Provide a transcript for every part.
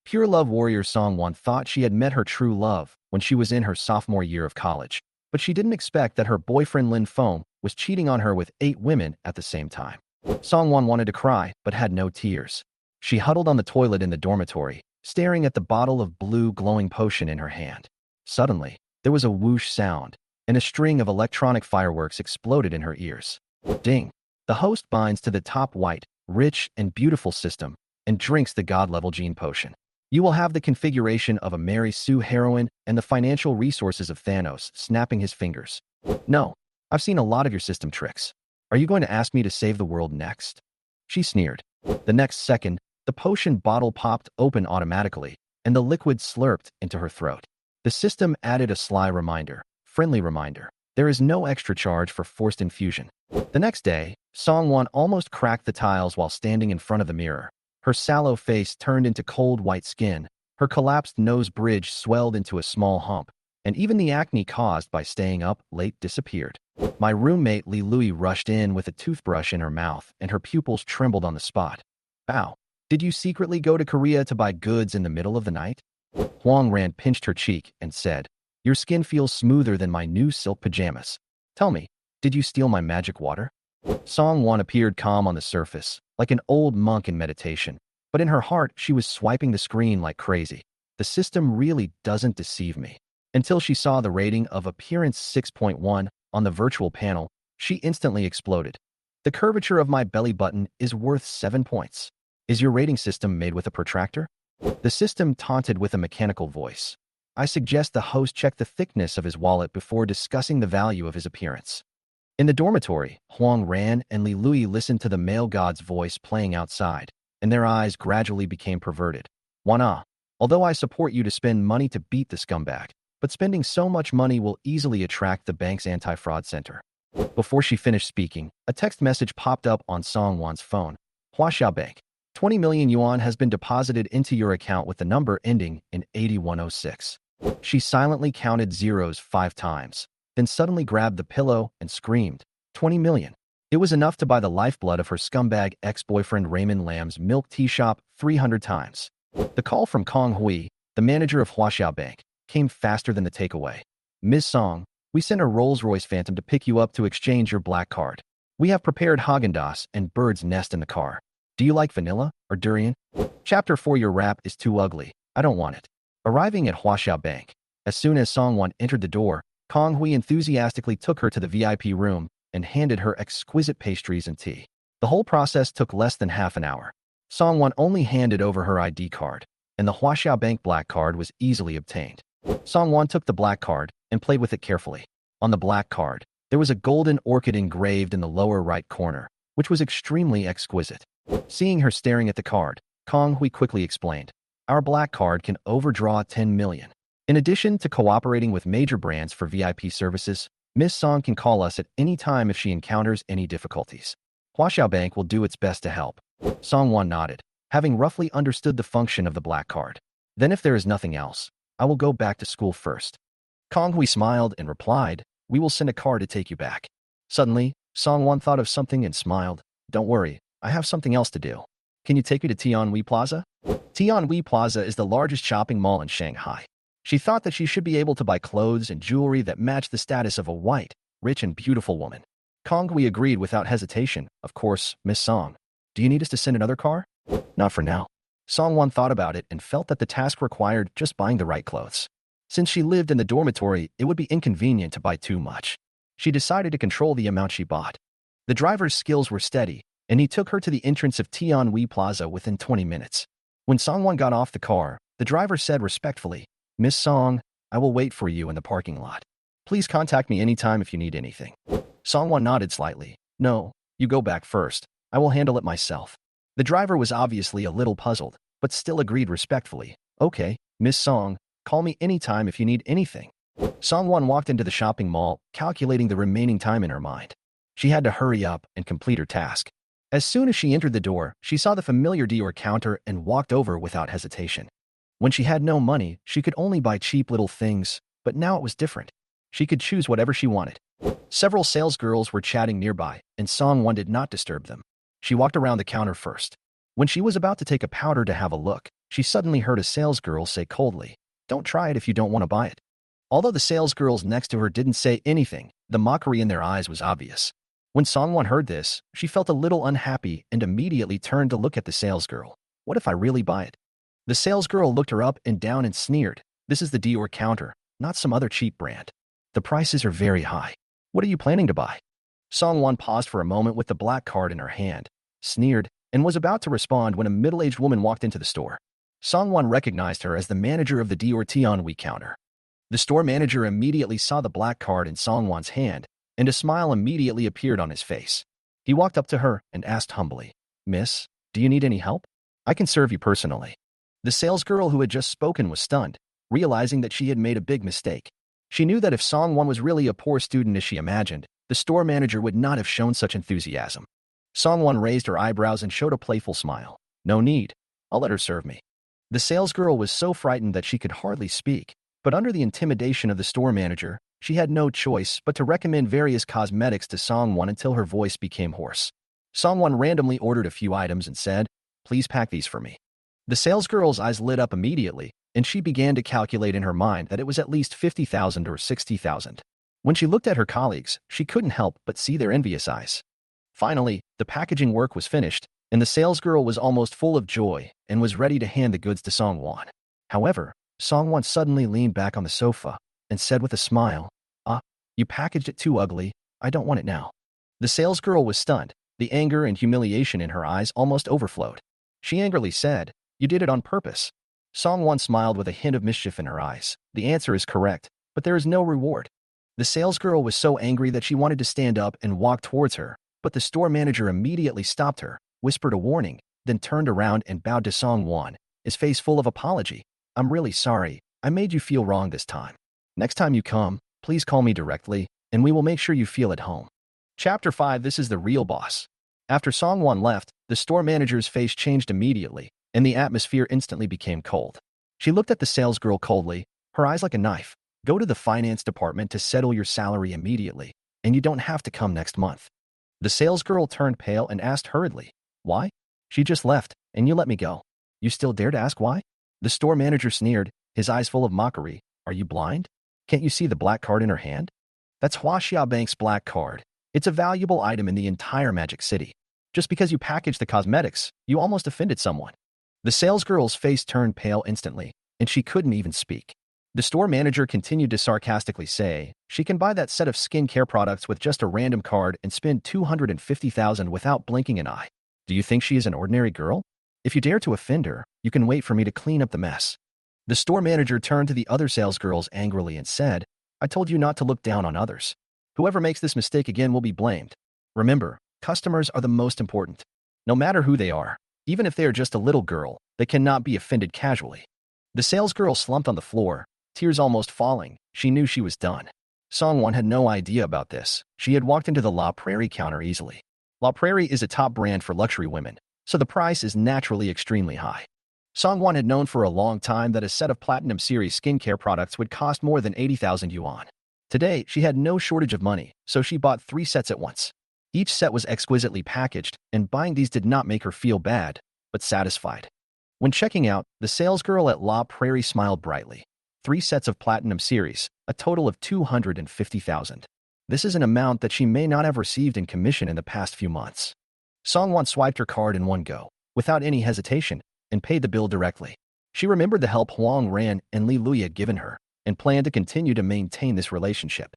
Pure love warrior Song Wan thought she had met her true love when she was in her sophomore year of college, but she didn't expect that her boyfriend Lin Feng was cheating on her with 8 women at the same time. Song Wan wanted to cry, but had no tears. She huddled on the toilet in the dormitory, staring at the bottle of blue glowing potion in her hand. Suddenly, there was a whoosh sound, and a string of electronic fireworks exploded in her ears. Ding! The host binds to the top white, rich, and beautiful system and drinks the god-level gene potion. You will have the configuration of a Mary Sue heroine and the financial resources of Thanos snapping his fingers. No, I've seen a lot of your system tricks. Are you going to ask me to save the world next? She sneered. The next second, the potion bottle popped open automatically, and the liquid slurped into her throat. The system added a sly reminder, friendly reminder. There is no extra charge for forced infusion. The next day, Song Wan almost cracked the tiles while standing in front of the mirror. Her sallow face turned into cold white skin, her collapsed nose bridge swelled into a small hump, and even the acne caused by staying up late disappeared. My roommate Li Lui rushed in with a toothbrush in her mouth, and her pupils trembled on the spot. Ow. Did you secretly go to Korea to buy goods in the middle of the night? Huang Ran pinched her cheek and said, Your skin feels smoother than my new silk pajamas. Tell me, did you steal my magic water? Song Wan appeared calm on the surface, like an old monk in meditation, but in her heart she was swiping the screen like crazy. The system really doesn't deceive me. Until she saw the rating of appearance 6.1 on the virtual panel, she instantly exploded. The curvature of my belly button is worth 7 points. Is your rating system made with a protractor? The system taunted with a mechanical voice. I suggest the host check the thickness of his wallet before discussing the value of his appearance. In the dormitory, Huang Ran and Li Lui listened to the male god's voice playing outside, and their eyes gradually became perverted. Wana, although I support you to spend money to beat the scumbag, but spending so much money will easily attract the bank's anti-fraud center. Before she finished speaking, a text message popped up on Song Wan's phone. Huaxiao Bank. 20 million yuan has been deposited into your account with the number ending in 8106. She silently counted zeros 5 times, then suddenly grabbed the pillow and screamed, 20 million. It was enough to buy the lifeblood of her scumbag ex-boyfriend Raymond Lam's milk tea shop 300 times. The call from Kong Hui, the manager of Huaxiao Bank, came faster than the takeaway. Ms. Song, we sent a Rolls-Royce Phantom to pick you up to exchange your black card. We have prepared Haagen-Dazs and bird's nest in the car. Do you like vanilla or durian? Chapter 4 Your rap is too ugly. I don't want it. Arriving at Huaxiao Bank, as soon as Song Wan entered the door, Kong Hui enthusiastically took her to the VIP room and handed her exquisite pastries and tea. The whole process took less than half an hour. Song Wan only handed over her ID card, and the Huaxiao Bank black card was easily obtained. Song Wan took the black card and played with it carefully. On the black card, there was a golden orchid engraved in the lower right corner, which was extremely exquisite. Seeing her staring at the card, Kong Hui quickly explained, Our black card can overdraw 10 million. In addition to cooperating with major brands for VIP services, Ms. Song can call us at any time if she encounters any difficulties. Huaxiao Bank will do its best to help. Song Wan nodded, having roughly understood the function of the black card. Then if there is nothing else, I will go back to school first. Kong Hui smiled and replied, We will send a car to take you back. Suddenly, Song Wan thought of something and smiled. Don't worry, I have something else to do. Can you take me to Tianhui Plaza? Tianhui Plaza is the largest shopping mall in Shanghai. She thought that she should be able to buy clothes and jewelry that matched the status of a white, rich and beautiful woman. Kong Hui agreed without hesitation. Of course, Miss Song. Do you need us to send another car? Not for now. Song Wan thought about it and felt that the task required just buying the right clothes. Since she lived in the dormitory, it would be inconvenient to buy too much. She decided to control the amount she bought. The driver's skills were steady, and he took her to the entrance of Tianhui Plaza within 20 minutes. When Song Wan got off the car, the driver said respectfully, Miss Song, I will wait for you in the parking lot. Please contact me anytime if you need anything. Song Wan nodded slightly. No, you go back first. I will handle it myself. The driver was obviously a little puzzled, but still agreed respectfully. Okay, Miss Song, call me anytime if you need anything. Song Wan walked into the shopping mall, calculating the remaining time in her mind. She had to hurry up and complete her task. As soon as she entered the door, she saw the familiar Dior counter and walked over without hesitation. When she had no money, she could only buy cheap little things, but now it was different. She could choose whatever she wanted. Several salesgirls were chatting nearby, and Song Wan did not disturb them. She walked around the counter first. When she was about to take a powder to have a look, she suddenly heard a salesgirl say coldly, "Don't try it if you don't want to buy it." Although the salesgirls next to her didn't say anything, the mockery in their eyes was obvious. When Song Wan heard this, she felt a little unhappy and immediately turned to look at the salesgirl. "What if I really buy it?" The salesgirl looked her up and down and sneered, "This is the Dior counter, not some other cheap brand. The prices are very high. What are you planning to buy?" Song Wan paused for a moment with the black card in her hand, sneered, and was about to respond when a middle-aged woman walked into the store. Song Wan recognized her as the manager of the Dior Tianhui counter. The store manager immediately saw the black card in Song Wan's hand, and a smile immediately appeared on his face. He walked up to her and asked humbly, "Miss, do you need any help? I can serve you personally." The salesgirl who had just spoken was stunned, realizing that she had made a big mistake. She knew that if Song Wan was really a poor student as she imagined, the store manager would not have shown such enthusiasm. Song Wan raised her eyebrows and showed a playful smile. "No need. I'll let her serve me." The salesgirl was so frightened that she could hardly speak, but under the intimidation of the store manager, she had no choice but to recommend various cosmetics to Song Wan until her voice became hoarse. Song Wan randomly ordered a few items and said, "Please pack these for me." The salesgirl's eyes lit up immediately, and she began to calculate in her mind that it was at least 50,000 or 60,000. When she looked at her colleagues, she couldn't help but see their envious eyes. Finally, the packaging work was finished, and the salesgirl was almost full of joy and was ready to hand the goods to Song Wan. However, Song Wan suddenly leaned back on the sofa and said with a smile, "Ah, you packaged it too ugly. I don't want it now." The salesgirl was stunned. The anger and humiliation in her eyes almost overflowed. She angrily said, "You did it on purpose." Song Wan smiled with a hint of mischief in her eyes. "The answer is correct, but there is no reward." The salesgirl was so angry that she wanted to stand up and walk towards her, but the store manager immediately stopped her, whispered a warning, then turned around and bowed to Song Wan, his face full of apology. "I'm really sorry. I made you feel wrong this time. Next time you come, please call me directly, and we will make sure you feel at home." Chapter 5. This is the real boss. After Song Wan left, the store manager's face changed immediately, and the atmosphere instantly became cold. She looked at the salesgirl coldly, her eyes like a knife. "Go to the finance department to settle your salary immediately, and you don't have to come next month." The salesgirl turned pale and asked hurriedly, "Why? She just left, and you let me go. You still dare to ask why?" The store manager sneered, his eyes full of mockery. "Are you blind? Can't you see the black card in her hand? That's Hua Xiaobang's black card. It's a valuable item in the entire Magic City. Just because you packaged the cosmetics, you almost offended someone." The salesgirl's face turned pale instantly, and she couldn't even speak. The store manager continued to sarcastically say, "She can buy that set of skincare products with just a random card and spend 250,000 without blinking an eye. Do you think she is an ordinary girl? If you dare to offend her, you can wait for me to clean up the mess." The store manager turned to the other salesgirls angrily and said, "I told you not to look down on others. Whoever makes this mistake again will be blamed. Remember, customers are the most important. No matter who they are, even if they are just a little girl, they cannot be offended casually." The salesgirl slumped on the floor, tears almost falling. She knew she was done. Song Wan had no idea about this. She had walked into the La Prairie counter easily. La Prairie is a top brand for luxury women, so the price is naturally extremely high. Song Wan had known for a long time that a set of Platinum Series skincare products would cost more than 80,000 yuan. Today, she had no shortage of money, so she bought 3 sets at once. Each set was exquisitely packaged, and buying these did not make her feel bad, but satisfied. When checking out, the salesgirl at La Prairie smiled brightly. 3 sets of Platinum Series, a total of 250,000. This is an amount that she may not have received in commission in the past few months. Song Wan swiped her card in one go, without any hesitation, and paid the bill directly. She remembered the help Huang Ran and Li Lui had given her, and planned to continue to maintain this relationship.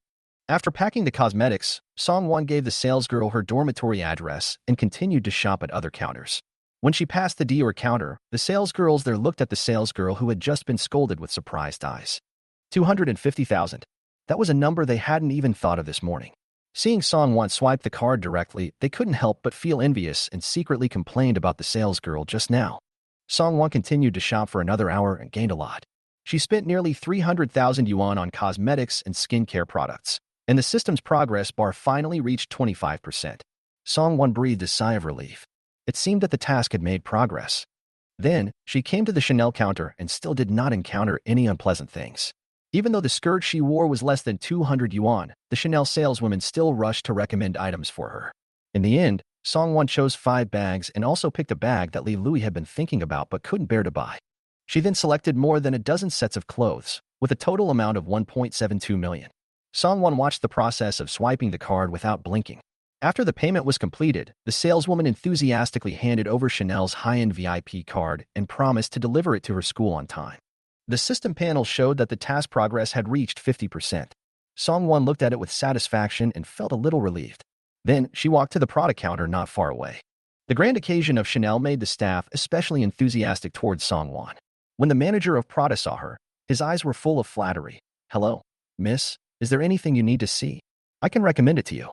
After packing the cosmetics, Song Wan gave the salesgirl her dormitory address and continued to shop at other counters. When she passed the Dior counter, the salesgirls there looked at the salesgirl who had just been scolded with surprised eyes. 250,000. That was a number they hadn't even thought of this morning. Seeing Song Wan swipe the card directly, they couldn't help but feel envious and secretly complained about the salesgirl just now. Song Wan continued to shop for another hour and gained a lot. She spent nearly 300,000 yuan on cosmetics and skincare products, and the system's progress bar finally reached 25%. Song Wan breathed a sigh of relief. It seemed that the task had made progress. Then, she came to the Chanel counter and still did not encounter any unpleasant things. Even though the skirt she wore was less than 200 yuan, the Chanel saleswoman still rushed to recommend items for her. In the end, Song Wan chose 5 bags and also picked a bag that Li Lui had been thinking about but couldn't bear to buy. She then selected more than a dozen sets of clothes, with a total amount of 1.72 million. Song Wan watched the process of swiping the card without blinking. After the payment was completed, the saleswoman enthusiastically handed over Chanel's high-end VIP card and promised to deliver it to her school on time. The system panel showed that the task progress had reached 50%. Song Wan looked at it with satisfaction and felt a little relieved. Then, she walked to the product counter not far away. The grand occasion of Chanel made the staff especially enthusiastic towards Song Wan. When the manager of Prada saw her, his eyes were full of flattery. "Hello, miss, is there anything you need to see? I can recommend it to you."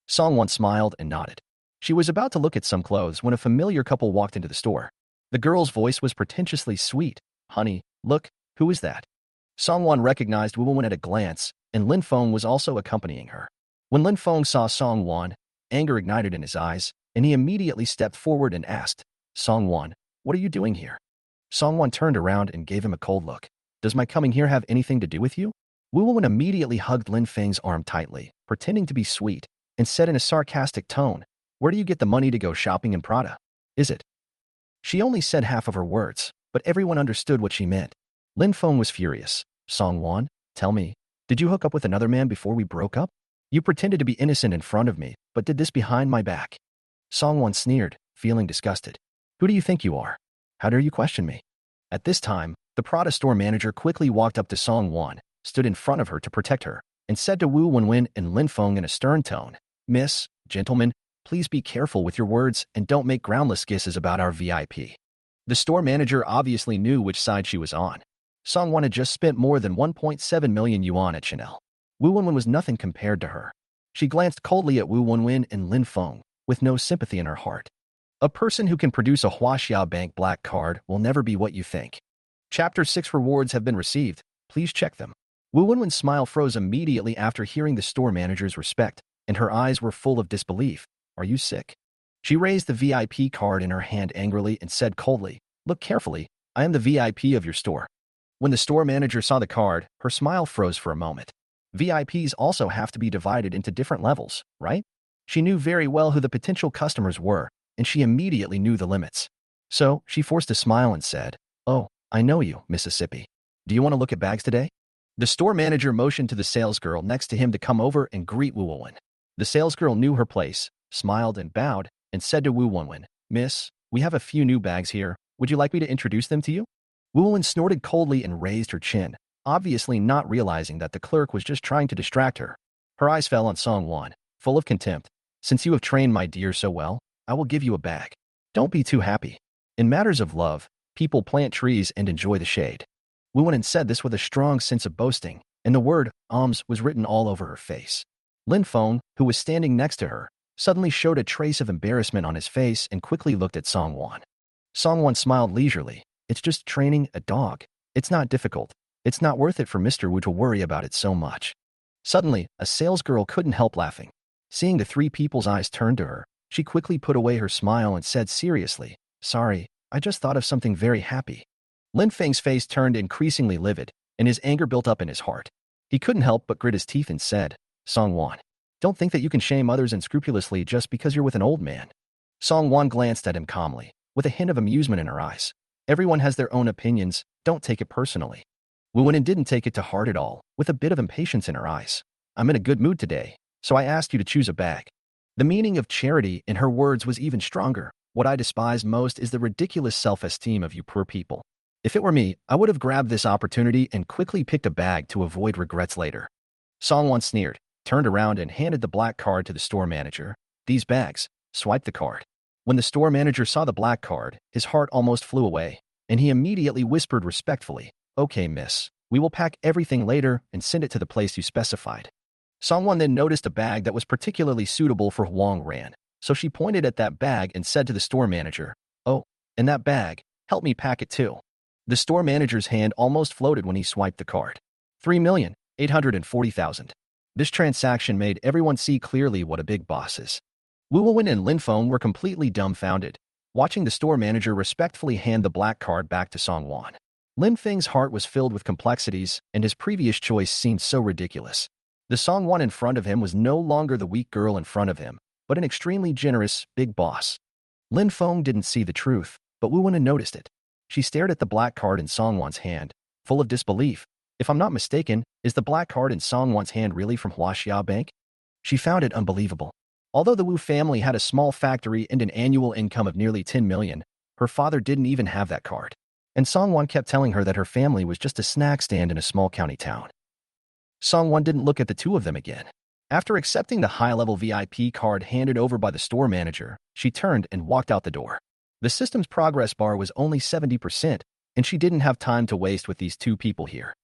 Song Wan smiled and nodded. She was about to look at some clothes when a familiar couple walked into the store. The girl's voice was pretentiously sweet. "Honey, look, who is that?" Song Wan recognized Wu Wen at a glance, and Lin Feng was also accompanying her. When Lin Feng saw Song Wan, anger ignited in his eyes, and he immediately stepped forward and asked, "Song Wan, what are you doing here?" Song Wan turned around and gave him a cold look. "Does my coming here have anything to do with you?" Wu Wen immediately hugged Lin Feng's arm tightly, pretending to be sweet, and said in a sarcastic tone, "Where do you get the money to go shopping in Prada? Is it?" She only said half of her words, but everyone understood what she meant. Lin Feng was furious. "Song Wan, tell me, did you hook up with another man before we broke up? You pretended to be innocent in front of me, but did this behind my back." Song Wan sneered, feeling disgusted. "Who do you think you are? How dare you question me?" At this time, the Prada store manager quickly walked up to Song Wan, stood in front of her to protect her, and said to Wu Wenwen and Lin Feng in a stern tone, "Miss, gentlemen, please be careful with your words and don't make groundless guesses about our VIP." The store manager obviously knew which side she was on. Song Wan had just spent more than 1.7 million yuan at Chanel. Wu Wenwen was nothing compared to her. She glanced coldly at Wu Wenwen and Lin Feng, with no sympathy in her heart. A person who can produce a Huaxia Bank black card will never be what you think. Chapter 6 rewards have been received. Please check them. Wu Wenwen's smile froze immediately after hearing the store manager's respect, and her eyes were full of disbelief. "Are you sick?" She raised the VIP card in her hand angrily and said coldly, "Look carefully, I am the VIP of your store." When the store manager saw the card, her smile froze for a moment. VIPs also have to be divided into different levels, right? She knew very well who the potential customers were, and she immediately knew the limits. So, she forced a smile and said, "Oh, I know you, Mississippi. Do you want to look at bags today?" The store manager motioned to the salesgirl next to him to come over and greet Wu Wenwen. The salesgirl knew her place, smiled and bowed, and said to Wu Wenwen, "Miss, we have a few new bags here. Would you like me to introduce them to you?" Wu Wenwen snorted coldly and raised her chin, obviously not realizing that the clerk was just trying to distract her. Her eyes fell on Song Wan, full of contempt. "Since you have trained my dear so well, I will give you a bag. Don't be too happy. In matters of love, people plant trees and enjoy the shade." Wu Wenwen said this with a strong sense of boasting, and the word "ums" was written all over her face. Lin Feng, who was standing next to her, suddenly showed a trace of embarrassment on his face and quickly looked at Song Wan. Song Wan smiled leisurely. "It's just training a dog. It's not difficult. It's not worth it for Mr. Wu to worry about it so much." Suddenly, a salesgirl couldn't help laughing. Seeing the three people's eyes turn to her, she quickly put away her smile and said seriously, "Sorry, I just thought of something very happy." Lin Feng's face turned increasingly livid, and his anger built up in his heart. He couldn't help but grit his teeth and said, "Song Wan, don't think that you can shame others unscrupulously just because you're with an old man." Song Wan glanced at him calmly, with a hint of amusement in her eyes. "Everyone has their own opinions, don't take it personally." Wu Wenwen didn't take it to heart at all, with a bit of impatience in her eyes. "I'm in a good mood today, so I asked you to choose a bag." The meaning of charity in her words was even stronger. "What I despise most is the ridiculous self-esteem of you poor people. If it were me, I would have grabbed this opportunity and quickly picked a bag to avoid regrets later." Song Wan sneered, turned around and handed the black card to the store manager. "These bags." Swiped the card. When the store manager saw the black card, his heart almost flew away, and he immediately whispered respectfully, "Okay, miss, we will pack everything later and send it to the place you specified." Song Wan then noticed a bag that was particularly suitable for Huang Ran, so she pointed at that bag and said to the store manager, "Oh, and that bag, help me pack it too." The store manager's hand almost floated when he swiped the card. 3,840,000. This transaction made everyone see clearly what a big boss is. Wu Wenwen and Lin Feng were completely dumbfounded, watching the store manager respectfully hand the black card back to Song Wan. Lin Feng's heart was filled with complexities, and his previous choice seemed so ridiculous. The Song Wan in front of him was no longer the weak girl in front of him, but an extremely generous, big boss. Lin Feng didn't see the truth, but Wu Wenwen noticed it. She stared at the black card in Song Wan's hand, full of disbelief. If I'm not mistaken, is the black card in Song Wan's hand really from Huaxia Bank? She found it unbelievable. Although the Wu family had a small factory and an annual income of nearly 10 million, her father didn't even have that card. And Song Wan kept telling her that her family was just a snack stand in a small county town. Song Wan didn't look at the two of them again. After accepting the high-level VIP card handed over by the store manager, she turned and walked out the door. The system's progress bar was only 70%, and she didn't have time to waste with these two people here.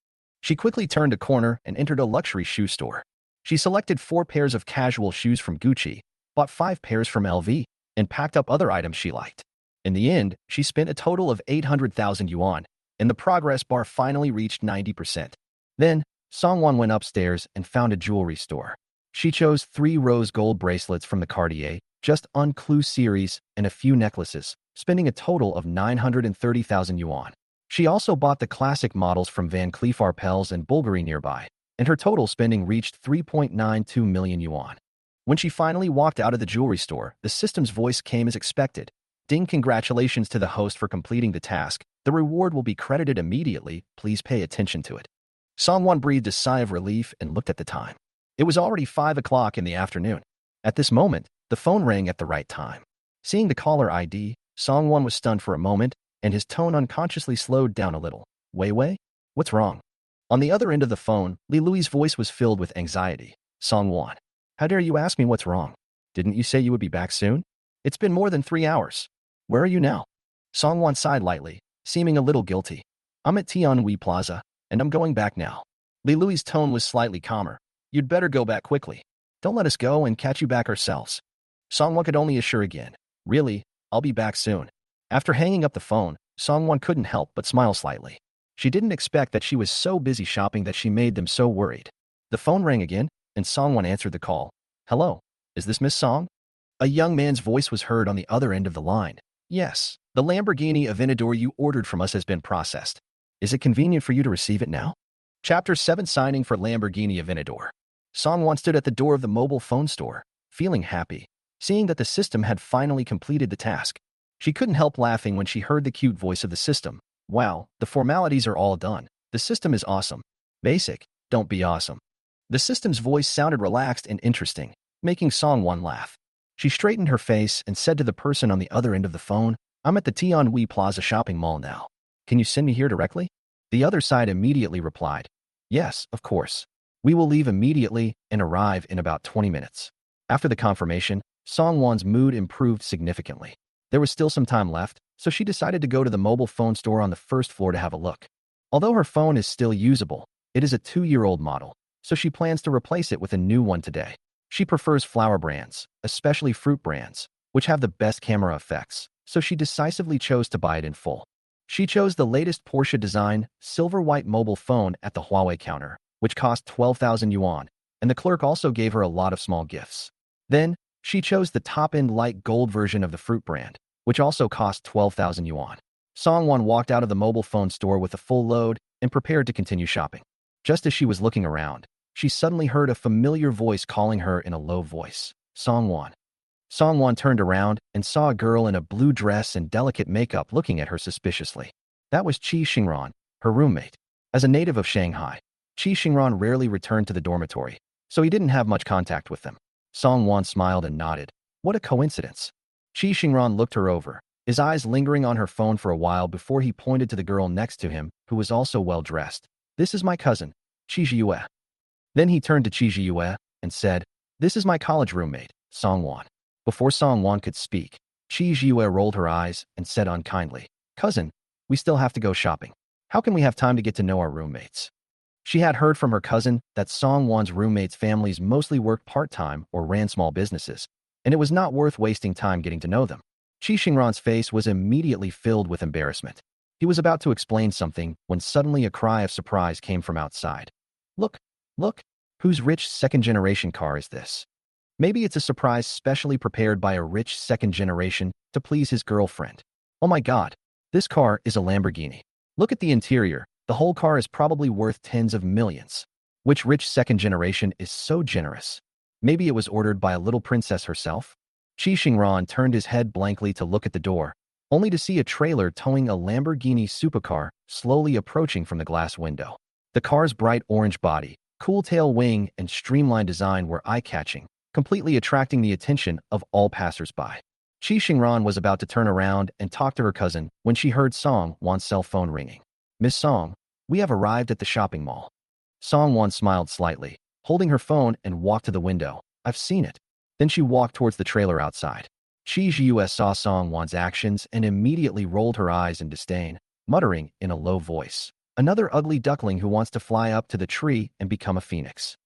She quickly turned a corner and entered a luxury shoe store. She selected 4 pairs of casual shoes from Gucci, bought 5 pairs from LV, and packed up other items she liked. In the end, she spent a total of 800,000 yuan, and the progress bar finally reached 90%. Then, Song Wan went upstairs and found a jewelry store. She chose 3 rose gold bracelets from the Cartier, just Un Clou series, and a few necklaces, spending a total of 930,000 yuan. She also bought the classic models from Van Cleef Arpels and Bulgari nearby, and her total spending reached 3.92 million yuan. When she finally walked out of the jewelry store, the system's voice came as expected. Ding, congratulations to the host for completing the task. The reward will be credited immediately. Please pay attention to it. Song Wan breathed a sigh of relief and looked at the time. It was already 5 o'clock in the afternoon. At this moment, the phone rang at the right time. Seeing the caller ID, Song Wan was stunned for a moment, and his tone unconsciously slowed down a little. Wei Wei? What's wrong? On the other end of the phone, Li Lui's voice was filled with anxiety. Song Wan, how dare you ask me what's wrong? Didn't you say you would be back soon? It's been more than 3 hours. Where are you now? Song Wan sighed lightly, seeming a little guilty. I'm at Tianhui Plaza, and I'm going back now. Li Lui's tone was slightly calmer. You'd better go back quickly. Don't let us go and catch you back ourselves. Song Wan could only assure again. Really, I'll be back soon. After hanging up the phone, Song Wan couldn't help but smile slightly. She didn't expect that she was so busy shopping that she made them so worried. The phone rang again, and Song Wan answered the call. Hello, is this Miss Song? A young man's voice was heard on the other end of the line. Yes, the Lamborghini Aventador you ordered from us has been processed. Is it convenient for you to receive it now? Chapter 7, Signing for Lamborghini Aventador. Song Wan stood at the door of the mobile phone store, feeling happy, seeing that the system had finally completed the task. She couldn't help laughing when she heard the cute voice of the system. Wow, the formalities are all done. The system is awesome. Basic, don't be awesome. The system's voice sounded relaxed and interesting, making Song Wan laugh. She straightened her face and said to the person on the other end of the phone, I'm at the Tianhui Plaza shopping mall now. Can you send me here directly? The other side immediately replied, Yes, of course. We will leave immediately and arrive in about 20 minutes. After the confirmation, Song Wan's mood improved significantly. There was still some time left, so she decided to go to the mobile phone store on the first floor to have a look. Although her phone is still usable, it is a 2-year-old model, so she plans to replace it with a new one today. She prefers flower brands, especially fruit brands, which have the best camera effects, so she decisively chose to buy it in full. She chose the latest Porsche design, silver-white mobile phone at the Huawei counter, which cost 12,000 yuan, and the clerk also gave her a lot of small gifts. Then, she chose the top-end light gold version of the fruit brand, which also cost 12,000 yuan. Song Wan walked out of the mobile phone store with a full load and prepared to continue shopping. Just as she was looking around, she suddenly heard a familiar voice calling her in a low voice. Song Wan. Song Wan turned around and saw a girl in a blue dress and delicate makeup looking at her suspiciously. That was Qi Xingran, her roommate. As a native of Shanghai, Qi Xingran rarely returned to the dormitory, so he didn't have much contact with them. Song Wan smiled and nodded. What a coincidence. Qi Xingran looked her over, his eyes lingering on her phone for a while before he pointed to the girl next to him, who was also well-dressed. This is my cousin, Qi Zhiyue. Then he turned to Qi Zhiyue and said, This is my college roommate, Song Wan. Before Song Wan could speak, Qi Zhiyue rolled her eyes and said unkindly, Cousin, we still have to go shopping. How can we have time to get to know our roommates? She had heard from her cousin that Song Wan's roommates' families mostly worked part-time or ran small businesses, and it was not worth wasting time getting to know them. Qi Xingran's face was immediately filled with embarrassment. He was about to explain something when suddenly a cry of surprise came from outside. Look, look, whose rich second-generation car is this? Maybe it's a surprise specially prepared by a rich second generation to please his girlfriend. Oh my God, this car is a Lamborghini. Look at the interior. The whole car is probably worth tens of millions. Which rich second generation is so generous? Maybe it was ordered by a little princess herself? Qi Xingran turned his head blankly to look at the door, only to see a trailer towing a Lamborghini supercar slowly approaching from the glass window. The car's bright orange body, cool tail wing, and streamlined design were eye-catching, completely attracting the attention of all passers-by. Qi Xingran was about to turn around and talk to her cousin when she heard Song Wan's cell phone ringing. "Miss Song, we have arrived at the shopping mall." Song Wan smiled slightly, holding her phone and walked to the window. "I've seen it." Then she walked towards the trailer outside. Qi Zhiyue saw Song Wan's actions and immediately rolled her eyes in disdain, muttering in a low voice, "Another ugly duckling who wants to fly up to the tree and become a phoenix."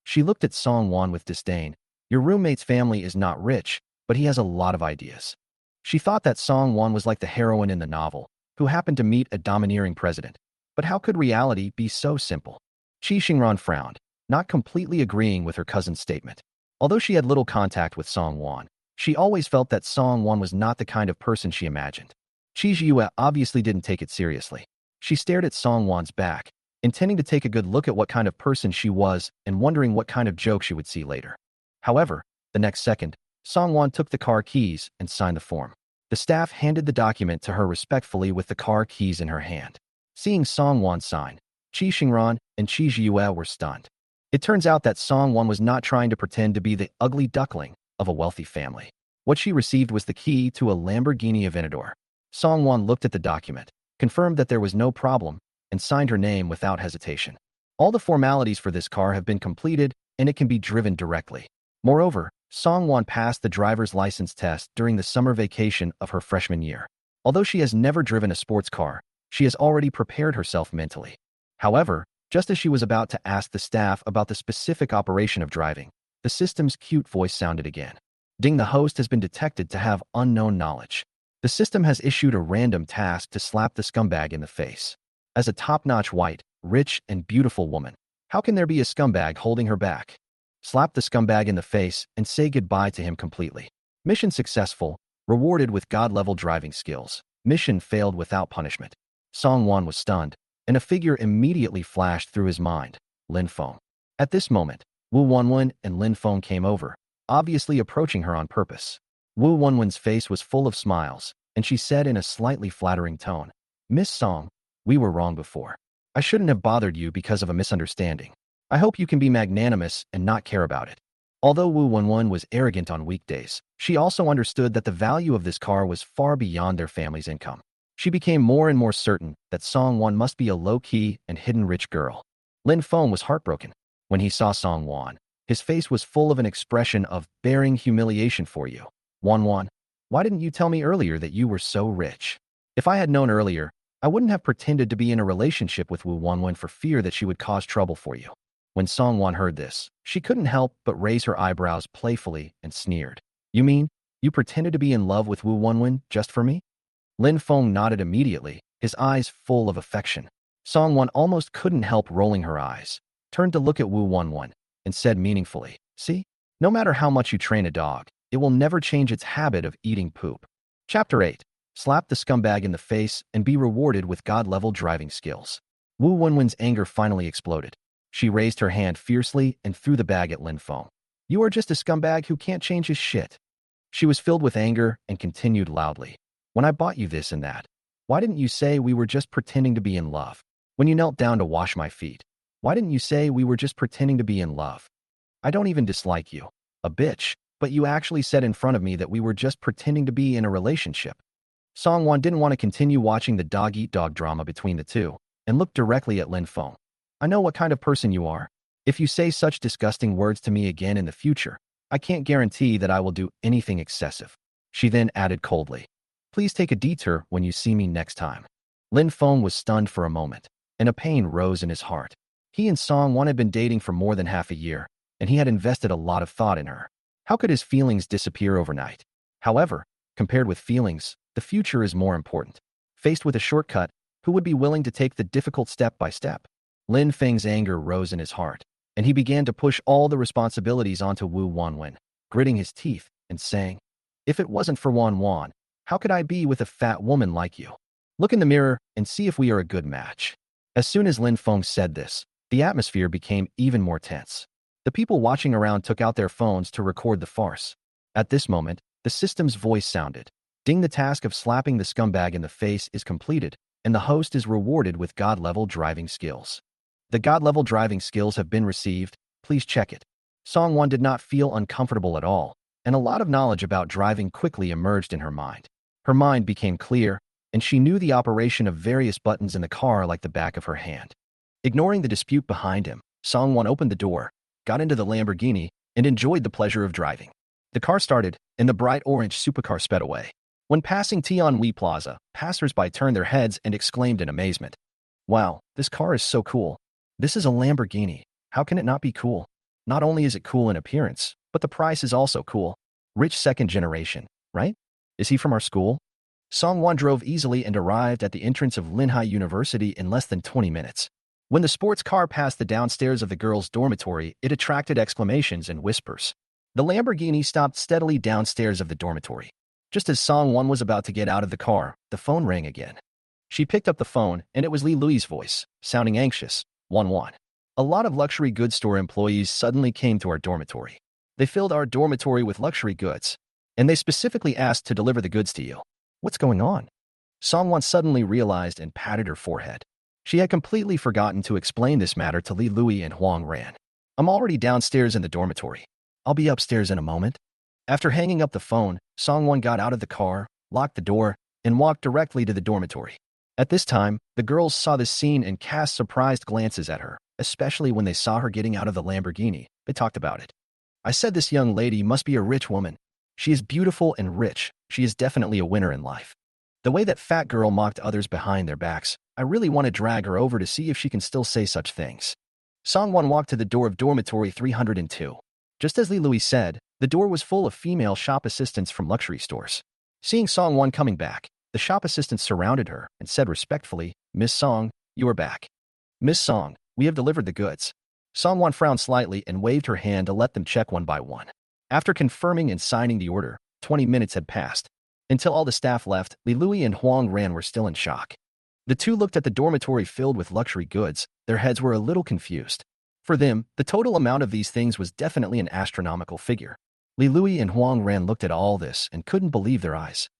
She looked at Song Wan with disdain. "Your roommate's family is not rich, but he has a lot of ideas." She thought that Song Wan was like the heroine in the novel, who happened to meet a domineering president. But how could reality be so simple? Qi Xingran frowned, not completely agreeing with her cousin's statement. Although she had little contact with Song Wan, she always felt that Song Wan was not the kind of person she imagined. Qi Zhiyue obviously didn't take it seriously. She stared at Song Wan's back, intending to take a good look at what kind of person she was and wondering what kind of joke she would see later. However, the next second, Song Wan took the car keys and signed the form. The staff handed the document to her respectfully with the car keys in her hand. Seeing Song Wan sign, Qi Xingran and Qi Zhiyue were stunned. It turns out that Song Wan was not trying to pretend to be the ugly duckling of a wealthy family. What she received was the key to a Lamborghini Aventador. Song Wan looked at the document, confirmed that there was no problem, and signed her name without hesitation. All the formalities for this car have been completed, and it can be driven directly. Moreover, Song Wan passed the driver's license test during the summer vacation of her freshman year. Although she has never driven a sports car, she has already prepared herself mentally. However, just as she was about to ask the staff about the specific operation of driving, the system's cute voice sounded again. "Ding, the host has been detected to have unknown knowledge. The system has issued a random task to slap the scumbag in the face. As a top-notch white, rich, and beautiful woman, how can there be a scumbag holding her back? Slap the scumbag in the face and say goodbye to him completely. Mission successful, rewarded with God-level driving skills. Mission failed without punishment." Song Wan was stunned, and a figure immediately flashed through his mind: Lin Feng. At this moment, Wu Wanwen and Lin Feng came over, obviously approaching her on purpose. Wu Wanwen's face was full of smiles, and she said in a slightly flattering tone, "Miss Song, we were wrong before. I shouldn't have bothered you because of a misunderstanding. I hope you can be magnanimous and not care about it." Although Wu Wanwen was arrogant on weekdays, she also understood that the value of this car was far beyond their family's income. She became more and more certain that Song Wan must be a low-key and hidden rich girl. Lin Feng was heartbroken. When he saw Song Wan, his face was full of an expression of bearing humiliation for you. "Wan, why didn't you tell me earlier that you were so rich? If I had known earlier, I wouldn't have pretended to be in a relationship with Wu Wanwen for fear that she would cause trouble for you." When Song Wan heard this, she couldn't help but raise her eyebrows playfully and sneered. "You mean, you pretended to be in love with Wu Wanwen just for me?" Lin Feng nodded immediately, his eyes full of affection. Song Wan almost couldn't help rolling her eyes, turned to look at Wu Wanwen, and said meaningfully, "See? No matter how much you train a dog, it will never change its habit of eating poop." Chapter 8. Slap the scumbag in the face and be rewarded with God-level driving skills. Wu Wanwen's anger finally exploded. She raised her hand fiercely and threw the bag at Lin Feng. "You are just a scumbag who can't change his shit." She was filled with anger and continued loudly, "When I bought you this and that, why didn't you say we were just pretending to be in love? When you knelt down to wash my feet, why didn't you say we were just pretending to be in love? I don't even dislike you, a bitch, but you actually said in front of me that we were just pretending to be in a relationship." Song Wan didn't want to continue watching the dog-eat-dog drama between the two, and looked directly at Lin Feng. "I know what kind of person you are. If you say such disgusting words to me again in the future, I can't guarantee that I will do anything excessive." She then added coldly, "Please take a detour when you see me next time." Lin Feng was stunned for a moment, and a pain rose in his heart. He and Song Wan had been dating for more than half a year, and he had invested a lot of thought in her. How could his feelings disappear overnight? However, compared with feelings, the future is more important. Faced with a shortcut, who would be willing to take the difficult step by step? Lin Feng's anger rose in his heart, and he began to push all the responsibilities onto Wu Wanwen, gritting his teeth and saying, "If it wasn't for Wan, how could I be with a fat woman like you? Look in the mirror and see if we are a good match." As soon as Lin Feng said this, the atmosphere became even more tense. The people watching around took out their phones to record the farce. At this moment, the system's voice sounded, Ding, the task of slapping the scumbag in the face is completed, and the host is rewarded with God-level driving skills. The God-level driving skills have been received. Please check it. Song Wan did not feel uncomfortable at all, and a lot of knowledge about driving quickly emerged in her mind. Her mind became clear, and she knew the operation of various buttons in the car like the back of her hand. Ignoring the dispute behind him, Song Wan opened the door, got into the Lamborghini, and enjoyed the pleasure of driving. The car started, and the bright orange supercar sped away. When passing Tianhui Plaza, passers-by turned their heads and exclaimed in amazement, "Wow, this car is so cool. This is a Lamborghini. How can it not be cool? Not only is it cool in appearance, but the price is also cool. Rich second generation, right? Is he from our school?" Song Wan drove easily and arrived at the entrance of Linhai University in less than 20 minutes. When the sports car passed the downstairs of the girls' dormitory, it attracted exclamations and whispers. The Lamborghini stopped steadily downstairs of the dormitory. Just as Song Wan was about to get out of the car, the phone rang again. She picked up the phone, and it was Li Lui's voice, sounding anxious. "Wan. A lot of luxury goods store employees suddenly came to our dormitory. They filled our dormitory with luxury goods, and they specifically asked to deliver the goods to you. What's going on?" Song Wan suddenly realized and patted her forehead. She had completely forgotten to explain this matter to Li Lui and Huang Ran. "I'm already downstairs in the dormitory. I'll be upstairs in a moment." After hanging up the phone, Song Wan got out of the car, locked the door, and walked directly to the dormitory. At this time, the girls saw this scene and cast surprised glances at her, especially when they saw her getting out of the Lamborghini. They talked about it. "I said this young lady must be a rich woman. She is beautiful and rich. She is definitely a winner in life. The way that fat girl mocked others behind their backs, I really want to drag her over to see if she can still say such things." Song Wan walked to the door of dormitory 302. Just as Li Lui said, the door was full of female shop assistants from luxury stores. Seeing Song Wan coming back, the shop assistants surrounded her and said respectfully, "Miss Song, you are back. Miss Song, we have delivered the goods." Song Wan frowned slightly and waved her hand to let them check one by one. After confirming and signing the order, 20 minutes had passed. Until all the staff left, Li Lui and Huang Ran were still in shock. The two looked at the dormitory filled with luxury goods. Their heads were a little confused. For them, the total amount of these things was definitely an astronomical figure. Li Lui and Huang Ran looked at all this and couldn't believe their eyes.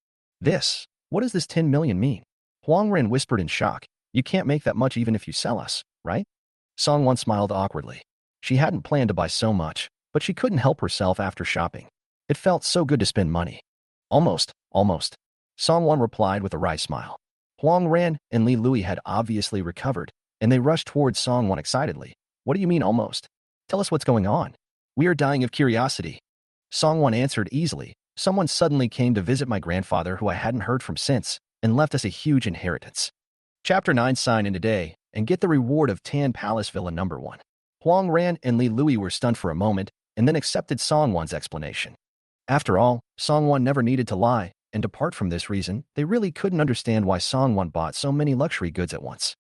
What does this 10 million mean?" Huang Ran whispered in shock. "You can't make that much even if you sell us, right?" Song Wan smiled awkwardly. She hadn't planned to buy so much, but she couldn't help herself after shopping. It felt so good to spend money. Almost. Song Wan replied with a wry smile. Huang Ran and Li Lui had obviously recovered, and they rushed towards Song Wan excitedly. "What do you mean almost? Tell us what's going on. We are dying of curiosity." Song Wan answered easily. "Someone suddenly came to visit my grandfather who I hadn't heard from since, and left us a huge inheritance." Chapter 9. Sign in today, and get the reward of Tan Palace Villa number 1. Huang Ran and Li Lui were stunned for a moment, and then accepted Song Wan's explanation. After all, Song Wan never needed to lie, and apart from this reason, they really couldn't understand why Song Wan bought so many luxury goods at once.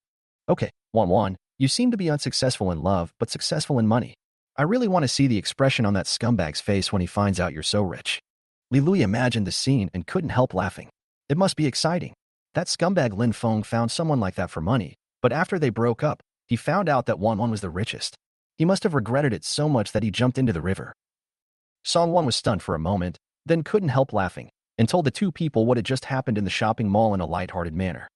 "Okay, Wan, you seem to be unsuccessful in love, but successful in money. I really want to see the expression on that scumbag's face when he finds out you're so rich." Li Lui imagined the scene and couldn't help laughing. It must be exciting. That scumbag Lin Feng found someone like that for money, but after they broke up, he found out that Wan was the richest. He must have regretted it so much that he jumped into the river. Song Wan was stunned for a moment, then couldn't help laughing, and told the two people what had just happened in the shopping mall in a light-hearted manner.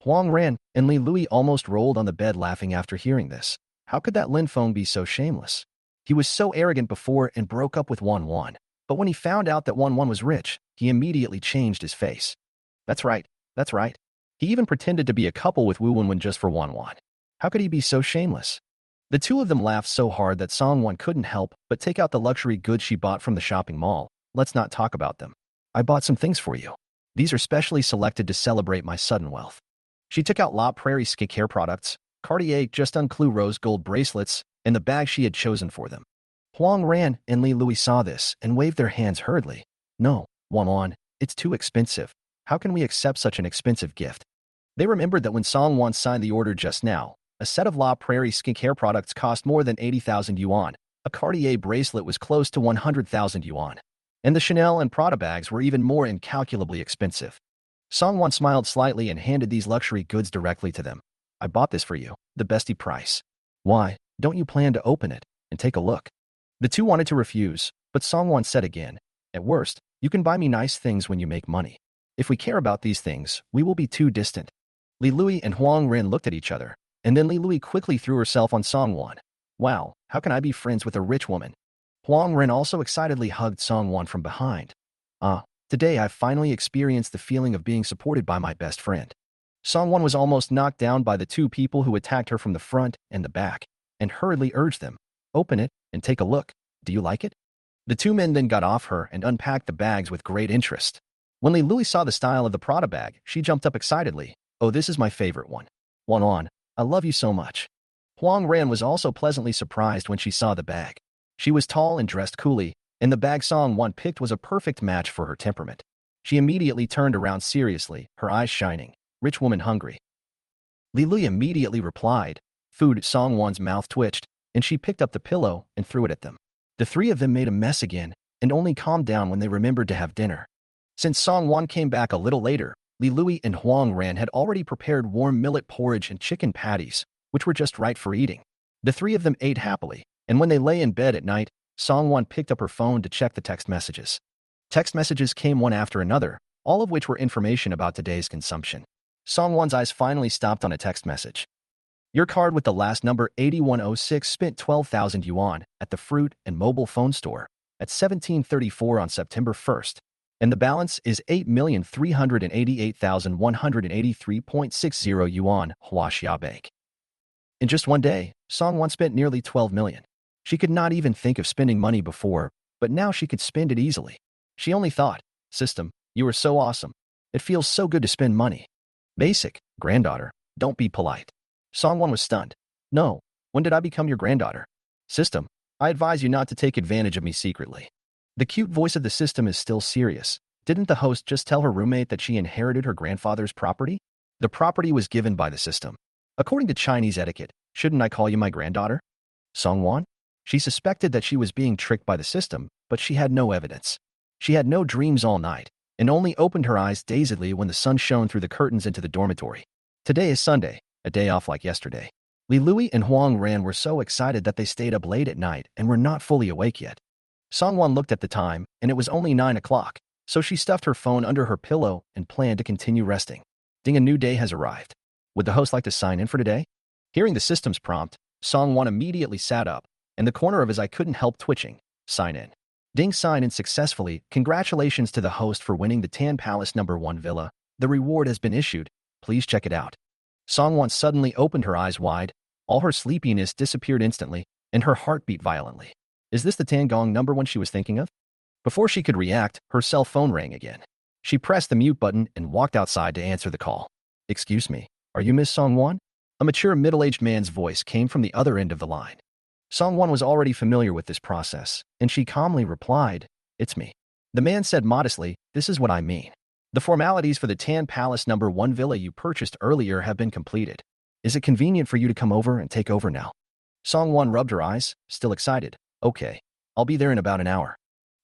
Huang Ran and Li Lui almost rolled on the bed laughing after hearing this. How could that Lin Feng be so shameless? He was so arrogant before and broke up with Wan. But when he found out that Wan was rich, he immediately changed his face. That's right. He even pretended to be a couple with Wu Wen just for Wan. How could he be so shameless? The two of them laughed so hard that Song Wan couldn't help but take out the luxury goods she bought from the shopping mall. "Let's not talk about them. I bought some things for you. These are specially selected to celebrate my sudden wealth." She took out La Prairie skincare products, Cartier Just Unclue rose gold bracelets, and the bag she had chosen for them. Huang Ran and Li Lui saw this and waved their hands hurriedly. "No, Wan, it's too expensive. How can we accept such an expensive gift?" They remembered that when Song Wan signed the order just now, a set of La Prairie skincare products cost more than 80,000 yuan, a Cartier bracelet was close to 100,000 yuan, and the Chanel and Prada bags were even more incalculably expensive. Song Wan smiled slightly and handed these luxury goods directly to them. "I bought this for you, the bestie price. Why, don't you plan to open it and take a look?" The two wanted to refuse, but Song Wan said again, "At worst, you can buy me nice things when you make money. If we care about these things, we will be too distant. Li Lui and Huang Ren looked at each other, and then Li Lui quickly threw herself on Song Wan. Wow, how can I be friends with a rich woman? Huang Ren also excitedly hugged Song Wan from behind. Today I finally experienced the feeling of being supported by my best friend. Song Wan was almost knocked down by the two people who attacked her from the front and the back, and hurriedly urged them, "Open it and take a look. Do you like it?" The two men then got off her and unpacked the bags with great interest. When Li Lui saw the style of the Prada bag, she jumped up excitedly. "Oh, this is my favorite one. Wan, I love you so much." Huang Ran was also pleasantly surprised when she saw the bag. She was tall and dressed coolly, and the bag Song Wan picked was a perfect match for her temperament. She immediately turned around seriously, her eyes shining. "Rich woman hungry." Li Lui immediately replied. Food. Song Wan's mouth twitched, and she picked up the pillow and threw it at them. The three of them made a mess again, and only calmed down when they remembered to have dinner. Since Song Wan came back a little later, Li Lui and Huang Ran had already prepared warm millet porridge and chicken patties, which were just right for eating. The three of them ate happily, and when they lay in bed at night, Song Wan picked up her phone to check the text messages. Text messages came one after another, all of which were information about today's consumption. Song Wan's eyes finally stopped on a text message. Your card with the last number 8106 spent 12,000 yuan at the fruit and mobile phone store at 1734 on September 1st, and the balance is 8,388,183.60 yuan, Huaxia Bank. In just one day, Song Wan spent nearly 12 million. She could not even think of spending money before, but now she could spend it easily. She only thought, "System, you are so awesome. It feels so good to spend money." Basic, granddaughter, don't be polite. Song Wan was stunned. "No, when did I become your granddaughter?" System, I advise you not to take advantage of me secretly. The cute voice of the system is still serious. Didn't the host just tell her roommate that she inherited her grandfather's property? The property was given by the system. According to Chinese etiquette, shouldn't I call you my granddaughter? Song Wan? She suspected that she was being tricked by the system, but she had no evidence. She had no dreams all night, and only opened her eyes dazedly when the sun shone through the curtains into the dormitory. Today is Sunday, a day off like yesterday. Li Lui and Huang Ran were so excited that they stayed up late at night and were not fully awake yet. Song Wan looked at the time, and it was only 9 o'clock, so she stuffed her phone under her pillow and planned to continue resting. Ding, a new day has arrived. Would the host like to sign in for today? Hearing the system's prompt, Song Wan immediately sat up, and the corner of his eye couldn't help twitching. Sign in. Ding, sign in successfully. Congratulations to the host for winning the Tan Palace #1 villa. The reward has been issued. Please check it out. Song Wan suddenly opened her eyes wide. All her sleepiness disappeared instantly, and her heart beat violently. Is this the Tangong #1 she was thinking of? Before she could react, her cell phone rang again. She pressed the mute button and walked outside to answer the call. Excuse me, are you Miss Song Wan? A mature middle-aged man's voice came from the other end of the line. Song Wan was already familiar with this process, and she calmly replied, "It's me." The man said modestly, "This is what I mean. The formalities for the Tan Palace #1 villa you purchased earlier have been completed. Is it convenient for you to come over and take over now?" Song Wan rubbed her eyes, still excited. "Okay, I'll be there in about an hour."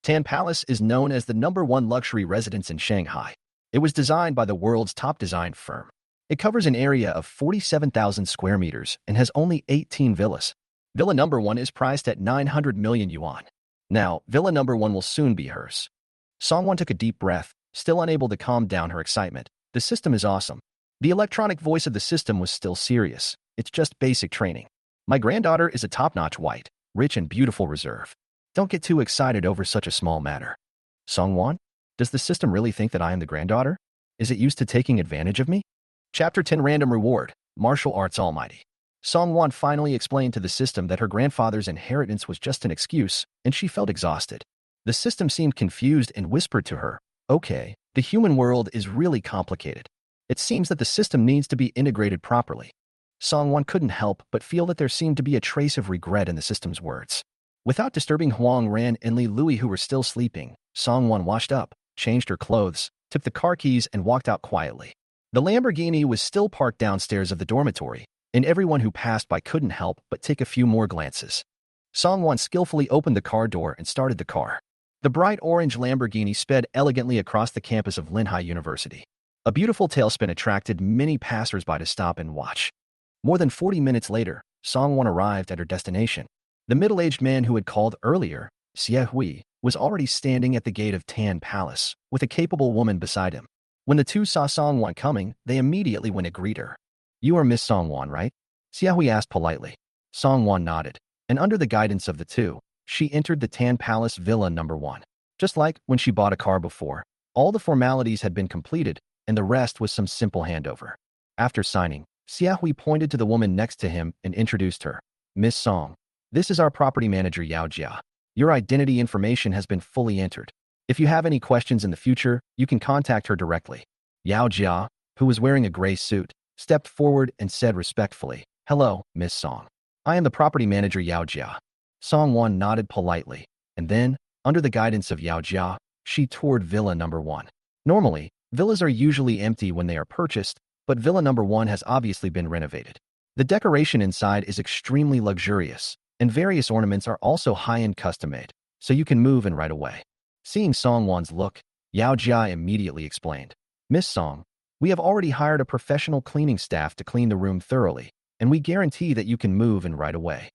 Tan Palace is known as the #1 luxury residence in Shanghai. It was designed by the world's top design firm. It covers an area of 47,000 square meters and has only 18 villas. Villa #1 is priced at 900 million yuan. Now, Villa #1 will soon be hers. Song Wan took a deep breath, still unable to calm down her excitement. The system is awesome. The electronic voice of the system was still serious. It's just basic training. My granddaughter is a top-notch white, rich and beautiful reserve. Don't get too excited over such a small matter. Song Wan, does the system really think that I am the granddaughter? Is it used to taking advantage of me? Chapter 10 Random Reward, Martial Arts Almighty. Song Wan finally explained to the system that her grandfather's inheritance was just an excuse, and she felt exhausted. The system seemed confused and whispered to her, "Okay, the human world is really complicated. It seems that the system needs to be integrated properly." Song Wan couldn't help but feel that there seemed to be a trace of regret in the system's words. Without disturbing Huang Ran and Li Lui, who were still sleeping, Song Wan washed up, changed her clothes, took the car keys, and walked out quietly. The Lamborghini was still parked downstairs of the dormitory, and everyone who passed by couldn't help but take a few more glances. Song Wan skillfully opened the car door and started the car. The bright orange Lamborghini sped elegantly across the campus of Linhai University. A beautiful tailspin attracted many passers-by to stop and watch. More than 40 minutes later, Song Wan arrived at her destination. The middle-aged man who had called earlier, Xie Hui, was already standing at the gate of Tan Palace, with a capable woman beside him. When the two saw Song Wan coming, they immediately went to greet her. "You are Miss Song Wan, right?" Xiaohui asked politely. Song Wan nodded, and under the guidance of the two, she entered the Tan Palace Villa number 1. Just like when she bought a car before, all the formalities had been completed, and the rest was some simple handover. After signing, Xiaohui pointed to the woman next to him and introduced her. "Miss Song, this is our property manager Yao Jia. Your identity information has been fully entered. If you have any questions in the future, you can contact her directly." Yao Jia, who was wearing a gray suit, stepped forward and said respectfully, "Hello, Miss Song. I am the property manager Yao Jia." Song Wan nodded politely, and then, under the guidance of Yao Jia, she toured Villa number 1. Normally, villas are usually empty when they are purchased, but Villa number 1 has obviously been renovated. The decoration inside is extremely luxurious, and various ornaments are also high-end custom-made, so you can move in right away. Seeing Song Wan's look, Yao Jia immediately explained, "Miss Song, we have already hired a professional cleaning staff to clean the room thoroughly, and we guarantee that you can move in right away."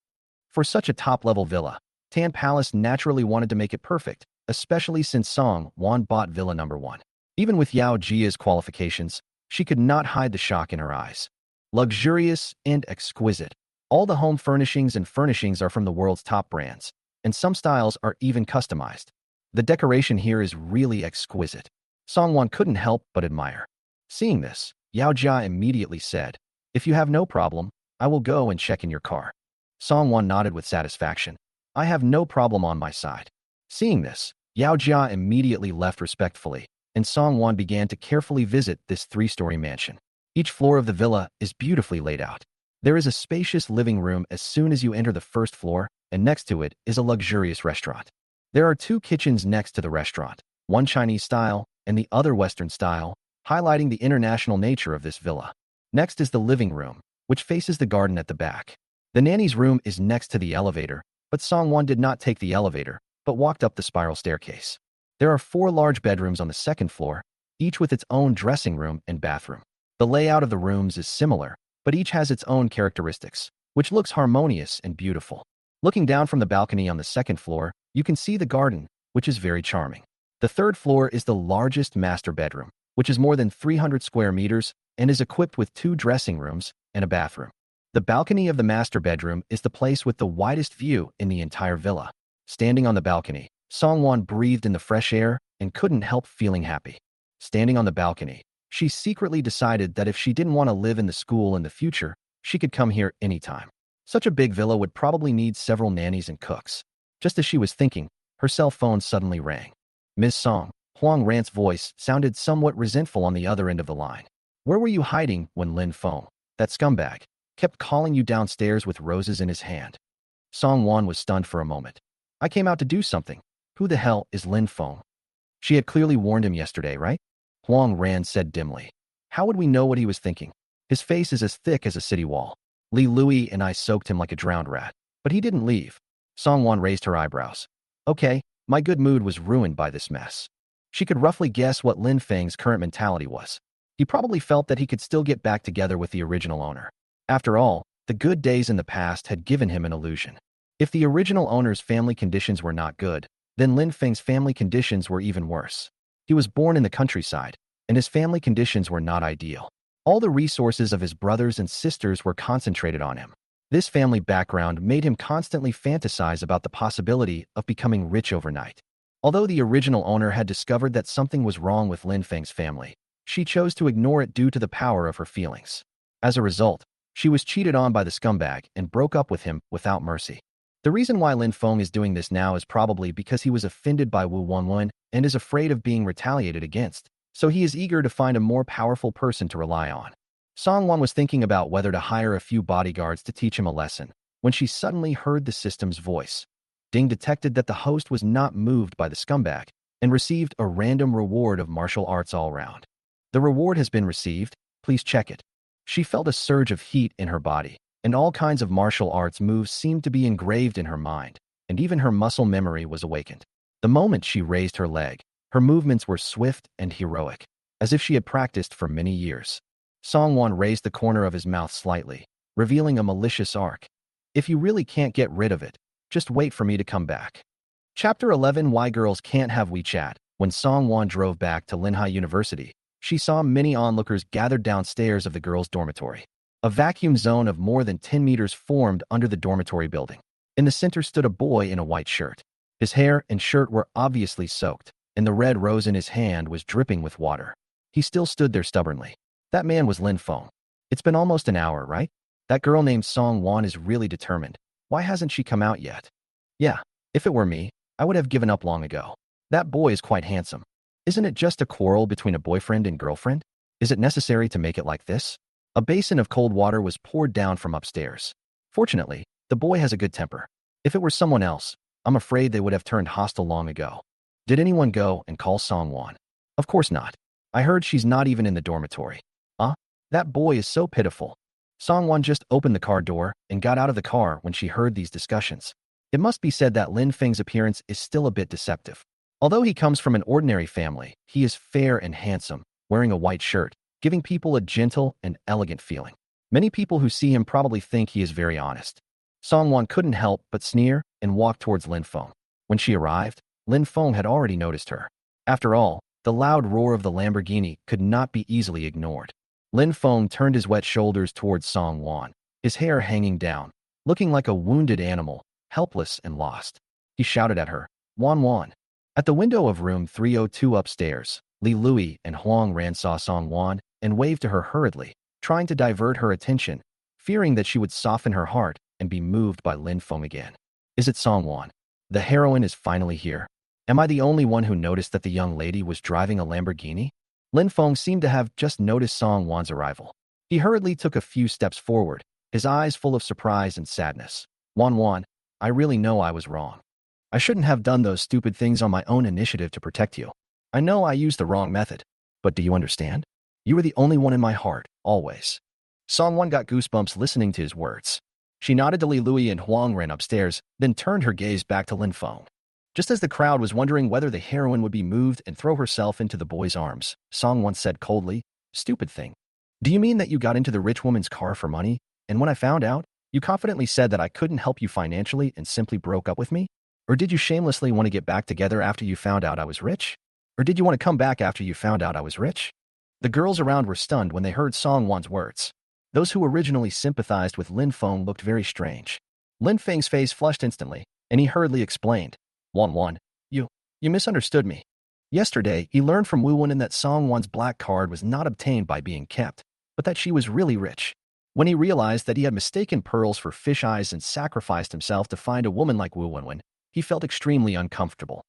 For such a top-level villa, Tan Palace naturally wanted to make it perfect, especially since Song Wan bought Villa number 1. Even with Yao Jia's qualifications, she could not hide the shock in her eyes. Luxurious and exquisite. All the home furnishings and furnishings are from the world's top brands, and some styles are even customized. The decoration here is really exquisite. Song Wan couldn't help but admire. Seeing this, Yao Jia immediately said, "If you have no problem, I will go and check in your car." Song Wan nodded with satisfaction. "I have no problem on my side." Seeing this, Yao Jia immediately left respectfully, and Song Wan began to carefully visit this 3-story mansion. Each floor of the villa is beautifully laid out. There is a spacious living room as soon as you enter the first floor, and next to it is a luxurious restaurant. There are 2 kitchens next to the restaurant, one Chinese style and the other Western style, highlighting the international nature of this villa. Next is the living room, which faces the garden at the back. The nanny's room is next to the elevator, but Song Wan did not take the elevator, but walked up the spiral staircase. There are 4 large bedrooms on the 2nd floor, each with its own dressing room and bathroom. The layout of the rooms is similar, but each has its own characteristics, which looks harmonious and beautiful. Looking down from the balcony on the 2nd floor, you can see the garden, which is very charming. The 3rd floor is the largest master bedroom, which is more than 300 square meters and is equipped with 2 dressing rooms and a bathroom. The balcony of the master bedroom is the place with the widest view in the entire villa. Standing on the balcony, Song Wan breathed in the fresh air and couldn't help feeling happy. Standing on the balcony, she secretly decided that if she didn't want to live in the school in the future, she could come here anytime. Such a big villa would probably need several nannies and cooks. Just as she was thinking, her cell phone suddenly rang. "Miss Song," Huang Rant's voice sounded somewhat resentful on the other end of the line. "Where were you hiding when Lin Feng, that scumbag, kept calling you downstairs with roses in his hand?" Song Wan was stunned for a moment. "I came out to do something. Who the hell is Lin Feng?" She had clearly warned him yesterday, right? Huang Ran said dimly. "How would we know what he was thinking? His face is as thick as a city wall. Li Lui and I soaked him like a drowned rat, but he didn't leave." Song Wan raised her eyebrows. "Okay, my good mood was ruined by this mess." She could roughly guess what Lin Feng's current mentality was. He probably felt that he could still get back together with the original owner. After all, the good days in the past had given him an illusion. If the original owner's family conditions were not good, then Lin Feng's family conditions were even worse. He was born in the countryside, and his family conditions were not ideal. All the resources of his brothers and sisters were concentrated on him. This family background made him constantly fantasize about the possibility of becoming rich overnight. Although the original owner had discovered that something was wrong with Lin Feng's family, she chose to ignore it due to the power of her feelings. As a result, she was cheated on by the scumbag and broke up with him without mercy. The reason why Lin Feng is doing this now is probably because he was offended by Wu Wanwen and is afraid of being retaliated against, so he is eager to find a more powerful person to rely on. Song Wan was thinking about whether to hire a few bodyguards to teach him a lesson, when she suddenly heard the system's voice. Ding detected that the host was not moved by the scumbag and received a random reward of martial arts all round. "The reward has been received, please check it." She felt a surge of heat in her body, and all kinds of martial arts moves seemed to be engraved in her mind, and even her muscle memory was awakened. The moment she raised her leg, her movements were swift and heroic, as if she had practiced for many years. Song Wan raised the corner of his mouth slightly, revealing a malicious arc. "If you really can't get rid of it, just wait for me to come back." Chapter 11: Why Girls Can't Have WeChat. When Song Wan drove back to Linhai University, She saw many onlookers gathered downstairs of the girls' dormitory. A vacuum zone of more than 10 meters formed under the dormitory building. In the center stood a boy in a white shirt. His hair and shirt were obviously soaked, and the red rose in his hand was dripping with water. He still stood there stubbornly. That man was Lin Feng. It's been almost an hour, right? That girl named Song Wan is really determined. Why hasn't she come out yet? Yeah, if it were me, I would have given up long ago. That boy is quite handsome. Isn't it just a quarrel between a boyfriend and girlfriend? Is it necessary to make it like this? A basin of cold water was poured down from upstairs. Fortunately, the boy has a good temper. If it were someone else, I'm afraid they would have turned hostile long ago. Did anyone go and call Song Wan? Of course not. I heard she's not even in the dormitory. Huh? That boy is so pitiful. Song Wan just opened the car door and got out of the car when she heard these discussions. It must be said that Lin Feng's appearance is still a bit deceptive. Although he comes from an ordinary family, he is fair and handsome, wearing a white shirt, giving people a gentle and elegant feeling. Many people who see him probably think he is very honest. Song Wan couldn't help but sneer and walk towards Lin Feng. When she arrived, Lin Feng had already noticed her. After all, the loud roar of the Lamborghini could not be easily ignored. Lin Feng turned his wet shoulders towards Song Wan, his hair hanging down, looking like a wounded animal, helpless and lost. He shouted at her, "Wan Wan." At the window of room 302 upstairs, Li Lui and Huang Ran saw Song Wan and waved to her hurriedly, trying to divert her attention, fearing that she would soften her heart and be moved by Lin Feng again. Is it Song Wan? The heroine is finally here. Am I the only one who noticed that the young lady was driving a Lamborghini? Lin Feng seemed to have just noticed Song Wan's arrival. He hurriedly took a few steps forward, his eyes full of surprise and sadness. "Wan Wan, I really know I was wrong. I shouldn't have done those stupid things on my own initiative to protect you. I know I used the wrong method, but do you understand? You were the only one in my heart, always." Song Wan got goosebumps listening to his words. She nodded to Li Lui and Huang ran upstairs, then turned her gaze back to Lin Feng. Just as the crowd was wondering whether the heroine would be moved and throw herself into the boy's arms, Song Wan said coldly, "Stupid thing. Do you mean that you got into the rich woman's car for money, and when I found out, you confidently said that I couldn't help you financially and simply broke up with me? Or did you shamelessly want to get back together after you found out I was rich? Or did you want to come back after you found out I was rich?" The girls around were stunned when they heard Song Wan's words. Those who originally sympathized with Lin Feng looked very strange. Lin Feng's face flushed instantly, and he hurriedly explained, "Wan Wan, you misunderstood me. Yesterday, he learned from Wu Wen that Song Wan's black card was not obtained by being kept, but that she was really rich. When he realized that he had mistaken pearls for fish eyes and sacrificed himself to find a woman like Wu Wen, he felt extremely uncomfortable.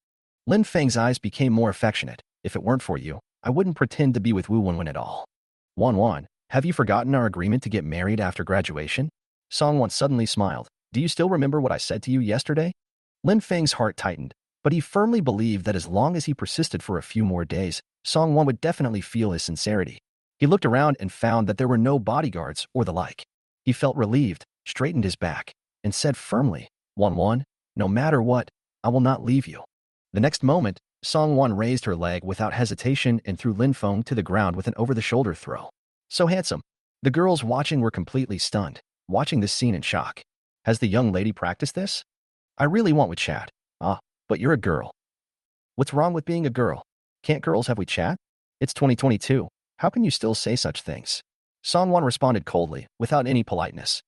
Lin Feng's eyes became more affectionate. If it weren't for you, I wouldn't pretend to be with Wu Wen at all. Wan Wan, have you forgotten our agreement to get married after graduation?" Song Wan suddenly smiled. "Do you still remember what I said to you yesterday?" Lin Feng's heart tightened, but he firmly believed that as long as he persisted for a few more days, Song Wan would definitely feel his sincerity. He looked around and found that there were no bodyguards or the like. He felt relieved, straightened his back, and said firmly, "Wan Wan, no matter what, I will not leave you." The next moment, Song Wan raised her leg without hesitation and threw Lin Feng to the ground with an over-the-shoulder throw. So handsome. The girls watching were completely stunned, watching this scene in shock. Has the young lady practiced this? I really want WeChat. But you're a girl. What's wrong with being a girl? Can't girls have WeChat? It's 2022. How can you still say such things? Song Wan responded coldly, without any politeness.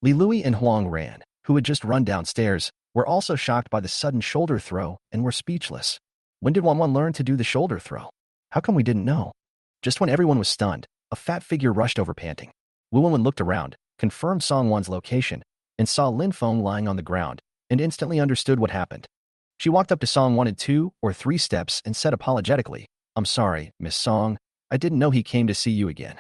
Li Lui and Huang Ran, who had just run downstairs, were also shocked by the sudden shoulder throw and were speechless. When did Wan Wan learn to do the shoulder throw? How come we didn't know? Just when everyone was stunned, a fat figure rushed over panting. Wu Wen looked around, confirmed Song Wan's location, and saw Lin Feng lying on the ground, and instantly understood what happened. She walked up to Song Wan in 2 or 3 steps and said apologetically, "I'm sorry, Miss Song. I didn't know he came to see you again."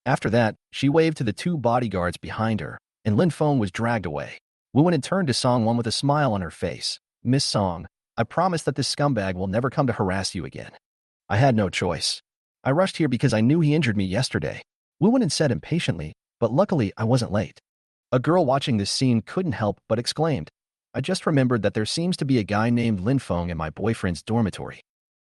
After that, she waved to the 2 bodyguards behind her, and Lin Feng was dragged away. Wu Wen had turned to Song Wan with a smile on her face. "Miss Song, I promise that this scumbag will never come to harass you again. I had no choice. I rushed here because I knew he injured me yesterday," Wu Wen had said impatiently, "but luckily I wasn't late." A girl watching this scene couldn't help but exclaimed, "I just remembered that there seems to be a guy named Lin Feng in my boyfriend's dormitory.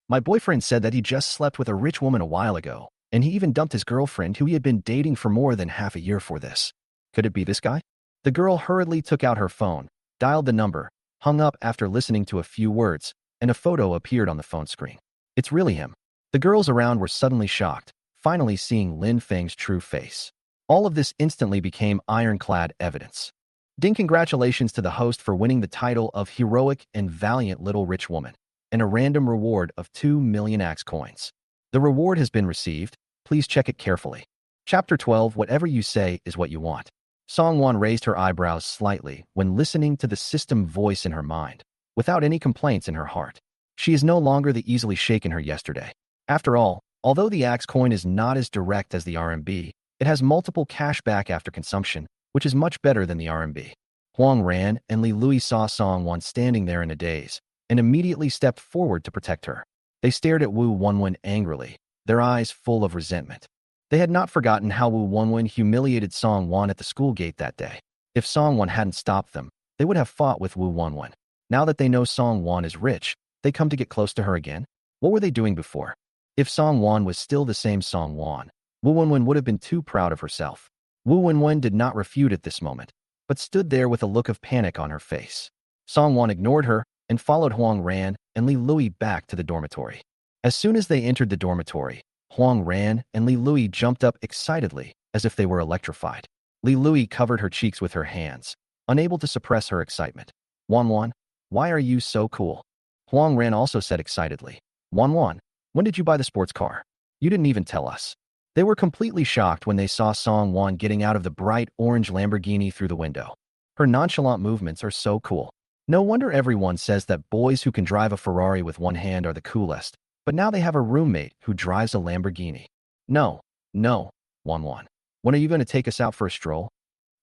My boyfriend said that he just slept with a rich woman a while ago, and he even dumped his girlfriend who he had been dating for more than half a year for this. Could it be this guy?" The girl hurriedly took out her phone, dialed the number, hung up after listening to a few words, and a photo appeared on the phone screen. It's really him. The girls around were suddenly shocked. finally seeing Lin Feng's true face. All of this instantly became ironclad evidence. Ding, congratulations to the host for winning the title of Heroic and Valiant Little Rich Woman, and a random reward of 2 million axe coins. The reward has been received. Please check it carefully. Chapter 12. Whatever you say is what you want. Song Wan raised her eyebrows slightly when listening to the system voice in her mind, without any complaints in her heart. She is no longer the easily shaken her yesterday. After all, although the axe coin is not as direct as the RMB, it has multiple cash back after consumption, which is much better than the RMB. Huang Ran and Li Lui saw Song Wan standing there in a daze, and immediately stepped forward to protect her. They stared at Wu Wenwen angrily, their eyes full of resentment. They had not forgotten how Wu Wenwen humiliated Song Wan at the school gate that day. If Song Wan hadn't stopped them, they would have fought with Wu Wenwen. Now that they know Song Wan is rich, they come to get close to her again? What were they doing before? If Song Wan was still the same Song Wan, Wu Wenwen would have been too proud of herself. Wu Wenwen did not refute at this moment, but stood there with a look of panic on her face. Song Wan ignored her and followed Huang Ran and Li Lui back to the dormitory. As soon as they entered the dormitory, Huang Ran and Li Lui jumped up excitedly, as if they were electrified. Li Lui covered her cheeks with her hands, unable to suppress her excitement. Wan, why are you so cool? Huang Ran also said excitedly. Wan, when did you buy the sports car? You didn't even tell us. They were completely shocked when they saw Song Wan getting out of the bright orange Lamborghini through the window. Her nonchalant movements are so cool. No wonder everyone says that boys who can drive a Ferrari with one hand are the coolest, but now they have a roommate who drives a Lamborghini. No, Wan. When are you going to take us out for a stroll?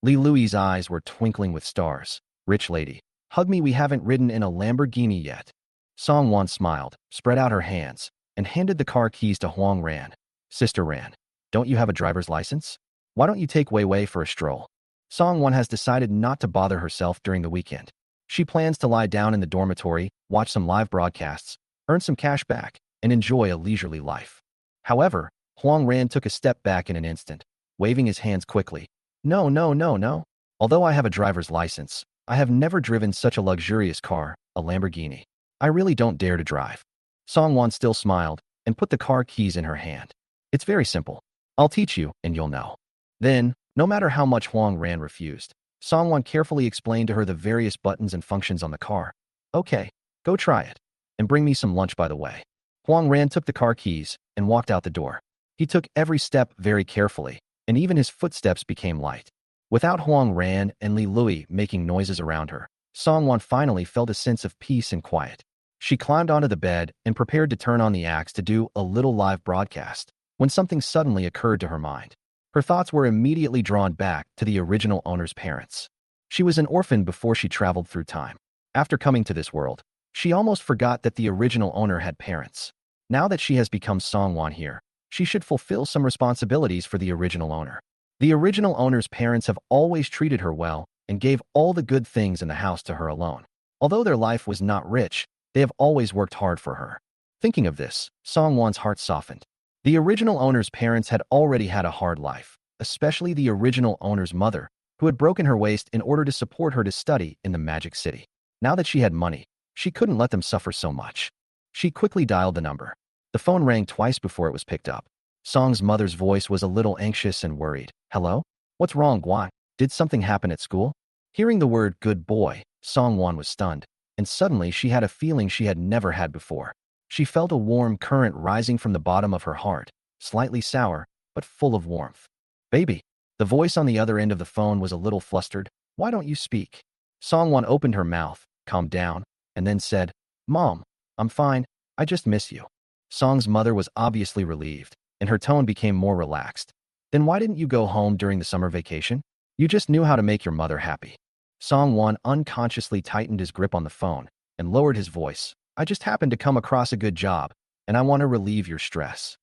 Li Lui's eyes were twinkling with stars. Rich lady, hug me, we haven't ridden in a Lamborghini yet. Song Wan smiled, spread out her hands, and handed the car keys to Huang Ran. Sister Ran, don't you have a driver's license? Why don't you take Wei Wei for a stroll? Song Wan has decided not to bother herself during the weekend. She plans to lie down in the dormitory, watch some live broadcasts, earn some cash back, and enjoy a leisurely life. However, Huang Ran took a step back in an instant, waving his hands quickly. No. Although I have a driver's license, I have never driven such a luxurious car, a Lamborghini. I really don't dare to drive. Song Wan still smiled and put the car keys in her hand. It's very simple. I'll teach you, and you'll know. Then, no matter how much Huang Ran refused, Song Wan carefully explained to her the various buttons and functions on the car. Okay, go try it. And bring me some lunch by the way. Huang Ran took the car keys and walked out the door. He took every step very carefully, and even his footsteps became light. Without Huang Ran and Li Lui making noises around her, Song Wan finally felt a sense of peace and quiet. She climbed onto the bed and prepared to turn on the axe to do a little live broadcast, when something suddenly occurred to her mind. Her thoughts were immediately drawn back to the original owner's parents. She was an orphan before she traveled through time. After coming to this world, she almost forgot that the original owner had parents. Now that she has become Song Wan here, she should fulfill some responsibilities for the original owner. The original owner's parents have always treated her well and gave all the good things in the house to her alone. Although their life was not rich, they have always worked hard for her. Thinking of this, Song Wan's heart softened. The original owner's parents had already had a hard life, especially the original owner's mother, who had broken her waist in order to support her to study in the Magic City. Now that she had money, she couldn't let them suffer so much. She quickly dialed the number. The phone rang twice before it was picked up. Song's mother's voice was a little anxious and worried. Hello? What's wrong, Guan? Did something happen at school? Hearing the word good boy, Song Wan was stunned, and suddenly she had a feeling she had never had before. She felt a warm current rising from the bottom of her heart, slightly sour, but full of warmth. Baby. The voice on the other end of the phone was a little flustered. Why don't you speak? Song Wan opened her mouth, calmed down, and then said, Mom, I'm fine, I just miss you. Song's mother was obviously relieved, and her tone became more relaxed. Then why didn't you go home during the summer vacation? You just knew how to make your mother happy. Song Wan unconsciously tightened his grip on the phone and lowered his voice. I just happened to come across a good job, and I want to relieve your stress.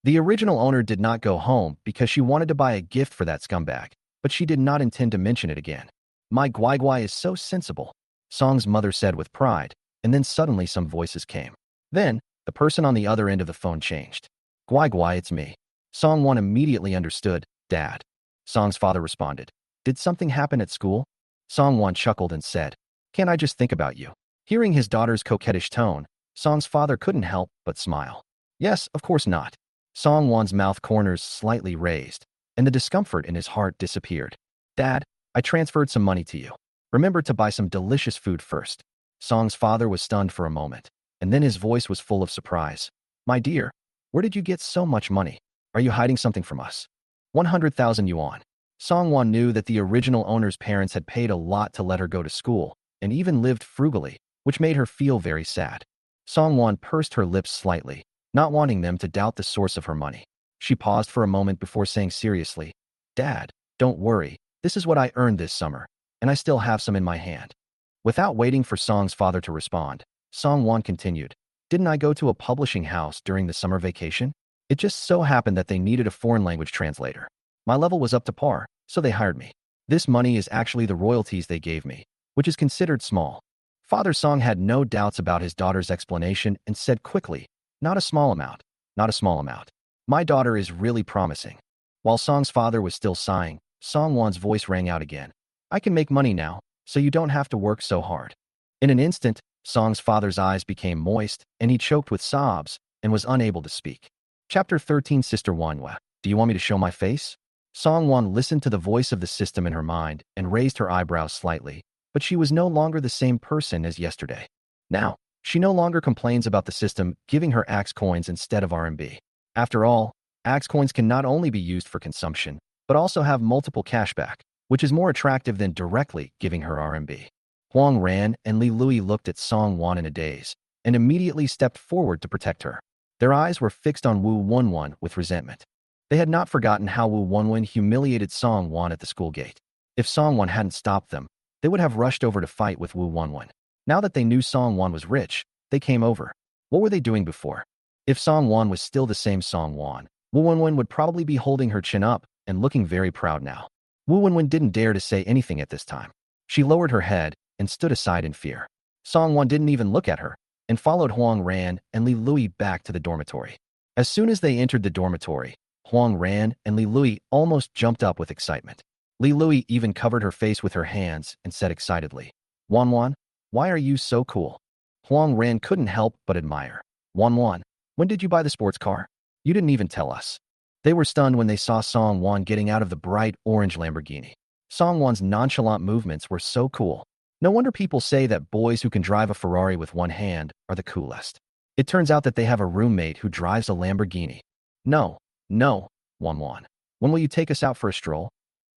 The original owner did not go home because she wanted to buy a gift for that scumbag, but she did not intend to mention it again. My Guai is so sensible, Song's mother said with pride, and then suddenly some voices came. Then, the person on the other end of the phone changed. Guai, it's me. Song Wan immediately understood. Dad. Song's father responded. Did something happen at school? Song Wan chuckled and said, Can't I just think about you? Hearing his daughter's coquettish tone, Song's father couldn't help but smile. Yes, of course not. Song Wan's mouth corners slightly raised, and the discomfort in his heart disappeared. Dad, I transferred some money to you. Remember to buy some delicious food first. Song's father was stunned for a moment, and then his voice was full of surprise. My dear, where did you get so much money? Are you hiding something from us? 100,000 yuan. Song Wan knew that the original owner's parents had paid a lot to let her go to school, and even lived frugally, which made her feel very sad. Song Wan pursed her lips slightly, not wanting them to doubt the source of her money. She paused for a moment before saying seriously, Dad, don't worry, this is what I earned this summer, and I still have some in my hand. Without waiting for Song's father to respond, Song Wan continued, Didn't I go to a publishing house during the summer vacation? It just so happened that they needed a foreign language translator. My level was up to par, so they hired me. This money is actually the royalties they gave me, which is considered small. Father Song had no doubts about his daughter's explanation and said quickly, Not a small amount, not a small amount. My daughter is really promising. While Song's father was still sighing, Song Wan's voice rang out again. I can make money now, so you don't have to work so hard. In an instant, Song's father's eyes became moist, and he choked with sobs and was unable to speak. Chapter 13 Sister Wanhua, do you want me to show my face? Song Wan listened to the voice of the system in her mind and raised her eyebrows slightly, but she was no longer the same person as yesterday. Now, she no longer complains about the system giving her Axe coins instead of RMB. After all, Axe coins can not only be used for consumption, but also have multiple cashback, which is more attractive than directly giving her RMB. Huang Ran and Li Lui looked at Song Wan in a daze, and immediately stepped forward to protect her. Their eyes were fixed on Wu Wenwen with resentment. They had not forgotten how Wu Wenwen humiliated Song Wan at the school gate. If Song Wan hadn't stopped them, they would have rushed over to fight with Wu Wenwen. Now that they knew Song Wan was rich, they came over. What were they doing before? If Song Wan was still the same Song Wan, Wu Wenwen would probably be holding her chin up and looking very proud now. Wu Wenwen didn't dare to say anything at this time. She lowered her head and stood aside in fear. Song Wan didn't even look at her, and followed Huang Ran and Li Lui back to the dormitory. As soon as they entered the dormitory, Huang Ran and Li Lui almost jumped up with excitement. Li Lui even covered her face with her hands and said excitedly, Wan Wan, why are you so cool? Huang Ran couldn't help but admire. Wan Wan, when did you buy the sports car? You didn't even tell us. They were stunned when they saw Song Wan getting out of the bright orange Lamborghini. Song Wan's nonchalant movements were so cool. No wonder people say that boys who can drive a Ferrari with one hand are the coolest. It turns out that they have a roommate who drives a Lamborghini. No, Wan Wan. When will you take us out for a stroll?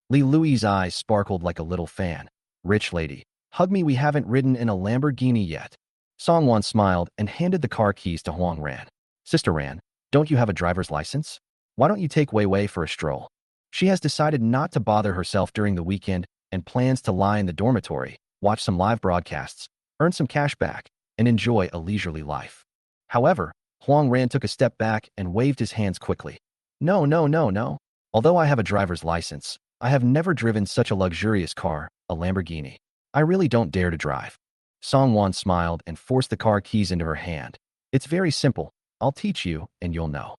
Li Lui's eyes sparkled like a little fan. Rich lady, hug me, we haven't ridden in a Lamborghini yet. Song Wan smiled and handed the car keys to Huang Ran. Sister Ran, don't you have a driver's license? Why don't you take Wei Wei for a stroll? She has decided not to bother herself during the weekend and plans to lie in the dormitory, watch some live broadcasts, earn some cash back, and enjoy a leisurely life. However, Huang Ran took a step back and waved his hands quickly. No. Although I have a driver's license, I have never driven such a luxurious car, a Lamborghini. I really don't dare to drive. Song Wan smiled and forced the car keys into her hand. It's very simple. I'll teach you, and you'll know.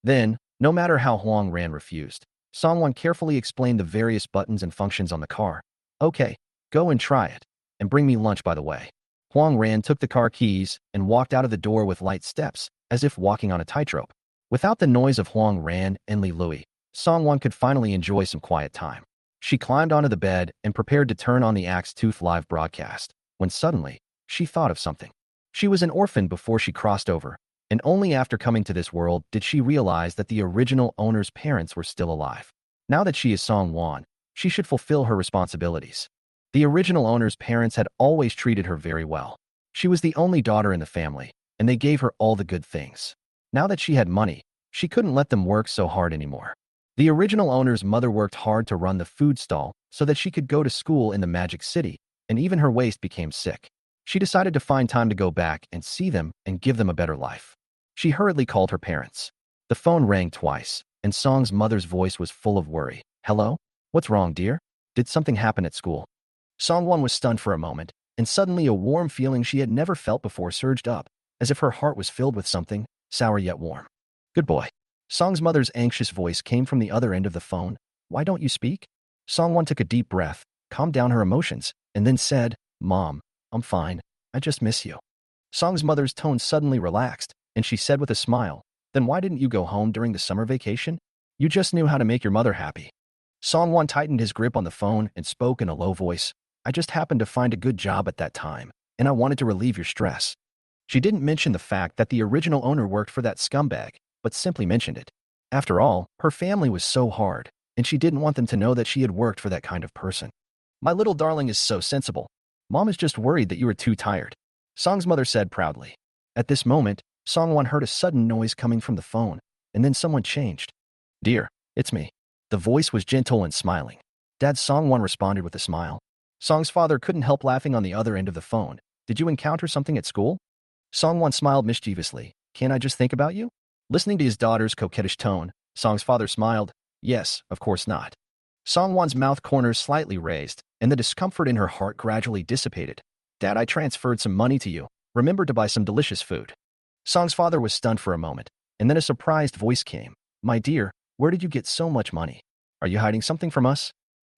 Then, no matter how Huang Ran refused, Song Wan carefully explained the various buttons and functions on the car. Okay, go and try it. And bring me lunch, by the way. Huang Ran took the car keys and walked out of the door with light steps, as if walking on a tightrope. Without the noise of Huang Ran and Li Lui, Song Wan could finally enjoy some quiet time. She climbed onto the bed and prepared to turn on the Axe Tooth live broadcast, when suddenly, she thought of something. She was an orphan before she crossed over, and only after coming to this world did she realize that the original owner's parents were still alive. Now that she is Song Wan, she should fulfill her responsibilities. The original owner's parents had always treated her very well. She was the only daughter in the family, and they gave her all the good things. Now that she had money, she couldn't let them work so hard anymore. The original owner's mother worked hard to run the food stall so that she could go to school in the Magic City, and even her waist became sick. She decided to find time to go back and see them and give them a better life. She hurriedly called her parents. The phone rang twice, and Song's mother's voice was full of worry. Hello? What's wrong, dear? Did something happen at school? Song Wan was stunned for a moment, and suddenly a warm feeling she had never felt before surged up, as if her heart was filled with something, sour yet warm. Good boy. Song's mother's anxious voice came from the other end of the phone. Why don't you speak? Song Wan took a deep breath, calmed down her emotions, and then said, Mom, I'm fine. I just miss you. Song's mother's tone suddenly relaxed, and she said with a smile, Then why didn't you go home during the summer vacation? You just knew how to make your mother happy. Song Wan tightened his grip on the phone and spoke in a low voice. I just happened to find a good job at that time, and I wanted to relieve your stress. She didn't mention the fact that the original owner worked for that scumbag, but simply mentioned it. After all, her family was so hard, and she didn't want them to know that she had worked for that kind of person. My little darling is so sensible. Mom is just worried that you are too tired, Song's mother said proudly. At this moment, Song Wan heard a sudden noise coming from the phone, and then someone changed. Dear, it's me. The voice was gentle and smiling. Dad, Song Wan responded with a smile. Song's father couldn't help laughing on the other end of the phone. Did you encounter something at school? Song Wan smiled mischievously. Can't I just think about you? Listening to his daughter's coquettish tone, Song's father smiled. Yes, of course not. Song Wan's mouth corners slightly raised, and the discomfort in her heart gradually dissipated. Dad, I transferred some money to you. Remember to buy some delicious food. Song's father was stunned for a moment, and then a surprised voice came. My dear, where did you get so much money? Are you hiding something from us?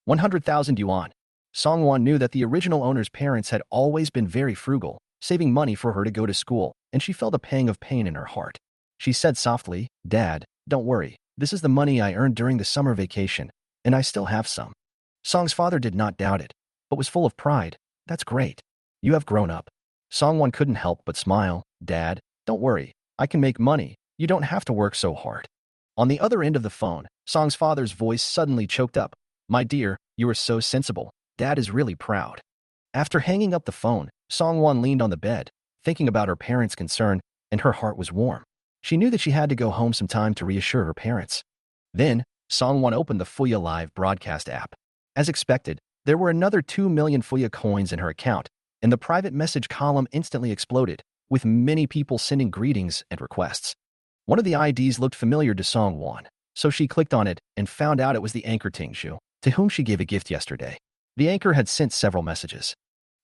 100,000 yuan. Song Wan knew that the original owner's parents had always been very frugal, saving money for her to go to school, and she felt a pang of pain in her heart. She said softly, Dad, don't worry. This is the money I earned during the summer vacation, and I still have some. Song's father did not doubt it, but was full of pride. That's great. You have grown up. Song Wan couldn't help but smile. Dad, don't worry. I can make money. You don't have to work so hard. On the other end of the phone, Song's father's voice suddenly choked up. My dear, you are so sensible. Dad is really proud. After hanging up the phone, Song Wan leaned on the bed, thinking about her parents' concern, and her heart was warm. She knew that she had to go home sometime to reassure her parents. Then, Song Wan opened the Fuya Live broadcast app. As expected, there were another 2 million Fuya coins in her account, and the private message column instantly exploded, with many people sending greetings and requests. One of the IDs looked familiar to Song Wan, so she clicked on it and found out it was the anchor Tingzhu, to whom she gave a gift yesterday. The anchor had sent several messages.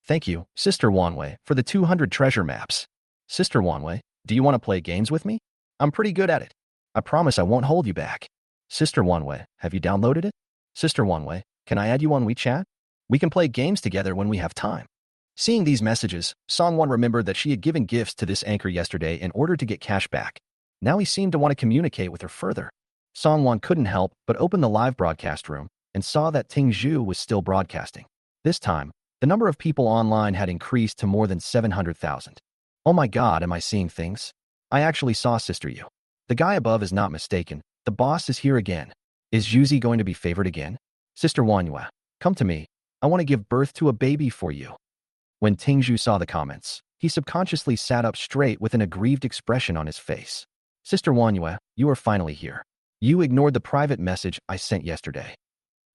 Thank you, Sister Wanwei, for the 200 treasure maps. Sister Wanwei, do you want to play games with me? I'm pretty good at it. I promise I won't hold you back. Sister Wanwei, have you downloaded it? Sister Wanwei, can I add you on WeChat? We can play games together when we have time. Seeing these messages, Song Wan remembered that she had given gifts to this anchor yesterday in order to get cash back. Now he seemed to want to communicate with her further. Song Wan couldn't help but open the live broadcast room and saw that Tingzhu was still broadcasting. This time, the number of people online had increased to more than 700,000. Oh my God, am I seeing things? I actually saw Sister Yu. The guy above is not mistaken. The boss is here again. Is Yuzi going to be favored again? Sister Wanyua, come to me. I want to give birth to a baby for you. When Tingzhu saw the comments, he subconsciously sat up straight with an aggrieved expression on his face. Sister Wanyua, you are finally here. You ignored the private message I sent yesterday.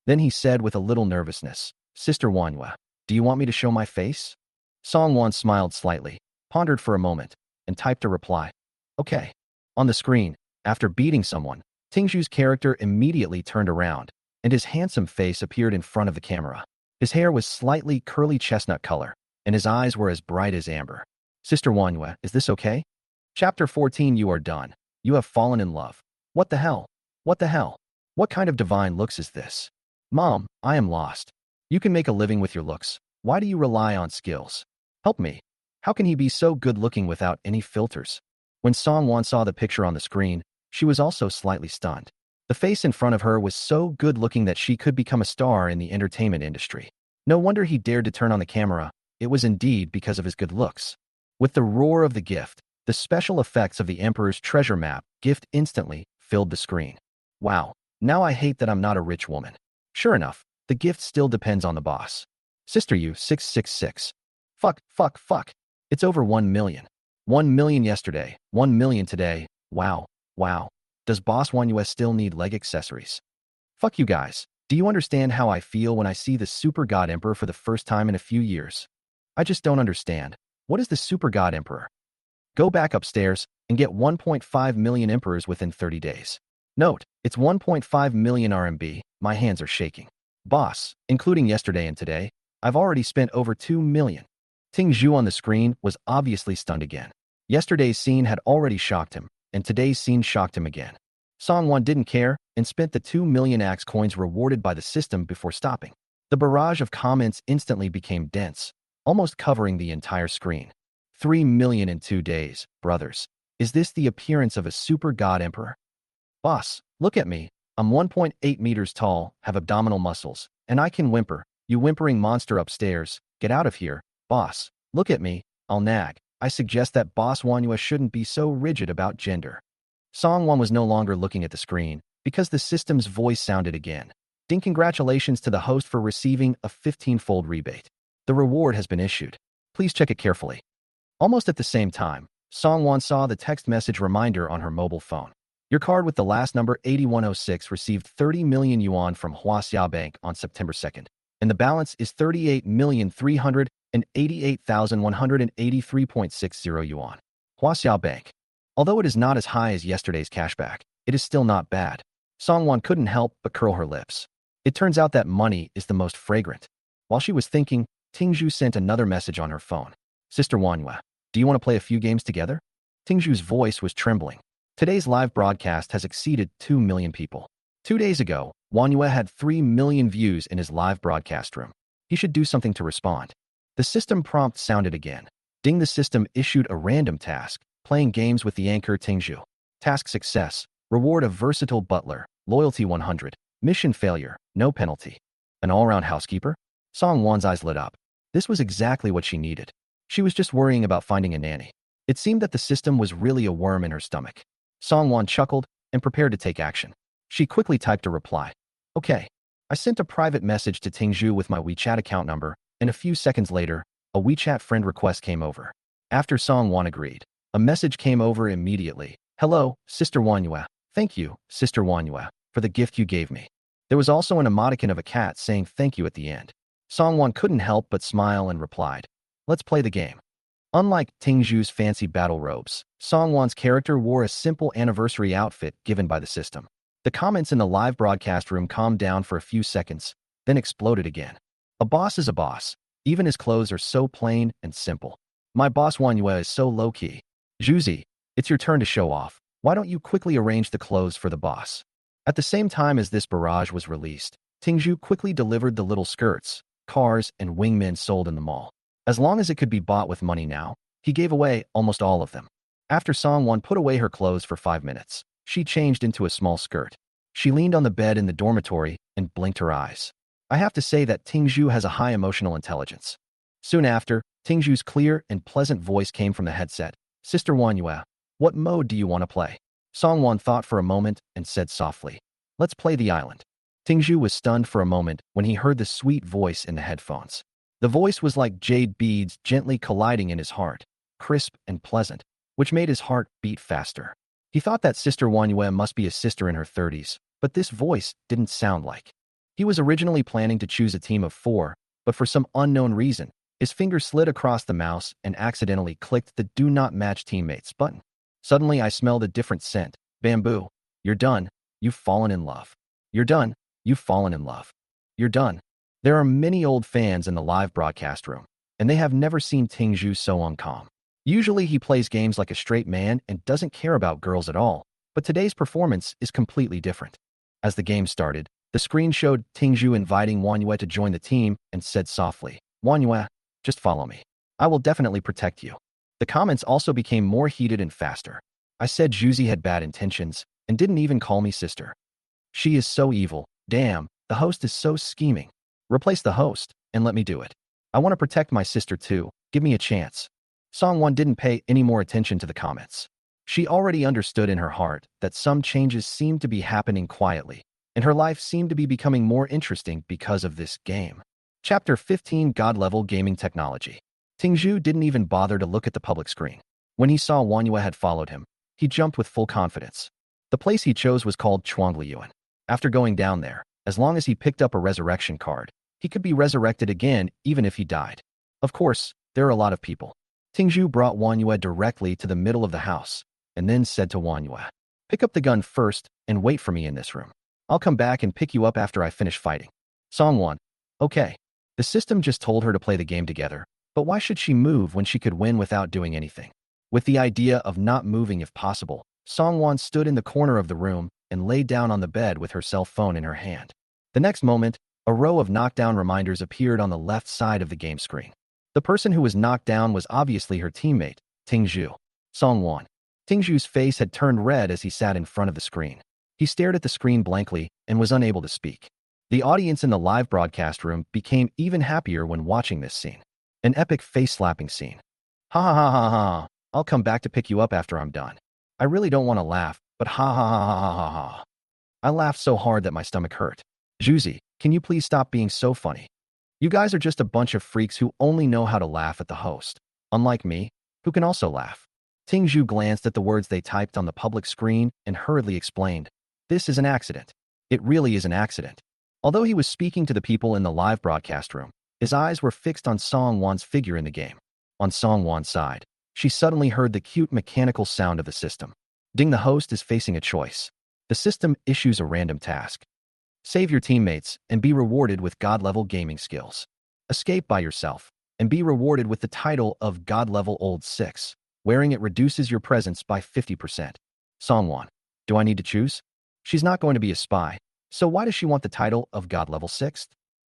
Then he said with a little nervousness, Sister Wanyua, do you want me to show my face? Song Wan smiled slightly, pondered for a moment, and typed a reply. Okay. On the screen, after beating someone, Tingzhu's character immediately turned around, and his handsome face appeared in front of the camera. His hair was slightly curly chestnut color, and his eyes were as bright as amber. Sister Wanyua, is this okay? Chapter 14. You are done. You have fallen in love. What the hell? What the hell? What kind of divine looks is this? Mom, I am lost. You can make a living with your looks. Why do you rely on skills? Help me. How can he be so good-looking without any filters? When Song Wan saw the picture on the screen, she was also slightly stunned. The face in front of her was so good-looking that she could become a star in the entertainment industry. No wonder he dared to turn on the camera. It was indeed because of his good looks. With the roar of the gift, the special effects of the Emperor's treasure map gift instantly filled the screen. Wow, now I hate that I'm not a rich woman. Sure enough, the gift still depends on the boss. Sister Yu 666. Fuck. It's over 1 million. 1 million yesterday, 1 million today. Wow. Does Boss One US still need leg accessories? Fuck you guys. Do you understand how I feel when I see the Super God Emperor for the first time in a few years? I just don't understand. What is the Super God Emperor? Go back upstairs and get 1.5 million emperors within 30 days. Note, it's 1.5 million RMB. My hands are shaking. Boss, including yesterday and today, I've already spent over 2 million. Tingzhu on the screen was obviously stunned again. Yesterday's scene had already shocked him, and today's scene shocked him again. Song Wan didn't care and spent the 2 million axe coins rewarded by the system before stopping. The barrage of comments instantly became dense, almost covering the entire screen. 3 million in 2 days, brothers. Is this the appearance of a super god emperor? Boss, look at me. I'm 1.8 meters tall, have abdominal muscles, and I can whimper. You whimpering monster upstairs, get out of here. Boss, look at me. I'll nag. I suggest that Boss Wanyua shouldn't be so rigid about gender. Song Wan was no longer looking at the screen because the system's voice sounded again. Ding, congratulations to the host for receiving a 15-fold rebate. The reward has been issued. Please check it carefully. Almost at the same time, Song Wan saw the text message reminder on her mobile phone. Your card with the last number 8106 received 30 million yuan from Huaxia Bank on September 2nd, and the balance is 38,388,183.60 yuan. Huaxia Bank. Although it is not as high as yesterday's cashback, it is still not bad. Song Wan couldn't help but curl her lips. It turns out that money is the most fragrant. While she was thinking, Tingzhu sent another message on her phone. Sister Wanyue, do you want to play a few games together? Tingzhu's voice was trembling. Today's live broadcast has exceeded 2 million people. 2 days ago, Wanyue had 3 million views in his live broadcast room. He should do something to respond. The system prompt sounded again. Ding, the system issued a random task, playing games with the anchor Tingzhu. Task success, reward of versatile butler, loyalty 100, mission failure, no penalty. An all-round housekeeper? Song Wan's eyes lit up. This was exactly what she needed. She was just worrying about finding a nanny. It seemed that the system was really a worm in her stomach. Song Wan chuckled and prepared to take action. She quickly typed a reply. Okay. I sent a private message to Tingzhu with my WeChat account number, and a few seconds later, a WeChat friend request came over. After Song Wan agreed, a message came over immediately. Hello, Sister Wanyue. Thank you, Sister Wanyue, for the gift you gave me. There was also an emoticon of a cat saying thank you at the end. Song Wan couldn't help but smile and replied, let's play the game. Unlike Tingzhu's fancy battle robes, Song Wan's character wore a simple anniversary outfit given by the system. The comments in the live broadcast room calmed down for a few seconds, then exploded again. A boss is a boss. Even his clothes are so plain and simple. My boss Wanyue is so low-key. Zhuzi, it's your turn to show off. Why don't you quickly arrange the clothes for the boss? At the same time as this barrage was released, Tingzhu quickly delivered the little skirts, cars, and wingmen sold in the mall. As long as it could be bought with money now, he gave away almost all of them. After Song Wan put away her clothes for 5 minutes, she changed into a small skirt. She leaned on the bed in the dormitory and blinked her eyes. I have to say that Tingzhu has a high emotional intelligence. Soon after, Tingzhu's clear and pleasant voice came from the headset. Sister Wanyue, what mode do you want to play? Song Wan thought for a moment and said softly, let's play the island. Tingzhu was stunned for a moment when he heard the sweet voice in the headphones. The voice was like jade beads gently colliding in his heart, crisp and pleasant, which made his heart beat faster. He thought that Sister Wanyue must be a sister in her 30s, but this voice didn't sound like. He was originally planning to choose a team of 4, but for some unknown reason, his finger slid across the mouse and accidentally clicked the Do Not Match Teammates button. Suddenly, I smelled a different scent. Bamboo. You're done. You've fallen in love. You're done. You've fallen in love. You're done. There are many old fans in the live broadcast room, and they have never seen Tingzhu so calm. Usually he plays games like a straight man and doesn't care about girls at all, but today's performance is completely different. As the game started, the screen showed Tingzhu inviting Wanyue to join the team and said softly, Wanyue, just follow me. I will definitely protect you. The comments also became more heated and faster. I said Zhuzi had bad intentions and didn't even call me sister. She is so evil. Damn, the host is so scheming. Replace the host and let me do it. I want to protect my sister too. Give me a chance. Song Wan didn't pay any more attention to the comments. She already understood in her heart that some changes seemed to be happening quietly, and her life seemed to be becoming more interesting because of this game. Chapter 15, God-Level Gaming Technology. Tingzhu didn't even bother to look at the public screen. When he saw Wanyue had followed him, he jumped with full confidence. The place he chose was called Chuangliyuan. After going down there, as long as he picked up a resurrection card, he could be resurrected again even if he died. Of course, there are a lot of people. Tingzhu brought Wanyue directly to the middle of the house, and then said to Wanyue, pick up the gun first and wait for me in this room. I'll come back and pick you up after I finish fighting. Song Wan, okay. The system just told her to play the game together, but why should she move when she could win without doing anything? With the idea of not moving if possible, Song Wan stood in the corner of the room and lay down on the bed with her cell phone in her hand. The next moment, a row of knockdown reminders appeared on the left side of the game screen. The person who was knocked down was obviously her teammate, Tingzhu. Song Wan. Tingzhu's face had turned red as he sat in front of the screen. He stared at the screen blankly and was unable to speak. The audience in the live broadcast room became even happier when watching this scene. An epic face-slapping scene. Ha ha ha ha ha. I'll come back to pick you up after I'm done. I really don't want to laugh, but ha ha ha ha ha ha ha. I laughed so hard that my stomach hurt. Juicy, can you please stop being so funny? You guys are just a bunch of freaks who only know how to laugh at the host. Unlike me, who can also laugh. Tingzhu glanced at the words they typed on the public screen and hurriedly explained, "This is an accident. It really is an accident." Although he was speaking to the people in the live broadcast room, his eyes were fixed on Song Wan's figure in the game. On Song Wan's side, she suddenly heard the cute mechanical sound of the system. Ding, the host is facing a choice. The system issues a random task. Save your teammates and be rewarded with God-level gaming skills. Escape by yourself and be rewarded with the title of God-level Old 6. Wearing it reduces your presence by 50%. Song Wan, do I need to choose? She's not going to be a spy, so why does she want the title of God-level 6?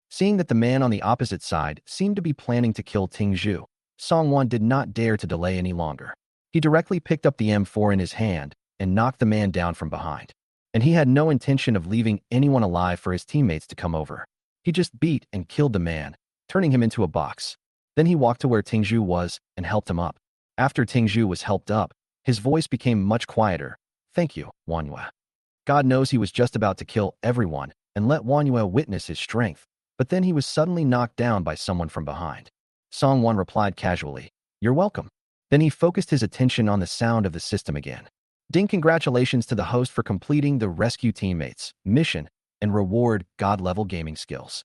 Seeing that the man on the opposite side seemed to be planning to kill Tingzhu, Song Wan did not dare to delay any longer. He directly picked up the M4 in his hand and knocked the man down from behind. And he had no intention of leaving anyone alive for his teammates to come over. He just beat and killed the man, turning him into a box. Then he walked to where Tingzhu was and helped him up. After Tingzhu was helped up, his voice became much quieter. "Thank you, Wanyue." God knows he was just about to kill everyone and let Wanyue witness his strength, but then he was suddenly knocked down by someone from behind. Song Wan replied casually, "You're welcome." Then he focused his attention on the sound of the system again. Ding, congratulations to the host for completing the Rescue Teammates mission and reward God-level gaming skills.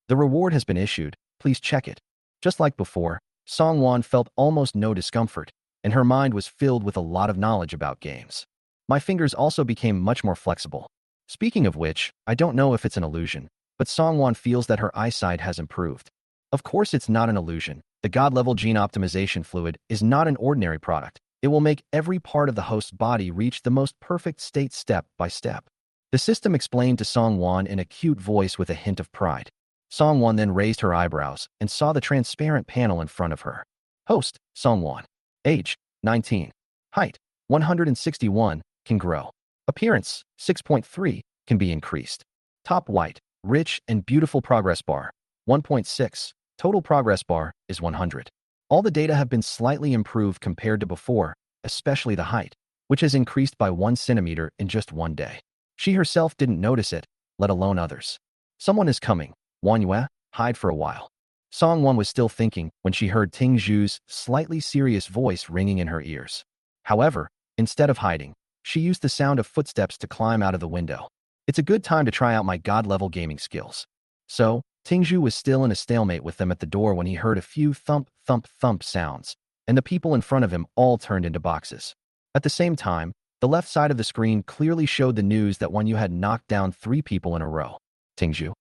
The reward has been issued, please check it. Just like before, Song Wan felt almost no discomfort, and her mind was filled with a lot of knowledge about games. My fingers also became much more flexible. Speaking of which, I don't know if it's an illusion, but Song Wan feels that her eyesight has improved. Of course it's not an illusion. The God-level gene optimization fluid is not an ordinary product. It will make every part of the host's body reach the most perfect state step by step. The system explained to Song Wan in a cute voice with a hint of pride. Song Wan then raised her eyebrows and saw the transparent panel in front of her. Host, Song Wan. Age, 19. Height, 161, can grow. Appearance, 6.3, can be increased. Top white, rich and beautiful progress bar, 1.6. Total progress bar is 100. All the data have been slightly improved compared to before, especially the height, which has increased by 1 centimeter in just one day. She herself didn't notice it, let alone others. Someone is coming. Wanyue, hide for a while. Song Wan was still thinking when she heard Tingzhu's slightly serious voice ringing in her ears. However, instead of hiding, she used the sound of footsteps to climb out of the window. It's a good time to try out my God-level gaming skills. So, Tingzhu was still in a stalemate with them at the door when he heard a few thump, thump, thump sounds, and the people in front of him all turned into boxes. At the same time, the left side of the screen clearly showed the news that Wanyue had knocked down 3 people in a row. Tingzhu,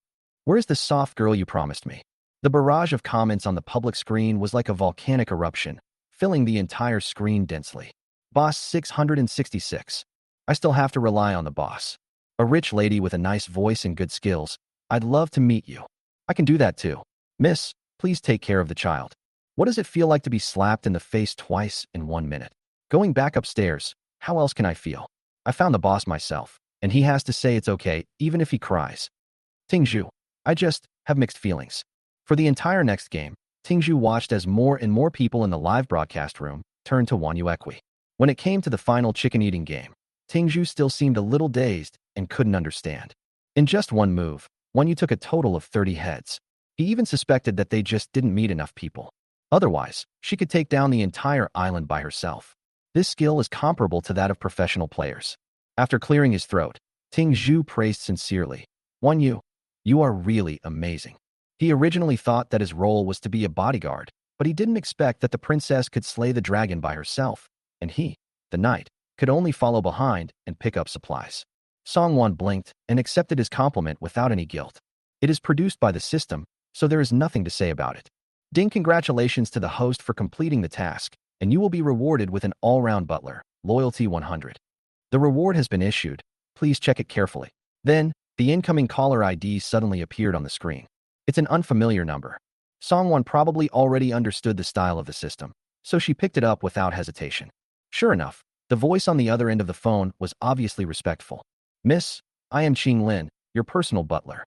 where's the soft girl you promised me? The barrage of comments on the public screen was like a volcanic eruption, filling the entire screen densely. Boss 666. I still have to rely on the boss. A rich lady with a nice voice and good skills. I'd love to meet you. I can do that too. Miss, please take care of the child. What does it feel like to be slapped in the face twice in 1 minute? Going back upstairs, how else can I feel? I found the boss myself, and he has to say it's okay, even if he cries. Tingzhu, I just have mixed feelings. For the entire next game, Tingzhu watched as more and more people in the live broadcast room turned to Wanyue. When it came to the final chicken-eating game, Tingzhu still seemed a little dazed and couldn't understand. In just one move, Wanyue took a total of 30 heads. He even suspected that they just didn't meet enough people. Otherwise, she could take down the entire island by herself. This skill is comparable to that of professional players. After clearing his throat, Tingzhu praised sincerely. Wanyue, you are really amazing. He originally thought that his role was to be a bodyguard, but he didn't expect that the princess could slay the dragon by herself, and he, the knight, could only follow behind and pick up supplies. Song Wan blinked and accepted his compliment without any guilt. It is produced by the system, so there is nothing to say about it. Ding, congratulations to the host for completing the task, and you will be rewarded with an all-round butler, loyalty 100. The reward has been issued. Please check it carefully. Then, the incoming caller ID suddenly appeared on the screen. It's an unfamiliar number. Song Wan probably already understood the style of the system, so she picked it up without hesitation. Sure enough, The voice on the other end of the phone was obviously respectful. Miss, I am Qing Lin, your personal butler.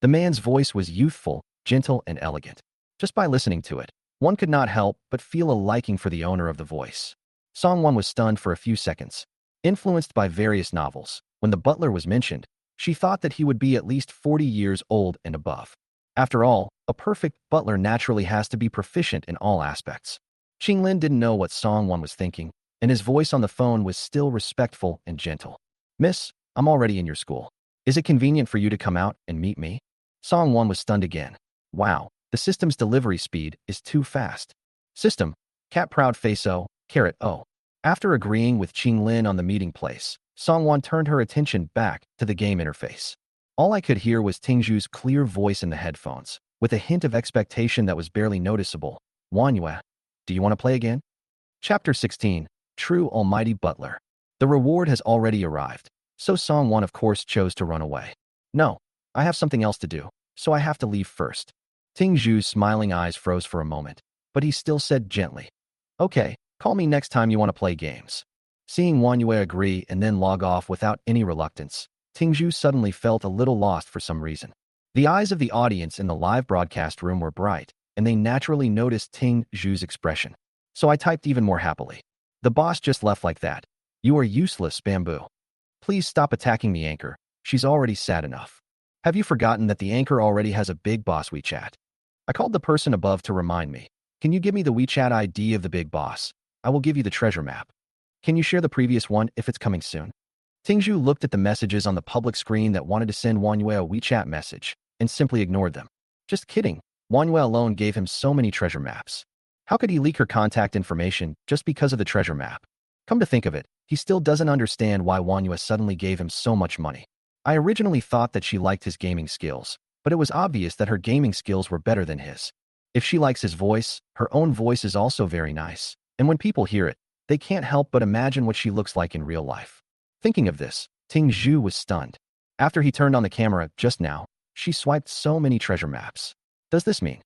The man's voice was youthful, gentle, and elegant. Just by listening to it, one could not help but feel a liking for the owner of the voice. Song Wan was stunned for a few seconds. Influenced by various novels, when the butler was mentioned, she thought that he would be at least 40 years old and above. After all, a perfect butler naturally has to be proficient in all aspects. Qing Lin didn't know what Song Wan was thinking, and his voice on the phone was still respectful and gentle. Miss, I'm already in your school. Is it convenient for you to come out and meet me? Song Wan was stunned again. Wow, the system's delivery speed is too fast. System, cat proud face O, caret O. After agreeing with Qing Lin on the meeting place, Song Wan turned her attention back to the game interface. All I could hear was Tingzhu's clear voice in the headphones, with a hint of expectation that was barely noticeable. Wanhua, do you want to play again? Chapter 16, True Almighty Butler. The reward has already arrived, so Song Wan of course chose to run away. No, I have something else to do, so I have to leave first. Tingzhu's smiling eyes froze for a moment, but he still said gently, okay, call me next time you want to play games. Seeing Wanhua agree and then log off without any reluctance, Tingzhu suddenly felt a little lost for some reason. The eyes of the audience in the live broadcast room were bright, and they naturally noticed Tingzhu's expression. So I typed even more happily. The boss just left like that. You are useless, Bamboo. Please stop attacking the anchor. She's already sad enough. Have you forgotten that the anchor already has a big boss WeChat? I called the person above to remind me. Can you give me the WeChat ID of the big boss? I will give you the treasure map. Can you share the previous one if it's coming soon? Tingzhu looked at the messages on the public screen that wanted to send Wanhua a WeChat message and simply ignored them. Just kidding. Wanhua alone gave him so many treasure maps. How could he leak her contact information just because of the treasure map? Come to think of it, he still doesn't understand why Wanhua suddenly gave him so much money. I originally thought that she liked his gaming skills, but it was obvious that her gaming skills were better than his. If she likes his voice, her own voice is also very nice, and when people hear it, they can't help but imagine what she looks like in real life. Thinking of this, Tingzhu was stunned. After he turned on the camera just now, she swiped so many treasure maps. Does this mean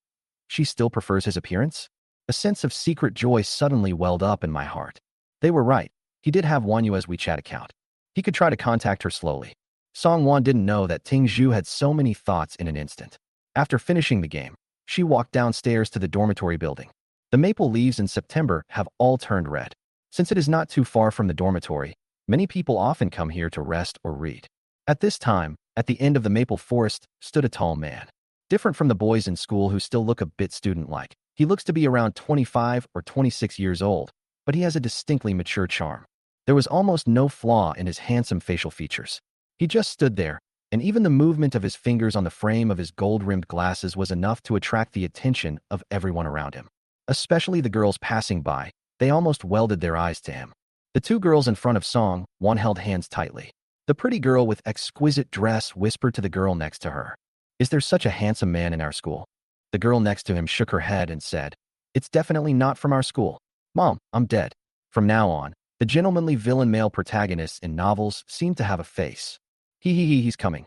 she still prefers his appearance? A sense of secret joy suddenly welled up in my heart. They were right. He did have Wanhua's WeChat account. He could try to contact her slowly. Song Wan didn't know that Tingzhu had so many thoughts in an instant. After finishing the game, she walked downstairs to the dormitory building. The maple leaves in September have all turned red. Since it is not too far from the dormitory, many people often come here to rest or read. At this time, at the end of the maple forest, stood a tall man. Different from the boys in school who still look a bit student-like. He looks to be around 25 or 26 years old, but he has a distinctly mature charm. There was almost no flaw in his handsome facial features. He just stood there, and even the movement of his fingers on the frame of his gold-rimmed glasses was enough to attract the attention of everyone around him. Especially the girls passing by, they almost welded their eyes to him. The two girls in front of Song Wan held hands tightly. The pretty girl with exquisite dress whispered to the girl next to her, "Is there such a handsome man in our school?" The girl next to him shook her head and said, "It's definitely not from our school. Mom, I'm dead." From now on, the gentlemanly villain male protagonists in novels seem to have a face. He's coming.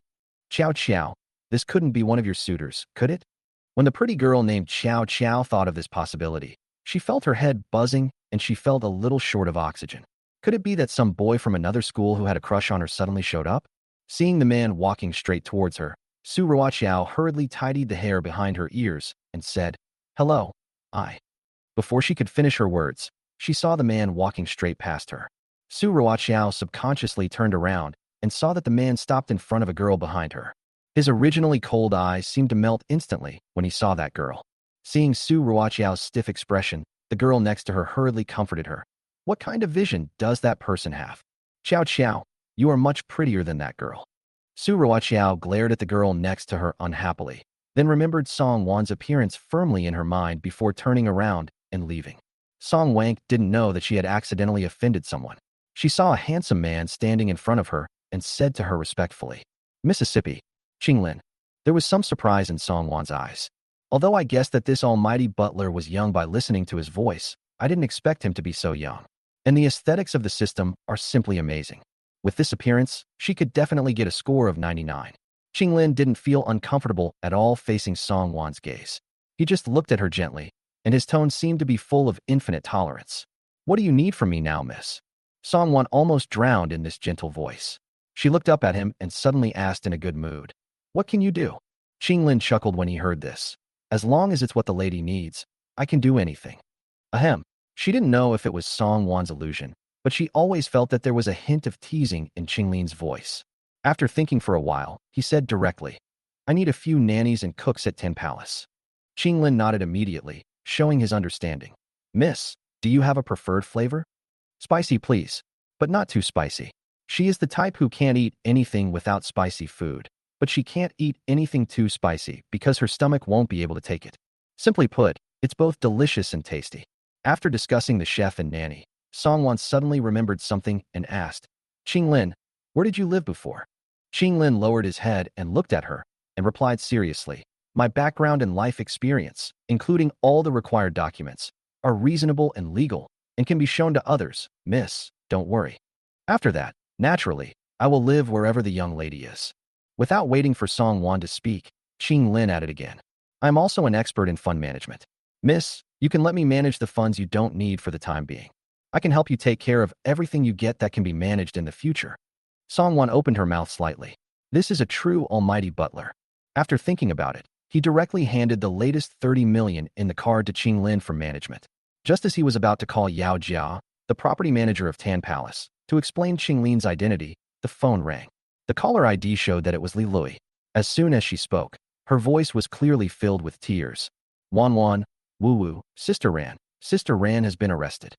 Chow Chow, this couldn't be one of your suitors, could it? When the pretty girl named Chow Chow thought of this possibility, she felt her head buzzing and she felt a little short of oxygen. Could it be that some boy from another school who had a crush on her suddenly showed up? Seeing the man walking straight towards her, Su Ruoqiao hurriedly tidied the hair behind her ears and said, "Hello, I." Before she could finish her words, she saw the man walking straight past her. Su Ruoqiao subconsciously turned around and saw that the man stopped in front of a girl behind her. His originally cold eyes seemed to melt instantly when he saw that girl. Seeing Su Ruoqiao's stiff expression, the girl next to her hurriedly comforted her. What kind of vision does that person have? Chow Chow, you are much prettier than that girl. Su Ruoqiao glared at the girl next to her unhappily, then remembered Song Wan's appearance firmly in her mind before turning around and leaving. Song Wank didn't know that she had accidentally offended someone. She saw a handsome man standing in front of her and said to her respectfully, "Mississippi, Qinglin." There was some surprise in Song Wan's eyes. Although I guessed that this almighty butler was young by listening to his voice, I didn't expect him to be so young. And the aesthetics of the system are simply amazing. With this appearance, she could definitely get a score of 99. Qinglin didn't feel uncomfortable at all facing Song Wan's gaze. He just looked at her gently, and his tone seemed to be full of infinite tolerance. "What do you need from me now, miss?" Song Wan almost drowned in this gentle voice. She looked up at him and suddenly asked in a good mood, "What can you do?" Lin chuckled when he heard this. "As long as it's what the lady needs, I can do anything." Ahem. She didn't know if it was Song Wan's illusion, but she always felt that there was a hint of teasing in Lin's voice. After thinking for a while, he said directly, "I need a few nannies and cooks at Tin Palace." Lin nodded immediately, showing his understanding. "Miss, do you have a preferred flavor?" "Spicy, please, but not too spicy." She is the type who can't eat anything without spicy food, but she can't eat anything too spicy because her stomach won't be able to take it. Simply put, it's both delicious and tasty. After discussing the chef and nanny, Song Wan suddenly remembered something and asked, Lin, where did you live before?" Lin lowered his head and looked at her and replied seriously, "My background and life experience, including all the required documents, are reasonable and legal and can be shown to others, miss, don't worry. After that, naturally, I will live wherever the young lady is." Without waiting for Song Wan to speak, Lin added again, "I'm also an expert in fund management. Miss, you can let me manage the funds you don't need for the time being. I can help you take care of everything you get that can be managed in the future." Song Wan opened her mouth slightly. This is a true almighty butler. After thinking about it, he directly handed the latest 30 million in the card to Lin for management. Just as he was about to call Yao Jia, the property manager of Tan Palace, to explain Lin's identity, the phone rang. The caller ID showed that it was Li Lui. As soon as she spoke, her voice was clearly filled with tears. "Wan Wan, Wu Wu, Sister Ran. Sister Ran has been arrested."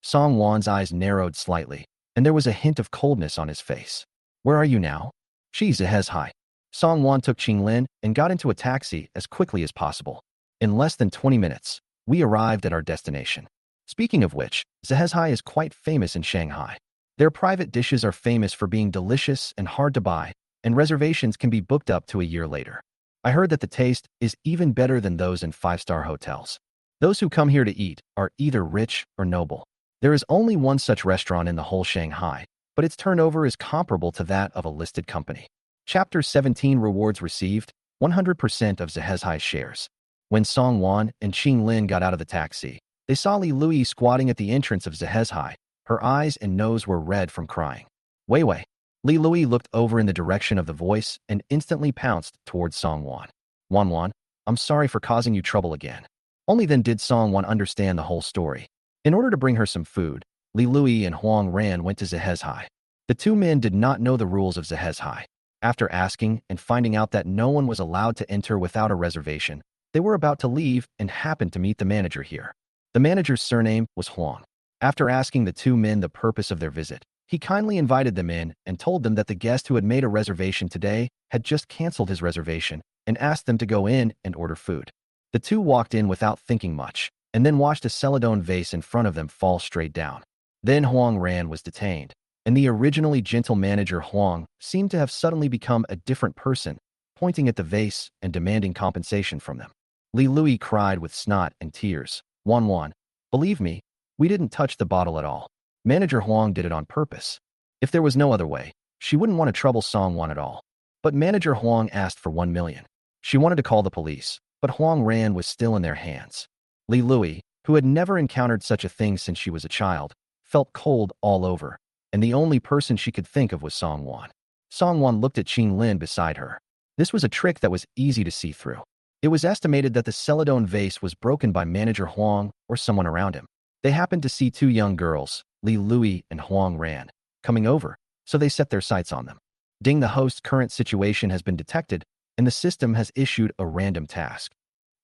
Song Wan's eyes narrowed slightly, and there was a hint of coldness on his face. "Where are you now?" "She's Zehez High." Song Wan took Lin and got into a taxi as quickly as possible. In less than 20 minutes, we arrived at our destination. Speaking of which, Zehez High is quite famous in Shanghai. Their private dishes are famous for being delicious and hard to buy, and reservations can be booked up to a year later. I heard that the taste is even better than those in five-star hotels. Those who come here to eat are either rich or noble. There is only one such restaurant in the whole Shanghai, but its turnover is comparable to that of a listed company. Chapter 17 Rewards received 100% of Zehez High shares. When Song Wan and Lin got out of the taxi, they saw Li Lui squatting at the entrance of Zehez High. Her eyes and nose were red from crying. "Wei Wei." Li Lui looked over in the direction of the voice and instantly pounced towards Song Wan. "Wan Wan, I'm sorry for causing you trouble again." Only then did Song Wan understand the whole story. In order to bring her some food, Li Lui and Huang Ran went to Zehez High. The two men did not know the rules of Zehez High. After asking and finding out that no one was allowed to enter without a reservation, they were about to leave and happened to meet the manager here. The manager's surname was Huang. After asking the two men the purpose of their visit, he kindly invited them in and told them that the guest who had made a reservation today had just canceled his reservation and asked them to go in and order food. The two walked in without thinking much, and then watched a celadon vase in front of them fall straight down. Then Huang Ran was detained, and the originally gentle manager Huang seemed to have suddenly become a different person, pointing at the vase and demanding compensation from them. Li Lui cried with snot and tears, "Wan Wan, believe me, we didn't touch the bottle at all. Manager Huang did it on purpose. If there was no other way, she wouldn't want to trouble Song Wan at all." But Manager Huang asked for 1 million. She wanted to call the police, but Huang Ran was still in their hands. Li Lui, who had never encountered such a thing since she was a child, felt cold all over, and the only person she could think of was Song Wan. Song Wan looked at Lin beside her. This was a trick that was easy to see through. It was estimated that the celadon vase was broken by Manager Huang or someone around him. They happened to see two young girls, Li Lui and Huang Ran, coming over, so they set their sights on them. Ding, the host's current situation has been detected, and the system has issued a random task.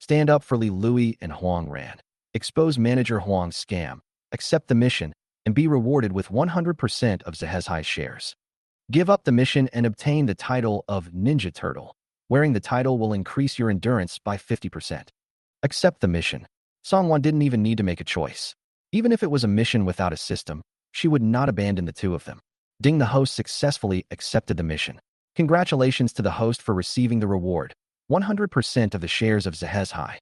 Stand up for Li Lui and Huang Ran. Expose Manager Huang's scam, accept the mission, and be rewarded with 100% of Zehez High shares. Give up the mission and obtain the title of Ninja Turtle. Wearing the title will increase your endurance by 50%. Accept the mission. Song Wan didn't even need to make a choice. Even if it was a mission without a system, she would not abandon the two of them. Ding, the host successfully accepted the mission. Congratulations to the host for receiving the reward, 100% of the shares of Zehez High.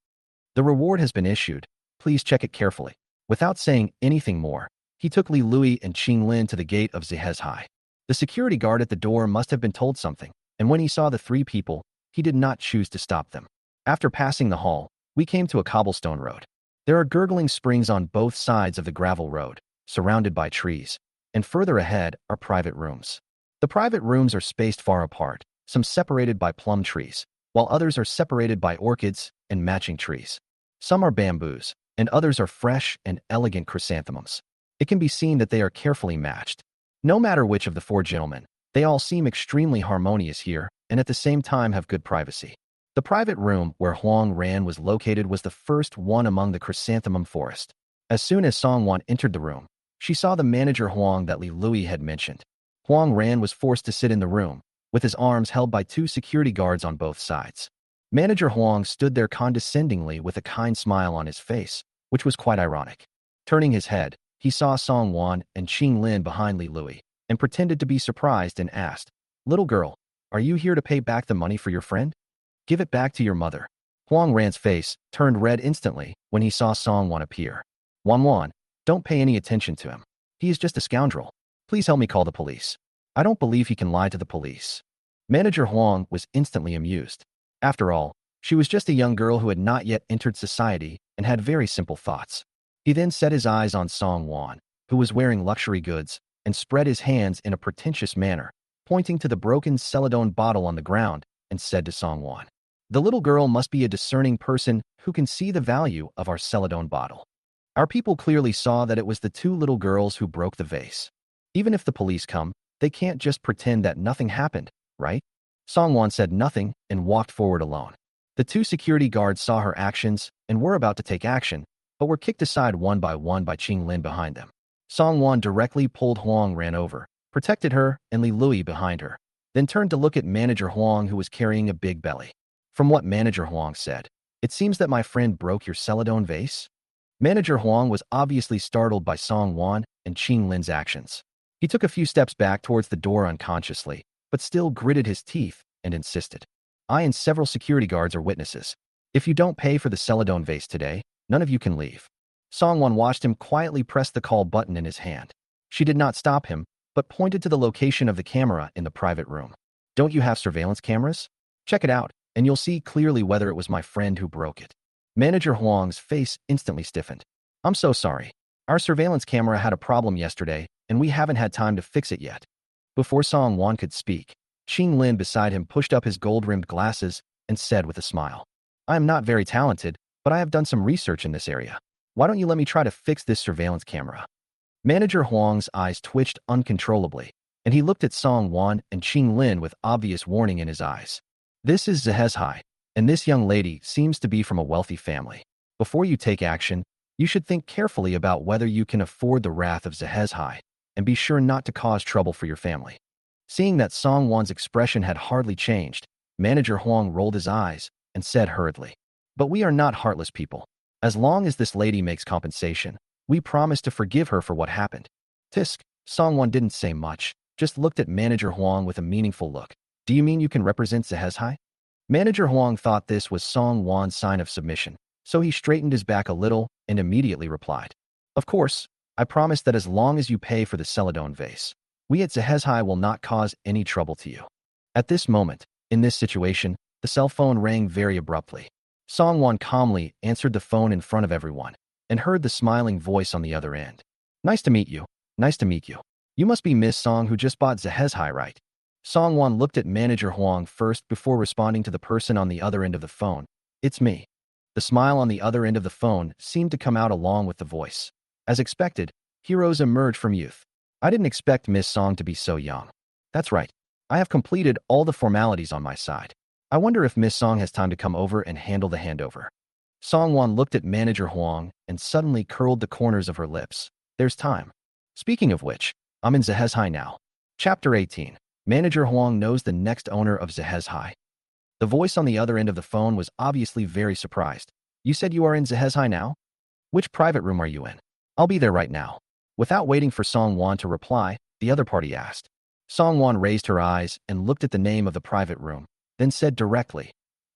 The reward has been issued. Please check it carefully. Without saying anything more, he took Li Lui and Lin to the gate of Zehez High. The security guard at the door must have been told something, and when he saw the three people, he did not choose to stop them. After passing the hall, we came to a cobblestone road. There are gurgling springs on both sides of the gravel road, surrounded by trees. and further ahead are private rooms. The private rooms are spaced far apart, some separated by plum trees, while others are separated by orchids and matching trees. Some are bamboos, and others are fresh and elegant chrysanthemums. It can be seen that they are carefully matched. No matter which of the four gentlemen, they all seem extremely harmonious here and at the same time have good privacy. The private room where Huang Ran was located was the first one among the chrysanthemum forest. As soon as Song Wan entered the room, she saw the manager Huang that Li Lui had mentioned. Huang Ran was forced to sit in the room, with his arms held by two security guards on both sides. Manager Huang stood there condescendingly with a kind smile on his face, which was quite ironic. Turning his head, he saw Song Wan and Qing Lin behind Li Lui, and pretended to be surprised and asked, "Little girl, are you here to pay back the money for your friend? Give it back to your mother." Huang Ran's face turned red instantly when he saw Song Wan appear. Wan, don't pay any attention to him. He is just a scoundrel. Please help me call the police. I don't believe he can lie to the police. Manager Huang was instantly amused. After all, she was just a young girl who had not yet entered society and had very simple thoughts. He then set his eyes on Song Wan, who was wearing luxury goods, and spread his hands in a pretentious manner, pointing to the broken celadone bottle on the ground, and said to Song Wan, "The little girl must be a discerning person who can see the value of our celadone bottle. Our people clearly saw that it was the two little girls who broke the vase. Even if the police come, they can't just pretend that nothing happened, right?" Song Wan said nothing and walked forward alone. The two security guards saw her actions and were about to take action, but were kicked aside one by Qing Lin behind them. Song Wan directly pulled Huang Ran over, protected her and Li Lui behind her, then turned to look at Manager Huang, who was carrying a big belly. From what Manager Huang said, "It seems that my friend broke your celadone vase?" Manager Huang was obviously startled by Song Wan and Qing Lin's actions. He took a few steps back towards the door unconsciously, but still gritted his teeth and insisted, "I and several security guards are witnesses. If you don't pay for the celadone vase today, none of you can leave." Song Wan watched him quietly press the call button in his hand. She did not stop him, but pointed to the location of the camera in the private room. "Don't you have surveillance cameras? Check it out, and you'll see clearly whether it was my friend who broke it." Manager Huang's face instantly stiffened. "I'm so sorry. Our surveillance camera had a problem yesterday, and we haven't had time to fix it yet." Before Song Wan could speak, Qing Lin beside him pushed up his gold-rimmed glasses and said with a smile, "I am not very talented, but I have done some research in this area. Why don't you let me try to fix this surveillance camera?" Manager Huang's eyes twitched uncontrollably, and he looked at Song Wan and Qing Lin with obvious warning in his eyes. "This is Zhezhai, and this young lady seems to be from a wealthy family. Before you take action, you should think carefully about whether you can afford the wrath of Zhezhai, and be sure not to cause trouble for your family." Seeing that Song Wan's expression had hardly changed, Manager Huang rolled his eyes and said hurriedly, "But we are not heartless people. As long as this lady makes compensation, we promise to forgive her for what happened." Tisk, Song Wan didn't say much, just looked at Manager Huang with a meaningful look. "Do you mean you can represent Zhezhai?" Manager Huang thought this was Song Wan's sign of submission, so he straightened his back a little and immediately replied, "Of course, I promise that as long as you pay for the celadone vase, we at Zhezhai will not cause any trouble to you." At this moment, in this situation, the cell phone rang very abruptly. Song Wan calmly answered the phone in front of everyone and heard the smiling voice on the other end. "Nice to meet you. Nice to meet you. You must be Miss Song who just bought Zhezhai, right?" Song Wan looked at Manager Huang first before responding to the person on the other end of the phone. "It's me." The smile on the other end of the phone seemed to come out along with the voice. As expected, heroes emerge from youth. "I didn't expect Miss Song to be so young." "That's right. I have completed all the formalities on my side. I wonder if Miss Song has time to come over and handle the handover." Song Wan looked at Manager Huang and suddenly curled the corners of her lips. "There's time. Speaking of which, I'm in Zhezhai now." Chapter 18. Manager Huang knows the next owner of Zhezhai. The voice on the other end of the phone was obviously very surprised. "You said you are in Zhezhai now? Which private room are you in?" "I'll be there right now." Without waiting for Song Wan to reply, the other party asked. Song Wan raised her eyes and looked at the name of the private room, then said directly,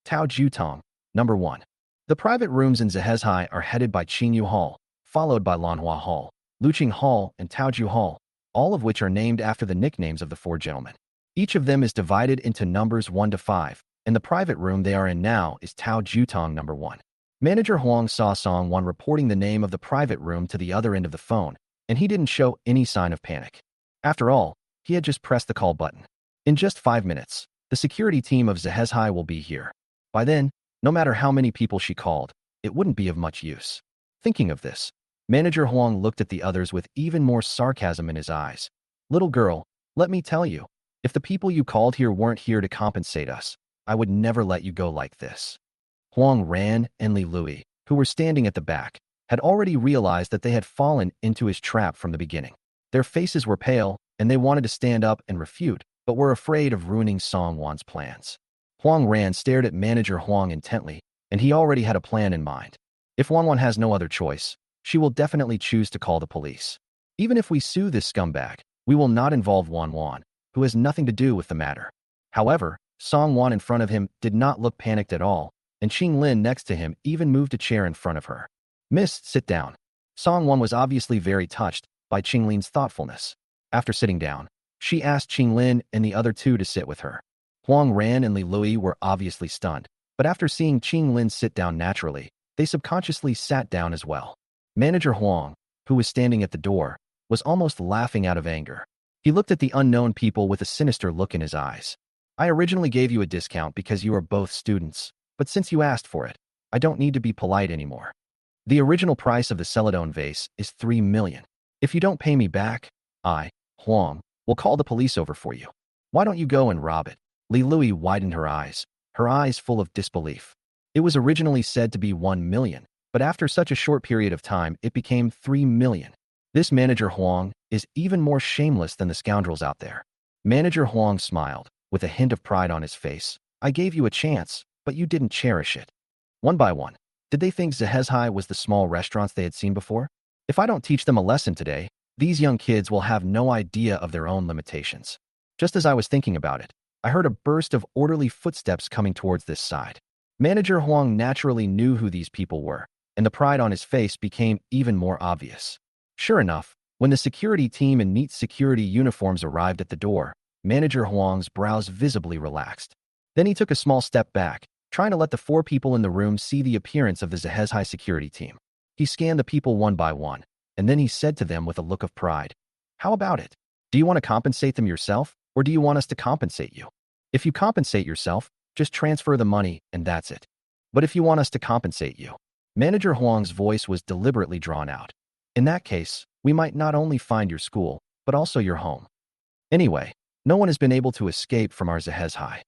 "Tao Jutong, number 1. The private rooms in Zhezhai are headed by Qingyu Hall, followed by Lanhua Hall, Luqing Hall, and Taoju Hall, all of which are named after the nicknames of the four gentlemen. Each of them is divided into numbers 1 to 5, and the private room they are in now is Tao Jutong number 1. Manager Huang saw Song Wan reporting the name of the private room to the other end of the phone, and he didn't show any sign of panic. After all, he had just pressed the call button. In just 5 minutes, the security team of Zehezhai will be here. By then, no matter how many people she called, it wouldn't be of much use. Thinking of this, Manager Huang looked at the others with even more sarcasm in his eyes. Little girl, let me tell you, if the people you called here weren't here to compensate us, I would never let you go like this. Huang Ran and Li Lui, who were standing at the back, had already realized that they had fallen into his trap from the beginning. Their faces were pale, and they wanted to stand up and refute, but were afraid of ruining Song Wan's plans. Huang Ran stared at Manager Huang intently, and he already had a plan in mind. If Wan Wan has no other choice, she will definitely choose to call the police. Even if we sue this scumbag, we will not involve Wan Wan, who has nothing to do with the matter. However, Song Wan in front of him did not look panicked at all, and Qing Lin next to him even moved a chair in front of her. Miss, sit down. Song Wan was obviously very touched by Qing Lin's thoughtfulness. After sitting down, she asked Qing Lin and the other two to sit with her. Huang Ran and Li Lui were obviously stunned, but after seeing Qing Lin sit down naturally, they subconsciously sat down as well. Manager Huang, who was standing at the door, was almost laughing out of anger. He looked at the unknown people with a sinister look in his eyes. I originally gave you a discount because you are both students, but since you asked for it, I don't need to be polite anymore. The original price of the Celadon vase is 3 million. If you don't pay me back, I, Huang, will call the police over for you. Why don't you go and rob it? Li Lui widened her eyes full of disbelief. It was originally said to be 1 million, but after such a short period of time, it became 3 million. This Manager Huang is even more shameless than the scoundrels out there. Manager Huang smiled, with a hint of pride on his face. I gave you a chance, but you didn't cherish it. One by one, did they think Zehezhai was the small restaurants they had seen before? If I don't teach them a lesson today, these young kids will have no idea of their own limitations. Just as I was thinking about it, I heard a burst of orderly footsteps coming towards this side. Manager Huang naturally knew who these people were, and the pride on his face became even more obvious. Sure enough, when the security team in neat security uniforms arrived at the door, Manager Huang's brows visibly relaxed. Then he took a small step back, trying to let the 4 people in the room see the appearance of the Zehezhai security team. He scanned the people one by one, and then he said to them with a look of pride, "How about it? Do you want to compensate them yourself, or do you want us to compensate you? If you compensate yourself, just transfer the money and that's it. But if you want us to compensate you..." Manager Huang's voice was deliberately drawn out. "In that case, we might not only find your school, but also your home. Anyway, no one has been able to escape from our Zehezhai.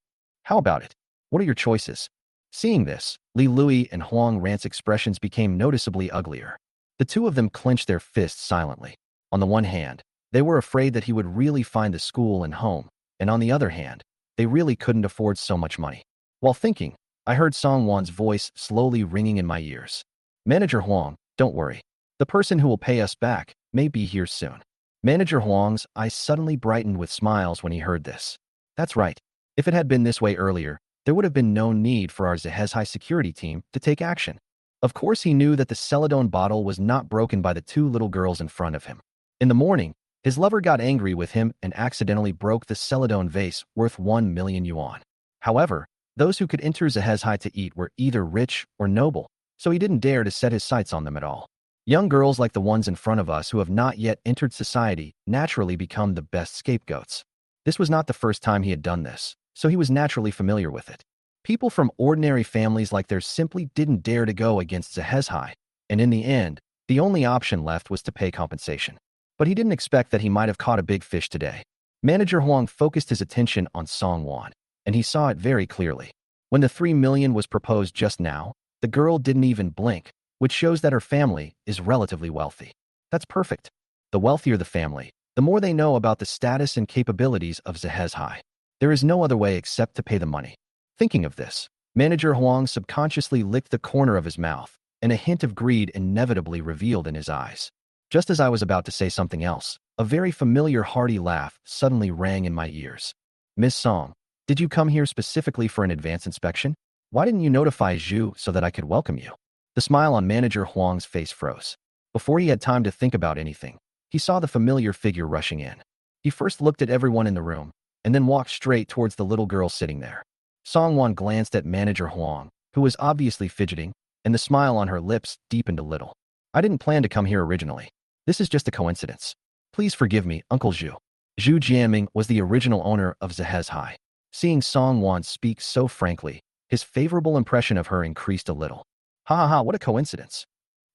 How about it? What are your choices?" Seeing this, Li Lui and Huang Ran's expressions became noticeably uglier. The two of them clenched their fists silently. On the one hand, they were afraid that he would really find the school and home, and on the other hand, they really couldn't afford so much money. While thinking, I heard Song Wan's voice slowly ringing in my ears. "Manager Huang, don't worry. The person who will pay us back may be here soon." Manager Huang's eyes suddenly brightened with smiles when he heard this. That's right. If it had been this way earlier, there would have been no need for our Zehezhai security team to take action. Of course, he knew that the Celadon bottle was not broken by the 2 little girls in front of him. In the morning, his lover got angry with him and accidentally broke the Celadon vase worth 1 million yuan. However, those who could enter Zehezhai to eat were either rich or noble, so he didn't dare to set his sights on them at all. Young girls like the ones in front of us who have not yet entered society naturally become the best scapegoats. This was not the first time he had done this, so he was naturally familiar with it. People from ordinary families like theirs simply didn't dare to go against Zehezhai, and in the end, the only option left was to pay compensation. But he didn't expect that he might have caught a big fish today. Manager Huang focused his attention on Song Wan, and he saw it very clearly. When the 3 million was proposed just now, the girl didn't even blink, which shows that her family is relatively wealthy. That's perfect. The wealthier the family, the more they know about the status and capabilities of Zehezhai. There is no other way except to pay the money. Thinking of this, Manager Huang subconsciously licked the corner of his mouth, and a hint of greed inevitably revealed in his eyes. Just as I was about to say something else, a very familiar hearty laugh suddenly rang in my ears. "Miss Song, did you come here specifically for an advance inspection? Why didn't you notify Zhu so that I could welcome you?" The smile on Manager Huang's face froze. Before he had time to think about anything, he saw the familiar figure rushing in. He first looked at everyone in the room, and then walked straight towards the little girl sitting there. Song Wan glanced at Manager Huang, who was obviously fidgeting, and the smile on her lips deepened a little. "I didn't plan to come here originally. This is just a coincidence. Please forgive me, Uncle Zhu." Zhu Jianming was the original owner of Zhezhai. Seeing Song Wan speak so frankly, his favorable impression of her increased a little. Ha ha ha, what a coincidence.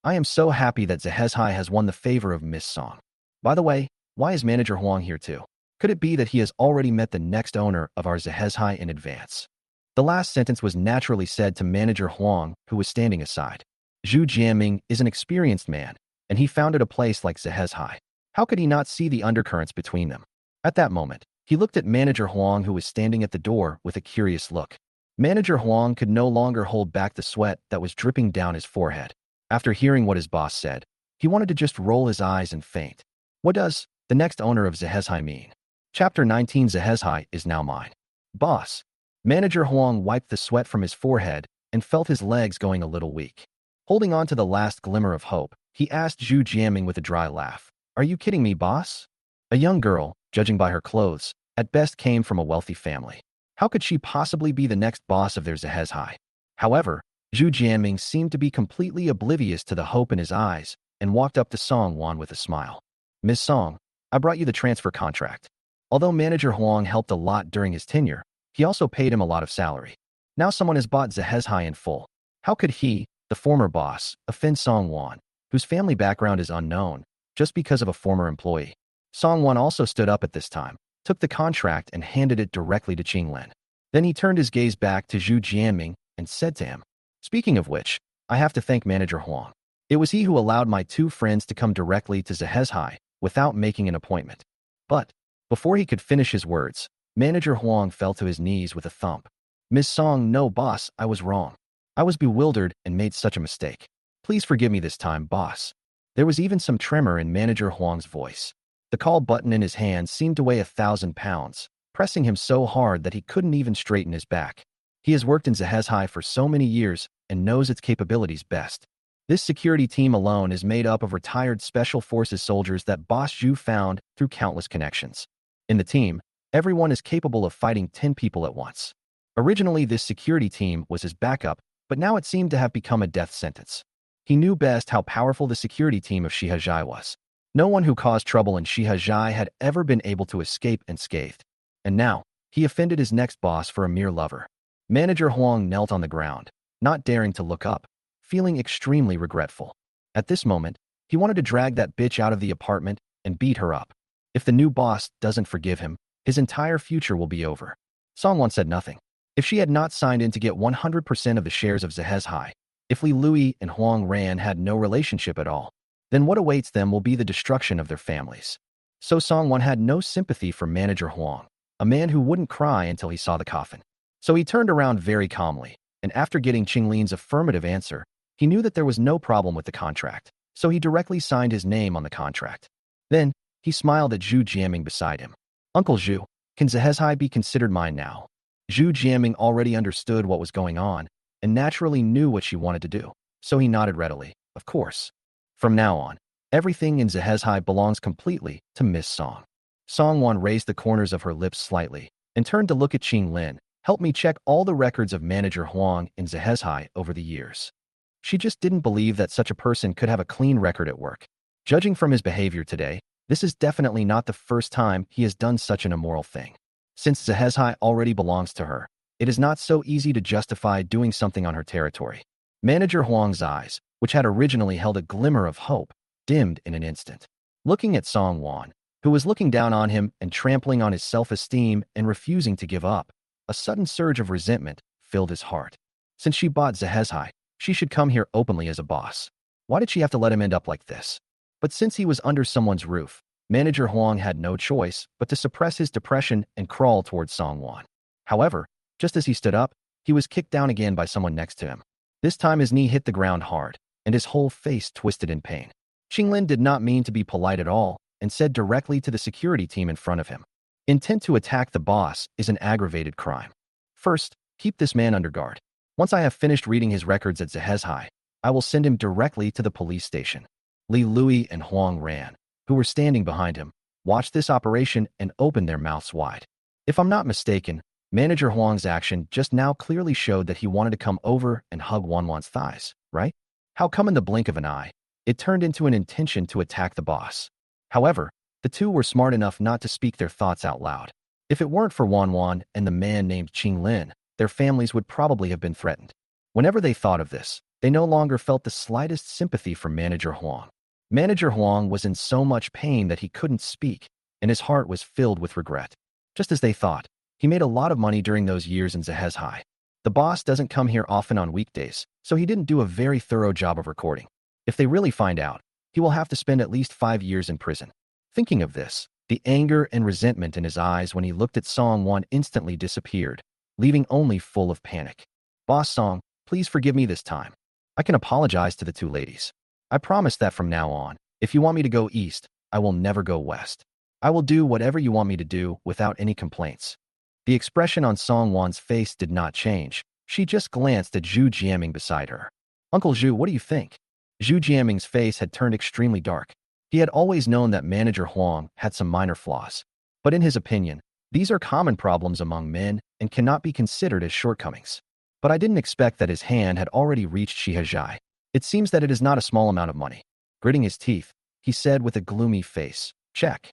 I am so happy that Zhezhai has won the favor of Miss Song. By the way, why is Manager Huang here too? Could it be that he has already met the next owner of our Zhezhai in advance? The last sentence was naturally said to Manager Huang, who was standing aside. Zhu Jianming is an experienced man, and he founded a place like Zhezhai. How could he not see the undercurrents between them? At that moment, he looked at Manager Huang, who was standing at the door with a curious look. Manager Huang could no longer hold back the sweat that was dripping down his forehead. After hearing what his boss said, he wanted to just roll his eyes and faint. What does the next owner of Zhezhai mean? Chapter 19. Zhezhai is now mine. Boss. Manager Huang wiped the sweat from his forehead and felt his legs going a little weak. Holding on to the last glimmer of hope, he asked Zhu Jianming with a dry laugh. Are you kidding me, boss? A young girl, judging by her clothes, at best came from a wealthy family. How could she possibly be the next boss of their Zhezhai? However, Zhu Jianming seemed to be completely oblivious to the hope in his eyes and walked up to Song Wan with a smile. Miss Song, I brought you the transfer contract. Although Manager Huang helped a lot during his tenure, he also paid him a lot of salary. Now someone has bought Zhezhai in full. How could he, the former boss, offend Song Wan, whose family background is unknown, just because of a former employee? Song Wan also stood up at this time, took the contract and handed it directly to Qinglin. Then he turned his gaze back to Zhu Jianming and said to him, Speaking of which, I have to thank Manager Huang. It was he who allowed my two friends to come directly to Zhezhai without making an appointment. But, before he could finish his words, Manager Huang fell to his knees with a thump. Miss Song, no boss, I was wrong. I was bewildered and made such a mistake. Please forgive me this time, boss. There was even some tremor in Manager Huang's voice. The call button in his hand seemed to weigh 1,000 pounds, pressing him so hard that he couldn't even straighten his back. He has worked in Zhezhai for so many years and knows its capabilities best. This security team alone is made up of retired Special Forces soldiers that Boss Zhu found through countless connections. In the team, everyone is capable of fighting 10 people at once. Originally, this security team was his backup, but now it seemed to have become a death sentence. He knew best how powerful the security team of Zhezhai was. No one who caused trouble in Zhezhai had ever been able to escape unscathed. And now, he offended his next boss for a mere lover. Manager Huang knelt on the ground, not daring to look up, feeling extremely regretful. At this moment, he wanted to drag that bitch out of the apartment and beat her up. If the new boss doesn't forgive him, his entire future will be over. Song Wan said nothing. If she had not signed in to get 100% of the shares of Zhezhai, if Li Lui and Huang Ran had no relationship at all, then what awaits them will be the destruction of their families. So Song Wan had no sympathy for Manager Huang, a man who wouldn't cry until he saw the coffin. So he turned around very calmly, and after getting Qinglin's affirmative answer, he knew that there was no problem with the contract, so he directly signed his name on the contract. Then, he smiled at Zhu Jianming beside him. Uncle Zhu, can Zhezhai be considered mine now? Zhu Jianming already understood what was going on, and naturally knew what she wanted to do, so he nodded readily. Of course. From now on, everything in Zhezhai belongs completely to Miss Song. Song Wan raised the corners of her lips slightly and turned to look at Qinglin. Help me check all the records of Manager Huang in Zhezhai over the years. She just didn't believe that such a person could have a clean record at work. Judging from his behavior today, this is definitely not the first time he has done such an immoral thing. Since Zhezhai already belongs to her, it is not so easy to justify doing something on her territory. Manager Huang's eyes, which had originally held a glimmer of hope, dimmed in an instant. Looking at Song Wan, who was looking down on him and trampling on his self-esteem and refusing to give up, a sudden surge of resentment filled his heart. Since she bought Zhezhai, she should come here openly as a boss. Why did she have to let him end up like this? But since he was under someone's roof, Manager Huang had no choice but to suppress his depression and crawl towards Song Wan. However, just as he stood up, he was kicked down again by someone next to him. This time his knee hit the ground hard, and his whole face twisted in pain. Qinglin did not mean to be polite at all and said directly to the security team in front of him, Intent to attack the boss is an aggravated crime. First, keep this man under guard. Once I have finished reading his records at Zhezhai, I will send him directly to the police station. Li Lui and Huang Ran, who were standing behind him, watched this operation and opened their mouths wide. If I'm not mistaken, Manager Huang's action just now clearly showed that he wanted to come over and hug Wan's thighs, right? How come in the blink of an eye, it turned into an intention to attack the boss? However, The two were smart enough not to speak their thoughts out loud. If it weren't for Wan Wan and the man named Qing Lin, their families would probably have been threatened. Whenever they thought of this, they no longer felt the slightest sympathy for Manager Huang. Manager Huang was in so much pain that he couldn't speak, and his heart was filled with regret. Just as they thought, he made a lot of money during those years in Zhehezhai. The boss doesn't come here often on weekdays, so he didn't do a very thorough job of recording. If they really find out, he will have to spend at least 5 years in prison. Thinking of this, the anger and resentment in his eyes when he looked at Song Wan instantly disappeared, leaving only full of panic. Boss Song, please forgive me this time. I can apologize to the two ladies. I promise that from now on, if you want me to go east, I will never go west. I will do whatever you want me to do without any complaints. The expression on Song Wan's face did not change. She just glanced at Zhu Jiaming beside her. Uncle Zhu, what do you think? Zhu Jiaming's face had turned extremely dark. He had always known that Manager Huang had some minor flaws. But in his opinion, these are common problems among men and cannot be considered as shortcomings. But I didn't expect that his hand had already reached Zhehezhai. It seems that it is not a small amount of money. Gritting his teeth, he said with a gloomy face, check.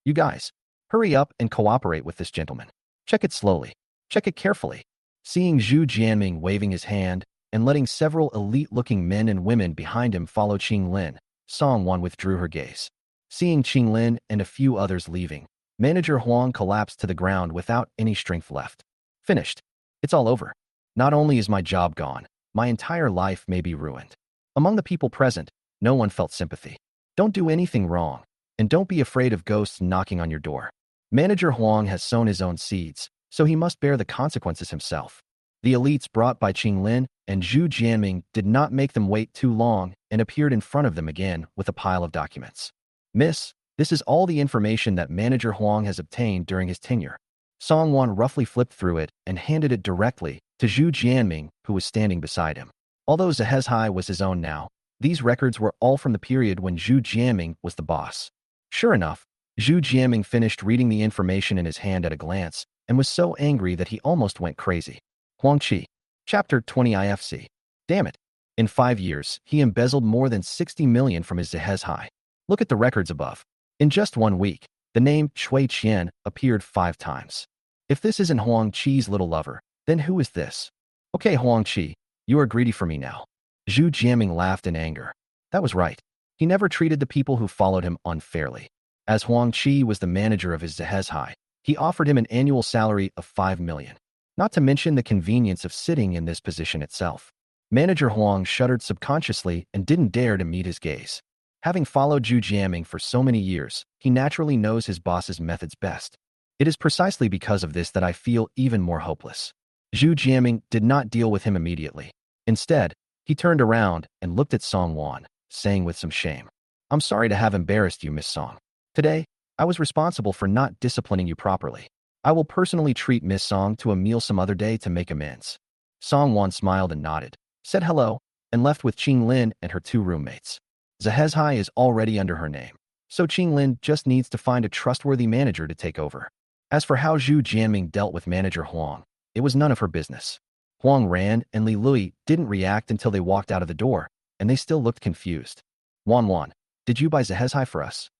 You guys, hurry up and cooperate with this gentleman. Check it slowly. Check it carefully. Seeing Zhu Jianming waving his hand and letting several elite-looking men and women behind him follow Qing Lin, Song Wan withdrew her gaze. Seeing Qing Lin and a few others leaving, Manager Huang collapsed to the ground without any strength left. Finished. It's all over. Not only is my job gone, my entire life may be ruined. Among the people present, no one felt sympathy. Don't do anything wrong, and don't be afraid of ghosts knocking on your door. Manager Huang has sown his own seeds, so he must bear the consequences himself. The elites brought by Qing Lin and Zhu Jianming did not make them wait too long and appeared in front of them again with a pile of documents. Miss, this is all the information that Manager Huang has obtained during his tenure. Song Wan roughly flipped through it and handed it directly to Zhu Jianming, who was standing beside him. Although Zhehezhai was his own now, these records were all from the period when Zhu Jianming was the boss. Sure enough, Zhu Jianming finished reading the information in his hand at a glance and was so angry that he almost went crazy. Huangqi, Chapter 20 IFC. Damn it. In 5 years, he embezzled more than 60 million from his Zhehezhai. Look at the records above. In just 1 week, the name Shui Qian appeared 5 times. If this isn't Huangqi's little lover, then who is this? Okay, Huangqi, you are greedy for me now. Zhu Jianming laughed in anger. That was right. He never treated the people who followed him unfairly. As Huangqi was the manager of his Zhehezhai, he offered him an annual salary of 5 million. Not to mention the convenience of sitting in this position itself. Manager Huang shuddered subconsciously and didn't dare to meet his gaze. Having followed Zhu Jianming for so many years, he naturally knows his boss's methods best. It is precisely because of this that I feel even more hopeless. Zhu Jianming did not deal with him immediately. Instead, he turned around and looked at Song Wan, saying with some shame, I'm sorry to have embarrassed you, Miss Song. Today, I was responsible for not disciplining you properly. I will personally treat Miss Song to a meal some other day to make amends. Song Wan smiled and nodded, said hello, and left with Qing Lin and her 2 roommates. Zhehezhai is already under her name, so Qing Lin just needs to find a trustworthy manager to take over. As for how Zhu Jianming dealt with Manager Huang, it was none of her business. Huang ran and Li Lui didn't react until they walked out of the door, and they still looked confused. Wan Wan, did you buy Zhehezhai for us?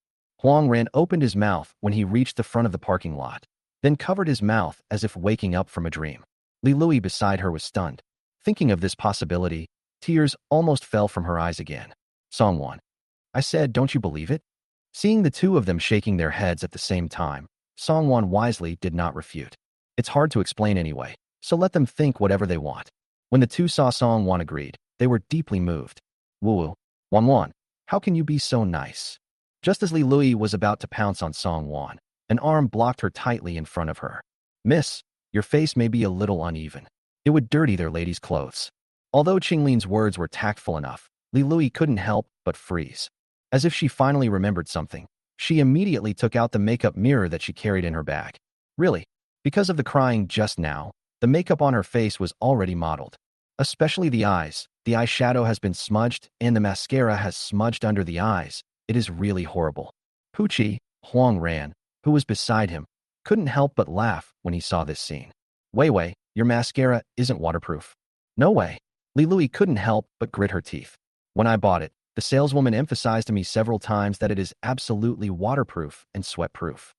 Huang ran opened his mouth when he reached the front of the parking lot, then covered his mouth as if waking up from a dream. Li Lui beside her was stunned. Thinking of this possibility, tears almost fell from her eyes again. Song Wan, I said, don't you believe it? Seeing the two of them shaking their heads at the same time, Song Wan wisely did not refute. It's hard to explain anyway, so let them think whatever they want. When the two saw Song Wan agreed, they were deeply moved. Woo, Wan Wan, how can you be so nice? Just as Li Lui was about to pounce on Song Wan, an arm blocked her tightly in front of her. Miss, your face may be a little uneven. It would dirty their ladies' clothes. Although Qing Lin's words were tactful enough, Li Lui couldn't help but freeze. As if she finally remembered something, she immediately took out the makeup mirror that she carried in her bag. Really, because of the crying just now, the makeup on her face was already modeled. Especially the eyes. The eyeshadow has been smudged and the mascara has smudged under the eyes. It is really horrible. Pucci, Huang ran, who was beside him, couldn't help but laugh when he saw this scene. Wei, your mascara isn't waterproof. No way. Li Lui couldn't help but grit her teeth. When I bought it, The saleswoman emphasized to me several times that it is absolutely waterproof and sweatproof.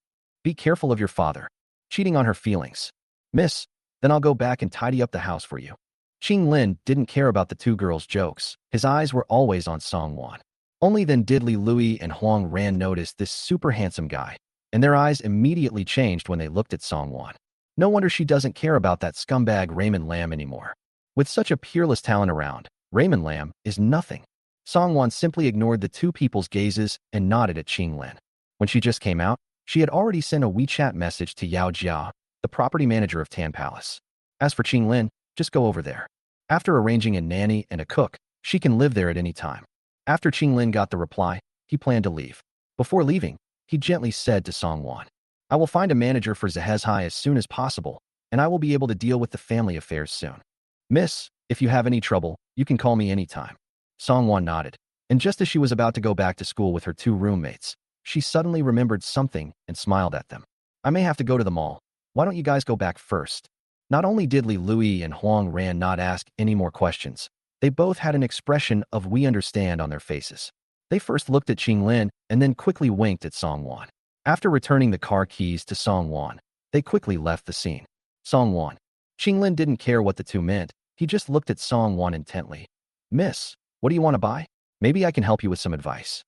Be careful of your father. Cheating on her feelings. Miss, then I'll go back and tidy up the house for you. Qing Lin didn't care about the two girls' jokes. His eyes were always on Song Wan. Only then did Li Lui and Huang Ran notice this super handsome guy, and their eyes immediately changed when they looked at Song Wan. No wonder she doesn't care about that scumbag Raymond Lam anymore. With such a peerless talent around, Raymond Lam is nothing. Song Wan simply ignored the two people's gazes and nodded at Qing Lin. When she just came out, she had already sent a WeChat message to Yao Jia, the property manager of Tan Palace. As for Qing Lin, just go over there. After arranging a nanny and a cook, she can live there at any time. After Qing Lin got the reply, he planned to leave. Before leaving, he gently said to Song Wan, I will find a manager for Zhehezhai as soon as possible, and I will be able to deal with the family affairs soon. Miss, if you have any trouble, you can call me anytime. Song Wan nodded, and just as she was about to go back to school with her two roommates, she suddenly remembered something and smiled at them. I may have to go to the mall. Why don't you guys go back first? Not only did Li Lui and Huang Ran not ask any more questions, they both had an expression of we understand on their faces. They first looked at Qing Lin and then quickly winked at Song Wan. After returning the car keys to Song Wan, they quickly left the scene. Song Wan. Qing Lin didn't care what the two meant. He just looked at Song Wan intently. Miss, what do you want to buy? Maybe I can help you with some advice.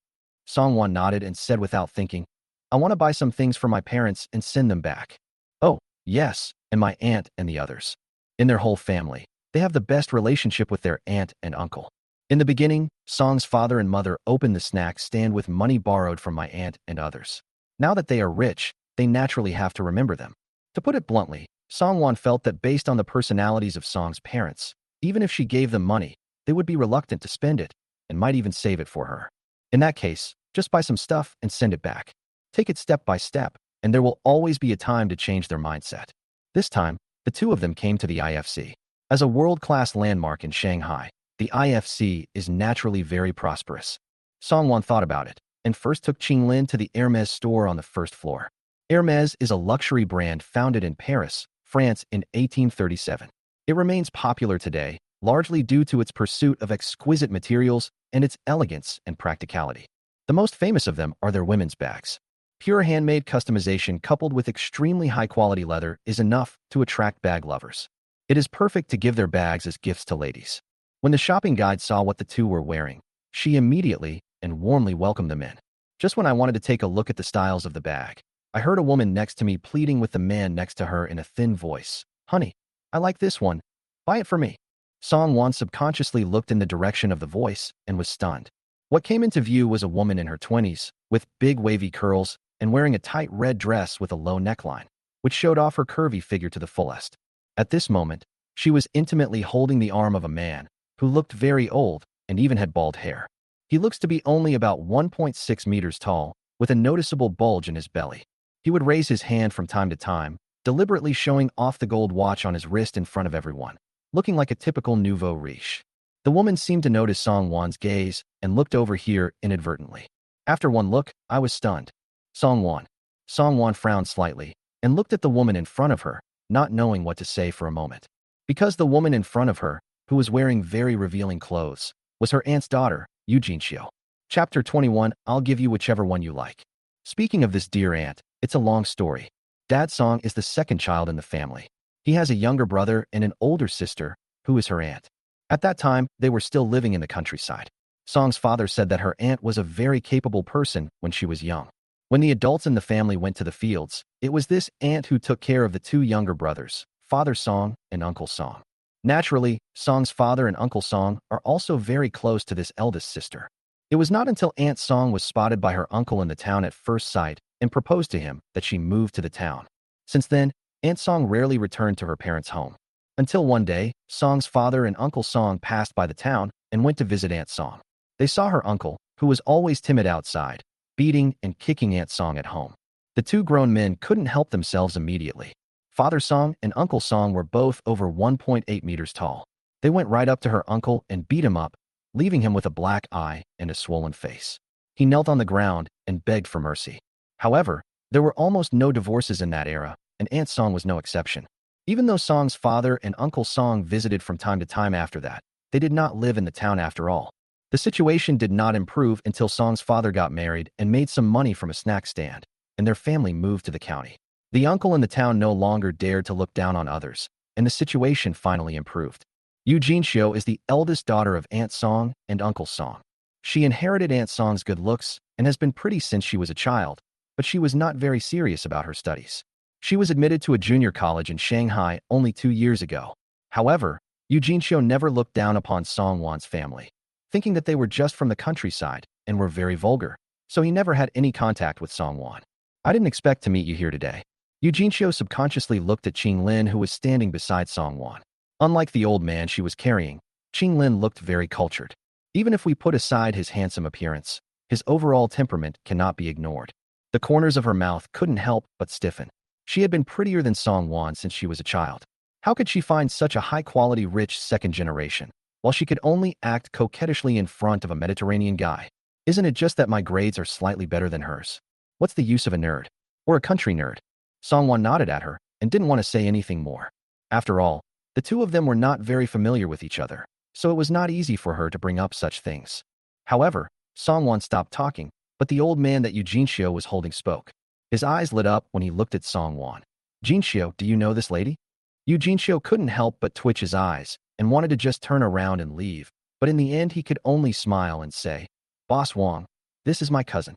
Song Wan nodded and said without thinking, I want to buy some things for my parents and send them back. Oh, yes, and my aunt and the others. In their whole family, they have the best relationship with their aunt and uncle. In the beginning, Song's father and mother opened the snack stand with money borrowed from my aunt and others. Now that they are rich, they naturally have to remember them. To put it bluntly, Song Wan felt that based on the personalities of Song's parents, even if she gave them money, they would be reluctant to spend it and might even save it for her. In that case, just buy some stuff and send it back. Take it step by step, and there will always be a time to change their mindset. This time, the two of them came to the IFC. As a world-class landmark in Shanghai, the IFC is naturally very prosperous. Song Wan thought about it, and first took Qing Lin to the Hermès store on the first floor. Hermès is a luxury brand founded in Paris, France in 1837. It remains popular today, largely due to its pursuit of exquisite materials and its elegance and practicality. The most famous of them are their women's bags. Pure handmade customization coupled with extremely high-quality leather is enough to attract bag lovers. It is perfect to give their bags as gifts to ladies. When the shopping guide saw what the two were wearing, she immediately and warmly welcomed them in. Just when I wanted to take a look at the styles of the bag, I heard a woman next to me pleading with the man next to her in a thin voice. Honey, I like this one. Buy it for me. Song Wan subconsciously looked in the direction of the voice and was stunned. What came into view was a woman in her 20s, with big wavy curls and wearing a tight red dress with a low neckline, which showed off her curvy figure to the fullest. At this moment, she was intimately holding the arm of a man who looked very old and even had bald hair. He looks to be only about 1.6 meters tall, with a noticeable bulge in his belly. He would raise his hand from time to time, deliberately showing off the gold watch on his wrist in front of everyone, looking like a typical nouveau riche. The woman seemed to notice Song Wan's gaze and looked over here inadvertently. After one look, I was stunned. Song Wan. Song Wan frowned slightly and looked at the woman in front of her, not knowing what to say for a moment. Because the woman in front of her, who was wearing very revealing clothes, was her aunt's daughter, Eugene Xiu. Chapter 21, I'll give you whichever one you like. Speaking of this dear aunt, it's a long story. Dad Song is the second child in the family. He has a younger brother and an older sister, who is her aunt. At that time, they were still living in the countryside. Song's father said that her aunt was a very capable person when she was young. When the adults in the family went to the fields, it was this aunt who took care of the two younger brothers, Father Song and Uncle Song. Naturally, Song's father and Uncle Song are also very close to this eldest sister. It was not until Aunt Song was spotted by her uncle in the town at first sight and proposed to him that she moved to the town. Since then, Aunt Song rarely returned to her parents' home. Until one day, Song's father and Uncle Song passed by the town and went to visit Aunt Song. They saw her uncle, who was always timid outside, beating and kicking Aunt Song at home. The two grown men couldn't help themselves immediately. Father Song and Uncle Song were both over 1.8 meters tall. They went right up to her uncle and beat him up, leaving him with a black eye and a swollen face. He knelt on the ground and begged for mercy. However, there were almost no divorces in that era, and Aunt Song was no exception. Even though Song's father and Uncle Song visited from time to time after that, they did not live in the town after all. The situation did not improve until Song's father got married and made some money from a snack stand, and their family moved to the county. The uncle in the town no longer dared to look down on others, and the situation finally improved. Yu Jinxiu is the eldest daughter of Aunt Song and Uncle Song. She inherited Aunt Song's good looks and has been pretty since she was a child, but she was not very serious about her studies. She was admitted to a junior college in Shanghai only 2 years ago. However, Yu Jinxiu never looked down upon Song Wan's family, thinking that they were just from the countryside and were very vulgar, so he never had any contact with Song Wan. I didn't expect to meet you here today. Yu Jinxiu subconsciously looked at Qing Lin, who was standing beside Song Wan. Unlike the old man she was carrying, Qing Lin looked very cultured. Even if we put aside his handsome appearance, his overall temperament cannot be ignored. The corners of her mouth couldn't help but stiffen. She had been prettier than Song Wan since she was a child. How could she find such a high-quality, rich second generation, while she could only act coquettishly in front of a Mediterranean guy? Isn't it just that my grades are slightly better than hers? What's the use of a nerd? Or a country nerd? Song Wan nodded at her and didn't want to say anything more. After all, the two of them were not very familiar with each other, so it was not easy for her to bring up such things. However, Song Wan stopped talking, but the old man that Yu Jinxiu was holding spoke. His eyes lit up when he looked at Song Wan. Jinxiu, do you know this lady? Yu Jinxiu couldn't help but twitch his eyes and wanted to just turn around and leave, but in the end he could only smile and say, Boss Wang, this is my cousin.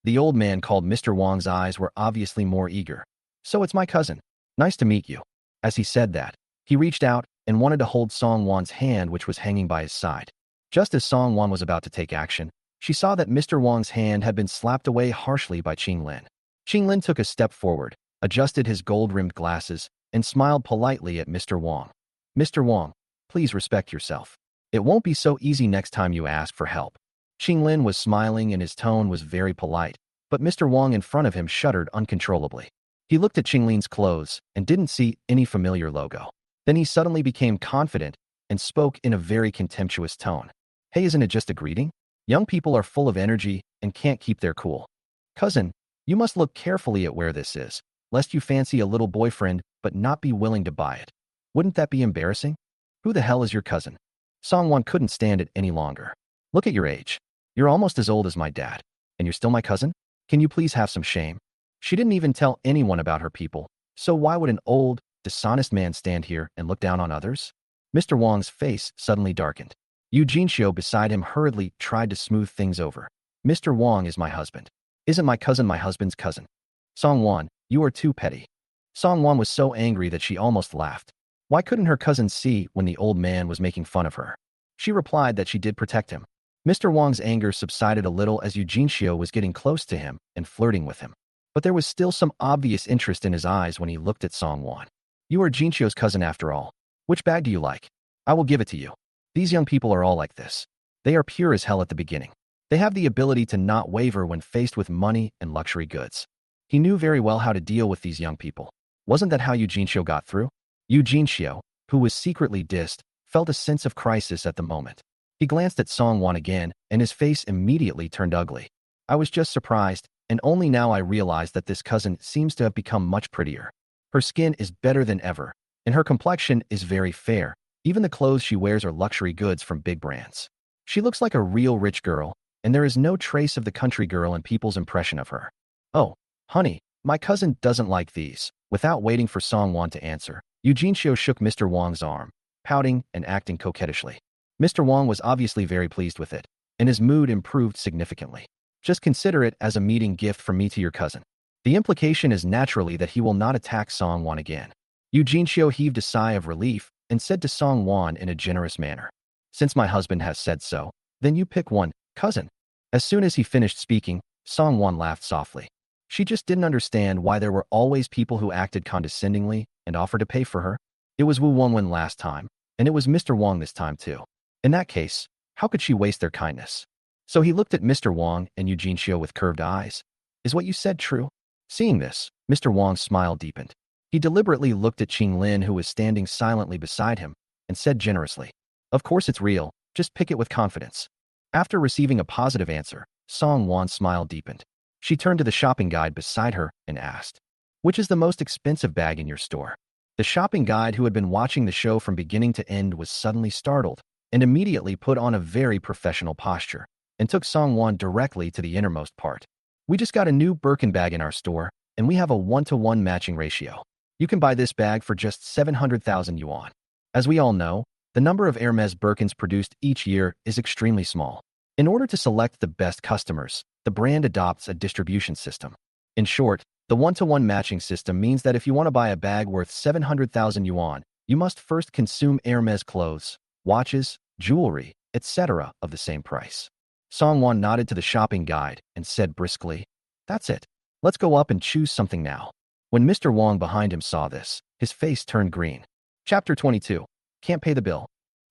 The old man called Mr. Wang's eyes were obviously more eager. So it's my cousin. Nice to meet you. As he said that, he reached out and wanted to hold Song Wan's hand, which was hanging by his side. Just as Song Wan was about to take action, she saw that Mr. Wang's hand had been slapped away harshly by Qing Lin. Qing Lin took a step forward, adjusted his gold-rimmed glasses, and smiled politely at Mr. Wang. Mr. Wang, please respect yourself. It won't be so easy next time you ask for help. Qing Lin was smiling and his tone was very polite, but Mr. Wang in front of him shuddered uncontrollably. He looked at Qing Lin's clothes and didn't see any familiar logo. Then he suddenly became confident and spoke in a very contemptuous tone. Hey, isn't it just a greeting? Young people are full of energy and can't keep their cool. Cousin, you must look carefully at where this is, lest you fancy a little boyfriend but not be willing to buy it. Wouldn't that be embarrassing? Who the hell is your cousin? Song Wan couldn't stand it any longer. Look at your age. You're almost as old as my dad, and you're still my cousin? Can you please have some shame? She didn't even tell anyone about her people, so why would an old, dishonest man stand here and look down on others? Mr. Wang's face suddenly darkened. Yu Jinxiu beside him hurriedly tried to smooth things over. Mr. Wang is my husband. Isn't my cousin my husband's cousin? Song Wan, you are too petty. Song Wan was so angry that she almost laughed. Why couldn't her cousin see when the old man was making fun of her? She replied that she did protect him. Mr. Wang's anger subsided a little as Yu Jinxiu was getting close to him and flirting with him. But there was still some obvious interest in his eyes when he looked at Song Wan. You are Jinxiu's cousin after all. Which bag do you like? I will give it to you. These young people are all like this. They are pure as hell at the beginning. They have the ability to not waver when faced with money and luxury goods. He knew very well how to deal with these young people. Wasn't that how Yu Jinxiu got through? Yu Jinxiu, who was secretly dissed, felt a sense of crisis at the moment. He glanced at Song Wan again, and his face immediately turned ugly. I was just surprised, and only now I realized that this cousin seems to have become much prettier. Her skin is better than ever, and her complexion is very fair. Even the clothes she wears are luxury goods from big brands. She looks like a real rich girl, and there is no trace of the country girl in people's impression of her. Oh, honey, my cousin doesn't like these. Without waiting for Song Wan to answer, Yu Jinxiu shook Mr. Wang's arm, pouting and acting coquettishly. Mr. Wang was obviously very pleased with it, and his mood improved significantly. Just consider it as a meeting gift from me to your cousin. The implication is naturally that he will not attack Song Wan again. Yu Jinxiu heaved a sigh of relief and said to Song Wan in a generous manner, Since my husband has said so, then you pick one, cousin. As soon as he finished speaking, Song Wan laughed softly. She just didn't understand why there were always people who acted condescendingly and offered to pay for her. It was Wu Wenwen last time, and it was Mr. Wang this time too. In that case, how could she waste their kindness? So he looked at Mr. Wang and Yu Jinxiu with curved eyes. Is what you said true? Seeing this, Mr. Wang's smile deepened. He deliberately looked at Qing Lin, who was standing silently beside him, and said generously, Of course it's real, just pick it with confidence. After receiving a positive answer, Song Wan's smile deepened. She turned to the shopping guide beside her and asked, Which is the most expensive bag in your store? The shopping guide, who had been watching the show from beginning to end, was suddenly startled. and immediately put on a very professional posture and took Song Wan directly to the innermost part. We just got a new Birkin bag in our store, and we have a 1-to-1 matching ratio. You can buy this bag for just 700,000 yuan. As we all know, the number of Hermes Birkins produced each year is extremely small. In order to select the best customers, the brand adopts a distribution system. In short, the 1-to-1 matching system means that if you want to buy a bag worth 700,000 yuan, you must first consume Hermes clothes, watches, jewelry, etc. of the same price. Song Wan nodded to the shopping guide and said briskly, "That's it. Let's go up and choose something now." When Mr. Wong behind him saw this, his face turned green. Chapter 22. Can't pay the bill.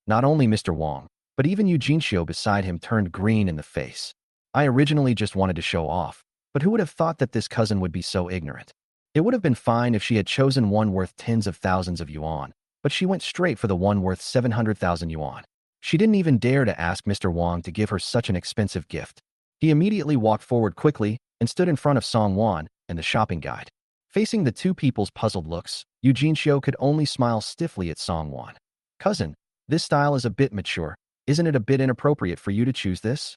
Not only Mr. Wong, but even Eugene Xiu beside him turned green in the face. I originally just wanted to show off, but who would have thought that this cousin would be so ignorant? It would have been fine if she had chosen one worth tens of thousands of yuan, but she went straight for the one worth 700,000 yuan. She didn't even dare to ask Mr. Wong to give her such an expensive gift. He immediately walked forward quickly and stood in front of Song Wan and the shopping guide. Facing the two people's puzzled looks, Eugene Xiu could only smile stiffly at Song Wan. "Cousin, this style is a bit mature. Isn't it a bit inappropriate for you to choose this?"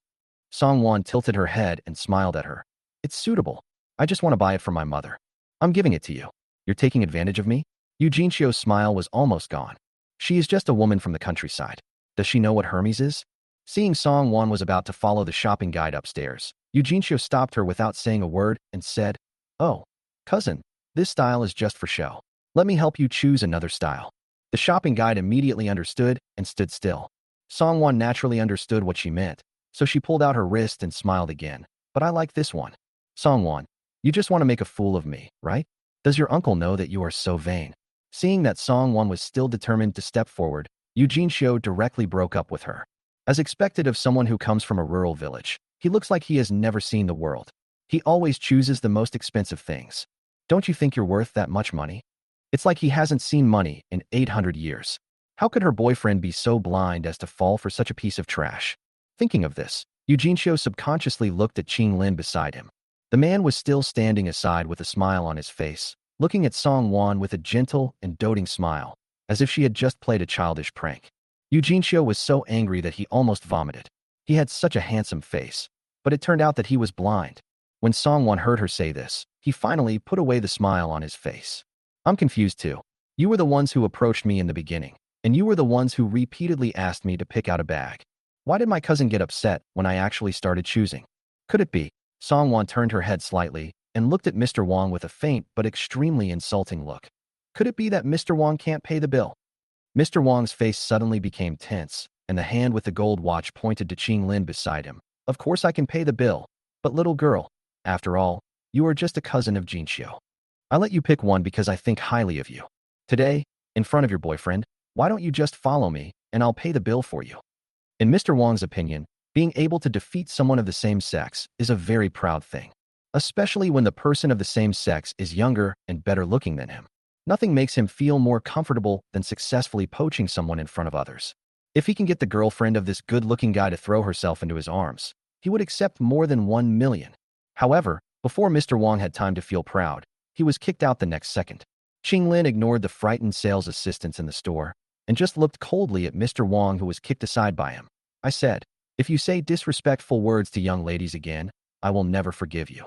Song Wan tilted her head and smiled at her. "It's suitable. I just want to buy it for my mother. I'm giving it to you. You're taking advantage of me?" Eugene Xiu's smile was almost gone. She is just a woman from the countryside. Does she know what Hermes is? Seeing Song Wan was about to follow the shopping guide upstairs, Eugene Xiu stopped her without saying a word and said, "Oh, cousin, this style is just for show. Let me help you choose another style." The shopping guide immediately understood and stood still. Song Wan naturally understood what she meant, so she pulled out her wrist and smiled again. "But I like this one." "Song Wan, you just want to make a fool of me, right? Does your uncle know that you are so vain?" Seeing that Song Wan was still determined to step forward, Eugene Xiu directly broke up with her. As expected of someone who comes from a rural village, he looks like he has never seen the world. He always chooses the most expensive things. Don't you think you're worth that much money? It's like he hasn't seen money in 800 years. How could her boyfriend be so blind as to fall for such a piece of trash? Thinking of this, Eugene Xiu subconsciously looked at Qing Lin beside him. The man was still standing aside with a smile on his face, looking at Song Wan with a gentle and doting smile, as if she had just played a childish prank. Eugene Xiu was so angry that he almost vomited. He had such a handsome face, but it turned out that he was blind. When Song Wan heard her say this, he finally put away the smile on his face. "I'm confused too. You were the ones who approached me in the beginning, and you were the ones who repeatedly asked me to pick out a bag. Why did my cousin get upset when I actually started choosing? Could it be?" Song Wan turned her head slightly and looked at Mr. Wong with a faint but extremely insulting look. "Could it be that Mr. Wong can't pay the bill?" Mr. Wong's face suddenly became tense, and the hand with the gold watch pointed to Qing Lin beside him. "Of course I can pay the bill, but little girl, after all, you are just a cousin of Jin Xiu. I let you pick one because I think highly of you. Today, in front of your boyfriend, why don't you just follow me, and I'll pay the bill for you?" In Mr. Wong's opinion, being able to defeat someone of the same sex is a very proud thing, especially when the person of the same sex is younger and better looking than him. Nothing makes him feel more comfortable than successfully poaching someone in front of others. If he can get the girlfriend of this good-looking guy to throw herself into his arms, he would accept more than 1 million. However, before Mr. Wong had time to feel proud, he was kicked out the next second. Qing Lin ignored the frightened sales assistants in the store and just looked coldly at Mr. Wong, who was kicked aside by him. "I said, if you say disrespectful words to young ladies again, I will never forgive you."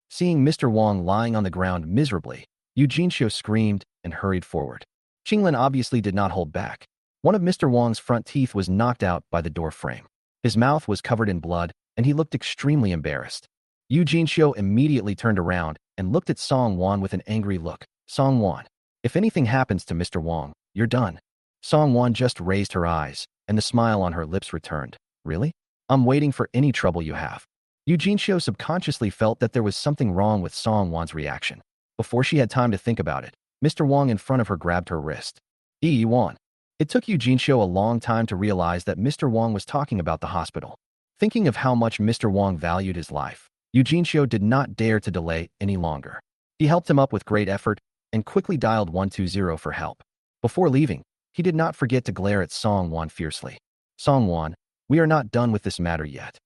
Seeing Mr. Wong lying on the ground miserably, Eugene Xiu screamed and hurried forward. Qing Lin obviously did not hold back. One of Mr. Wong's front teeth was knocked out by the door frame. His mouth was covered in blood, and he looked extremely embarrassed. Eugene Xiu immediately turned around and looked at Song Wan with an angry look. "Song Wan, if anything happens to Mr. Wong, you're done." Song Wan just raised her eyes, and the smile on her lips returned. "Really? I'm waiting for any trouble you have." Eugene Xiu subconsciously felt that there was something wrong with Song Wan's reaction. Before she had time to think about it, Mr. Wong in front of her grabbed her wrist. Wan. It took Eugene Xiu a long time to realize that Mr. Wong was talking about the hospital. Thinking of how much Mr. Wong valued his life, Eugene Xiu did not dare to delay any longer. He helped him up with great effort and quickly dialed 120 for help. Before leaving, he did not forget to glare at Song Wan fiercely. "Song Wan, we are not done with this matter yet."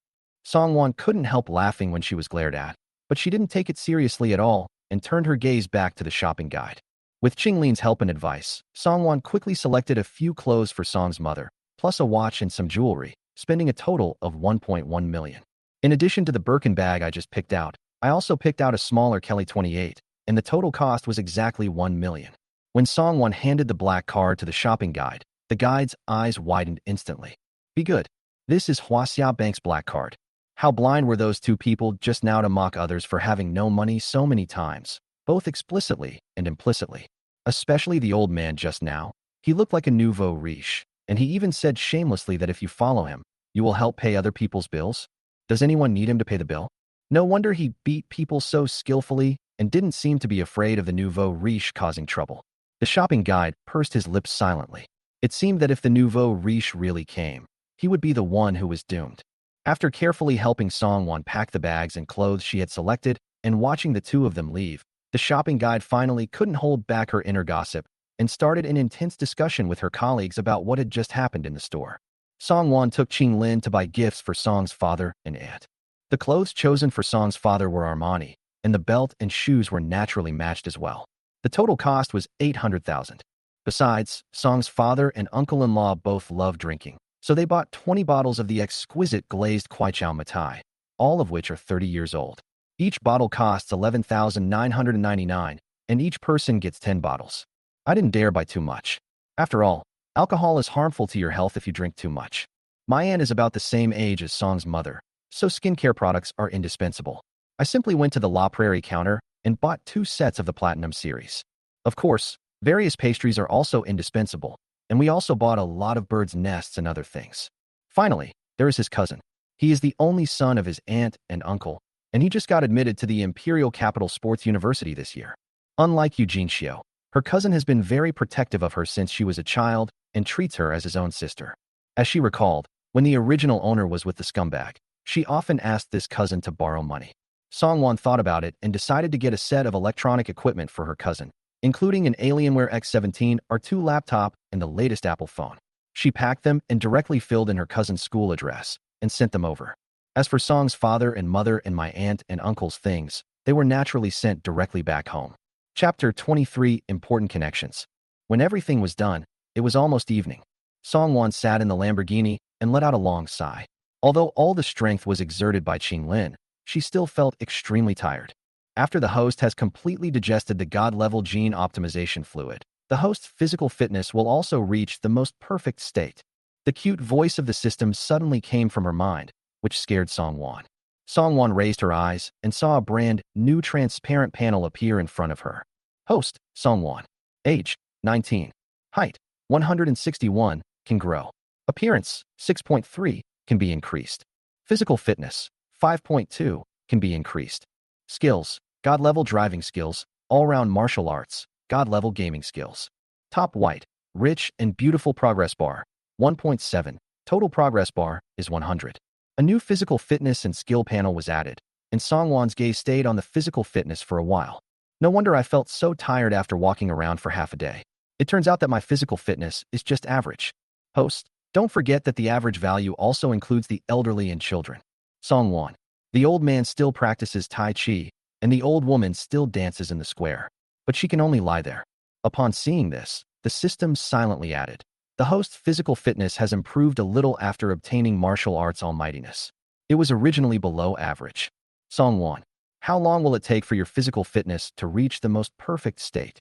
Song Wan couldn't help laughing when she was glared at, but she didn't take it seriously at all and turned her gaze back to the shopping guide. With Qing Lin's help and advice, Song Wan quickly selected a few clothes for Song's mother plus a watch and some jewelry, spending a total of 1.1 million. In addition to the Birkin bag I just picked out, I also picked out a smaller Kelly 28, and the total cost was exactly 1 million. When Song Wan handed the black card to the shopping guide, the guide's eyes widened instantly. Be good. This is Huaxia Bank's black card. How blind were those two people just now to mock others for having no money so many times, both explicitly and implicitly. Especially the old man just now. He looked like a nouveau riche, and he even said shamelessly that if you follow him, you will help pay other people's bills. Does anyone need him to pay the bill? No wonder he beat people so skillfully and didn't seem to be afraid of the nouveau riche causing trouble. The shopping guide pursed his lips silently. It seemed that if the nouveau riche really came, he would be the one who was doomed. After carefully helping Song Wan pack the bags and clothes she had selected and watching the two of them leave, the shopping guide finally couldn't hold back her inner gossip and started an intense discussion with her colleagues about what had just happened in the store. Song Wan took Qing Lin to buy gifts for Song's father and aunt. The clothes chosen for Song's father were Armani, and the belt and shoes were naturally matched as well. The total cost was 800,000. Besides, Song's father and uncle-in-law both love drinking, so they bought 20 bottles of the exquisite glazed Kwaichow Matai, all of which are 30 years old. Each bottle costs 11,999, and each person gets 10 bottles. I didn't dare buy too much. After all, alcohol is harmful to your health if you drink too much. My aunt is about the same age as Song's mother, so skincare products are indispensable. I simply went to the La Prairie counter and bought 2 sets of the Platinum series. Of course, various pastries are also indispensable, and we also bought a lot of birds' nests and other things. Finally, there is his cousin. He is the only son of his aunt and uncle, and he just got admitted to the Imperial Capital Sports University this year. Unlike Eugene Xiao, her cousin has been very protective of her since she was a child and treats her as his own sister. As she recalled, when the original owner was with the scumbag, she often asked this cousin to borrow money. Song Wan thought about it and decided to get a set of electronic equipment for her cousin, including an Alienware X17 R2 laptop and the latest Apple phone. She packed them and directly filled in her cousin's school address and sent them over. As for Song's father and mother and my aunt and uncle's things, they were naturally sent directly back home. Chapter 23: Important Connections. When everything was done, it was almost evening. Song Wan sat in the Lamborghini and let out a long sigh. Although all the strength was exerted by Qing Lin, she still felt extremely tired. After the host has completely digested the God-level gene optimization fluid, the host's physical fitness will also reach the most perfect state. The cute voice of the system suddenly came from her mind, which scared Song Wan. Song Wan raised her eyes and saw a brand new transparent panel appear in front of her. Host, Song Wan. Age, 19. Height, 161, can grow. Appearance, 6.3, can be increased. Physical fitness, 5.2, can be increased. Skills, God-level driving skills, all-round martial arts, God-level gaming skills. Top white, rich and beautiful progress bar, 1.7. Total progress bar is 100. A new physical fitness and skill panel was added, and Song Wan's gaze stayed on the physical fitness for a while. No wonder I felt so tired after walking around for half a day. It turns out that my physical fitness is just average. Host, don't forget that the average value also includes the elderly and children. Song Wan. The old man still practices Tai Chi, and the old woman still dances in the square. But she can only lie there. Upon seeing this, the system silently added, the host's physical fitness has improved a little after obtaining martial arts almightiness. It was originally below average. Song Wan. How long will it take for your physical fitness to reach the most perfect state?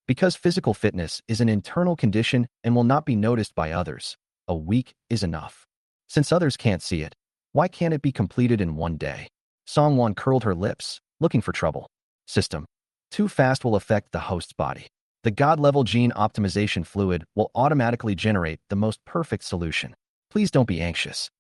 Because physical fitness is an internal condition and will not be noticed by others, a week is enough. Since others can't see it, why can't it be completed in one day? Song Wan curled her lips, looking for trouble. System. Too fast will affect the host's body. The God-level gene optimization fluid will automatically generate the most perfect solution. Please don't be anxious.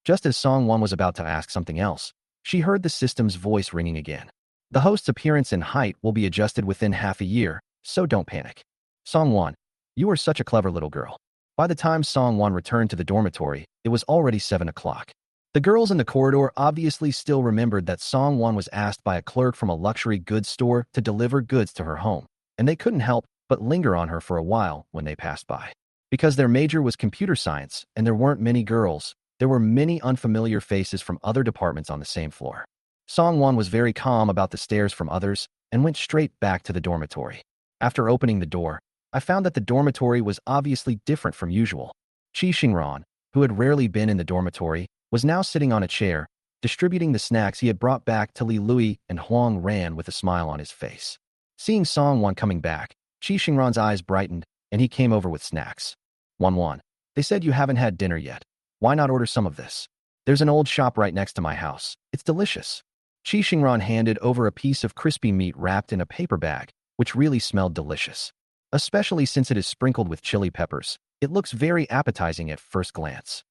Just as Song Wan was about to ask something else, she heard the system's voice ringing again. The host's appearance and height will be adjusted within half a year, so don't panic. Song Wan, you are such a clever little girl. By the time Song Wan returned to the dormitory, it was already 7 o'clock. The girls in the corridor obviously still remembered that Song Wan was asked by a clerk from a luxury goods store to deliver goods to her home, and they couldn't help but linger on her for a while when they passed by. Because their major was computer science and there weren't many girls, there were many unfamiliar faces from other departments on the same floor. Song Wan was very calm about the stares from others and went straight back to the dormitory. After opening the door, I found that the dormitory was obviously different from usual. Qi Xingran, who had rarely been in the dormitory, was now sitting on a chair, distributing the snacks he had brought back to Li Lui and Huang Ran with a smile on his face. Seeing Song Wan coming back, Qi Xingran's eyes brightened, and he came over with snacks. Wan, they said you haven't had dinner yet. Why not order some of this? There's an old shop right next to my house. It's delicious. Qi Xingran handed over a piece of crispy meat wrapped in a paper bag, which really smelled delicious. Especially since it is sprinkled with chili peppers, it looks very appetizing at first glance.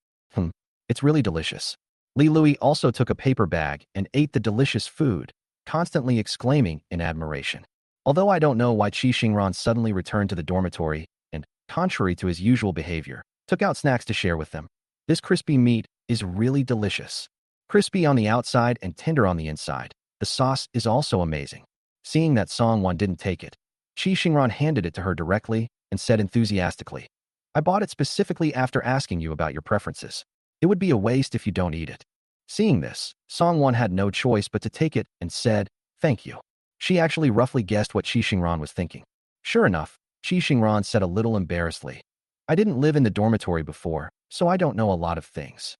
It's really delicious. Li Lui also took a paper bag and ate the delicious food, constantly exclaiming in admiration. Although I don't know why Qi Xingran suddenly returned to the dormitory and, contrary to his usual behavior, took out snacks to share with them. This crispy meat is really delicious. Crispy on the outside and tender on the inside. The sauce is also amazing. Seeing that Song Wan didn't take it, Qi Xingran handed it to her directly and said enthusiastically, I bought it specifically after asking you about your preferences. It would be a waste if you don't eat it. Seeing this, Song Wan had no choice but to take it and said, thank you. She actually roughly guessed what Qi Xingran was thinking. Sure enough, Qi Xingran said a little embarrassedly, I didn't live in the dormitory before, so I don't know a lot of things.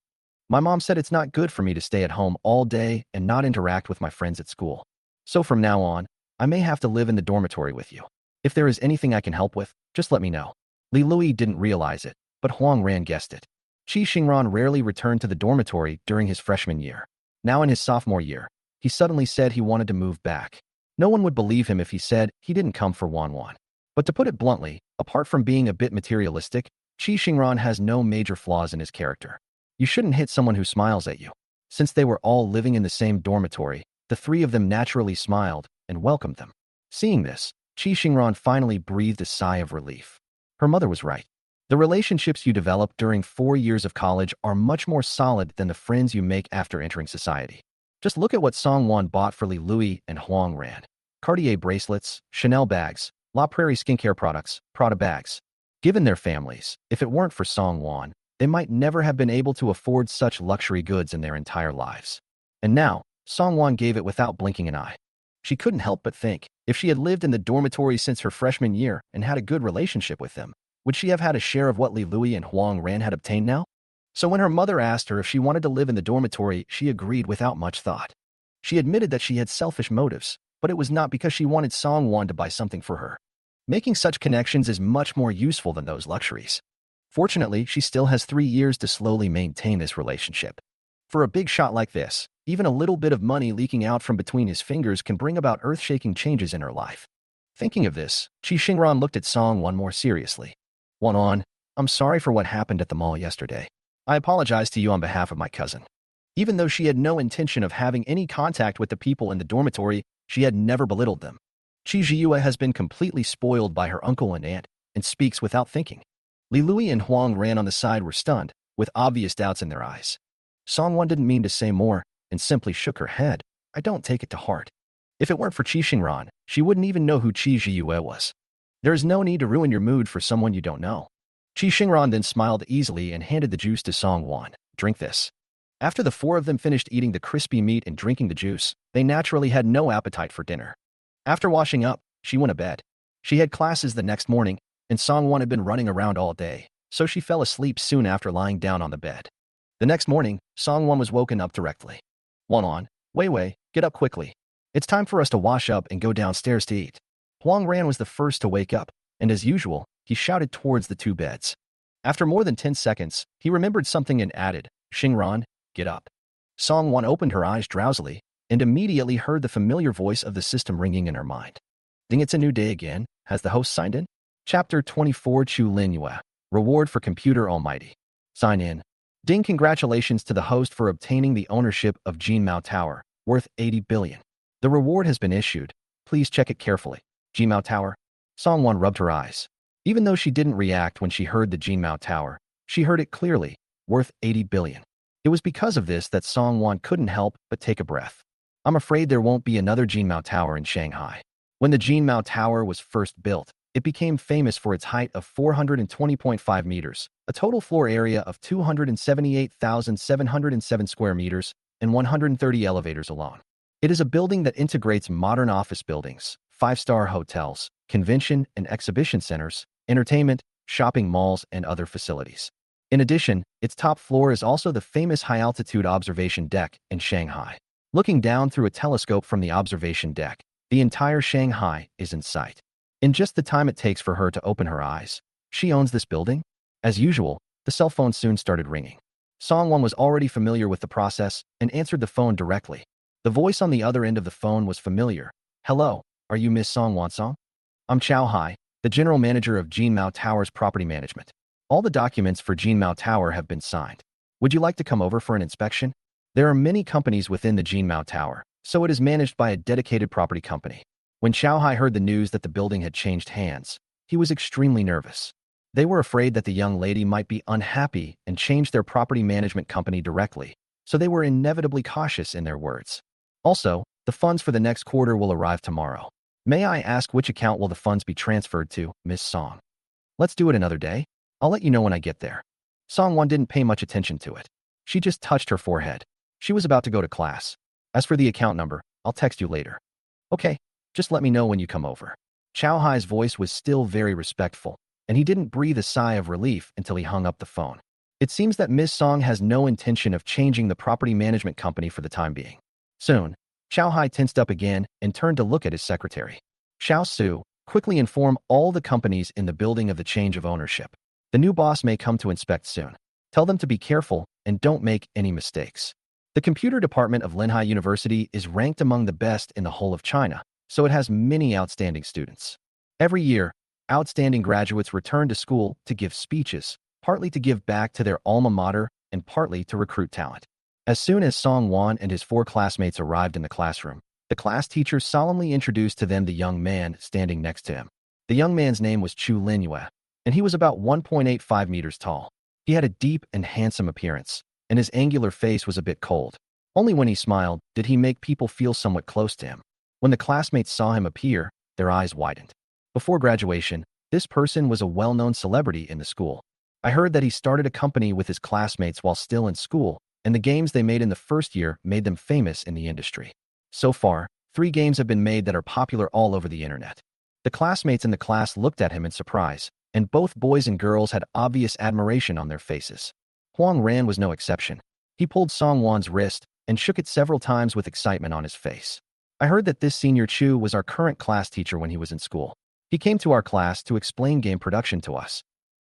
My mom said it's not good for me to stay at home all day and not interact with my friends at school. So from now on, I may have to live in the dormitory with you. If there is anything I can help with, just let me know. Li Lui didn't realize it, but Huang Ran guessed it. Qi Xingran rarely returned to the dormitory during his freshman year. Now in his sophomore year, he suddenly said he wanted to move back. No one would believe him if he said he didn't come for Wan. But to put it bluntly, apart from being a bit materialistic, Qi Xingran has no major flaws in his character. You shouldn't hit someone who smiles at you. Since they were all living in the same dormitory, the three of them naturally smiled and welcomed them. Seeing this, Qi Xingran finally breathed a sigh of relief. Her mother was right. The relationships you develop during 4 years of college are much more solid than the friends you make after entering society. Just look at what Song Wan bought for Li Lui and Huang Ran. Cartier bracelets, Chanel bags, La Prairie skincare products, Prada bags. Given their families, if it weren't for Song Wan, they might never have been able to afford such luxury goods in their entire lives. And now, Song Wan gave it without blinking an eye. She couldn't help but think, if she had lived in the dormitory since her freshman year and had a good relationship with them, would she have had a share of what Li Lui and Huang Ran had obtained now? So when her mother asked her if she wanted to live in the dormitory, she agreed without much thought. She admitted that she had selfish motives, but it was not because she wanted Song Wan to buy something for her. Making such connections is much more useful than those luxuries. Fortunately, she still has 3 years to slowly maintain this relationship. For a big shot like this, even a little bit of money leaking out from between his fingers can bring about earth-shaking changes in her life. Thinking of this, Qi Xingran looked at Song Wan more seriously. Wan, I'm sorry for what happened at the mall yesterday. I apologize to you on behalf of my cousin. Even though she had no intention of having any contact with the people in the dormitory, she had never belittled them. Qi Zhiyue has been completely spoiled by her uncle and aunt, and speaks without thinking. Li Lui and Huang Ran on the side were stunned, with obvious doubts in their eyes. Song Wan didn't mean to say more, and simply shook her head. I don't take it to heart. If it weren't for Qi Xingran, she wouldn't even know who Qi Zhiyue was. There is no need to ruin your mood for someone you don't know. Qi Xingran then smiled easily and handed the juice to Song Wan. Drink this. After the 4 of them finished eating the crispy meat and drinking the juice, they naturally had no appetite for dinner. After washing up, she went to bed. She had classes the next morning, and Song Wan had been running around all day, so she fell asleep soon after lying down on the bed. The next morning, Song Wan was woken up directly. Wan, Wei, get up quickly. It's time for us to wash up and go downstairs to eat. Huang Ran was the first to wake up, and as usual, he shouted towards the 2 beds. After more than 10 seconds, he remembered something and added, Xingran, get up. Song Wan opened her eyes drowsily, and immediately heard the familiar voice of the system ringing in her mind. Ding, it's a new day again. Has the host signed in? Chapter 24 Chu Lin Yue. Reward for Computer Almighty. Sign in. Ding, congratulations to the host for obtaining the ownership of Jinmao Tower, worth 80 billion. The reward has been issued. Please check it carefully. Jinmao Tower. Song Wan rubbed her eyes. Even though she didn't react when she heard the Jinmao Tower, she heard it clearly, worth 80 billion. It was because of this that Song Wan couldn't help but take a breath. I'm afraid there won't be another Jinmao Tower in Shanghai. When the Jinmao Tower was first built, it became famous for its height of 420.5 meters, a total floor area of 278,707 square meters, and 130 elevators alone. It is a building that integrates modern office buildings, 5-star hotels, convention and exhibition centers, entertainment, shopping malls, and other facilities. In addition, its top floor is also the famous high-altitude observation deck in Shanghai. Looking down through a telescope from the observation deck, the entire Shanghai is in sight. In just the time it takes for her to open her eyes, she owns this building? As usual, the cell phone soon started ringing. Song Wan was already familiar with the process and answered the phone directly. The voice on the other end of the phone was familiar. Hello, are you Miss Song Wan Song? I'm Chow Hai, the general manager of Jinmao Tower's property management. All the documents for Jinmao Tower have been signed. Would you like to come over for an inspection? There are many companies within the Jinmao Tower, so it is managed by a dedicated property company. When Chow Hai heard the news that the building had changed hands, he was extremely nervous. They were afraid that the young lady might be unhappy and change their property management company directly, so they were inevitably cautious in their words. Also, the funds for the next quarter will arrive tomorrow. May I ask which account will the funds be transferred to, Miss Song? Let's do it another day. I'll let you know when I get there. Song Wan didn't pay much attention to it. She just touched her forehead. She was about to go to class. As for the account number, I'll text you later. Okay, just let me know when you come over. Chow Hai's voice was still very respectful, and he didn't breathe a sigh of relief until he hung up the phone. It seems that Miss Song has no intention of changing the property management company for the time being. Soon, Chow Hai tensed up again and turned to look at his secretary. Xiao Su, quickly inform all the companies in the building of the change of ownership. The new boss may come to inspect soon. Tell them to be careful and don't make any mistakes. The computer department of Linhai University is ranked among the best in the whole of China, so it has many outstanding students. Every year, outstanding graduates return to school to give speeches, partly to give back to their alma mater and partly to recruit talent. As soon as Song Wan and his 4 classmates arrived in the classroom, the class teacher solemnly introduced to them the young man standing next to him. The young man's name was Chu Linyue, and he was about 1.85 meters tall. He had a deep and handsome appearance, and his angular face was a bit cold. Only when he smiled did he make people feel somewhat close to him. When the classmates saw him appear, their eyes widened. Before graduation, this person was a well-known celebrity in the school. I heard that he started a company with his classmates while still in school, and the games they made in the first year made them famous in the industry. So far, 3 games have been made that are popular all over the internet. The classmates in the class looked at him in surprise, and both boys and girls had obvious admiration on their faces. Huang Ran was no exception. He pulled Song Wan's wrist and shook it several times with excitement on his face. I heard that this senior Chu was our current class teacher when he was in school. He came to our class to explain game production to us.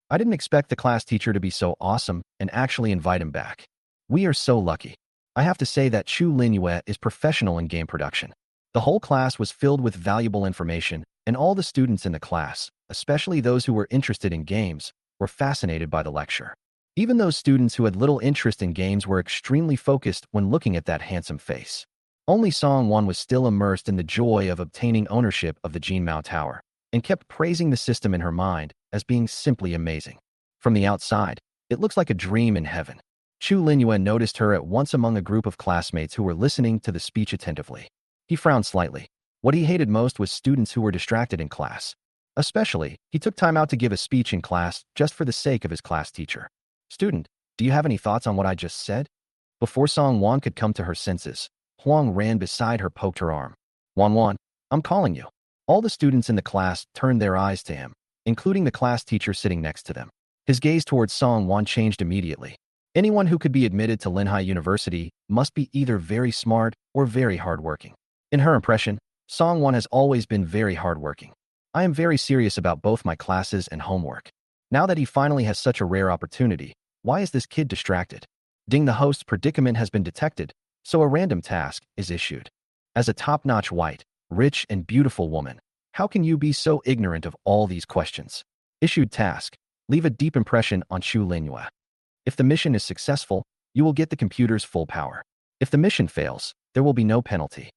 I didn't expect the class teacher to be so awesome and actually invite him back. We are so lucky. I have to say that Chu Linyue is professional in game production. The whole class was filled with valuable information, and all the students in the class, especially those who were interested in games, were fascinated by the lecture. Even those students who had little interest in games were extremely focused when looking at that handsome face. Only Song Wan was still immersed in the joy of obtaining ownership of the Jinmao Tower, and kept praising the system in her mind as being simply amazing. From the outside, it looks like a dream in heaven. Chu Linyue noticed her at once among a group of classmates who were listening to the speech attentively. He frowned slightly. What he hated most was students who were distracted in class. Especially, he took time out to give a speech in class just for the sake of his class teacher. Student, do you have any thoughts on what I just said? Before Song Wan could come to her senses, Huang ran beside her, poked her arm. Wan, I'm calling you. All the students in the class turned their eyes to him, including the class teacher sitting next to them. His gaze towards Song Wan changed immediately. Anyone who could be admitted to Linhai University must be either very smart or very hardworking. In her impression, Song Wan has always been very hardworking. I am very serious about both my classes and homework. Now that he finally has such a rare opportunity, why is this kid distracted? Ding, the host's predicament has been detected, so a random task is issued. As a top-notch white, rich and beautiful woman, how can you be so ignorant of all these questions? Issued task. Leave a deep impression on Chu Linyue. If the mission is successful, you will get the computer's full power. If the mission fails, there will be no penalty.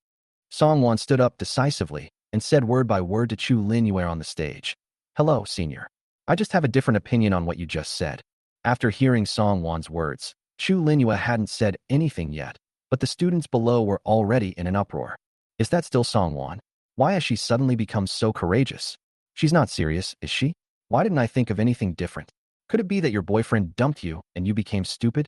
Song Wan stood up decisively and said word by word to Chu Linyue on the stage. Hello, senior. I just have a different opinion on what you just said. After hearing Song Wan's words, Chu Linyue hadn't said anything yet, but the students below were already in an uproar. Is that still Song Wan? Why has she suddenly become so courageous? She's not serious, is she? Why didn't I think of anything different? Could it be that your boyfriend dumped you and you became stupid?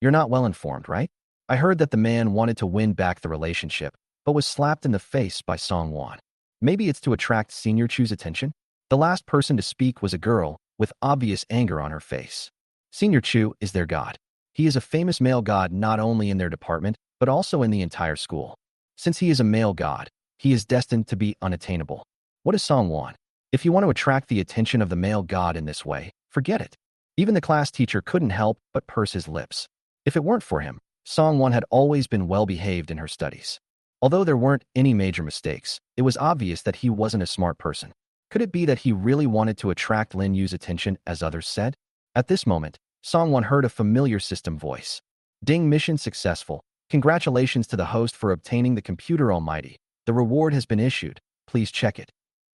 You're not well informed, right? I heard that the man wanted to win back the relationship, but was slapped in the face by Song Wan. Maybe it's to attract Senior Chu's attention? The last person to speak was a girl with obvious anger on her face. Senior Chu is their god. He is a famous male god not only in their department, but also in the entire school. Since he is a male god, he is destined to be unattainable. What is Song Wan? If you want to attract the attention of the male god in this way, forget it. Even the class teacher couldn't help but purse his lips. If it weren't for him, Song Wan had always been well-behaved in her studies. Although there weren't any major mistakes, it was obvious that he wasn't a smart person. Could it be that he really wanted to attract Lin Yu's attention, as others said? At this moment, Song Wan heard a familiar system voice. Ding, mission successful. Congratulations to the host for obtaining the computer almighty. The reward has been issued. Please check it.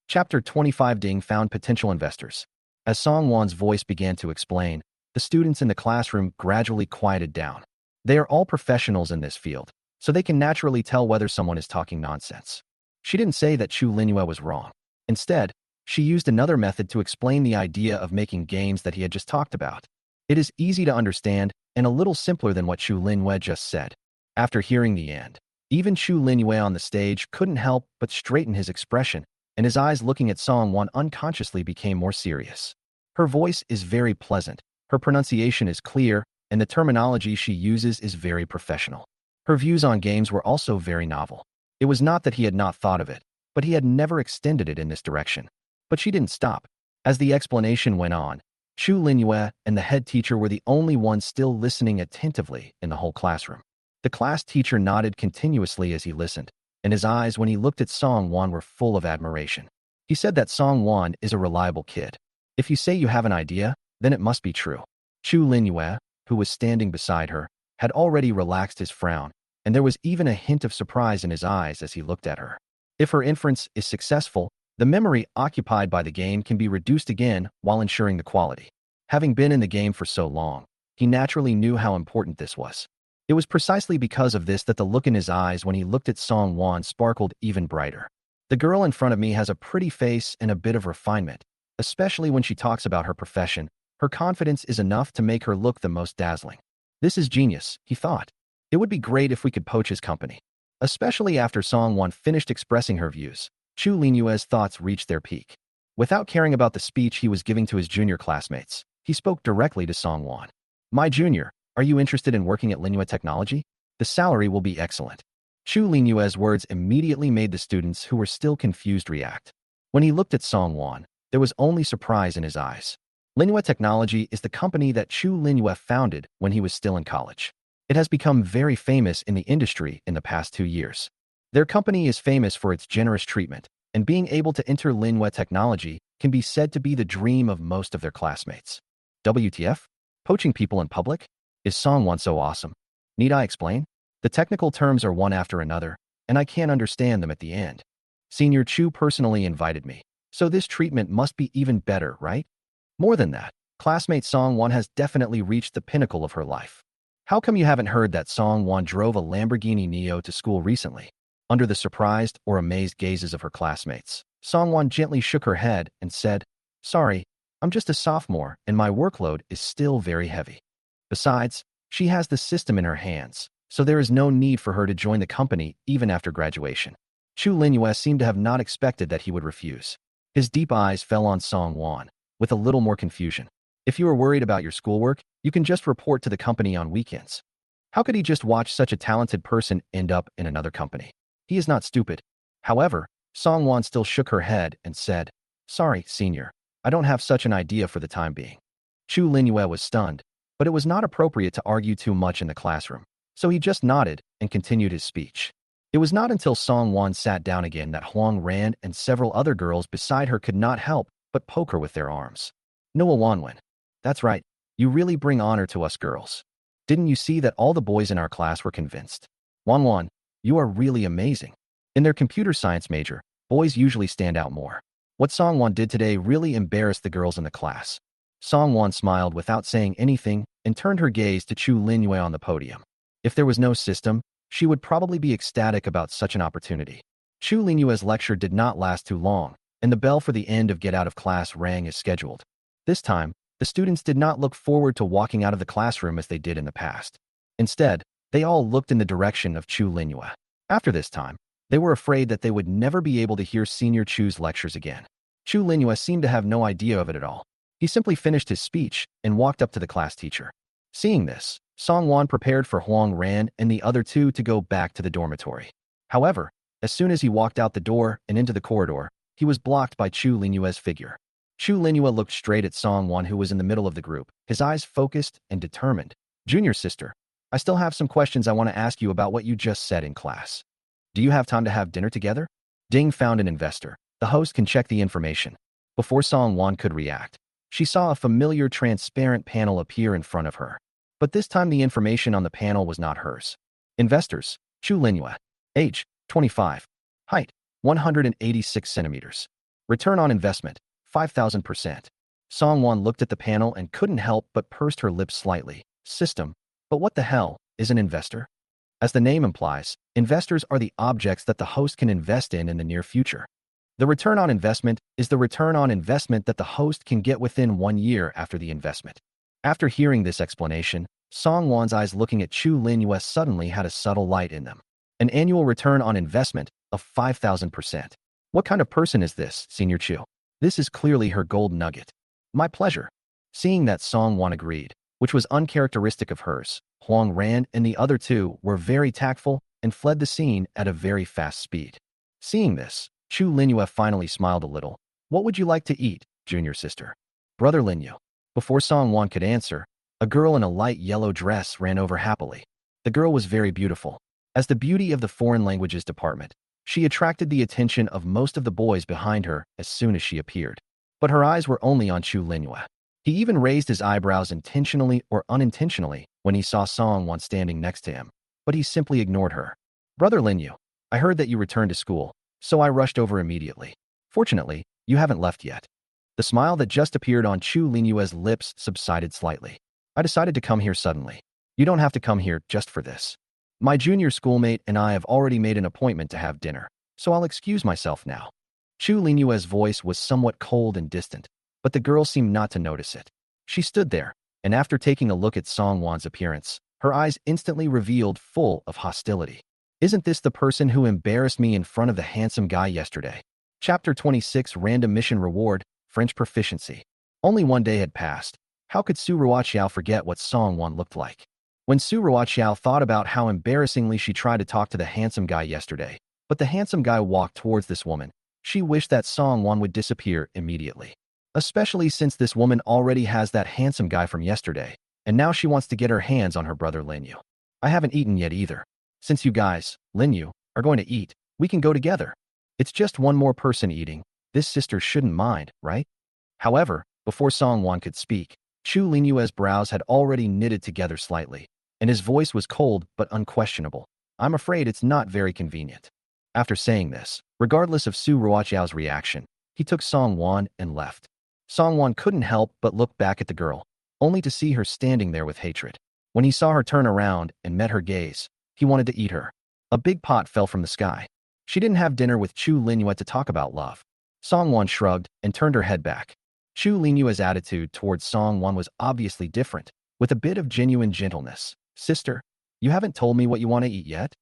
Chapter 25. Ding found potential investors. As Song Wan's voice began to explain, the students in the classroom gradually quieted down. They are all professionals in this field, so they can naturally tell whether someone is talking nonsense. She didn't say that Chu Linyue was wrong. Instead, she used another method to explain the idea of making games that he had just talked about. It is easy to understand and a little simpler than what Chu Linyue just said. After hearing the end, even Chu Linyue on the stage couldn't help but straighten his expression, and his eyes looking at Song Wan unconsciously became more serious. Her voice is very pleasant, her pronunciation is clear, and the terminology she uses is very professional. Her views on games were also very novel. It was not that he had not thought of it, but he had never extended it in this direction. But she didn't stop. As the explanation went on, Chu Linyue and the head teacher were the only ones still listening attentively in the whole classroom. The class teacher nodded continuously as he listened, and his eyes when he looked at Song Wan were full of admiration. He said that Song Wan is a reliable kid. If you say you have an idea, then it must be true. Chu Linyue, who was standing beside her, had already relaxed his frown, and there was even a hint of surprise in his eyes as he looked at her. If her inference is successful, the memory occupied by the game can be reduced again while ensuring the quality. Having been in the game for so long, he naturally knew how important this was. It was precisely because of this that the look in his eyes when he looked at Song Wan sparkled even brighter. The girl in front of me has a pretty face and a bit of refinement, especially when she talks about her profession. Her confidence is enough to make her look the most dazzling. This is genius, he thought. It would be great if we could poach his company. Especially after Song Wan finished expressing her views, Chu Linyue's thoughts reached their peak. Without caring about the speech he was giving to his junior classmates, he spoke directly to Song Wan. My junior, are you interested in working at Linyue Technology? The salary will be excellent. Chu Linyue's words immediately made the students who were still confused react. When he looked at Song Wan, there was only surprise in his eyes. Linyue Technology is the company that Chu Linyue founded when he was still in college. It has become very famous in the industry in the past 2 years. Their company is famous for its generous treatment, and being able to enter Linyue Technology can be said to be the dream of most of their classmates. WTF? Poaching people in public? Is Song Wan so awesome? Need I explain? The technical terms are one after another, and I can't understand them at the end. Senior Chu personally invited me, so this treatment must be even better, right? More than that, classmate Song Wan has definitely reached the pinnacle of her life. How come you haven't heard that Song Wan drove a Lamborghini Neo to school recently? Under the surprised or amazed gazes of her classmates, Song Wan gently shook her head and said, Sorry, I'm just a sophomore and my workload is still very heavy. Besides, she has the system in her hands, so there is no need for her to join the company even after graduation. Chu Linyue seemed to have not expected that he would refuse. His deep eyes fell on Song Wan, with a little more confusion. If you are worried about your schoolwork, you can just report to the company on weekends. How could he just watch such a talented person end up in another company? He is not stupid. However, Song Wan still shook her head and said, Sorry, senior, I don't have such an idea for the time being. Chu Linyue was stunned, but it was not appropriate to argue too much in the classroom, so he just nodded and continued his speech. It was not until Song Wan sat down again that Huang Ran and several other girls beside her could not help but poke her with their arms. Noah Wanwen. That's right, you really bring honor to us girls. Didn't you see that all the boys in our class were convinced? Wanwan, you are really amazing. In their computer science major, boys usually stand out more. What Song Wan did today really embarrassed the girls in the class. Song Wan smiled without saying anything and turned her gaze to Chu Linyue on the podium. If there was no system, she would probably be ecstatic about such an opportunity. Chu Linyue's lecture did not last too long, and the bell for the end of Get Out of Class rang as scheduled. This time, the students did not look forward to walking out of the classroom as they did in the past. Instead, they all looked in the direction of Chu Linyue. After this time, they were afraid that they would never be able to hear Senior Chu's lectures again. Chu Linyue seemed to have no idea of it at all. He simply finished his speech and walked up to the class teacher. Seeing this, Song Wan prepared for Huang Ran and the other two to go back to the dormitory. However, as soon as he walked out the door and into the corridor, he was blocked by Chu Linyue's figure. Chu Linyue looked straight at Song Wan, who was in the middle of the group, his eyes focused and determined. Junior sister, I still have some questions I want to ask you about what you just said in class. Do you have time to have dinner together? Ding found an investor. The host can check the information. Before Song Wan could react, she saw a familiar transparent panel appear in front of her. But this time the information on the panel was not hers. Investors, Chu Linyue. Age, 25. Height, 186 centimeters. Return on investment, 5,000%. Song Wan looked at the panel and couldn't help but pursed her lips slightly. System. But what the hell is an investor? As the name implies, investors are the objects that the host can invest in the near future. The return on investment is the return on investment that the host can get within 1 year after the investment. After hearing this explanation, Song Wan's eyes looking at Chu Linyue suddenly had a subtle light in them. An annual return on investment of 5,000%. What kind of person is this, Senior Chu? This is clearly her gold nugget. My pleasure. Seeing that Song Wan agreed, which was uncharacteristic of hers, Huang Ran and the other two were very tactful and fled the scene at a very fast speed. Seeing this, Chu Linyue finally smiled a little. What would you like to eat, junior sister? Brother Linyue. Before Song Wan could answer, a girl in a light yellow dress ran over happily. The girl was very beautiful. As the beauty of the foreign languages department, she attracted the attention of most of the boys behind her as soon as she appeared. But her eyes were only on Chu Linyue. He even raised his eyebrows intentionally or unintentionally when he saw Song Wan standing next to him, but he simply ignored her. Brother Linyue, I heard that you returned to school, so I rushed over immediately. Fortunately, you haven't left yet. The smile that just appeared on Chu Linyue's lips subsided slightly. I decided to come here suddenly. You don't have to come here just for this. My junior schoolmate and I have already made an appointment to have dinner, so I'll excuse myself now. Chu Linyue's voice was somewhat cold and distant, but the girl seemed not to notice it. She stood there, and after taking a look at Song Wan's appearance, her eyes instantly revealed full of hostility. Isn't this the person who embarrassed me in front of the handsome guy yesterday? Chapter 26 Random Mission Reward, French Proficiency. Only 1 day had passed. How could Su Ruoqiao forget what Song Wan looked like? When Su Ruoqiao thought about how embarrassingly she tried to talk to the handsome guy yesterday, but the handsome guy walked towards this woman, she wished that Song Wan would disappear immediately. Especially since this woman already has that handsome guy from yesterday, and now she wants to get her hands on her brother Linyue. I haven't eaten yet either. Since you guys, Linyue, are going to eat, we can go together. It's just one more person eating. This sister shouldn't mind, right? However, before Song Wan could speak, Chu Linyue's brows had already knitted together slightly, and his voice was cold but unquestionable. I'm afraid it's not very convenient. After saying this, regardless of Su Ruoqiao's reaction, he took Song Wan and left. Song Wan couldn't help but look back at the girl, only to see her standing there with hatred. When he saw her turn around and met her gaze, he wanted to eat her. A big pot fell from the sky. She didn't have dinner with Chu Linyue to talk about love. Song Wan shrugged and turned her head back. Chu Linyue's attitude towards Song Wan was obviously different, with a bit of genuine gentleness. Sister, you haven't told me what you want to eat yet?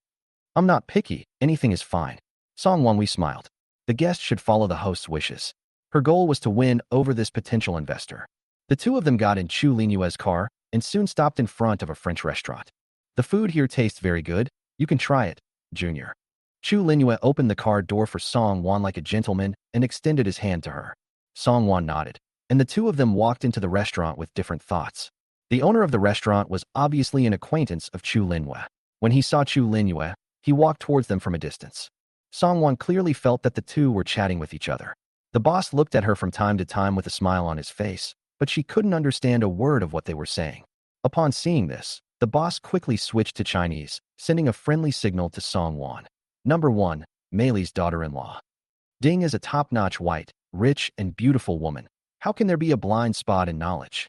I'm not picky, anything is fine. Song Wan smiled. The guest should follow the host's wishes. Her goal was to win over this potential investor. The two of them got in Chu Linyue's car and soon stopped in front of a French restaurant. The food here tastes very good. You can try it, Junior. Chu Linyue opened the car door for Song Wan like a gentleman and extended his hand to her. Song Wan nodded, and the two of them walked into the restaurant with different thoughts. The owner of the restaurant was obviously an acquaintance of Chu Linyue. When he saw Chu Linyue, he walked towards them from a distance. Song Wan clearly felt that the two were chatting with each other. The boss looked at her from time to time with a smile on his face, but she couldn't understand a word of what they were saying. Upon seeing this, the boss quickly switched to Chinese, sending a friendly signal to Song Wan. Number 1, Meili's daughter-in-law. Ding is a top-notch white, rich, and beautiful woman. How can there be a blind spot in knowledge?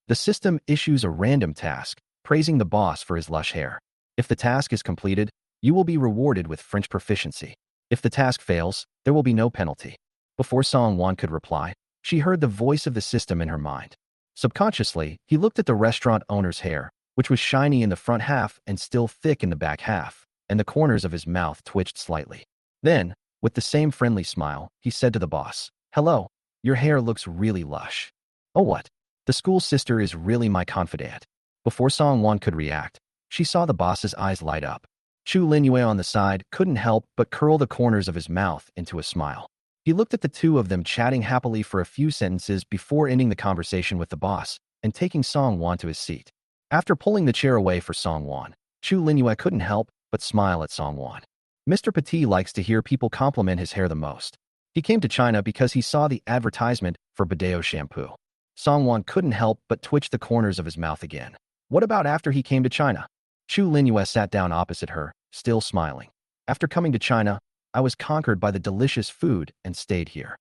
The system issues a random task, praising the boss for his lush hair. If the task is completed, you will be rewarded with French proficiency. If the task fails, there will be no penalty. Before Song Wan could reply, she heard the voice of the system in her mind. Subconsciously, he looked at the restaurant owner's hair, which was shiny in the front half and still thick in the back half, and the corners of his mouth twitched slightly. Then, with the same friendly smile, he said to the boss, "Hello, your hair looks really lush. Oh what? The school sister is really my confidant. Before Song Wan could react, she saw the boss's eyes light up. Chu Linyue on the side couldn't help but curl the corners of his mouth into a smile. He looked at the two of them chatting happily for a few sentences before ending the conversation with the boss and taking Song Wan to his seat. After pulling the chair away for Song Wan, Chu Linyue couldn't help but smile at Song Wan. Mr. Petit likes to hear people compliment his hair the most. He came to China because he saw the advertisement for Bideo shampoo. Song Wan couldn't help but twitch the corners of his mouth again. What about after he came to China? Chu Linyue sat down opposite her, still smiling. After coming to China, I was conquered by the delicious food and stayed here.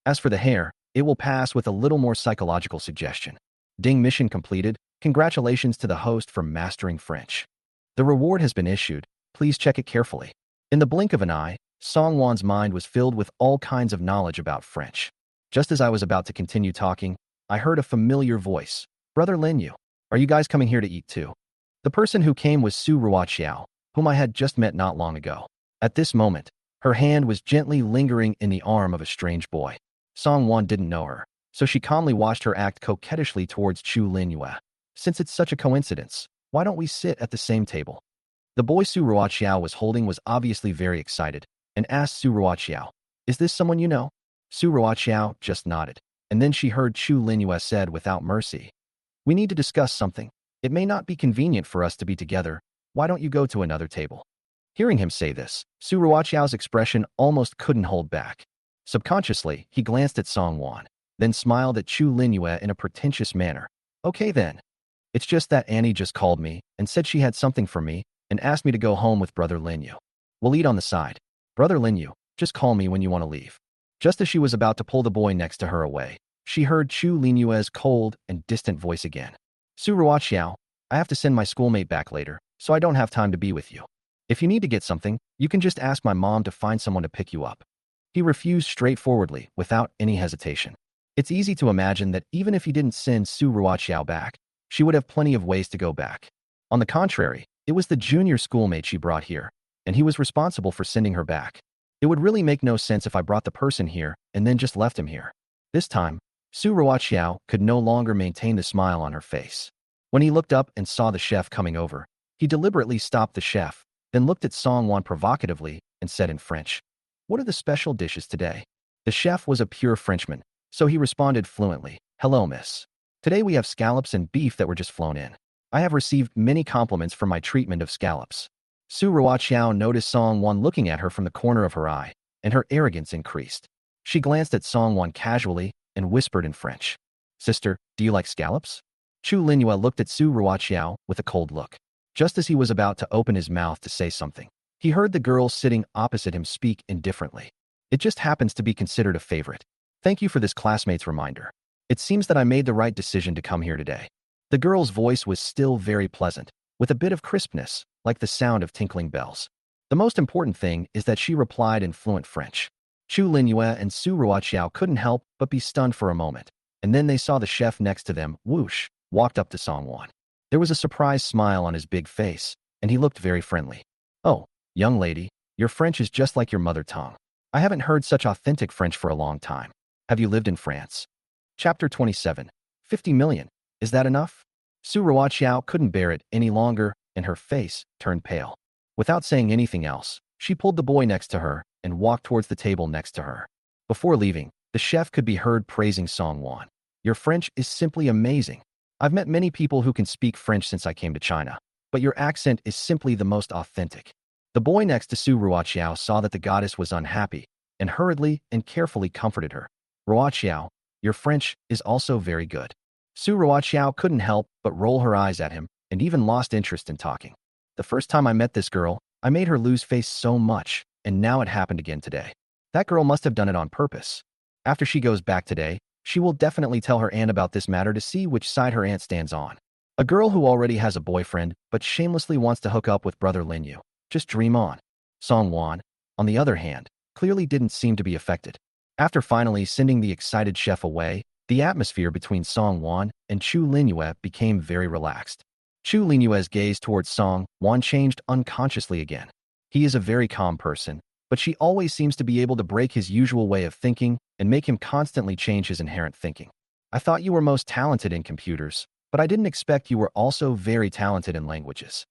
As for the hair, it will pass with a little more psychological suggestion. Ding, mission completed. Congratulations to the host for mastering French. The reward has been issued. Please check it carefully. In the blink of an eye, Song Wan's mind was filled with all kinds of knowledge about French. Just as I was about to continue talking, I heard a familiar voice. Brother Lin Yu, are you guys coming here to eat too? The person who came was Su Ruoqiao, whom I had just met not long ago. At this moment, her hand was gently lingering in the arm of a strange boy. Song Wan didn't know her, so she calmly watched her act coquettishly towards Chu Linyue. Since it's such a coincidence, why don't we sit at the same table? The boy Su Ruoqiao was holding was obviously very excited and asked Su Ruoqiao, "Is this someone you know?" Su Ruoqiao just nodded, and then she heard Chu Linyue said without mercy, "We need to discuss something. It may not be convenient for us to be together. Why don't you go to another table?" Hearing him say this, Su Ruoqiao's expression almost couldn't hold back. Subconsciously, he glanced at Song Wan, then smiled at Chu Linyue in a pretentious manner. "Okay then. It's just that Annie just called me and said she had something for me and asked me to go home with Brother Lin Yu. We'll eat on the side. Brother Lin Yu, just call me when you want to leave." Just as she was about to pull the boy next to her away, she heard Chu Linyue's cold and distant voice again. "Su Ruoqiao, I have to send my schoolmate back later, so I don't have time to be with you. If you need to get something, you can just ask my mom to find someone to pick you up." He refused straightforwardly, without any hesitation. It's easy to imagine that even if he didn't send Su Ruoqiao back, she would have plenty of ways to go back. On the contrary, it was the junior schoolmate she brought here, and he was responsible for sending her back. It would really make no sense if I brought the person here and then just left him here. This time, Su Ruoqiao could no longer maintain the smile on her face. When he looked up and saw the chef coming over, he deliberately stopped the chef, then looked at Song Wan provocatively and said in French, "What are the special dishes today?" The chef was a pure Frenchman, so he responded fluently, "Hello, miss. Today we have scallops and beef that were just flown in. I have received many compliments for my treatment of scallops." Su Ruoqiao noticed Song Wan looking at her from the corner of her eye, and her arrogance increased. She glanced at Song Wan casually and whispered in French, "Sister, do you like scallops?" Chu Linyue looked at Su Ruoqiao with a cold look. Just as he was about to open his mouth to say something, he heard the girl sitting opposite him speak indifferently. "It just happens to be considered a favorite. Thank you for this classmate's reminder. It seems that I made the right decision to come here today." The girl's voice was still very pleasant, with a bit of crispness, like the sound of tinkling bells. The most important thing is that she replied in fluent French. Chu Linyue and Su Ruoqiao couldn't help but be stunned for a moment, and then they saw the chef next to them, whoosh, walked up to Song Wan. There was a surprised smile on his big face, and he looked very friendly. "Oh, young lady, your French is just like your mother tongue. I haven't heard such authentic French for a long time. Have you lived in France?" Chapter 27. 50 million. Is that enough? Su Ruoqiao couldn't bear it any longer, and her face turned pale. Without saying anything else, she pulled the boy next to her and walked towards the table next to her. Before leaving, the chef could be heard praising Song Wan. "Your French is simply amazing. I've met many people who can speak French since I came to China, but your accent is simply the most authentic." The boy next to Su Ruoqiao saw that the goddess was unhappy, and hurriedly and carefully comforted her. "Ruoqiao, your French is also very good." Su Ruoqiao couldn't help but roll her eyes at him and even lost interest in talking. "The first time I met this girl, I made her lose face so much, and now it happened again today. That girl must have done it on purpose. After she goes back today, she will definitely tell her aunt about this matter to see which side her aunt stands on. A girl who already has a boyfriend but shamelessly wants to hook up with Brother Lin Yu. Just dream on." Song Wan, on the other hand, clearly didn't seem to be affected. After finally sending the excited chef away, the atmosphere between Song Wan and Chu Linyue became very relaxed. Chu Linyue's gaze towards Song Wan changed unconsciously again. He is a very calm person, but she always seems to be able to break his usual way of thinking and make him constantly change his inherent thinking. I thought you were most talented in computers, but I didn't expect you were also very talented in languages.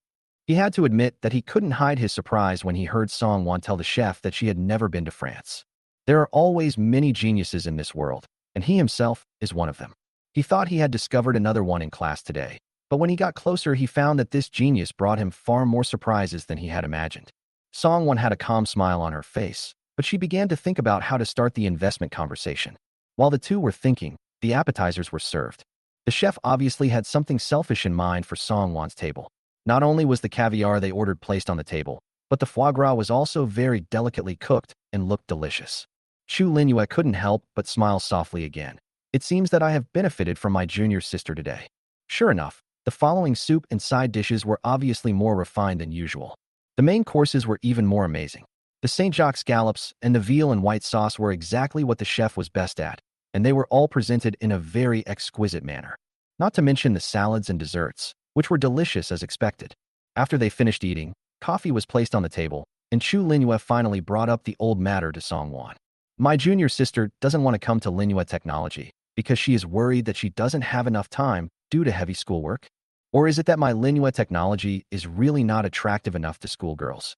He had to admit that he couldn't hide his surprise when he heard Song Wan tell the chef that she had never been to France. There are always many geniuses in this world, and he himself is one of them. He thought he had discovered another one in class today, but when he got closer, he found that this genius brought him far more surprises than he had imagined. Song Wan had a calm smile on her face, but she began to think about how to start the investment conversation. While the two were thinking, the appetizers were served. The chef obviously had something selfish in mind for Song Wan's table. Not only was the caviar they ordered placed on the table, but the foie gras was also very delicately cooked and looked delicious. Chu Linyue couldn't help but smile softly again. It seems that I have benefited from my junior sister today. Sure enough, the following soup and side dishes were obviously more refined than usual. The main courses were even more amazing. The St. Jacques scallops and the veal and white sauce were exactly what the chef was best at, and they were all presented in a very exquisite manner. Not to mention the salads and desserts, which were delicious as expected. After they finished eating, coffee was placed on the table, and Chu Linyue finally brought up the old matter to Song Wan. My junior sister doesn't want to come to Linyue Technology because she is worried that she doesn't have enough time due to heavy schoolwork? Or is it that my Linyue Technology is really not attractive enough to schoolgirls?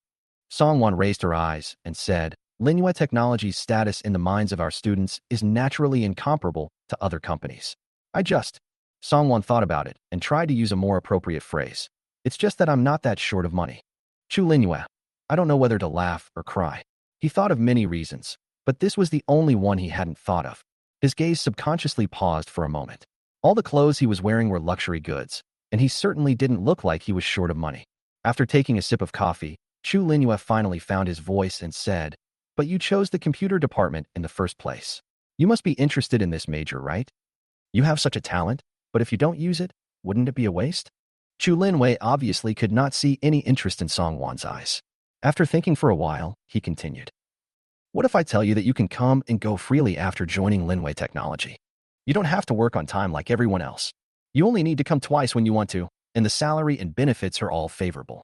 Song Wan raised her eyes and said, Linyue Technology's status in the minds of our students is naturally incomparable to other companies. Song Wan thought about it and tried to use a more appropriate phrase. It's just that I'm not that short of money. Chu Linyue. I don't know whether to laugh or cry. He thought of many reasons, but this was the only one he hadn't thought of. His gaze subconsciously paused for a moment. All the clothes he was wearing were luxury goods, and he certainly didn't look like he was short of money. After taking a sip of coffee, Chu Linyue finally found his voice and said, But you chose the computer department in the first place. You must be interested in this major, right? You have such a talent, but if you don't use it, wouldn't it be a waste? Chu Linyue obviously could not see any interest in Song Wan's eyes. After thinking for a while, he continued. What if I tell you that you can come and go freely after joining Linyue Technology? You don't have to work on time like everyone else. You only need to come twice when you want to, and the salary and benefits are all favorable.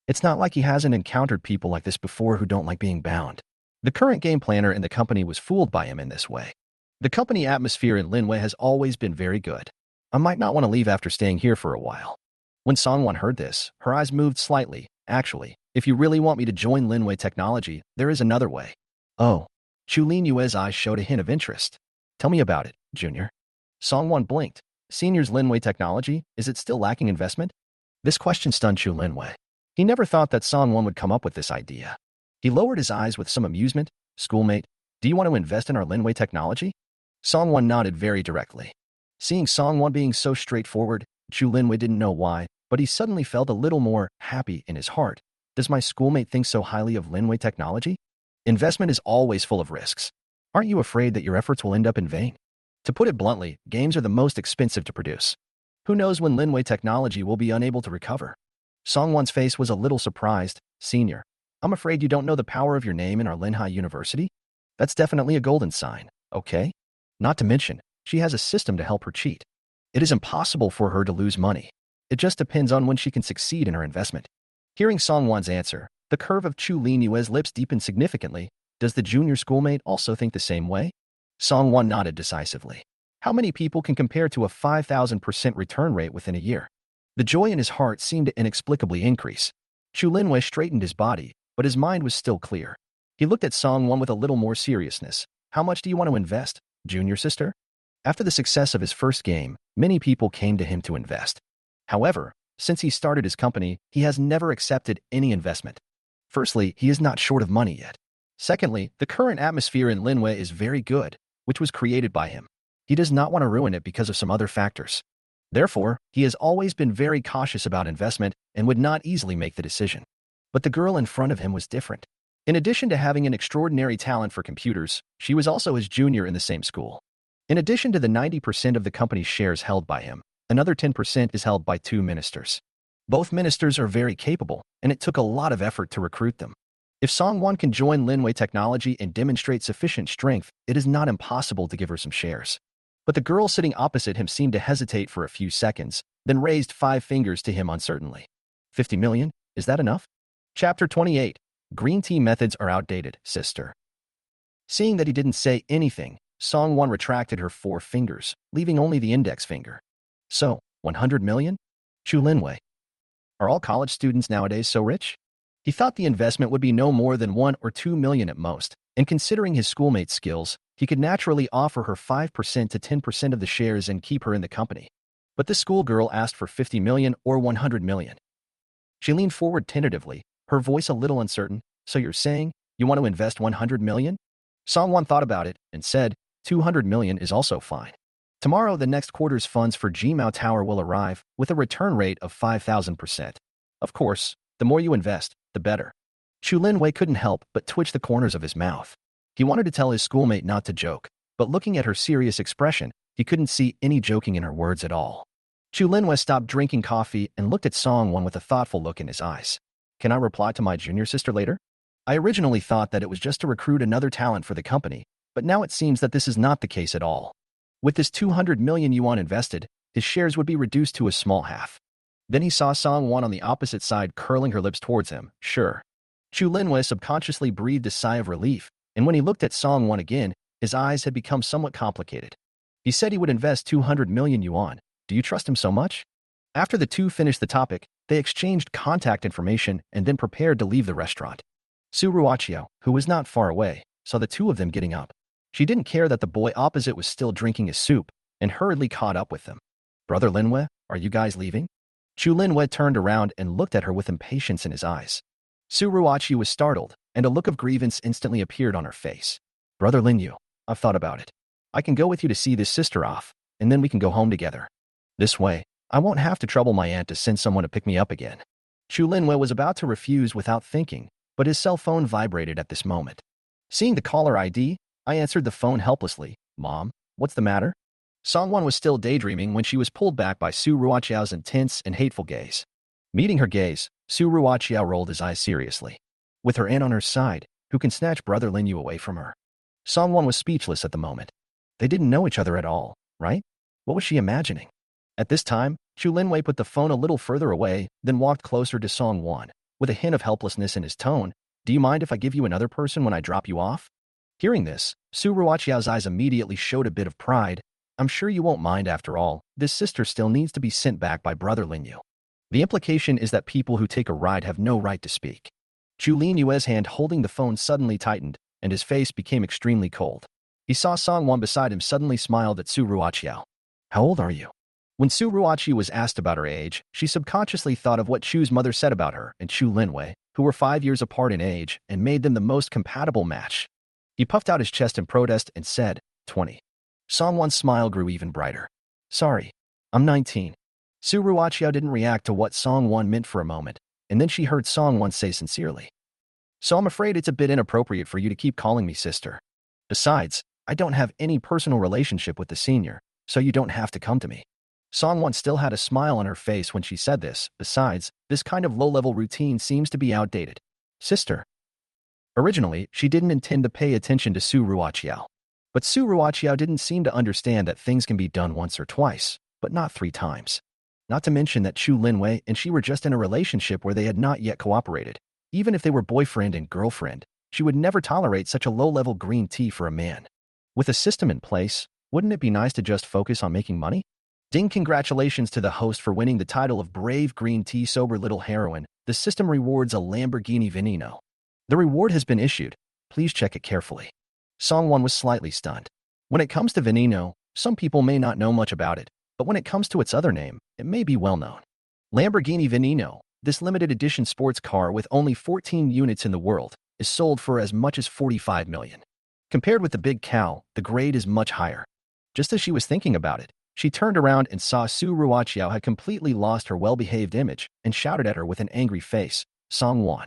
It's not like he hasn't encountered people like this before who don't like being bound. The current game planner in the company was fooled by him in this way. The company atmosphere in Linyue has always been very good. I might not want to leave after staying here for a while. When Song Wan heard this, her eyes moved slightly. Actually, if you really want me to join Linyue Technology, there is another way. Oh. Chu Linyue's eyes showed a hint of interest. Tell me about it, Junior. Song Wan blinked. Senior's Linyue Technology, is it still lacking investment? This question stunned Chu Linyue. He never thought that Song Wan would come up with this idea. He lowered his eyes with some amusement. Schoolmate, do you want to invest in our Linyue Technology? Song Wan nodded very directly. Seeing Song Wan being so straightforward, Chu Linyue didn't know why, but he suddenly felt a little more happy in his heart. Does my schoolmate think so highly of Linyue Technology? Investment is always full of risks. Aren't you afraid that your efforts will end up in vain? To put it bluntly, games are the most expensive to produce. Who knows when Linyue Technology will be unable to recover? Song Wan's face was a little surprised. Senior, I'm afraid you don't know the power of your name in our Linhai University? That's definitely a golden sign, okay? Not to mention, she has a system to help her cheat. It is impossible for her to lose money. It just depends on when she can succeed in her investment. Hearing Song Wan's answer, the curve of Chu Linyue's lips deepened significantly. Does the junior schoolmate also think the same way? Song Wan nodded decisively. How many people can compare to a 5,000% return rate within a year? The joy in his heart seemed to inexplicably increase. Chu Linyue straightened his body, but his mind was still clear. He looked at Song Wan with a little more seriousness. How much do you want to invest, junior sister? After the success of his first game, many people came to him to invest. However, since he started his company, he has never accepted any investment. Firstly, he is not short of money yet. Secondly, the current atmosphere in Linyue is very good, which was created by him. He does not want to ruin it because of some other factors. Therefore, he has always been very cautious about investment and would not easily make the decision. But the girl in front of him was different. In addition to having an extraordinary talent for computers, she was also his junior in the same school. In addition to the 90% of the company's shares held by him, another 10% is held by two ministers. Both ministers are very capable, and it took a lot of effort to recruit them. If Song Wan can join Linyue Technology and demonstrate sufficient strength, it is not impossible to give her some shares. But the girl sitting opposite him seemed to hesitate for a few seconds, then raised 5 fingers to him uncertainly. 50 million? Is that enough? Chapter 28. Green tea methods are outdated, sister. Seeing that he didn't say anything, Song Wan retracted her 4 fingers, leaving only the index finger. So, 100 million? Chu Linwei. Are all college students nowadays so rich? He thought the investment would be no more than 1 or 2 million at most, and considering his schoolmate's skills, he could naturally offer her 5% to 10% of the shares and keep her in the company. But this schoolgirl asked for 50 million or 100 million. She leaned forward tentatively, her voice a little uncertain. So you're saying you want to invest 100 million? Song Wan thought about it and said, 200 million is also fine. Tomorrow, the next quarter's funds for Gmao Tower will arrive with a return rate of 5,000%. Of course, the more you invest, the better. Chu Linwei couldn't help but twitch the corners of his mouth. He wanted to tell his schoolmate not to joke, but looking at her serious expression, he couldn't see any joking in her words at all. Chu Linwei stopped drinking coffee and looked at Song Wan with a thoughtful look in his eyes. Can I reply to my junior sister later? I originally thought that it was just to recruit another talent for the company, but now it seems that this is not the case at all. With this 200 million yuan invested, his shares would be reduced to a small half. Then he saw Song Wan on the opposite side curling her lips towards him. Sure. Chu Linwei subconsciously breathed a sigh of relief, and when he looked at Song Wan again, his eyes had become somewhat complicated. He said he would invest 200 million yuan. Do you trust him so much? After the two finished the topic, they exchanged contact information and then prepared to leave the restaurant. Su Ruoqiao, who was not far away, saw the two of them getting up. She didn't care that the boy opposite was still drinking his soup and hurriedly caught up with them. Brother Linwei, are you guys leaving? Chu Linwei turned around and looked at her with impatience in his eyes. Su Ruoqiao was startled, and a look of grievance instantly appeared on her face. Brother Linyu, I've thought about it. I can go with you to see this sister off, and then we can go home together. This way, I won't have to trouble my aunt to send someone to pick me up again. Chu Linwei was about to refuse without thinking, but his cell phone vibrated at this moment. Seeing the caller ID, I answered the phone helplessly. Mom, what's the matter? Song Wan was still daydreaming when she was pulled back by Su Ruoqiao's intense and hateful gaze. Meeting her gaze, Su Ruoqiao rolled his eyes seriously. With her aunt on her side, who can snatch Brother Linyu away from her? Song Wan was speechless at the moment. They didn't know each other at all, right? What was she imagining? At this time, Chu Linwei put the phone a little further away, then walked closer to Song Wan, with a hint of helplessness in his tone. Do you mind if I give you another person when I drop you off? Hearing this, Su Ruoqiao's eyes immediately showed a bit of pride. I'm sure you won't mind after all. This sister still needs to be sent back by Brother Linyu. The implication is that people who take a ride have no right to speak. Chu Linyue's hand holding the phone suddenly tightened, and his face became extremely cold. He saw Song Wan beside him suddenly smiled at Su Ruoqiao. How old are you? When Su Ruoqiao was asked about her age, she subconsciously thought of what Chu's mother said about her and Chu Linwei, who were 5 years apart in age and made them the most compatible match. He puffed out his chest in protest and said, 20. Song Wan's smile grew even brighter. Sorry, I'm 19. Su Ruoqiao didn't react to what Song Wan meant for a moment, and then she heard Song Wan say sincerely. So I'm afraid it's a bit inappropriate for you to keep calling me sister. Besides, I don't have any personal relationship with the senior, so you don't have to come to me. Song Wan still had a smile on her face when she said this. Besides, this kind of low-level routine seems to be outdated. Sister. Originally, she didn't intend to pay attention to Su Ruoqiao. But Su Ruoqiao didn't seem to understand that things can be done once or twice, but not 3 times. Not to mention that Chu Linwei and she were just in a relationship where they had not yet cooperated. Even if they were boyfriend and girlfriend, she would never tolerate such a low-level green tea for a man. With a system in place, wouldn't it be nice to just focus on making money? Ding! Congratulations to the host for winning the title of Brave Green Tea Sober Little Heroine. The system rewards a Lamborghini Veneno. The reward has been issued. Please check it carefully. Song Wan was slightly stunned. When it comes to Veneno, some people may not know much about it, but when it comes to its other name, it may be well known. Lamborghini Veneno, this limited edition sports car with only 14 units in the world, is sold for as much as 45 million. Compared with the Big Cow, the grade is much higher. Just as she was thinking about it, she turned around and saw Su Ruoqiao had completely lost her well-behaved image and shouted at her with an angry face, Song Wan.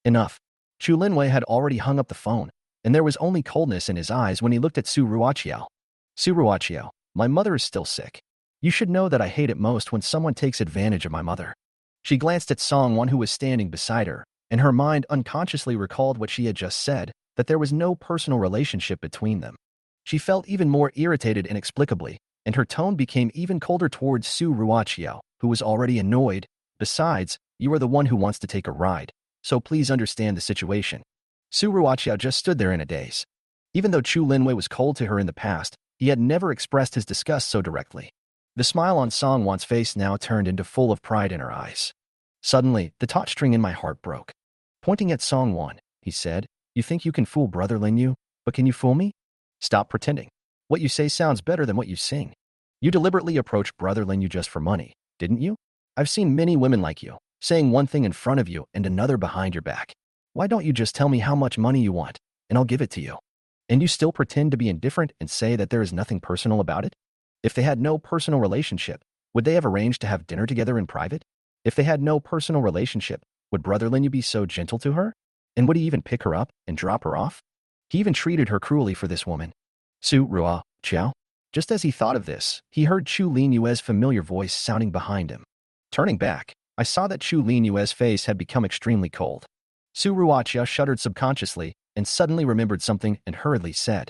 Enough. Chu Linwei had already hung up the phone, and there was only coldness in his eyes when he looked at Su Ruoqiao. Su Ruoqiao, my mother is still sick. You should know that I hate it most when someone takes advantage of my mother. She glanced at Song Wan, who was standing beside her, and her mind unconsciously recalled what she had just said, that there was no personal relationship between them. She felt even more irritated inexplicably, and her tone became even colder towards Su Ruoqiao, who was already annoyed. Besides, you are the one who wants to take a ride, so please understand the situation. Su Ruoqiao just stood there in a daze. Even though Chu Linwei was cold to her in the past, he had never expressed his disgust so directly. The smile on Song Wan's face now turned into full of pride in her eyes. Suddenly, the taut string in my heart broke. Pointing at Song Wan, he said, "You think you can fool Brother Lin Yu, but can you fool me? Stop pretending. What you say sounds better than what you sing. You deliberately approached Brother Lin Yu just for money, didn't you? I've seen many women like you, saying one thing in front of you and another behind your back. Why don't you just tell me how much money you want, and I'll give it to you? And you still pretend to be indifferent and say that there is nothing personal about it? If they had no personal relationship, would they have arranged to have dinner together in private? If they had no personal relationship, would Brother Lin Yu be so gentle to her? And would he even pick her up and drop her off? He even treated her cruelly for this woman. Su Rua, Chiao? Just as he thought of this, he heard Chu Lin Yue's familiar voice sounding behind him. Turning back, I saw that Chu Lin Yue's face had become extremely cold. Su Ruachia shuddered subconsciously and suddenly remembered something and hurriedly said,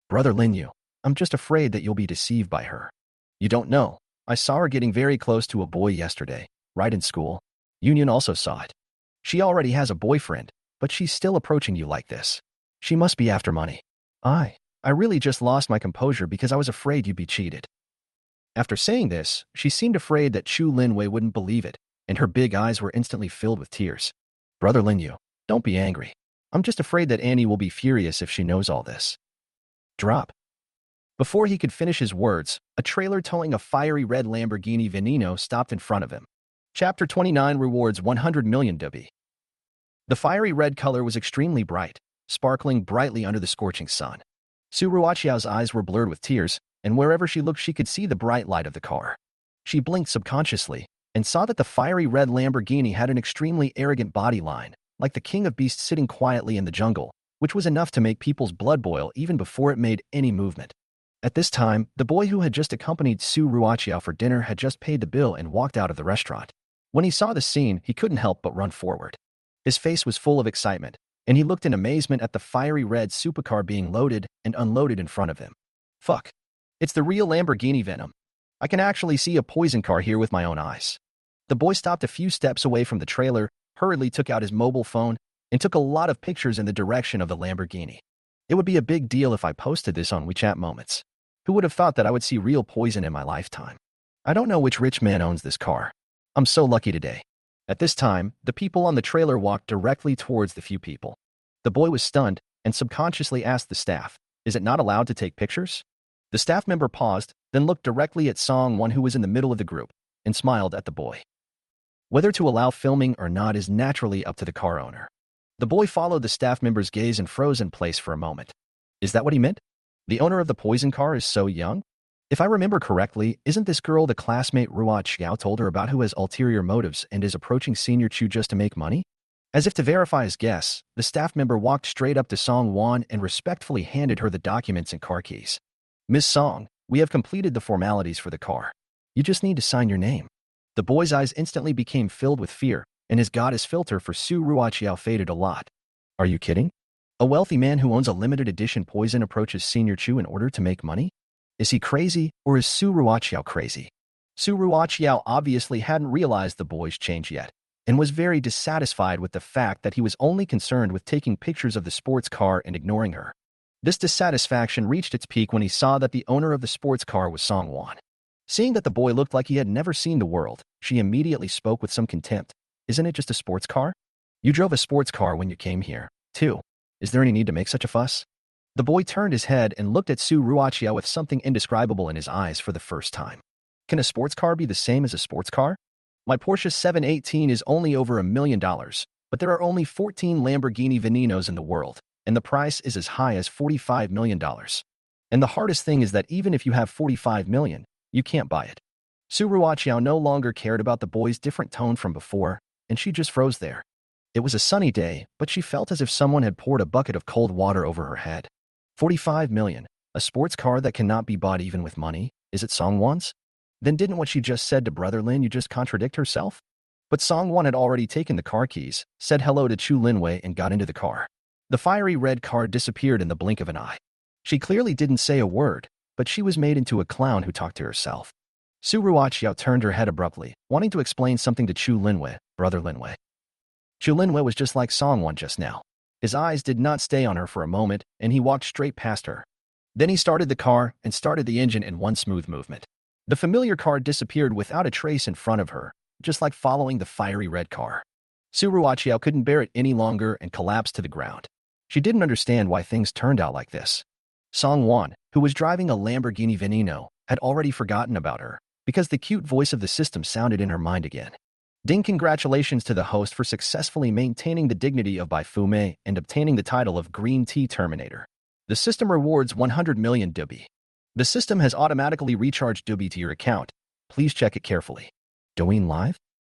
"Brother Lin Yu, I'm just afraid that you'll be deceived by her. You don't know. I saw her getting very close to a boy yesterday, right in school. Union also saw it. She already has a boyfriend, but she's still approaching you like this. She must be after money. I really just lost my composure because I was afraid you'd be cheated." After saying this, she seemed afraid that Chu Linwei wouldn't believe it, and her big eyes were instantly filled with tears. "Brother Lin Yu, don't be angry. I'm just afraid that Annie will be furious if she knows all this." Drop. Before he could finish his words, a trailer towing a fiery red Lamborghini Veneno stopped in front of him. Chapter 29 rewards 100 million Dubi. The fiery red color was extremely bright, sparkling brightly under the scorching sun. Su Ruachiao's eyes were blurred with tears, and wherever she looked she could see the bright light of the car. She blinked subconsciously and saw that the fiery red Lamborghini had an extremely arrogant body line, like the king of beasts sitting quietly in the jungle, which was enough to make people's blood boil even before it made any movement. At this time, the boy who had just accompanied Su Ruachiao for dinner had just paid the bill and walked out of the restaurant. When he saw the scene, he couldn't help but run forward. His face was full of excitement, and he looked in amazement at the fiery red supercar being loaded and unloaded in front of him. Fuck. It's the real Lamborghini Venom. I can actually see a poison car here with my own eyes. The boy stopped a few steps away from the trailer, hurriedly took out his mobile phone, and took a lot of pictures in the direction of the Lamborghini. It would be a big deal if I posted this on WeChat Moments. Who would have thought that I would see real poison in my lifetime? I don't know which rich man owns this car. I'm so lucky today. At this time, the people on the trailer walked directly towards the few people. The boy was stunned and subconsciously asked the staff, "Is it not allowed to take pictures?" The staff member paused, then looked directly at Song Wan, who was in the middle of the group, and smiled at the boy. Whether to allow filming or not is naturally up to the car owner. The boy followed the staff member's gaze and froze in place for a moment. Is that what he meant? The owner of the poison car is so young? If I remember correctly, isn't this girl the classmate Ruo Xiao told her about, who has ulterior motives and is approaching Senior Chu just to make money? As if to verify his guess, the staff member walked straight up to Song Wan and respectfully handed her the documents and car keys. "Miss Song, we have completed the formalities for the car. You just need to sign your name." The boy's eyes instantly became filled with fear, and his goddess filter for Su Ruachiao faded a lot. Are you kidding? A wealthy man who owns a limited edition poison approaches Senior Chu in order to make money? Is he crazy, or is Su Ruachiao crazy? Su Ruachiao obviously hadn't realized the boy's change yet, and was very dissatisfied with the fact that he was only concerned with taking pictures of the sports car and ignoring her. This dissatisfaction reached its peak when he saw that the owner of the sports car was Song Wan. Seeing that the boy looked like he had never seen the world, she immediately spoke with some contempt. "Isn't it just a sports car? You drove a sports car when you came here, too. Is there any need to make such a fuss?" The boy turned his head and looked at Su Ruachiao with something indescribable in his eyes for the first time. "Can a sports car be the same as a sports car? My Porsche 718 is only over $1 million, but there are only 14 Lamborghini Venenos in the world, and the price is as high as $45 million. And the hardest thing is that even if you have 45 million, you can't buy it." Su Ruachiao no longer cared about the boy's different tone from before, and she just froze there. It was a sunny day, but she felt as if someone had poured a bucket of cold water over her head. 45 million, a sports car that cannot be bought even with money, is it Song Wan's? Then didn't what she just said to Brother Lin Yu just contradict herself? But Song Wan had already taken the car keys, said hello to Chu Linwei and got into the car. The fiery red car disappeared in the blink of an eye. She clearly didn't say a word, but she was made into a clown who talked to herself. Su Ruachiao turned her head abruptly, wanting to explain something to Chu Linwei, Brother Linwei. Chu Linwei was just like Song Wan just now. His eyes did not stay on her for a moment, and he walked straight past her. Then he started the car and started the engine in one smooth movement. The familiar car disappeared without a trace in front of her, just like following the fiery red car. Suruachiao couldn't bear it any longer and collapsed to the ground. She didn't understand why things turned out like this. Song Wan, who was driving a Lamborghini Veneno, had already forgotten about her, because the cute voice of the system sounded in her mind again. Ding, congratulations to the host for successfully maintaining the dignity of Bai Fume and obtaining the title of Green Tea Terminator. The system rewards 100 million dubi. The system has automatically recharged dubi to your account. Please check it carefully. Douyin Live?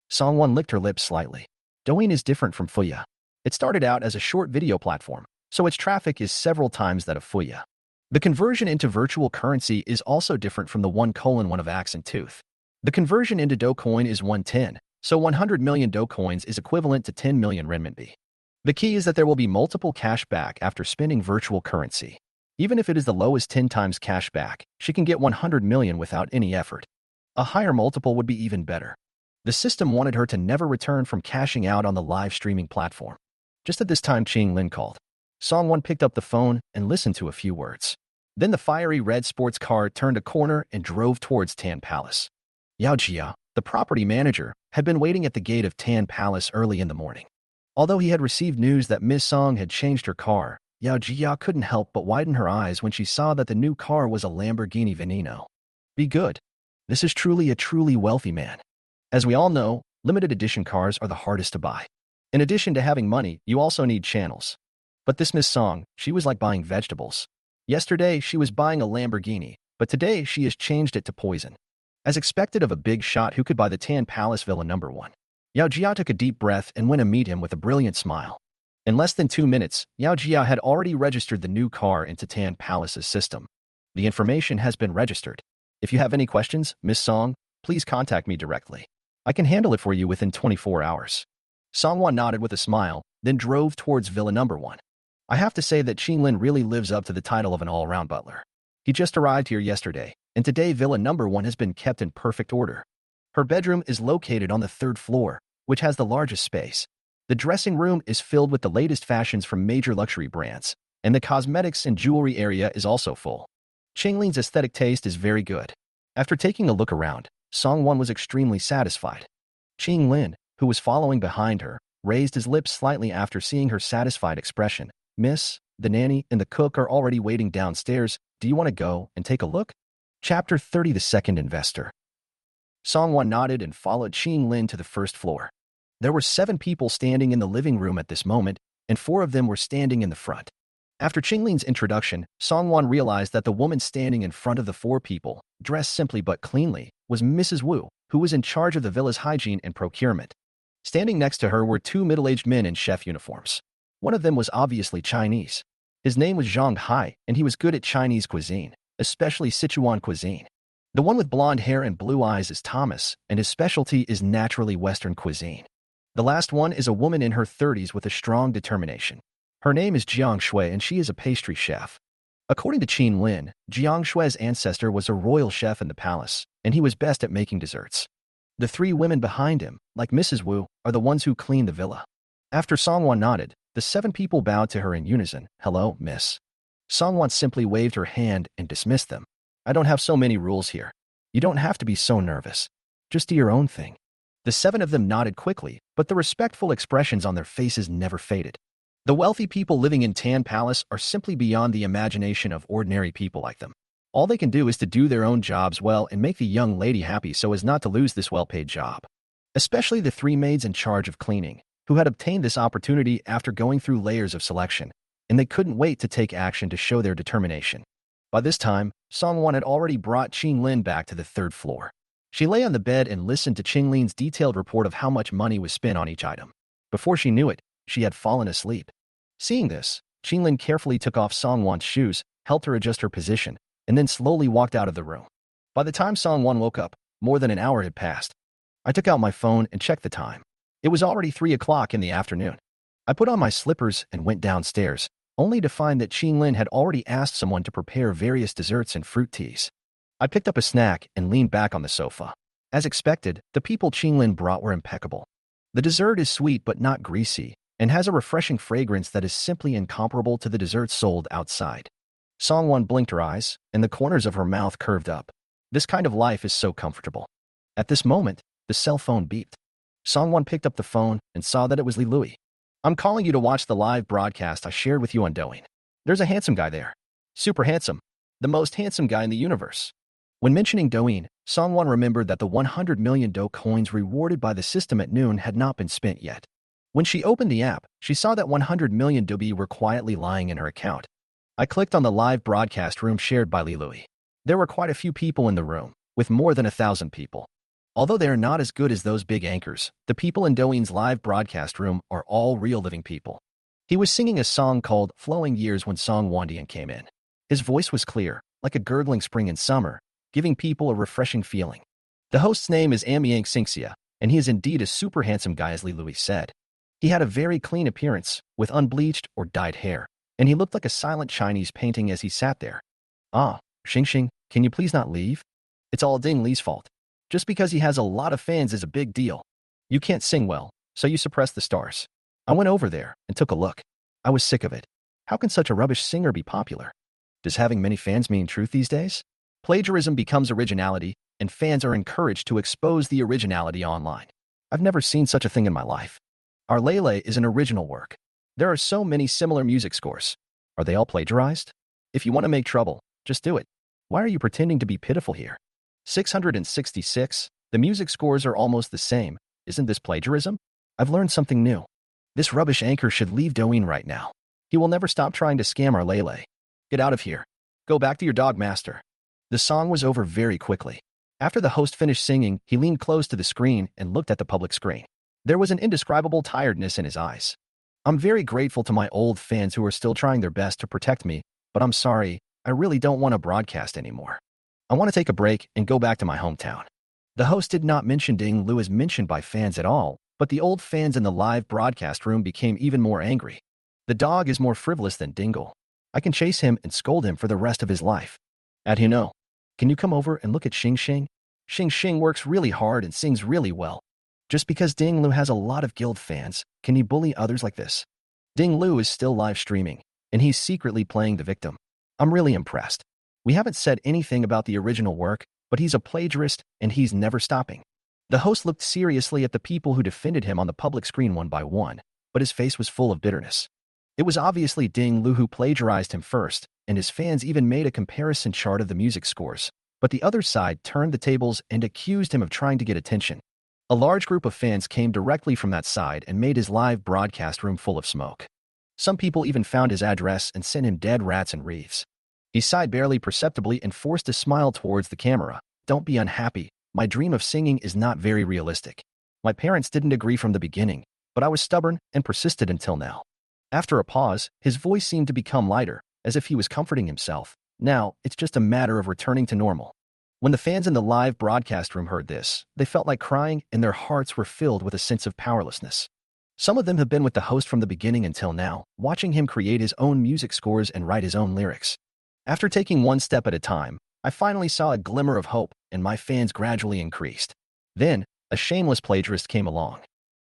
Song Wan licked her lips slightly. Douyin is different from Fuya. It started out as a short video platform, so its traffic is several times that of Fuya. The conversion into virtual currency is also different from the 1:1 of Axe and Tooth. The conversion into Docoin is 110, so 100 million Docoins is equivalent to 10 million renminbi. The key is that there will be multiple cash back after spending virtual currency. Even if it is the lowest 10 times cash back, she can get 100 million without any effort. A higher multiple would be even better. The system wanted her to never return from cashing out on the live streaming platform. Just at this time, Qing Lin called. Song Wan picked up the phone and listened to a few words. Then the fiery red sports car turned a corner and drove towards Tan Palace. Yao Jia, the property manager, had been waiting at the gate of Tan Palace early in the morning. Although he had received news that Miss Song had changed her car, Yao Jia couldn't help but widen her eyes when she saw that the new car was a Lamborghini Veneno. Be good. This is truly a truly wealthy man. As we all know, limited edition cars are the hardest to buy. In addition to having money, you also need channels. But this Miss Song, she was like buying vegetables. Yesterday, she was buying a Lamborghini, but today she has changed it to poison. As expected of a big shot who could buy the Tan Palace Villa No. 1. Yao Jia took a deep breath and went to meet him with a brilliant smile. In less than 2 minutes, Yao Jia had already registered the new car into Tan Palace's system. The information has been registered. If you have any questions, Miss Song, please contact me directly. I can handle it for you within 24 hours. Song Wan nodded with a smile, then drove towards Villa No. 1. I have to say that Qing Lin really lives up to the title of an all-around butler. He just arrived here yesterday, and today Villa No. 1 has been kept in perfect order. Her bedroom is located on the 3rd floor, which has the largest space. The dressing room is filled with the latest fashions from major luxury brands, and the cosmetics and jewelry area is also full. Qing Lin's aesthetic taste is very good. After taking a look around, Song Wan was extremely satisfied. Qing Lin, who was following behind her, raised his lips slightly after seeing her satisfied expression. Miss, the nanny and the cook are already waiting downstairs. Do you want to go and take a look? Chapter 30. The Second Investor. Song Wan nodded and followed Qing Lin to the 1st floor. There were 7 people standing in the living room at this moment, and 4 of them were standing in the front. After Qing Lin's introduction, Song Wan realized that the woman standing in front of the 4 people, dressed simply but cleanly, was Mrs. Wu, who was in charge of the villa's hygiene and procurement. Standing next to her were 2 middle-aged men in chef uniforms. One of them was obviously Chinese. His name was Zhang Hai, and he was good at Chinese cuisine, especially Sichuan cuisine. The one with blonde hair and blue eyes is Thomas, and his specialty is naturally Western cuisine. The last one is a woman in her 30s with a strong determination. Her name is Jiang Shui, and she is a pastry chef. According to Qin Lin, Jiang Shui's ancestor was a royal chef in the palace, and he was best at making desserts. The 3 women behind him, like Mrs. Wu, are the ones who clean the villa. After Song Wan nodded, the 7 people bowed to her in unison. Hello, miss. Song Wan simply waved her hand and dismissed them. I don't have so many rules here. You don't have to be so nervous. Just do your own thing. The 7 of them nodded quickly, but the respectful expressions on their faces never faded. The wealthy people living in Tan Palace are simply beyond the imagination of ordinary people like them. All they can do is to do their own jobs well and make the young lady happy so as not to lose this well-paid job. Especially the 3 maids in charge of cleaning, who had obtained this opportunity after going through layers of selection, and they couldn't wait to take action to show their determination. By this time, Song Wan had already brought Qing Lin back to the 3rd floor. She lay on the bed and listened to Qing Lin's detailed report of how much money was spent on each item. Before she knew it, she had fallen asleep. Seeing this, Qing Lin carefully took off Song Wan's shoes, helped her adjust her position, and then slowly walked out of the room. By the time Song Wan woke up, more than an hour had passed. I took out my phone and checked the time. It was already 3 o'clock in the afternoon. I put on my slippers and went downstairs, only to find that Qing Lin had already asked someone to prepare various desserts and fruit teas. I picked up a snack and leaned back on the sofa. As expected, the people Qing Lin brought were impeccable. The dessert is sweet but not greasy, and has a refreshing fragrance that is simply incomparable to the desserts sold outside. Song Wan blinked her eyes, and the corners of her mouth curved up. This kind of life is so comfortable. At this moment, the cell phone beeped. Song Wan picked up the phone and saw that it was Li Lui. "I'm calling you to watch the live broadcast I shared with you on Douyin. There's a handsome guy there. Super handsome. The most handsome guy in the universe." When mentioning Douyin, Song Wan remembered that the 100 million Do coins rewarded by the system at noon had not been spent yet. When she opened the app, she saw that 100 million Dobi were quietly lying in her account. I clicked on the live broadcast room shared by Li Lui. There were quite a few people in the room, with more than 1,000 people. Although they are not as good as those big anchors, the people in Douyin's live broadcast room are all real living people. He was singing a song called Flowing Years when Song Wandian came in. His voice was clear, like a gurgling spring in summer, giving people a refreshing feeling. The host's name is Amyang Xingxia, and he is indeed a super handsome guy, as Li Lui said. He had a very clean appearance, with unbleached or dyed hair, and he looked like a silent Chinese painting as he sat there. "Ah, Xing, can you please not leave? It's all Ding Li's fault. Just because he has a lot of fans is a big deal. You can't sing well, so you suppress the stars." I went over there and took a look. I was sick of it. How can such a rubbish singer be popular? Does having many fans mean truth these days? Plagiarism becomes originality, and fans are encouraged to expose the originality online. I've never seen such a thing in my life. Our Lele is an original work. There are so many similar music scores. Are they all plagiarized? If you want to make trouble, just do it. Why are you pretending to be pitiful here? 666. The music scores are almost the same. Isn't this plagiarism? I've learned something new. This rubbish anchor should leave Douyin right now. He will never stop trying to scam our Lele. Get out of here. Go back to your dog master. The song was over very quickly. After the host finished singing, he leaned close to the screen and looked at the public screen. There was an indescribable tiredness in his eyes. "I'm very grateful to my old fans who are still trying their best to protect me, but I'm sorry, I really don't want to broadcast anymore. I want to take a break and go back to my hometown." The host did not mention Ding Lu as mentioned by fans at all, but the old fans in the live broadcast room became even more angry. "The dog is more frivolous than Dingle. I can chase him and scold him for the rest of his life. Adhino, can you come over and look at Xing? Xing works really hard and sings really well. Just because Ding Lu has a lot of guild fans, can he bully others like this? Ding Lu is still live streaming, and he's secretly playing the victim. I'm really impressed. We haven't said anything about the original work, but he's a plagiarist and he's never stopping." The host looked seriously at the people who defended him on the public screen one by one, but his face was full of bitterness. It was obviously Ding Lu who plagiarized him first, and his fans even made a comparison chart of the music scores, but the other side turned the tables and accused him of trying to get attention. A large group of fans came directly from that side and made his live broadcast room full of smoke. Some people even found his address and sent him dead rats and wreaths. He sighed barely perceptibly and forced a smile towards the camera. "Don't be unhappy. My dream of singing is not very realistic. My parents didn't agree from the beginning, but I was stubborn and persisted until now." After a pause, his voice seemed to become lighter, as if he was comforting himself. "Now, it's just a matter of returning to normal." When the fans in the live broadcast room heard this, they felt like crying and their hearts were filled with a sense of powerlessness. Some of them have been with the host from the beginning until now, watching him create his own music scores and write his own lyrics. After taking one step at a time, I finally saw a glimmer of hope, and my fans gradually increased. Then, a shameless plagiarist came along.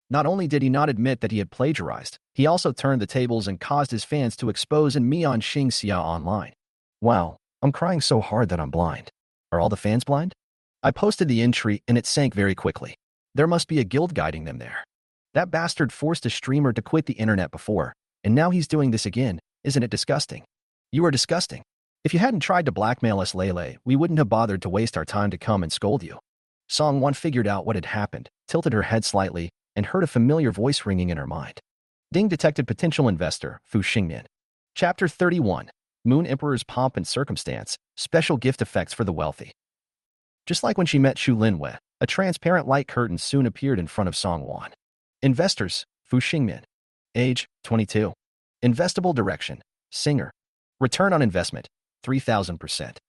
Not only did he not admit that he had plagiarized, he also turned the tables and caused his fans to expose and Mian Xingxia online. Wow, I'm crying so hard that I'm blind. Are all the fans blind? I posted the entry and it sank very quickly. There must be a guild guiding them there. That bastard forced a streamer to quit the internet before, and now he's doing this again. Isn't it disgusting? You are disgusting. If you hadn't tried to blackmail us, Lele, we wouldn't have bothered to waste our time to come and scold you. Song Wan figured out what had happened, tilted her head slightly, and heard a familiar voice ringing in her mind. Ding detected potential investor, Fu Xingnian. Chapter 31. Moon Emperor's Pomp and Circumstance, Special Gift Effects for the Wealthy. Just like when she met Xu Linwei, a transparent light curtain soon appeared in front of Song Wan. Investors, Fu Xingmin. Age, 22. Investable direction, singer. Return on investment, 3,000%.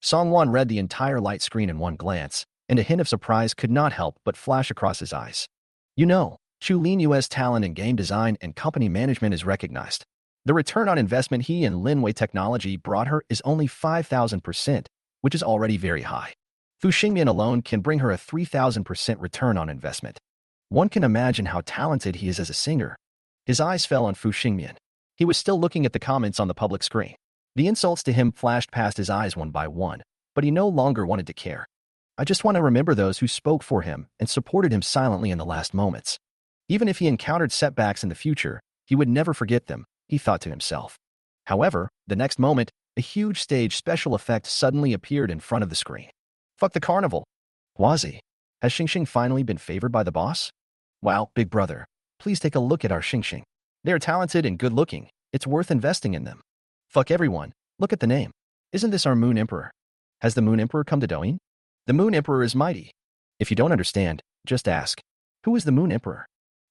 Song Wan read the entire light screen in one glance, and a hint of surprise could not help but flash across his eyes. You know, Xu Linyue's talent in game design and company management is recognized. The return on investment he and Linwei Technology brought her is only 5,000%, which is already very high. Fu Xingmian alone can bring her a 3,000% return on investment. One can imagine how talented he is as a singer. His eyes fell on Fu Xingmian. He was still looking at the comments on the public screen. The insults to him flashed past his eyes one by one, but he no longer wanted to care. I just want to remember those who spoke for him and supported him silently in the last moments. Even if he encountered setbacks in the future, he would never forget them, he thought to himself. However, the next moment, a huge stage special effect suddenly appeared in front of the screen. Fuck the carnival. Wazi, has Xingxing finally been favored by the boss? Wow, big brother, please take a look at our Xingxing. They are talented and good-looking. It's worth investing in them. Fuck everyone. Look at the name. Isn't this our Moon Emperor? Has the Moon Emperor come to Douyin? The Moon Emperor is mighty. If you don't understand, just ask. Who is the Moon Emperor?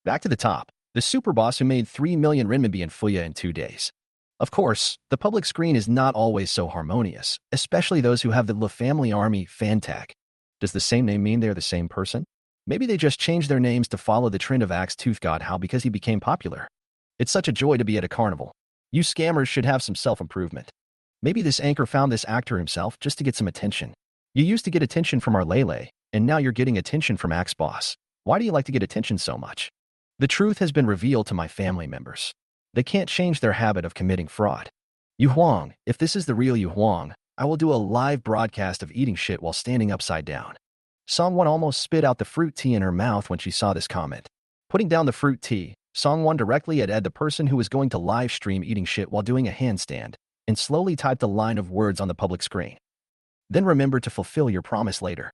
Back to the top. The super boss who made 3 million renminbi in Fuya in 2 days. Of course, the public screen is not always so harmonious, especially those who have the Le Family Army fan tag. Does the same name mean they're the same person? Maybe they just changed their names to follow the trend of Axe Tooth God How because he became popular. It's such a joy to be at a carnival. You scammers should have some self-improvement. Maybe this anchor found this actor himself just to get some attention. You used to get attention from our Lele, and now you're getting attention from Axe Boss. Why do you like to get attention so much? The truth has been revealed to my family members. They can't change their habit of committing fraud. Yu Huang, if this is the real Yu Huang, I will do a live broadcast of eating shit while standing upside down. Song Wan almost spit out the fruit tea in her mouth when she saw this comment. Putting down the fruit tea, Song Wan directly at the person who was going to live stream eating shit while doing a handstand, and slowly typed a line of words on the public screen. Then remember to fulfill your promise later.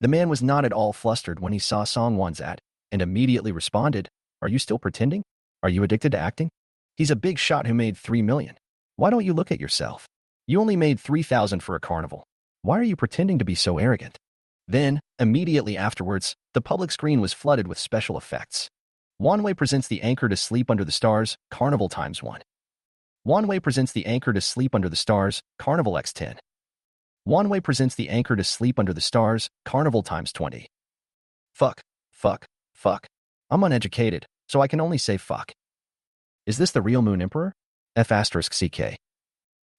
The man was not at all flustered when he saw Song Wan's ad, and immediately responded, "Are you still pretending? Are you addicted to acting? He's a big shot who made 3 million. Why don't you look at yourself? You only made 3,000 for a carnival. Why are you pretending to be so arrogant?" Then, immediately afterwards, the public screen was flooded with special effects. Wanwei presents the anchor to Sleep Under the Stars, Carnival ×1. Wanwei presents the anchor to Sleep Under the Stars, Carnival x10. Wanwei presents the anchor to Sleep Under the Stars, Carnival ×20. Fuck, fuck, fuck. I'm uneducated, so I can only say fuck. Is this the real Moon Emperor? F*CK.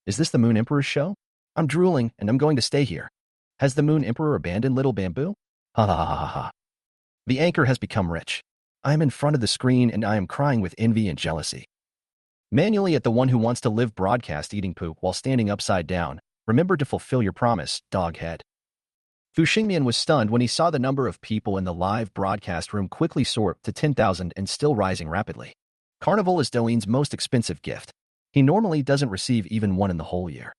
Is this the Moon Emperor's show? I'm drooling, and I'm going to stay here. Has the Moon Emperor abandoned Little Bamboo? Ha ha ha ha ha. The anchor has become rich. I am in front of the screen and I am crying with envy and jealousy. Manually at the one who wants to live broadcast eating poop while standing upside down, remember to fulfill your promise, doghead. Fu Xingmian was stunned when he saw the number of people in the live broadcast room quickly soar to 10,000 and still rising rapidly. Carnival is Douyin's most expensive gift. He normally doesn't receive even one in the whole year.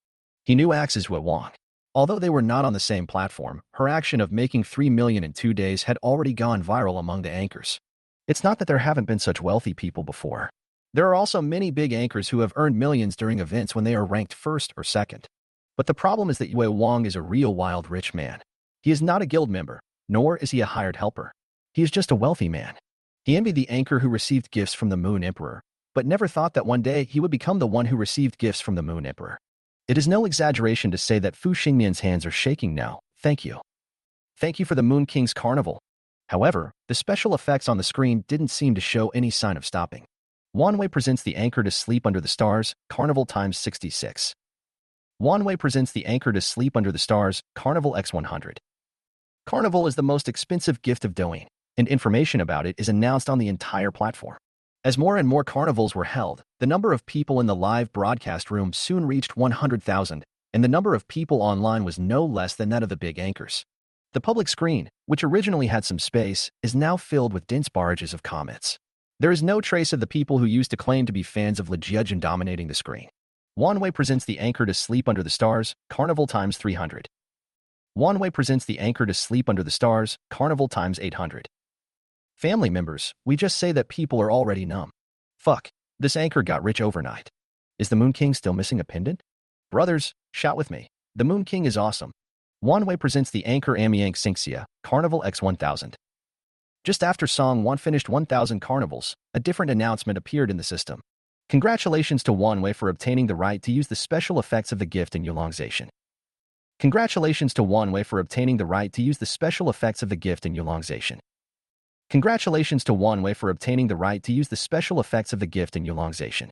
He knew Axe's Wang. Although they were not on the same platform, her action of making 3 million in 2 days had already gone viral among the anchors. It's not that there haven't been such wealthy people before. There are also many big anchors who have earned millions during events when they are ranked first or second. But the problem is that Yue Wang is a real wild rich man. He is not a guild member, nor is he a hired helper. He is just a wealthy man. He envied the anchor who received gifts from the Moon Emperor, but never thought that one day he would become the one who received gifts from the Moon Emperor. It is no exaggeration to say that Fu Xingmian's hands are shaking now. Thank you. Thank you for the Moon King's carnival. However, the special effects on the screen didn't seem to show any sign of stopping. Wanwei presents the anchor to Sleep Under the Stars, Carnival ×66. Wanwei presents the anchor to Sleep Under the Stars, Carnival x100. Carnival is the most expensive gift of Douyin, and information about it is announced on the entire platform. As more and more carnivals were held, the number of people in the live broadcast room soon reached 100,000, and the number of people online was no less than that of the big anchors. The public screen, which originally had some space, is now filled with dense barrages of comments. There is no trace of the people who used to claim to be fans of Lijiajin dominating the screen. Wanwei presents the anchor to Sleep Under the Stars, Carnival ×300. Wanwei presents the anchor to Sleep Under the Stars, Carnival ×800. Family members, we just say that people are already numb. Fuck, this anchor got rich overnight. Is the Moon King still missing a pendant? Brothers, shout with me. The Moon King is awesome. Wanwei presents the anchor Amiang Xingxia, Carnival x1000. Just after Song Wan finished 1,000 carnivals, a different announcement appeared in the system. Congratulations to Wanwei for obtaining the right to use the special effects of the gift in Yulongzation. Congratulations to Wanwei for obtaining the right to use the special effects of the gift in Yulongzation. Congratulations to Wanwei for obtaining the right to use the special effects of the gift in Yulongzation.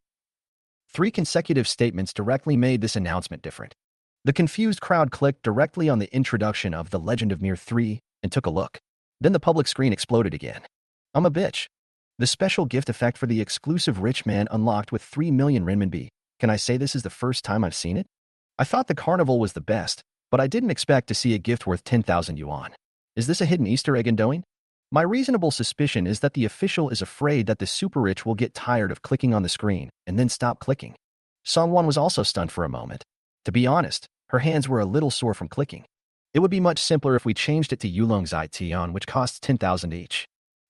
3 consecutive statements directly made this announcement different. The confused crowd clicked directly on the introduction of The Legend of Mir 3 and took a look. Then the public screen exploded again. I'm a bitch. The special gift effect for the exclusive rich man unlocked with 3 million renminbi. Can I say this is the first time I've seen it? I thought the carnival was the best, but I didn't expect to see a gift worth 10,000 yuan. Is this a hidden Easter egg in Douyin? My reasonable suspicion is that the official is afraid that the super rich will get tired of clicking on the screen and then stop clicking. Song Wan was also stunned for a moment. To be honest, her hands were a little sore from clicking. It would be much simpler if we changed it to Yulong Zai Tian, which costs 10,000 each.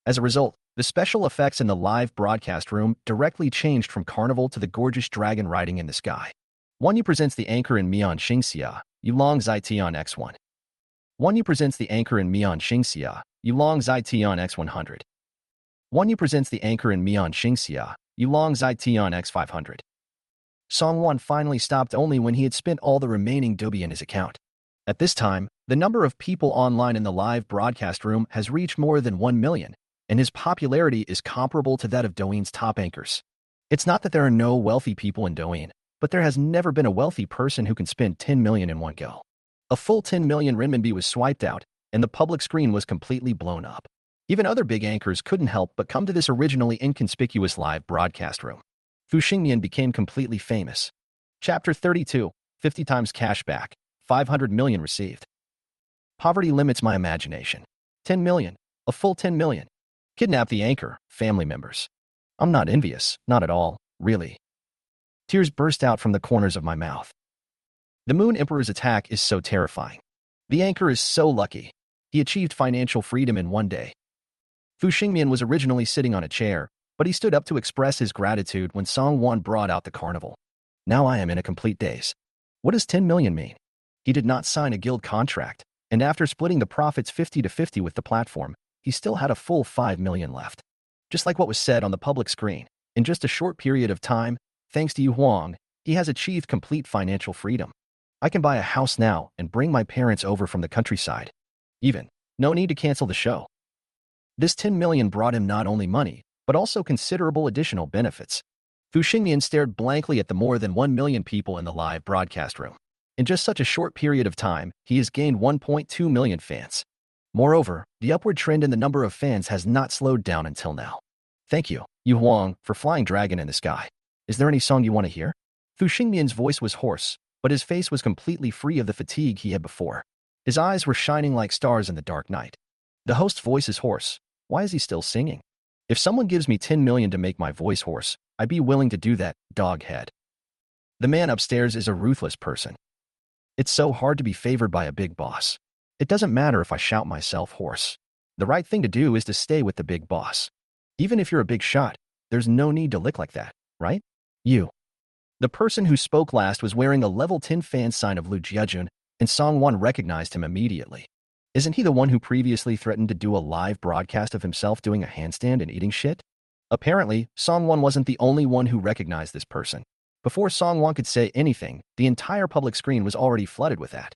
As a result, the special effects in the live broadcast room directly changed from carnival to the gorgeous dragon riding in the sky. One Yu presents the anchor in Mian Xingxia, Yulong Zai Tian X1. One Yu presents the anchor in Mian Xingxia, Yulong Zai Tian X100. One Yu presents the anchor in Mian Xingxia, Yulong Zai Tian X500. Song Wan finally stopped only when he had spent all the remaining dubi in his account. At this time, the number of people online in the live broadcast room has reached more than 1 million, and his popularity is comparable to that of Douyin's top anchors. It's not that there are no wealthy people in Douyin, but there has never been a wealthy person who can spend 10 million in one go. A full 10 million renminbi was swiped out, and the public screen was completely blown up. Even other big anchors couldn't help but come to this originally inconspicuous live broadcast room. Fu Xingmian became completely famous. Chapter 32, 50 times cashback, 500 million received. Poverty limits my imagination. 10 million, a full 10 million. Kidnap the anchor, family members. I'm not envious, not at all, really. Tears burst out from the corners of my mouth. The Moon Emperor's attack is so terrifying. The anchor is so lucky. He achieved financial freedom in one day. Fu Xingmian was originally sitting on a chair, but he stood up to express his gratitude when Song Wan brought out the carnival. Now I am in a complete daze. What does 10 million mean? He did not sign a guild contract, and after splitting the profits 50-50 with the platform, he still had a full 5 million left. Just like what was said on the public screen, in just a short period of time, thanks to Yu Huang, he has achieved complete financial freedom. I can buy a house now and bring my parents over from the countryside. Even, no need to cancel the show. This 10 million brought him not only money, but also considerable additional benefits. Fu Xingmian stared blankly at the more than 1 million people in the live broadcast room. In just such a short period of time, he has gained 1.2 million fans. Moreover, the upward trend in the number of fans has not slowed down until now. Thank you, Yu Huang, for flying dragon in the sky. Is there any song you want to hear? Fu Xingmian's voice was hoarse, but his face was completely free of the fatigue he had before. His eyes were shining like stars in the dark night. The host's voice is hoarse. Why is he still singing? If someone gives me 10 million to make my voice hoarse, I'd be willing to do that, doghead. The man upstairs is a ruthless person. It's so hard to be favored by a big boss. It doesn't matter if I shout myself hoarse. The right thing to do is to stay with the big boss. Even if you're a big shot, there's no need to lick like that, right? You. The person who spoke last was wearing a level 10 fan sign of Lu Jiajun, and Song Wan recognized him immediately. Isn't he the one who previously threatened to do a live broadcast of himself doing a handstand and eating shit? Apparently, Song Wan wasn't the only one who recognized this person. Before Song Wan could say anything, the entire public screen was already flooded with that.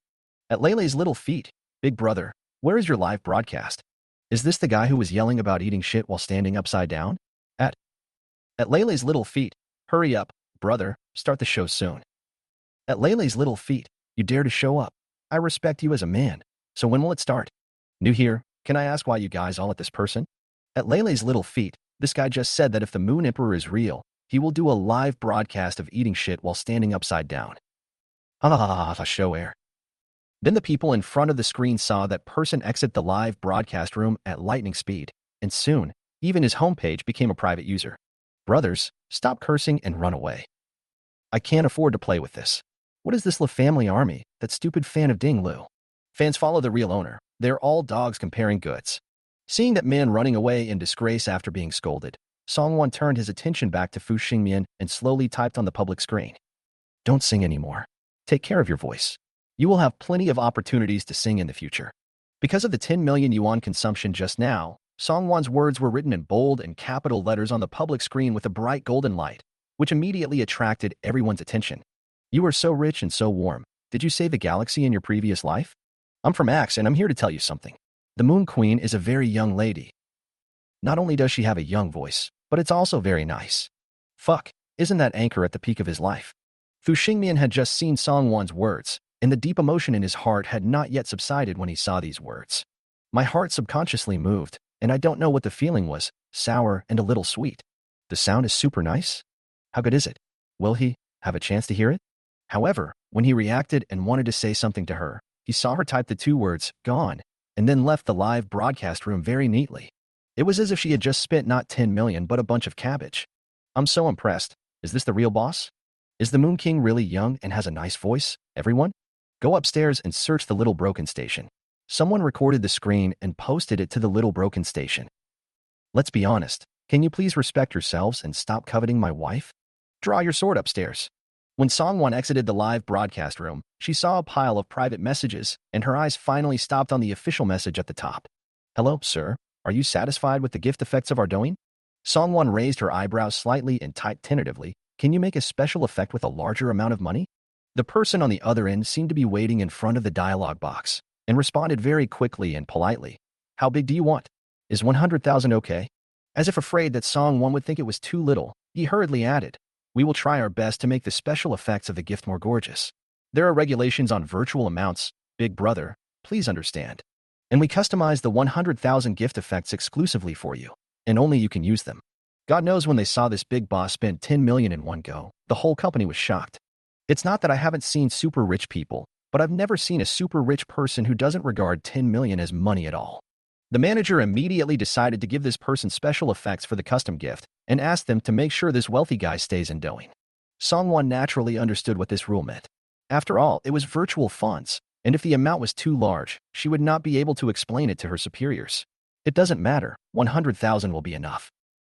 At Lele's little feet, Big brother, where is your live broadcast? Is this the guy who was yelling about eating shit while standing upside down? At Lele's little feet, hurry up, brother, start the show soon. At Lele's little feet, you dare to show up. I respect you as a man. So when will it start? New here, can I ask why you guys all at this person? At Lele's little feet, this guy just said that if the Moon Emperor is real, he will do a live broadcast of eating shit while standing upside down. Show air. Then the people in front of the screen saw that person exit the live broadcast room at lightning speed, and soon, even his homepage became a private user. Brothers, stop cursing and run away. I can't afford to play with this. What is this La Family Army, that stupid fan of Ding Lu? Fans follow the real owner. They're all dogs comparing goods. Seeing that man running away in disgrace after being scolded, Song Wan turned his attention back to Fu Xingmian and slowly typed on the public screen. Don't sing anymore. Take care of your voice. You will have plenty of opportunities to sing in the future. Because of the 10 million yuan consumption just now, Song Wan's words were written in bold and capital letters on the public screen with a bright golden light, which immediately attracted everyone's attention. You are so rich and so warm. Did you save the galaxy in your previous life? I'm from Axe and I'm here to tell you something. The Moon Queen is a very young lady. Not only does she have a young voice, but it's also very nice. Fuck, isn't that anchor at the peak of his life? Fu Xingmian had just seen Song Wan's words, and the deep emotion in his heart had not yet subsided when he saw these words. My heart subconsciously moved, and I don't know what the feeling was, sour and a little sweet. The sound is super nice? How good is it? Will he have a chance to hear it? However, when he reacted and wanted to say something to her, he saw her type the two words, gone, and then left the live broadcast room very neatly. It was as if she had just spent not 10 million but a bunch of cabbage. I'm so impressed. Is this the real boss? Is the Moon King really young and has a nice voice? Everyone? Go upstairs and search the Little Broken Station. Someone recorded the screen and posted it to the Little Broken Station. Let's be honest. Can you please respect yourselves and stop coveting my wife? Draw your sword upstairs. When Song Wan exited the live broadcast room, she saw a pile of private messages, and her eyes finally stopped on the official message at the top. Hello, sir. Are you satisfied with the gift effects of our doing? Song Wan raised her eyebrows slightly and typed tentatively, can you make a special effect with a larger amount of money? The person on the other end seemed to be waiting in front of the dialog box, and responded very quickly and politely. How big do you want? Is 100,000 okay? As if afraid that Song Wan would think it was too little, he hurriedly added, we will try our best to make the special effects of the gift more gorgeous. There are regulations on virtual amounts, big brother, please understand. And we customize the 100,000 gift effects exclusively for you, and only you can use them. God knows when they saw this big boss spend 10 million in one go, the whole company was shocked. It's not that I haven't seen super rich people, but I've never seen a super rich person who doesn't regard 10 million as money at all. The manager immediately decided to give this person special effects for the custom gift and asked them to make sure this wealthy guy stays in doing. Song Wan naturally understood what this rule meant. After all, it was virtual funds, and if the amount was too large, she would not be able to explain it to her superiors. It doesn't matter, 100,000 will be enough.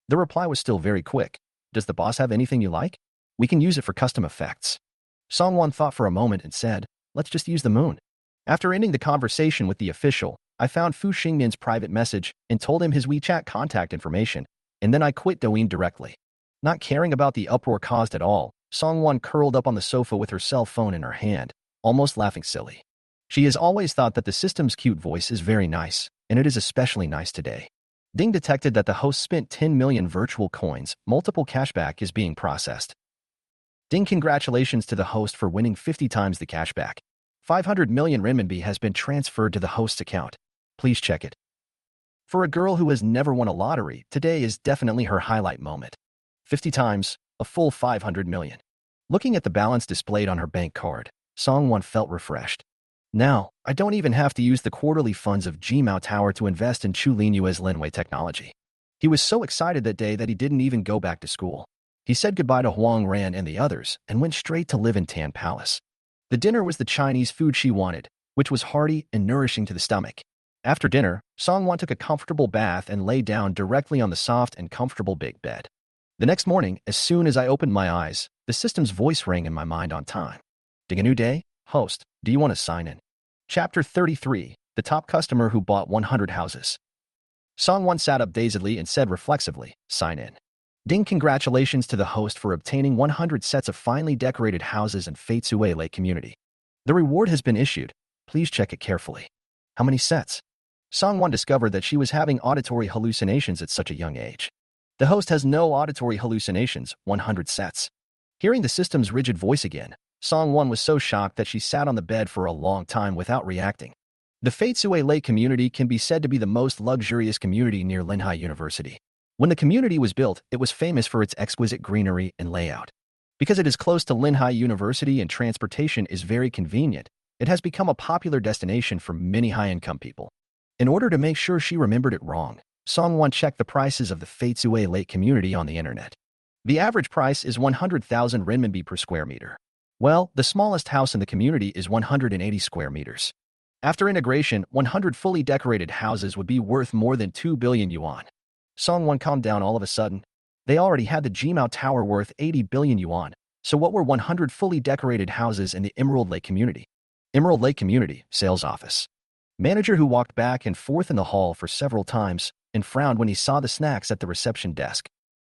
The reply was still very quick. Does the boss have anything you like? We can use it for custom effects. Song Wan thought for a moment and said, let's just use the moon. After ending the conversation with the official, I found Fu Xingmin's private message and told him his WeChat contact information, and then I quit Douyin directly. Not caring about the uproar caused at all, Song Wan curled up on the sofa with her cell phone in her hand, almost laughing silly. She has always thought that the system's cute voice is very nice, and it is especially nice today. Ding detected that the host spent 10 million virtual coins, multiple cashback is being processed. Ding, congratulations to the host for winning 50 times the cashback. 500 million renminbi has been transferred to the host's account. Please check it. For a girl who has never won a lottery, today is definitely her highlight moment. 50 times, a full 500 million. Looking at the balance displayed on her bank card, Song Wan felt refreshed. Now, I don't even have to use the quarterly funds of Jimao Tower to invest in Chu Linyue's Linwei technology. He was so excited that day that he didn't even go back to school. He said goodbye to Huang Ran and the others and went straight to live in Tan Palace. The dinner was the Chinese food she wanted, which was hearty and nourishing to the stomach. After dinner, Song Wan took a comfortable bath and lay down directly on the soft and comfortable big bed. The next morning, as soon as I opened my eyes, the system's voice rang in my mind on time. Ding, a new day? Host, do you want to sign in? Chapter 33, The Top Customer Who Bought 100 Houses. Song Wan sat up dazedly and said reflexively, sign in. Ding, congratulations to the host for obtaining 100 sets of finely decorated houses in Feitsue Lake community. The reward has been issued. Please check it carefully. How many sets? Song Wan discovered that she was having auditory hallucinations at such a young age. The host has no auditory hallucinations, 100 sets. Hearing the system's rigid voice again, Song Wan was so shocked that she sat on the bed for a long time without reacting. The Feitsue Lake community can be said to be the most luxurious community near Linhai University. When the community was built, it was famous for its exquisite greenery and layout. Because it is close to Linhai University and transportation is very convenient, it has become a popular destination for many high-income people. In order to make sure she remembered it wrong, Song Wan checked the prices of the Feitsue Lake community on the internet. The average price is 100,000 renminbi per square meter. Well, the smallest house in the community is 180 square meters. After integration, 100 fully decorated houses would be worth more than 2 billion yuan. Song Wan calmed down all of a sudden. They already had the Jimao Tower worth 80 billion yuan, so what were 100 fully decorated houses in the Emerald Lake community? Emerald Lake Community, Sales Office. Manager who walked back and forth in the hall for several times and frowned when he saw the snacks at the reception desk.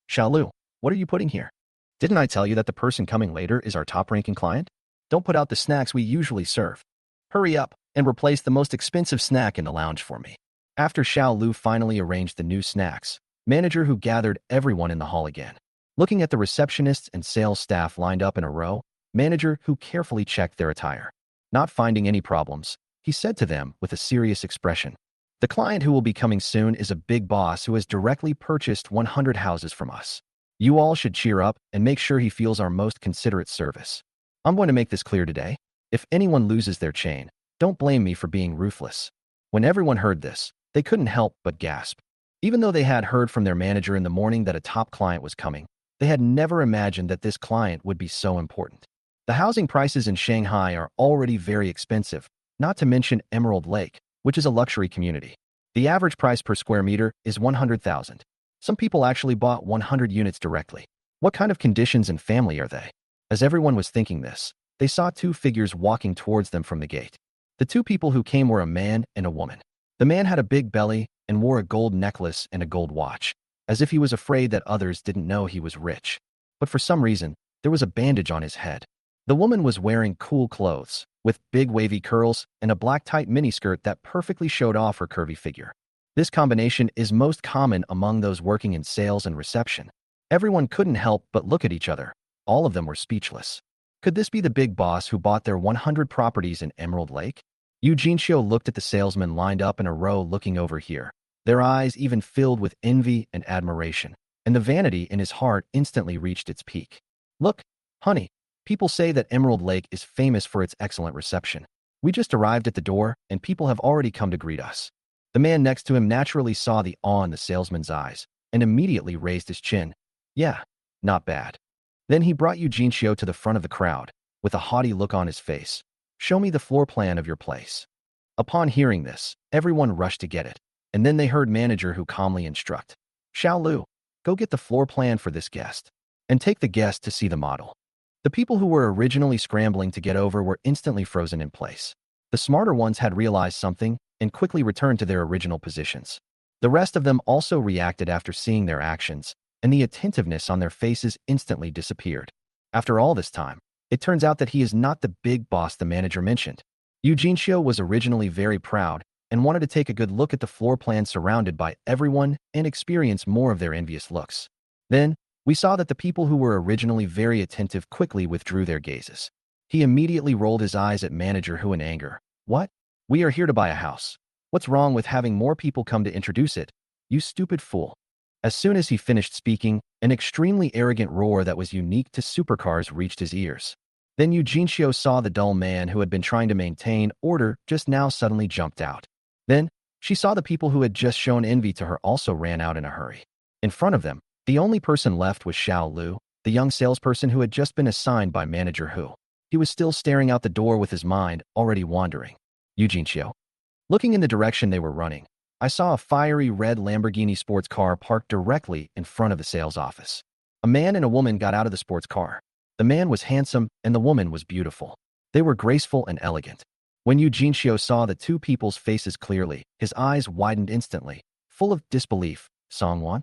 Xiaolu, what are you putting here? Didn't I tell you that the person coming later is our top-ranking client? Don't put out the snacks we usually serve. Hurry up and replace the most expensive snack in the lounge for me. After Xiaolu finally arranged the new snacks, manager who gathered everyone in the hall again. Looking at the receptionists and sales staff lined up in a row, manager who carefully checked their attire. Not finding any problems, he said to them with a serious expression, The client who will be coming soon is a big boss who has directly purchased 100 houses from us. You all should cheer up and make sure he feels our most considerate service. I'm going to make this clear today. If anyone loses their chain, don't blame me for being ruthless." When everyone heard this, they couldn't help but gasp. Even though they had heard from their manager in the morning that a top client was coming, they had never imagined that this client would be so important. The housing prices in Shanghai are already very expensive, not to mention Emerald Lake, which is a luxury community. The average price per square meter is 100,000. Some people actually bought 100 units directly. What kind of conditions and family are they? As everyone was thinking this, they saw two figures walking towards them from the gate. The two people who came were a man and a woman. The man had a big belly and wore a gold necklace and a gold watch, as if he was afraid that others didn't know he was rich. But for some reason, there was a bandage on his head. The woman was wearing cool clothes, with big wavy curls and a black tight miniskirt that perfectly showed off her curvy figure. This combination is most common among those working in sales and reception. Everyone couldn't help but look at each other. All of them were speechless. Could this be the big boss who bought their 100 properties in Emerald Lake? Yu Jinxiu looked at the salesmen lined up in a row looking over here. Their eyes even filled with envy and admiration, and the vanity in his heart instantly reached its peak. "Look, honey, people say that Emerald Lake is famous for its excellent reception. We just arrived at the door, and people have already come to greet us." The man next to him naturally saw the awe in the salesman's eyes, and immediately raised his chin. "Yeah, not bad." Then he brought Yu Jinxiu to the front of the crowd, with a haughty look on his face. "Show me the floor plan of your place." Upon hearing this, everyone rushed to get it, and then they heard manager who calmly instruct, "Xiao Lu, go get the floor plan for this guest, and take the guest to see the model." The people who were originally scrambling to get over were instantly frozen in place. The smarter ones had realized something and quickly returned to their original positions. The rest of them also reacted after seeing their actions, and the attentiveness on their faces instantly disappeared. After all this time, it turns out that he is not the big boss the manager mentioned. Yu Jinxiu was originally very proud and wanted to take a good look at the floor plan surrounded by everyone and experience more of their envious looks. Then, we saw that the people who were originally very attentive quickly withdrew their gazes. He immediately rolled his eyes at manager Hu in anger. "What? We are here to buy a house. What's wrong with having more people come to introduce it? You stupid fool." As soon as he finished speaking, an extremely arrogant roar that was unique to supercars reached his ears. Then Yu Jinxiu saw the dull man who had been trying to maintain order just now suddenly jumped out. Then, she saw the people who had just shown envy to her also ran out in a hurry. In front of them, the only person left was Xiao Lu, the young salesperson who had just been assigned by manager Hu. He was still staring out the door with his mind already wandering. Yu Jinxiu. Looking in the direction they were running, I saw a fiery red Lamborghini sports car parked directly in front of the sales office. A man and a woman got out of the sports car. The man was handsome and the woman was beautiful. They were graceful and elegant. When Yu Jinxiu saw the two people's faces clearly, his eyes widened instantly, full of disbelief. Song Wan?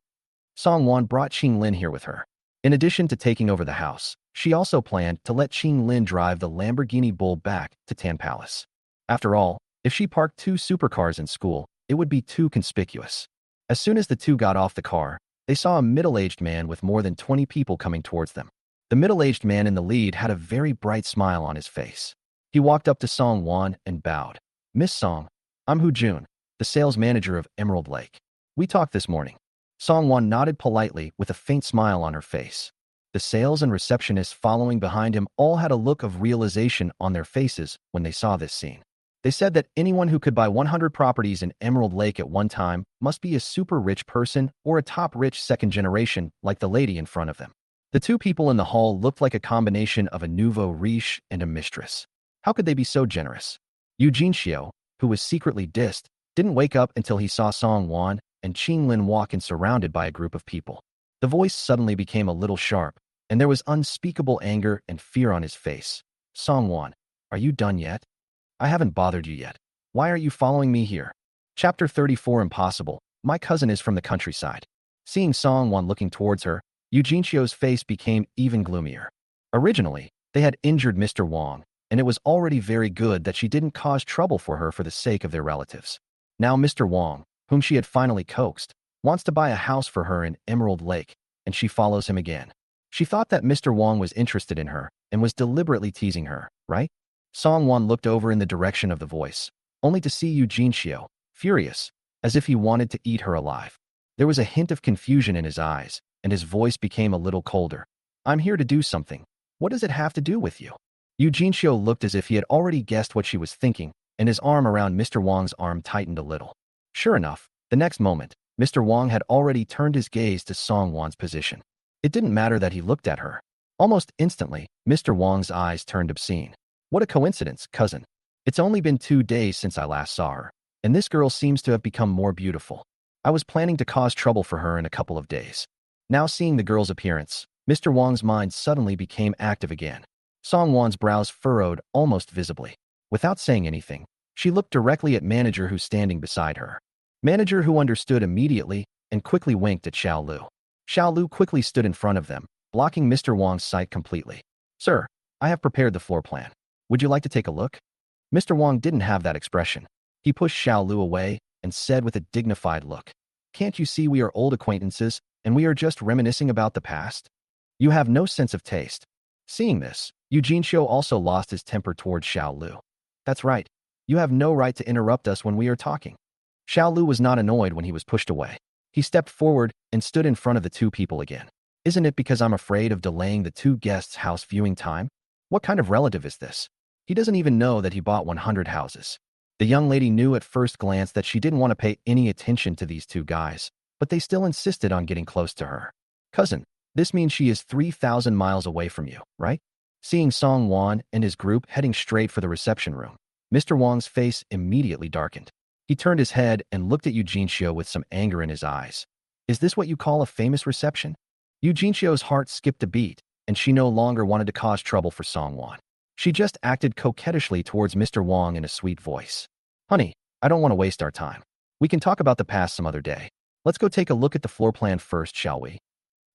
Song Wan brought Qing Lin here with her. In addition to taking over the house, she also planned to let Qing Lin drive the Lamborghini Bull back to Tan Palace. After all, if she parked two supercars in school, it would be too conspicuous. As soon as the two got off the car, they saw a middle-aged man with more than 20 people coming towards them. The middle-aged man in the lead had a very bright smile on his face. He walked up to Song Wan and bowed. "Miss Song, I'm Hu Jun, the sales manager of Emerald Lake. We talked this morning." Song Wan nodded politely with a faint smile on her face. The sales and receptionists following behind him all had a look of realization on their faces when they saw this scene. They said that anyone who could buy 100 properties in Emerald Lake at one time must be a super rich person or a top rich second generation like the lady in front of them. The two people in the hall looked like a combination of a nouveau riche and a mistress. How could they be so generous? Yu Jinxiu, who was secretly dissed, didn't wake up until he saw Song Wan and Qing Lin walk in surrounded by a group of people. The voice suddenly became a little sharp, and there was unspeakable anger and fear on his face. "Song Wan, are you done yet? I haven't bothered you yet. Why are you following me here?" Chapter 34 Impossible. My cousin is from the countryside. Seeing Song Wan looking towards her, Yu Jinxiu's face became even gloomier. Originally, they had injured Mr. Wang, and it was already very good that she didn't cause trouble for her for the sake of their relatives. Now Mr. Wang, whom she had finally coaxed, wants to buy a house for her in Emerald Lake, and she follows him again. She thought that Mr. Wang was interested in her and was deliberately teasing her, right? Song Wan looked over in the direction of the voice, only to see Yu Jinxiu, furious, as if he wanted to eat her alive. There was a hint of confusion in his eyes, and his voice became a little colder. I'm here to do something. What does it have to do with you? Eugene Xiu looked as if he had already guessed what she was thinking, and his arm around Mr. Wang's arm tightened a little. Sure enough, the next moment, Mr. Wang had already turned his gaze to Song Wan's position. It didn't matter that he looked at her. Almost instantly, Mr. Wang's eyes turned obscene. What a coincidence, cousin. It's only been 2 days since I last saw her, and this girl seems to have become more beautiful. I was planning to cause trouble for her in a couple of days. Now seeing the girl's appearance, Mr. Wang's mind suddenly became active again. Song Wan's brows furrowed almost visibly. Without saying anything, she looked directly at Manager who's standing beside her. Manager who understood immediately and quickly winked at Xiao Lu. Xiao Lu quickly stood in front of them, blocking Mr. Wang's sight completely. Sir, I have prepared the floor plan. Would you like to take a look? Mr. Wang didn't have that expression. He pushed Xiao Lu away and said with a dignified look, Can't you see we are old acquaintances and we are just reminiscing about the past? You have no sense of taste. Seeing this, Eugene Xiu also lost his temper towards Xiao Lu. That's right. You have no right to interrupt us when we are talking. Xiao Lu was not annoyed when he was pushed away. He stepped forward and stood in front of the two people again. Isn't it because I'm afraid of delaying the two guests' house viewing time? What kind of relative is this? He doesn't even know that he bought 100 houses. The young lady knew at first glance that she didn't want to pay any attention to these two guys, but they still insisted on getting close to her. Cousin, this means she is 3,000 miles away from you, right? Seeing Song Wan and his group heading straight for the reception room, Mr. Wang's face immediately darkened. He turned his head and looked at Eugene Xiu with some anger in his eyes. Is this what you call a famous reception? Eugene Xiu's heart skipped a beat, and she no longer wanted to cause trouble for Song Wan. She just acted coquettishly towards Mr. Wang in a sweet voice. Honey, I don't want to waste our time. We can talk about the past some other day. Let's go take a look at the floor plan first, shall we?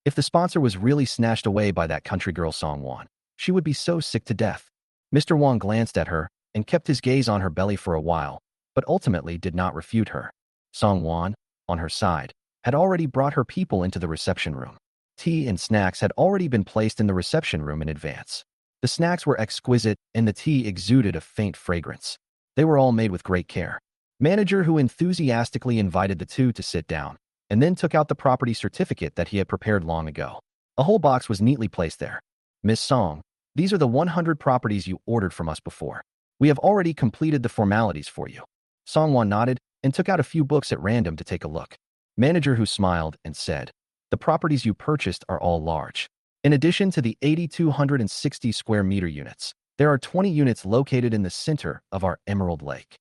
If the sponsor was really snatched away by that country girl Song Wan, she would be so sick to death. Mr. Wang glanced at her and kept his gaze on her belly for a while, but ultimately did not refute her. Song Wan, on her side, had already brought her people into the reception room. Tea and snacks had already been placed in the reception room in advance. The snacks were exquisite and the tea exuded a faint fragrance. They were all made with great care. Manager who enthusiastically invited the two to sit down, and then took out the property certificate that he had prepared long ago. A whole box was neatly placed there. Miss Song, these are the 100 properties you ordered from us before. We have already completed the formalities for you. Song Wan nodded and took out a few books at random to take a look. Manager who smiled and said, The properties you purchased are all large. In addition to the 8,260 square meter units, there are 20 units located in the center of our Emerald Lake.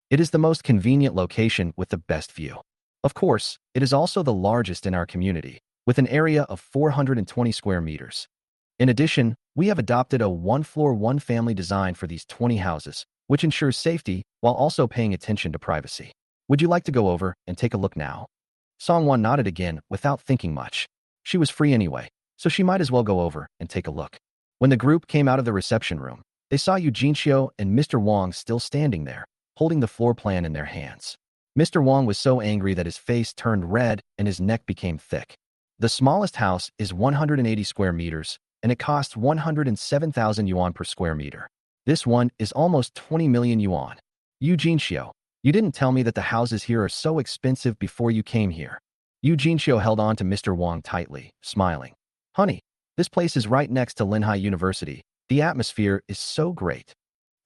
It is the most convenient location with the best view. Of course, it is also the largest in our community, with an area of 420 square meters. In addition, we have adopted a one-floor, one-family design for these 20 houses, which ensures safety while also paying attention to privacy. Would you like to go over and take a look now? Song Wan nodded again without thinking much. She was free anyway, so she might as well go over and take a look. When the group came out of the reception room, they saw Eugene Xiu and Mr. Wang still standing there, holding the floor plan in their hands. Mr. Wang was so angry that his face turned red and his neck became thick. The smallest house is 180 square meters, and it costs 107,000 yuan per square meter. This one is almost 20 million yuan. Eugene Xiu, you didn't tell me that the houses here are so expensive before you came here. Eugene Xiu held on to Mr. Wang tightly, smiling. Honey, this place is right next to Linhai University. The atmosphere is so great.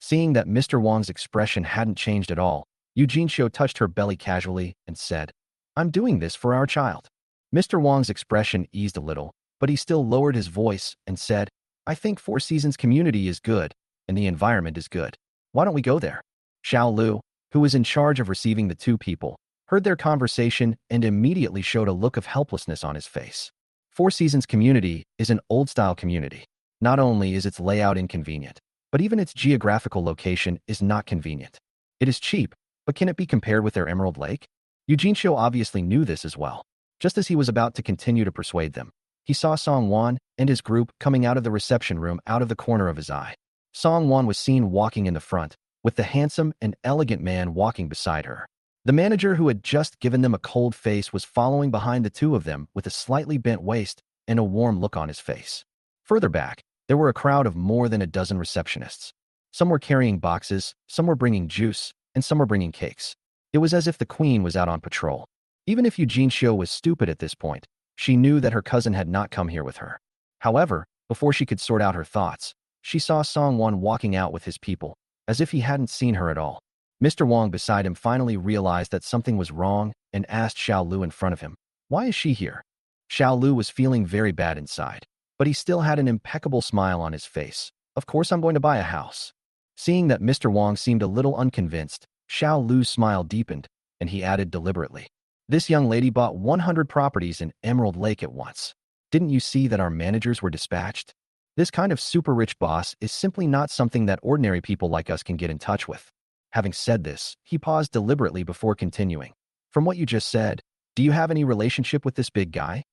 Seeing that Mr. Wang's expression hadn't changed at all, Eugene Xiu touched her belly casually and said, I'm doing this for our child. Mr. Wang's expression eased a little, but he still lowered his voice and said, I think Four Seasons community is good, and the environment is good. Why don't we go there? Xiao Lu, who was in charge of receiving the two people, heard their conversation and immediately showed a look of helplessness on his face. Four Seasons community is an old-style community. Not only is its layout inconvenient, but even its geographical location is not convenient. It is cheap, but can it be compared with their Emerald Lake? Eugene Xiu obviously knew this as well. Just as he was about to continue to persuade them, he saw Song Wan and his group coming out of the reception room out of the corner of his eye. Song Wan was seen walking in the front, with the handsome and elegant man walking beside her. The manager who had just given them a cold face was following behind the two of them with a slightly bent waist and a warm look on his face. Further back, there were a crowd of more than a dozen receptionists. Some were carrying boxes, some were bringing juice, and some were bringing cakes. It was as if the queen was out on patrol. Even if Eugene Shio was stupid at this point, she knew that her cousin had not come here with her. However, before she could sort out her thoughts, she saw Song Wan walking out with his people, as if he hadn't seen her at all. Mr. Wang beside him finally realized that something was wrong and asked Xiao Lu in front of him, "Why is she here?" Xiao Lu was feeling very bad inside, but he still had an impeccable smile on his face. "Of course I'm going to buy a house." Seeing that Mr. Wang seemed a little unconvinced, Xiao Lu's smile deepened, and he added deliberately, "This young lady bought 100 properties in Emerald Lake at once. Didn't you see that our managers were dispatched? This kind of super rich boss is simply not something that ordinary people like us can get in touch with." Having said this, he paused deliberately before continuing. "From what you just said, do you have any relationship with this big guy?"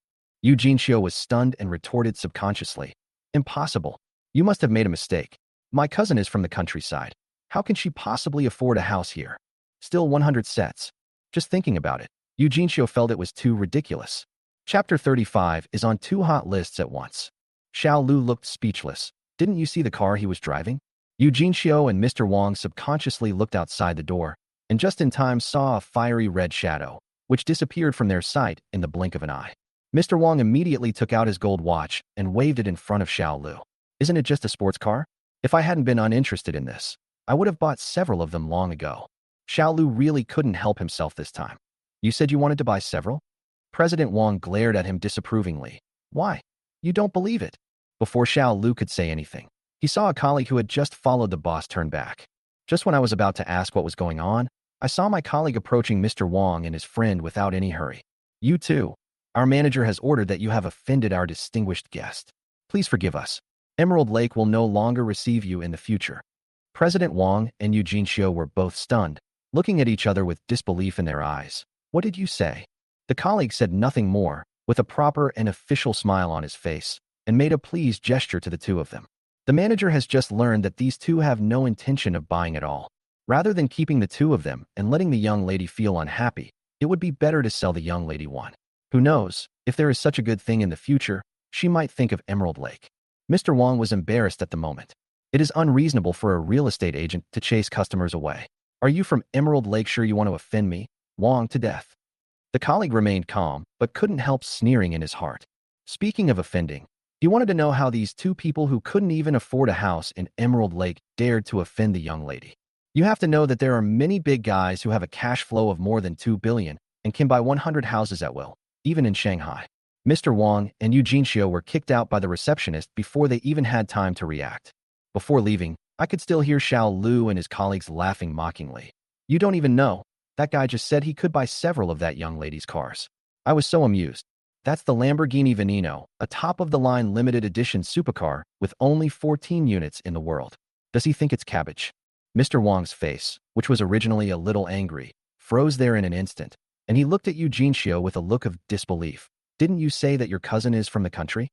Eugene Shio was stunned and retorted subconsciously, "Impossible. You must have made a mistake. My cousin is from the countryside. How can she possibly afford a house here? Still 100 sets. Just thinking about it, Eugene Shio felt it was too ridiculous." Chapter 35 is on two hot lists at once. Xiao Lu looked speechless. Didn't you see the car he was driving? Eugene Shio and Mr. Wang subconsciously looked outside the door, and just in time saw a fiery red shadow, which disappeared from their sight in the blink of an eye. Mr. Wang immediately took out his gold watch and waved it in front of Xiao Lu. "Isn't it just a sports car? If I hadn't been uninterested in this, I would have bought several of them long ago." Xiao Lu really couldn't help himself this time. "You said you wanted to buy several?" President Wang glared at him disapprovingly. "Why? You don't believe it." Before Xiao Lu could say anything, he saw a colleague who had just followed the boss turn back. Just when I was about to ask what was going on, I saw my colleague approaching Mr. Wang and his friend without any hurry. "You too. Our manager has ordered that you have offended our distinguished guest. Please forgive us. Emerald Lake will no longer receive you in the future." President Wang and Eugene Shio were both stunned, looking at each other with disbelief in their eyes. "What did you say?" The colleague said nothing more, with a proper and official smile on his face, and made a pleased gesture to the two of them. The manager has just learned that these two have no intention of buying at all. Rather than keeping the two of them and letting the young lady feel unhappy, it would be better to sell the young lady one. Who knows, if there is such a good thing in the future, she might think of Emerald Lake. Mr. Wang was embarrassed at the moment. It is unreasonable for a real estate agent to chase customers away. "Are you from Emerald Lake sure you want to offend me, Wang, to death?" The colleague remained calm, but couldn't help sneering in his heart. Speaking of offending, he wanted to know how these two people who couldn't even afford a house in Emerald Lake dared to offend the young lady. You have to know that there are many big guys who have a cash flow of more than 2 billion and can buy 100 houses at will, even in Shanghai. Mr. Wang and Eugene Shio were kicked out by the receptionist before they even had time to react. Before leaving, I could still hear Xiao Lu and his colleagues laughing mockingly. "You don't even know. That guy just said he could buy several of that young lady's cars." I was so amused. That's the Lamborghini Veneno, a top-of-the-line limited edition supercar with only 14 units in the world. Does he think it's cabbage? Mr. Wang's face, which was originally a little angry, froze there in an instant, and he looked at Eugene Shio with a look of disbelief. "Didn't you say that your cousin is from the country?"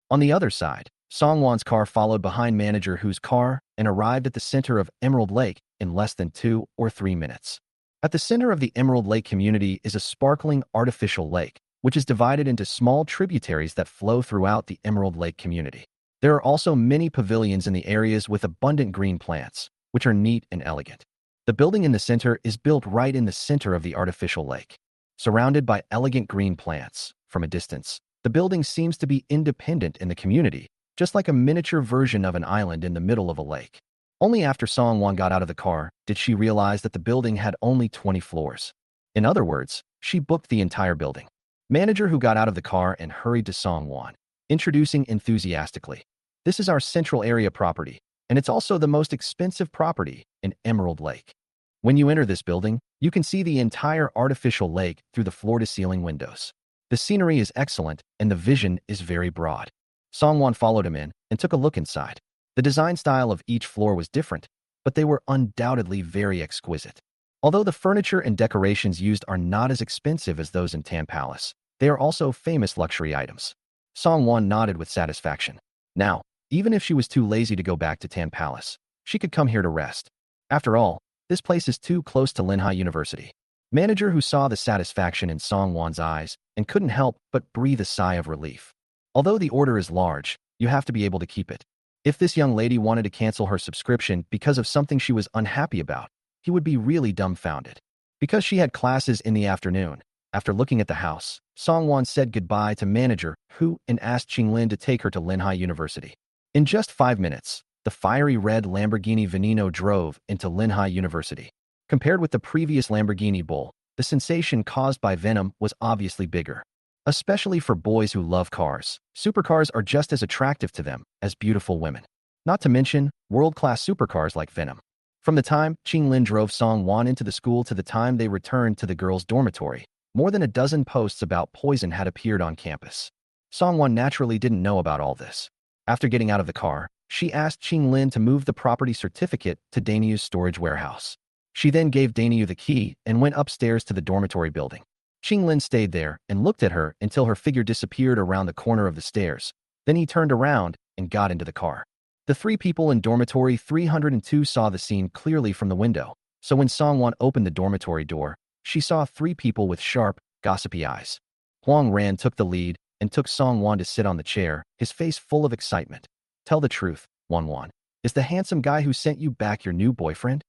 On the other side, Song Wan's car followed behind manager Hu's car and arrived at the center of Emerald Lake in less than 2 or 3 minutes. At the center of the Emerald Lake community is a sparkling artificial lake, which is divided into small tributaries that flow throughout the Emerald Lake community. There are also many pavilions in the areas with abundant green plants, which are neat and elegant. The building in the center is built right in the center of the artificial lake. Surrounded by elegant green plants, from a distance, the building seems to be independent in the community, just like a miniature version of an island in the middle of a lake. Only after Song Wan got out of the car did she realize that the building had only 20 floors. In other words, she booked the entire building. Manager Hu got out of the car and hurried to Song Wan, introducing enthusiastically, "This is our central area property, and it's also the most expensive property in Emerald Lake. When you enter this building, you can see the entire artificial lake through the floor-to-ceiling windows. The scenery is excellent, and the vision is very broad." Song Wan followed him in and took a look inside. The design style of each floor was different, but they were undoubtedly very exquisite. Although the furniture and decorations used are not as expensive as those in Tan Palace, they are also famous luxury items. Song Wan nodded with satisfaction. Now, even if she was too lazy to go back to Tan Palace, she could come here to rest. After all, this place is too close to Linhai University. Manager Hu saw the satisfaction in Song Wan's eyes and couldn't help but breathe a sigh of relief. Although the order is large, you have to be able to keep it. If this young lady wanted to cancel her subscription because of something she was unhappy about, he would be really dumbfounded. Because she had classes in the afternoon, after looking at the house, Song Wan said goodbye to manager Hu and asked Lin to take her to Linhai University. In just 5 minutes, the fiery red Lamborghini Veneno drove into Linhai University. Compared with the previous Lamborghini Bull, the sensation caused by Venom was obviously bigger. Especially for boys who love cars, supercars are just as attractive to them as beautiful women. Not to mention, world-class supercars like Venom. From the time Lin drove Song Wan into the school to the time they returned to the girls' dormitory, more than a dozen posts about poison had appeared on campus. Song Wan naturally didn't know about all this. After getting out of the car, she asked Lin to move the property certificate to Daniu's storage warehouse. She then gave Daniu the key and went upstairs to the dormitory building. Lin stayed there and looked at her until her figure disappeared around the corner of the stairs. Then he turned around and got into the car. The three people in dormitory 302 saw the scene clearly from the window, so when Song Wan opened the dormitory door, she saw three people with sharp, gossipy eyes. Huang Ran took the lead and took Song Wan to sit on the chair, his face full of excitement. Tell the truth, Wan. Is the handsome guy who sent you back your new boyfriend?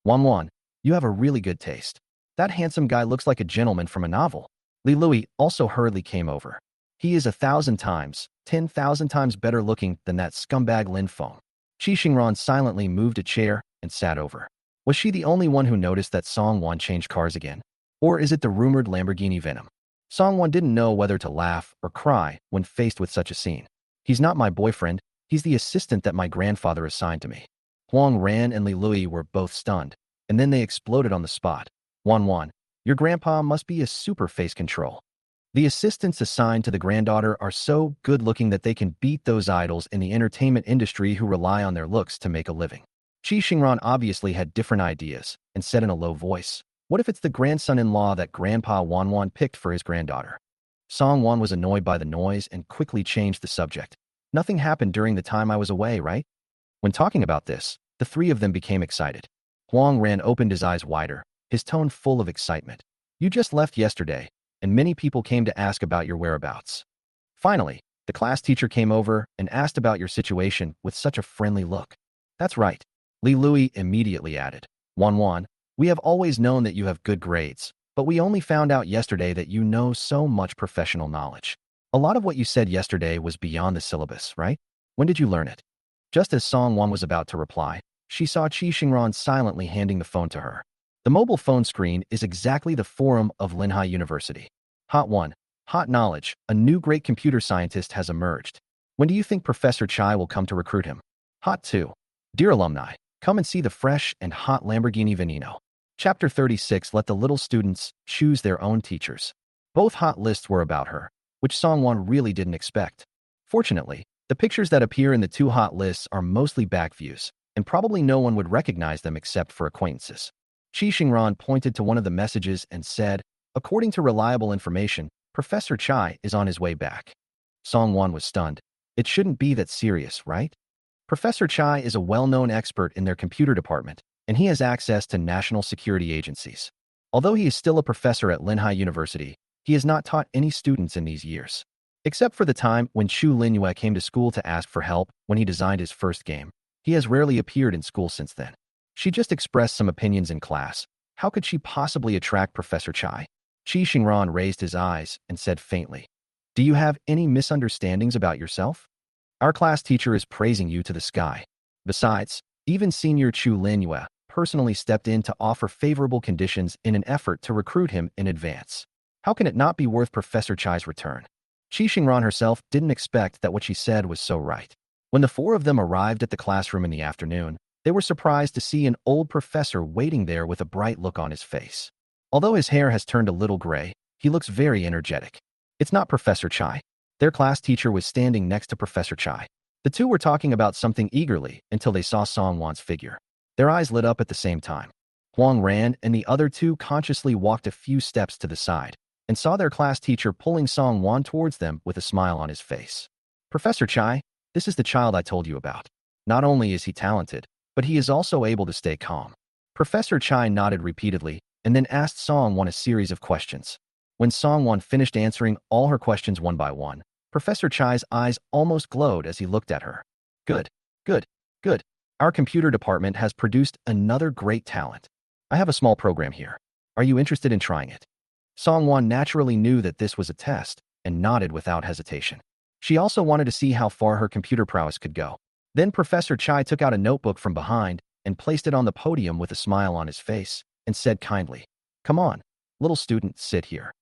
Wan, you have a really good taste. That handsome guy looks like a gentleman from a novel. Li Lui also hurriedly came over. He is 1,000 times, 10,000 times better looking than that scumbag Lin Feng. Qi Xingran silently moved a chair and sat over. Was she the only one who noticed that Song Wan changed cars again? Or is it the rumored Lamborghini Venom? Song Wan didn't know whether to laugh or cry when faced with such a scene. He's not my boyfriend, he's the assistant that my grandfather assigned to me. Huang Ran and Li Lui were both stunned, and then they exploded on the spot. Wan, your grandpa must be a super face control. The assistants assigned to the granddaughter are so good-looking that they can beat those idols in the entertainment industry who rely on their looks to make a living. Qi Xingran obviously had different ideas and said in a low voice, what if it's the grandson-in-law that Grandpa Wan picked for his granddaughter? Song Wan was annoyed by the noise and quickly changed the subject. Nothing happened during the time I was away, right? When talking about this, the three of them became excited. Huang Ran opened his eyes wider, his tone full of excitement. You just left yesterday, and many people came to ask about your whereabouts. Finally, the class teacher came over and asked about your situation with such a friendly look. That's right. Li Lui immediately added. Wan, we have always known that you have good grades, but we only found out yesterday that you know so much professional knowledge. A lot of what you said yesterday was beyond the syllabus, right? When did you learn it? Just as Song Wan was about to reply, she saw Qi Xingran silently handing the phone to her. The mobile phone screen is exactly the forum of Linhai University. Hot 1. Hot knowledge. A new great computer scientist has emerged. When do you think Professor Chai will come to recruit him? Hot 2. Dear alumni, come and see the fresh and hot Lamborghini Veneno. Chapter 36. Let the little students choose their own teachers. Both hot lists were about her, which Song Wan really didn't expect. Fortunately, the pictures that appear in the two hot lists are mostly back views, and probably no one would recognize them except for acquaintances. Qi Xingran pointed to one of the messages and said, according to reliable information, Professor Chai is on his way back. Song Wan was stunned. It shouldn't be that serious, right? Professor Chai is a well-known expert in their computer department, and he has access to national security agencies. Although he is still a professor at Linhai University, he has not taught any students in these years. Except for the time when Xu Linyue came to school to ask for help when he designed his first game, he has rarely appeared in school since then. She just expressed some opinions in class. How could she possibly attract Professor Chai? Qi Xingran raised his eyes and said faintly, do you have any misunderstandings about yourself? Our class teacher is praising you to the sky. Besides, even Senior Chu Linyue personally stepped in to offer favorable conditions in an effort to recruit him in advance. How can it not be worth Professor Chai's return? Qi Xingran herself didn't expect that what she said was so right. When the four of them arrived at the classroom in the afternoon, they were surprised to see an old professor waiting there with a bright look on his face. Although his hair has turned a little gray, he looks very energetic. It's not Professor Chai. Their class teacher was standing next to Professor Chai. The two were talking about something eagerly until they saw Song Wan's figure. Their eyes lit up at the same time. Huang Ran and the other two consciously walked a few steps to the side and saw their class teacher pulling Song Wan towards them with a smile on his face. Professor Chai, this is the child I told you about. Not only is he talented, but he is also able to stay calm. Professor Chai nodded repeatedly and then asked Song Wan a series of questions. When Song Wan finished answering all her questions one by one, Professor Chai's eyes almost glowed as he looked at her. Good. Our computer department has produced another great talent. I have a small program here. Are you interested in trying it? Song Wan naturally knew that this was a test and nodded without hesitation. She also wanted to see how far her computer prowess could go. Then Professor Chai took out a notebook from behind and placed it on the podium with a smile on his face and said kindly, "Come on, little student, sit here."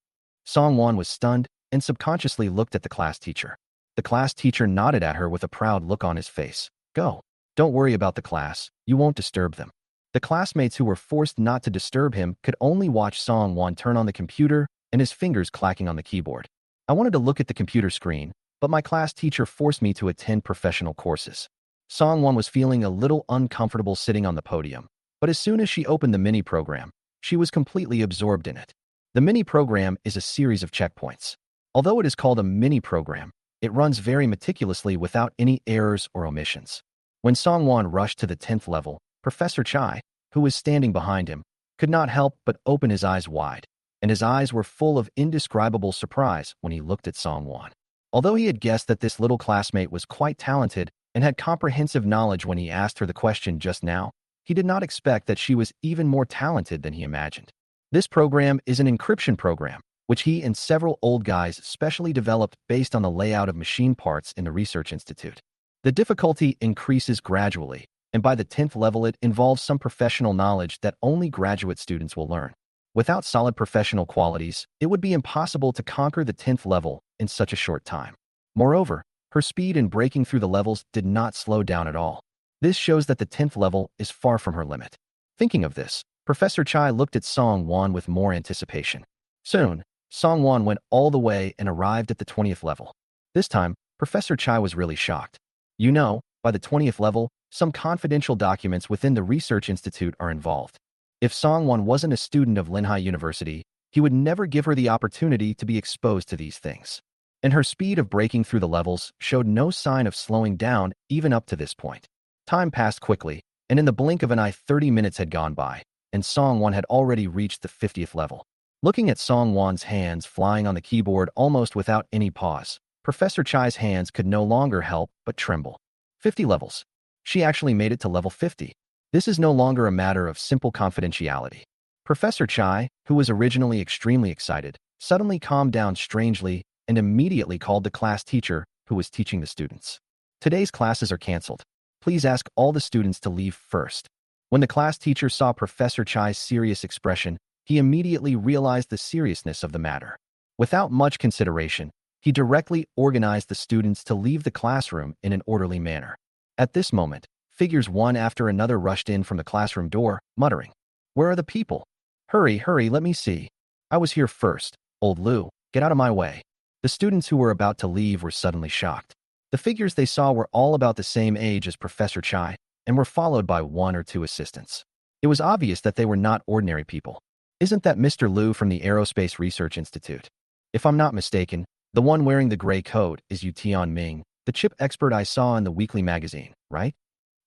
Song Wan was stunned and subconsciously looked at the class teacher. The class teacher nodded at her with a proud look on his face. "Go. Don't worry about the class. You won't disturb them." The classmates who were forced not to disturb him could only watch Song Wan turn on the computer and his fingers clacking on the keyboard. "I wanted to look at the computer screen, but my class teacher forced me to attend professional courses." Song Wan was feeling a little uncomfortable sitting on the podium, but as soon as she opened the mini program, she was completely absorbed in it. The mini program is a series of checkpoints. Although it is called a mini program, it runs very meticulously without any errors or omissions. When Song Wan rushed to the 10th level, Professor Chai, who was standing behind him, could not help but open his eyes wide, and his eyes were full of indescribable surprise when he looked at Song Wan. Although he had guessed that this little classmate was quite talented and had comprehensive knowledge when he asked her the question just now, he did not expect that she was even more talented than he imagined. This program is an encryption program, which he and several old guys specially developed based on the layout of machine parts in the research institute. The difficulty increases gradually, and by the 10th level it involves some professional knowledge that only graduate students will learn. Without solid professional qualities, it would be impossible to conquer the 10th level in such a short time. Moreover, her speed in breaking through the levels did not slow down at all. This shows that the 10th level is far from her limit. Thinking of this, Professor Chai looked at Song Wan with more anticipation. Soon, Song Wan went all the way and arrived at the 20th level. This time, Professor Chai was really shocked. You know, by the 20th level, some confidential documents within the research institute are involved. If Song Wan wasn't a student of Linhai University, he would never give her the opportunity to be exposed to these things. And her speed of breaking through the levels showed no sign of slowing down even up to this point. Time passed quickly, and in the blink of an eye 30 minutes had gone by, and Song Wan had already reached the 50th level. Looking at Song Wan's hands flying on the keyboard almost without any pause, Professor Chai's hands could no longer help but tremble. 50 levels. She actually made it to level 50. This is no longer a matter of simple confidentiality. Professor Chai, who was originally extremely excited, suddenly calmed down strangely and immediately called the class teacher who was teaching the students. "Today's classes are canceled. Please ask all the students to leave first." When the class teacher saw Professor Chai's serious expression, he immediately realized the seriousness of the matter. Without much consideration, he directly organized the students to leave the classroom in an orderly manner. At this moment, figures one after another rushed in from the classroom door, muttering, "Where are the people? Hurry, hurry, let me see. I was here first. Old Lu, get out of my way." The students who were about to leave were suddenly shocked. The figures they saw were all about the same age as Professor Chai and were followed by one or two assistants. It was obvious that they were not ordinary people. "Isn't that Mr. Lu from the Aerospace Research Institute? If I'm not mistaken, the one wearing the gray coat is Yu Tian Ming, the chip expert I saw in the weekly magazine, right?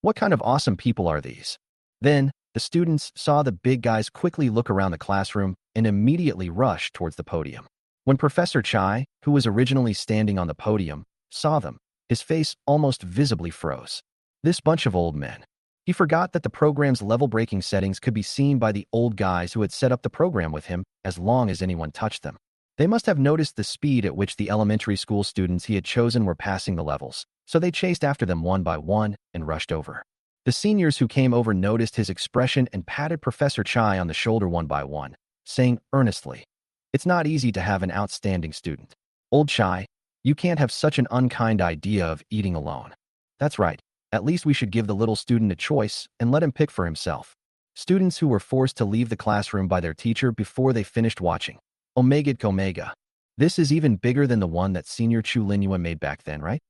What kind of awesome people are these?" Then, the students saw the big guys quickly look around the classroom and immediately rush towards the podium. When Professor Chai, who was originally standing on the podium, saw them, his face almost visibly froze. This bunch of old men. He forgot that the program's level-breaking settings could be seen by the old guys who had set up the program with him as long as anyone touched them. They must have noticed the speed at which the elementary school students he had chosen were passing the levels, so they chased after them one by one and rushed over. The seniors who came over noticed his expression and patted Professor Chai on the shoulder one by one, saying earnestly, "It's not easy to have an outstanding student. Old Chai, you can't have such an unkind idea of eating alone. That's right. At least we should give the little student a choice and let him pick for himself." Students who were forced to leave the classroom by their teacher before they finished watching. Omega Omega. This is even bigger than the one that Senior Chu Linyua made back then, right?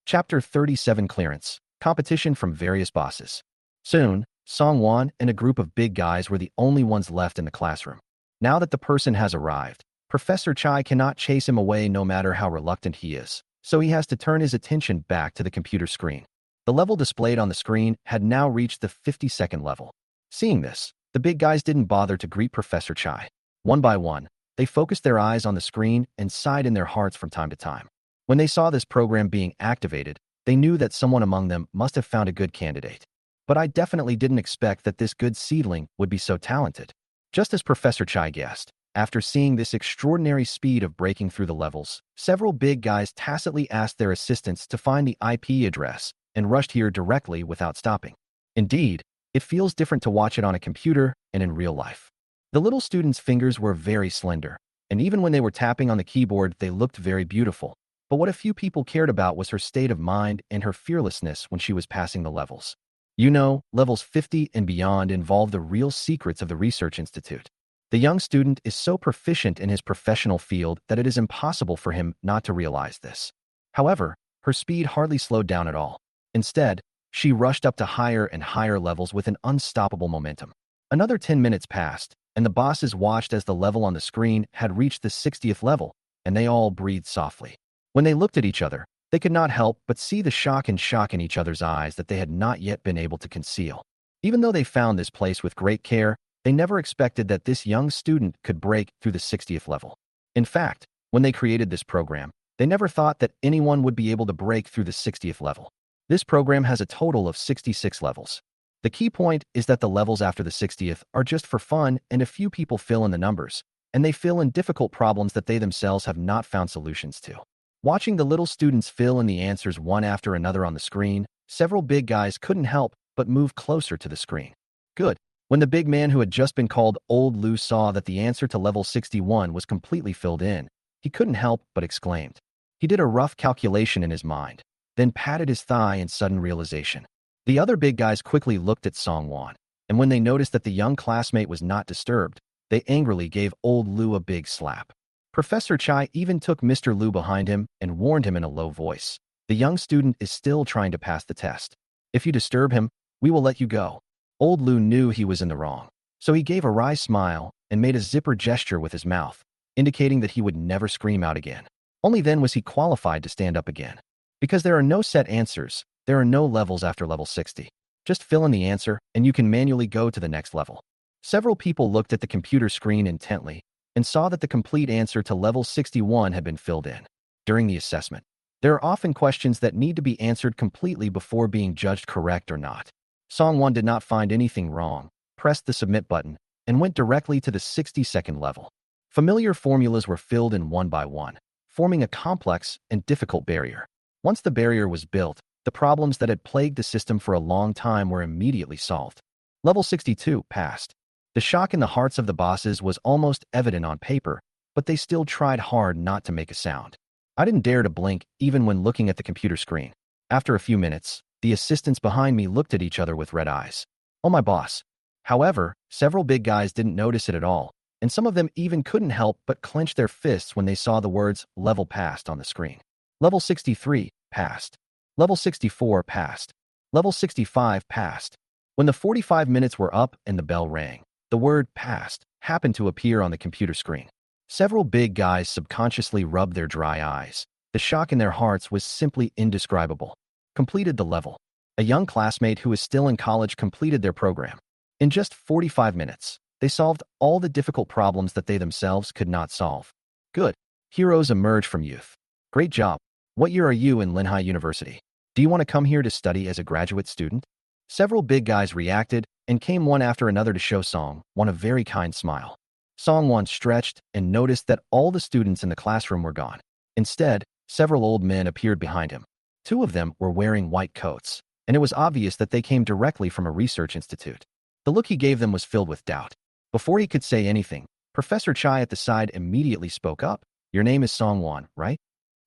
Chapter 37 Clearance. Competition from various bosses. Soon, Song Wan and a group of big guys were the only ones left in the classroom. Now that the person has arrived, Professor Chai cannot chase him away no matter how reluctant he is, so he has to turn his attention back to the computer screen. The level displayed on the screen had now reached the 52nd level. Seeing this, the big guys didn't bother to greet Professor Chai. One by one, they focused their eyes on the screen and sighed in their hearts from time to time. When they saw this program being activated, they knew that someone among them must have found a good candidate. But I definitely didn't expect that this good seedling would be so talented. Just as Professor Chai guessed, after seeing this extraordinary speed of breaking through the levels, several big guys tacitly asked their assistants to find the IP address and rushed here directly without stopping. Indeed, it feels different to watch it on a computer and in real life. The little student's fingers were very slender, and even when they were tapping on the keyboard, they looked very beautiful. But what a few people cared about was her state of mind and her fearlessness when she was passing the levels. You know, levels 50 and beyond involve the real secrets of the research institute. The young student is so proficient in his professional field that it is impossible for him not to realize this. However, her speed hardly slowed down at all. Instead, she rushed up to higher and higher levels with an unstoppable momentum. Another 10 minutes passed, and the bosses watched as the level on the screen had reached the 60th level, and they all breathed softly. When they looked at each other, they could not help but see the shock in each other's eyes that they had not yet been able to conceal. Even though they found this place with great care, they never expected that this young student could break through the 60th level. In fact, when they created this program, they never thought that anyone would be able to break through the 60th level. This program has a total of 66 levels. The key point is that the levels after the 60th are just for fun, and a few people fill in the numbers, and they fill in difficult problems that they themselves have not found solutions to. Watching the little students fill in the answers one after another on the screen, several big guys couldn't help but move closer to the screen. Good. When the big man who had just been called Old Lou saw that the answer to level 61 was completely filled in, he couldn't help but exclaimed. He did a rough calculation in his mind, then patted his thigh in sudden realization. The other big guys quickly looked at Song Wan, and when they noticed that the young classmate was not disturbed, they angrily gave Old Lou a big slap. Professor Chai even took Mr. Liu behind him and warned him in a low voice. The young student is still trying to pass the test. If you disturb him, we will let you go. Old Lou knew he was in the wrong, so he gave a wry smile and made a zipper gesture with his mouth, indicating that he would never scream out again. Only then was he qualified to stand up again. Because there are no set answers, there are no levels after level 60. Just fill in the answer, and you can manually go to the next level. Several people looked at the computer screen intently and saw that the complete answer to level 61 had been filled in. During the assessment, there are often questions that need to be answered completely before being judged correct or not. Song Wan did not find anything wrong, pressed the submit button, and went directly to the 62nd level. Familiar formulas were filled in one by one, forming a complex and difficult barrier. Once the barrier was built, the problems that had plagued the system for a long time were immediately solved. Level 62 passed. The shock in the hearts of the bosses was almost evident on paper, but they still tried hard not to make a sound. I didn't dare to blink even when looking at the computer screen. After a few minutes, the assistants behind me looked at each other with red eyes. Oh, my boss. However, several big guys didn't notice it at all, and some of them even couldn't help but clench their fists when they saw the words level passed on the screen. Level 63 passed. Level 64 passed. Level 65 passed. When the 45 minutes were up and the bell rang, the word passed happened to appear on the computer screen. Several big guys subconsciously rubbed their dry eyes. The shock in their hearts was simply indescribable. Completed the level. A young classmate who is still in college completed their program. In just 45 minutes, they solved all the difficult problems that they themselves could not solve. Good. Heroes emerge from youth. Great job. What year are you in Linhai University? Do you want to come here to study as a graduate student? Several big guys reacted and came one after another to show Song Wan a very kind smile. Song Wan stretched and noticed that all the students in the classroom were gone. Instead, several old men appeared behind him. Two of them were wearing white coats, and it was obvious that they came directly from a research institute. The look he gave them was filled with doubt. Before he could say anything, Professor Chai at the side immediately spoke up. Your name is Song Wan, right?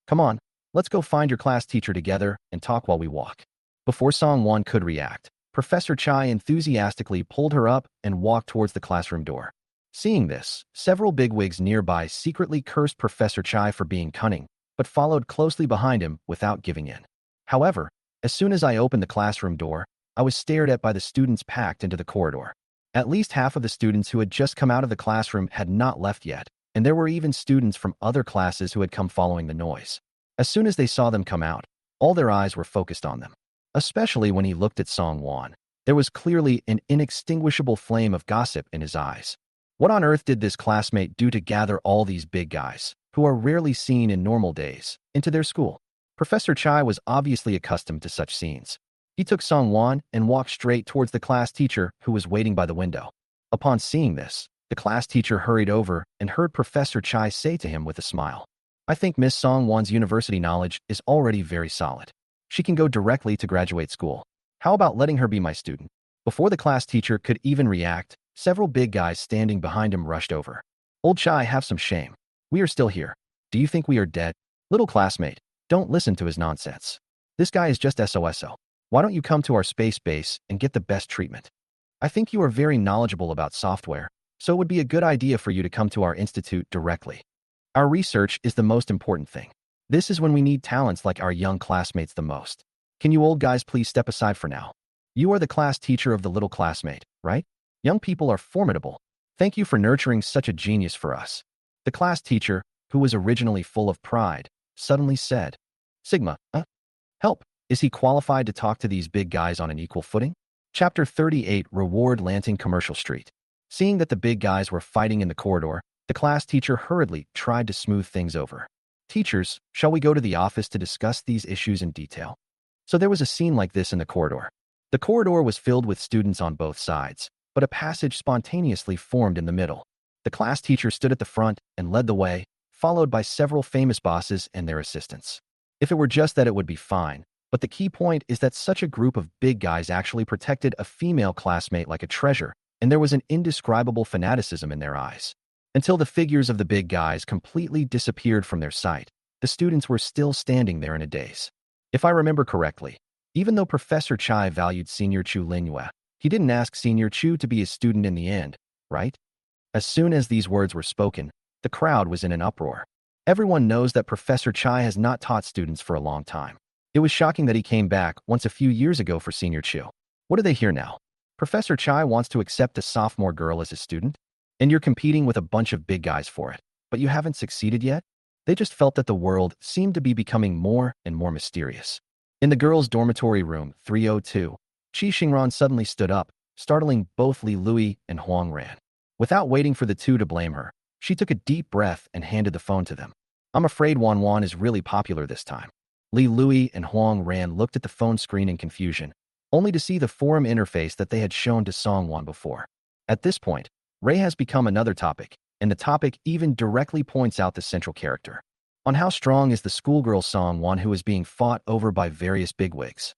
Come on, let's go find your class teacher together and talk while we walk. Before Song Wan could react, Professor Chai enthusiastically pulled her up and walked towards the classroom door. Seeing this, several bigwigs nearby secretly cursed Professor Chai for being cunning, but followed closely behind him without giving in. However, as soon as I opened the classroom door, I was stared at by the students packed into the corridor. At least half of the students who had just come out of the classroom had not left yet, and there were even students from other classes who had come following the noise. As soon as they saw them come out, all their eyes were focused on them. Especially when he looked at Song Wan, there was clearly an inextinguishable flame of gossip in his eyes. What on earth did this classmate do to gather all these big guys, who are rarely seen in normal days, into their school? Professor Chai was obviously accustomed to such scenes. He took Song Wan and walked straight towards the class teacher who was waiting by the window. Upon seeing this, The class teacher hurried over and heard Professor Chai say to him with a smile, "I think Miss Song Wan's university knowledge is already very solid. She can go directly to graduate school. How about letting her be my student?" Before the class teacher could even react, several big guys standing behind him rushed over. "Old Chai, have some shame. We are still here. Do you think we are dead? Little classmate, don't listen to his nonsense. This guy is just SOSO. Why don't you come to our space base and get the best treatment? I think you are very knowledgeable about software, so it would be a good idea for you to come to our institute directly. Our research is the most important thing. This is when we need talents like our young classmates the most. Can you old guys please step aside for now? You are the class teacher of the little classmate, right? Young people are formidable. Thank you for nurturing such a genius for us." The class teacher, who was originally full of pride, suddenly said, "Sigma, help. Is he qualified to talk to these big guys on an equal footing?" Chapter 38, Reward Lanting Commercial Street. Seeing that the big guys were fighting in the corridor, the class teacher hurriedly tried to smooth things over. "Teachers, shall we go to the office to discuss these issues in detail?" So there was a scene like this in the corridor. The corridor was filled with students on both sides, but a passage spontaneously formed in the middle. The class teacher stood at the front and led the way, followed by several famous bosses and their assistants. If it were just that, it would be fine, but the key point is that such a group of big guys actually protected a female classmate like a treasure, and there was an indescribable fanaticism in their eyes. Until the figures of the big guys completely disappeared from their sight, the students were still standing there in a daze. If I remember correctly, even though Professor Chai valued Senior Chu Linyue, he didn't ask Senior Chu to be his student in the end, right? As soon as these words were spoken, the crowd was in an uproar. Everyone knows that Professor Chai has not taught students for a long time. It was shocking that he came back once a few years ago for Senior Chu. What do they hear now? Professor Chai wants to accept a sophomore girl as his student? And you're competing with a bunch of big guys for it, but you haven't succeeded yet? They just felt that the world seemed to be becoming more and more mysterious. In the girls' dormitory room 302, Qi Xingran suddenly stood up, startling both Li Lui and Huang Ran. Without waiting for the two to blame her, she took a deep breath and handed the phone to them. "I'm afraid Wan Wan is really popular this time." Li Lui and Huang Ran looked at the phone screen in confusion, only to see the forum interface that they had shown to Song Wan before. At this point, Ray has become another topic, and the topic even directly points out the central character. On how strong is the schoolgirl Song Wan who is being fought over by various bigwigs.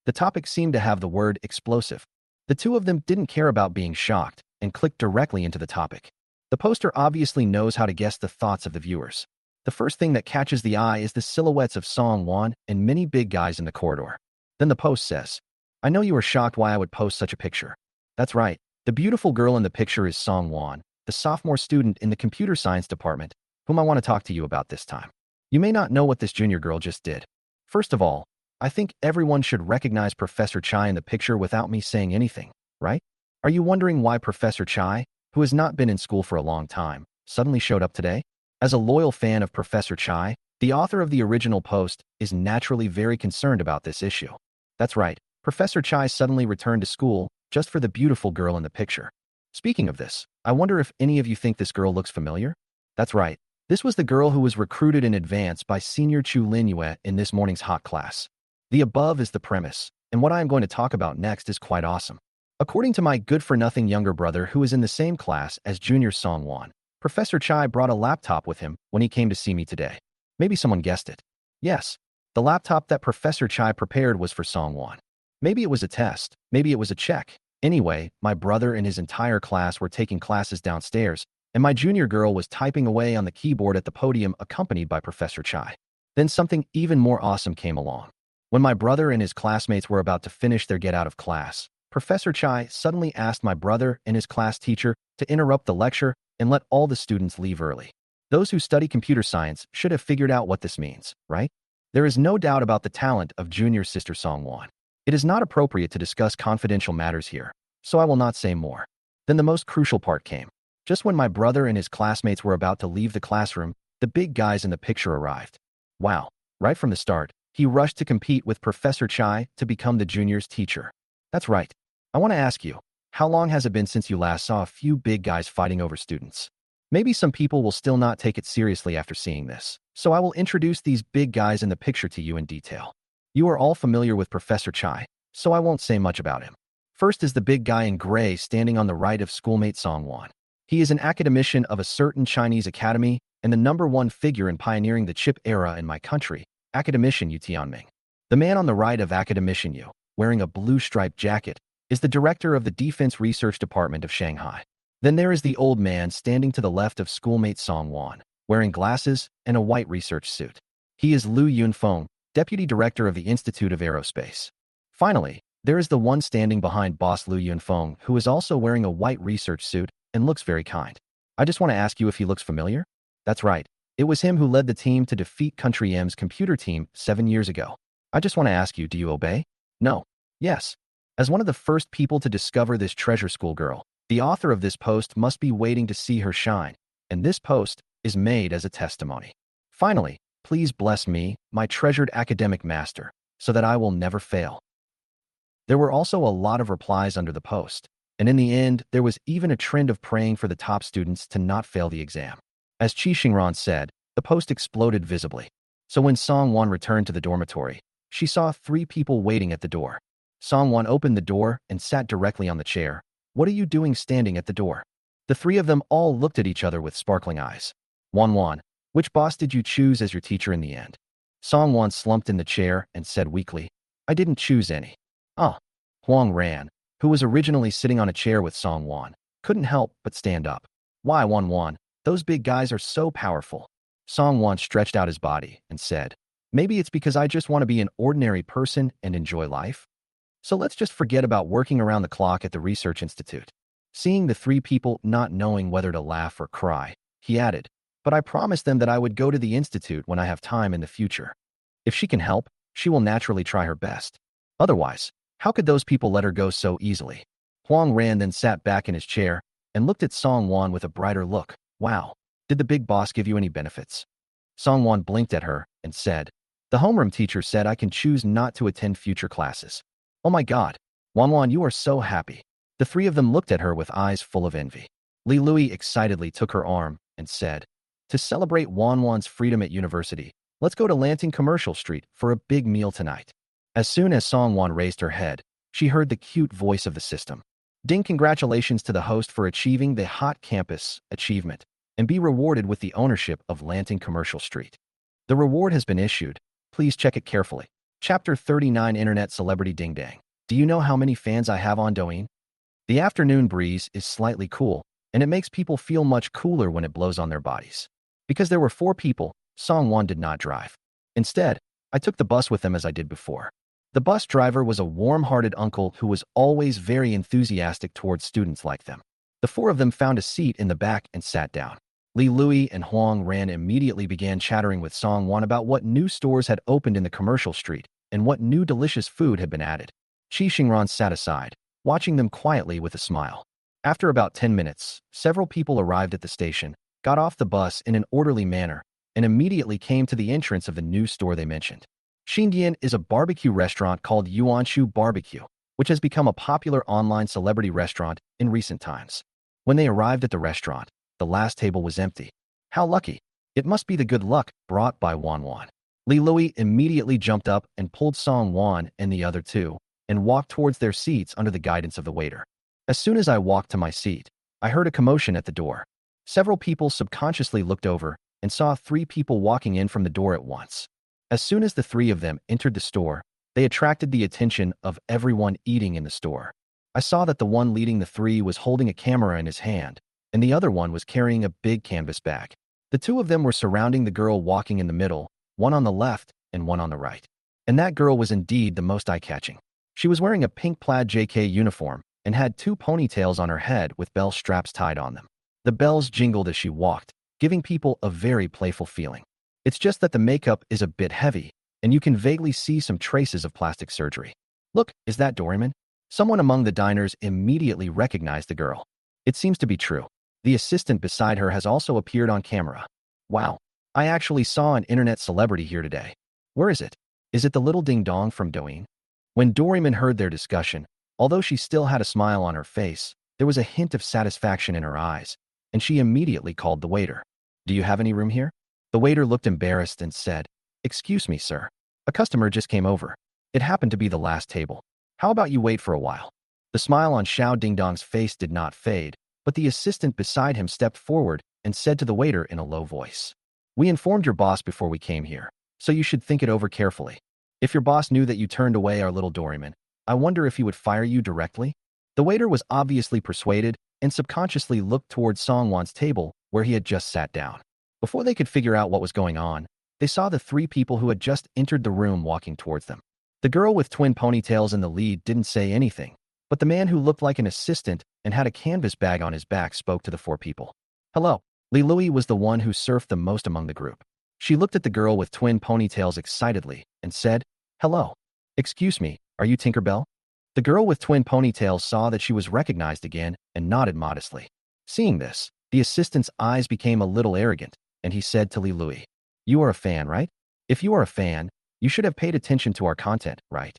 The topic seemed to have the word explosive. The two of them didn't care about being shocked and clicked directly into the topic. The poster obviously knows how to guess the thoughts of the viewers. The first thing that catches the eye is the silhouettes of Song Wan and many big guys in the corridor. Then the post says, "I know you are shocked why I would post such a picture. That's right, the beautiful girl in the picture is Song Wan, the sophomore student in the computer science department, whom I want to talk to you about this time. You may not know what this junior girl just did. First of all, I think everyone should recognize Professor Chai in the picture without me saying anything, right? Are you wondering why Professor Chai, who has not been in school for a long time, suddenly showed up today? As a loyal fan of Professor Chai, the author of the original post is naturally very concerned about this issue. That's right, Professor Chai suddenly returned to school just for the beautiful girl in the picture. Speaking of this, I wonder if any of you think this girl looks familiar? That's right, this was the girl who was recruited in advance by Senior Chu Linyue in this morning's hot class. The above is the premise, and what I am going to talk about next is quite awesome. According to my good-for-nothing younger brother who is in the same class as Junior Song Wan, Professor Chai brought a laptop with him when he came to see me today. Maybe someone guessed it. Yes, the laptop that Professor Chai prepared was for Song Wan. Maybe it was a test, maybe it was a check. Anyway, my brother and his entire class were taking classes downstairs, and my junior girl was typing away on the keyboard at the podium accompanied by Professor Chai. Then something even more awesome came along. When my brother and his classmates were about to finish their get out of class, Professor Chai suddenly asked my brother and his class teacher to interrupt the lecture and let all the students leave early. Those who study computer science should have figured out what this means, right? There is no doubt about the talent of junior sister Song Wan. It is not appropriate to discuss confidential matters here, so I will not say more. Then the most crucial part came. Just when my brother and his classmates were about to leave the classroom, the big guys in the picture arrived. Wow, right from the start, he rushed to compete with Professor Chai to become the junior's teacher. That's right. I want to ask you, how long has it been since you last saw a few big guys fighting over students? Maybe some people will still not take it seriously after seeing this, so I will introduce these big guys in the picture to you in detail. You are all familiar with Professor Chai, so I won't say much about him. First is the big guy in gray standing on the right of schoolmate Song Wan. He is an academician of a certain Chinese academy and the #1 figure in pioneering the chip era in my country, academician Yu Tianming. The man on the right of academician Yu, wearing a blue striped jacket, is the director of the Defense Research Department of Shanghai. Then there is the old man standing to the left of schoolmate Song Wan, wearing glasses and a white research suit. He is Lin Feng, deputy director of the Institute of Aerospace. Finally, there is the one standing behind boss Lin Feng, who is also wearing a white research suit and looks very kind. I just want to ask you if he looks familiar? That's right. It was him who led the team to defeat Country M's computer team 7 years ago. I just want to ask you, do you obey? No. Yes. As one of the first people to discover this treasure school girl, the author of this post must be waiting to see her shine, and this post is made as a testimony. Finally, please bless me, my treasured academic master, so that I will never fail. There were also a lot of replies under the post, and in the end, there was even a trend of praying for the top students to not fail the exam. As Qi Xingran said, the post exploded visibly. So when Song Wan returned to the dormitory, she saw 3 people waiting at the door. Song Wan opened the door and sat directly on the chair. What are you doing standing at the door? The 3 of them all looked at each other with sparkling eyes. Wan, which boss did you choose as your teacher in the end? Song Wan slumped in the chair and said weakly, I didn't choose any. Huang Ran, who was originally sitting on a chair with Song Wan, couldn't help but stand up. Why, Wan, those big guys are so powerful. Song Wan stretched out his body and said, maybe it's because I just want to be an ordinary person and enjoy life. So let's just forget about working around the clock at the research institute. Seeing the 3 people not knowing whether to laugh or cry, he added, but I promised them that I would go to the institute when I have time in the future. If she can help, she will naturally try her best. Otherwise, how could those people let her go so easily? Huang Ran then sat back in his chair and looked at Song Wan with a brighter look. Wow, did the big boss give you any benefits? Song Wan blinked at her and said, the homeroom teacher said I can choose not to attend future classes. Oh my God, Wan, you are so happy. The 3 of them looked at her with eyes full of envy. Li Lui excitedly took her arm and said, to celebrate Wan's freedom at university, let's go to Lanting Commercial Street for a big meal tonight. As soon as Song Wan raised her head, she heard the cute voice of the system. Ding, congratulations to the host for achieving the hot campus achievement and be rewarded with the ownership of Lanting Commercial Street. The reward has been issued. Please check it carefully. Chapter 39 Internet Celebrity Ding Dang. Do you know how many fans I have on Douyin? The afternoon breeze is slightly cool, and it makes people feel much cooler when it blows on their bodies. Because there were 4 people, Song Wan did not drive. Instead, I took the bus with them as I did before. The bus driver was a warm-hearted uncle who was always very enthusiastic towards students like them. The 4 of them found a seat in the back and sat down. Li Lui and Huang Ran immediately began chattering with Song Wan about what new stores had opened in the commercial street and what new delicious food had been added. Qi Xingran sat aside, watching them quietly with a smile. After about 10 minutes, several people arrived at the station, got off the bus in an orderly manner, and immediately came to the entrance of the new store they mentioned. Xindian is a barbecue restaurant called Yuanshu Barbecue, which has become a popular online celebrity restaurant in recent times. When they arrived at the restaurant, the last table was empty. How lucky! It must be the good luck brought by Wan. Li Lui immediately jumped up and pulled Song Wan and the other 2, and walked towards their seats under the guidance of the waiter. As soon as I walked to my seat, I heard a commotion at the door. Several people subconsciously looked over and saw 3 people walking in from the door at once. As soon as the 3 of them entered the store, they attracted the attention of everyone eating in the store. I saw that the one leading the 3 was holding a camera in his hand, and the other one was carrying a big canvas bag. The 2 of them were surrounding the girl walking in the middle, one on the left and one on the right. And that girl was indeed the most eye-catching. She was wearing a pink plaid JK uniform and had 2 ponytails on her head with bell straps tied on them. The bells jingled as she walked, giving people a very playful feeling. It's just that the makeup is a bit heavy, and you can vaguely see some traces of plastic surgery. Look, is that Doraemon? Someone among the diners immediately recognized the girl. It seems to be true. The assistant beside her has also appeared on camera. Wow, I actually saw an internet celebrity here today. Where is it? Is it the little ding-dong from Douyin? When Doraemon heard their discussion, although she still had a smile on her face, there was a hint of satisfaction in her eyes, and she immediately called the waiter. Do you have any room here? The waiter looked embarrassed and said, excuse me, sir. A customer just came over. It happened to be the last table. How about you wait for a while? The smile on Xiao Ding Dong's face did not fade, But the assistant beside him stepped forward and said to the waiter in a low voice, "We informed your boss before we came here, so you should think it over carefully. If your boss knew that you turned away our little doryman, I wonder if he would fire you directly?" The waiter was obviously persuaded and subconsciously looked towards Song Wan's table where he had just sat down. Before they could figure out what was going on, they saw the three people who had just entered the room walking towards them. The girl with twin ponytails in the lead didn't say anything, but the man who looked like an assistant and had a canvas bag on his back spoke to the four people. "Hello." Li Lui was the one who surfed the most among the group. She looked at the girl with twin ponytails excitedly and said, "Hello. Excuse me, are you Tinkerbell?" The girl with twin ponytails saw that she was recognized again and nodded modestly. Seeing this, the assistant's eyes became a little arrogant, and he said to Li Lui, "You are a fan, right? If you are a fan, you should have paid attention to our content, right?"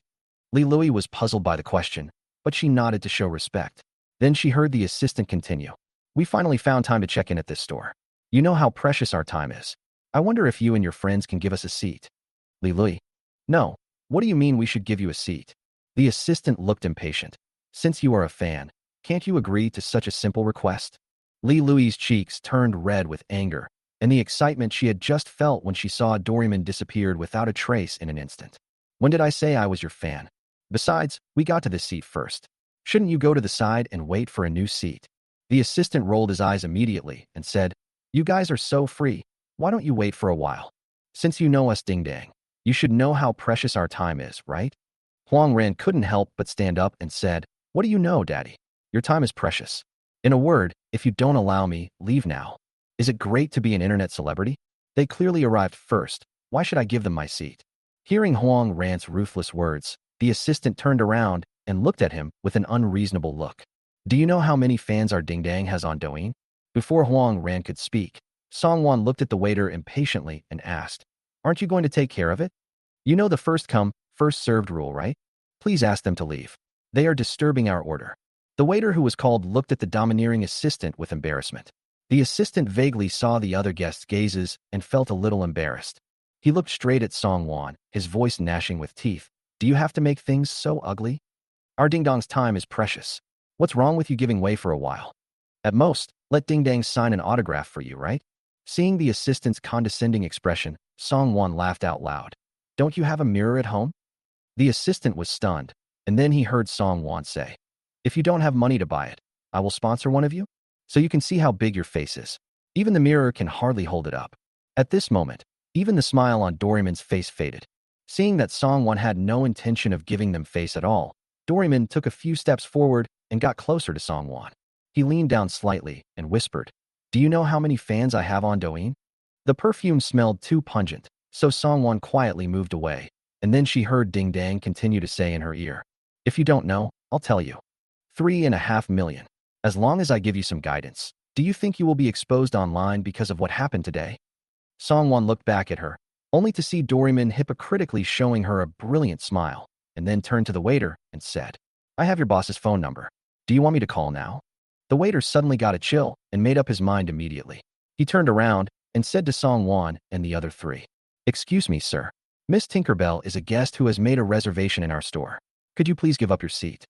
Li Lui was puzzled by the question, but she nodded to show respect. Then she heard the assistant continue, "We finally found time to check in at this store. You know how precious our time is. I wonder if you and your friends can give us a seat." Li Lui, "No, what do you mean we should give you a seat?" The assistant looked impatient. "Since you are a fan, can't you agree to such a simple request?" Li Lui's cheeks turned red with anger, and the excitement she had just felt when she saw Doryman disappeared without a trace in an instant. "When did I say I was your fan? Besides, we got to this seat first. Shouldn't you go to the side and wait for a new seat?" The assistant rolled his eyes immediately and said, "You guys are so free. Why don't you wait for a while? Since you know us ding dang, you should know how precious our time is, right?" Huang Ran couldn't help but stand up and said, "What do you know, Daddy? Your time is precious. In a word, if you don't allow me, leave now. Is it great to be an internet celebrity? They clearly arrived first. Why should I give them my seat?" Hearing Huang Ran's ruthless words, the assistant turned around and looked at him with an unreasonable look. "Do you know how many fans our Ding Dang has on Douyin?" Before Huang Ran could speak, Song Wan looked at the waiter impatiently and asked, "Aren't you going to take care of it? You know the first come, first served rule, right? Please ask them to leave. They are disturbing our order." The waiter who was called looked at the domineering assistant with embarrassment. The assistant vaguely saw the other guests' gazes and felt a little embarrassed. He looked straight at Song Wan, his voice gnashing with teeth. "Do you have to make things so ugly? Our Ding Dong's time is precious. What's wrong with you giving way for a while? At most, let Ding Dang sign an autograph for you, right?" Seeing the assistant's condescending expression, Song Wan laughed out loud. "Don't you have a mirror at home?" The assistant was stunned, and then he heard Song Wan say, "If you don't have money to buy it, I will sponsor one of you, so you can see how big your face is. Even the mirror can hardly hold it up." At this moment, even the smile on Doryman's face faded. Seeing that Song Wan had no intention of giving them face at all, Doryman took a few steps forward and got closer to Song Wan. He leaned down slightly and whispered, "Do you know how many fans I have on Douyin?" The perfume smelled too pungent, so Song Wan quietly moved away, and then she heard Ding Dang continue to say in her ear, "If you don't know, I'll tell you. 3.5 million. As long as I give you some guidance. Do you think you will be exposed online because of what happened today?" Song Wan looked back at her, only to see Doryman hypocritically showing her a brilliant smile, and then turned to the waiter and said, "I have your boss's phone number. Do you want me to call now?" The waiter suddenly got a chill and made up his mind immediately. He turned around and said to Song Wan and the other three, "Excuse me, sir. Miss Tinkerbell is a guest who has made a reservation in our store. Could you please give up your seat?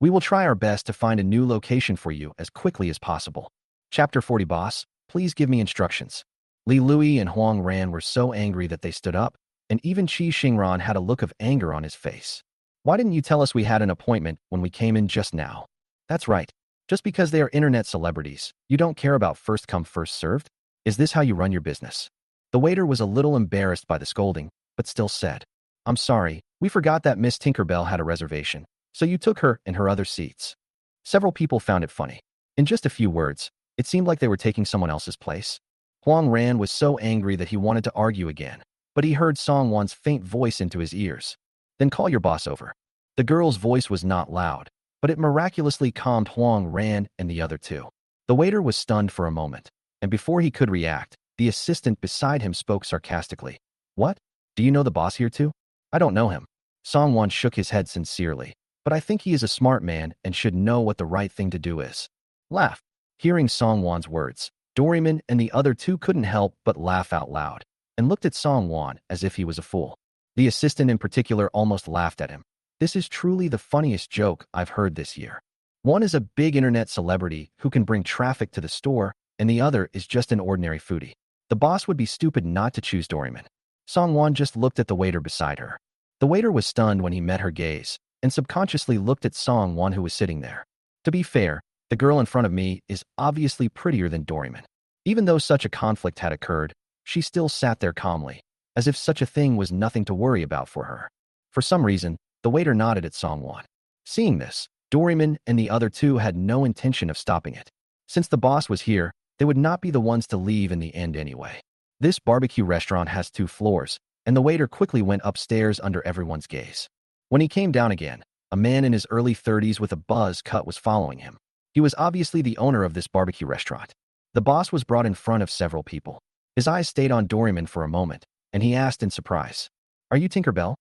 We will try our best to find a new location for you as quickly as possible." Chapter 40. Boss, please give me instructions. Li Lui and Huang Ran were so angry that they stood up, and even Qi Xingran had a look of anger on his face. "Why didn't you tell us we had an appointment when we came in just now?" "That's right. Just because they are internet celebrities, you don't care about first come first served? Is this how you run your business?" The waiter was a little embarrassed by the scolding, but still said, "I'm sorry, we forgot that Miss Tinkerbell had a reservation, so you took her and her other seats." Several people found it funny. In just a few words, it seemed like they were taking someone else's place. Huang Ran was so angry that he wanted to argue again, but he heard Song Wan's faint voice into his ears. "Then call your boss over." The girl's voice was not loud, but it miraculously calmed Huang Ran and the other two. The waiter was stunned for a moment, and before he could react, the assistant beside him spoke sarcastically. "What? Do you know the boss here too?" "I don't know him." Song Wan shook his head sincerely, "but I think he is a smart man and should know what the right thing to do is." Laugh. Hearing Song Wan's words, Doryman and the other two couldn't help but laugh out loud, and looked at Song Wan as if he was a fool. The assistant in particular almost laughed at him. "This is truly the funniest joke I've heard this year." One is a big internet celebrity who can bring traffic to the store, and the other is just an ordinary foodie. The boss would be stupid not to choose Doryman. Song Wan just looked at the waiter beside her. The waiter was stunned when he met her gaze, and subconsciously looked at Song Wan, who was sitting there. To be fair, the girl in front of me is obviously prettier than Doryman. Even though such a conflict had occurred, she still sat there calmly, as if such a thing was nothing to worry about for her. For some reason, the waiter nodded at Song Wan. Seeing this, Doryman and the other two had no intention of stopping it. Since the boss was here, they would not be the ones to leave in the end anyway. This barbecue restaurant has 2 floors, and the waiter quickly went upstairs under everyone's gaze. When he came down again, a man in his early 30s with a buzz cut was following him. He was obviously the owner of this barbecue restaurant. The boss was brought in front of several people. His eyes stayed on Doryman for a moment, and he asked in surprise, "Are you Tinkerbell?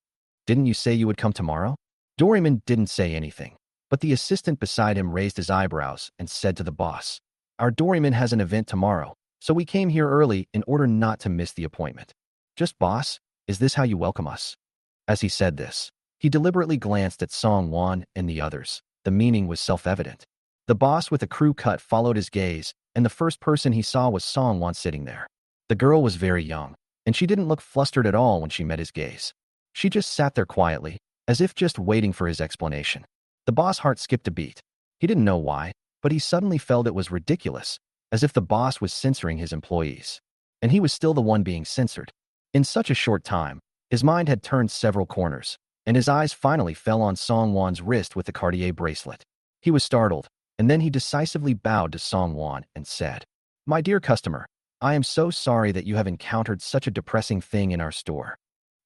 Didn't you say you would come tomorrow?" Doryman didn't say anything, but the assistant beside him raised his eyebrows and said to the boss, "Our Doryman has an event tomorrow, so we came here early in order not to miss the appointment." "Just boss, is this how you welcome us?" As he said this, he deliberately glanced at Song Wan and the others. The meaning was self-evident. The boss with a crew cut followed his gaze, and the first person he saw was Song Wan sitting there. The girl was very young, and she didn't look flustered at all when she met his gaze. She just sat there quietly, as if just waiting for his explanation. The boss' heart skipped a beat. He didn't know why, but he suddenly felt it was ridiculous, as if the boss was censoring his employees. And he was still the one being censored. In such a short time, his mind had turned several corners, and his eyes finally fell on Song Wan's wrist with the Cartier bracelet. He was startled, and then he decisively bowed to Song Wan and said, "My dear customer, I am so sorry that you have encountered such a depressing thing in our store."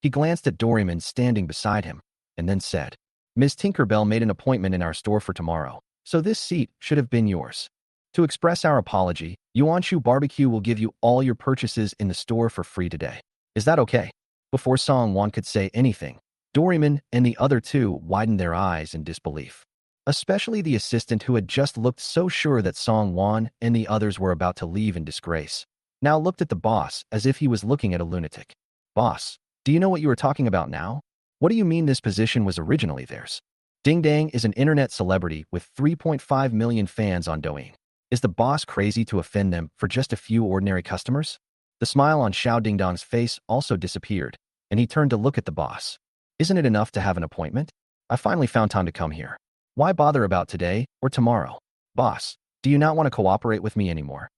He glanced at Doryman standing beside him, and then said, "Ms. Tinkerbell made an appointment in our store for tomorrow, so this seat should have been yours. To express our apology, Yuanshu Barbecue will give you all your purchases in the store for free today. Is that okay?" Before Song Wan could say anything, Doryman and the other two widened their eyes in disbelief. Especially the assistant, who had just looked so sure that Song Wan and the others were about to leave in disgrace, now looked at the boss as if he was looking at a lunatic. "Boss, do you know what you are talking about now? What do you mean this position was originally theirs? Ding Dang is an internet celebrity with 3.5 million fans on Douyin. Is the boss crazy to offend them for just a few ordinary customers?" The smile on Xiao Dingdong's face also disappeared, and he turned to look at the boss. "Isn't it enough to have an appointment? I finally found time to come here. Why bother about today or tomorrow? Boss, do you not want to cooperate with me anymore?"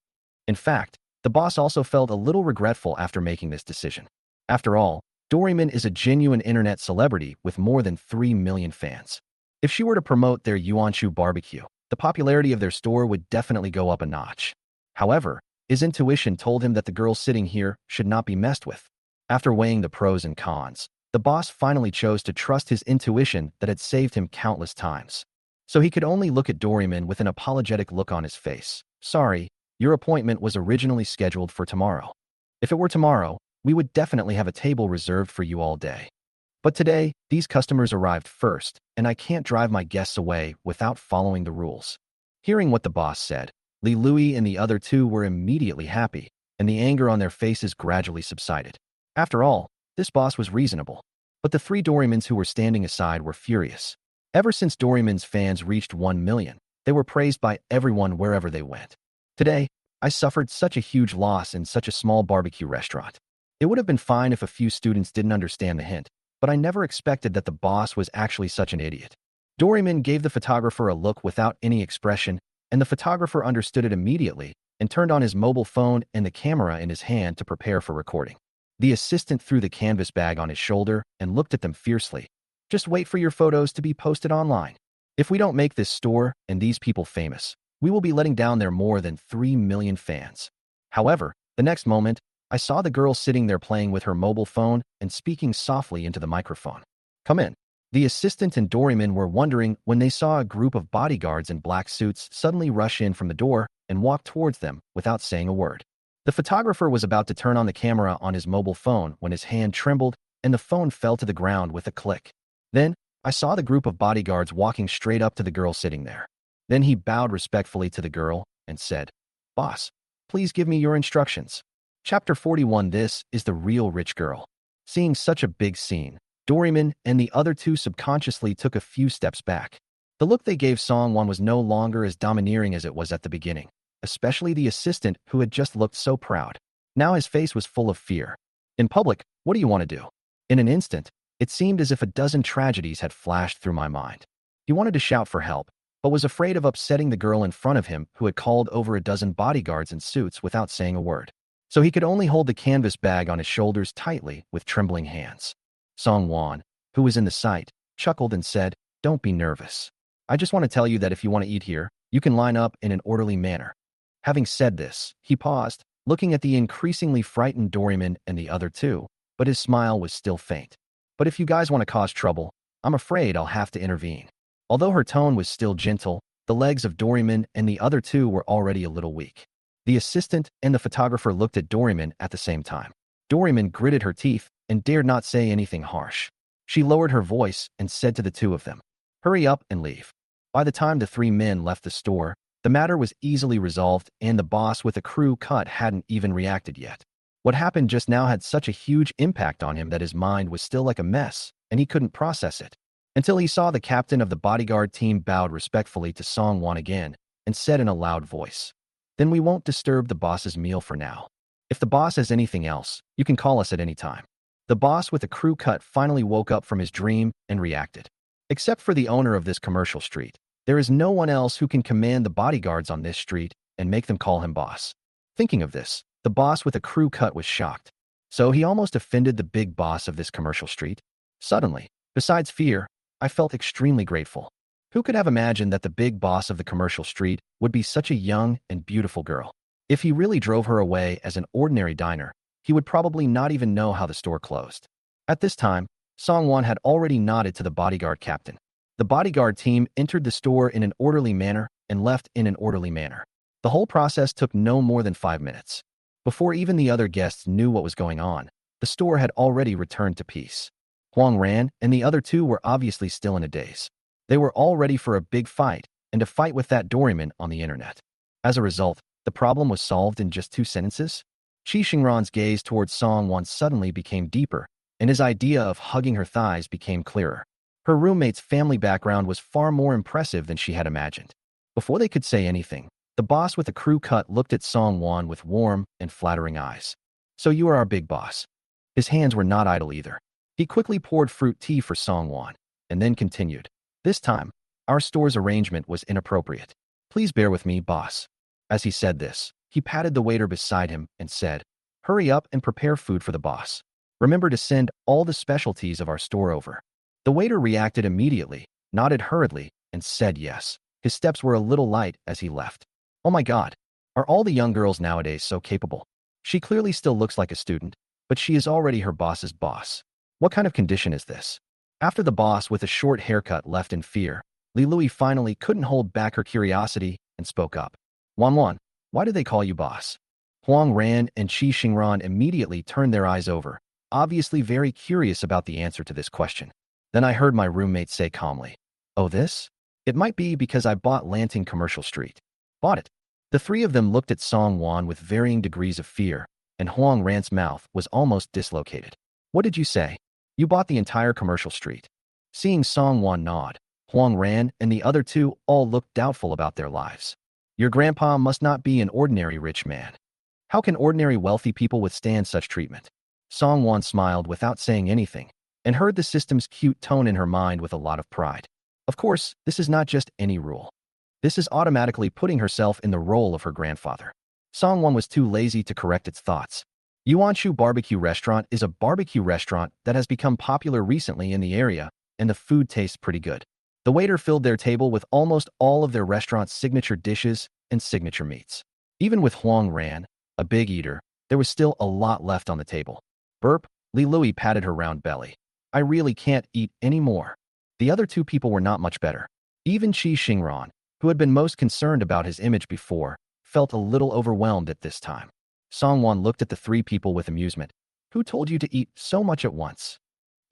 In fact, the boss also felt a little regretful after making this decision. After all, Doryman is a genuine internet celebrity with more than 3 million fans. If she were to promote their Yuanshu Barbecue, the popularity of their store would definitely go up a notch. However, his intuition told him that the girl sitting here should not be messed with. After weighing the pros and cons, the boss finally chose to trust his intuition that had saved him countless times. So he could only look at Doryman with an apologetic look on his face. "Sorry, your appointment was originally scheduled for tomorrow. If it were tomorrow, we would definitely have a table reserved for you all day. But today, these customers arrived first, and I can't drive my guests away without following the rules." Hearing what the boss said, Li Lui and the other two were immediately happy, and the anger on their faces gradually subsided. After all, this boss was reasonable. But the 3 Dorymans who were standing aside were furious. Ever since Doryman's fans reached 1 million, they were praised by everyone wherever they went. Today, I suffered such a huge loss in such a small barbecue restaurant. It would have been fine if a few students didn't understand the hint, but I never expected that the boss was actually such an idiot. Doryman gave the photographer a look without any expression, and the photographer understood it immediately and turned on his mobile phone and the camera in his hand to prepare for recording. The assistant threw the canvas bag on his shoulder and looked at them fiercely. "Just wait for your photos to be posted online. If we don't make this store and these people famous, we will be letting down their more than 3 million fans." However, the next moment, I saw the girl sitting there playing with her mobile phone and speaking softly into the microphone. "Come in." The assistant and Doryman were wondering when they saw a group of bodyguards in black suits suddenly rush in from the door and walk towards them without saying a word. The photographer was about to turn on the camera on his mobile phone when his hand trembled and the phone fell to the ground with a click. Then, I saw the group of bodyguards walking straight up to the girl sitting there. Then he bowed respectfully to the girl and said, "Boss, please give me your instructions." Chapter 41. This is the real rich girl. Seeing such a big scene, Doryman and the other two subconsciously took a few steps back. The look they gave Song Wan was no longer as domineering as it was at the beginning, especially the assistant who had just looked so proud. Now his face was full of fear. In public, what do you want to do? In an instant, it seemed as if a dozen tragedies had flashed through my mind. He wanted to shout for help, but was afraid of upsetting the girl in front of him who had called over a dozen bodyguards in suits without saying a word. So he could only hold the canvas bag on his shoulders tightly with trembling hands. Song Wan, who was in the sight, chuckled and said, "Don't be nervous. I just want to tell you that if you want to eat here, you can line up in an orderly manner." Having said this, he paused, looking at the increasingly frightened Doraemon and the other two, but his smile was still faint. "But if you guys want to cause trouble, I'm afraid I'll have to intervene." Although her tone was still gentle, the legs of Doraemon and the other two were already a little weak. The assistant and the photographer looked at Doraemon at the same time. Doraemon gritted her teeth and dared not say anything harsh. She lowered her voice and said to the two of them, "Hurry up and leave." By the time the three men left the store, the matter was easily resolved and the boss with a crew cut hadn't even reacted yet. What happened just now had such a huge impact on him that his mind was still like a mess and he couldn't process it. Until he saw the captain of the bodyguard team bowed respectfully to Song Wan again and said in a loud voice, "Then we won't disturb the boss's meal for now. If the boss has anything else, you can call us at any time." The boss with a crew cut finally woke up from his dream and reacted. Except for the owner of this commercial street, there is no one else who can command the bodyguards on this street and make them call him boss. Thinking of this, the boss with a crew cut was shocked. So he almost offended the big boss of this commercial street. Suddenly, besides fear, I felt extremely grateful. Who could have imagined that the big boss of the commercial street would be such a young and beautiful girl? If he really drove her away as an ordinary diner, he would probably not even know how the store closed. At this time, Song Wan had already nodded to the bodyguard captain. The bodyguard team entered the store in an orderly manner and left in an orderly manner. The whole process took no more than 5 minutes. Before even the other guests knew what was going on, the store had already returned to peace. Huang Ran and the other two were obviously still in a daze. They were all ready for a big fight and to fight with that Doraemon on the internet. As a result, the problem was solved in just 2 sentences. Qi Xingran's gaze towards Song Wan suddenly became deeper, and his idea of hugging her thighs became clearer. Her roommate's family background was far more impressive than she had imagined. Before they could say anything, the boss with a crew cut looked at Song Wan with warm and flattering eyes. "So you are our big boss." His hands were not idle either. He quickly poured fruit tea for Song Wan, and then continued, "This time, our store's arrangement was inappropriate. Please bear with me, boss." As he said this, he patted the waiter beside him and said, "Hurry up and prepare food for the boss. Remember to send all the specialties of our store over." The waiter reacted immediately, nodded hurriedly, and said yes. His steps were a little light as he left. Oh my God, are all the young girls nowadays so capable? She clearly still looks like a student, but she is already her boss's boss. What kind of condition is this? After the boss with a short haircut left in fear, Li Lui finally couldn't hold back her curiosity and spoke up. "Wan Wan, why do they call you boss?" Huang Ran and Qi Xingran immediately turned their eyes over, obviously very curious about the answer to this question. Then I heard my roommate say calmly, "Oh, this? It might be because I bought Lanting Commercial Street." Bought it. The three of them looked at Song Wan with varying degrees of fear, and Huang Ran's mouth was almost dislocated. "What did you say? You bought the entire commercial street?" Seeing Song Wan nod, Huang Ran and the other two all looked doubtful about their lives. "Your grandpa must not be an ordinary rich man. How can ordinary wealthy people withstand such treatment?" Song Wan smiled without saying anything, and heard the system's cute tone in her mind with a lot of pride. Of course, this is not just any rule. This is automatically putting herself in the role of her grandfather. Song Wan was too lazy to correct its thoughts. Yuanshu Barbecue Restaurant is a barbecue restaurant that has become popular recently in the area, and the food tastes pretty good. The waiter filled their table with almost all of their restaurant's signature dishes and signature meats. Even with Huang Ran, a big eater, there was still a lot left on the table. Burp, Li Lui patted her round belly. "I really can't eat any more." The other two people were not much better. Even Qi Xingran, who had been most concerned about his image before, felt a little overwhelmed at this time. Song Wan looked at the three people with amusement. "Who told you to eat so much at once?"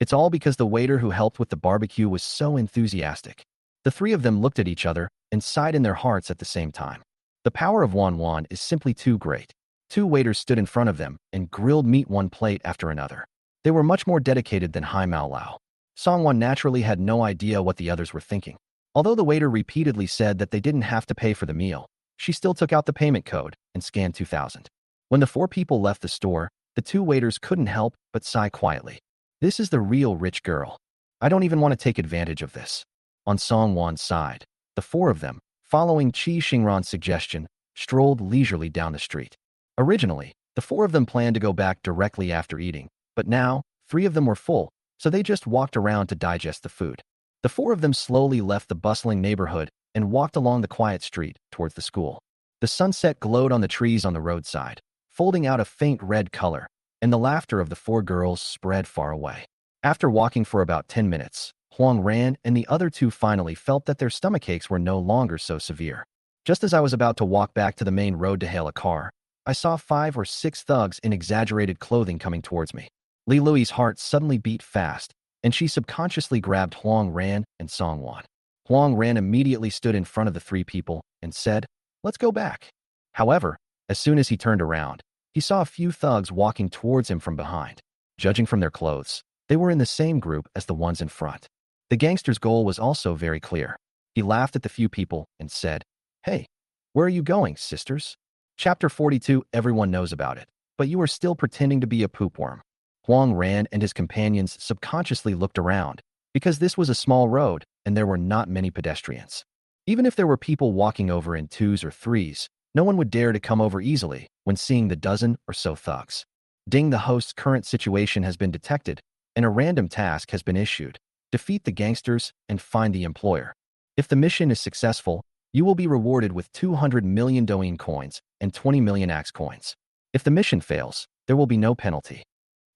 "It's all because the waiter who helped with the barbecue was so enthusiastic." The three of them looked at each other and sighed in their hearts at the same time. The power of Wan Wan is simply too great. 2 waiters stood in front of them and grilled meat one plate after another. They were much more dedicated than Hai Mao Lao. Song Wan naturally had no idea what the others were thinking. Although the waiter repeatedly said that they didn't have to pay for the meal, she still took out the payment code and scanned 2,000. When the four people left the store, the two waiters couldn't help but sigh quietly. This is the real rich girl. I don't even want to take advantage of this. On Song Wan's side, the four of them, following Qi Xingran's suggestion, strolled leisurely down the street. Originally, the four of them planned to go back directly after eating, but now, three of them were full, so they just walked around to digest the food. The four of them slowly left the bustling neighborhood and walked along the quiet street towards the school. The sunset glowed on the trees on the roadside, folding out a faint red color, and the laughter of the four girls spread far away. After walking for about 10 minutes, Huang Ran and the other two finally felt that their stomachaches were no longer so severe. Just as I was about to walk back to the main road to hail a car, I saw 5 or 6 thugs in exaggerated clothing coming towards me. Li Lui's heart suddenly beat fast, and she subconsciously grabbed Huang Ran and Song Wan. Huang Ran immediately stood in front of the three people and said, "Let's go back." However, as soon as he turned around, he saw a few thugs walking towards him from behind. Judging from their clothes, they were in the same group as the ones in front. The gangster's goal was also very clear. He laughed at the few people and said, "Hey, where are you going, sisters?" Chapter 42. Everyone knows about it, but you are still pretending to be a poopworm. Huang Ran and his companions subconsciously looked around, because this was a small road and there were not many pedestrians. Even if there were people walking over in 2s or 3s, no one would dare to come over easily when seeing the dozen or so thugs. Ding, the host's current situation has been detected, and a random task has been issued. Defeat the gangsters and find the employer. If the mission is successful, you will be rewarded with 200 million Douyin coins and 20 million Axe coins. If the mission fails, there will be no penalty.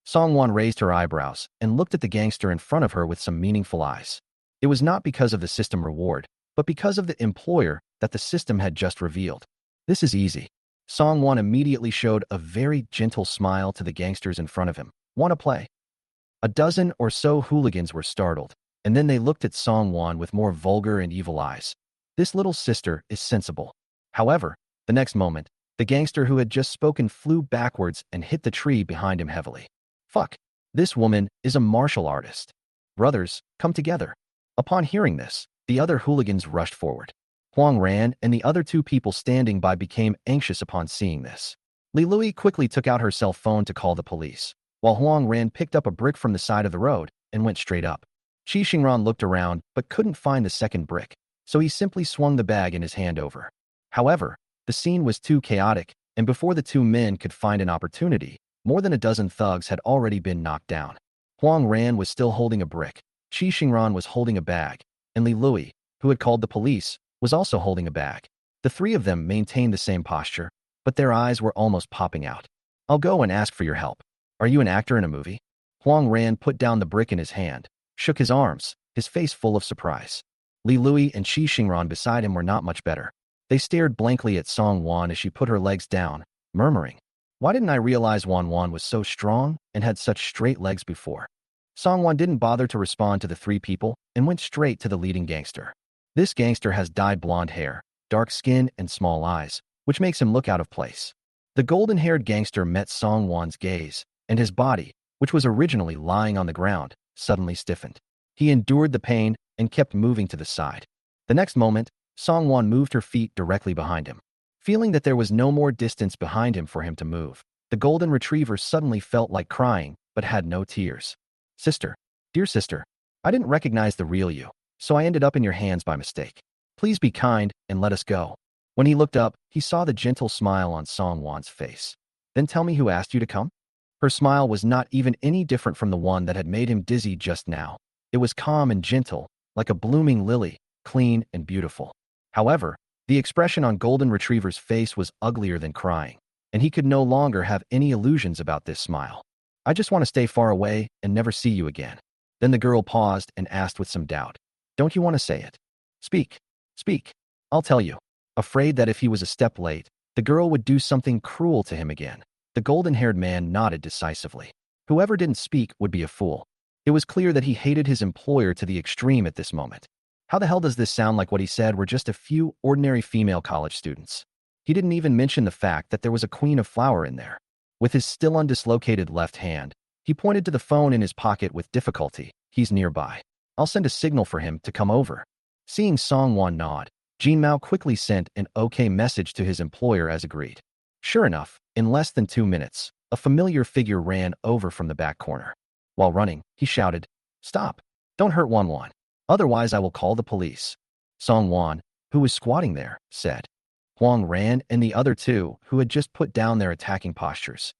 Song Wan raised her eyebrows and looked at the gangster in front of her with some meaningful eyes. It was not because of the system reward, but because of the employer that the system had just revealed. This is easy. Song Wan immediately showed a very gentle smile to the gangsters in front of him. Want to play? A dozen or so hooligans were startled, and then they looked at Song Wan with more vulgar and evil eyes. This little sister is sensible. However, the next moment, the gangster who had just spoken flew backwards and hit the tree behind him heavily. Fuck, this woman is a martial artist. Brothers, come together. Upon hearing this, the other hooligans rushed forward. Huang Ran and the other two people standing by became anxious upon seeing this. Li Lui quickly took out her cell phone to call the police, while Huang Ran picked up a brick from the side of the road and went straight up. Qi Xingran looked around but couldn't find the second brick, so he simply swung the bag in his hand over. However, the scene was too chaotic, and before the two men could find an opportunity, more than a dozen thugs had already been knocked down. Huang Ran was still holding a brick, Qi Xingran was holding a bag, and Li Lui, who had called the police, was also holding a bag. The three of them maintained the same posture, but their eyes were almost popping out. "I'll go and ask for your help. Are you an actor in a movie?" Huang Ran put down the brick in his hand, shook his arms, his face full of surprise. Li Lui and Qi Xingran beside him were not much better. They stared blankly at Song Wan as she put her legs down, murmuring, "Why didn't I realize Wan Wan was so strong and had such straight legs before?" Song Wan didn't bother to respond to the three people and went straight to the leading gangster. This gangster has dyed blonde hair, dark skin, and small eyes, which makes him look out of place. The golden-haired gangster met Song Wan's gaze, and his body, which was originally lying on the ground, suddenly stiffened. He endured the pain and kept moving to the side. The next moment, Song Wan moved her feet directly behind him. Feeling that there was no more distance behind him for him to move, the golden retriever suddenly felt like crying, but had no tears. "Sister, dear sister, I didn't recognize the real you, so I ended up in your hands by mistake. Please be kind and let us go." When he looked up, he saw the gentle smile on Song Wan's face. "Then tell me who asked you to come?" Her smile was not even any different from the one that had made him dizzy just now. It was calm and gentle, like a blooming lily, clean and beautiful. However, the expression on Golden Retriever's face was uglier than crying, and he could no longer have any illusions about this smile. "I just want to stay far away and never see you again." Then the girl paused and asked with some doubt, "Don't you want to say it? Speak, speak. I'll tell you." Afraid that if he was a step late, the girl would do something cruel to him again, the golden-haired man nodded decisively. Whoever didn't speak would be a fool. It was clear that he hated his employer to the extreme at this moment. How the hell does this sound like what he said were just a few ordinary female college students? He didn't even mention the fact that there was a queen of flower in there. With his still undislocated left hand, he pointed to the phone in his pocket with difficulty. "He's nearby. I'll send a signal for him to come over." Seeing Song Wan nod, Jin Mao quickly sent an OK message to his employer as agreed. Sure enough, in less than 2 minutes, a familiar figure ran over from the back corner. While running, he shouted, "Stop! Don't hurt Wan Wan. Otherwise I will call the police." Song Wan, who was squatting there, said. Huang ran and the other two, who had just put down their attacking postures.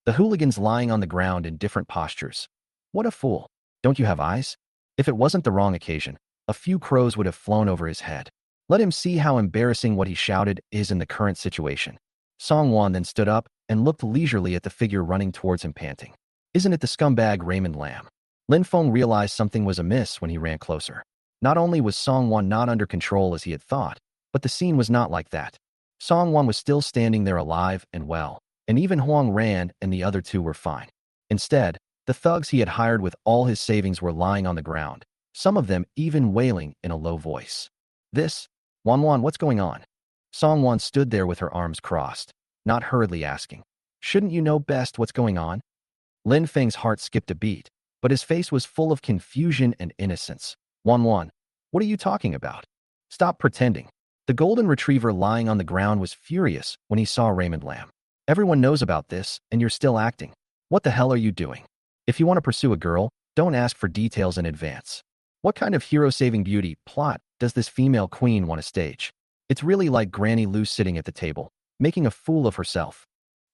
The hooligans lying on the ground in different postures. What a fool. Don't you have eyes? If it wasn't the wrong occasion, a few crows would have flown over his head. Let him see how embarrassing what he shouted is in the current situation. Song Wan then stood up and looked leisurely at the figure running towards him panting. Isn't it the scumbag Raymond Lam? Lin Feng realized something was amiss when he ran closer. Not only was Song Wan not under control as he had thought, but the scene was not like that. Song Wan was still standing there alive and well, and even Huang ran and the other two were fine. Instead, the thugs he had hired with all his savings were lying on the ground, some of them even wailing in a low voice. Wan Wan, what's going on? Song Wan stood there with her arms crossed, not hurriedly asking, shouldn't you know best what's going on? Lin Feng's heart skipped a beat, but his face was full of confusion and innocence. Wan Wan, what are you talking about? Stop pretending. The golden retriever lying on the ground was furious when he saw Raymond Lam. Everyone knows about this, and you're still acting. What the hell are you doing? If you want to pursue a girl, don't ask for details in advance. What kind of hero-saving beauty plot does this female queen want to stage? It's really like Granny Lou sitting at the table, making a fool of herself.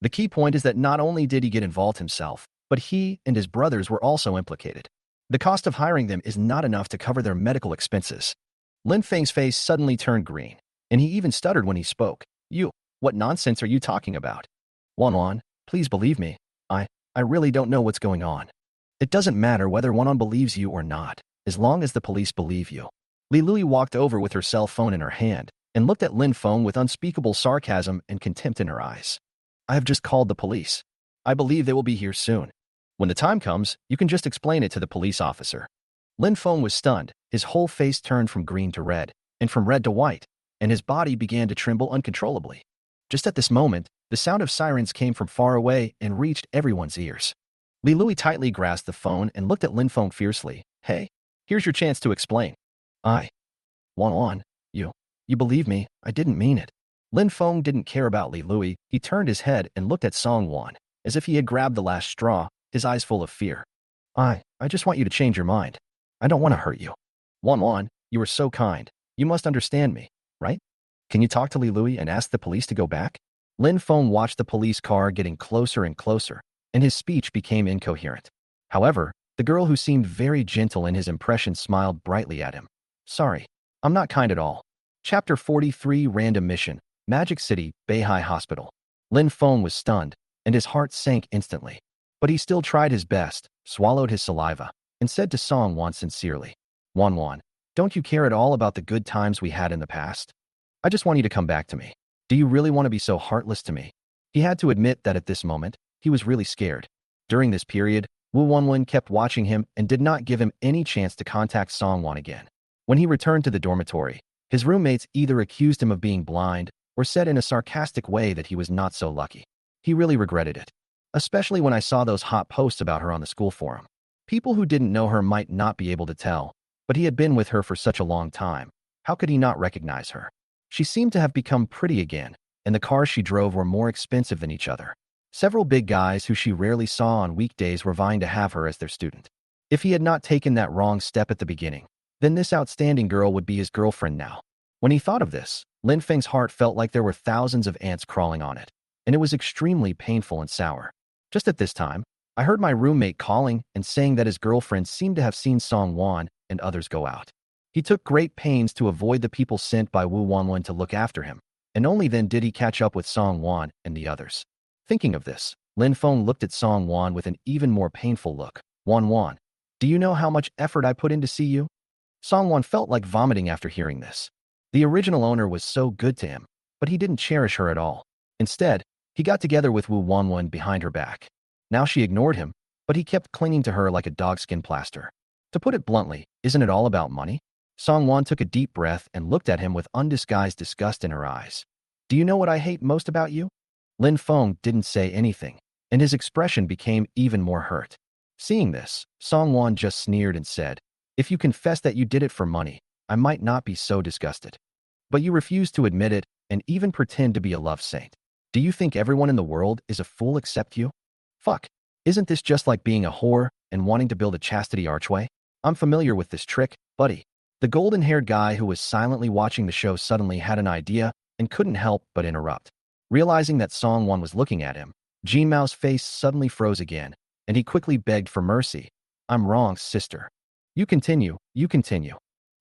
The key point is that not only did he get involved himself, but he and his brothers were also implicated. The cost of hiring them is not enough to cover their medical expenses. Lin Feng's face suddenly turned green, and he even stuttered when he spoke. What nonsense are you talking about? Wan Wan, please believe me. I really don't know what's going on. It doesn't matter whether Wan Wan believes you or not, as long as the police believe you. Li Lui walked over with her cell phone in her hand and looked at Lin Feng with unspeakable sarcasm and contempt in her eyes. I have just called the police. I believe they will be here soon. When the time comes, you can just explain it to the police officer. Lin Feng was stunned. His whole face turned from green to red, and from red to white, and his body began to tremble uncontrollably. Just at this moment, the sound of sirens came from far away and reached everyone's ears. Li Lui tightly grasped the phone and looked at Lin Feng fiercely. Hey, here's your chance to explain. Wan Wan, you believe me, I didn't mean it. Lin Feng didn't care about Li Lui. He turned his head and looked at Song Wan, as if he had grabbed the last straw, his eyes full of fear. I just want you to change your mind. I don't want to hurt you. Wan Wan, you are so kind. You must understand me, right? Can you talk to Li Lui and ask the police to go back? Lin Feng watched the police car getting closer and closer, and his speech became incoherent. However, the girl who seemed very gentle in his impression smiled brightly at him. Sorry, I'm not kind at all. Chapter 43 Random Mission, Magic City, Beihai Hospital. Lin Feng was stunned, and his heart sank instantly. But he still tried his best, swallowed his saliva, and said to Song Wan sincerely, Wan Wan, don't you care at all about the good times we had in the past? I just want you to come back to me. Do you really want to be so heartless to me? He had to admit that at this moment, he was really scared. During this period, Wu Wanlin kept watching him and did not give him any chance to contact Song Wan again. When he returned to the dormitory, his roommates either accused him of being blind or said in a sarcastic way that he was not so lucky. He really regretted it. Especially when I saw those hot posts about her on the school forum. People who didn't know her might not be able to tell, but he had been with her for such a long time. How could he not recognize her? She seemed to have become pretty again, and the cars she drove were more expensive than each other. Several big guys who she rarely saw on weekdays were vying to have her as their student. If he had not taken that wrong step at the beginning, then this outstanding girl would be his girlfriend now. When he thought of this, Lin Feng's heart felt like there were thousands of ants crawling on it, and it was extremely painful and sour. Just at this time, I heard my roommate calling and saying that his girlfriend seemed to have seen Song Wan and others go out. He took great pains to avoid the people sent by Wu Wanlin to look after him, and only then did he catch up with Song Wan and the others. Thinking of this, Lin Feng looked at Song Wan with an even more painful look. Wan Wan, do you know how much effort I put in to see you? Song Wan felt like vomiting after hearing this. The original owner was so good to him, but he didn't cherish her at all. Instead, he got together with Wu Wanlin behind her back. Now she ignored him, but he kept clinging to her like a dogskin plaster. To put it bluntly, isn't it all about money? Song Wan took a deep breath and looked at him with undisguised disgust in her eyes. Do you know what I hate most about you? Lin Feng didn't say anything, and his expression became even more hurt. Seeing this, Song Wan just sneered and said, if you confess that you did it for money, I might not be so disgusted. But you refuse to admit it and even pretend to be a love saint. Do you think everyone in the world is a fool except you? Fuck. Isn't this just like being a whore and wanting to build a chastity archway? I'm familiar with this trick, buddy. The golden-haired guy who was silently watching the show suddenly had an idea and couldn't help but interrupt. Realizing that Song Wan was looking at him, Jean Mao's face suddenly froze again, and he quickly begged for mercy. I'm wrong, sister. You continue, you continue.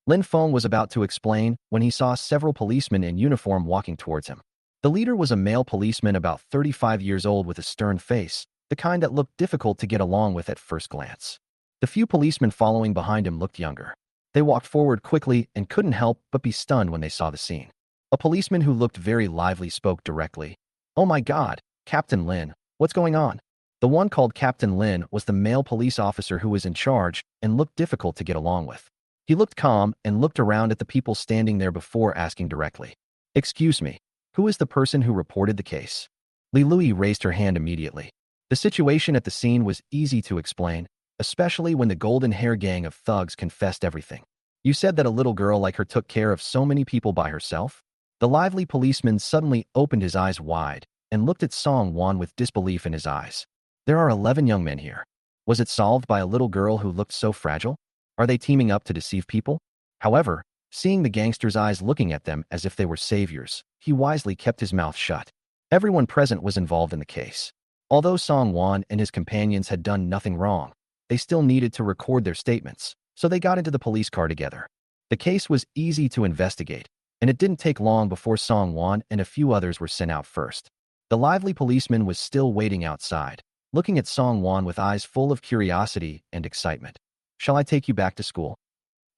Lin Feng was about to explain when he saw several policemen in uniform walking towards him. The leader was a male policeman about 35 years old with a stern face, the kind that looked difficult to get along with at first glance. The few policemen following behind him looked younger. They walked forward quickly and couldn't help but be stunned when they saw the scene. A policeman who looked very lively spoke directly. Oh my God, Captain Lin, what's going on? The one called Captain Lin was the male police officer who was in charge and looked difficult to get along with. He looked calm and looked around at the people standing there before asking directly. Excuse me, who is the person who reported the case? Li Lui raised her hand immediately. The situation at the scene was easy to explain, especially when the golden hair gang of thugs confessed everything. You said that a little girl like her took care of so many people by herself? The lively policeman suddenly opened his eyes wide and looked at Song Wan with disbelief in his eyes. There are 11 young men here. Was it solved by a little girl who looked so fragile? Are they teaming up to deceive people? However, seeing the gangster's eyes looking at them as if they were saviors, he wisely kept his mouth shut. Everyone present was involved in the case. Although Song Wan and his companions had done nothing wrong, they still needed to record their statements, so they got into the police car together. The case was easy to investigate, and it didn't take long before Song Wan and a few others were sent out first. The lively policeman was still waiting outside, looking at Song Wan with eyes full of curiosity and excitement. Shall I take you back to school?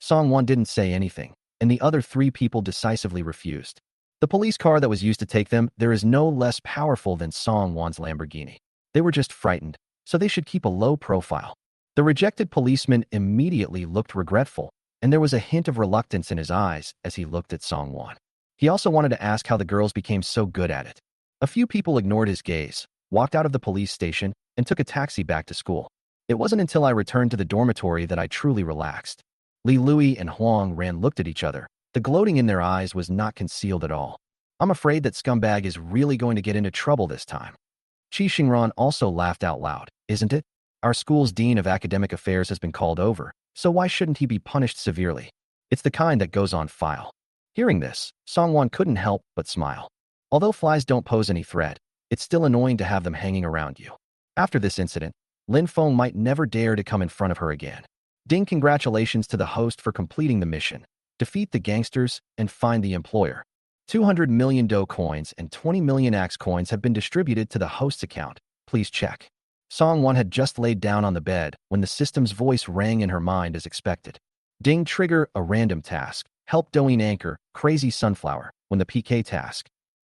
Song Wan didn't say anything, and the other three people decisively refused. The police car that was used to take them there is no less powerful than Song Wan's Lamborghini. They were just frightened, so they should keep a low profile. The rejected policeman immediately looked regretful, and there was a hint of reluctance in his eyes as he looked at Song Wan. He also wanted to ask how the girls became so good at it. A few people ignored his gaze, walked out of the police station, and took a taxi back to school. It wasn't until I returned to the dormitory that I truly relaxed. Li Lui and Huang Ran looked at each other. The gloating in their eyes was not concealed at all. I'm afraid that scumbag is really going to get into trouble this time. Qi Xingran also laughed out loud. Isn't it? Our school's dean of academic affairs has been called over, so why shouldn't he be punished severely? It's the kind that goes on file. Hearing this, Song Wan couldn't help but smile. Although flies don't pose any threat, it's still annoying to have them hanging around you. After this incident, Lin Feng might never dare to come in front of her again. Ding, congratulations to the host for completing the mission. Defeat the gangsters and find the employer. 200 million Do coins and 20 million Axe coins have been distributed to the host's account. Please check. Song Wan had just laid down on the bed when the system's voice rang in her mind as expected. Ding, trigger a random task. Help Douyin anchor, Crazy Sunflower, when the PK task.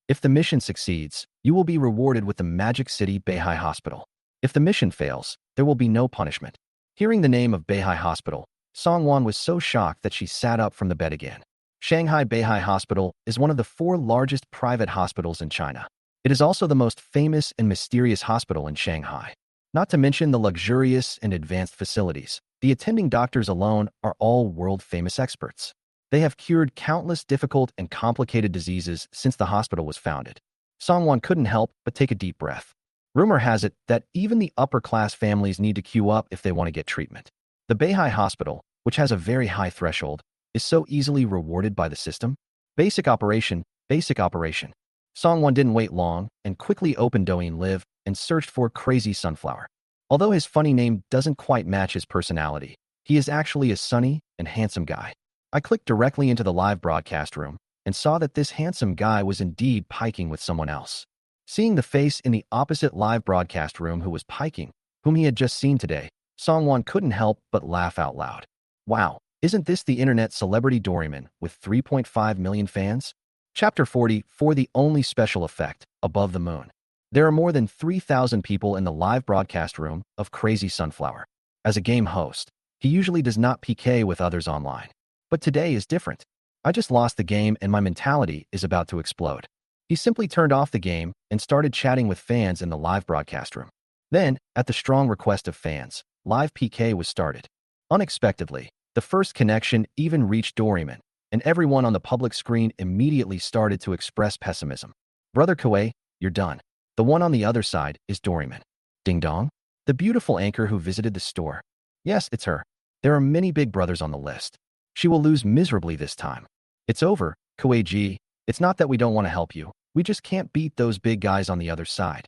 If the mission succeeds, you will be rewarded with the Magic City Beihai Hospital. If the mission fails, there will be no punishment. Hearing the name of Beihai Hospital, Song Wan was so shocked that she sat up from the bed again. Shanghai Beihai Hospital is one of the 4 largest private hospitals in China. It is also the most famous and mysterious hospital in Shanghai. Not to mention the luxurious and advanced facilities. The attending doctors alone are all world-famous experts. They have cured countless difficult and complicated diseases since the hospital was founded. Song Wan couldn't help but take a deep breath. Rumor has it that even the upper-class families need to queue up if they want to get treatment. The Beihai Hospital, which has a very high threshold, is so easily rewarded by the system. Basic operation, basic operation. Song Wan didn't wait long and quickly opened Douyin Live and searched for Crazy Sunflower. Although his funny name doesn't quite match his personality, he is actually a sunny and handsome guy. I clicked directly into the live broadcast room and saw that this handsome guy was indeed piking with someone else. Seeing the face in the opposite live broadcast room who was piking, whom he had just seen today, Song Wan couldn't help but laugh out loud. Wow, isn't this the internet celebrity Doraemon with 3.5 million fans? Chapter 40, for the only special effect, Above the Moon. There are more than 3,000 people in the live broadcast room of Crazy Sunflower. As a game host, he usually does not PK with others online. But today is different. I just lost the game and my mentality is about to explode. He simply turned off the game and started chatting with fans in the live broadcast room. Then, at the strong request of fans, live PK was started. Unexpectedly, The first connection even reached Doraemon, and everyone on the public screen immediately started to express pessimism. Brother Koei, you're done. The one on the other side is Doraemon. Ding dong? The beautiful anchor who visited the store. Yes, it's her. There are many big brothers on the list. She will lose miserably this time. It's over, Koei-ji. It's not that we don't want to help you. We just can't beat those big guys on the other side.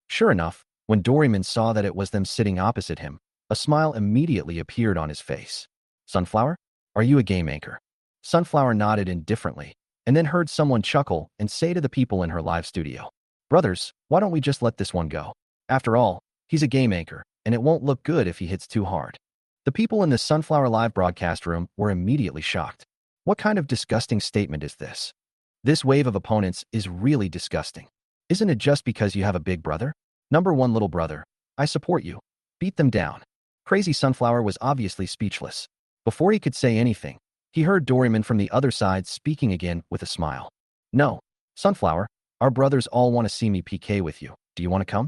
Sure enough, when Doraemon saw that it was them sitting opposite him, a smile immediately appeared on his face. Sunflower? Are you a game anchor? Sunflower nodded indifferently, and then heard someone chuckle and say to the people in her live studio, Brothers, why don't we just let this one go? After all, he's a game anchor, and it won't look good if he hits too hard. The people in the Sunflower live broadcast room were immediately shocked. What kind of disgusting statement is this? This wave of opponents is really disgusting. Isn't it just because you have a big brother? Number one little brother, I support you. Beat them down. Crazy Sunflower was obviously speechless. Before he could say anything, he heard Doraemon from the other side speaking again with a smile. No, Sunflower, our brothers all want to see me PK with you. Do you want to come?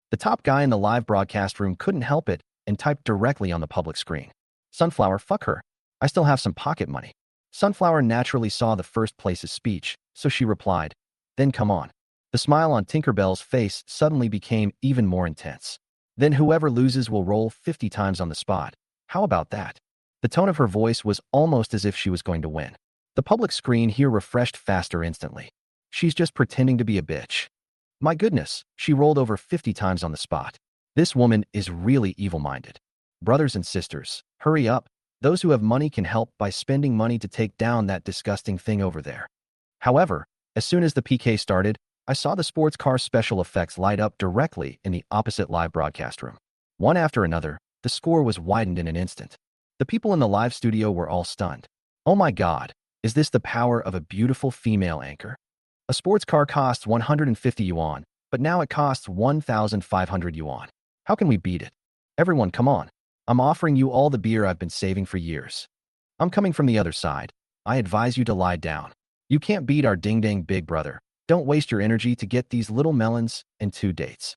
The top guy in the live broadcast room couldn't help it and typed directly on the public screen. Sunflower, fuck her. I still have some pocket money. Sunflower naturally saw the first place's speech, so she replied, Then come on. The smile on Tinkerbell's face suddenly became even more intense. Then whoever loses will roll 50 times on the spot. How about that? The tone of her voice was almost as if she was going to win. The public screen here refreshed faster instantly. She's just pretending to be a bitch. My goodness, she rolled over 50 times on the spot. This woman is really evil-minded. Brothers and sisters, hurry up. Those who have money can help by spending money to take down that disgusting thing over there. However, as soon as the PK started, I saw the sports car special effects light up directly in the opposite live broadcast room. One after another, the score was widened in an instant. The people in the live studio were all stunned. Oh my God, is this the power of a beautiful female anchor? A sports car costs 150 yuan, but now it costs 1,500 yuan. How can we beat it? Everyone, come on. I'm offering you all the beer I've been saving for years. I'm coming from the other side. I advise you to lie down. You can't beat our ding-dang big brother. Don't waste your energy to get these little melons and 2 dates.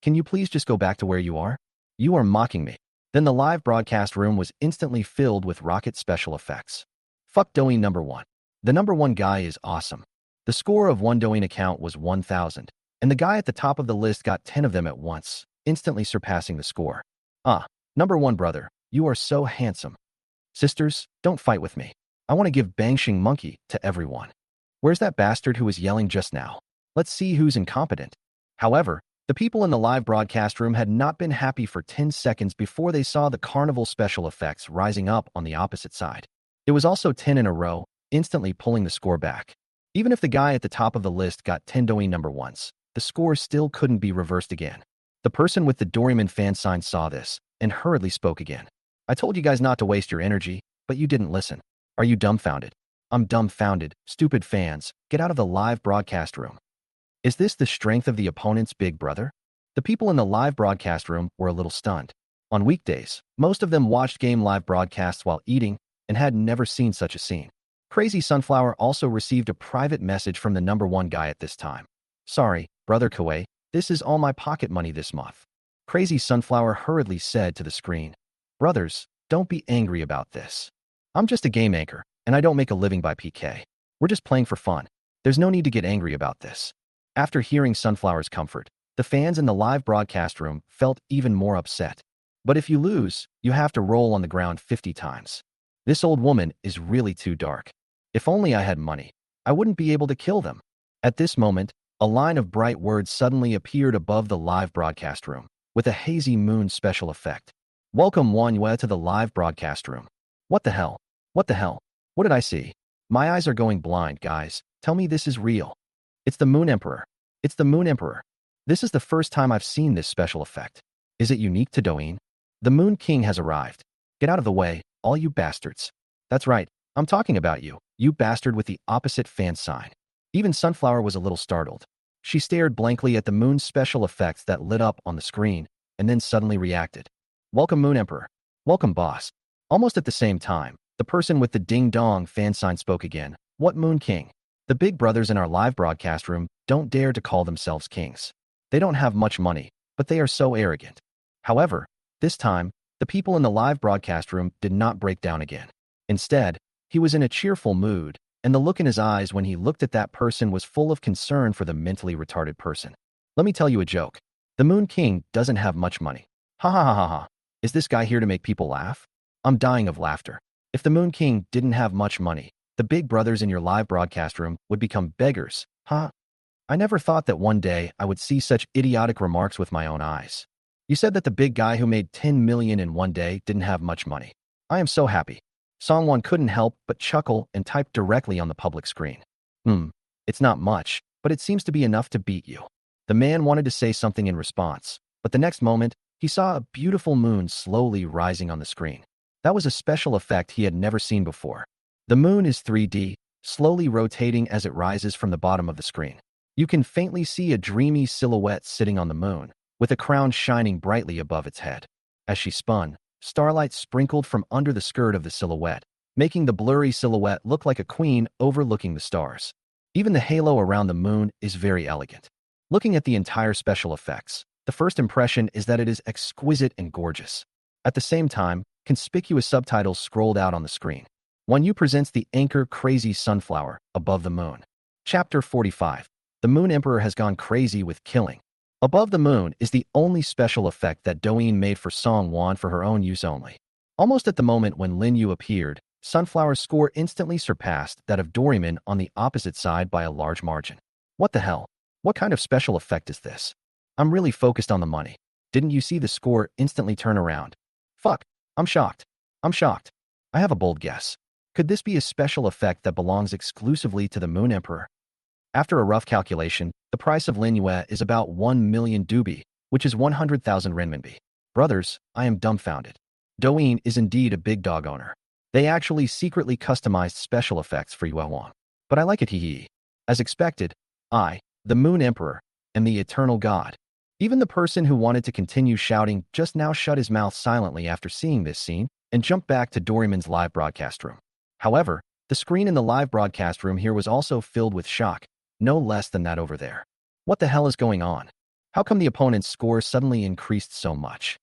Can you please just go back to where you are? You are mocking me. Then the live broadcast room was instantly filled with rocket special effects. Fuck Douyin number 1. The number 1 guy is awesome. The score of one Douyin account was 1,000, and the guy at the top of the list got 10 of them at once, instantly surpassing the score. Number 1 brother, you are so handsome. Sisters, don't fight with me. I want to give Bangshing Monkey to everyone. Where's that bastard who was yelling just now? Let's see who's incompetent. However, the people in the live broadcast room had not been happy for 10 seconds before they saw the carnival special effects rising up on the opposite side. It was also 10 in a row, instantly pulling the score back. Even if the guy at the top of the list got 10 Douyin number 1s, the score still couldn't be reversed again. The person with the Doraemon fan sign saw this and hurriedly spoke again. I told you guys not to waste your energy, but you didn't listen. Are you dumbfounded? I'm dumbfounded. Stupid fans, get out of the live broadcast room. Is this the strength of the opponent's big brother? The people in the live broadcast room were a little stunned. On weekdays, most of them watched game live broadcasts while eating and had never seen such a scene. Crazy Sunflower also received a private message from the number 1 guy at this time. Sorry, Brother Koei, this is all my pocket money this month. Crazy Sunflower hurriedly said to the screen. Brothers, don't be angry about this. I'm just a game anchor, and I don't make a living by PK. We're just playing for fun. There's no need to get angry about this. After hearing Sunflower's comfort, the fans in the live broadcast room felt even more upset. But if you lose, you have to roll on the ground 50 times. This old woman is really too dark. If only I had money, I wouldn't be able to kill them. At this moment, a line of bright words suddenly appeared above the live broadcast room, with a hazy moon special effect. Welcome Wanhua to the live broadcast room. What the hell? What the hell? What did I see? My eyes are going blind, guys. Tell me this is real. It's the Moon Emperor. It's the Moon Emperor. This is the first time I've seen this special effect. Is it unique to Douyin? The Moon King has arrived. Get out of the way, all you bastards. That's right, I'm talking about you, you bastard with the opposite fan sign. Even Sunflower was a little startled. She stared blankly at the moon's special effects that lit up on the screen, and then suddenly reacted. Welcome Moon Emperor. Welcome boss. Almost at the same time, the person with the ding-dong fan sign spoke again. What Moon King? The big brothers in our live broadcast room don't dare to call themselves kings. They don't have much money, but they are so arrogant. However, this time, The people in the live broadcast room did not break down again. Instead, he was in a cheerful mood, and the look in his eyes when he looked at that person was full of concern for the mentally retarded person. Let me tell you a joke. The Moon King doesn't have much money. Ha ha ha ha ha. Is this guy here to make people laugh? I'm dying of laughter. If the Moon King didn't have much money, the big brothers in your live broadcast room would become beggars, huh? I never thought that one day I would see such idiotic remarks with my own eyes. You said that the big guy who made 10 million in one day didn't have much money. I am so happy. Song Wan couldn't help but chuckle and type directly on the public screen. It's not much, but it seems to be enough to beat you. The man wanted to say something in response, but the next moment, he saw a beautiful moon slowly rising on the screen. That was a special effect he had never seen before. The moon is 3D, slowly rotating as it rises from the bottom of the screen. You can faintly see a dreamy silhouette sitting on the moon, with a crown shining brightly above its head. As she spun, starlight sprinkled from under the skirt of the silhouette, making the blurry silhouette look like a queen overlooking the stars. Even the halo around the moon is very elegant. Looking at the entire special effects, the first impression is that it is exquisite and gorgeous. At the same time, conspicuous subtitles scrolled out on the screen. 1U presents the anchor Crazy Sunflower above the moon. Chapter 45. The Moon Emperor has gone crazy with killing. Above the moon is the only special effect that Douyin made for Song Wan for her own use only. Almost at the moment when Lin Yu appeared, Sunflower's score instantly surpassed that of Doraemon on the opposite side by a large margin. What the hell? What kind of special effect is this? I'm really focused on the money. Didn't you see the score instantly turn around? Fuck. I'm shocked. I'm shocked. I have a bold guess. Could this be a special effect that belongs exclusively to the Moon Emperor? After a rough calculation, the price of Lin Yue is about 1 million dubi, which is 100,000 renminbi. Brothers, I am dumbfounded. Douyin is indeed a big dog owner. They actually secretly customized special effects for Yue Huang. But I like it, hee hee. As expected, I, the Moon Emperor, am the eternal god. Even the person who wanted to continue shouting just now shut his mouth silently after seeing this scene and jumped back to Doraemon's live broadcast room. However, the screen in the live broadcast room here was also filled with shock, no less than that over there. What the hell is going on? How come the opponent's score suddenly increased so much?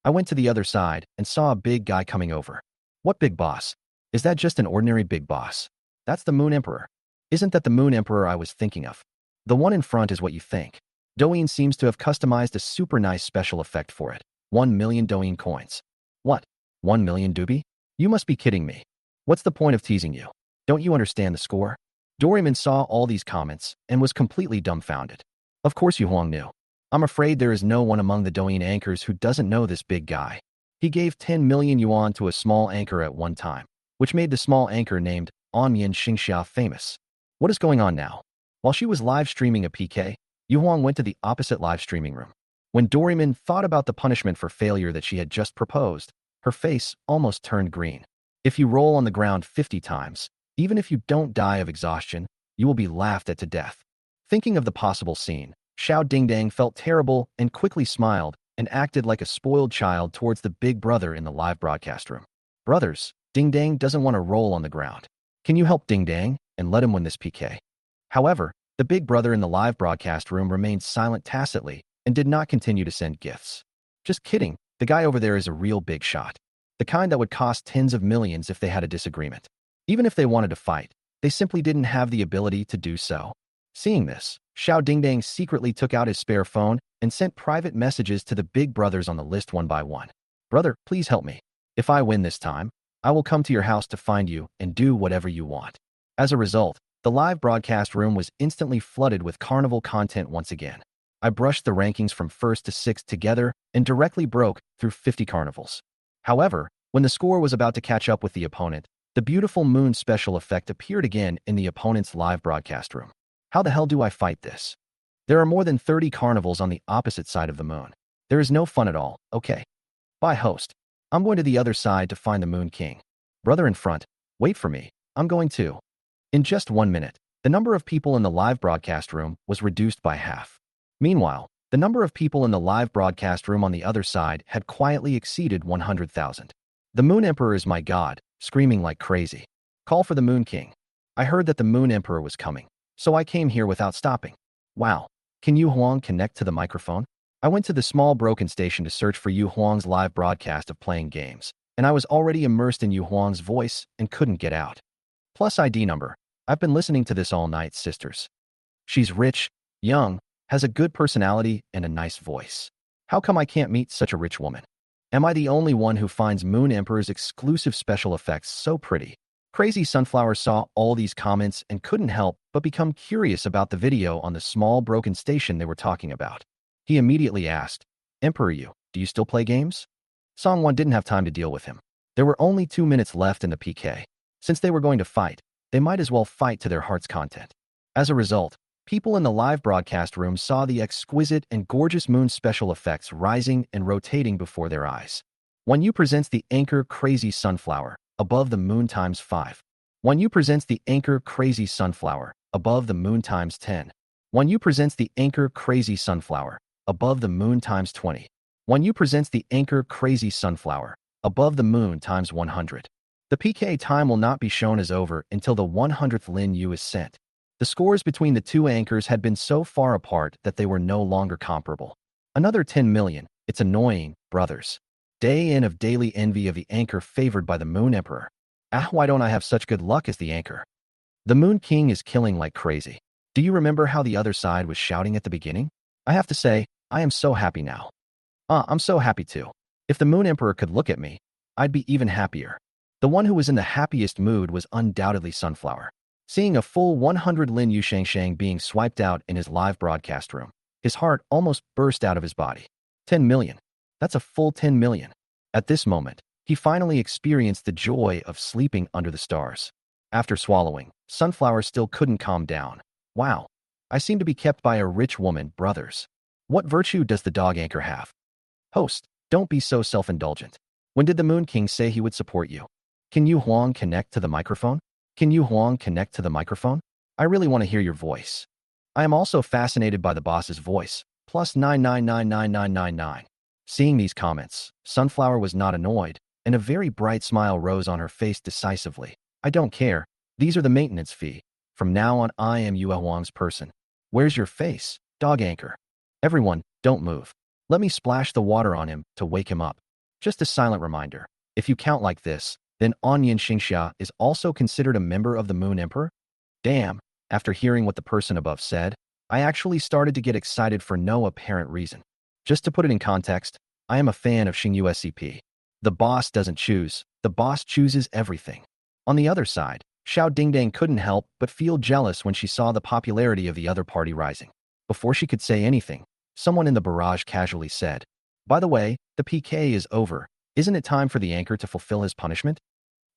I went to the other side and saw a big guy coming over. What big boss? Is that just an ordinary big boss? That's the Moon Emperor. Isn't that the Moon Emperor I was thinking of? The one in front is what you think. Douyin seems to have customized a super nice special effect for it. 1 million Douyin coins. What? 1 million dubi? You must be kidding me. What's the point of teasing you? Don't you understand the score? Doraemon saw all these comments and was completely dumbfounded. Of course Yu Huang knew. I'm afraid there is no one among the Douyin anchors who doesn't know this big guy. He gave 10 million yuan to a small anchor at one time, which made the small anchor named Onyan Xingxia famous. What is going on now? While she was live streaming a PK, Yu Huang went to the opposite live streaming room. When Doraemon thought about the punishment for failure that she had just proposed, her face almost turned green. If you roll on the ground 50 times, even if you don't die of exhaustion, you will be laughed at to death. Thinking of the possible scene, Xiao Dingdang felt terrible and quickly smiled and acted like a spoiled child towards the big brother in the live broadcast room. Brothers, Dingdang doesn't want to roll on the ground. Can you help Dingdang and let him win this PK? However, the big brother in the live broadcast room remained silent tacitly and did not continue to send gifts. Just kidding, the guy over there is a real big shot. The kind that would cost tens of millions if they had a disagreement. Even if they wanted to fight, they simply didn't have the ability to do so. Seeing this, Xiao Dingdang secretly took out his spare phone and sent private messages to the big brothers on the list one by one. Brother, please help me. If I win this time, I will come to your house to find you and do whatever you want. As a result, the live broadcast room was instantly flooded with carnival content once again. I brushed the rankings from 1st to 6th together and directly broke through 50 carnivals. However, when the score was about to catch up with the opponent, the beautiful moon special effect appeared again in the opponent's live broadcast room. How the hell do I fight this? There are more than 30 carnivals on the opposite side of the moon. There is no fun at all, okay? Bye, host. I'm going to the other side to find the Moon King. Brother in front, wait for me. I'm going too. In just 1 minute, the number of people in the live broadcast room was reduced by half. Meanwhile, the number of people in the live broadcast room on the other side had quietly exceeded 100,000. The Moon Emperor is my god, screaming like crazy. Call for the Moon King. I heard that the Moon Emperor was coming, so I came here without stopping. Wow. Can Yu Huang connect to the microphone? I went to the small broken station to search for Yu Huang's live broadcast of playing games, and I was already immersed in Yu Huang's voice and couldn't get out. Plus ID number. I've been listening to this all night, sisters. She's rich, young, has a good personality, and a nice voice. How come I can't meet such a rich woman? Am I the only one who finds Moon Emperor's exclusive special effects so pretty? Crazy Sunflower saw all these comments and couldn't help but become curious about the video on the small broken station they were talking about. He immediately asked, Emperor Yu, do you still play games? Song Wan didn't have time to deal with him. There were only 2 minutes left in the PK. Since they were going to fight, they might as well fight to their heart's content. As a result, people in the live broadcast room saw the exquisite and gorgeous Moon special effects rising and rotating before their eyes. When Yu presents the anchor Crazy Sunflower, above the Moon times 5. When Yu presents the anchor Crazy Sunflower, above the Moon times 10. When Yu presents the anchor Crazy Sunflower, above the Moon times 20. When Yu presents the anchor Crazy Sunflower, above the Moon times 100. The PK time will not be shown as over until the 100th Lin Yu is sent. The scores between the two anchors had been so far apart that they were no longer comparable. Another 10 million. It's annoying, brothers. Day in of daily envy of the anchor favored by the Moon Emperor. Why don't I have such good luck as the anchor? The Moon King is killing like crazy. Do you remember how the other side was shouting at the beginning? I have to say, I am so happy now. I'm so happy too. If the Moon Emperor could look at me, I'd be even happier. The one who was in the happiest mood was undoubtedly Sunflower. Seeing a full 100 Lin Yu Shangshang being swiped out in his live broadcast room, his heart almost burst out of his body. 10 million. That's a full 10 million. At this moment, he finally experienced the joy of sleeping under the stars. After swallowing, Sunflower still couldn't calm down. Wow. I seem to be kept by a rich woman, brothers. What virtue does the dog anchor have? Host, don't be so self-indulgent. When did the Moon King say he would support you? Can Yu Huang connect to the microphone? Can Yu Huang connect to the microphone? I really want to hear your voice. I am also fascinated by the boss's voice. Plus 9999999. Seeing these comments, Sunflower was not annoyed, and a very bright smile rose on her face decisively. I don't care. These are the maintenance fee. From now on, I am Yu Huang's person. Where's your face, dog anchor? Everyone, don't move. Let me splash the water on him to wake him up. Just a silent reminder. If you count like this, then Onion Xingxia is also considered a member of the Moon Emperor? Damn, after hearing what the person above said, I actually started to get excited for no apparent reason. Just to put it in context, I am a fan of Xingyu SCP. The boss doesn't choose, the boss chooses everything. On the other side, Xiao Dingdang couldn't help but feel jealous when she saw the popularity of the other party rising. Before she could say anything, someone in the barrage casually said, By the way, the PK is over. Isn't it time for the anchor to fulfill his punishment?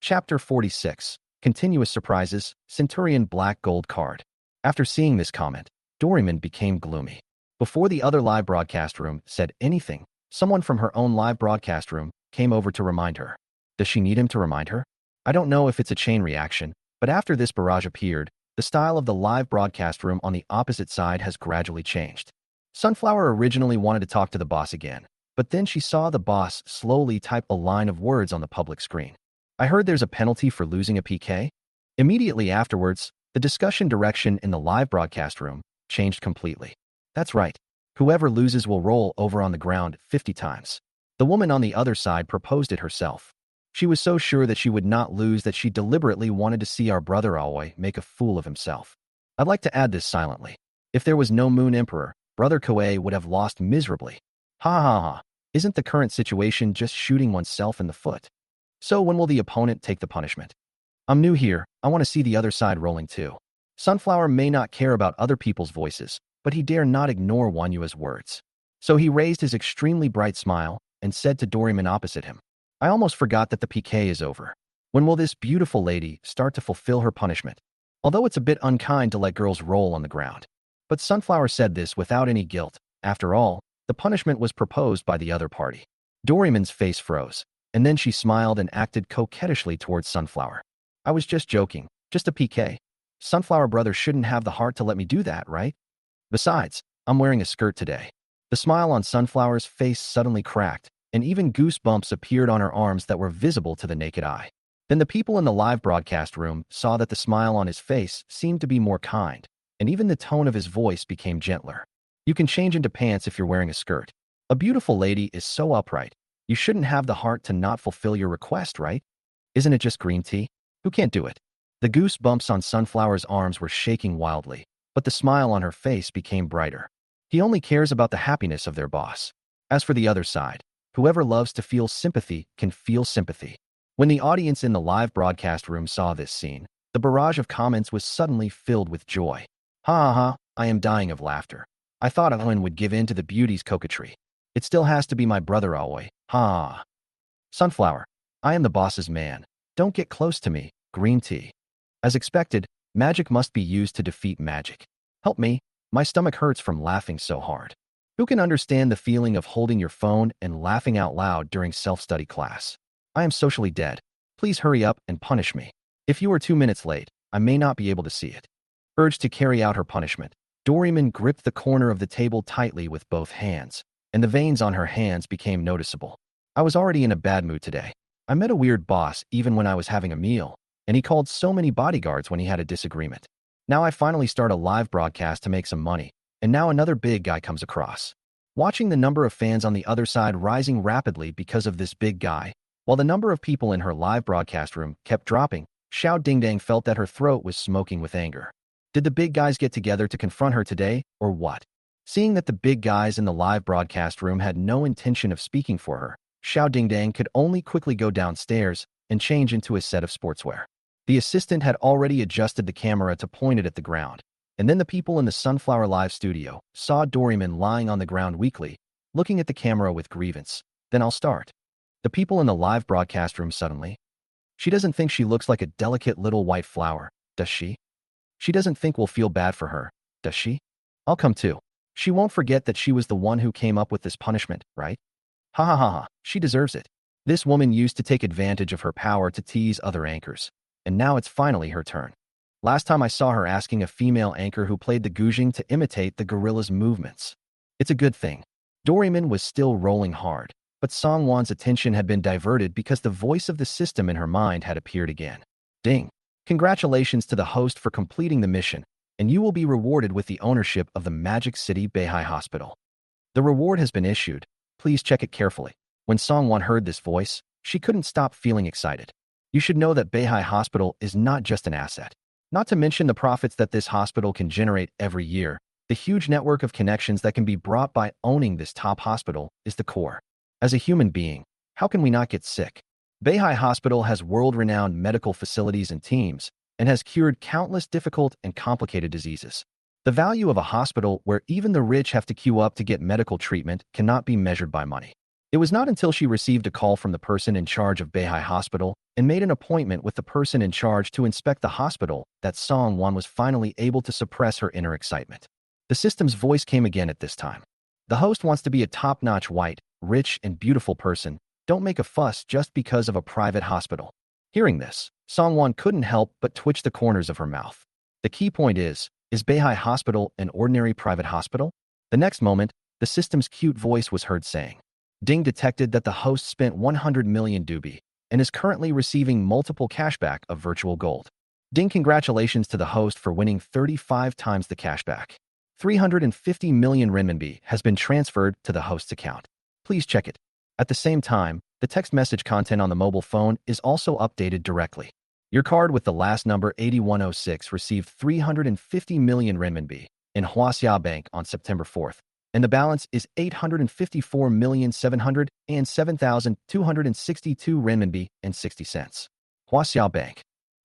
Chapter 46. Continuous Surprises, Centurion Black Gold Card. After seeing this comment, Dormitory became gloomy. Before the other live broadcast room said anything, someone from her own live broadcast room came over to remind her. Does she need him to remind her? I don't know if it's a chain reaction, but after this barrage appeared, the style of the live broadcast room on the opposite side has gradually changed. Sunflower originally wanted to talk to the boss again, but then she saw the boss slowly type a line of words on the public screen. I heard there's a penalty for losing a PK. Immediately afterwards, the discussion direction in the live broadcast room changed completely. That's right. Whoever loses will roll over on the ground 50 times. The woman on the other side proposed it herself. She was so sure that she would not lose that she deliberately wanted to see our brother Aoi make a fool of himself. I'd like to add this silently. If there was no Moon Emperor, Brother Koei would have lost miserably. Ha ha ha. Isn't the current situation just shooting oneself in the foot? So when will the opponent take the punishment? I'm new here. I want to see the other side rolling too. Sunflower may not care about other people's voices, but he dare not ignore Wanyua's words. So he raised his extremely bright smile and said to Doryman opposite him, I almost forgot that the PK is over. When will this beautiful lady start to fulfill her punishment? Although it's a bit unkind to let girls roll on the ground. But Sunflower said this without any guilt. After all, the punishment was proposed by the other party. Doryman's face froze, and then she smiled and acted coquettishly towards Sunflower. I was just joking, just a PK. Sunflower brother shouldn't have the heart to let me do that, right? Besides, I'm wearing a skirt today. The smile on Sunflower's face suddenly cracked, and even goosebumps appeared on her arms that were visible to the naked eye. Then the people in the live broadcast room saw that the smile on his face seemed to be more kind, and even the tone of his voice became gentler. You can change into pants if you're wearing a skirt. A beautiful lady is so upright. You shouldn't have the heart to not fulfill your request, right? Isn't it just green tea? Who can't do it? The goosebumps on Sunflower's arms were shaking wildly, but the smile on her face became brighter. He only cares about the happiness of their boss. As for the other side, whoever loves to feel sympathy can feel sympathy. When the audience in the live broadcast room saw this scene, the barrage of comments was suddenly filled with joy. Ha ha ha, I am dying of laughter. I thought Owen would give in to the beauty's coquetry. It still has to be my brother Aoi. Ha. Sunflower, I am the boss's man. Don't get close to me, green tea. As expected, magic must be used to defeat magic. Help me, my stomach hurts from laughing so hard. Who can understand the feeling of holding your phone and laughing out loud during self-study class? I am socially dead. Please hurry up and punish me. If you are 2 minutes late, I may not be able to see it. Urged to carry out her punishment, Doraemon gripped the corner of the table tightly with both hands, and the veins on her hands became noticeable. I was already in a bad mood today. I met a weird boss even when I was having a meal, and he called so many bodyguards when he had a disagreement. Now I finally start a live broadcast to make some money, and now another big guy comes across. Watching the number of fans on the other side rising rapidly because of this big guy, while the number of people in her live broadcast room kept dropping, Xiao Dingdang felt that her throat was smoking with anger. Did the big guys get together to confront her today, or what? Seeing that the big guys in the live broadcast room had no intention of speaking for her, Xiao Dingdang could only quickly go downstairs and change into a set of sportswear. The assistant had already adjusted the camera to point it at the ground, and then the people in the Sunflower Live studio saw Doraemon lying on the ground weakly, looking at the camera with grievance. Then I'll start. The people in the live broadcast room suddenly. She doesn't think she looks like a delicate little white flower, does she? She doesn't think we'll feel bad for her, does she? I'll come too. She won't forget that she was the one who came up with this punishment, right? Ha ha ha ha, she deserves it. This woman used to take advantage of her power to tease other anchors, and now it's finally her turn. Last time I saw her asking a female anchor who played the Gujing to imitate the gorilla's movements. It's a good thing. Doraemon was still rolling hard, but Song Wan's attention had been diverted because the voice of the system in her mind had appeared again. Ding! Congratulations to the host for completing the mission, and you will be rewarded with the ownership of the Magic City Beihai Hospital. The reward has been issued. Please check it carefully. When Song Wan heard this voice, she couldn't stop feeling excited. You should know that Beihai Hospital is not just an asset. Not to mention the profits that this hospital can generate every year, the huge network of connections that can be brought by owning this top hospital is the core. As a human being, how can we not get sick? Beihai Hospital has world-renowned medical facilities and teams, and has cured countless difficult and complicated diseases. The value of a hospital where even the rich have to queue up to get medical treatment cannot be measured by money. It was not until she received a call from the person in charge of Beihai Hospital and made an appointment with the person in charge to inspect the hospital that Song Wan was finally able to suppress her inner excitement. The system's voice came again at this time. The host wants to be a top-notch white, rich, and beautiful person. Don't make a fuss just because of a private hospital. Hearing this, Song Wan couldn't help but twitch the corners of her mouth. The key point is Beihai Hospital an ordinary private hospital? The next moment, the system's cute voice was heard saying. Ding detected that the host spent 100 million dubi and is currently receiving multiple cashback of virtual gold. Ding, congratulations to the host for winning 35 times the cashback. 350 million renminbi has been transferred to the host's account. Please check it. At the same time, the text message content on the mobile phone is also updated directly. Your card with the last number 8106 received 350 million renminbi in Huaxia Bank on September 4th, and the balance is 854,707,262 renminbi and 60 cents. Huaxia Bank.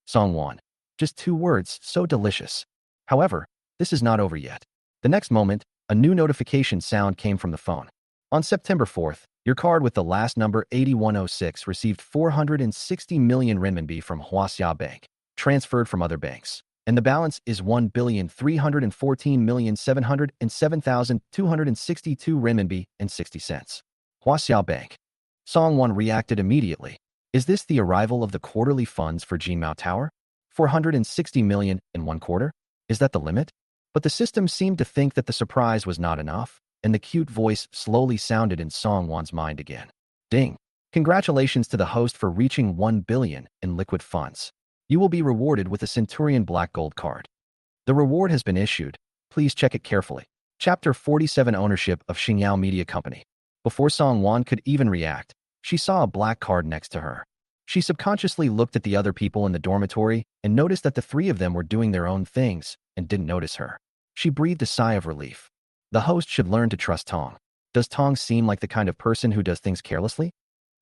Song Wan. Just 2 words, so delicious. However, this is not over yet. The next moment, a new notification sound came from the phone. On September 4th, your card with the last number 8106 received 460 million renminbi from Huaxia Bank, transferred from other banks, and the balance is 1,314,707,262 renminbi and 60 cents. Huaxia Bank. Song Wan reacted immediately. Is this the arrival of the quarterly funds for Jinmao Tower? 460 million in 1 quarter? Is that the limit? But the system seemed to think that the surprise was not enough, and the cute voice slowly sounded in Song Wan's mind again. Ding! Congratulations to the host for reaching 1 billion in liquid funds. You will be rewarded with a Centurion Black Gold card. The reward has been issued. Please check it carefully. Chapter 47 Ownership of Xingyao Media Company. Before Song Wan could even react, she saw a black card next to her. She subconsciously looked at the other people in the dormitory and noticed that the three of them were doing their own things and didn't notice her. She breathed a sigh of relief. The host should learn to trust Tong. Does Tong seem like the kind of person who does things carelessly?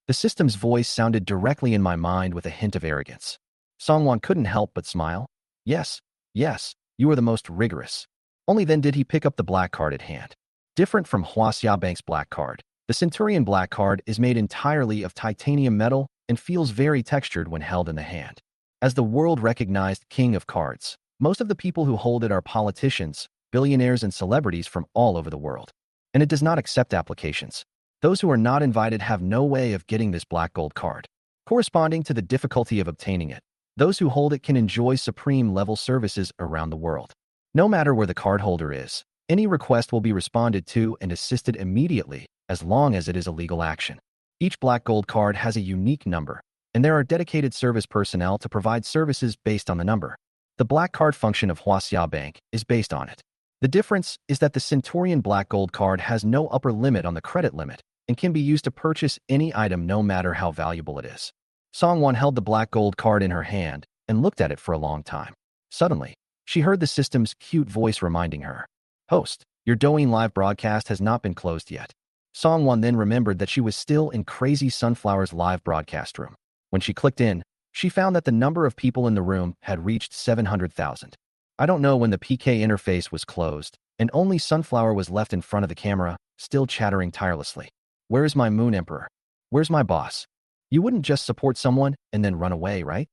The system's voice sounded directly in my mind with a hint of arrogance. Song Wan couldn't help but smile. Yes, you are the most rigorous. Only then did he pick up the black card at hand. Different from Hua Xiaobang's black card, the Centurion black card is made entirely of titanium metal and feels very textured when held in the hand. As the world-recognized king of cards, most of the people who hold it are politicians, billionaires, and celebrities from all over the world. And it does not accept applications. Those who are not invited have no way of getting this black gold card. Corresponding to the difficulty of obtaining it, those who hold it can enjoy supreme-level services around the world. No matter where the cardholder is, any request will be responded to and assisted immediately as long as it is a legal action. Each black gold card has a unique number, and there are dedicated service personnel to provide services based on the number. The black card function of Huaxia Bank is based on it. The difference is that the Centurion black gold card has no upper limit on the credit limit and can be used to purchase any item no matter how valuable it is. Song Wan held the black gold card in her hand and looked at it for a long time. Suddenly, she heard the system's cute voice reminding her, "Host, your Douyin live broadcast has not been closed yet." Song Wan then remembered that she was still in Crazy Sunflower's live broadcast room. When she clicked in, she found that the number of people in the room had reached 700,000. I don't know when the PK interface was closed, and only Sunflower was left in front of the camera, still chattering tirelessly. "Where is my Moon Emperor? Where's my boss? You wouldn't just support someone and then run away, right?"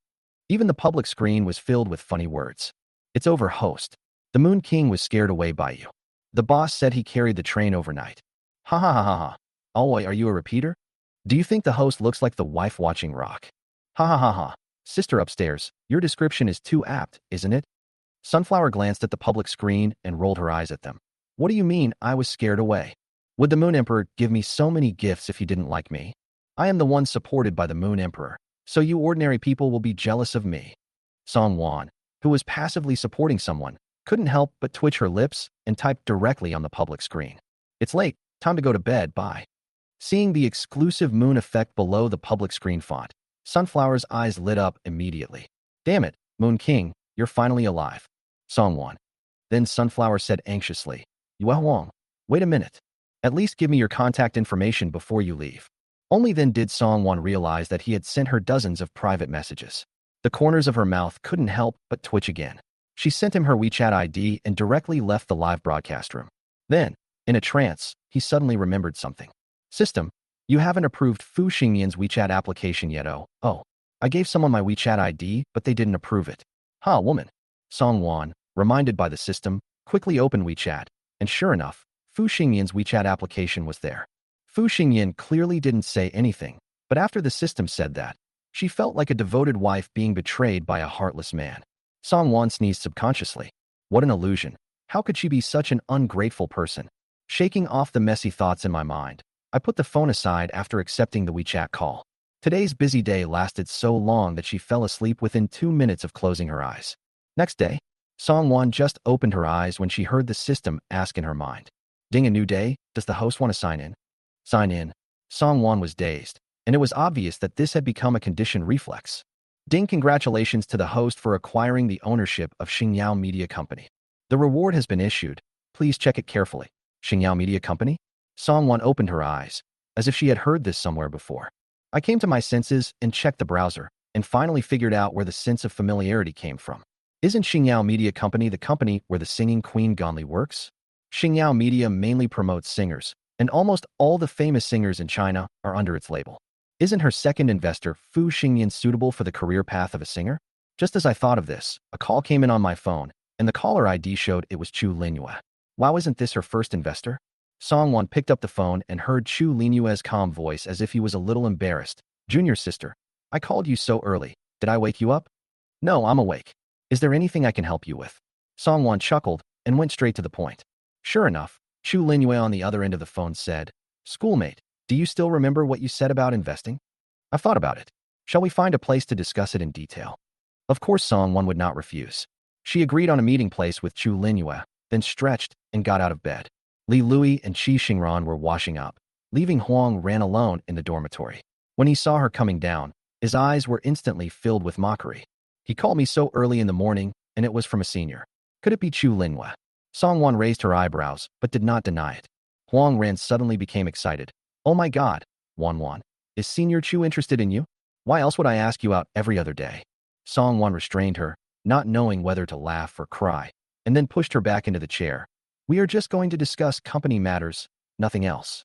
Even the public screen was filled with funny words. "It's over, host. The Moon King was scared away by you. The boss said he carried the train overnight. Ha ha ha ha ha. Alway, are you a repeater? Do you think the host looks like the wife watching Rock? Ha ha ha ha. Sister upstairs, your description is too apt, isn't it?" Sunflower glanced at the public screen and rolled her eyes at them. "What do you mean I was scared away? Would the Moon Emperor give me so many gifts if he didn't like me? I am the one supported by the Moon Emperor, so you ordinary people will be jealous of me." Song Wan, who was passively supporting someone, couldn't help but twitch her lips and type directly on the public screen. "It's late. Time to go to bed. Bye." Seeing the exclusive moon effect below the public screen font, Sunflower's eyes lit up immediately. "Damn it, Moon King, you're finally alive." Song Wan. Then Sunflower said anxiously, "Yue Huang, wait a minute. At least give me your contact information before you leave." Only then did Song Wan realize that he had sent her dozens of private messages. The corners of her mouth couldn't help but twitch again. She sent him her WeChat ID and directly left the live broadcast room. Then, in a trance, he suddenly remembered something. "System, you haven't approved Fu Xingyan's WeChat application yet. Oh, I gave someone my WeChat ID, but they didn't approve it. Ha, woman." Song Wan, reminded by the system, quickly opened WeChat, and sure enough, Fu Xingyan's WeChat application was there. Fu Xingyan clearly didn't say anything, but after the system said that, she felt like a devoted wife being betrayed by a heartless man. Song Wan sneezed subconsciously. What an illusion. How could she be such an ungrateful person? Shaking off the messy thoughts in my mind, I put the phone aside after accepting the WeChat call. Today's busy day lasted so long that she fell asleep within 2 minutes of closing her eyes. Next day, Song Wan just opened her eyes when she heard the system ask in her mind, "Ding, a new day, does the host want to sign in?" Sign in. Song Wan was dazed, and it was obvious that this had become a conditioned reflex. "Ding, congratulations to the host for acquiring the ownership of Xingyao Media Company. The reward has been issued. Please check it carefully." Xingyao Media Company? Song Wan opened her eyes, as if she had heard this somewhere before. I came to my senses and checked the browser, and finally figured out where the sense of familiarity came from. Isn't Xingyao Media Company the company where the singing queen Gonli works? Xingyao Media mainly promotes singers, and almost all the famous singers in China are under its label. Isn't her second investor, Fu Xingyan, suitable for the career path of a singer? Just as I thought of this, a call came in on my phone, and the caller ID showed it was Chu Linyue. Wow, isn't this her first investor? Song Wan picked up the phone and heard Chu Linyue's calm voice as if he was a little embarrassed. "Junior sister, I called you so early. Did I wake you up?" "No, I'm awake. Is there anything I can help you with?" Song Wan chuckled and went straight to the point. Sure enough, Chu Linyue on the other end of the phone said, "Schoolmate, do you still remember what you said about investing? I've thought about it. Shall we find a place to discuss it in detail?" Of course Song Wan would not refuse. She agreed on a meeting place with Chu Linyue, then stretched and got out of bed. Li Lui and Qi Xingran were washing up. Leaving Huang ran alone in the dormitory. When he saw her coming down, his eyes were instantly filled with mockery. He called me so early in the morning, and it was from a senior. Could it be Chu Linhua? Song Wan raised her eyebrows, but did not deny it. Huang Ran suddenly became excited. Oh my god, Wan, is Senior Chu interested in you? Why else would I ask you out every other day? Song Wan restrained her, not knowing whether to laugh or cry, and then pushed her back into the chair. We are just going to discuss company matters, nothing else.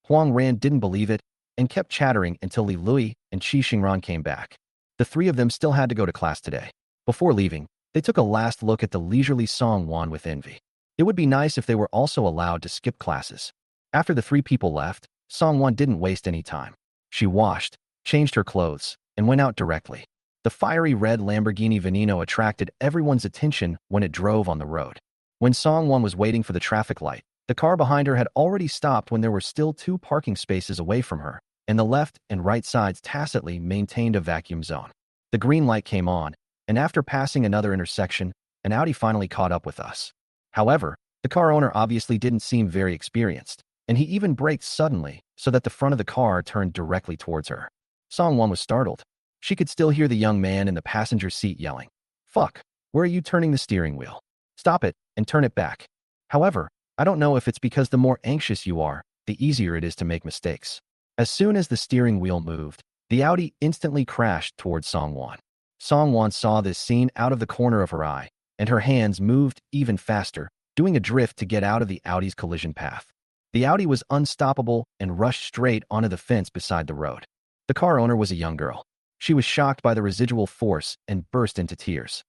Huang Ran didn't believe it, and kept chattering until Li Lui and Qi Xingran came back. The three of them still had to go to class today. Before leaving, they took a last look at the leisurely Song Wan with envy. It would be nice if they were also allowed to skip classes. After the three people left, Song Wan didn't waste any time. She washed, changed her clothes, and went out directly. The fiery red Lamborghini Veneno attracted everyone's attention when it drove on the road. When Song Wan was waiting for the traffic light, the car behind her had already stopped when there were still 2 parking spaces away from her, and the left and right sides tacitly maintained a vacuum zone. The green light came on, and after passing another intersection, an Audi finally caught up with us. However, the car owner obviously didn't seem very experienced, and he even braked suddenly so that the front of the car turned directly towards her. Song Wan was startled. She could still hear the young man in the passenger seat yelling, "Fuck, where are you turning the steering wheel? Stop it and turn it back." However, I don't know if it's because the more anxious you are, the easier it is to make mistakes. As soon as the steering wheel moved, the Audi instantly crashed towards Song Wan. Song Wan saw this scene out of the corner of her eye, and her hands moved even faster, doing a drift to get out of the Audi's collision path. The Audi was unstoppable and rushed straight onto the fence beside the road. The car owner was a young girl. She was shocked by the residual force and burst into tears.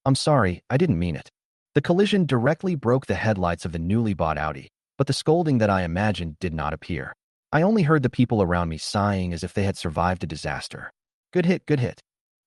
I'm sorry, I didn't mean it. The collision directly broke the headlights of the newly bought Audi, but the scolding that I imagined did not appear. I only heard the people around me sighing as if they had survived a disaster. Good hit, good hit.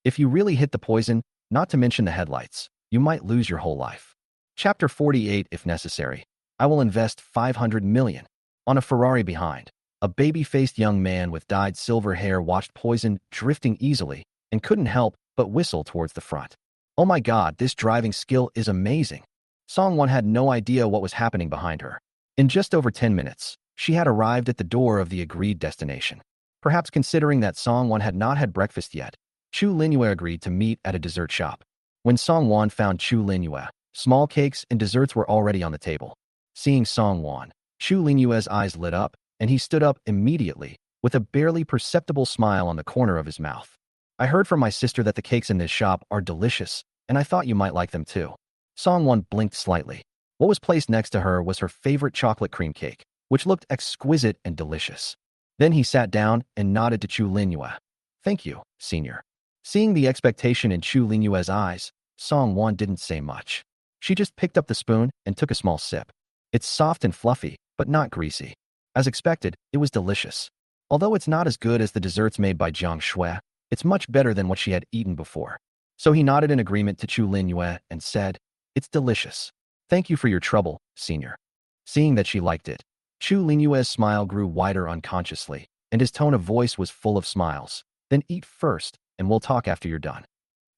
If you really hit the poison, not to mention the headlights, you might lose your whole life. Chapter 48 if necessary. I will invest 500 million. On a Ferrari behind, a baby-faced young man with dyed silver hair watched poison drifting easily and couldn't help but whistle towards the front. Oh my god, this driving skill is amazing. Song Wan had no idea what was happening behind her. In just over 10 minutes, she had arrived at the door of the agreed destination. Perhaps considering that Song Wan had not had breakfast yet, Chu Linhua agreed to meet at a dessert shop. When Song Wan found Chu Linhua, small cakes and desserts were already on the table. Seeing Song Wan, Chu Linhua's eyes lit up, and he stood up immediately, with a barely perceptible smile on the corner of his mouth. I heard from my sister that the cakes in this shop are delicious, and I thought you might like them too. Song Wan blinked slightly. What was placed next to her was her favorite chocolate cream cake, which looked exquisite and delicious. Then he sat down and nodded to Chu Linhua. Thank you, senior. Seeing the expectation in Chu Linhua's eyes, Song Wan didn't say much. She just picked up the spoon and took a small sip. It's soft and fluffy, but not greasy. As expected, it was delicious. Although it's not as good as the desserts made by Jiang Shui, it's much better than what she had eaten before. So he nodded in agreement to Chu Linhua and said, "It's delicious. Thank you for your trouble, senior." Seeing that she liked it, Chu Linhua's smile grew wider unconsciously, and his tone of voice was full of smiles. Then eat first, and we'll talk after you're done.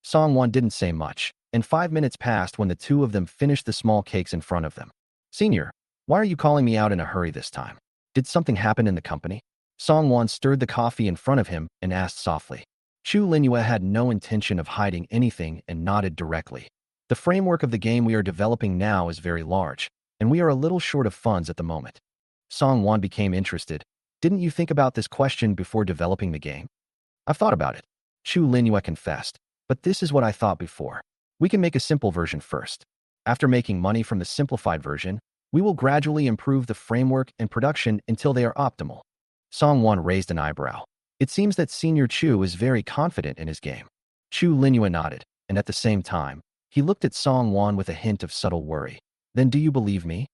Song Wan didn't say much, and 5 minutes passed when the two of them finished the small cakes in front of them. Senior, why are you calling me out in a hurry this time? Did something happen in the company? Song Wan stirred the coffee in front of him and asked softly. Chu Linhua had no intention of hiding anything and nodded directly. The framework of the game we are developing now is very large, and we are a little short of funds at the moment. Song Wan became interested. Didn't you think about this question before developing the game? I've thought about it, Chu Linhua confessed, but this is what I thought before. We can make a simple version first. After making money from the simplified version, we will gradually improve the framework and production until they are optimal. Song Wan raised an eyebrow. It seems that Senior Chu is very confident in his game. Chu Linhua nodded, and at the same time, he looked at Song Wan with a hint of subtle worry. Then do you believe me?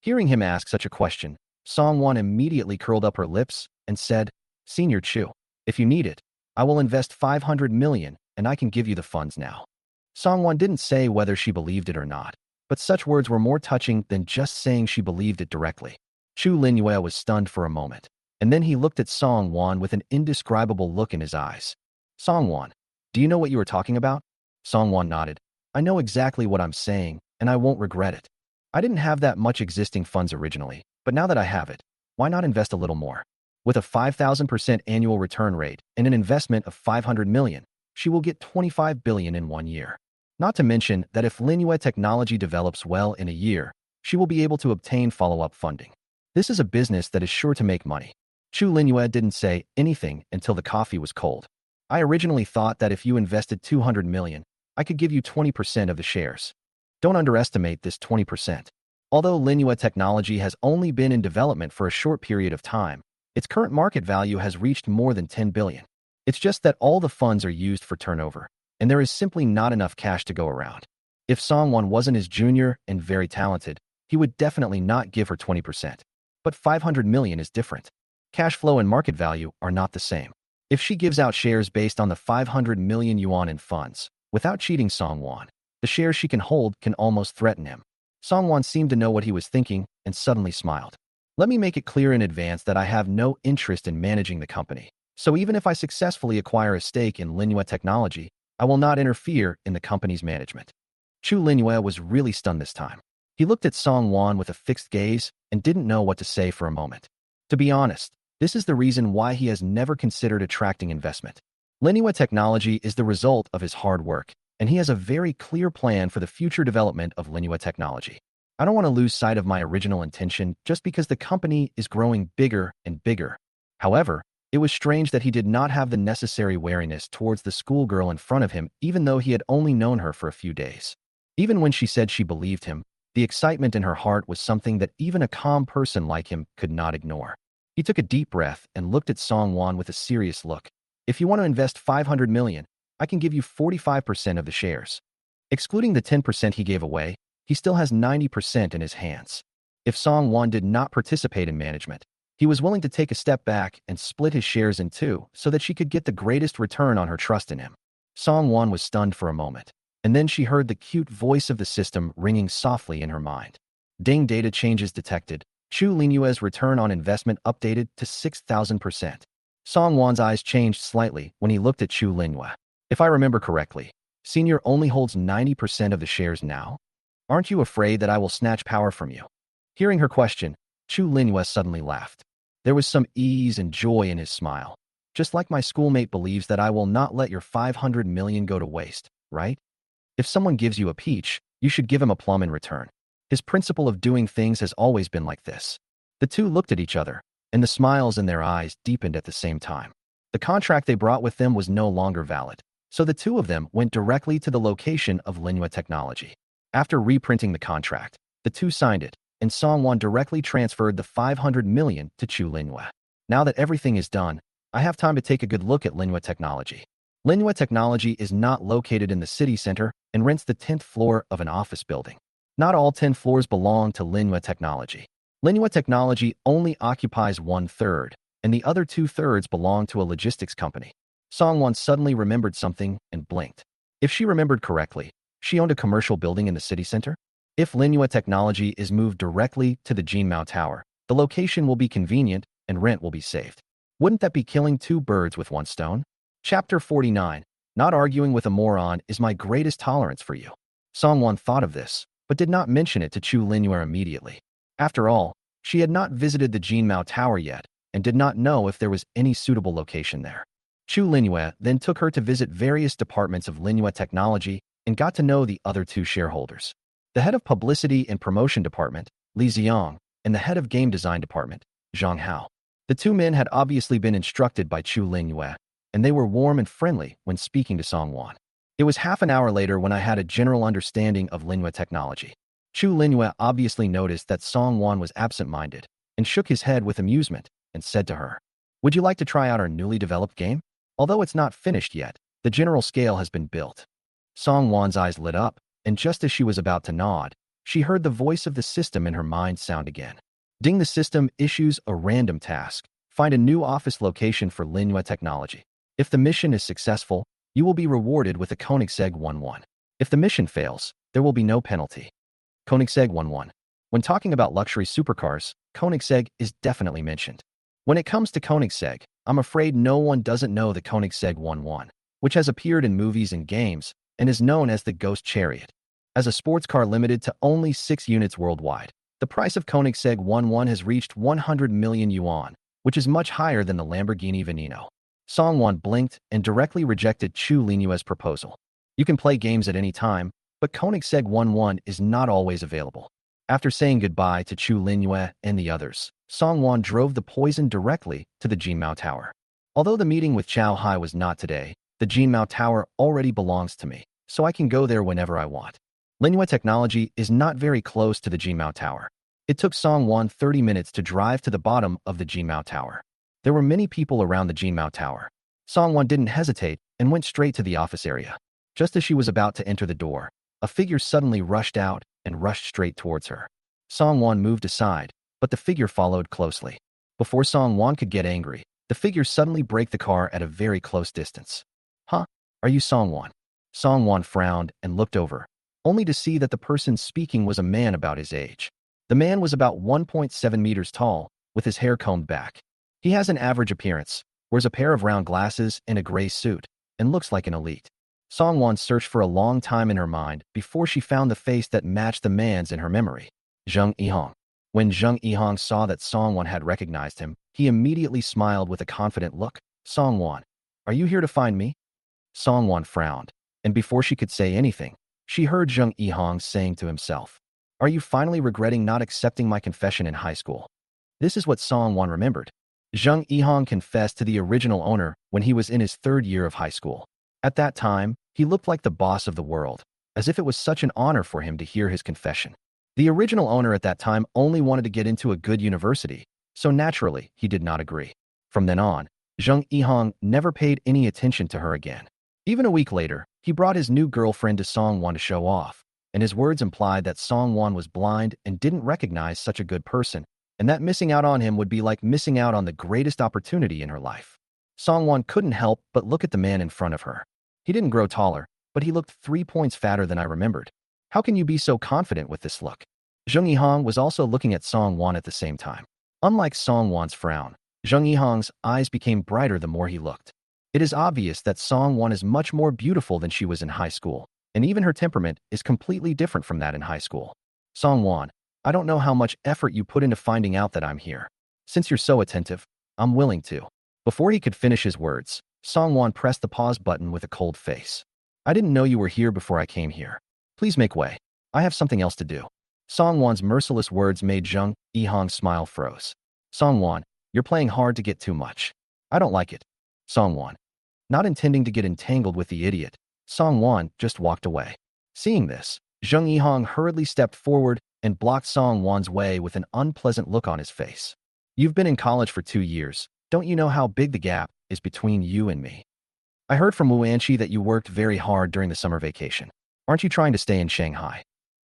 Hearing him ask such a question, Song Wan immediately curled up her lips and said, Senior Chu, if you need it, I will invest 500 million and I can give you the funds now. Song Wan didn't say whether she believed it or not, but such words were more touching than just saying she believed it directly. Chu Linhua was stunned for a moment, and then he looked at Song Wan with an indescribable look in his eyes. Song Wan, do you know what you are talking about? Song Wan nodded. I know exactly what I'm saying, and I won't regret it. I didn't have that much existing funds originally, but now that I have it, why not invest a little more? With a 5,000% annual return rate and an investment of 500 million, she will get 25 billion in 1 year. Not to mention that if Linhua technology develops well in a year, she will be able to obtain follow-up funding. This is a business that is sure to make money. Chu Linhua didn't say anything until the coffee was cold. I originally thought that if you invested 200 million, I could give you 20% of the shares. Don't underestimate this 20%. Although Linhua technology has only been in development for a short period of time, its current market value has reached more than 10 billion. It's just that all the funds are used for turnover, and there is simply not enough cash to go around. If Song Wan wasn't his junior and very talented, he would definitely not give her 20%. But 500 million is different. Cash flow and market value are not the same. If she gives out shares based on the 500 million yuan in funds, without cheating Song Wan, the shares she can hold can almost threaten him. Song Wan seemed to know what he was thinking and suddenly smiled. Let me make it clear in advance that I have no interest in managing the company. So even if I successfully acquire a stake in Linhua Technology, I will not interfere in the company's management. Chu Linhua was really stunned this time. He looked at Song Wan with a fixed gaze and didn't know what to say for a moment. To be honest, this is the reason why he has never considered attracting investment. Linhua Technology is the result of his hard work, and he has a very clear plan for the future development of Linhua Technology. I don't want to lose sight of my original intention just because the company is growing bigger and bigger. However, it was strange that he did not have the necessary wariness towards the schoolgirl in front of him, even though he had only known her for a few days. Even when she said she believed him, the excitement in her heart was something that even a calm person like him could not ignore. He took a deep breath and looked at Song Wan with a serious look. If you want to invest 500 million, I can give you 45% of the shares. Excluding the 10% he gave away, he still has 90% in his hands. If Song Wan did not participate in management, he was willing to take a step back and split his shares in two so that she could get the greatest return on her trust in him. Song Wan was stunned for a moment, and then she heard the cute voice of the system ringing softly in her mind. Ding, data changes detected. Chu Linhua's return on investment updated to 6,000%. Song Wan's eyes changed slightly when he looked at Chu Linhua. If I remember correctly, Senior only holds 90% of the shares now? Aren't you afraid that I will snatch power from you? Hearing her question, Chu Linhua suddenly laughed. There was some ease and joy in his smile. Just like my schoolmate believes that I will not let your 500 million go to waste, right? If someone gives you a peach, you should give him a plum in return. His principle of doing things has always been like this. The two looked at each other, and the smiles in their eyes deepened at the same time. The contract they brought with them was no longer valid, so the two of them went directly to the location of Linhua Technology. After reprinting the contract, the two signed it, and Song Wan directly transferred the 500 million to Chu Linhua. Now that everything is done, I have time to take a good look at Linhua Technology. Linhua Technology is not located in the city center and rents the 10th floor of an office building. Not all 10 floors belong to Linhua Technology. Linhua Technology only occupies 1/3, and the other 2/3 belong to a logistics company. Song Wan suddenly remembered something and blinked. If she remembered correctly, she owned a commercial building in the city center. If Linhua Technology is moved directly to the Jinmao Tower, the location will be convenient and rent will be saved. Wouldn't that be killing two birds with one stone? Chapter 49. Not arguing with a moron is my greatest tolerance for you. Song Wan thought of this, but did not mention it to Chu Linhua immediately. After all, she had not visited the Jinmao Tower yet and did not know if there was any suitable location there. Chu Linhua then took her to visit various departments of Linhua Technology and got to know the other two shareholders. The head of Publicity and Promotion Department, Li Xiong, and the head of Game Design Department, Zhang Hao. The two men had obviously been instructed by Chu Linhua, and they were warm and friendly when speaking to Song Wan. It was half an hour later when I had a general understanding of Linhua Technology. Chu Linhua obviously noticed that Song Wan was absent-minded and shook his head with amusement and said to her, "Would you like to try out our newly developed game? Although it's not finished yet, the general scale has been built." Song Wan's eyes lit up, and just as she was about to nod, she heard the voice of the system in her mind sound again. Ding, the system issues a random task. Find a new office location for Linhua Technology. If the mission is successful, you will be rewarded with a Koenigsegg 11. If the mission fails, there will be no penalty. Koenigsegg 11. When talking about luxury supercars, Koenigsegg is definitely mentioned. When it comes to Koenigsegg, I'm afraid no one doesn't know the Koenigsegg 11, which has appeared in movies and games and is known as the Ghost Chariot. As a sports car limited to only 6 units worldwide, the price of Koenigsegg 11 has reached 100 million yuan, which is much higher than the Lamborghini Veneno. Song Wan blinked and directly rejected Chu Linyue's proposal. You can play games at any time, but Koenigsegg 11 is not always available. After saying goodbye to Chu Linyue and the others, Song Wan drove the poison directly to the Jinmao Tower. Although the meeting with Chao Hai was not today, the Jinmao Tower already belongs to me, so I can go there whenever I want. Linyue Technology is not very close to the Jinmao Tower. It took Song Wan 30 minutes to drive to the bottom of the Jinmao Tower. There were many people around the Jinmao Tower. Song Wan didn't hesitate and went straight to the office area. Just as she was about to enter the door, a figure suddenly rushed out and rushed straight towards her. Song Wan moved aside, but the figure followed closely. Before Song Wan could get angry, the figure suddenly braked the car at a very close distance. Huh? Are you Song Wan? Song Wan frowned and looked over, only to see that the person speaking was a man about his age. The man was about 1.7 meters tall, with his hair combed back. He has an average appearance, wears a pair of round glasses and a gray suit, and looks like an elite. Song Wan searched for a long time in her mind before she found the face that matched the man's in her memory. Zheng Yihong. When Zheng Yihong saw that Song Wan had recognized him, he immediately smiled with a confident look. Song Wan, are you here to find me? Song Wan frowned, and before she could say anything, she heard Zheng Yihong saying to himself, are you finally regretting not accepting my confession in high school? This is what Song Wan remembered. Zheng Yihong confessed to the original owner when he was in his 3rd year of high school. At that time, he looked like the boss of the world, as if it was such an honor for him to hear his confession. The original owner at that time only wanted to get into a good university, so naturally, he did not agree. From then on, Zheng Yihong never paid any attention to her again. Even a week later, he brought his new girlfriend to Song Wan to show off, and his words implied that Song Wan was blind and didn't recognize such a good person, and that missing out on him would be like missing out on the greatest opportunity in her life. Song Wan couldn't help but look at the man in front of her. He didn't grow taller, but he looked 3 points fatter than I remembered. How can you be so confident with this look? Zheng Yihong was also looking at Song Wan at the same time. Unlike Song Wan's frown, Zheng Yihong's eyes became brighter the more he looked. It is obvious that Song Wan is much more beautiful than she was in high school, and even her temperament is completely different from that in high school. Song Wan, I don't know how much effort you put into finding out that I'm here. Since you're so attentive, I'm willing to. Before he could finish his words, Song Wan pressed the pause button with a cold face. I didn't know you were here before I came here. Please make way. I have something else to do. Song Wan's merciless words made Zheng Yihong's smile froze. Song Wan, you're playing hard to get too much. I don't like it. Song Wan. Not intending to get entangled with the idiot, Song Wan just walked away. Seeing this, Zheng Yihong hurriedly stepped forward and blocked Song Wan's way with an unpleasant look on his face. You've been in college for 2 years. Don't you know how big the gap is between you and me? I heard from Wuanqi that you worked very hard during the summer vacation. Aren't you trying to stay in Shanghai?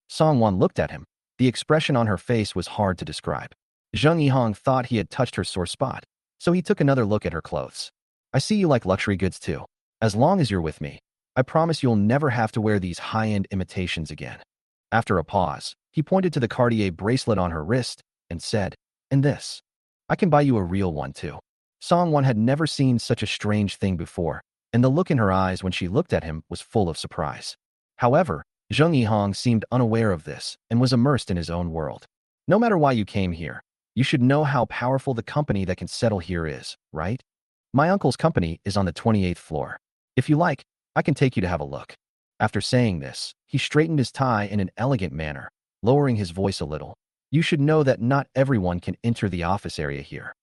Song Wan looked at him. The expression on her face was hard to describe. Zheng Yihong thought he had touched her sore spot, so he took another look at her clothes. I see you like luxury goods too. As long as you're with me, I promise you'll never have to wear these high-end imitations again. After a pause, he pointed to the Cartier bracelet on her wrist and said, and this. I can buy you a real one too. Song Wan had never seen such a strange thing before, and the look in her eyes when she looked at him was full of surprise. However, Zheng Yihong seemed unaware of this and was immersed in his own world. No matter why you came here, you should know how powerful the company that can settle here is, right? My uncle's company is on the 28th floor. If you like, I can take you to have a look. After saying this, he straightened his tie in an elegant manner, lowering his voice a little. You should know that not everyone can enter the office area here.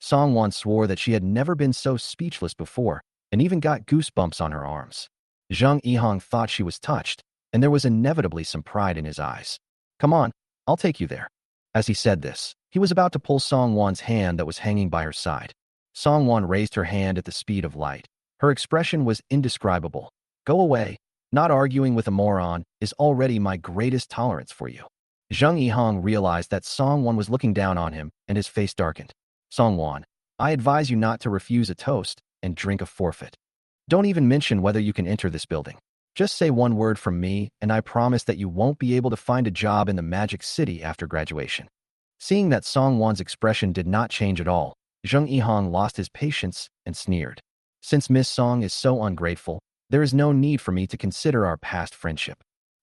Song Wan swore that she had never been so speechless before and even got goosebumps on her arms. Zheng Yihong thought she was touched, and there was inevitably some pride in his eyes. Come on, I'll take you there. As he said this, he was about to pull Song Wan's hand that was hanging by her side. Song Wan raised her hand at the speed of light. Her expression was indescribable. Go away. Not arguing with a moron is already my greatest tolerance for you. Zheng Yihong realized that Song Wan was looking down on him, and his face darkened. Song Wan, I advise you not to refuse a toast and drink a forfeit. Don't even mention whether you can enter this building. Just say one word from me, and I promise that you won't be able to find a job in the Magic City after graduation. Seeing that Song Wan's expression did not change at all, Zheng Yihong lost his patience and sneered. Since Miss Song is so ungrateful, there is no need for me to consider our past friendship.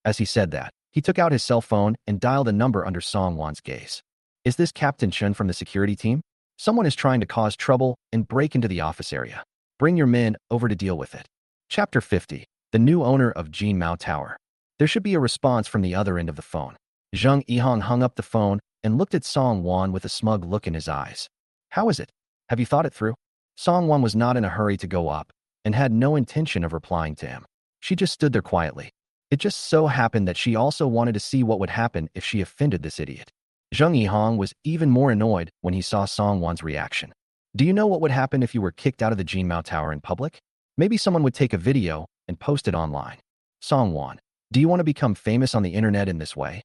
As he said that, he took out his cell phone and dialed a number under Song Wan's gaze. Is this Captain Chen from the security team? Someone is trying to cause trouble and break into the office area. Bring your men over to deal with it. Chapter 50. The new owner of Jin Mao Tower. There should be a response from the other end of the phone. Zhang Yihong hung up the phone and looked at Song Wan with a smug look in his eyes. How is it? Have you thought it through? Song Wan was not in a hurry to go up and had no intention of replying to him. She just stood there quietly. It just so happened that she also wanted to see what would happen if she offended this idiot. Zhang Yihong was even more annoyed when he saw Song Wan's reaction. Do you know what would happen if you were kicked out of the Jin Mao Tower in public? Maybe someone would take a video and post it online. Song Wan, do you want to become famous on the internet in this way?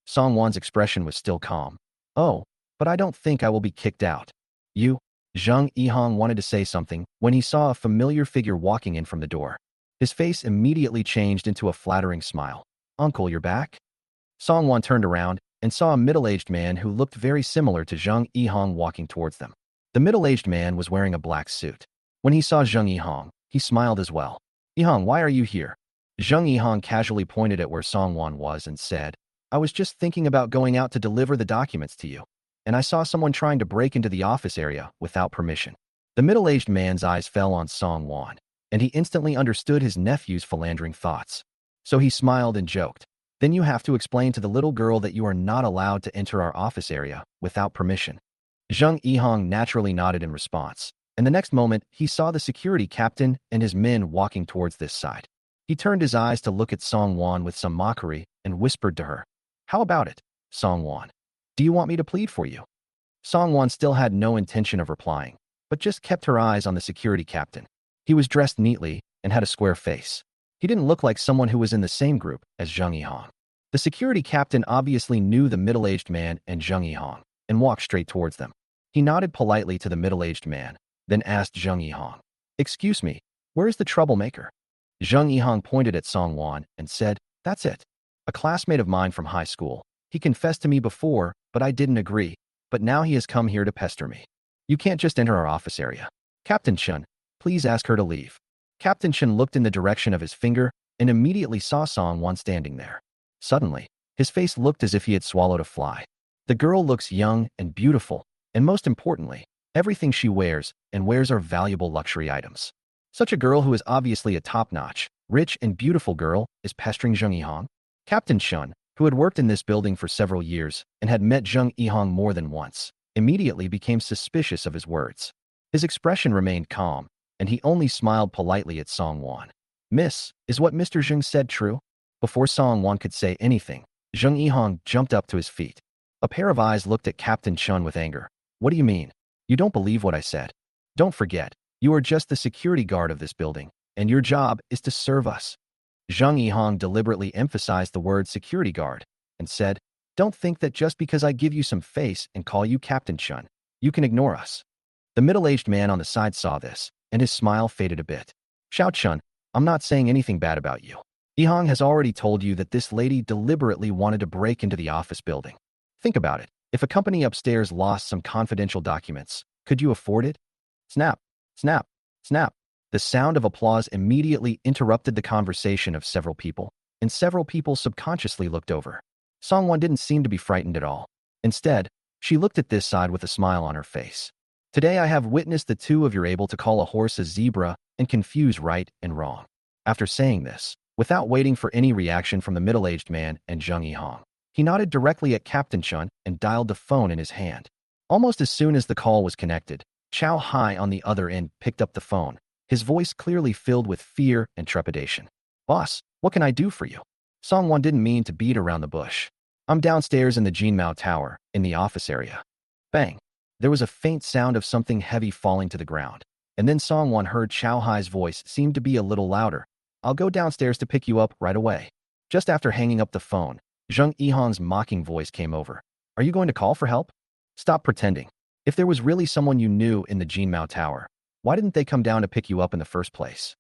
Song Wan's expression was still calm. Oh, but I don't think I will be kicked out. You? Zhang Yihong wanted to say something when he saw a familiar figure walking in from the door. His face immediately changed into a flattering smile. Uncle, you're back? Song Wan turned around and saw a middle-aged man who looked very similar to Zhang Yihong walking towards them. The middle-aged man was wearing a black suit. When he saw Zhang Yihong, he smiled as well. Yihong, why are you here? Zhang Yihong casually pointed at where Song Wan was and said, I was just thinking about going out to deliver the documents to you, and I saw someone trying to break into the office area without permission. The middle-aged man's eyes fell on Song Wan, and he instantly understood his nephew's philandering thoughts. So he smiled and joked. Then you have to explain to the little girl that you are not allowed to enter our office area without permission. Zhang Yihong naturally nodded in response, and the next moment he saw the security captain and his men walking towards this side. He turned his eyes to look at Song Wan with some mockery and whispered to her, How about it, Song Wan? Do you want me to plead for you? Song Wan still had no intention of replying, but just kept her eyes on the security captain. He was dressed neatly and had a square face. He didn't look like someone who was in the same group as Zhang Yihong. The security captain obviously knew the middle-aged man and Zhang Yihong and walked straight towards them. He nodded politely to the middle-aged man, then asked Zhang Yihong, Excuse me, where is the troublemaker? Zhang Yihong pointed at Song Wan and said, That's it. A classmate of mine from high school. He confessed to me before, but I didn't agree. But now he has come here to pester me. You can't just enter our office area. Captain Chen, please ask her to leave. Captain Chen looked in the direction of his finger and immediately saw Song Wan standing there. Suddenly, his face looked as if he had swallowed a fly. The girl looks young and beautiful, and most importantly, everything she wears are valuable luxury items. Such a girl who is obviously a top-notch, rich and beautiful girl is pestering Zhang Yihong. Captain Chen, who had worked in this building for several years and had met Zhang Yihong more than once, immediately became suspicious of his words. His expression remained calm, and he only smiled politely at Song Wan. Miss, is what Mr. Zheng said true? Before Song Wan could say anything, Zhang Yihong jumped up to his feet. A pair of eyes looked at Captain Chen with anger. What do you mean? You don't believe what I said? Don't forget, you are just the security guard of this building, and your job is to serve us. Zhang Yihong deliberately emphasized the word security guard and said, Don't think that just because I give you some face and call you Captain Chen, you can ignore us. The middle-aged man on the side saw this, and his smile faded a bit. Xiao Chun, I'm not saying anything bad about you. Yihong has already told you that this lady deliberately wanted to break into the office building. Think about it. If a company upstairs lost some confidential documents, could you afford it? Snap, snap, snap. The sound of applause immediately interrupted the conversation of several people, and several people subconsciously looked over. Song Wan didn't seem to be frightened at all. Instead, she looked at this side with a smile on her face. Today I have witnessed the two of you able to call a horse a zebra and confuse right and wrong. After saying this, without waiting for any reaction from the middle-aged man and Zhang Yihong, he nodded directly at Captain Chun and dialed the phone in his hand. Almost as soon as the call was connected, Chow Hai on the other end picked up the phone, his voice clearly filled with fear and trepidation. Boss, what can I do for you? Song Wan didn't mean to beat around the bush. I'm downstairs in the Jin Mao Tower, in the office area. Bang! There was a faint sound of something heavy falling to the ground, and then Song Wan heard Chow Hai's voice seemed to be a little louder. I'll go downstairs to pick you up right away. Just after hanging up the phone, Zhang Yihong's mocking voice came over. Are you going to call for help? Stop pretending. If there was really someone you knew in the Jin Mao Tower, why didn't they come down to pick you up in the first place?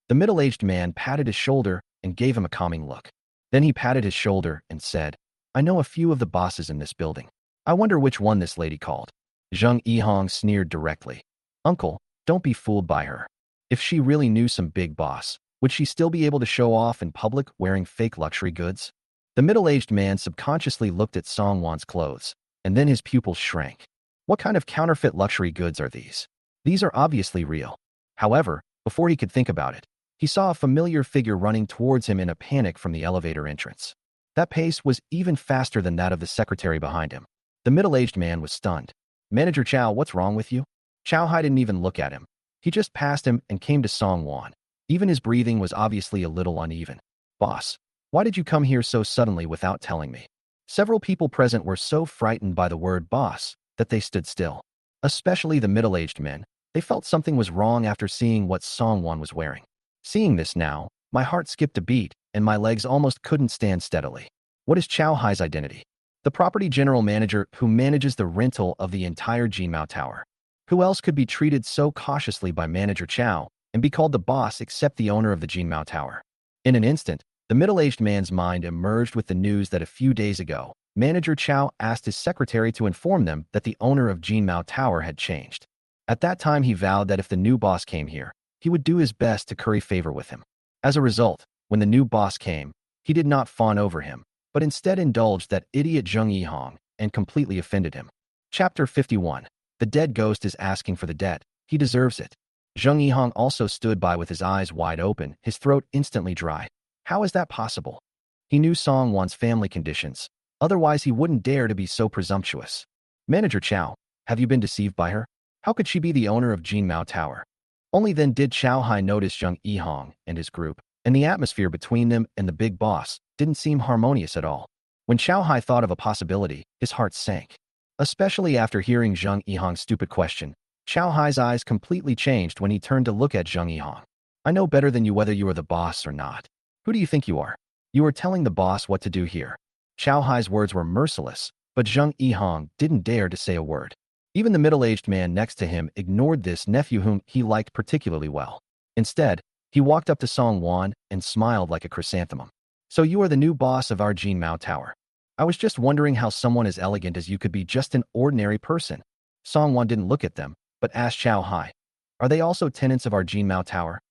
The middle-aged man patted his shoulder and gave him a calming look. Then he patted his shoulder and said, I know a few of the bosses in this building. I wonder which one this lady called. Zhang Yihong sneered directly. Uncle, don't be fooled by her. If she really knew some big boss, Would she still be able to show off in public wearing fake luxury goods? The middle-aged man subconsciously looked at Song Wan's clothes, and then his pupils shrank. What kind of counterfeit luxury goods are these? These are obviously real. However, before he could think about it, he saw a familiar figure running towards him in a panic from the elevator entrance. That pace was even faster than that of the secretary behind him. The middle-aged man was stunned. "Manager Chow, what's wrong with you?" Chow Hai didn't even look at him. He just passed him and came to Song Wan. Even his breathing was obviously a little uneven. "Boss, why did you come here so suddenly without telling me?" Several people present were so frightened by the word boss that they stood still. Especially the middle-aged men. They felt something was wrong after seeing what Song Wan was wearing. Seeing this now, my heart skipped a beat and my legs almost couldn't stand steadily. What is Chow Hai's identity? The property general manager who manages the rental of the entire Jinmao Tower. Who else could be treated so cautiously by Manager Chow and be called the boss except the owner of the Jinmao Tower? In an instant, the middle-aged man's mind emerged with the news that a few days ago, Manager Chow asked his secretary to inform them that the owner of Jinmao Tower had changed. At that time, he vowed that if the new boss came here, he would do his best to curry favor with him. As a result, when the new boss came, he did not fawn over him, but instead indulged that idiot Zheng Yihong and completely offended him. Chapter 51. The dead ghost is asking for the debt. He deserves it. Zheng Yihong also stood by with his eyes wide open, his throat instantly dry. How is that possible? He knew Song Wan's family conditions. Otherwise, he wouldn't dare to be so presumptuous. Manager Chow, have you been deceived by her? How could she be the owner of Jinmao Tower? Only then did Chow Hai notice Zheng Yihong and his group, and the atmosphere between them and the big boss didn't seem harmonious at all. When Chow Hai thought of a possibility, his heart sank. Especially after hearing Zheng Yihong's stupid question, Chow Hai's eyes completely changed when he turned to look at Zheng Yihong. "I know better than you whether you are the boss or not. Who do you think you are? You are telling the boss what to do here." Chow Hai's words were merciless, but Zheng Yihong didn't dare to say a word. Even the middle-aged man next to him ignored this nephew whom he liked particularly well. Instead, he walked up to Song Wan and smiled like a chrysanthemum. "So you are the new boss of our Jinmao Tower. I was just wondering how someone as elegant as you could be just an ordinary person." Song Wan didn't look at them, but asked Chow Hai, "Are they also tenants of our Jinmao Tower?"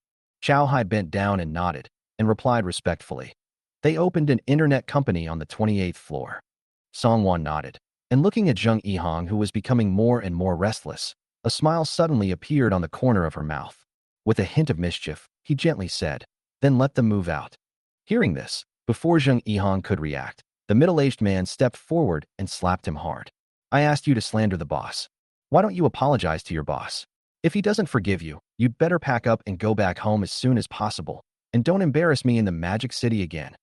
Chow Hai bent down and nodded, and replied respectfully, "They opened an internet company on the 28th floor." Song Wan nodded, and looking at Zheng Yihong, who was becoming more and more restless, a smile suddenly appeared on the corner of her mouth. With a hint of mischief, he gently said, "Then let them move out." Hearing this, before Zheng Yihong could react, the middle-aged man stepped forward and slapped him hard. "I asked you to slander the boss. Why don't you apologize to your boss? If he doesn't forgive you, you'd better pack up and go back home as soon as possible, and don't embarrass me in the Magic City again."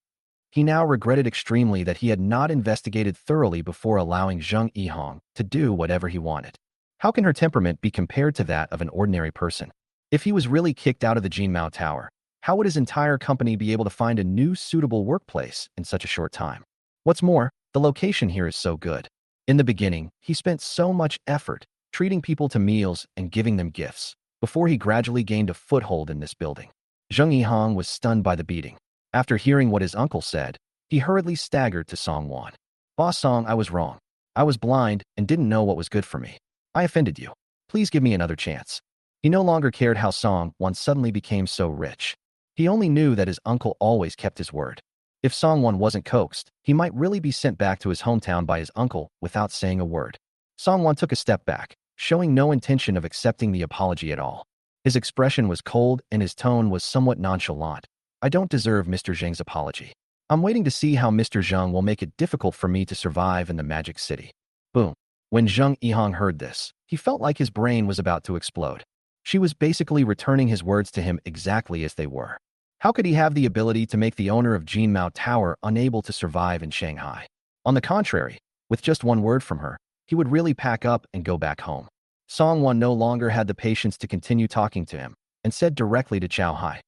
He now regretted extremely that he had not investigated thoroughly before allowing Zheng Yihong to do whatever he wanted. How can her temperament be compared to that of an ordinary person? If he was really kicked out of the Jinmao Tower, how would his entire company be able to find a new suitable workplace in such a short time? What's more, the location here is so good. In the beginning, he spent so much effort treating people to meals and giving them gifts before he gradually gained a foothold in this building. Zheng Yihong was stunned by the beating. After hearing what his uncle said, he hurriedly staggered to Song Wan. "Boss Song, I was wrong. I was blind and didn't know what was good for me. I offended you. Please give me another chance." He no longer cared how Song Wan suddenly became so rich. He only knew that his uncle always kept his word. If Song Wan wasn't coaxed, he might really be sent back to his hometown by his uncle without saying a word. Song Wan took a step back, showing no intention of accepting the apology at all. His expression was cold and his tone was somewhat nonchalant. "I don't deserve Mr. Zheng's apology. I'm waiting to see how Mr. Zheng will make it difficult for me to survive in the Magic City." Boom. When Zheng Yihong heard this, he felt like his brain was about to explode. She was basically returning his words to him exactly as they were. How could he have the ability to make the owner of Jinmao Tower unable to survive in Shanghai? On the contrary, with just one word from her, he would really pack up and go back home. Song Wan no longer had the patience to continue talking to him, and said directly to Chow Hai,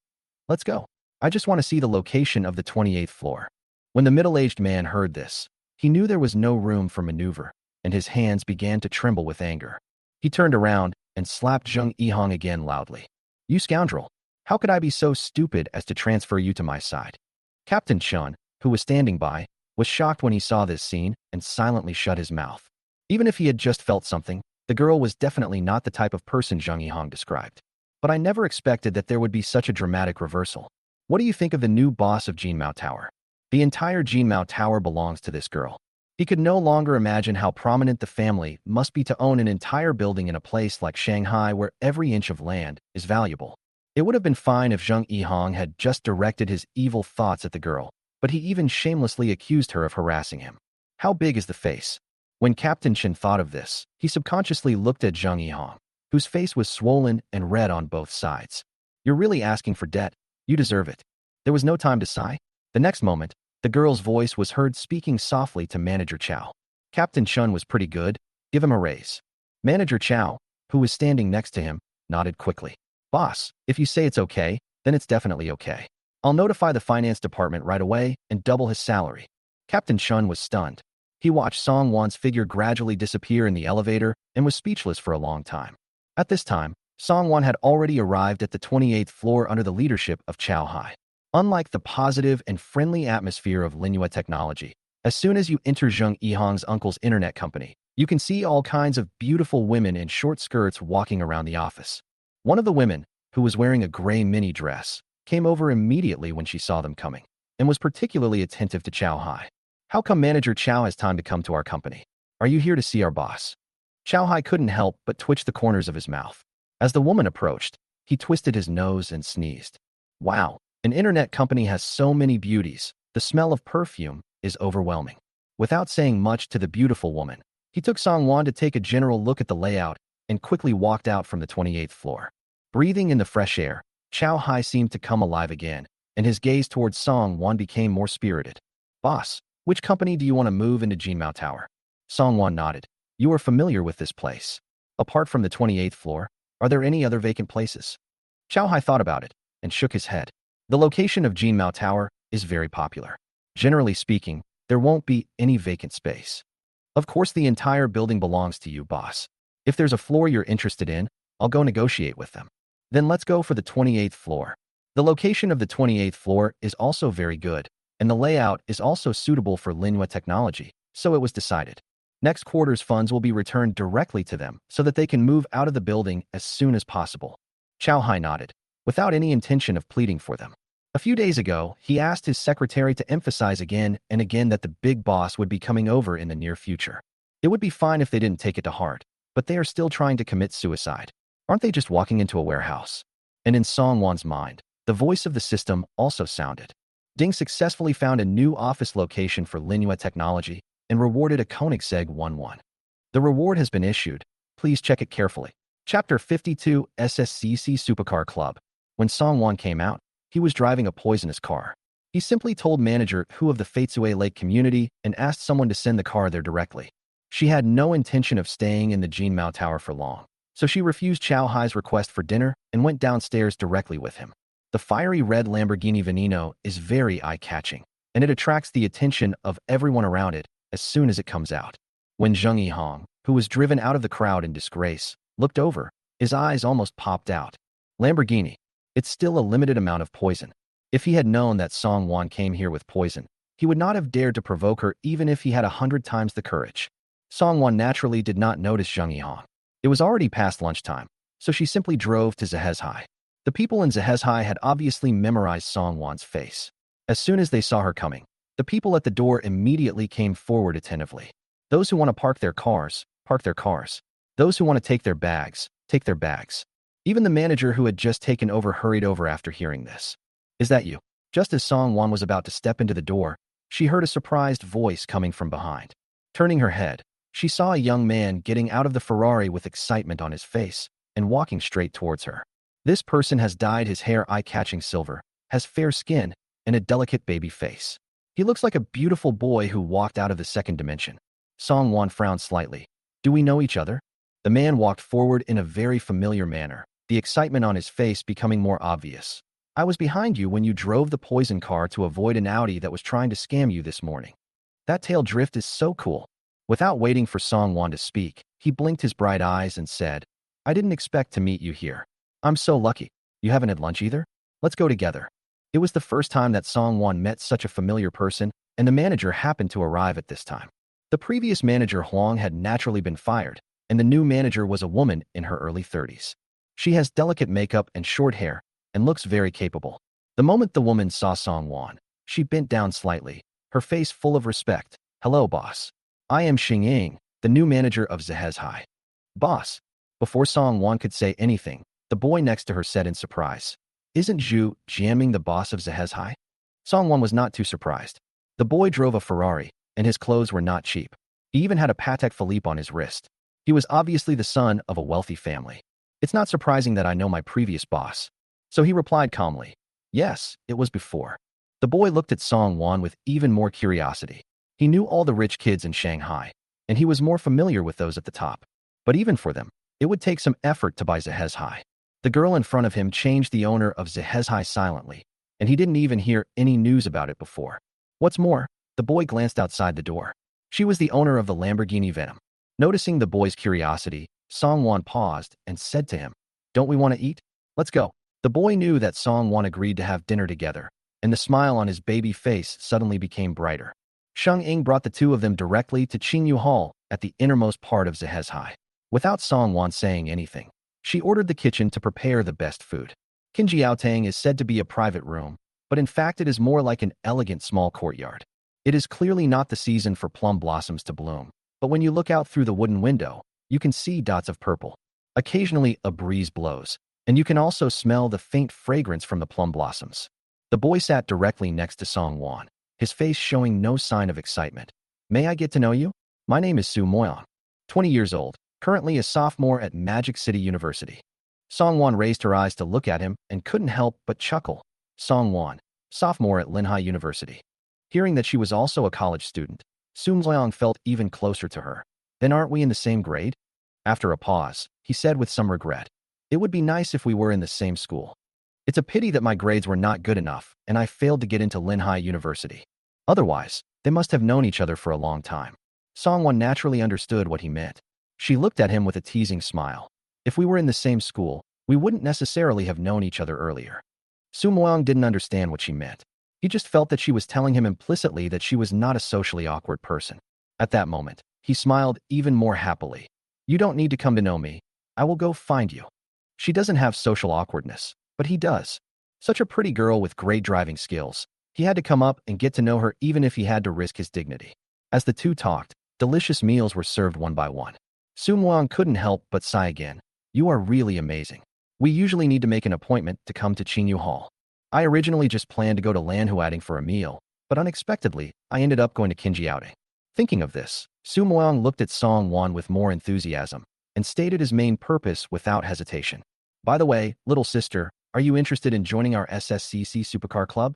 "Let's go. I just want to see the location of the 28th floor." When the middle-aged man heard this, he knew there was no room for maneuver, and his hands began to tremble with anger. He turned around and slapped Zheng Yihong again loudly. "You scoundrel! How could I be so stupid as to transfer you to my side?" Captain Chun, who was standing by, was shocked when he saw this scene and silently shut his mouth. Even if he had just felt something, the girl was definitely not the type of person Zheng Yihong described. But I never expected that there would be such a dramatic reversal. What do you think of the new boss of Jinmao Tower? The entire Jinmao Tower belongs to this girl. He could no longer imagine how prominent the family must be to own an entire building in a place like Shanghai where every inch of land is valuable. It would have been fine if Zheng Yihong had just directed his evil thoughts at the girl, but he even shamelessly accused her of harassing him. How big is the face? When Captain Chen thought of this, he subconsciously looked at Zheng Yihong, whose face was swollen and red on both sides. You're really asking for debt. You deserve it. There was no time to sigh. The next moment, the girl's voice was heard speaking softly to Manager Chow. Captain Chun was pretty good. Give him a raise. Manager Chow, who was standing next to him, nodded quickly. Boss, if you say it's okay, then it's definitely okay. I'll notify the finance department right away and double his salary. Captain Chun was stunned. He watched Song Wan's figure gradually disappear in the elevator and was speechless for a long time. At this time, Song Wan had already arrived at the 28th floor under the leadership of Chow Hai. Unlike the positive and friendly atmosphere of Linhua technology, as soon as you enter Zheng Yihong's uncle's internet company, you can see all kinds of beautiful women in short skirts walking around the office. One of the women, who was wearing a gray mini dress, came over immediately when she saw them coming, and was particularly attentive to Chow Hai. How come Manager Chow has time to come to our company? Are you here to see our boss? Chow Hai couldn't help but twitch the corners of his mouth. As the woman approached, he twisted his nose and sneezed. Wow, an internet company has so many beauties. The smell of perfume is overwhelming. Without saying much to the beautiful woman, he took Song Wan to take a general look at the layout and quickly walked out from the 28th floor. Breathing in the fresh air, Chow Hai seemed to come alive again, and his gaze towards Song Wan became more spirited. Boss, which company do you want to move into Jinmao Tower? Song Wan nodded. You are familiar with this place. Apart from the 28th floor, are there any other vacant places? Chow Hai thought about it and shook his head. The location of Jinmao Tower is very popular. Generally speaking, there won't be any vacant space. Of course, the entire building belongs to you, boss. If there's a floor you're interested in, I'll go negotiate with them. Then let's go for the 28th floor. The location of the 28th floor is also very good, and the layout is also suitable for Linhua technology, so it was decided. Next quarter's funds will be returned directly to them so that they can move out of the building as soon as possible. Chow Hai nodded, without any intention of pleading for them. A few days ago, he asked his secretary to emphasize again and again that the big boss would be coming over in the near future. It would be fine if they didn't take it to heart, but they are still trying to commit suicide. Aren't they just walking into a warehouse? And in Song Wan's mind, the voice of the system also sounded. Ding successfully found a new office location for Linhua technology and rewarded a Koenigsegg 1-1. The reward has been issued. Please check it carefully. Chapter 52 SSCC Supercar Club. When Song Wan came out, he was driving a poisonous car. He simply told Manager Hu of the Faitsue Lake community and asked someone to send the car there directly. She had no intention of staying in the Jinmao Tower for long, so she refused Chow Hai's request for dinner and went downstairs directly with him. The fiery red Lamborghini Veneno is very eye-catching, and it attracts the attention of everyone around it as soon as it comes out. When Zheng Yihong, who was driven out of the crowd in disgrace, looked over, his eyes almost popped out. Lamborghini. It's still a limited amount of poison. If he had known that Song Wan came here with poison, he would not have dared to provoke her even if he had 100 times the courage. Song Wan naturally did not notice Zheng Yihong. It was already past lunchtime, so she simply drove to Zhezhai. The people in Zhezhai had obviously memorized Song Wan's face. As soon as they saw her coming, the people at the door immediately came forward attentively. Those who want to park their cars, park their cars. Those who want to take their bags, take their bags. Even the manager who had just taken over hurried over after hearing this. Is that you? Just as Song Wan was about to step into the door, she heard a surprised voice coming from behind. Turning her head, she saw a young man getting out of the Ferrari with excitement on his face and walking straight towards her. This person has dyed his hair eye-catching silver, has fair skin, and a delicate baby face. He looks like a beautiful boy who walked out of the second dimension. Song Wan frowned slightly. Do we know each other? The man walked forward in a very familiar manner, the excitement on his face becoming more obvious. I was behind you when you drove the poison car to avoid an Audi that was trying to scam you this morning. That tail drift is so cool. Without waiting for Song Wan to speak, he blinked his bright eyes and said, I didn't expect to meet you here. I'm so lucky. You haven't had lunch either? Let's go together. It was the first time that Song Wan met such a familiar person, and the manager happened to arrive at this time. The previous manager Huang had naturally been fired, and the new manager was a woman in her early 30s. She has delicate makeup and short hair, and looks very capable. The moment the woman saw Song Wan, she bent down slightly, her face full of respect. "Hello, boss. I am Xing Ying, the new manager of Zhezhai." "Boss." Before Song Wan could say anything, the boy next to her said in surprise, "Isn't Zhu Jiaming the boss of Zhezhai?" Song Wan was not too surprised. The boy drove a Ferrari, and his clothes were not cheap. He even had a Patek Philippe on his wrist. He was obviously the son of a wealthy family. "It's not surprising that I know my previous boss." So he replied calmly, "Yes, it was before." The boy looked at Song Wan with even more curiosity. He knew all the rich kids in Shanghai, and he was more familiar with those at the top. But even for them, it would take some effort to buy Zhezhai. The girl in front of him changed the owner of Zhezhai silently, and he didn't even hear any news about it before. What's more, the boy glanced outside the door. She was the owner of the Lamborghini Venom. Noticing the boy's curiosity, Song Wan paused and said to him, "Don't we want to eat? Let's go." The boy knew that Song Wan agreed to have dinner together, and the smile on his baby face suddenly became brighter. Sheng Ying brought the two of them directly to Qingyu Hall at the innermost part of Zhezhai. Without Song Wan saying anything, she ordered the kitchen to prepare the best food. Qinjiaotang is said to be a private room, but in fact it is more like an elegant small courtyard. It is clearly not the season for plum blossoms to bloom, but when you look out through the wooden window, you can see dots of purple. Occasionally a breeze blows, and you can also smell the faint fragrance from the plum blossoms. The boy sat directly next to Song Wan, his face showing no sign of excitement. "May I get to know you? My name is Su Moyang, 20 years old, currently a sophomore at Magic City University." Song Wan raised her eyes to look at him and couldn't help but chuckle. Song Wan, sophomore at Linhai University. Hearing that she was also a college student, Su Moyang felt even closer to her. "Then aren't we in the same grade?" After a pause, he said with some regret, "It would be nice if we were in the same school. It's a pity that my grades were not good enough and I failed to get into Linhai University. Otherwise, they must have known each other for a long time." Song Wan naturally understood what he meant. She looked at him with a teasing smile. "If we were in the same school, we wouldn't necessarily have known each other earlier." Su Moyang didn't understand what she meant. He just felt that she was telling him implicitly that she was not a socially awkward person. At that moment, he smiled even more happily. "You don't need to come to know me. I will go find you." She doesn't have social awkwardness, but he does. Such a pretty girl with great driving skills. He had to come up and get to know her even if he had to risk his dignity. As the two talked, delicious meals were served one by one. Su Moyang couldn't help but sigh again. "You are really amazing. We usually need to make an appointment to come to Qingyu Hall. I originally just planned to go to Lanhuading for a meal, but unexpectedly, I ended up going to Qinjiaotang." Thinking of this, Su Moyang looked at Song Wan with more enthusiasm and stated his main purpose without hesitation. "By the way, little sister, are you interested in joining our SSCC Supercar Club?"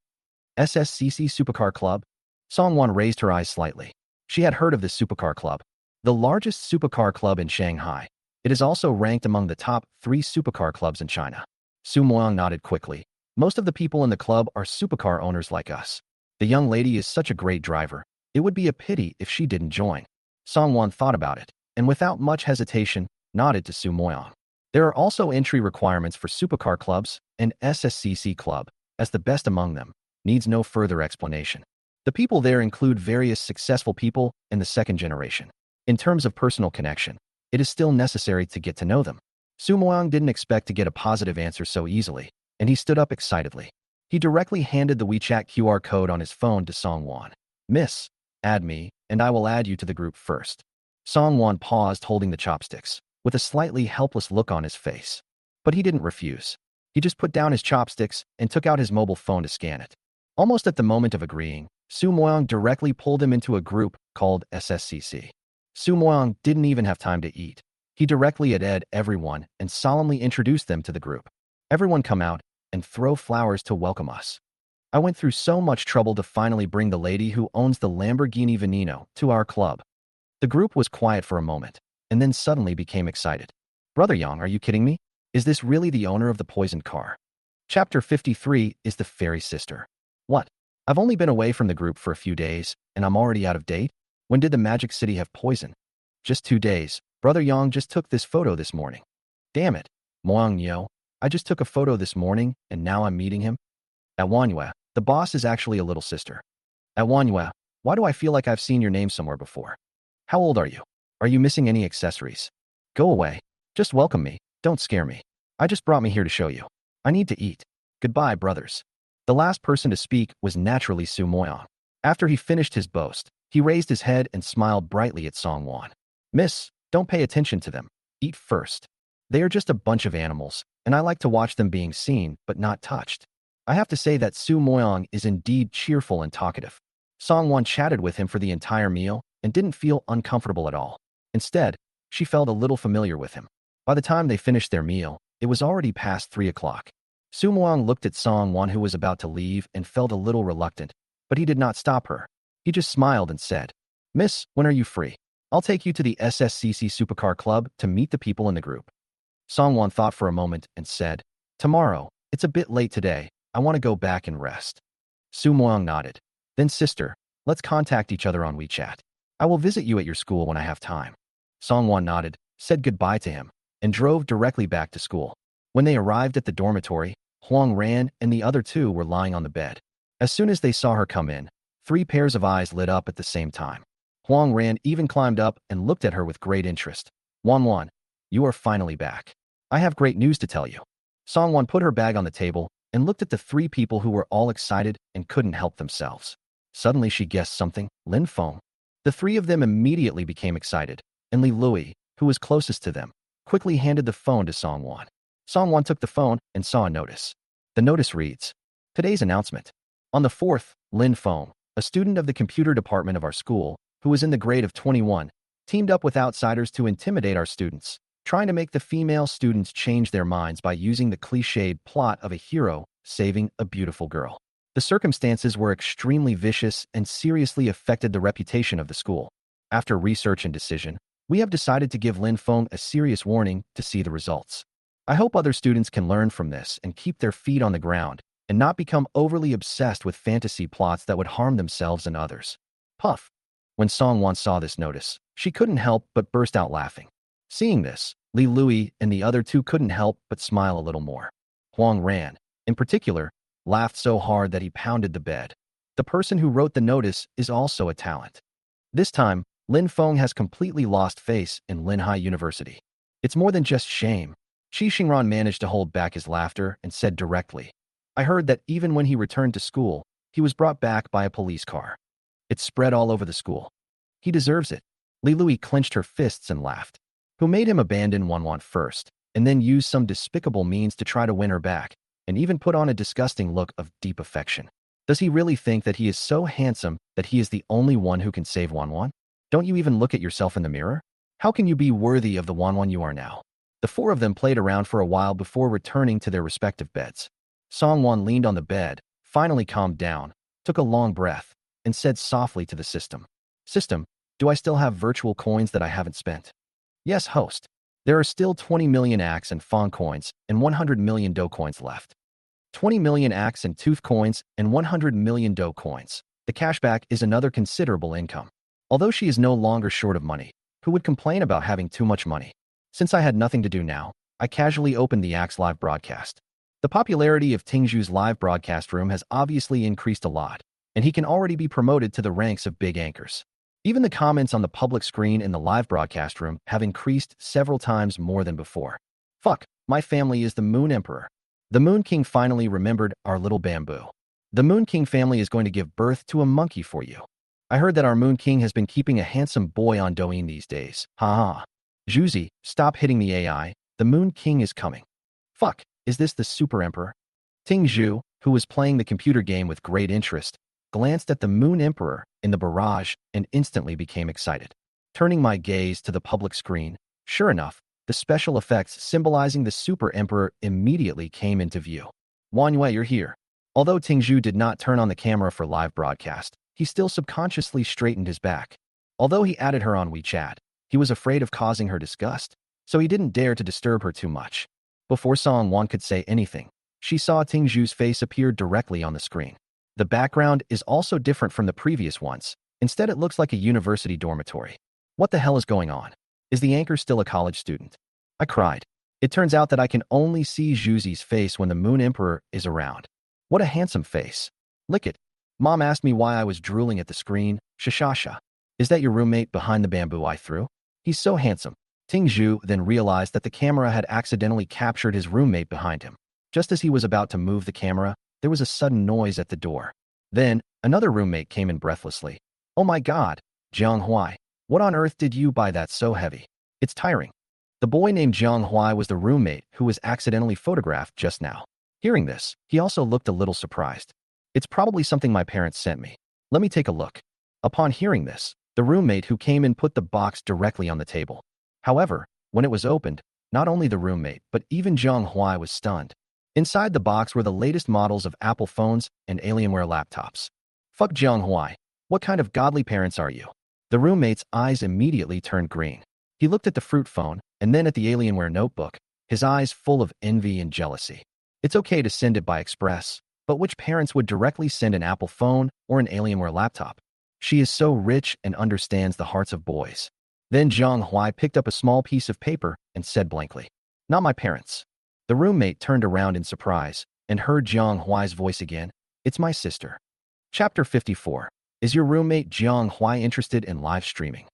SSCC Supercar Club? Song Wan raised her eyes slightly. She had heard of this supercar club, the largest supercar club in Shanghai. It is also ranked among the top 3 supercar clubs in China. Su Moyang nodded quickly. "Most of the people in the club are supercar owners like us. The young lady is such a great driver. It would be a pity if she didn't join." Song Wan thought about it, and without much hesitation, nodded to Su Moyang. There are also entry requirements for supercar clubs, and SSCC club, as the best among them, needs no further explanation. The people there include various successful people in the second generation. In terms of personal connection, it is still necessary to get to know them. Su Moyang didn't expect to get a positive answer so easily, and he stood up excitedly. He directly handed the WeChat QR code on his phone to Song Wan. "Miss, add me, and I will add you to the group first." Song Wan paused holding the chopsticks, with a slightly helpless look on his face. But he didn't refuse. He just put down his chopsticks and took out his mobile phone to scan it. Almost at the moment of agreeing, Su Moyang directly pulled him into a group called SSCC. Su Moyang didn't even have time to eat. He directly added everyone and solemnly introduced them to the group. "Everyone come out and throw flowers to welcome us. I went through so much trouble to finally bring the lady who owns the Lamborghini Veneno to our club." The group was quiet for a moment, and then suddenly became excited. "Brother Yang, are you kidding me? Is this really the owner of the poisoned car?" Chapter 53 is the fairy sister. "What? I've only been away from the group for a few days, and I'm already out of date? When did the Magic City have poison?" "Just 2 days. Brother Yang just took this photo this morning." "Damn it. Moang Yo, I just took a photo this morning, and now I'm meeting him?" "At Wanyue, the boss is actually a little sister." "At Wanyue, why do I feel like I've seen your name somewhere before?" "How old are you? Are you missing any accessories?" "Go away. Just welcome me. Don't scare me. I just brought me here to show you. I need to eat. Goodbye, brothers." The last person to speak was naturally Su Moyang. After he finished his boast, he raised his head and smiled brightly at Song Wan. Miss, don't pay attention to them. Eat first. They are just a bunch of animals, and I like to watch them being seen but not touched. I have to say that Su Moyang is indeed cheerful and talkative. Song Wan chatted with him for the entire meal and didn't feel uncomfortable at all. Instead, she felt a little familiar with him. By the time they finished their meal, it was already past 3 o'clock. Su Moyang looked at Song Wan, who was about to leave, and felt a little reluctant, but he did not stop her. He just smiled and said, Miss, when are you free? I'll take you to the SSCC Supercar Club to meet the people in the group. Song Wan thought for a moment and said, Tomorrow. It's a bit late today. I want to go back and rest. Su Moyang nodded. Then sister, let's contact each other on WeChat. I will visit you at your school when I have time. Song Wan nodded, said goodbye to him, and drove directly back to school. When they arrived at the dormitory, Huang Ran and the other two were lying on the bed. As soon as they saw her come in, 3 pairs of eyes lit up at the same time. Huang Ran even climbed up and looked at her with great interest. Wan Wan, you are finally back. I have great news to tell you. Song Wan put her bag on the table and looked at the 3 people who were all excited and couldn't help themselves. Suddenly she guessed something, Lin Feng. The 3 of them immediately became excited, and Li Lui, who was closest to them, quickly handed the phone to Song Wan. Song Wan took the phone and saw a notice. The notice reads, Today's announcement. On the 4th, Lin Feng, a student of the computer department of our school, who was in the grade of 21, teamed up with outsiders to intimidate our students, trying to make the female students change their minds by using the cliched plot of a hero saving a beautiful girl. The circumstances were extremely vicious and seriously affected the reputation of the school. After research and decision, we have decided to give Lin Feng a serious warning to see the results. I hope other students can learn from this and keep their feet on the ground and not become overly obsessed with fantasy plots that would harm themselves and others. Puff. When Song Wan saw this notice, she couldn't help but burst out laughing. Seeing this, Li Lui and the other 2 couldn't help but smile a little more. Huang Ran, in particular, laughed so hard that he pounded the bed. The person who wrote the notice is also a talent. This time, Lin Feng has completely lost face in Linhai University. It's more than just shame. Qi Xingran managed to hold back his laughter and said directly, I heard that even when he returned to school, he was brought back by a police car. It spread all over the school. He deserves it. Li Lui clenched her fists and laughed. Who made him abandon Wan Wan first, and then use some despicable means to try to win her back, and even put on a disgusting look of deep affection? Does he really think that he is so handsome that he is the only one who can save Wan Wan? Don't you even look at yourself in the mirror? How can you be worthy of the Wan Wan you are now? The 4 of them played around for a while before returning to their respective beds. Song Wan leaned on the bed, finally calmed down, took a long breath, and said softly to the system, System, do I still have virtual coins that I haven't spent? Yes, host. There are still 20 million Axe and Fong coins and 100 million Do coins left. 20 million Axe and Tooth coins and 100 million Do coins. The cashback is another considerable income. Although she is no longer short of money, who would complain about having too much money? Since I had nothing to do now, I casually opened the Axe live broadcast. The popularity of Tingzhu's live broadcast room has obviously increased a lot, and he can already be promoted to the ranks of big anchors. Even the comments on the public screen in the live broadcast room have increased several times more than before. Fuck, my family is the Moon Emperor. The Moon King finally remembered our little bamboo. The Moon King family is going to give birth to a monkey for you. I heard that our Moon King has been keeping a handsome boy on Douyin these days. Ha ha. Zhuzi, stop hitting the AI. The Moon King is coming. Fuck, is this the Super Emperor? Tingzhu, who was playing the computer game with great interest, glanced at the Moon Emperor in the barrage and instantly became excited. Turning my gaze to the public screen, sure enough, the special effects symbolizing the Super Emperor immediately came into view. Wan Yue, you're here. Although Tingzhu did not turn on the camera for live broadcast, he still subconsciously straightened his back. Although he added her on WeChat, he was afraid of causing her disgust, so he didn't dare to disturb her too much. Before Song Wan could say anything, she saw Tingzhu's face appear directly on the screen. The background is also different from the previous ones. Instead, it looks like a university dormitory. What the hell is going on? Is the anchor still a college student? I cried. It turns out that I can only see Zhuzi's face when the Moon Emperor is around. What a handsome face. Lick it. Mom asked me why I was drooling at the screen. Shashasha. Is that your roommate behind the bamboo I threw? He's so handsome. Tingzhu then realized that the camera had accidentally captured his roommate behind him. Just as he was about to move the camera, there was a sudden noise at the door. Then, another roommate came in breathlessly. "Oh my God, Jiang Huai, what on earth did you buy that so heavy? It's tiring." The boy named Jiang Huai was the roommate who was accidentally photographed just now. Hearing this, he also looked a little surprised. "It's probably something my parents sent me. Let me take a look." Upon hearing this, the roommate who came in put the box directly on the table. However, when it was opened, not only the roommate, but even Jiang Huai was stunned. Inside the box were the latest models of Apple phones and Alienware laptops. "Fuck Jiang Huai. What kind of godly parents are you?" The roommate's eyes immediately turned green. He looked at the fruit phone and then at the Alienware notebook, his eyes full of envy and jealousy. It's okay to send it by express, but which parents would directly send an Apple phone or an Alienware laptop? She is so rich and understands the hearts of boys. Then Jiang Huai picked up a small piece of paper and said blankly, "Not my parents." The roommate turned around in surprise and heard Jiang Huai's voice again. "It's my sister." Chapter 54. Is your roommate Jiang Huai interested in live streaming?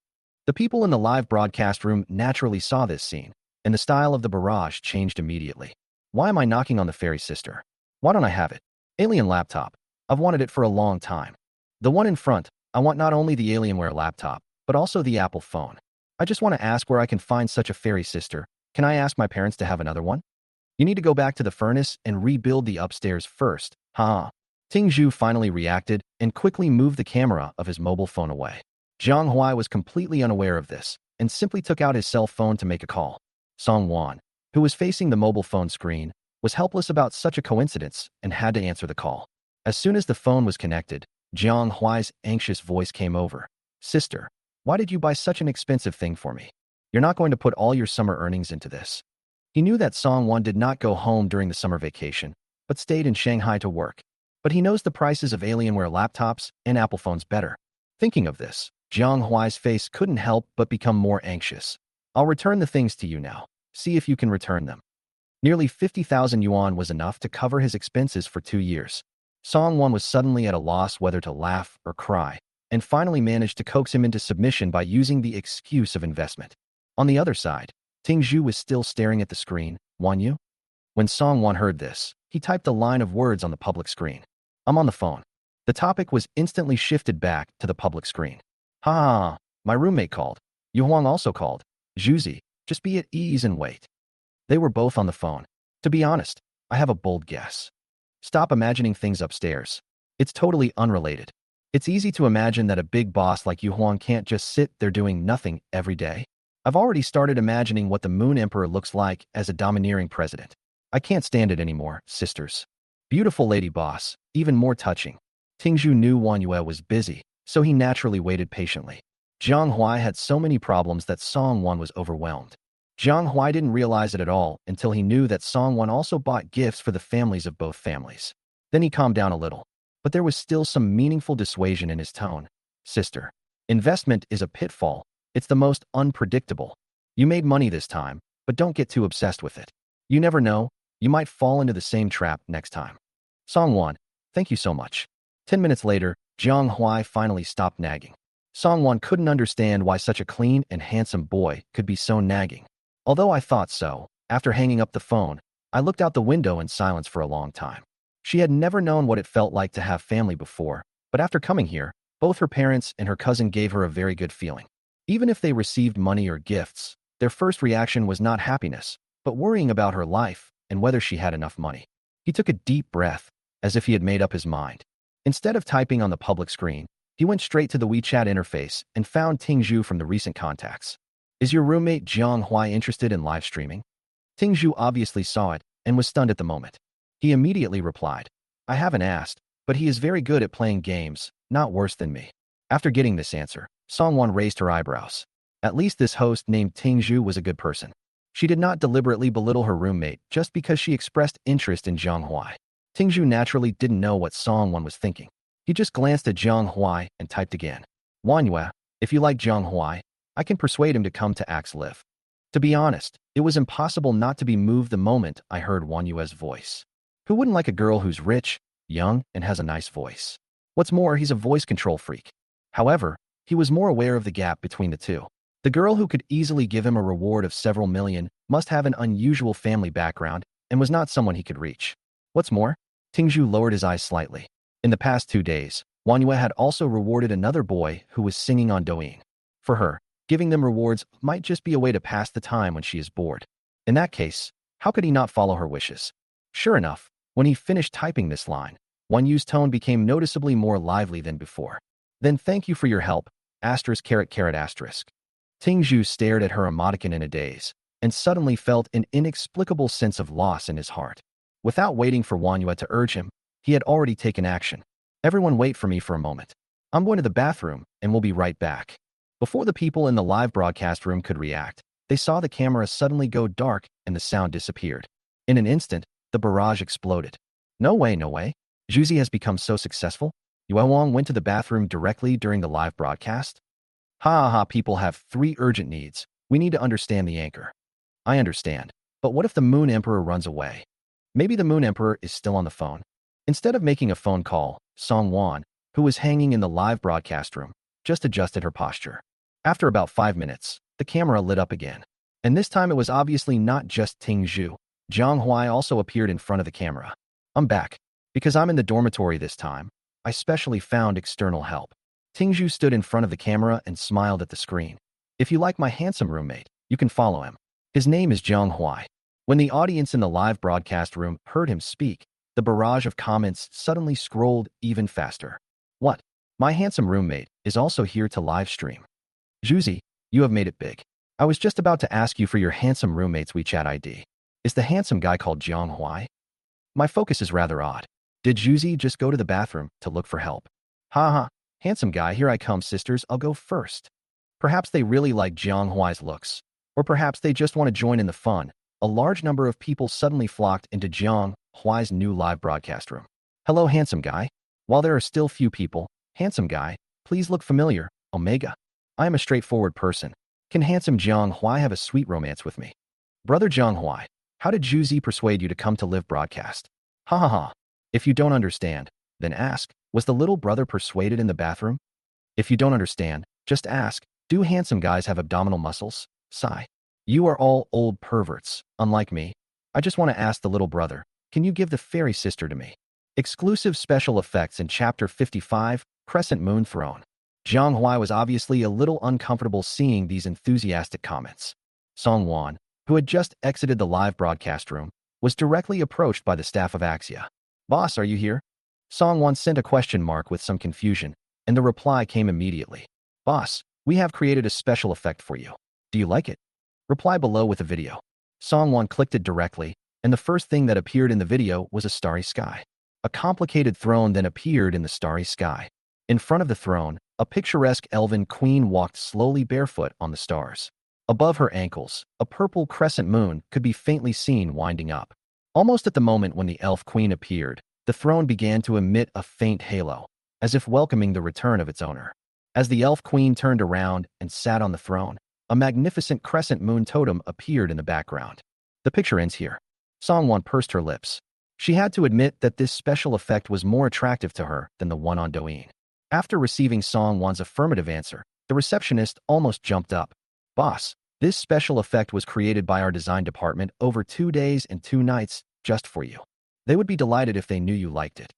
The people in the live broadcast room naturally saw this scene, and the style of the barrage changed immediately. "Why am I knocking on the fairy sister? Why don't I have it? Alien laptop. I've wanted it for a long time. The one in front, I want not only the Alienware laptop, but also the Apple phone. I just want to ask where I can find such a fairy sister. Can I ask my parents to have another one? You need to go back to the furnace and rebuild the upstairs first. Ha." Ting Zhu finally reacted and quickly moved the camera of his mobile phone away. Jiang Huai was completely unaware of this and simply took out his cell phone to make a call. Song Wan, who was facing the mobile phone screen, was helpless about such a coincidence and had to answer the call. As soon as the phone was connected, Jiang Huai's anxious voice came over. "Sister, why did you buy such an expensive thing for me? You're not going to put all your summer earnings into this." He knew that Song Wan did not go home during the summer vacation, but stayed in Shanghai to work. But he knows the prices of Alienware laptops and Apple phones better. Thinking of this, Jiang Huai's face couldn't help but become more anxious. "I'll return the things to you now. See if you can return them." Nearly 50,000 yuan was enough to cover his expenses for 2 years. Song Wan was suddenly at a loss whether to laugh or cry, and finally managed to coax him into submission by using the excuse of investment. On the other side, Ting Zhu was still staring at the screen. "Wan Yu?" When Song Wan heard this, he typed a line of words on the public screen. "I'm on the phone." The topic was instantly shifted back to the public screen. "Ha, my roommate called. Yu Huang also called. Zhuzi, just be at ease and wait." They were both on the phone. "To be honest, I have a bold guess. Stop imagining things upstairs. It's totally unrelated. It's easy to imagine that a big boss like Yu Huang can't just sit there doing nothing every day. I've already started imagining what the Moon Emperor looks like as a domineering president. I can't stand it anymore, sisters. Beautiful lady boss, even more touching." Tingzhu knew Wan Yue was busy, so he naturally waited patiently. Jiang Huai had so many problems that Song Wan was overwhelmed. Jiang Huai didn't realize it at all until he knew that Song Wan also bought gifts for the families of both families. Then he calmed down a little, but there was still some meaningful dissuasion in his tone. "Sister, investment is a pitfall. It's the most unpredictable. You made money this time, but don't get too obsessed with it. You never know, you might fall into the same trap next time." "Song Wan, thank you so much." 10 minutes later, Jiang Huai finally stopped nagging. Song Wan couldn't understand why such a clean and handsome boy could be so nagging. "Although I thought so, after hanging up the phone, I looked out the window in silence for a long time." She had never known what it felt like to have family before, but after coming here, both her parents and her cousin gave her a very good feeling. Even if they received money or gifts, their first reaction was not happiness, but worrying about her life and whether she had enough money. He took a deep breath, as if he had made up his mind. Instead of typing on the public screen, he went straight to the WeChat interface and found Ting Zhu from the recent contacts. "Is your roommate Jiang Huai interested in live streaming?" Ting Zhu obviously saw it and was stunned at the moment. He immediately replied, "I haven't asked, but he is very good at playing games, not worse than me." After getting this answer, Song Wan raised her eyebrows. At least this host named Ting Zhu was a good person. She did not deliberately belittle her roommate just because she expressed interest in Jiang Huai. Ting Zhu naturally didn't know what Song Wan was thinking. He just glanced at Jiang Huai and typed again. "Wan Yue, if you like Jiang Huai, I can persuade him to come to Axe Live." To be honest, it was impossible not to be moved the moment I heard Wan Yue's voice. Who wouldn't like a girl who's rich, young, and has a nice voice? What's more, he's a voice control freak. However, he was more aware of the gap between the two. The girl who could easily give him a reward of several million must have an unusual family background and was not someone he could reach. What's more, Tingzhu lowered his eyes slightly. In the past 2 days, Wan Yue had also rewarded another boy who was singing on Douyin. For her, giving them rewards might just be a way to pass the time when she is bored. In that case, how could he not follow her wishes? Sure enough, when he finished typing this line, Wan Yu's tone became noticeably more lively than before. Then thank you for your help, asterisk caret caret asterisk. Tingzhu stared at her emoticon in a daze, and suddenly felt an inexplicable sense of loss in his heart. Without waiting for Wan Yue to urge him, he had already taken action. Everyone wait for me for a moment. I'm going to the bathroom, and we'll be right back. Before the people in the live broadcast room could react, they saw the camera suddenly go dark and the sound disappeared. In an instant, the barrage exploded. No way, no way. Zhuzi has become so successful? Yue Wang went to the bathroom directly during the live broadcast? Ha ha ha, people have 3 urgent needs. We need to understand the anchor. I understand. But what if the Moon Emperor runs away? Maybe the Moon Emperor is still on the phone. Instead of making a phone call, Song Wan, who was hanging in the live broadcast room, just adjusted her posture. After about 5 minutes, the camera lit up again. And this time it was obviously not just Tingzhu. Zhang Huai also appeared in front of the camera. I'm back. Because I'm in the dormitory this time, I specially found external help. Tingzhu stood in front of the camera and smiled at the screen. If you like my handsome roommate, you can follow him. His name is Zhang Huai. When the audience in the live broadcast room heard him speak, the barrage of comments suddenly scrolled even faster. What? My handsome roommate is also here to live stream. Zhuzi, you have made it big. I was just about to ask you for your handsome roommate's WeChat ID. Is the handsome guy called Zhang Huai? My focus is rather odd. Did Zhuzi just go to the bathroom to look for help? Ha ha, handsome guy, here I come, sisters, I'll go first. Perhaps they really like Zhang Huai's looks. Or perhaps they just want to join in the fun. A large number of people suddenly flocked into Zhang Huai's new live broadcast room. Hello, handsome guy. While there are still few people, handsome guy, please look familiar, Omega. I am a straightforward person. Can handsome Zhang Huai have a sweet romance with me? Brother Zhang Huai, how did Zhuzi persuade you to come to live broadcast? Ha ha ha. If you don't understand, then ask, was the little brother persuaded in the bathroom? If you don't understand, just ask, do handsome guys have abdominal muscles? Sigh. You are all old perverts, unlike me. I just want to ask the little brother, can you give the fairy sister to me? Exclusive special effects in Chapter 55, Crescent Moon Throne. Zhang Huai was obviously a little uncomfortable seeing these enthusiastic comments. Song Wan, who had just exited the live broadcast room, was directly approached by the staff of Axia. Boss, are you here? Song Wan sent a question mark with some confusion, and the reply came immediately. Boss, we have created a special effect for you. Do you like it? Reply below with a video. Song Wan clicked it directly, and the first thing that appeared in the video was a starry sky. A complicated throne then appeared in the starry sky. In front of the throne, a picturesque elven queen walked slowly barefoot on the stars. Above her ankles, a purple crescent moon could be faintly seen winding up. Almost at the moment when the elf queen appeared, the throne began to emit a faint halo, as if welcoming the return of its owner. As the elf queen turned around and sat on the throne, a magnificent crescent moon totem appeared in the background. The picture ends here. Song Wan pursed her lips. She had to admit that this special effect was more attractive to her than the one on Douyin. After receiving Song Wan's affirmative answer, the receptionist almost jumped up. Boss, this special effect was created by our design department over 2 days and 2 nights just for you. They would be delighted if they knew you liked it.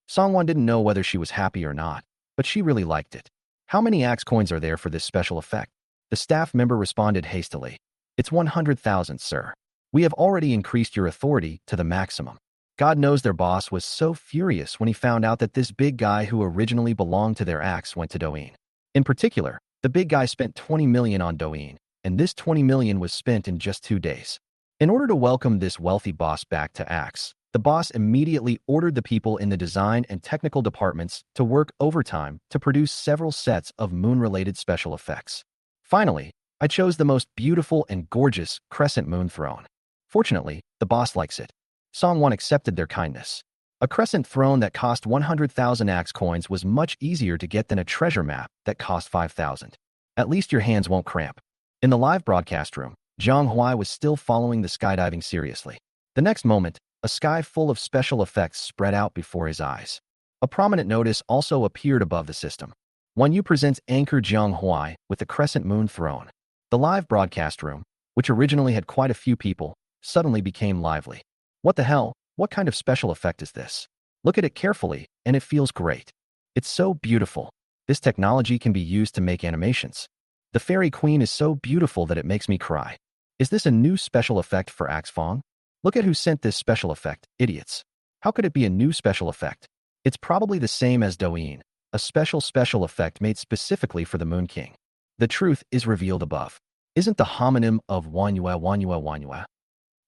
Song Wan didn't know whether she was happy or not, but she really liked it. How many axe coins are there for this special effect? The staff member responded hastily. It's 100,000, sir. We have already increased your authority to the maximum. God knows their boss was so furious when he found out that this big guy who originally belonged to their axe went to Douyin. In particular, the big guy spent 20 million on Douyin, and this 20 million was spent in just 2 days. In order to welcome this wealthy boss back to axe, the boss immediately ordered the people in the design and technical departments to work overtime to produce several sets of moon-related special effects. Finally, I chose the most beautiful and gorgeous crescent moon throne. Fortunately, the boss likes it. Song Wan accepted their kindness. A crescent throne that cost 100,000 axe coins was much easier to get than a treasure map that cost 5,000. At least your hands won't cramp. In the live broadcast room, Zhang Huai was still following the skydiving seriously. The next moment, a sky full of special effects spread out before his eyes. A prominent notice also appeared above the system. Wan Yu presents anchor Zhang Huai with the crescent moon throne. The live broadcast room, which originally had quite a few people, suddenly became lively. What the hell? What kind of special effect is this? Look at it carefully, and it feels great. It's so beautiful. This technology can be used to make animations. The fairy queen is so beautiful that it makes me cry. Is this a new special effect for Axe Fong? Look at who sent this special effect, idiots. How could it be a new special effect? It's probably the same as Douyin, a special effect made specifically for the Moon King. The truth is revealed above. Isn't the homonym of Wanyue?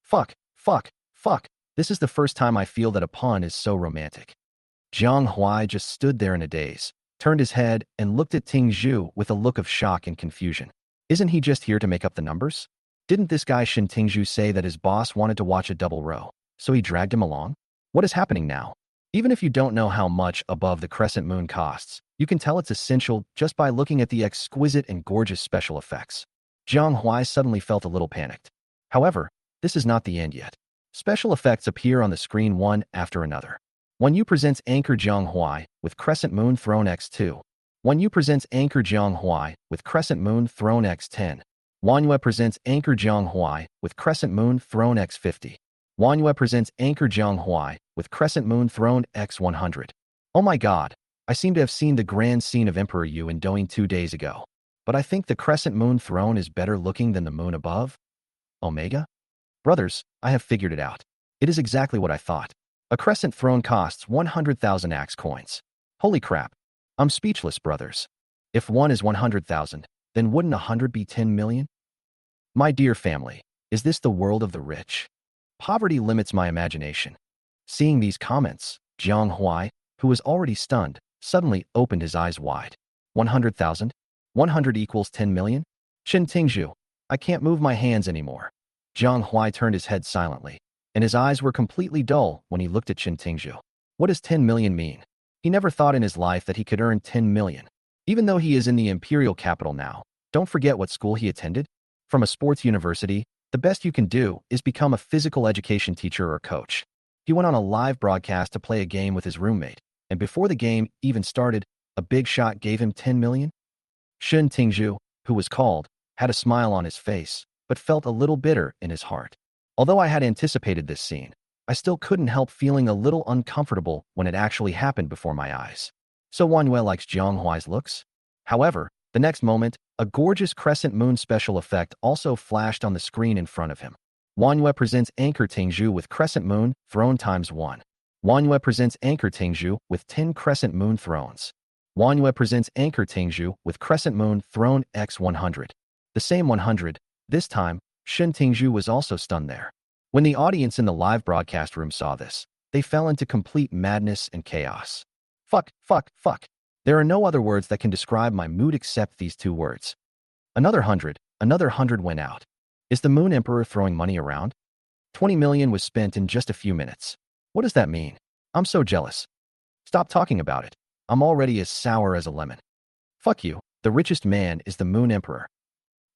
Fuck. This is the first time I feel that a pun is so romantic. Jiang Huai just stood there in a daze, turned his head, and looked at Ting Zhu with a look of shock and confusion. Isn't he just here to make up the numbers? Didn't this guy Shin Tingzhu say that his boss wanted to watch a double row, so he dragged him along? What is happening now? Even if you don't know how much above the crescent moon costs, you can tell it's essential just by looking at the exquisite and gorgeous special effects. Jiang Huai suddenly felt a little panicked. However, this is not the end yet. Special effects appear on the screen one after another. When you presents Anchor Jiang Huai with Crescent Moon Throne X2. When you presents Anchor Jiang Huai with Crescent Moon Throne X10. Wanyue presents Anchor Jiang Huai with Crescent Moon Throne X50. Wanyue presents Anchor Jiang Huai with Crescent Moon Throne X100. Oh my god, I seem to have seen the grand scene of Emperor Yu in Douyin 2 days ago. But I think the Crescent Moon Throne is better looking than the moon above. Omega? Brothers, I have figured it out. It is exactly what I thought. A Crescent Throne costs 100,000 Axe coins. Holy crap. I'm speechless, brothers. If one is 100,000, then wouldn't 100 be 10 million? My dear family, is this the world of the rich? Poverty limits my imagination. Seeing these comments, Jiang Huai, who was already stunned, suddenly opened his eyes wide. 100,000? 100 equals 10 million? Shin Tingzhu, I can't move my hands anymore. Jiang Huai turned his head silently, and his eyes were completely dull when he looked at Shin Tingzhu. What does 10 million mean? He never thought in his life that he could earn 10 million. Even though he is in the imperial capital now, don't forget what school he attended. From a sports university, the best you can do is become a physical education teacher or coach. He went on a live broadcast to play a game with his roommate, and before the game even started, a big shot gave him 10 million? Shin Tingzhu, who was called, had a smile on his face, but felt a little bitter in his heart. Although I had anticipated this scene, I still couldn't help feeling a little uncomfortable when it actually happened before my eyes. So Wanyue likes Jiang Huai's looks? However, the next moment, a gorgeous crescent moon special effect also flashed on the screen in front of him. Wanyue presents Anchor Tingzhu with Crescent Moon Throne ×1. Wanyue presents Anchor Tingzhu with 10 Crescent Moon Thrones. Wanyue presents Anchor Tingzhu with Crescent Moon Throne X100. The same 100. This time, Shin Tingzhu was also stunned there. When the audience in the live broadcast room saw this, they fell into complete madness and chaos. Fuck. There are no other words that can describe my mood except these two words. Another 100 went out. Is the Moon Emperor throwing money around? 20 million was spent in just a few minutes. What does that mean? I'm so jealous. Stop talking about it. I'm already as sour as a lemon. Fuck you. The richest man is the Moon Emperor.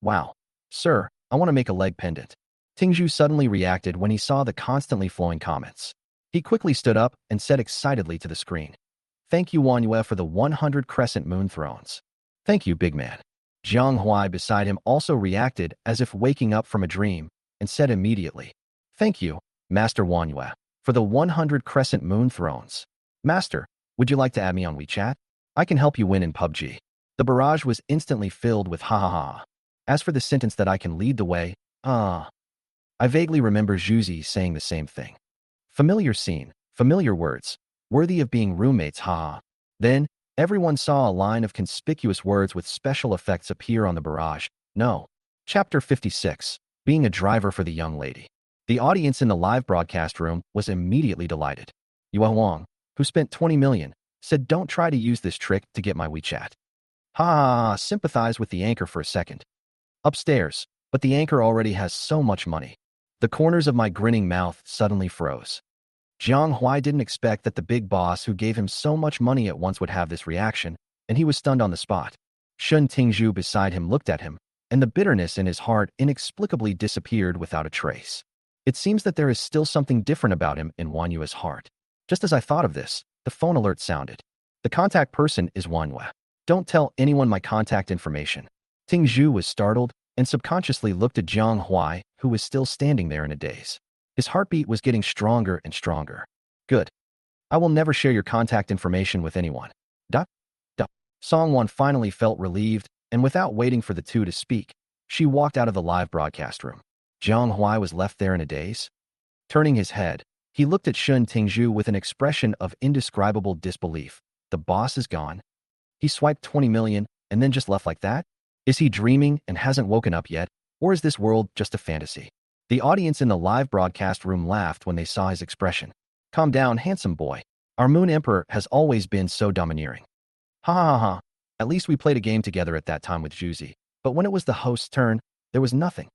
Wow. Sir, I want to make a leg pendant. Tingzhu suddenly reacted when he saw the constantly flowing comments. He quickly stood up and said excitedly to the screen, "Thank you, Wanyue, for the 100 Crescent Moon Thrones." "Thank you, big man." Jiang Huai beside him also reacted as if waking up from a dream and said immediately, "Thank you, Master Wanyue, for the 100 Crescent Moon Thrones. Master, would you like to add me on WeChat? I can help you win in PUBG." The barrage was instantly filled with ha ha ha. As for the sentence that I can lead the way, I vaguely remember Zhuzi saying the same thing. Familiar scene, familiar words, worthy of being roommates, ha. Then, everyone saw a line of conspicuous words with special effects appear on the barrage. No. Chapter 56, Being a Driver for the Young Lady. The audience in the live broadcast room was immediately delighted. Yue Huang, who spent 20 million, said don't try to use this trick to get my WeChat. Ha, sympathize with the anchor for a second. Upstairs, but the anchor already has so much money. The corners of my grinning mouth suddenly froze. Jiang Huai didn't expect that the big boss who gave him so much money at once would have this reaction, and he was stunned on the spot. Shin Tingzhu beside him looked at him, and the bitterness in his heart inexplicably disappeared without a trace. It seems that there is still something different about him in Wanyue's heart. Just as I thought of this, the phone alert sounded. The contact person is Wanyue. Don't tell anyone my contact information. Tingzhu was startled and subconsciously looked at Jiang Huai, who was still standing there in a daze. His heartbeat was getting stronger and stronger. Good. I will never share your contact information with anyone. Dot, dot. Song Wan finally felt relieved, and without waiting for the two to speak, she walked out of the live broadcast room. Jiang Huai was left there in a daze. Turning his head, he looked at Shun Tingzhu with an expression of indescribable disbelief. The boss is gone. He swiped 20 million and then just left like that? Is he dreaming and hasn't woken up yet, or is this world just a fantasy? The audience in the live broadcast room laughed when they saw his expression. Calm down, handsome boy. Our Moon Emperor has always been so domineering. Ha ha ha ha. At least we played a game together at that time with Juzi. But when it was the host's turn, there was nothing.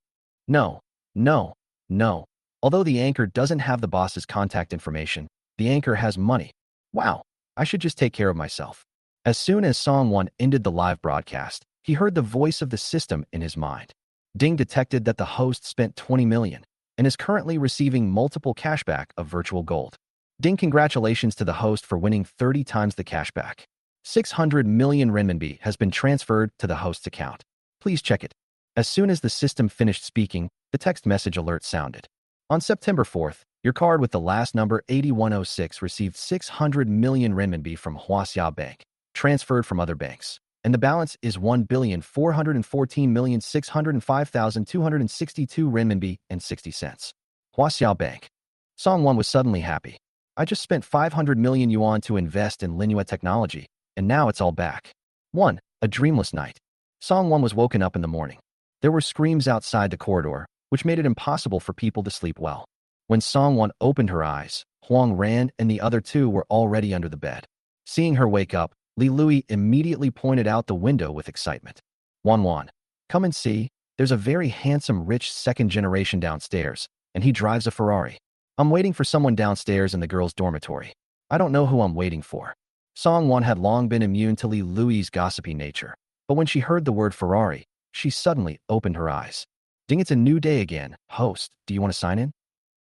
No, no, no. Although the anchor doesn't have the boss's contact information, the anchor has money. Wow, I should just take care of myself. As soon as Song Wan ended the live broadcast, he heard the voice of the system in his mind. Ding detected that the host spent 20 million and is currently receiving multiple cashback of virtual gold. Ding, congratulations to the host for winning 30 times the cashback. 600 million renminbi has been transferred to the host's account. Please check it. As soon as the system finished speaking, the text message alert sounded. On September 4th, your card with the last number 8106 received 600 million renminbi from Huaxia Bank, transferred from other banks, and the balance is 1,414,605,262 renminbi and 60 cents. Huaxia Bank. Song Wan was suddenly happy. I just spent 500 million yuan to invest in Linhua technology, and now it's all back. 1. A dreamless night. Song Wan was woken up in the morning. There were screams outside the corridor, which made it impossible for people to sleep well. When Song Wan opened her eyes, Huang Ran and the other two were already under the bed. Seeing her wake up, Li Lui immediately pointed out the window with excitement. Wan, come and see, there's a very handsome rich second generation downstairs, and he drives a Ferrari. I'm waiting for someone downstairs in the girls' dormitory. I don't know who I'm waiting for. Song Wan had long been immune to Li Lui's gossipy nature, but when she heard the word Ferrari, she suddenly opened her eyes. Ding, it's a new day again. Host, do you want to sign in?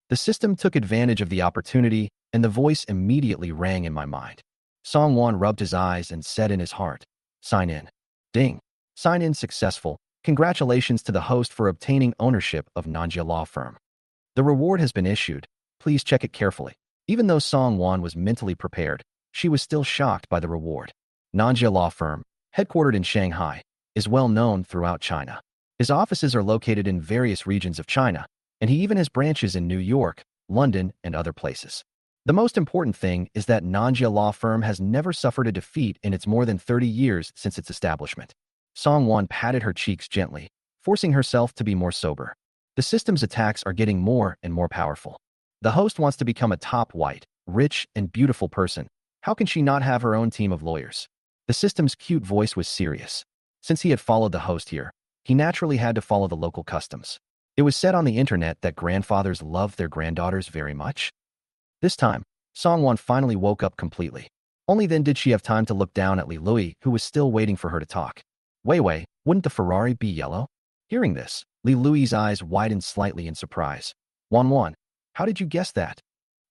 The system took advantage of the opportunity, and the voice immediately rang in my mind. Song Wan rubbed his eyes and said in his heart, sign in. Ding. Sign in successful. Congratulations to the host for obtaining ownership of Nanjia Law Firm. The reward has been issued. Please check it carefully. Even though Song Wan was mentally prepared, she was still shocked by the reward. Nanjia Law Firm, headquartered in Shanghai, is well known throughout China. His offices are located in various regions of China, and he even has branches in New York, London, and other places. The most important thing is that Nanjia Law Firm has never suffered a defeat in its more than 30 years since its establishment. Song Wan patted her cheeks gently, forcing herself to be more sober. The system's attacks are getting more and more powerful. The host wants to become a top white, rich, and beautiful person. How can she not have her own team of lawyers? The system's cute voice was serious. Since he had followed the host here, he naturally had to follow the local customs. It was said on the internet that grandfathers love their granddaughters very much. This time, Song Wan finally woke up completely. Only then did she have time to look down at Li Lui, who was still waiting for her to talk. Wei, wouldn't the Ferrari be yellow? Hearing this, Li Lui's eyes widened slightly in surprise. Wan, how did you guess that?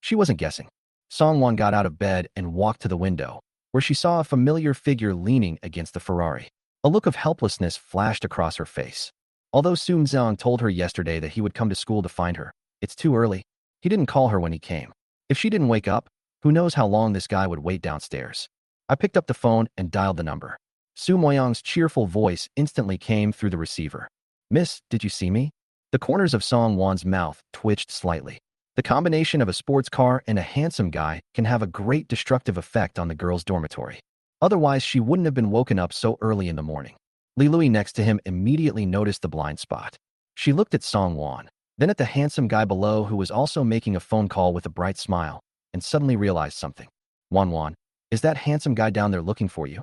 She wasn't guessing. Song Wan got out of bed and walked to the window, where she saw a familiar figure leaning against the Ferrari. A look of helplessness flashed across her face. Although Sun Zhang told her yesterday that he would come to school to find her, it's too early. He didn't call her when he came. If she didn't wake up, who knows how long this guy would wait downstairs. I picked up the phone and dialed the number. Su Moyang's cheerful voice instantly came through the receiver. Miss, did you see me? The corners of Song Wan's mouth twitched slightly. The combination of a sports car and a handsome guy can have a great destructive effect on the girls' dormitory. Otherwise, she wouldn't have been woken up so early in the morning. Li Lui next to him immediately noticed the blind spot. She looked at Song Wan, then at the handsome guy below who was also making a phone call with a bright smile, and suddenly realized something. Wan, is that handsome guy down there looking for you?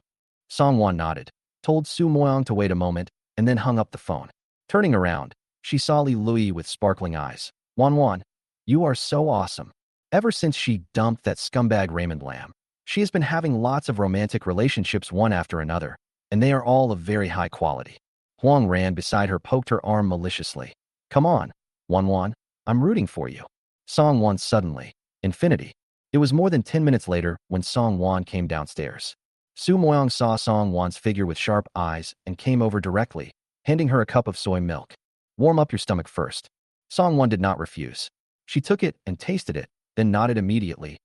Song Wan nodded, told Su Moyang to wait a moment, and then hung up the phone. Turning around, she saw Li Lui with sparkling eyes. Wan, you are so awesome. Ever since she dumped that scumbag Raymond Lam, she has been having lots of romantic relationships one after another, and they are all of very high quality. Huang ran beside her, poked her arm maliciously. Come on, Wan, I'm rooting for you. Song Wan suddenly. Infinity. It was more than 10 minutes later when Song Wan came downstairs. Su Moyang saw Song Wan's figure with sharp eyes and came over directly, handing her a cup of soy milk. Warm up your stomach first. Song Wan did not refuse. She took it and tasted it, then nodded immediately.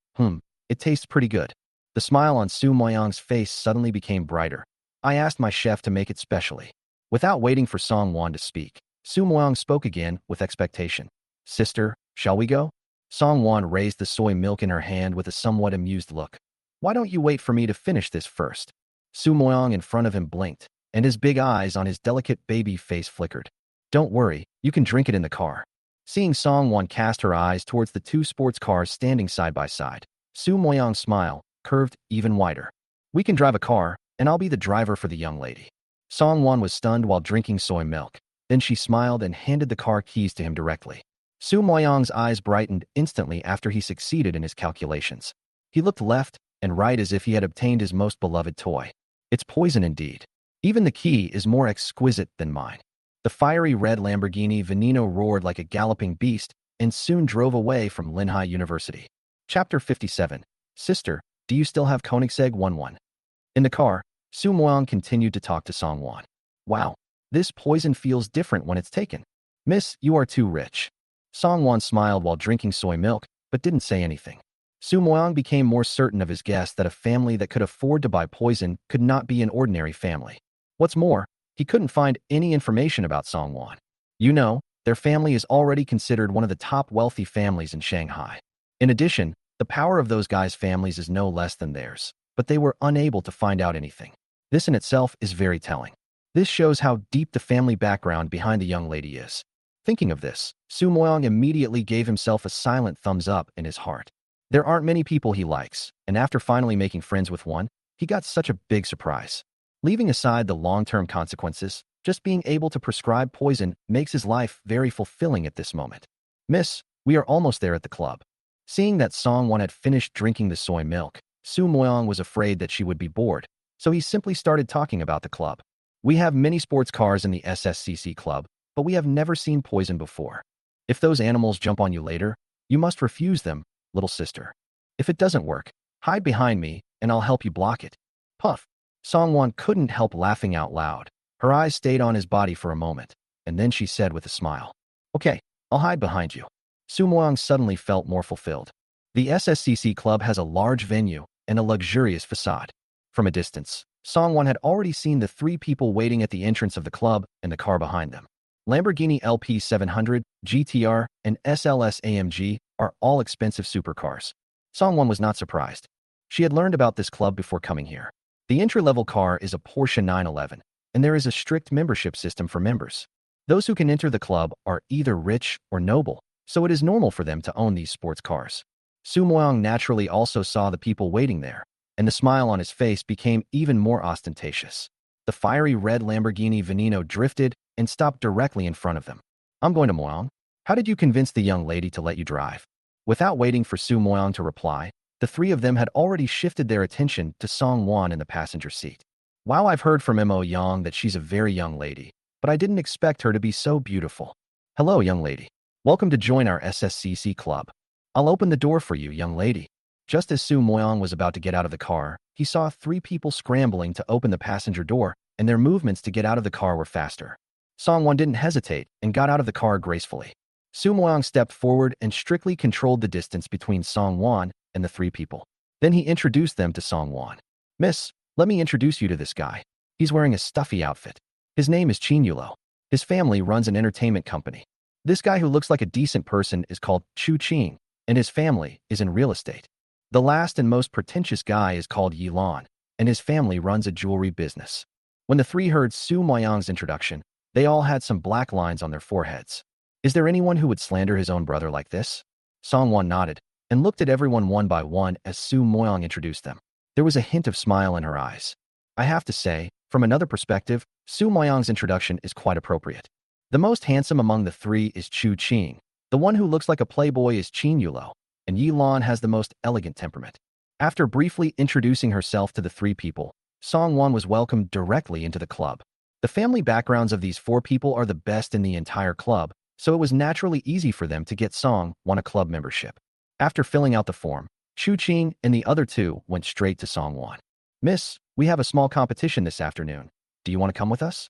It tastes pretty good. The smile on Su Moyang's face suddenly became brighter. I asked my chef to make it specially. Without waiting for Song Wan to speak, Su Moyang spoke again with expectation. Sister, shall we go? Song Wan raised the soy milk in her hand with a somewhat amused look. Why don't you wait for me to finish this first? Su Moyang in front of him blinked, and his big eyes on his delicate baby face flickered. Don't worry, you can drink it in the car. Seeing Song Wan cast her eyes towards the two sports cars standing side by side, Su Moyang's smile curved even wider. We can drive a car, and I'll be the driver for the young lady. Song Wan was stunned while drinking soy milk. Then she smiled and handed the car keys to him directly. Su Moyang's eyes brightened instantly after he succeeded in his calculations. He looked left and right as if he had obtained his most beloved toy. It's poison indeed. Even the key is more exquisite than mine. The fiery red Lamborghini Veneno roared like a galloping beast and soon drove away from Linhai University. Chapter 57. Sister, do you still have Koenigsegg 11? In the car, Su Moyang continued to talk to Song Wan. Wow, this poison feels different when it's taken. Miss, you are too rich. Song Wan smiled while drinking soy milk, but didn't say anything. Su Moyang became more certain of his guess that a family that could afford to buy poison could not be an ordinary family. What's more, he couldn't find any information about Song Wan. You know, their family is already considered one of the top wealthy families in Shanghai. In addition, the power of those guys' families is no less than theirs, but they were unable to find out anything. This in itself is very telling. This shows how deep the family background behind the young lady is. Thinking of this, Su Moyang immediately gave himself a silent thumbs up in his heart. There aren't many people he likes, and after finally making friends with one, he got such a big surprise. Leaving aside the long-term consequences, just being able to prescribe poison makes his life very fulfilling at this moment. Miss, we are almost there at the club. Seeing that Song Wan had finished drinking the soy milk, Su Moyang was afraid that she would be bored, so he simply started talking about the club. We have many sports cars in the SSCC club, but we have never seen poison before. If those animals jump on you later, you must refuse them, little sister. If it doesn't work, hide behind me and I'll help you block it. Puff. Song Wan couldn't help laughing out loud. Her eyes stayed on his body for a moment, and then she said with a smile, Okay, I'll hide behind you. Su Moyang suddenly felt more fulfilled. The SSCC club has a large venue and a luxurious facade. From a distance, Song Wan had already seen the three people waiting at the entrance of the club and the car behind them. Lamborghini LP 700, GTR, and SLS AMG are all expensive supercars. Song Wan was not surprised. She had learned about this club before coming here. The entry-level car is a Porsche 911, and there is a strict membership system for members. Those who can enter the club are either rich or noble, so it is normal for them to own these sports cars. Su Moyang naturally also saw the people waiting there, and the smile on his face became even more ostentatious. The fiery red Lamborghini Veneno drifted and stopped directly in front of them. I'm going to Moyang. How did you convince the young lady to let you drive? Without waiting for Su Moyang to reply, the three of them had already shifted their attention to Song Wan in the passenger seat. Wow, I've heard from Mo Yang that she's a very young lady, but I didn't expect her to be so beautiful. Hello, young lady. Welcome to join our SSCC club. I'll open the door for you, young lady. Just as Su Moyang was about to get out of the car, he saw three people scrambling to open the passenger door, and their movements to get out of the car were faster. Song Wan didn't hesitate and got out of the car gracefully. Su Moyang stepped forward and strictly controlled the distance between Song Wan and the three people. Then he introduced them to Song Wan. Miss, let me introduce you to this guy. He's wearing a stuffy outfit. His name is Qin Yulo. His family runs an entertainment company. This guy who looks like a decent person is called Chu Qing, and his family is in real estate. The last and most pretentious guy is called Yi Lan, and his family runs a jewelry business. When the three heard Su Moyang's introduction, they all had some black lines on their foreheads. Is there anyone who would slander his own brother like this? Song Wan nodded and looked at everyone one by one as Su Moyang introduced them. There was a hint of smile in her eyes. I have to say, from another perspective, Su Moyang's introduction is quite appropriate. The most handsome among the three is Chu Qing. The one who looks like a playboy is Qin Yulo, and Yi Lan has the most elegant temperament. After briefly introducing herself to the three people, Song Wan was welcomed directly into the club. The family backgrounds of these four people are the best in the entire club, so it was naturally easy for them to get Song Wan a club membership. After filling out the form, Chu Qing and the other two went straight to Song Wan. Miss, we have a small competition this afternoon. Do you want to come with us?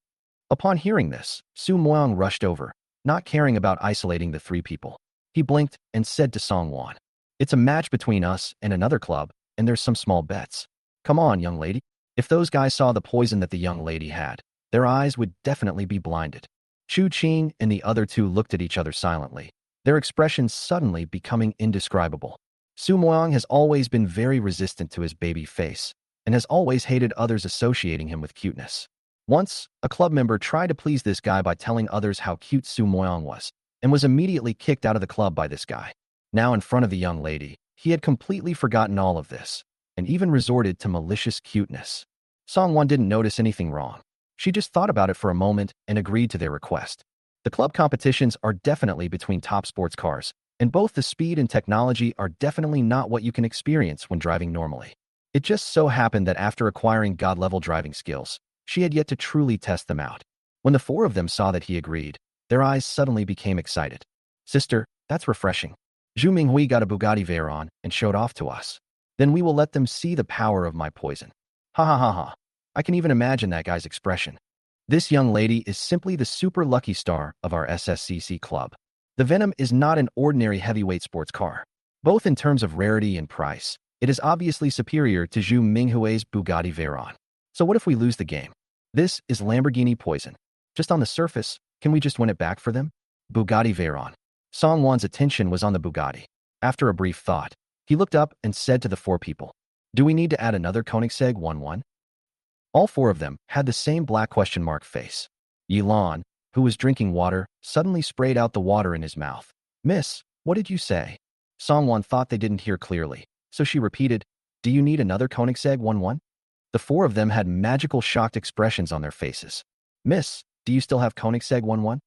Upon hearing this, Su Moyang rushed over, not caring about isolating the three people. He blinked and said to Song Wan, It's a match between us and another club, and there's some small bets. Come on, young lady. If those guys saw the poison that the young lady had, their eyes would definitely be blinded. Chu Qing and the other two looked at each other silently, their expressions suddenly becoming indescribable. Su Moyang has always been very resistant to his baby face, and has always hated others associating him with cuteness. Once, a club member tried to please this guy by telling others how cute Su Moyang was, and was immediately kicked out of the club by this guy. Now in front of the young lady, he had completely forgotten all of this, and even resorted to malicious cuteness. Song Wan didn't notice anything wrong. She just thought about it for a moment and agreed to their request. The club competitions are definitely between top sports cars, and both the speed and technology are definitely not what you can experience when driving normally. It just so happened that after acquiring God-level driving skills, she had yet to truly test them out. When the four of them saw that he agreed, their eyes suddenly became excited. Sister, that's refreshing. Zhu Minghui got a Bugatti Veyron and showed off to us. Then we will let them see the power of my poison. Ha ha ha ha. I can even imagine that guy's expression. This young lady is simply the super lucky star of our SSCC club. The Venom is not an ordinary heavyweight sports car. Both in terms of rarity and price, it is obviously superior to Zhu Minghui's Bugatti Veyron. So what if we lose the game? This is Lamborghini poison. Just on the surface, can we just win it back for them? Bugatti Veyron. Song Wan's attention was on the Bugatti. After a brief thought, he looked up and said to the four people, "Do we need to add another Koenigsegg 11?" All four of them had the same black question mark face. Yilan, who was drinking water, suddenly sprayed out the water in his mouth. "Miss, what did you say?" Song Wan thought they didn't hear clearly, so she repeated, "Do you need another Koenigsegg 11?" The four of them had magical shocked expressions on their faces. "Miss, do you still have Koenigsegg 11?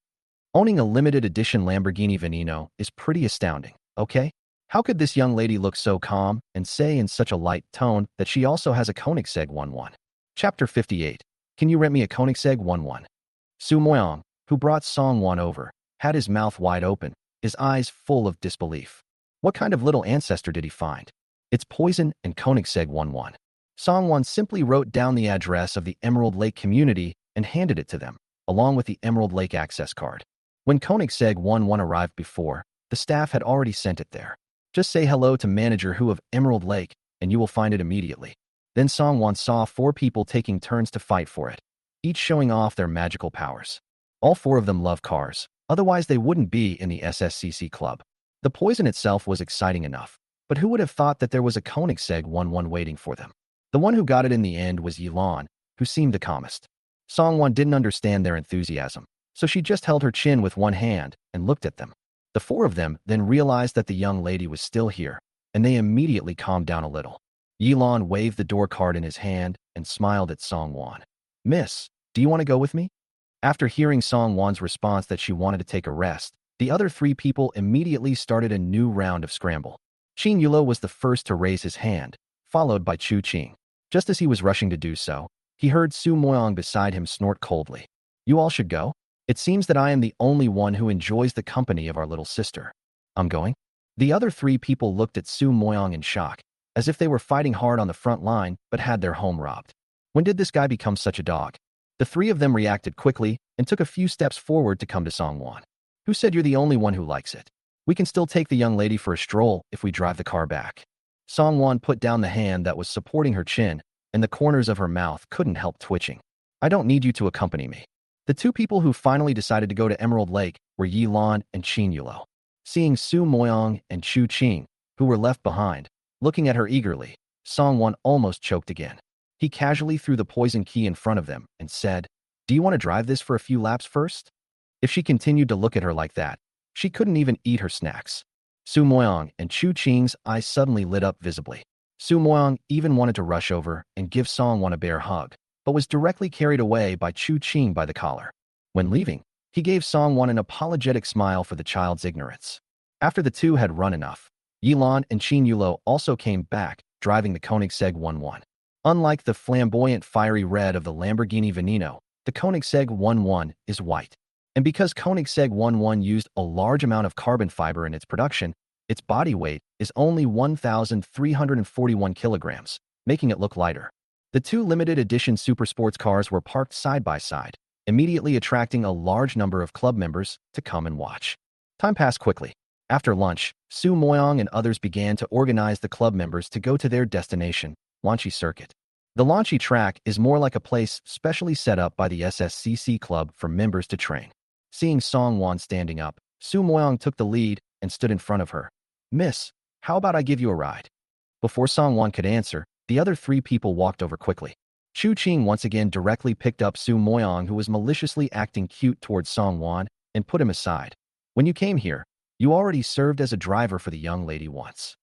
Owning a limited edition Lamborghini Veneno is pretty astounding, okay? How could this young lady look so calm and say in such a light tone that she also has a Koenigsegg 11? Chapter 58. Can you rent me a Koenigsegg 11? Su Moyang, who brought Song Wan over, had his mouth wide open, his eyes full of disbelief. What kind of little ancestor did he find? It's poison and Koenigsegg 11. Song Wan simply wrote down the address of the Emerald Lake community and handed it to them, along with the Emerald Lake access card. When Koenigsegg 11 arrived before, the staff had already sent it there. Just say hello to Manager Hu of Emerald Lake, and you will find it immediately. Then Song Wan saw four people taking turns to fight for it, each showing off their magical powers. All four of them love cars, otherwise they wouldn't be in the SSCC club. The poison itself was exciting enough, but who would have thought that there was a Koenigsegg 11 waiting for them? The one who got it in the end was Yilan, who seemed the calmest. Song Wan didn't understand their enthusiasm, so she just held her chin with one hand and looked at them. The four of them then realized that the young lady was still here, and they immediately calmed down a little. Yilan waved the door card in his hand and smiled at Song Wan. "Miss, do you want to go with me?" After hearing Song Wan's response that she wanted to take a rest, the other three people immediately started a new round of scramble. Qin Yulo was the first to raise his hand, followed by Chu Qing. Just as he was rushing to do so, he heard Su Moyang beside him snort coldly. "You all should go? It seems that I am the only one who enjoys the company of our little sister." "I'm going?" The other three people looked at Su Moyang in shock, as if they were fighting hard on the front line but had their home robbed. When did this guy become such a dog? The three of them reacted quickly and took a few steps forward to come to Song Wan. "Who said you're the only one who likes it? We can still take the young lady for a stroll if we drive the car back." Song Wan put down the hand that was supporting her chin, and the corners of her mouth couldn't help twitching. "I don't need you to accompany me." The two people who finally decided to go to Emerald Lake were Yilan and Qin Yulo. Seeing Su Moyang and Chu Qing, who were left behind, looking at her eagerly, Song Wan almost choked again. He casually threw the poison key in front of them and said, "Do you want to drive this for a few laps first?" If she continued to look at her like that, she couldn't even eat her snacks. Su Moyang and Chu Qing's eyes suddenly lit up visibly. Su Moyang even wanted to rush over and give Song Wan a bear hug, but was directly carried away by Chu Qing by the collar. When leaving, he gave Song Wan an apologetic smile for the child's ignorance. After the two had run enough, Yilan and Qin Yulo also came back, driving the Koenigsegg 11. Unlike the flamboyant fiery red of the Lamborghini Veneno, the Koenigsegg 11 is white. And because Koenigsegg 11 used a large amount of carbon fiber in its production, its body weight is only 1,341 kilograms, making it look lighter. The two limited edition super sports cars were parked side by side, immediately attracting a large number of club members to come and watch. Time passed quickly. After lunch, Su Moyong and others began to organize the club members to go to their destination, Lanchi Circuit. The Lanchi track is more like a place specially set up by the SSCC club for members to train. Seeing Song Wan standing up, Su Moyong took the lead and stood in front of her. "Miss, how about I give you a ride?" Before Song Wan could answer, the other three people walked over quickly. Chu Qing once again directly picked up Su Moyong, who was maliciously acting cute towards Song Wan, and put him aside. "When you came here, you already served as a driver for the young lady once.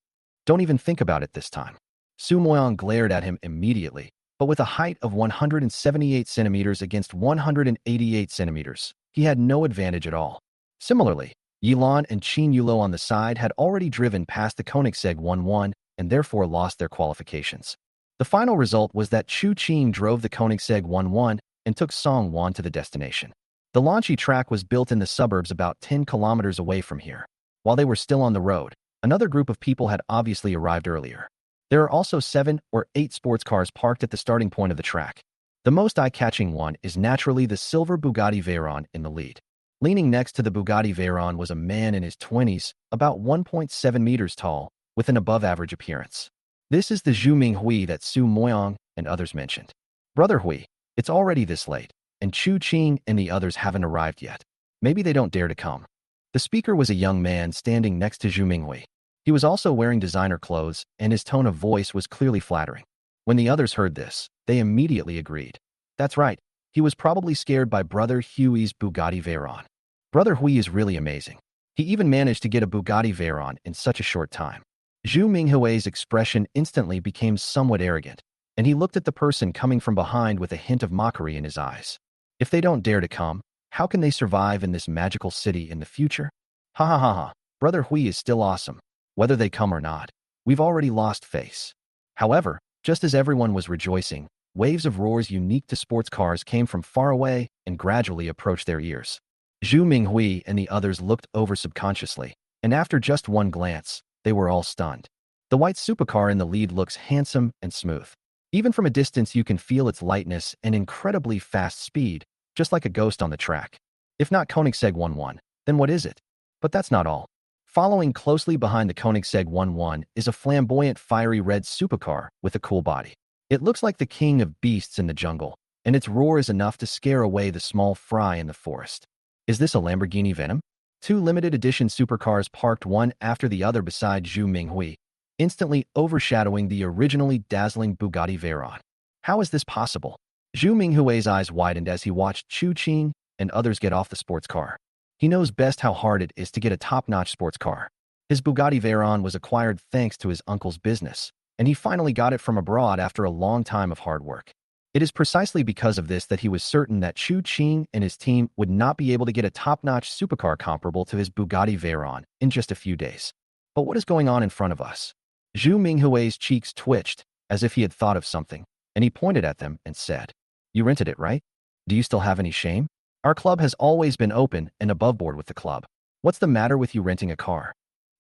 Don't even think about it this time." Su Moyong glared at him immediately, but with a height of 178 centimeters against 188 centimeters, he had no advantage at all. Similarly, Yilan and Qin Yulo on the side had already driven past the Koenigsegg 1-1 and therefore lost their qualifications. The final result was that Chu Qing drove the Koenigsegg 1-1 and took Song Wan to the destination. The Lanchi track was built in the suburbs about 10 kilometers away from here. While they were still on the road, another group of people had obviously arrived earlier. There are also 7 or 8 sports cars parked at the starting point of the track. The most eye-catching one is naturally the silver Bugatti Veyron in the lead. Leaning next to the Bugatti Veyron was a man in his 20s, about 1.7 meters tall, with an above-average appearance. This is the Zhu Minghui that Su Moyong and others mentioned. "Brother Hui, it's already this late, and Chu Qing and the others haven't arrived yet. Maybe they don't dare to come." The speaker was a young man standing next to Zhu Minghui. He was also wearing designer clothes, and his tone of voice was clearly flattering. When the others heard this, they immediately agreed. That's right, he was probably scared by Brother Hui's Bugatti Veyron. Brother Hui is really amazing. He even managed to get a Bugatti Veyron in such a short time. Zhu Minghui's expression instantly became somewhat arrogant, and he looked at the person coming from behind with a hint of mockery in his eyes. If they don't dare to come, how can they survive in this magical city in the future? Ha ha ha ha, Brother Hui is still awesome. Whether they come or not, we've already lost face. However, just as everyone was rejoicing, waves of roars unique to sports cars came from far away and gradually approached their ears. Zhu Minghui and the others looked over subconsciously, and after just one glance, they were all stunned. The white supercar in the lead looks handsome and smooth. Even from a distance you can feel its lightness and incredibly fast speed, just like a ghost on the track. If not Koenigsegg 1-1, then what is it? But that's not all. Following closely behind the Koenigsegg 1-1 is a flamboyant fiery red supercar with a cool body. It looks like the king of beasts in the jungle, and its roar is enough to scare away the small fry in the forest. Is this a Lamborghini Venom? 2 limited edition supercars parked one after the other beside Zhu Minghui, instantly overshadowing the originally dazzling Bugatti Veyron. How is this possible? Zhu Minghui's eyes widened as he watched Chu Qing and others get off the sports car. He knows best how hard it is to get a top-notch sports car. His Bugatti Veyron was acquired thanks to his uncle's business, and he finally got it from abroad after a long time of hard work. It is precisely because of this that he was certain that Chu Qing and his team would not be able to get a top-notch supercar comparable to his Bugatti Veyron in just a few days. But what is going on in front of us? Zhu Minghui's cheeks twitched, as if he had thought of something, and he pointed at them and said, "You rented it, right? Do you still have any shame? Our club has always been open and above board with the club. What's the matter with you renting a car?"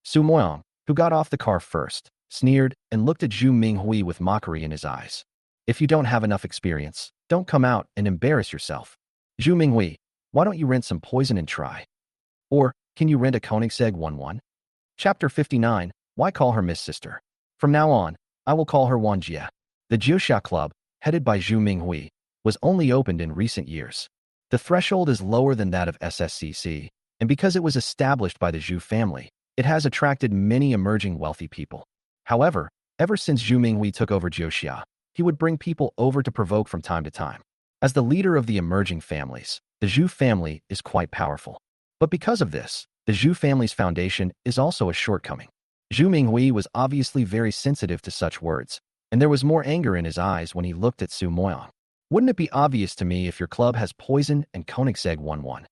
Su Moyong, who got off the car first, sneered and looked at Zhu Minghui with mockery in his eyes. "If you don't have enough experience, don't come out and embarrass yourself. Zhu Minghui, why don't you rent some poison and try? Or, can you rent a Koenigsegg 1-1? Chapter 59, Why Call Her Miss Sister? From now on, I will call her Wan Jia. The Jiuxia Club, headed by Zhu Minghui, was only opened in recent years. The threshold is lower than that of SSCC, and because it was established by the Zhu family, it has attracted many emerging wealthy people. However, ever since Zhu Minghui took over Jiuxia, he would bring people over to provoke from time to time. As the leader of the emerging families, the Zhu family is quite powerful. But because of this, the Zhu family's foundation is also a shortcoming. Zhu Minghui was obviously very sensitive to such words, and there was more anger in his eyes when he looked at Su Moyong. "Wouldn't it be obvious to me if your club has poison and Koenigsegg 1-1?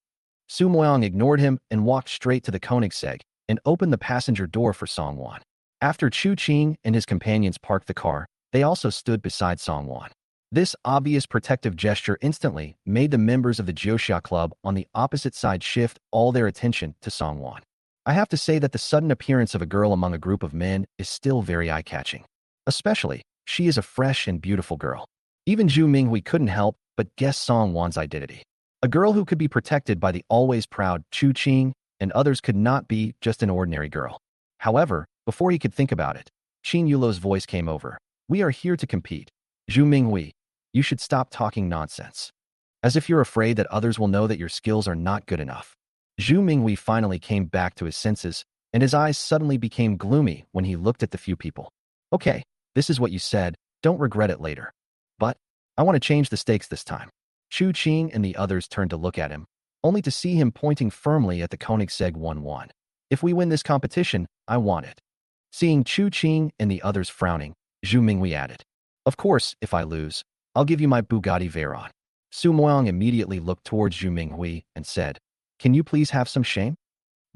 Su Moyong ignored him and walked straight to the Koenigsegg and opened the passenger door for Song Wan. After Chu Qing and his companions parked the car, they also stood beside Song Wan. This obvious protective gesture instantly made the members of the Jiuxia Club on the opposite side shift all their attention to Song Wan. I have to say that the sudden appearance of a girl among a group of men is still very eye-catching. Especially, she is a fresh and beautiful girl. Even Zhu Minghui couldn't help but guess Song Wan's identity. A girl who could be protected by the always proud Chu Qing and others could not be just an ordinary girl. However, before he could think about it, Qin Yulo's voice came over. We are here to compete. Zhu Minghui, you should stop talking nonsense. As if you're afraid that others will know that your skills are not good enough. Zhu Minghui finally came back to his senses, and his eyes suddenly became gloomy when he looked at the few people. Okay, this is what you said, don't regret it later. But, I want to change the stakes this time. Chu Qing and the others turned to look at him, only to see him pointing firmly at the Koenigsegg 1-1. If we win this competition, I want it. Seeing Chu Qing and the others frowning, Zhu Minghui added, of course, if I lose, I'll give you my Bugatti Veyron. Su Moyang immediately looked towards Zhu Minghui and said, can you please have some shame?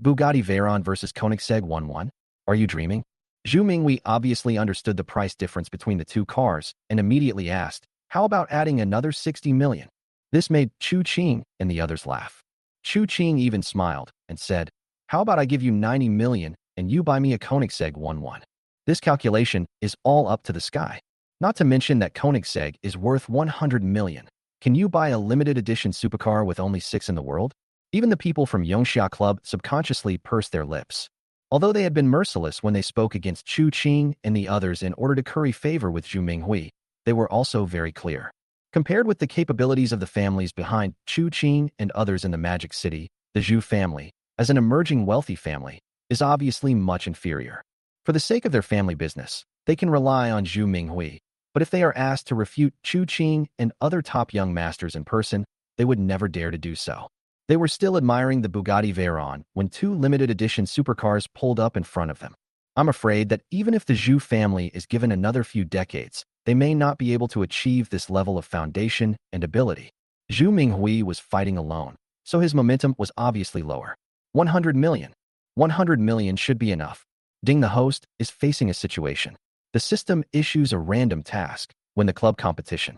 Bugatti Veyron versus Koenigsegg 1-1? Are you dreaming? Zhu Minghui obviously understood the price difference between the two cars and immediately asked, how about adding another 60 million? This made Chu Qing and the others laugh. Chu Qing even smiled and said, how about I give you 90 million and you buy me a Koenigsegg 1-1? This calculation is all up to the sky. Not to mention that Koenigsegg is worth 100 million. Can you buy a limited edition supercar with only 6 in the world? Even the people from Yongxia Club subconsciously pursed their lips. Although they had been merciless when they spoke against Chu Qing and the others in order to curry favor with Zhu Minghui, they were also very clear. Compared with the capabilities of the families behind Chu Qing and others in the Magic City, the Zhu family, as an emerging wealthy family, is obviously much inferior. For the sake of their family business, they can rely on Zhu Minghui, but if they are asked to refute Chu Qing and other top young masters in person, they would never dare to do so. They were still admiring the Bugatti Veyron when 2 limited edition supercars pulled up in front of them. I'm afraid that even if the Zhu family is given another few decades, they may not be able to achieve this level of foundation and ability. Zhu Minghui was fighting alone, so his momentum was obviously lower. 100 million. 100 million should be enough. Ding the host is facing a situation. The system issues a random task when the club competition.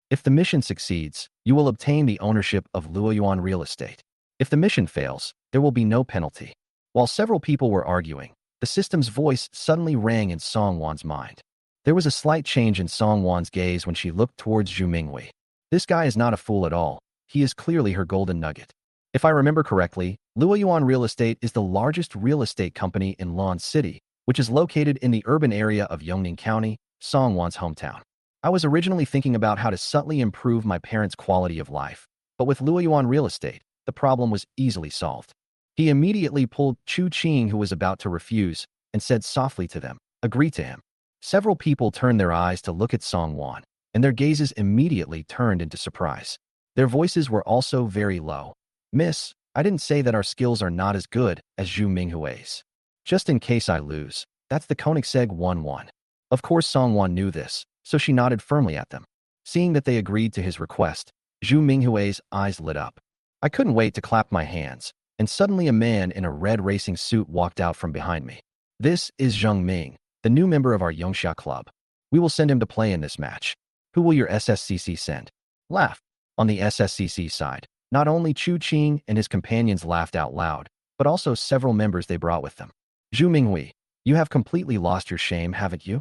If the mission succeeds, you will obtain the ownership of Luoyuan real estate. If the mission fails, there will be no penalty. While several people were arguing, the system's voice suddenly rang in Song Wan's mind. There was a slight change in Song Wan's gaze when she looked towards Zhu Minghui. This guy is not a fool at all. He is clearly her golden nugget. If I remember correctly, Luoyuan Real Estate is the largest real estate company in Lan City, which is located in the urban area of Yongning County, Song Wan's hometown. I was originally thinking about how to subtly improve my parents' quality of life, but with Luoyuan Real Estate, the problem was easily solved. He immediately pulled Chu Qing, who was about to refuse, and said softly to them, agree to him. Several people turned their eyes to look at Song Wan, and their gazes immediately turned into surprise. Their voices were also very low. Miss, I didn't say that our skills are not as good as Zhu Minghui's. Just in case I lose, that's the Koenigsegg 1-1. Of course Song Wan knew this, so she nodded firmly at them. Seeing that they agreed to his request, Zhu Minghui's eyes lit up. I couldn't wait to clap my hands, and suddenly a man in a red racing suit walked out from behind me. This is Zheng Ming, the new member of our Yongxia Club. We will send him to play in this match. Who will your SSCC send? Laugh. On the SSCC side, not only Chu Qing and his companions laughed out loud, but also several members they brought with them. Zhu Minghui, you have completely lost your shame, haven't you?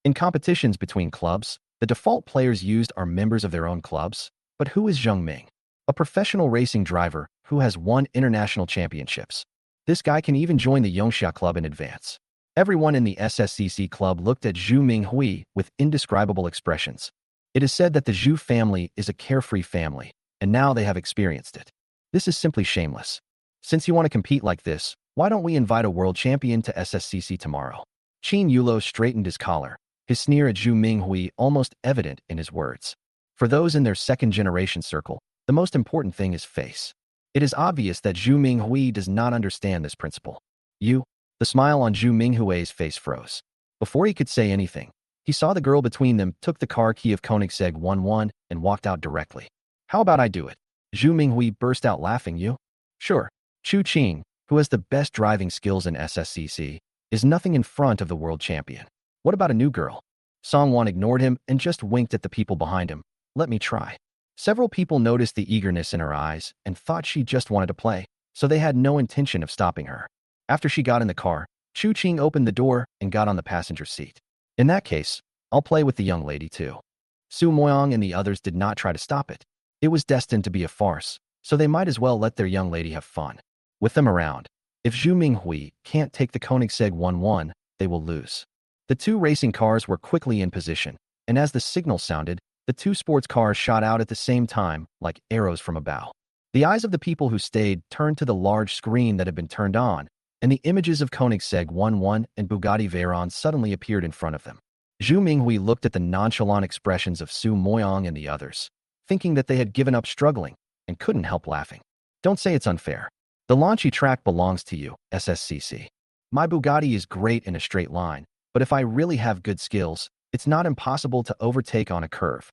In competitions between clubs, the default players used are members of their own clubs. But who is Zheng Ming? A professional racing driver who has won international championships. This guy can even join the Yongxia Club in advance. Everyone in the SSCC club looked at Zhu Minghui with indescribable expressions. It is said that the Zhu family is a carefree family, and now they have experienced it. This is simply shameless. Since you want to compete like this, why don't we invite a world champion to SSCC tomorrow? Qin Yulo straightened his collar, his sneer at Zhu Minghui almost evident in his words. For those in their second-generation circle, the most important thing is face. It is obvious that Zhu Minghui does not understand this principle. The smile on Zhu Minghui's face froze. Before he could say anything, he saw the girl between them took the car key of Koenigsegg 1-1 and walked out directly. How about I do it? Zhu Minghui burst out laughing. You? Sure. Chu Qing, who has the best driving skills in SSCC, is nothing in front of the world champion. What about a new girl? Song Wan ignored him and just winked at the people behind him. Let me try. Several people noticed the eagerness in her eyes and thought she just wanted to play, so they had no intention of stopping her. After she got in the car, Chu Qing opened the door and got on the passenger seat. In that case, I'll play with the young lady too. Su Moyang and the others did not try to stop it. It was destined to be a farce, so they might as well let their young lady have fun. With them around, If Zhu Minghui can't take the Koenigsegg 1-1, they will lose. The two racing cars were quickly in position, and as the signal sounded, the two sports cars shot out at the same time, like arrows from a bow. The eyes of the people who stayed turned to the large screen that had been turned on, and the images of Koenigsegg 1-1 and Bugatti Veyron suddenly appeared in front of them. Zhu Minghui looked at the nonchalant expressions of Su Moyang and the others, thinking that they had given up struggling, and couldn't help laughing. Don't say it's unfair. The launchy track belongs to you, SSCC. My Bugatti is great in a straight line, but if I really have good skills, it's not impossible to overtake on a curve.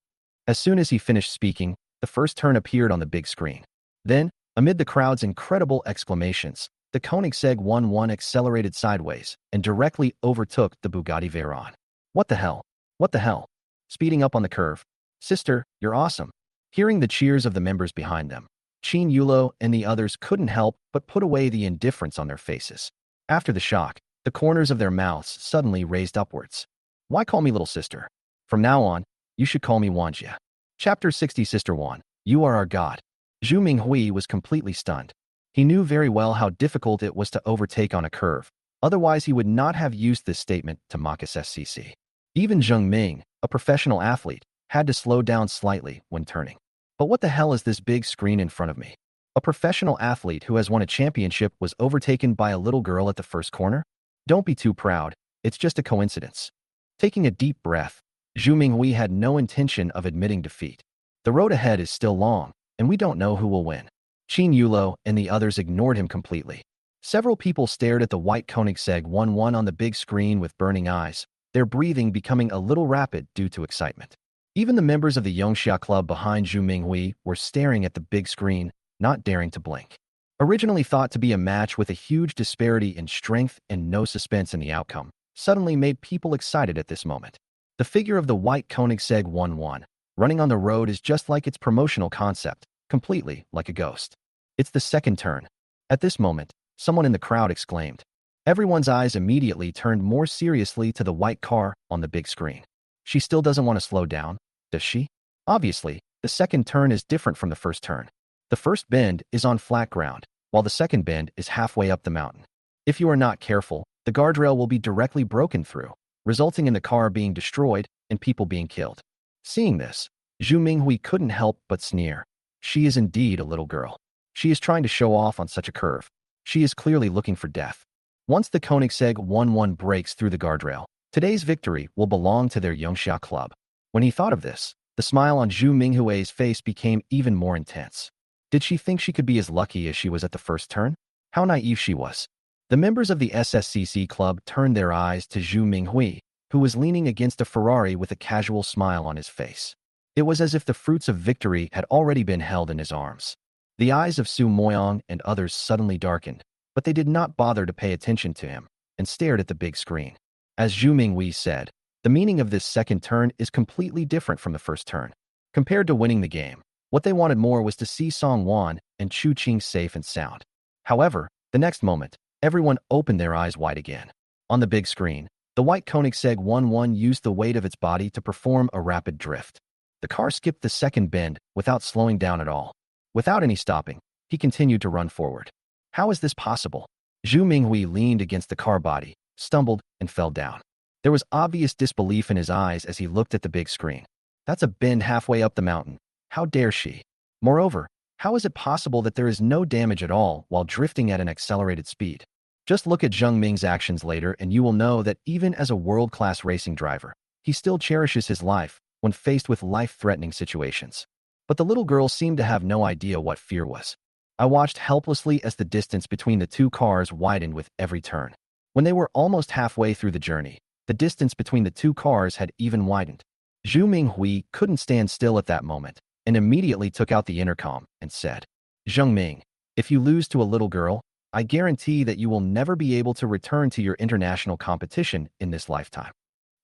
As soon as he finished speaking, the first turn appeared on the big screen. Then, amid the crowd's incredible exclamations, the Koenigsegg 1-1 accelerated sideways and directly overtook the Bugatti Veyron. What the hell? What the hell? Speeding up on the curve. Sister, you're awesome. Hearing the cheers of the members behind them, Qin Yulo and the others couldn't help but put away the indifference on their faces. After the shock, the corners of their mouths suddenly raised upwards. Why call me little sister? From now on, you should call me Wanjia. Chapter 60. Sister Wan, you are our god. Zhu Minghui was completely stunned. He knew very well how difficult it was to overtake on a curve, otherwise he would not have used this statement to mock SSCC. Even Zheng Ming, a professional athlete, had to slow down slightly when turning. But what the hell is this big screen in front of me? A professional athlete who has won a championship was overtaken by a little girl at the first corner? Don't be too proud, it's just a coincidence. Taking a deep breath, Zhu Minghui had no intention of admitting defeat. The road ahead is still long, and we don't know who will win. Qin Yulo and the others ignored him completely. Several people stared at the white Koenigsegg 1-1 on the big screen with burning eyes, their breathing becoming a little rapid due to excitement. Even the members of the Yongxia Club behind Zhu Minghui were staring at the big screen, not daring to blink. Originally thought to be a match with a huge disparity in strength and no suspense in the outcome, suddenly made people excited at this moment. The figure of the white Koenigsegg 1-1, running on the road is just like its promotional concept, completely like a ghost. It's the second turn. At this moment, someone in the crowd exclaimed. Everyone's eyes immediately turned more seriously to the white car on the big screen. She still doesn't want to slow down, does she? Obviously, the second turn is different from the first turn. The first bend is on flat ground, while the second bend is halfway up the mountain. If you are not careful, the guardrail will be directly broken through, resulting in the car being destroyed and people being killed. Seeing this, Zhu Minghui couldn't help but sneer. She is indeed a little girl. She is trying to show off on such a curve. She is clearly looking for death. Once the Koenigsegg 1-1 breaks through the guardrail, today's victory will belong to their Yongxia Club. When he thought of this, the smile on Zhu Minghui's face became even more intense. Did she think she could be as lucky as she was at the first turn? How naive she was. The members of the SSCC club turned their eyes to Zhu Minghui, who was leaning against a Ferrari with a casual smile on his face. It was as if the fruits of victory had already been held in his arms. The eyes of Su Moyang and others suddenly darkened, but they did not bother to pay attention to him and stared at the big screen. As Zhu Minghui said, the meaning of this second turn is completely different from the first turn. Compared to winning the game, what they wanted more was to see Song Wan and Chu Qing safe and sound. However, the next moment, everyone opened their eyes wide again. On the big screen, the white Koenigsegg 1-1 used the weight of its body to perform a rapid drift. The car skipped the second bend without slowing down at all. Without any stopping, he continued to run forward. How is this possible? Zhu Minghui leaned against the car body, stumbled, and fell down. There was obvious disbelief in his eyes as he looked at the big screen. That's a bend halfway up the mountain. How dare she? Moreover, how is it possible that there is no damage at all while drifting at an accelerated speed? Just look at Zheng Ming's actions later and you will know that even as a world-class racing driver, he still cherishes his life when faced with life-threatening situations. But the little girl seemed to have no idea what fear was. I watched helplessly as the distance between the two cars widened with every turn. When they were almost halfway through the journey, the distance between the two cars had even widened. Zhu Minghui couldn't stand still at that moment and immediately took out the intercom and said, Zheng Ming, if you lose to a little girl, I guarantee that you will never be able to return to your international competition in this lifetime.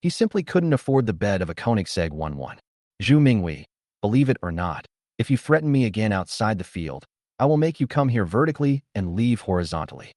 He simply couldn't afford the bed of a Koenigsegg 1-1. Zhu Minghui, believe it or not, if you threaten me again outside the field, I will make you come here vertically and leave horizontally.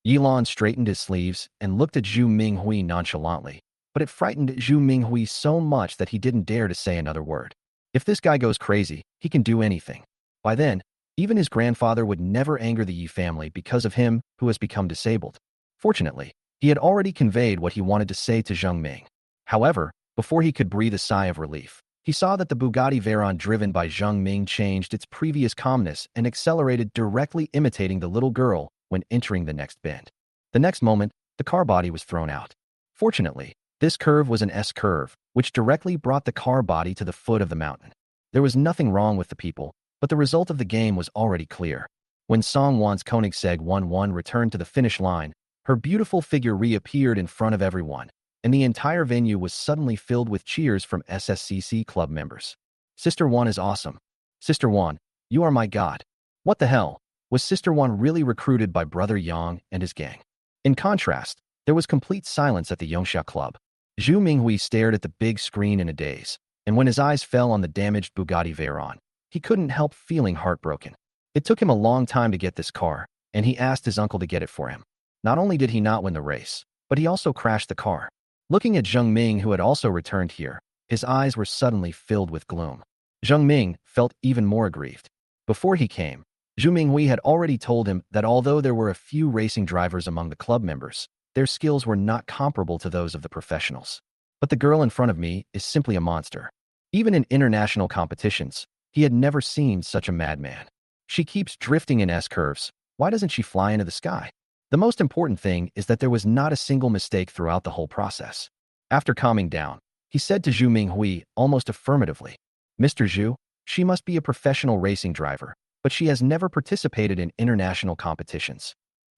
Yilan straightened his sleeves and looked at Zhu Minghui nonchalantly, but it frightened Zhu Minghui so much that he didn't dare to say another word. If this guy goes crazy, he can do anything. By then, Even his grandfather would never anger the Yi family because of him, who has become disabled. Fortunately, he had already conveyed what he wanted to say to Zheng Ming. However, before he could breathe a sigh of relief, he saw that the Bugatti Veyron driven by Zheng Ming changed its previous calmness and accelerated, directly imitating the little girl when entering the next bend. The next moment, the car body was thrown out. Fortunately, this curve was an S-curve, which directly brought the car body to the foot of the mountain. There was nothing wrong with the people, but the result of the game was already clear. When Song Wan's Koenigsegg 1-1 returned to the finish line, her beautiful figure reappeared in front of everyone, and the entire venue was suddenly filled with cheers from SSCC club members. Sister Wan is awesome. Sister Wan, you are my god. What the hell? Was Sister Wan really recruited by Brother Yang and his gang? In contrast, there was complete silence at the Yongxia club. Zhu Minghui stared at the big screen in a daze, and when his eyes fell on the damaged Bugatti Veyron, he couldn't help feeling heartbroken. It took him a long time to get this car, and he asked his uncle to get it for him. Not only did he not win the race, but he also crashed the car. Looking at Zheng Ming, who had also returned here, his eyes were suddenly filled with gloom. Zheng Ming felt even more aggrieved. Before he came, Zhu Minghui had already told him that although there were a few racing drivers among the club members, their skills were not comparable to those of the professionals. But the girl in front of me is simply a monster. Even in international competitions, he had never seen such a madman. She keeps drifting in S-curves. Why doesn't she fly into the sky? The most important thing is that there was not a single mistake throughout the whole process. After calming down, he said to Zhu Minghui almost affirmatively, Mr. Zhu, she must be a professional racing driver, but she has never participated in international competitions.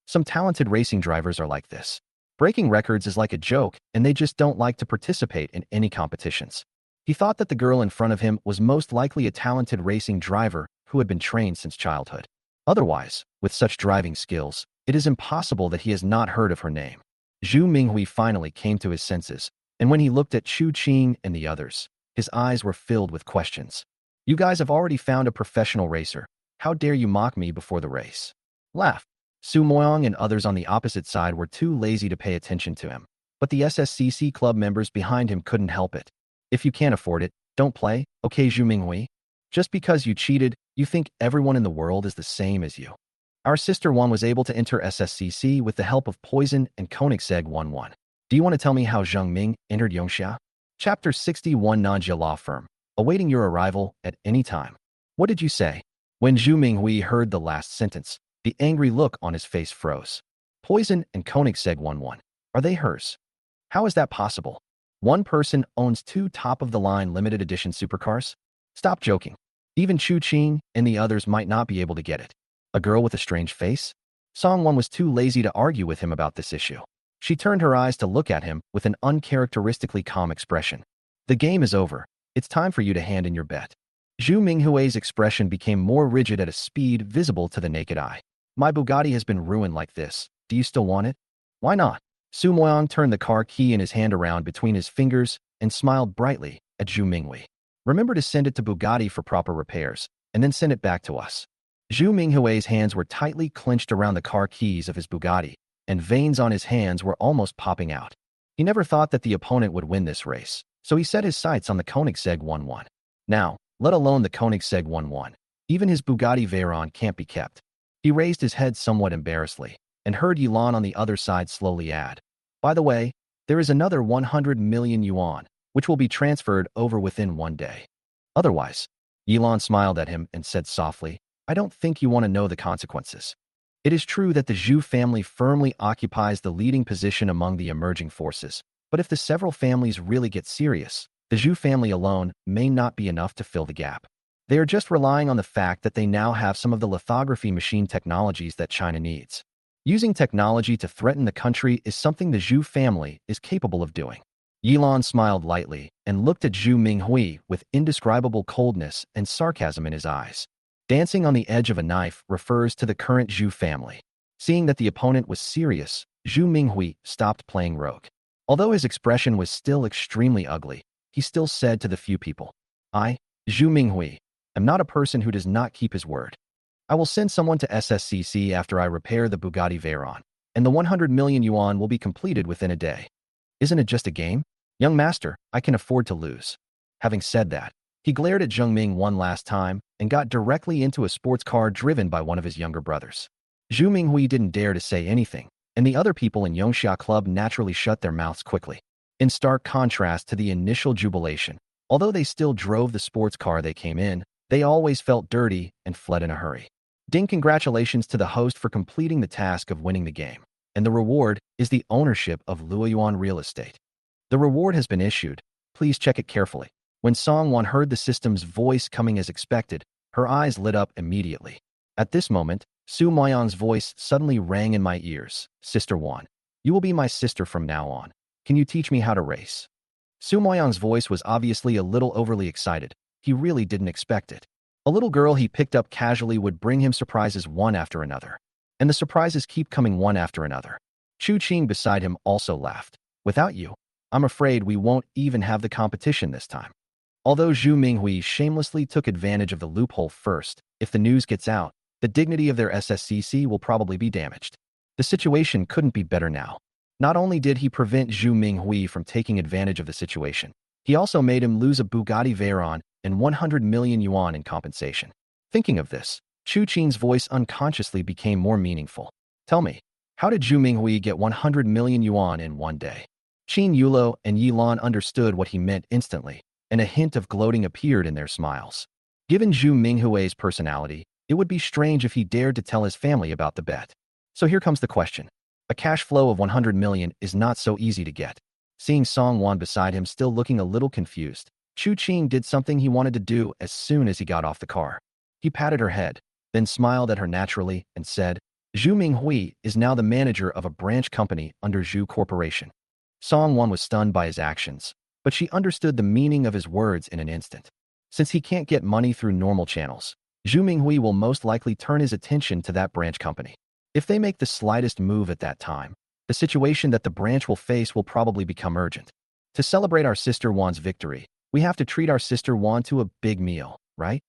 Some talented racing drivers are like this. Breaking records is like a joke, and they just don't like to participate in any competitions. He thought that the girl in front of him was most likely a talented racing driver who had been trained since childhood. Otherwise, with such driving skills, it is impossible that he has not heard of her name. Zhu Minghui finally came to his senses, and when he looked at Chu Qing and the others, his eyes were filled with questions. You guys have already found a professional racer. How dare you mock me before the race? Laugh. Su Moyong and others on the opposite side were too lazy to pay attention to him, but the SSCC club members behind him couldn't help it. If you can't afford it, don't play, okay Zhu Minghui? Just because you cheated, you think everyone in the world is the same as you. Our sister Wan was able to enter SSCC with the help of Poison and Koenigsegg 1-1. Do you want to tell me how Zheng Ming entered Yongxia? Chapter 61 Nanjia Law Firm. Awaiting your arrival at any time. What did you say? When Zhu Minghui heard the last sentence, the angry look on his face froze. Poison and Koenigsegg 1-1. Are they hers? How is that possible? One person owns two top-of-the-line limited edition supercars? Stop joking. Even Chu Qing and the others might not be able to get it. A girl with a strange face? Song Wan was too lazy to argue with him about this issue. She turned her eyes to look at him with an uncharacteristically calm expression. The game is over. It's time for you to hand in your bet. Zhu Minghui's expression became more rigid at a speed visible to the naked eye. My Bugatti has been ruined like this. Do you still want it? Why not? Su Moyong turned the car key in his hand around between his fingers and smiled brightly at Zhu Minghui. Remember to send it to Bugatti for proper repairs, and then send it back to us. Zhu Minghui's hands were tightly clenched around the car keys of his Bugatti, and veins on his hands were almost popping out. He never thought that the opponent would win this race, so he set his sights on the Koenigsegg 1-1. Now, let alone the Koenigsegg 1-1. Even his Bugatti Veyron can't be kept. He raised his head somewhat embarrassedly, and heard Yilan on the other side slowly add, by the way, there is another 100 million yuan, which will be transferred over within one day. Otherwise, Yilan smiled at him and said softly, I don't think you want to know the consequences. It is true that the Zhu family firmly occupies the leading position among the emerging forces, but if the several families really get serious, the Zhu family alone may not be enough to fill the gap. They are just relying on the fact that they now have some of the lithography machine technologies that China needs. Using technology to threaten the country is something the Zhu family is capable of doing. Yilan smiled lightly and looked at Zhu Minghui with indescribable coldness and sarcasm in his eyes. Dancing on the edge of a knife refers to the current Zhu family. Seeing that the opponent was serious, Zhu Minghui stopped playing rogue. Although his expression was still extremely ugly, he still said to the few people, I, Zhu Minghui, am not a person who does not keep his word. I will send someone to SSCC after I repair the Bugatti Veyron, and the 100 million yuan will be completed within a day. Isn't it just a game? Young master, I can afford to lose. Having said that, He glared at Zheng Ming one last time and got directly into a sports car driven by one of his younger brothers. Zhu Minghui didn't dare to say anything, and the other people in Yongxia Club naturally shut their mouths quickly. In stark contrast to the initial jubilation, although they still drove the sports car they came in, they always felt dirty and fled in a hurry. Ding, congratulations to the host for completing the task of winning the game. And the reward is the ownership of Luoyuan real estate. The reward has been issued. Please check it carefully. When Song Wan heard the system's voice coming as expected, her eyes lit up immediately. At this moment, Su Moyang's voice suddenly rang in my ears. Sister Wan, you will be my sister from now on. Can you teach me how to race? Su Moyang's voice was obviously a little overly excited. He really didn't expect it. A little girl he picked up casually would bring him surprises one after another. And the surprises keep coming one after another. Chu Qing beside him also laughed. Without you, I'm afraid we won't even have the competition this time. Although Zhu Minghui shamelessly took advantage of the loophole first, if the news gets out, the dignity of their SSCC will probably be damaged. The situation couldn't be better now. Not only did he prevent Zhu Minghui from taking advantage of the situation, he also made him lose a Bugatti Veyron and 100 million yuan in compensation. Thinking of this, Chu Qing's voice unconsciously became more meaningful. Tell me, how did Zhu Minghui get 100 million yuan in one day? Qin Yulo and Yi Lan understood what he meant instantly, and a hint of gloating appeared in their smiles. Given Zhu Minghui's personality, it would be strange if he dared to tell his family about the bet. So here comes the question. A cash flow of 100 million is not so easy to get. Seeing Song Wan beside him still looking a little confused, Chu Qing did something he wanted to do as soon as he got off the car. He patted her head, then smiled at her naturally and said, Zhu Minghui is now the manager of a branch company under Zhu Corporation. Song Wan was stunned by his actions, but she understood the meaning of his words in an instant. Since he can't get money through normal channels, Zhu Minghui will most likely turn his attention to that branch company. If they make the slightest move at that time, the situation that the branch will face will probably become urgent. To celebrate our sister Wan's victory, we have to treat our sister Wan to a big meal, right?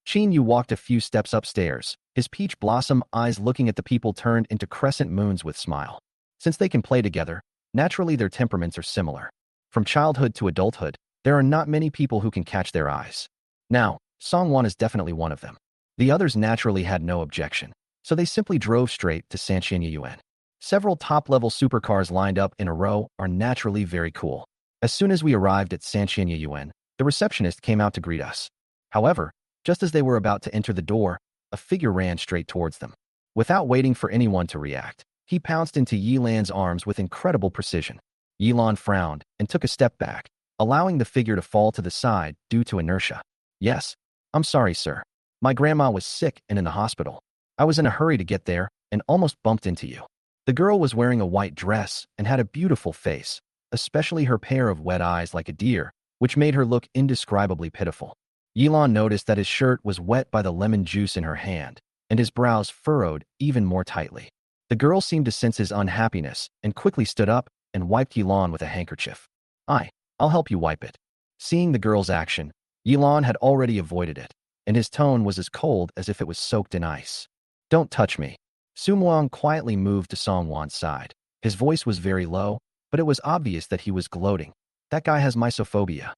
Qin Yu walked a few steps upstairs, his peach blossom eyes looking at the people turned into crescent moons with smile. Since they can play together, naturally their temperaments are similar. From childhood to adulthood, there are not many people who can catch their eyes. Now, Song Wan is definitely one of them. The others naturally had no objection, so they simply drove straight to Sanxianya Yuan. Several top-level supercars lined up in a row are naturally very cool. As soon as we arrived at Sanxianya Yuan, the receptionist came out to greet us. However, just as they were about to enter the door, a figure ran straight towards them. Without waiting for anyone to react, he pounced into Yi Lan's arms with incredible precision. Yi Lan frowned and took a step back, allowing the figure to fall to the side due to inertia. Yes, I'm sorry, sir. My grandma was sick and in the hospital. I was in a hurry to get there and almost bumped into you. The girl was wearing a white dress and had a beautiful face, especially her pair of wet eyes like a deer, which made her look indescribably pitiful. Yi Lan noticed that his shirt was wet by the lemon juice in her hand, and his brows furrowed even more tightly. The girl seemed to sense his unhappiness and quickly stood up and wiped Yi Lan with a handkerchief. I'll help you wipe it. Seeing the girl's action, Yi Lan had already avoided it, and his tone was as cold as if it was soaked in ice. Don't touch me. Su Muang quietly moved to Song Wan's side. His voice was very low, but it was obvious that he was gloating. That guy has mysophobia.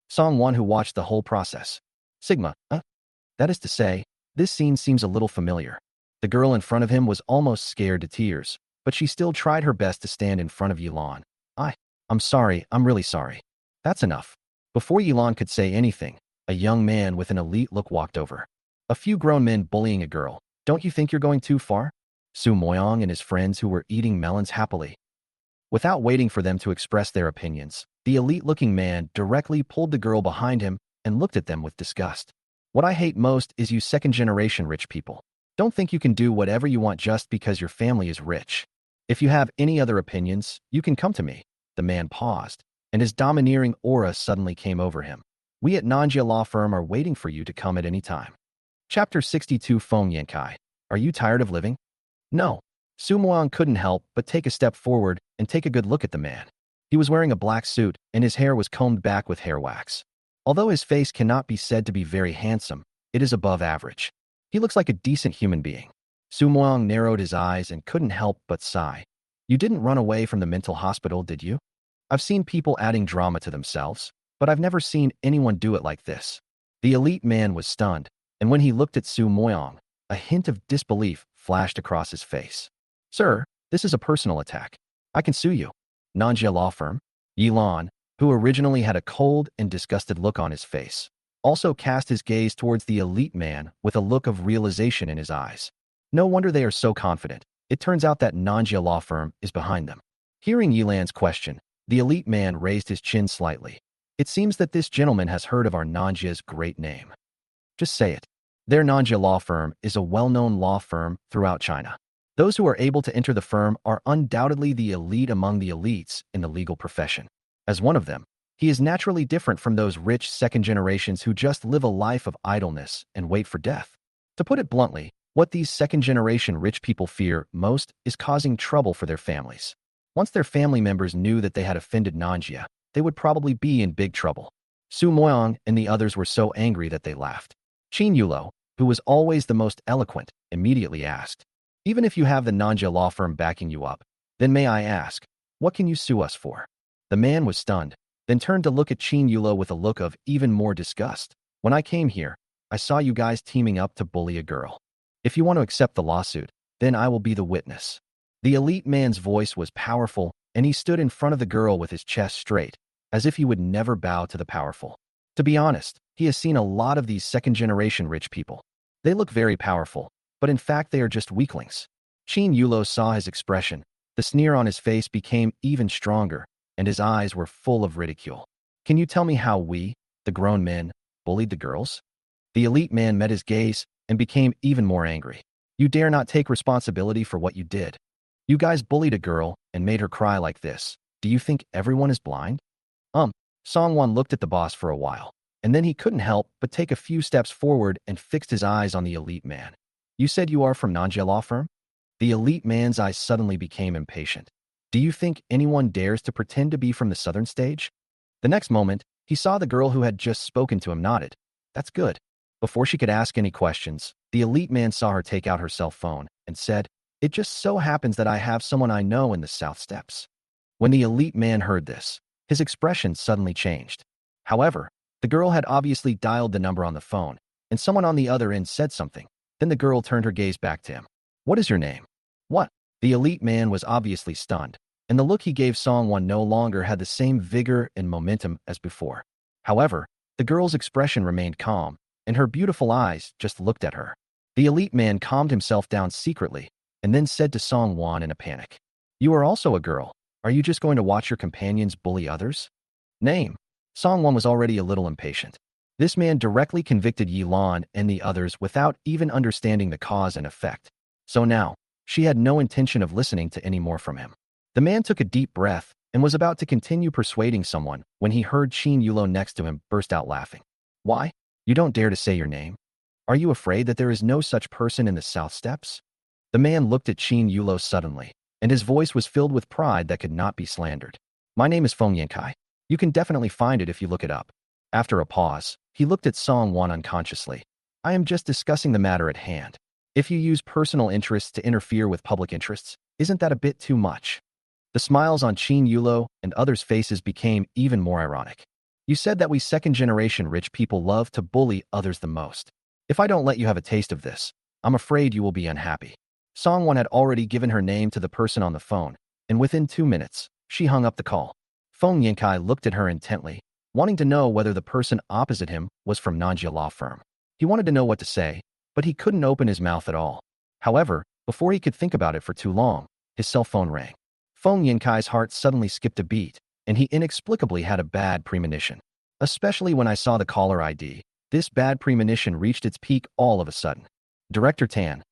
Song Wan, who watched the whole process. Sigma, That is to say, this scene seems a little familiar. The girl in front of him was almost scared to tears, but she still tried her best to stand in front of Yi Lan. I'm sorry, I'm really sorry. That's enough. Before Yi Lan could say anything, a young man with an elite look walked over. A few grown men bullying a girl. Don't you think you're going too far? Su Moyang and his friends who were eating melons happily. Without waiting for them to express their opinions, the elite-looking man directly pulled the girl behind him and looked at them with disgust. What I hate most is you second-generation rich people. Don't think you can do whatever you want just because your family is rich. If you have any other opinions, you can come to me. The man paused, and his domineering aura suddenly came over him. We at Nanjia Law Firm are waiting for you to come at any time. Chapter 62 Feng Yankai. Are you tired of living? No. Su Muang couldn't help but take a step forward and take a good look at the man. He was wearing a black suit, and his hair was combed back with hair wax. Although his face cannot be said to be very handsome, it is above average. He looks like a decent human being. Su Muang narrowed his eyes and couldn't help but sigh. You didn't run away from the mental hospital, did you? I've seen people adding drama to themselves, but I've never seen anyone do it like this. The elite man was stunned, and when he looked at Su Moyong, a hint of disbelief flashed across his face. Sir, this is a personal attack. I can sue you. Nanjia Law Firm? Yilan, who originally had a cold and disgusted look on his face, also cast his gaze towards the elite man with a look of realization in his eyes. No wonder they are so confident. It turns out that Nanjia Law Firm is behind them. Hearing Yilan's question, the elite man raised his chin slightly. It seems that this gentleman has heard of our Nanjia's great name. Just say it. Their Nanjia Law Firm is a well-known law firm throughout China. Those who are able to enter the firm are undoubtedly the elite among the elites in the legal profession. As one of them, he is naturally different from those rich second generations who just live a life of idleness and wait for death. To put it bluntly, what these second-generation rich people fear most is causing trouble for their families. Once their family members knew that they had offended Nanjia, they would probably be in big trouble. Su Moyong and the others were so angry that they laughed. Qin Yulo, who was always the most eloquent, immediately asked, even if you have the Nanjia law firm backing you up, then may I ask, what can you sue us for? The man was stunned, then turned to look at Qin Yulo with a look of even more disgust. When I came here, I saw you guys teaming up to bully a girl. If you want to accept the lawsuit, then I will be the witness. The elite man's voice was powerful, and he stood in front of the girl with his chest straight, as if he would never bow to the powerful. To be honest, he has seen a lot of these second-generation rich people. They look very powerful, but in fact they are just weaklings. Qin Yulo saw his expression. The sneer on his face became even stronger, and his eyes were full of ridicule. Can you tell me how we, the grown men, bullied the girls? The elite man met his gaze and became even more angry. You dare not take responsibility for what you did. You guys bullied a girl and made her cry like this. Do you think everyone is blind? Song Wan looked at the boss for a while, and then he couldn't help but take a few steps forward and fixed his eyes on the elite man. You said you are from Nanjia Law Firm? The elite man's eyes suddenly became impatient. Do you think anyone dares to pretend to be from the southern stage? The next moment, he saw the girl who had just spoken to him nodded. That's good. Before she could ask any questions, the elite man saw her take out her cell phone and said, It just so happens that I have someone I know in the South Steps. When the elite man heard this, his expression suddenly changed. However, the girl had obviously dialed the number on the phone, and someone on the other end said something. Then the girl turned her gaze back to him. What is your name? What? The elite man was obviously stunned, and the look he gave Song Wan no longer had the same vigor and momentum as before. However, the girl's expression remained calm, and her beautiful eyes just looked at her. The elite man calmed himself down secretly, and then said to Song Wan in a panic, You are also a girl. Are you just going to watch your companions bully others? Name. Song Wan was already a little impatient. This man directly convicted Yilan and the others without even understanding the cause and effect. So now, she had no intention of listening to any more from him. The man took a deep breath and was about to continue persuading someone when he heard Qin Yulo next to him burst out laughing. Why? You don't dare to say your name? Are you afraid that there is no such person in the South Steppes? The man looked at Qin Yulo suddenly, and his voice was filled with pride that could not be slandered. My name is Feng Yankai. You can definitely find it if you look it up. After a pause, he looked at Song Wan unconsciously. I am just discussing the matter at hand. If you use personal interests to interfere with public interests, isn't that a bit too much? The smiles on Qin Yulo and others' faces became even more ironic. You said that we second-generation rich people love to bully others the most. If I don't let you have a taste of this, I'm afraid you will be unhappy. Song Wan had already given her name to the person on the phone, and within 2 minutes, she hung up the call. Feng Yankai looked at her intently, wanting to know whether the person opposite him was from Nanjia Law Firm. He wanted to know what to say, but he couldn't open his mouth at all. However, before he could think about it for too long, his cell phone rang. Feng Yankai's heart suddenly skipped a beat, and he inexplicably had a bad premonition. Especially when I saw the caller ID, this bad premonition reached its peak all of a sudden. Director Tan,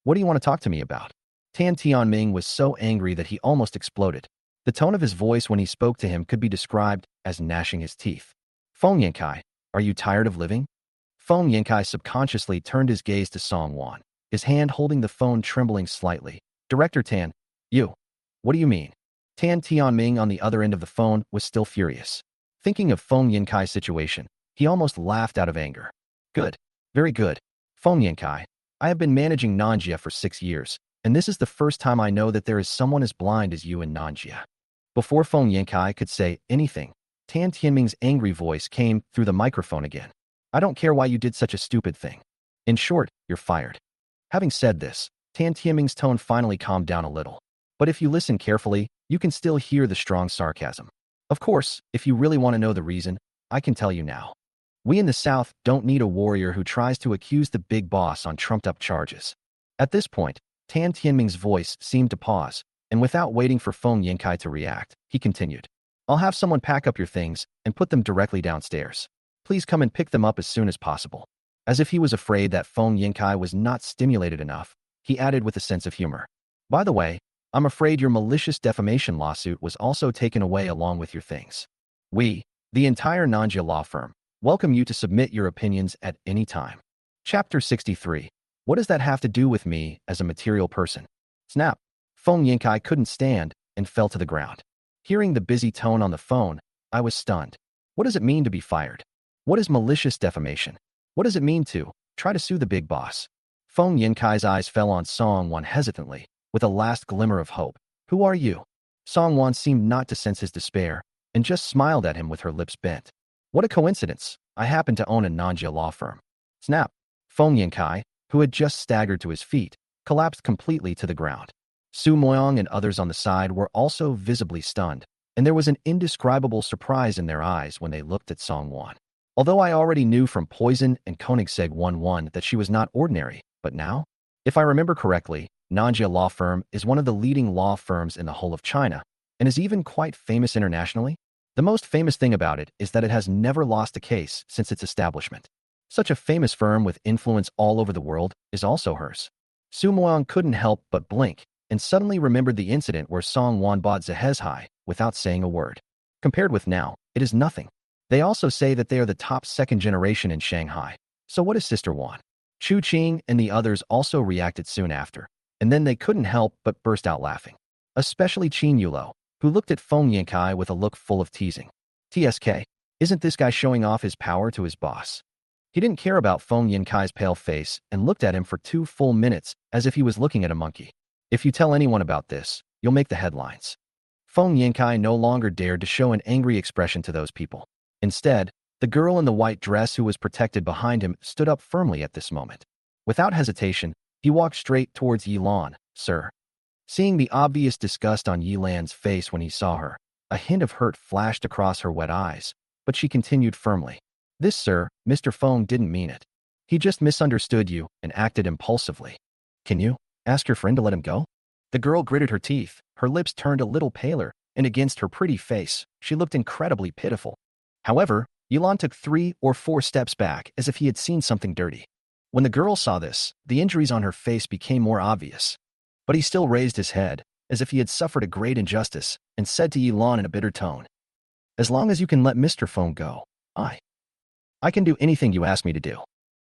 what do you want to talk to me about? Tan Tianming was so angry that he almost exploded. The tone of his voice when he spoke to him could be described as gnashing his teeth. Feng Yankai, are you tired of living? Feng Yankai subconsciously turned his gaze to Song Wan, his hand holding the phone trembling slightly. Director Tan, you. What do you mean? Tan Tianming on the other end of the phone was still furious. Thinking of Feng Yankai's situation, he almost laughed out of anger. Good. Very good. Feng Yankai, I have been managing Nanjia for 6 years, and this is the first time I know that there is someone as blind as you in Nanjia. Before Feng Yankai could say anything, Tan Tianming's angry voice came through the microphone again. I don't care why you did such a stupid thing. In short, you're fired. Having said this, Tan Tianming's tone finally calmed down a little. But if you listen carefully, you can still hear the strong sarcasm. Of course, if you really want to know the reason, I can tell you now. We in the South don't need a warrior who tries to accuse the big boss on trumped-up charges. At this point, Tan Tianming's voice seemed to pause, and without waiting for Feng Yankai to react, he continued. I'll have someone pack up your things and put them directly downstairs. Please come and pick them up as soon as possible. As if he was afraid that Feng Yankai was not stimulated enough, he added with a sense of humor. By the way, I'm afraid your malicious defamation lawsuit was also taken away along with your things. We, the entire Nanjia law firm, welcome you to submit your opinions at any time. Chapter 63. What does that have to do with me as a material person? Snap. Feng Yankai couldn't stand and fell to the ground. Hearing the busy tone on the phone, I was stunned. What does it mean to be fired? What is malicious defamation? What does it mean to try to sue the big boss? Feng Yankai's eyes fell on Song Wan hesitantly, with a last glimmer of hope. Who are you? Song Wan seemed not to sense his despair, and just smiled at him with her lips bent. What a coincidence. I happen to own a Nanjia law firm. Snap. Feng Yankai, who had just staggered to his feet, collapsed completely to the ground. Su Moyong and others on the side were also visibly stunned, and there was an indescribable surprise in their eyes when they looked at Song Wan. Although I already knew from Poison and Koenigsegg 1-1 that she was not ordinary, but now? If I remember correctly, Nanjia Law Firm is one of the leading law firms in the whole of China, and is even quite famous internationally. The most famous thing about it is that it has never lost a case since its establishment. Such a famous firm with influence all over the world is also hers. Su Moyong couldn't help but blink, and suddenly remembered the incident where Song Wan bought Zehezhai without saying a word. Compared with now, it is nothing. They also say that they are the top second generation in Shanghai. So what is Sister Wan? Chu Qing and the others also reacted soon after, and then they couldn't help but burst out laughing. Especially Qin Yulo, who looked at Feng Yankai with a look full of teasing. TSK, isn't this guy showing off his power to his boss? He didn't care about Feng Yankai's pale face and looked at him for 2 full minutes as if he was looking at a monkey. If you tell anyone about this, you'll make the headlines. Feng Yankai no longer dared to show an angry expression to those people. Instead, the girl in the white dress who was protected behind him stood up firmly at this moment. Without hesitation, he walked straight towards Yi Lan. Sir. Seeing the obvious disgust on Yi Lan's face when he saw her, a hint of hurt flashed across her wet eyes, but she continued firmly. This, sir, Mr. Feng didn't mean it. He just misunderstood you and acted impulsively. Can you ask your friend to let him go? The girl gritted her teeth, her lips turned a little paler, and against her pretty face, she looked incredibly pitiful. However, Yilan took 3 or 4 steps back as if he had seen something dirty. When the girl saw this, the injuries on her face became more obvious. But he still raised his head, as if he had suffered a great injustice, and said to Yilan in a bitter tone, As long as you can let Mr. Feng go, I can do anything you ask me to do.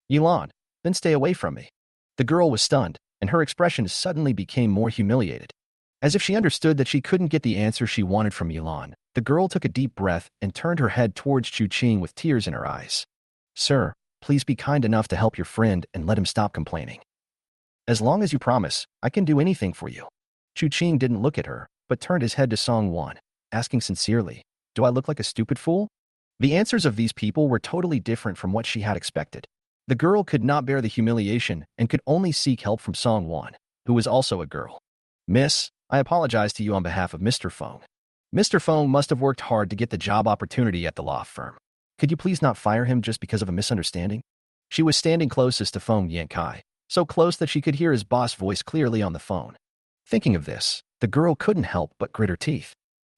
Yilan, then stay away from me. The girl was stunned, and her expression suddenly became more humiliated. As if she understood that she couldn't get the answer she wanted from Yilan, the girl took a deep breath and turned her head towards Chu Qing with tears in her eyes. Sir, please be kind enough to help your friend and let him stop complaining. As long as you promise, I can do anything for you. Chu Qing didn't look at her, but turned his head to Song Wan, asking sincerely, Do I look like a stupid fool? The answers of these people were totally different from what she had expected. The girl could not bear the humiliation and could only seek help from Song Wan, who was also a girl. Miss, I apologize to you on behalf of Mr. Feng. Mr. Feng must have worked hard to get the job opportunity at the law firm. Could you please not fire him just because of a misunderstanding? She was standing closest to Feng Yankai, so close that she could hear his boss voice clearly on the phone. Thinking of this, the girl couldn't help but grit her teeth.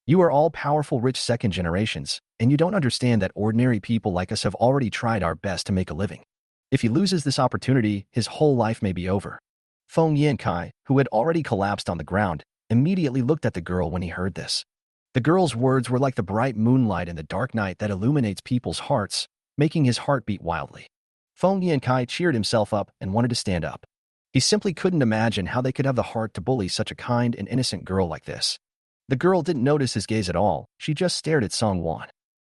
You are all powerful rich second generations, and you don't understand that ordinary people like us have already tried our best to make a living. If he loses this opportunity, his whole life may be over. Feng Yankai, who had already collapsed on the ground, immediately looked at the girl when he heard this. The girl's words were like the bright moonlight in the dark night that illuminates people's hearts, making his heart beat wildly. Feng Yankai cheered himself up and wanted to stand up. He simply couldn't imagine how they could have the heart to bully such a kind and innocent girl like this. The girl didn't notice his gaze at all, she just stared at Song Wan.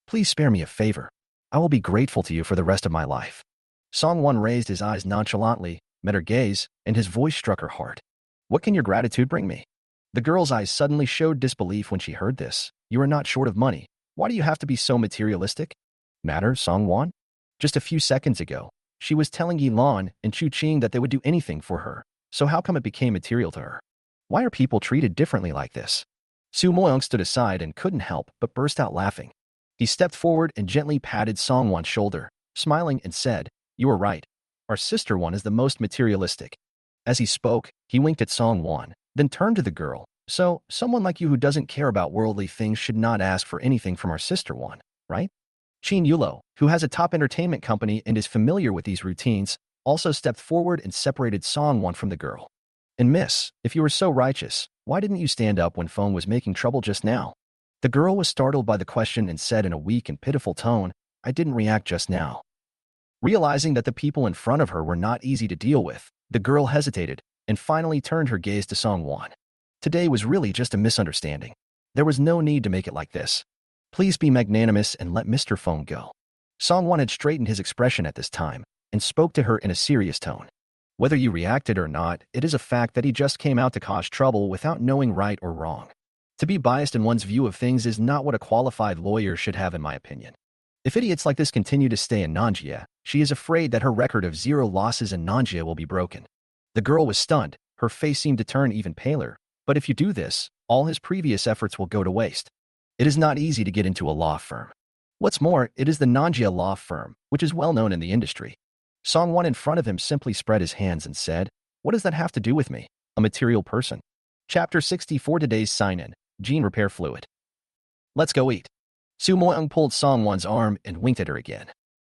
Please spare me a favor. I will be grateful to you for the rest of my life. Song Wan raised his eyes nonchalantly, met her gaze, and his voice struck her heart. What can your gratitude bring me? The girl's eyes suddenly showed disbelief when she heard this. You are not short of money. Why do you have to be so materialistic? Matter, Song Wan? Just a few seconds ago, she was telling Yilan and Chu Qing that they would do anything for her, so how come it became material to her? Why are people treated differently like this? Su Moyong stood aside and couldn't help but burst out laughing. He stepped forward and gently patted Song Wan's shoulder, smiling and said, "You are right. Our sister one is the most materialistic." As he spoke, he winked at Song Wan, then turned to the girl. "So, someone like you who doesn't care about worldly things should not ask for anything from our sister one, right?" Chin Yulo, who has a top entertainment company and is familiar with these routines, also stepped forward and separated Song Wan from the girl. "And miss, if you were so righteous, why didn't you stand up when Feng was making trouble just now?" The girl was startled by the question and said in a weak and pitiful tone, "I didn't react just now." Realizing that the people in front of her were not easy to deal with, the girl hesitated and finally turned her gaze to Song Wan. Today was really just a misunderstanding. There was no need to make it like this. Please be magnanimous and let Mr. Feng go. Song Wan had straightened his expression at this time and spoke to her in a serious tone. Whether you reacted or not, it is a fact that he just came out to cause trouble without knowing right or wrong. To be biased in one's view of things is not what a qualified lawyer should have, in my opinion. If idiots like this continue to stay in Nanjia, she is afraid that her record of 0 losses in Nanjia will be broken. The girl was stunned. Her face seemed to turn even paler. But if you do this, all his previous efforts will go to waste. It is not easy to get into a law firm. What's more, it is the Nanjia law firm, which is well known in the industry. Song Wan in front of him simply spread his hands and said, "What does that have to do with me, a material person?" Chapter 64 Today's sign-in, Gene Repair Fluid. Let's go eat. Su Moyong pulled Song Wan's arm and winked at her again.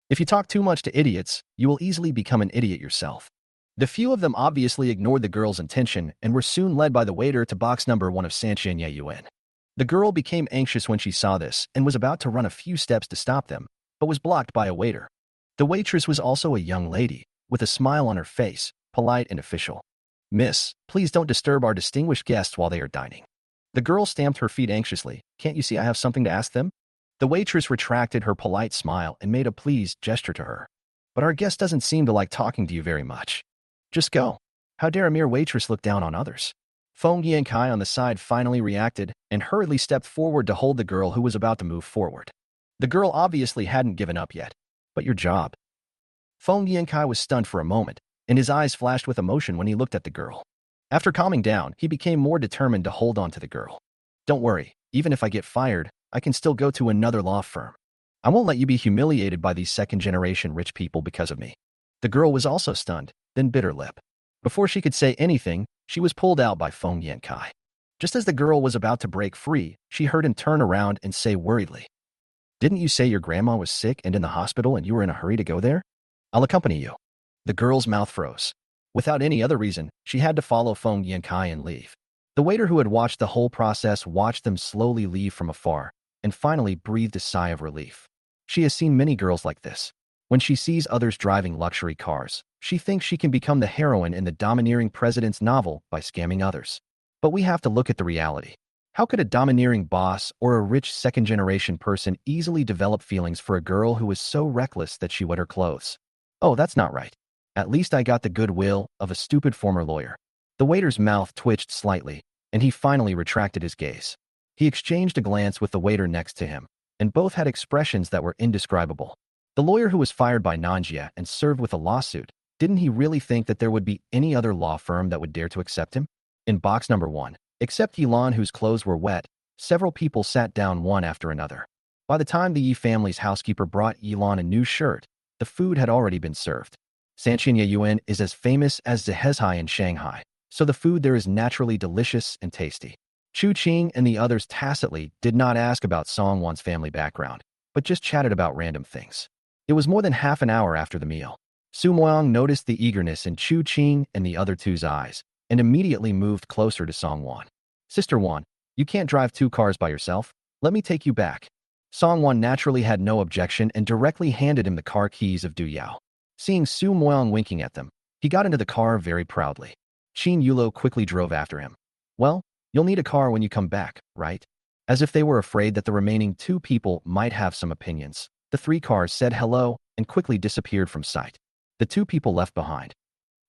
If you talk too much to idiots, you will easily become an idiot yourself. The few of them obviously ignored the girl's intention and were soon led by the waiter to box number 1 of Sanxian Yuan. The girl became anxious when she saw this and was about to run a few steps to stop them, but was blocked by a waiter. The waitress was also a young lady, with a smile on her face, polite and official. "Miss, please don't disturb our distinguished guests while they are dining." The girl stamped her feet anxiously. "Can't you see I have something to ask them?" The waitress retracted her polite smile and made a pleased gesture to her. "But our guest doesn't seem to like talking to you very much. Just go. How dare a mere waitress look down on others?" Feng Yankai on the side finally reacted and hurriedly stepped forward to hold the girl who was about to move forward. The girl obviously hadn't given up yet. "But your job." Feng Yankai was stunned for a moment, and his eyes flashed with emotion when he looked at the girl. After calming down, he became more determined to hold on to the girl. "Don't worry, even if I get fired, I can still go to another law firm. I won't let you be humiliated by these second-generation rich people because of me." The girl was also stunned, then bit her lip. Before she could say anything, she was pulled out by Feng Yankai. Just as the girl was about to break free, she heard him turn around and say worriedly, "Didn't you say your grandma was sick and in the hospital and you were in a hurry to go there? I'll accompany you." The girl's mouth froze. Without any other reason, she had to follow Feng Yankai and leave. The waiter who had watched the whole process watched them slowly leave from afar, and finally breathed a sigh of relief. She has seen many girls like this. When she sees others driving luxury cars, she thinks she can become the heroine in the domineering president's novel by scamming others. But we have to look at the reality. How could a domineering boss or a rich second-generation person easily develop feelings for a girl who was so reckless that she wet her clothes? Oh, that's not right. At least I got the goodwill of a stupid former lawyer. The waiter's mouth twitched slightly, and he finally retracted his gaze. He exchanged a glance with the waiter next to him, and both had expressions that were indescribable. The lawyer who was fired by Nanjia and served with a lawsuit, didn't he really think that there would be any other law firm that would dare to accept him? In box number 1, except Yilan whose clothes were wet, several people sat down one after another. By the time the Yi family's housekeeper brought Yilan a new shirt, the food had already been served. Sanxian Yuan is as famous as Zhehezhai in Shanghai, so the food there is naturally delicious and tasty. Chu Qing and the others tacitly did not ask about Song Wan's family background, but just chatted about random things. It was more than half an hour after the meal. Su Moyong noticed the eagerness in Chu Qing and the other two's eyes, and immediately moved closer to Song Wan. "Sister Wan, you can't drive 2 cars by yourself. Let me take you back." Song Wan naturally had no objection and directly handed him the car keys of Du Yao. Seeing Su Moyong winking at them, he got into the car very proudly. Qin Yulo quickly drove after him. "Well, you'll need a car when you come back, right?" As if they were afraid that the remaining 2 people might have some opinions, the 3 cars said hello and quickly disappeared from sight. The 2 people left behind.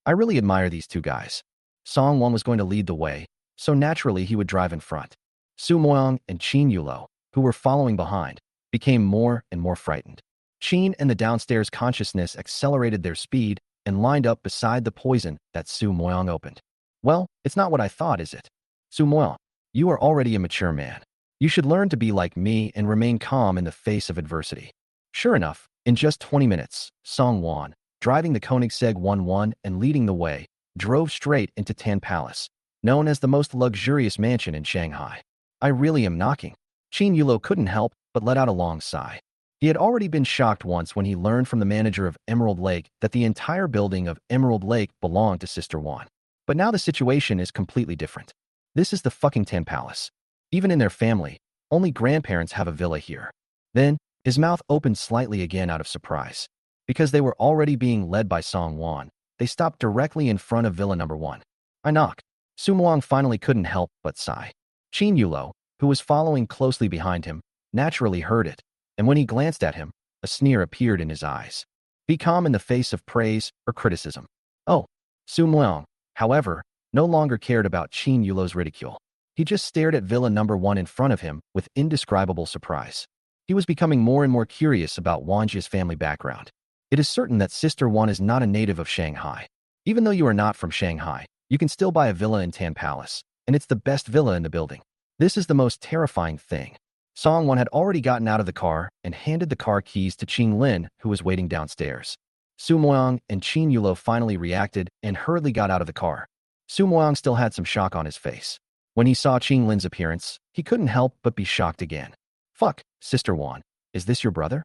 "I really admire these 2 guys." Song Wan was going to lead the way, so naturally he would drive in front. Su Moyong and Qin Yulo, who were following behind, became more and more frightened. Qin and the downstairs consciousness accelerated their speed and lined up beside the poison that Su Moyang opened. Well, it's not what I thought, is it? Su Moyang, you are already a mature man. You should learn to be like me and remain calm in the face of adversity. Sure enough, in just 20 minutes, Song Wan, driving the Koenigsegg 11 and leading the way, drove straight into Tan Palace, known as the most luxurious mansion in Shanghai. I really am knocking. Qin Yulo couldn't help but let out a long sigh. He had already been shocked once when he learned from the manager of Emerald Lake that the entire building of Emerald Lake belonged to Sister Wan. But now the situation is completely different. This is the fucking Tan Palace. Even in their family, only grandparents have a villa here. Then, his mouth opened slightly again out of surprise. Because they were already being led by Song Wan, they stopped directly in front of Villa number 1. I knock. Su Muang finally couldn't help but sigh. Qin Yulo, who was following closely behind him, naturally heard it, and when he glanced at him, a sneer appeared in his eyes. Be calm in the face of praise or criticism. Oh, Su Muang, however, no longer cared about Qin Yulo's ridicule. He just stared at Villa number 1 in front of him with indescribable surprise. He was becoming more and more curious about Wanjia's family background. It is certain that Sister Wan is not a native of Shanghai. Even though you are not from Shanghai, you can still buy a villa in Tan Palace, and it's the best villa in the building. This is the most terrifying thing. Song Wan had already gotten out of the car and handed the car keys to Qing Lin, who was waiting downstairs. Su Moyang and Qin Yulo finally reacted and hurriedly got out of the car. Su Moyang still had some shock on his face. When he saw Qing Lin's appearance, he couldn't help but be shocked again. Fuck, Sister Wan, is this your brother?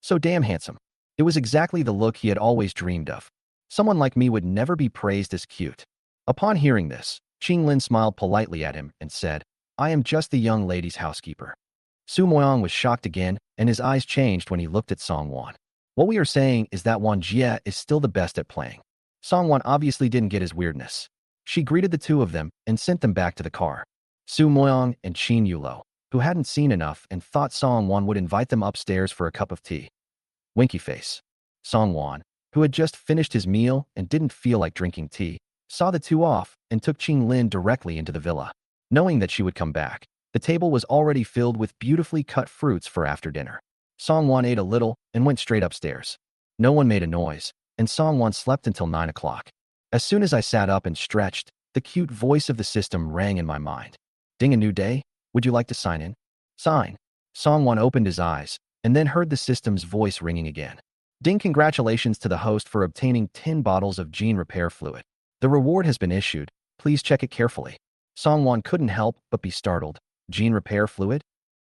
So damn handsome. It was exactly the look he had always dreamed of. Someone like me would never be praised as cute. Upon hearing this, Qing Lin smiled politely at him and said, I am just the young lady's housekeeper. Su Moyang was shocked again, and his eyes changed when he looked at Song Wan. What we are saying is that Wan Jie is still the best at playing. Song Wan obviously didn't get his weirdness. She greeted the two of them and sent them back to the car. Su Moyang and Qin Yulo, who hadn't seen enough and thought Song Wan would invite them upstairs for a cup of tea. Winky face. Song Wan, who had just finished his meal and didn't feel like drinking tea, saw the two off and took Qing Lin directly into the villa. Knowing that she would come back, the table was already filled with beautifully cut fruits for after dinner. Song Wan ate a little and went straight upstairs. No one made a noise, and Song Wan slept until 9 o'clock. As soon as I sat up and stretched, the cute voice of the system rang in my mind. Ding, a new day? Would you like to sign in? Sign. Song Wan opened his eyes, and then heard the system's voice ringing again. Ding, congratulations to the host for obtaining 10 bottles of gene repair fluid. The reward has been issued. Please check it carefully. Song Wan couldn't help but be startled. Gene repair fluid?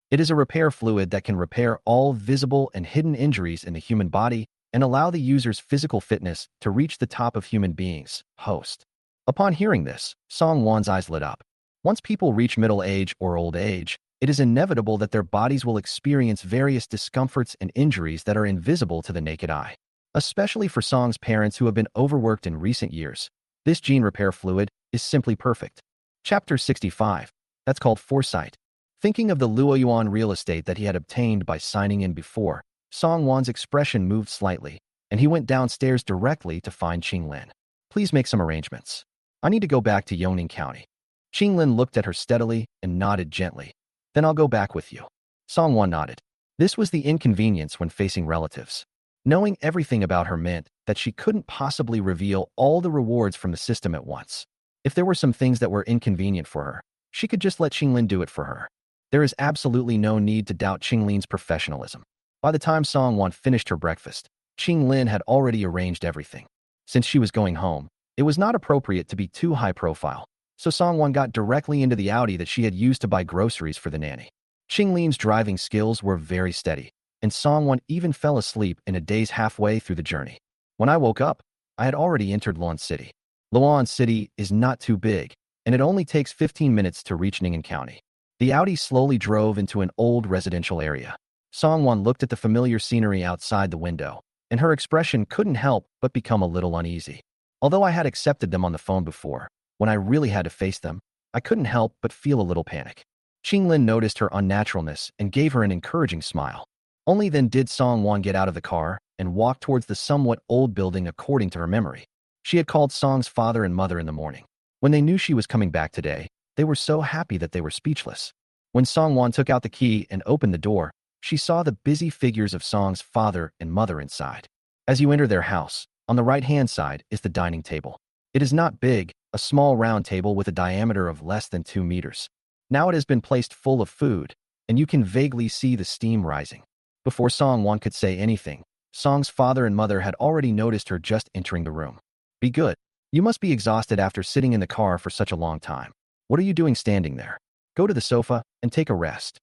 It is a repair fluid that can repair all visible and hidden injuries in the human body and allow the user's physical fitness to reach the top of human beings. Host. Upon hearing this, Song Wan's eyes lit up. Once people reach middle age or old age, it is inevitable that their bodies will experience various discomforts and injuries that are invisible to the naked eye. Especially for Song's parents who have been overworked in recent years, this gene repair fluid is simply perfect. Chapter 65. That's called foresight. Thinking of the Luoyuan real estate that he had obtained by signing in before, Song Wan's expression moved slightly, and he went downstairs directly to find Qing Lin. Please make some arrangements. I need to go back to Yongning County. Qing Lin looked at her steadily and nodded gently. Then I'll go back with you. Song Wan nodded. This was the inconvenience when facing relatives. Knowing everything about her meant that she couldn't possibly reveal all the rewards from the system at once. If there were some things that were inconvenient for her, she could just let Qing Lin do it for her. There is absolutely no need to doubt Qing Lin's professionalism. By the time Song Wan finished her breakfast, Qing Lin had already arranged everything. Since she was going home, it was not appropriate to be too high profile, so Song Wan got directly into the Audi that she had used to buy groceries for the nanny. Qing Lin's driving skills were very steady, and Song Wan even fell asleep in a daze halfway through the journey. When I woke up, I had already entered Luan City. Luan City is not too big, and it only takes 15 minutes to reach Ning'an County. The Audi slowly drove into an old residential area. Song Wan looked at the familiar scenery outside the window, and her expression couldn't help but become a little uneasy. Although I had accepted them on the phone before, when I really had to face them, I couldn't help but feel a little panic. Qing Lin noticed her unnaturalness and gave her an encouraging smile. Only then did Song Wan get out of the car and walk towards the somewhat old building according to her memory. She had called Song's father and mother in the morning. When they knew she was coming back today, they were so happy that they were speechless. When Song Wan took out the key and opened the door, she saw the busy figures of Song's father and mother inside. As you enter their house, on the right-hand side is the dining table. It is not big, a small round table with a diameter of less than 2 meters. Now it has been placed full of food, and you can vaguely see the steam rising. Before Song Wan could say anything, Song's father and mother had already noticed her just entering the room. Be good. You must be exhausted after sitting in the car for such a long time. What are you doing standing there? Go to the sofa and take a rest.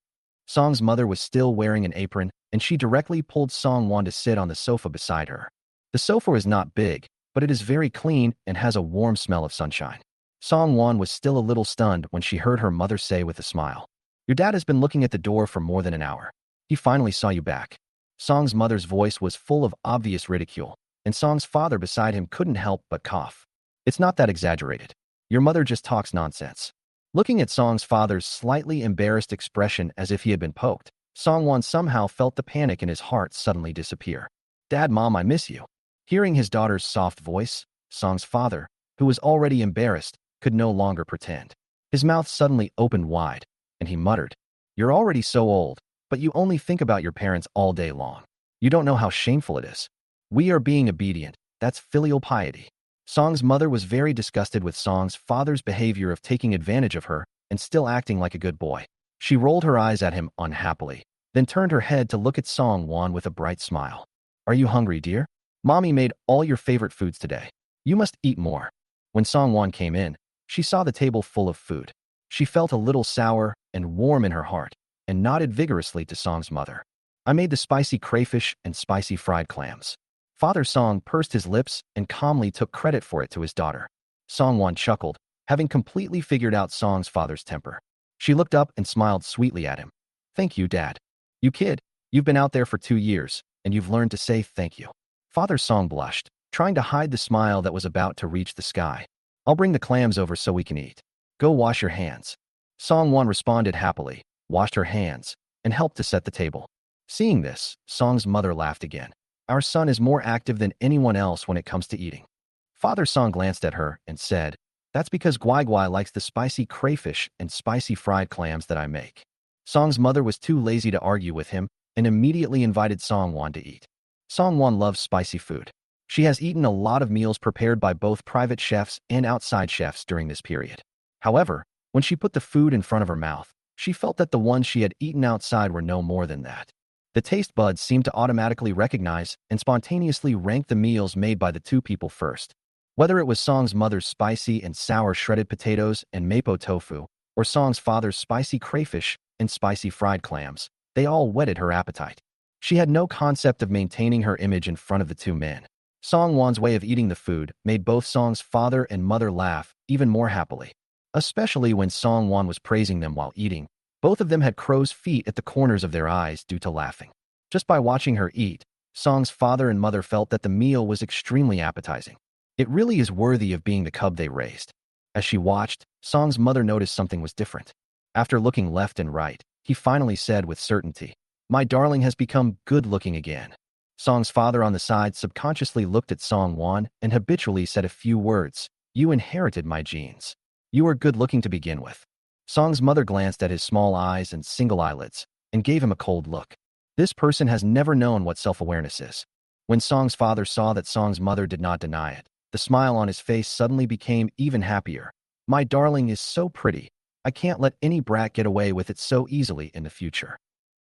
Song's mother was still wearing an apron, and she directly pulled Song Wan to sit on the sofa beside her. The sofa is not big, but it is very clean and has a warm smell of sunshine. Song Wan was still a little stunned when she heard her mother say with a smile, "Your dad has been looking at the door for more than an hour. He finally saw you back." Song's mother's voice was full of obvious ridicule, and Song's father beside him couldn't help but cough. "It's not that exaggerated. Your mother just talks nonsense." Looking at Song's father's slightly embarrassed expression as if he had been poked, Song Wan somehow felt the panic in his heart suddenly disappear. "Dad, Mom, I miss you." Hearing his daughter's soft voice, Song's father, who was already embarrassed, could no longer pretend. His mouth suddenly opened wide, and he muttered, "You're already so old, but you only think about your parents all day long. You don't know how shameful it is. We are being obedient. That's filial piety." Song's mother was very disgusted with Song's father's behavior of taking advantage of her and still acting like a good boy. She rolled her eyes at him unhappily, then turned her head to look at Song Wan with a bright smile. "Are you hungry, dear? Mommy made all your favorite foods today. You must eat more." When Song Wan came in, she saw the table full of food. She felt a little sour and warm in her heart and nodded vigorously to Song's mother. "I made the spicy crayfish and spicy fried clams." Father Song pursed his lips and calmly took credit for it to his daughter. Song Wan chuckled, having completely figured out Song's father's temper. She looked up and smiled sweetly at him. "Thank you, Dad. You kid, you've been out there for 2 years, and you've learned to say thank you." Father Song blushed, trying to hide the smile that was about to reach the sky. "I'll bring the clams over so we can eat. Go wash your hands." Song Wan responded happily, washed her hands, and helped to set the table. Seeing this, Song's mother laughed again. "Our son is more active than anyone else when it comes to eating." Father Song glanced at her and said, "That's because Guai Guai likes the spicy crayfish and spicy fried clams that I make." Song's mother was too lazy to argue with him and immediately invited Song Wan to eat. Song Wan loves spicy food. She has eaten a lot of meals prepared by both private chefs and outside chefs during this period. However, when she put the food in front of her mouth, she felt that the ones she had eaten outside were no more than that. The taste buds seemed to automatically recognize and spontaneously rank the meals made by the two people first. Whether it was Song's mother's spicy and sour shredded potatoes and mapo tofu, or Song's father's spicy crayfish and spicy fried clams, they all whetted her appetite. She had no concept of maintaining her image in front of the two men. Song Wan's way of eating the food made both Song's father and mother laugh even more happily, especially when Song Wan was praising them while eating. Both of them had crow's feet at the corners of their eyes due to laughing. Just by watching her eat, Song's father and mother felt that the meal was extremely appetizing. It really is worthy of being the cub they raised. As she watched, Song's mother noticed something was different. After looking left and right, he finally said with certainty, "My darling has become good-looking again." Song's father on the side subconsciously looked at Song Wan and habitually said a few words. "You inherited my genes. You are good-looking to begin with." Song's mother glanced at his small eyes and single eyelids and gave him a cold look. This person has never known what self-awareness is. When Song's father saw that Song's mother did not deny it, the smile on his face suddenly became even happier. "My darling is so pretty. I can't let any brat get away with it so easily in the future."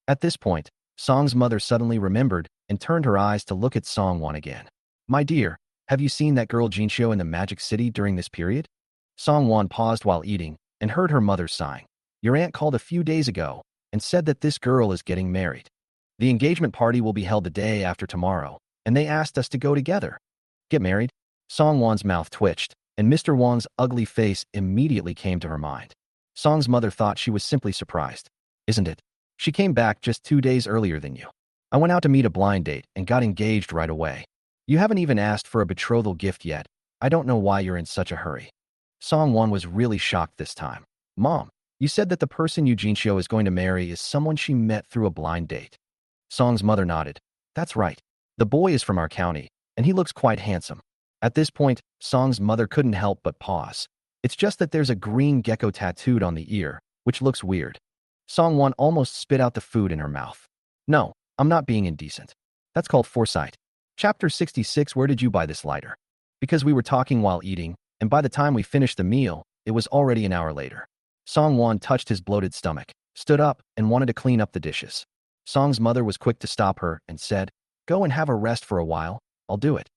At this point, Song's mother suddenly remembered and turned her eyes to look at Song Wan again. "My dear, have you seen that girl Jinxiu in the Magic City during this period?" Song Wan paused while eating and heard her mother sighing. "Your aunt called a few days ago and said that this girl is getting married. The engagement party will be held the day after tomorrow, and they asked us to go together." "Get married?" Song Wan's mouth twitched, and Mr. Wang's ugly face immediately came to her mind. Song's mother thought she was simply surprised. "Isn't it? She came back just 2 days earlier than you. I went out to meet a blind date and got engaged right away. You haven't even asked for a betrothal gift yet. I don't know why you're in such a hurry." Song Wan was really shocked this time. "Mom, you said that the person Eugene Shio is going to marry is someone she met through a blind date." Song's mother nodded. "That's right. The boy is from our county, and he looks quite handsome." At this point, Song's mother couldn't help but pause. "It's just that there's a green gecko tattooed on the ear, which looks weird." Song Wan almost spit out the food in her mouth. No, I'm not being indecent. That's called foresight. Chapter 66. Where did you buy this lighter? Because we were talking while eating, and by the time we finished the meal, it was already an hour later. Song Wan touched his bloated stomach, stood up, and wanted to clean up the dishes. Song's mother was quick to stop her and said, "Go and have a rest for a while, I'll do it."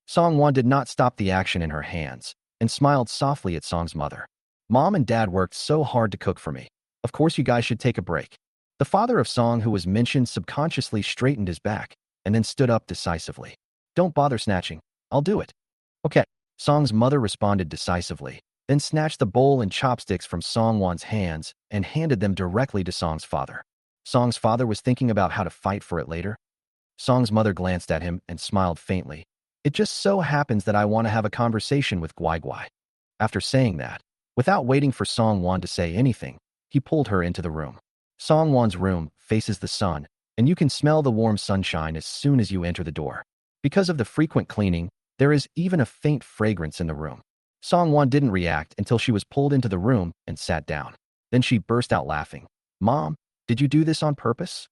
Song Wan did not stop the action in her hands and smiled softly at Song's mother. "Mom and Dad worked so hard to cook for me. Of course you guys should take a break." The father of Song, who was mentioned, subconsciously straightened his back and then stood up decisively. "Don't bother snatching. I'll do it." "Okay." Song's mother responded decisively, then snatched the bowl and chopsticks from Song Wan's hands and handed them directly to Song's father. Song's father was thinking about how to fight for it later. Song's mother glanced at him and smiled faintly. "It just so happens that I want to have a conversation with Guai Guai." After saying that, without waiting for Song Wan to say anything, he pulled her into the room. Song Wan's room faces the sun, and you can smell the warm sunshine as soon as you enter the door. Because of the frequent cleaning, there is even a faint fragrance in the room. Song Wan didn't react until she was pulled into the room and sat down. Then she burst out laughing. "Mom, did you do this on purpose?"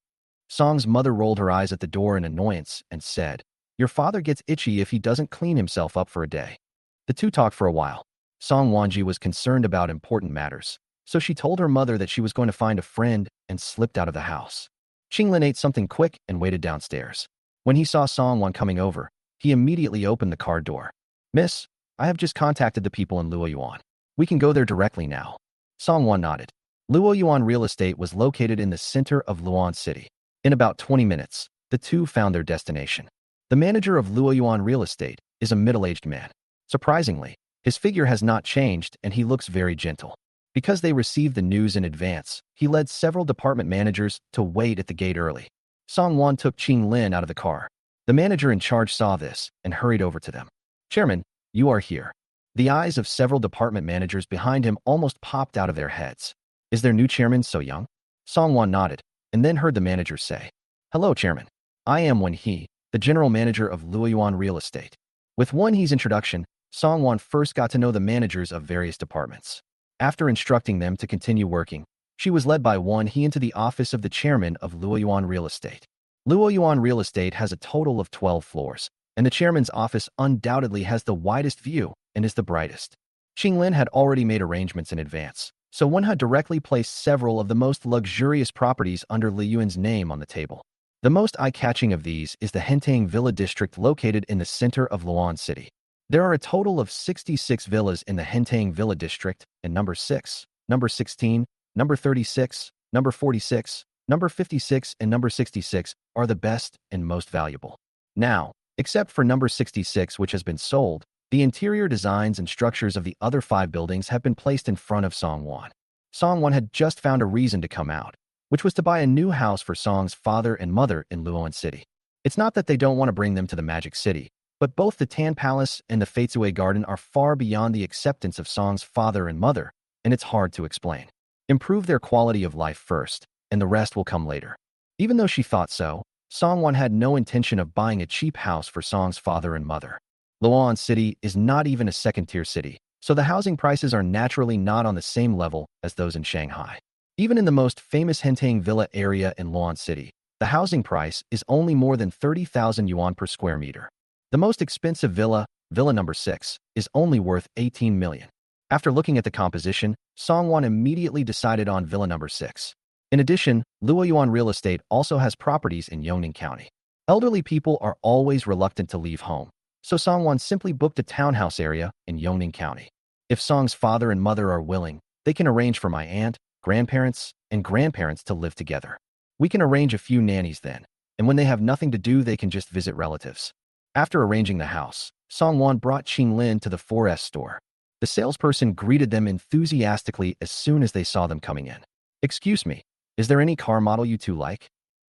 Song's mother rolled her eyes at the door in annoyance and said, "Your father gets itchy if he doesn't clean himself up for a day." The two talked for a while. Song Wanji was concerned about important matters, so she told her mother that she was going to find a friend and slipped out of the house. Qinglin ate something quick and waited downstairs. When he saw Song Wan coming over, he immediately opened the car door. "Miss, I have just contacted the people in Luoyuan. We can go there directly now." Song Wan nodded. Luoyuan Real Estate was located in the center of Luoyuan City. In about 20 minutes, the two found their destination. The manager of Luoyuan Real Estate is a middle-aged man. Surprisingly, his figure has not changed and he looks very gentle. Because they received the news in advance, he led several department managers to wait at the gate early. Song Wan took Qing Lin out of the car. The manager in charge saw this and hurried over to them. "Chairman, you are here." The eyes of several department managers behind him almost popped out of their heads. "Is their new chairman so young?" Song Wan nodded, and then heard the manager say, "Hello, Chairman. I am Wen He, the general manager of Luoyuan Real Estate." With Wen He's introduction, Song Wan first got to know the managers of various departments. After instructing them to continue working, she was led by Wen He into the office of the chairman of Luoyuan Real Estate. Luoyuan Real Estate has a total of 12 floors, and the chairman's office undoubtedly has the widest view and is the brightest. Qinglin had already made arrangements in advance, so Wen had directly placed several of the most luxurious properties under Li Yuan's name on the table. The most eye-catching of these is the Hentang Villa district located in the center of Luoyuan City. There are a total of 66 villas in the Hentang Villa district, and number 6, number 16, number 36, number 46, number 56, and number 66 are the best and most valuable. Now, except for number 66, which has been sold, the interior designs and structures of the other 5 buildings have been placed in front of Song Wan. Song Wan had just found a reason to come out, which was to buy a new house for Song's father and mother in Luoyuan City. It's not that they don't want to bring them to the Magic City, but both the Tan Palace and the Fatesue Garden are far beyond the acceptance of Song's father and mother, and it's hard to explain. Improve their quality of life first, and the rest will come later. Even though she thought so, Song Wan had no intention of buying a cheap house for Song's father and mother. Luoyuan City is not even a second-tier city, so the housing prices are naturally not on the same level as those in Shanghai. Even in the most famous Hentang Villa area in Luoyuan City, the housing price is only more than 30,000 yuan per square meter. The most expensive villa, Villa number 6, is only worth 18 million. After looking at the composition, Song Wan immediately decided on Villa number 6. In addition, Luoyuan Real Estate also has properties in Yongning County. Elderly people are always reluctant to leave home, so Song Wan simply booked a townhouse area in Yongning County. If Song's father and mother are willing, they can arrange for my aunt, grandparents, and grandparents to live together. We can arrange a few nannies then, and when they have nothing to do, they can just visit relatives. After arranging the house, Song Wan brought Qing Lin to the 4S store. The salesperson greeted them enthusiastically as soon as they saw them coming in. "Excuse me, is there any car model you two like?"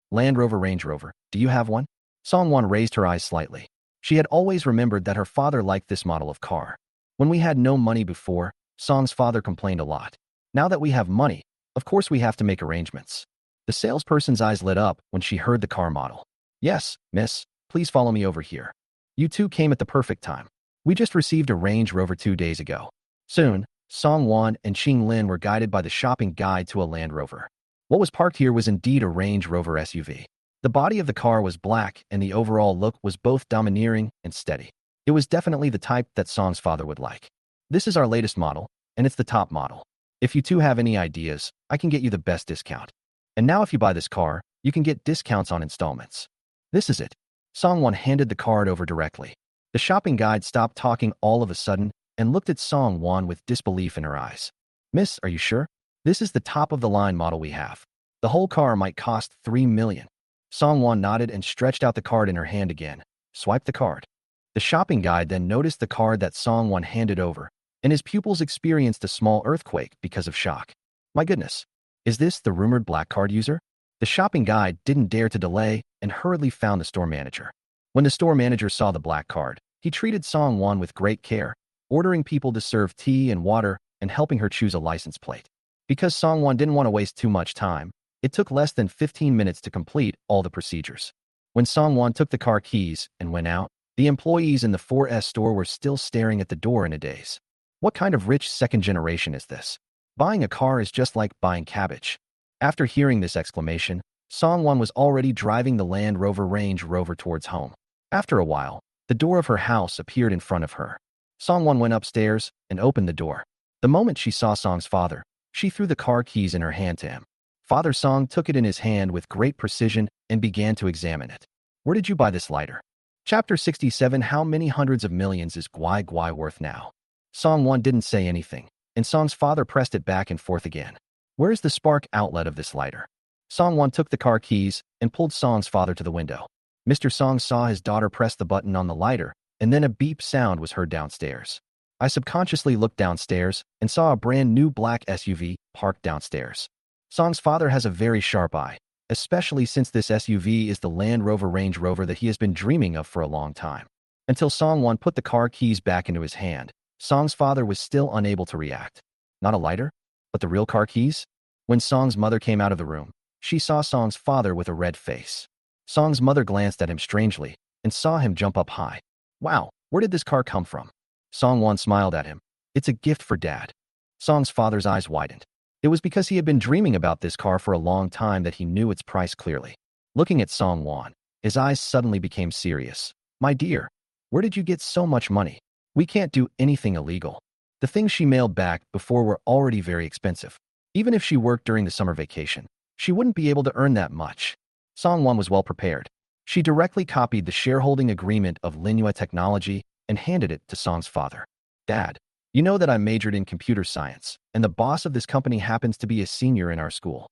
"Land Rover, Range Rover, do you have one?" Song Wan raised her eyes slightly. She had always remembered that her father liked this model of car. When we had no money before, Song's father complained a lot. Now that we have money, of course we have to make arrangements. The salesperson's eyes lit up when she heard the car model. "Yes, miss, please follow me over here. You two came at the perfect time. We just received a Range Rover 2 days ago." Soon, Song Wan and Qing Lin were guided by the shopping guide to a Land Rover. What was parked here was indeed a Range Rover SUV. The body of the car was black and the overall look was both domineering and steady. It was definitely the type that Song's father would like. This is our latest model, and it's the top model. If you two have any ideas, I can get you the best discount. And now if you buy this car, you can get discounts on installments. This is it. Song Wan handed the card over directly. The shopping guide stopped talking all of a sudden and looked at Song Wan with disbelief in her eyes. Miss, are you sure? This is the top-of-the-line model we have. The whole car might cost 3 million. Song Wan nodded and stretched out the card in her hand again. Swiped the card. The shopping guide then noticed the card that Song Wan handed over, and his pupils experienced a small earthquake because of shock. My goodness. Is this the rumored black card user? The shopping guide didn't dare to delay and hurriedly found the store manager. When the store manager saw the black card, he treated Song Wan with great care, ordering people to serve tea and water and helping her choose a license plate. Because Song Wan didn't want to waste too much time, it took less than 15 minutes to complete all the procedures. When Song Wan took the car keys and went out, the employees in the 4S store were still staring at the door in a daze. What kind of rich second generation is this? Buying a car is just like buying cabbage. After hearing this exclamation, Song Wan was already driving the Land Rover Range Rover towards home. After a while, the door of her house appeared in front of her. Song Wan went upstairs and opened the door. The moment she saw Song's father, she threw the car keys in her hand to him. Father Song took it in his hand with great precision and began to examine it. Where did you buy this lighter? Chapter 67. How many hundreds of millions is Gwai Gwai worth now? Song Wan didn't say anything, and Song's father pressed it back and forth again. Where is the spark outlet of this lighter? Song Wan took the car keys and pulled Song's father to the window. Mr. Song saw his daughter press the button on the lighter, and then a beep sound was heard downstairs. I subconsciously looked downstairs and saw a brand new black SUV parked downstairs. Song's father has a very sharp eye, especially since this SUV is the Land Rover Range Rover that he has been dreaming of for a long time. Until Song Wan put the car keys back into his hand, Song's father was still unable to react. Not a lighter, but the real car keys? When Song's mother came out of the room, she saw Song's father with a red face. Song's mother glanced at him strangely and saw him jump up high. Wow, where did this car come from? Song Wan smiled at him. It's a gift for Dad. Song's father's eyes widened. It was because he had been dreaming about this car for a long time that he knew its price clearly. Looking at Song Wan, his eyes suddenly became serious. My dear, where did you get so much money? We can't do anything illegal. The things she mailed back before were already very expensive. Even if she worked during the summer vacation, she wouldn't be able to earn that much. Song Wan was well prepared. She directly copied the shareholding agreement of Linhua Technology and handed it to Song's father. Dad, you know that I majored in computer science, and the boss of this company happens to be a senior in our school.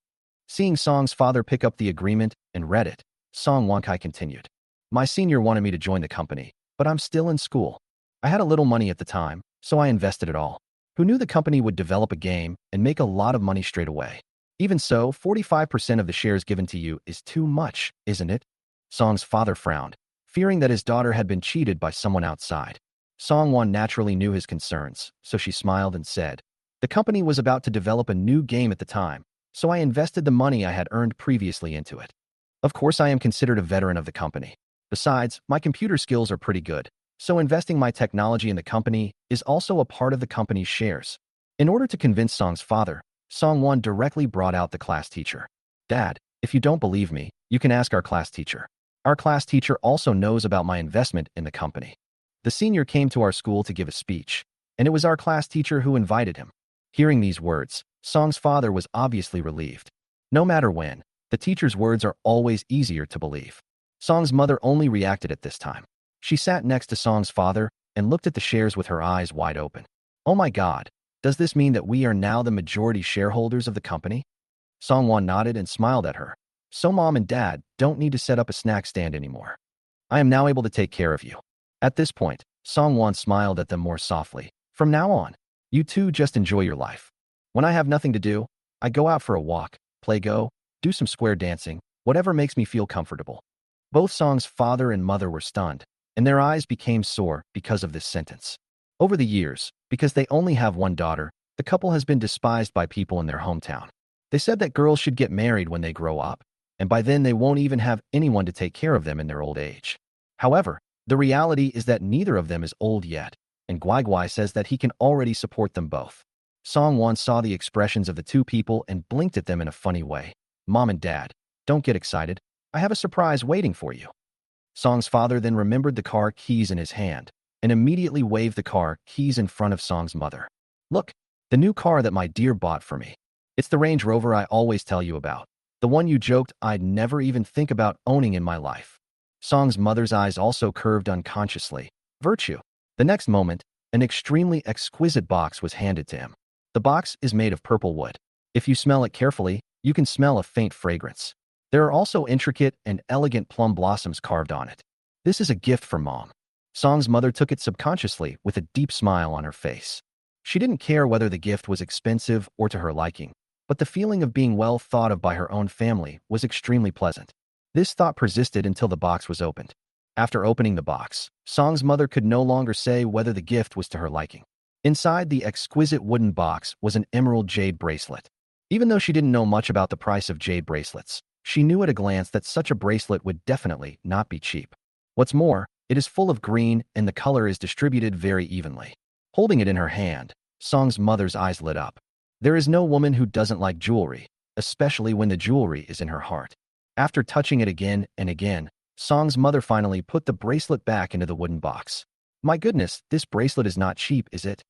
Seeing Song's father pick up the agreement and read it, Song Wankai continued. My senior wanted me to join the company, but I'm still in school. I had a little money at the time, so I invested it all. Who knew the company would develop a game and make a lot of money straight away? Even so, 45% of the shares given to you is too much, isn't it? Song's father frowned, fearing that his daughter had been cheated by someone outside. Song Wan naturally knew his concerns, so she smiled and said, the company was about to develop a new game at the time, so I invested the money I had earned previously into it. Of course, I am considered a veteran of the company. Besides, my computer skills are pretty good, so investing my technology in the company is also a part of the company's shares. In order to convince Song's father, Song Wan directly brought out the class teacher. Dad, if you don't believe me, you can ask our class teacher. Our class teacher also knows about my investment in the company. The senior came to our school to give a speech, and it was our class teacher who invited him. Hearing these words, Song's father was obviously relieved. No matter when, the teacher's words are always easier to believe. Song's mother only reacted at this time. She sat next to Song's father and looked at the shares with her eyes wide open. Oh my God, does this mean that we are now the majority shareholders of the company? Song Wan nodded and smiled at her. So Mom and Dad don't need to set up a snack stand anymore. I am now able to take care of you. At this point, Song Wan smiled at them more softly. From now on, you two just enjoy your life. When I have nothing to do, I go out for a walk, play Go, do some square dancing, whatever makes me feel comfortable. Both Song's father and mother were stunned, and their eyes became sore because of this sentence. Over the years, because they only have one daughter, the couple has been despised by people in their hometown. They said that girls should get married when they grow up, and by then they won't even have anyone to take care of them in their old age. However, the reality is that neither of them is old yet, and Guai Guai says that he can already support them both. Song Wan saw the expressions of the two people and blinked at them in a funny way. Mom and Dad, don't get excited. I have a surprise waiting for you. Song's father then remembered the car keys in his hand and immediately waved the car keys in front of Song's mother. Look, the new car that my dear bought for me. It's the Range Rover I always tell you about. The one you joked I'd never even think about owning in my life. Song's mother's eyes also curved unconsciously. Virtue. The next moment, an extremely exquisite box was handed to him. The box is made of purple wood. If you smell it carefully, you can smell a faint fragrance. There are also intricate and elegant plum blossoms carved on it. This is a gift for Mom. Song's mother took it subconsciously with a deep smile on her face. She didn't care whether the gift was expensive or to her liking, but the feeling of being well thought of by her own family was extremely pleasant. This thought persisted until the box was opened. After opening the box, Song's mother could no longer say whether the gift was to her liking. Inside the exquisite wooden box was an emerald jade bracelet. Even though she didn't know much about the price of jade bracelets, she knew at a glance that such a bracelet would definitely not be cheap. What's more, it is full of green and the color is distributed very evenly. Holding it in her hand, Song's mother's eyes lit up. There is no woman who doesn't like jewelry, especially when the jewelry is in her heart. After touching it again and again, Song's mother finally put the bracelet back into the wooden box. My goodness, this bracelet is not cheap, is it?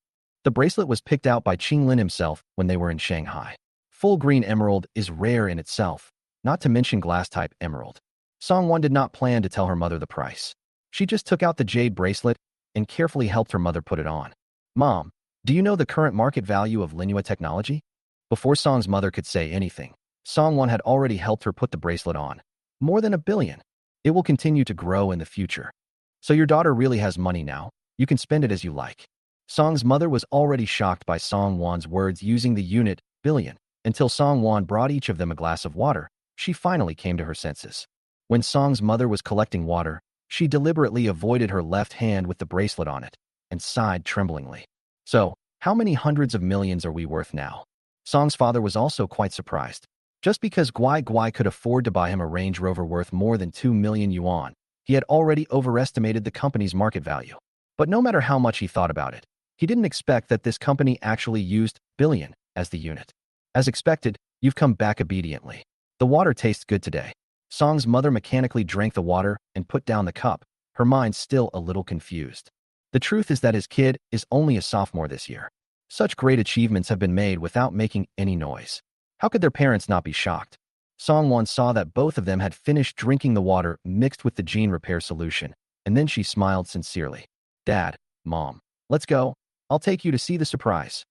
The bracelet was picked out by Qing Lin himself when they were in Shanghai. Full green emerald is rare in itself, not to mention glass-type emerald. Song Wan did not plan to tell her mother the price. She just took out the jade bracelet and carefully helped her mother put it on. Mom, do you know the current market value of Linhua technology? Before Song's mother could say anything, Song Wan had already helped her put the bracelet on. More than $1 billion. It will continue to grow in the future. So your daughter really has money now. You can spend it as you like. Song's mother was already shocked by Song Wan's words using the unit billion. Until Song Wan brought each of them a glass of water, she finally came to her senses. When Song's mother was collecting water, she deliberately avoided her left hand with the bracelet on it and sighed tremblingly. So, how many hundreds of millions are we worth now? Song's father was also quite surprised. Just because Guai Guai could afford to buy him a Range Rover worth more than 2 million yuan, he had already overestimated the company's market value. But no matter how much he thought about it, he didn't expect that this company actually used billion as the unit. As expected, you've come back obediently. The water tastes good today. Song's mother mechanically drank the water and put down the cup, her mind still a little confused. The truth is that his kid is only a sophomore this year. Such great achievements have been made without making any noise. How could their parents not be shocked? Song Wan saw that both of them had finished drinking the water mixed with the gene repair solution, and then she smiled sincerely. Dad, Mom, let's go. I'll take you to see the surprise.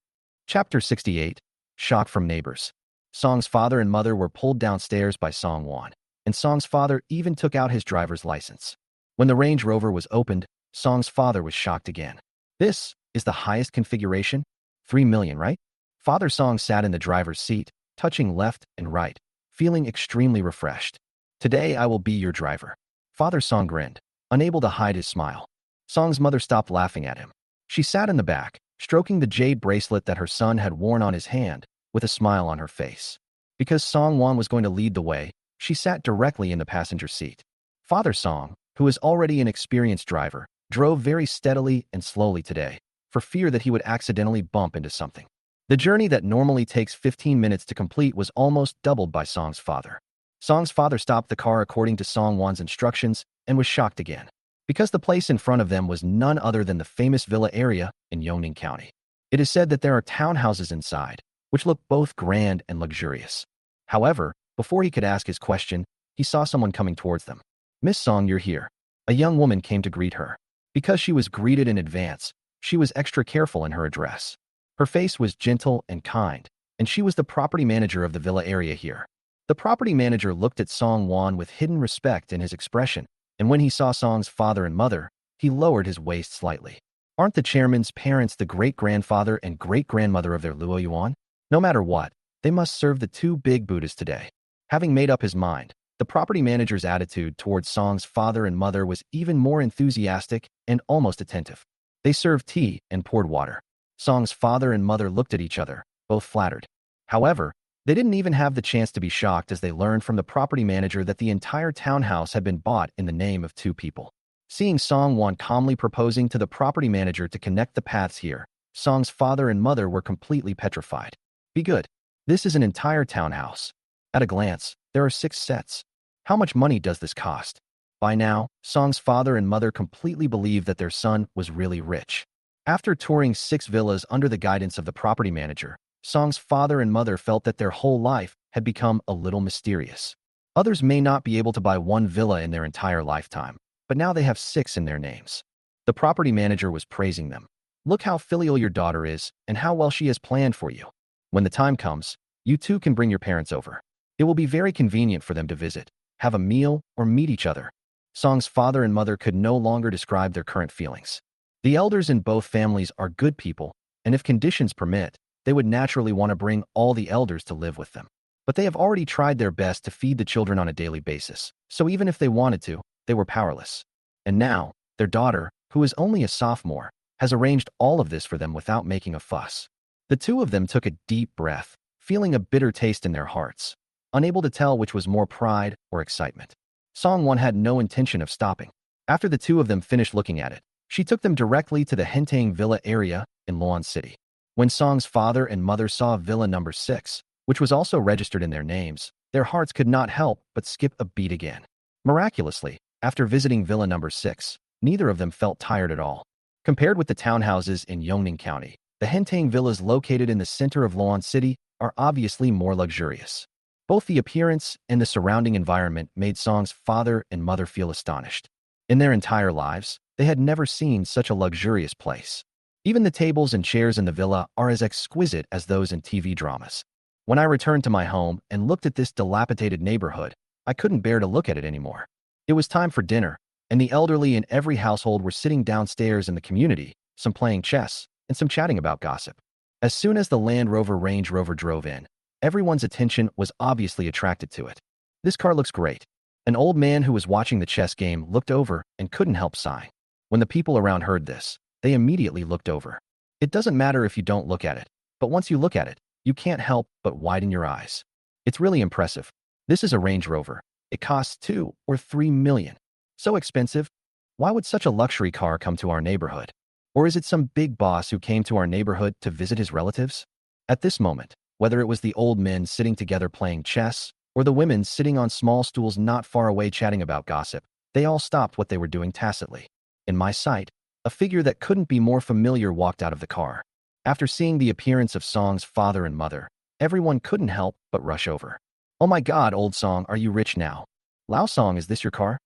Chapter 68. Shock from neighbors. Song's father and mother were pulled downstairs by Song Wan, and Song's father even took out his driver's license. When the Range Rover was opened, Song's father was shocked again. This is the highest configuration? 3 million, right? Father Song sat in the driver's seat, touching left and right, feeling extremely refreshed. Today I will be your driver. Father Song grinned, unable to hide his smile. Song's mother stopped laughing at him. She sat in the back, stroking the jade bracelet that her son had worn on his hand, with a smile on her face. Because Song Wan was going to lead the way, she sat directly in the passenger seat. Father Song, who is already an experienced driver, drove very steadily and slowly today, for fear that he would accidentally bump into something. The journey that normally takes 15 minutes to complete was almost doubled by Song's father. Song's father stopped the car according to Song Wan's instructions and was shocked again, because the place in front of them was none other than the famous villa area in Yongning County. It is said that there are townhouses inside, which look both grand and luxurious. However, before he could ask his question, he saw someone coming towards them. Miss Song, you're here. A young woman came to greet her. Because she was greeted in advance, she was extra careful in her address. Her face was gentle and kind, and she was the property manager of the villa area here. The property manager looked at Song Wan with hidden respect in his expression, and when he saw Song's father and mother, he lowered his waist slightly. Aren't the chairman's parents the great-grandfather and great-grandmother of their Luo Yuan? No matter what, they must serve the two big Buddhas today. Having made up his mind, the property manager's attitude towards Song's father and mother was even more enthusiastic and almost attentive. They served tea and poured water. Song's father and mother looked at each other, both flattered. However, they didn't even have the chance to be shocked as they learned from the property manager that the entire townhouse had been bought in the name of two people. Seeing Song Wan calmly proposing to the property manager to connect the paths here, Song's father and mother were completely petrified. Be good. This is an entire townhouse. At a glance, there are 6 sets. How much money does this cost? By now, Song's father and mother completely believed that their son was really rich. After touring 6 villas under the guidance of the property manager, Song's father and mother felt that their whole life had become a little mysterious. Others may not be able to buy 1 villa in their entire lifetime, but now they have 6 in their names. The property manager was praising them. Look how filial your daughter is and how well she has planned for you. When the time comes, you too can bring your parents over. It will be very convenient for them to visit, have a meal, or meet each other. Song's father and mother could no longer describe their current feelings. The elders in both families are good people, and if conditions permit, they would naturally want to bring all the elders to live with them. But they have already tried their best to feed the children on a daily basis, so even if they wanted to, they were powerless. And now, their daughter, who is only a sophomore, has arranged all of this for them without making a fuss. The two of them took a deep breath, feeling a bitter taste in their hearts, unable to tell which was more pride or excitement. Song Wan had no intention of stopping. After the two of them finished looking at it, she took them directly to the Hentang Villa area in Luan City. When Song's father and mother saw Villa number 6, which was also registered in their names, their hearts could not help but skip a beat again. Miraculously, after visiting Villa number 6, neither of them felt tired at all. Compared with the townhouses in Yongning County, the Hentang villas located in the center of Luan City are obviously more luxurious. Both the appearance and the surrounding environment made Song's father and mother feel astonished. In their entire lives, they had never seen such a luxurious place. Even the tables and chairs in the villa are as exquisite as those in TV dramas. When I returned to my home and looked at this dilapidated neighborhood, I couldn't bear to look at it anymore. It was time for dinner, and the elderly in every household were sitting downstairs in the community, some playing chess, and some chatting about gossip. As soon as the Land Rover Range Rover drove in, everyone's attention was obviously attracted to it. This car looks great. An old man who was watching the chess game looked over and couldn't help sighing. When the people around heard this, they immediately looked over. It doesn't matter if you don't look at it, but once you look at it, you can't help but widen your eyes. It's really impressive. This is a Range Rover. It costs 2 or 3 million. So expensive? Why would such a luxury car come to our neighborhood? Or is it some big boss who came to our neighborhood to visit his relatives? At this moment, whether it was the old men sitting together playing chess, or the women sitting on small stools not far away chatting about gossip, they all stopped what they were doing tacitly. In my sight, a figure that couldn't be more familiar walked out of the car. After seeing the appearance of Song's father and mother, everyone couldn't help but rush over. Oh my God, old Song, are you rich now? Lao Song, is this your car?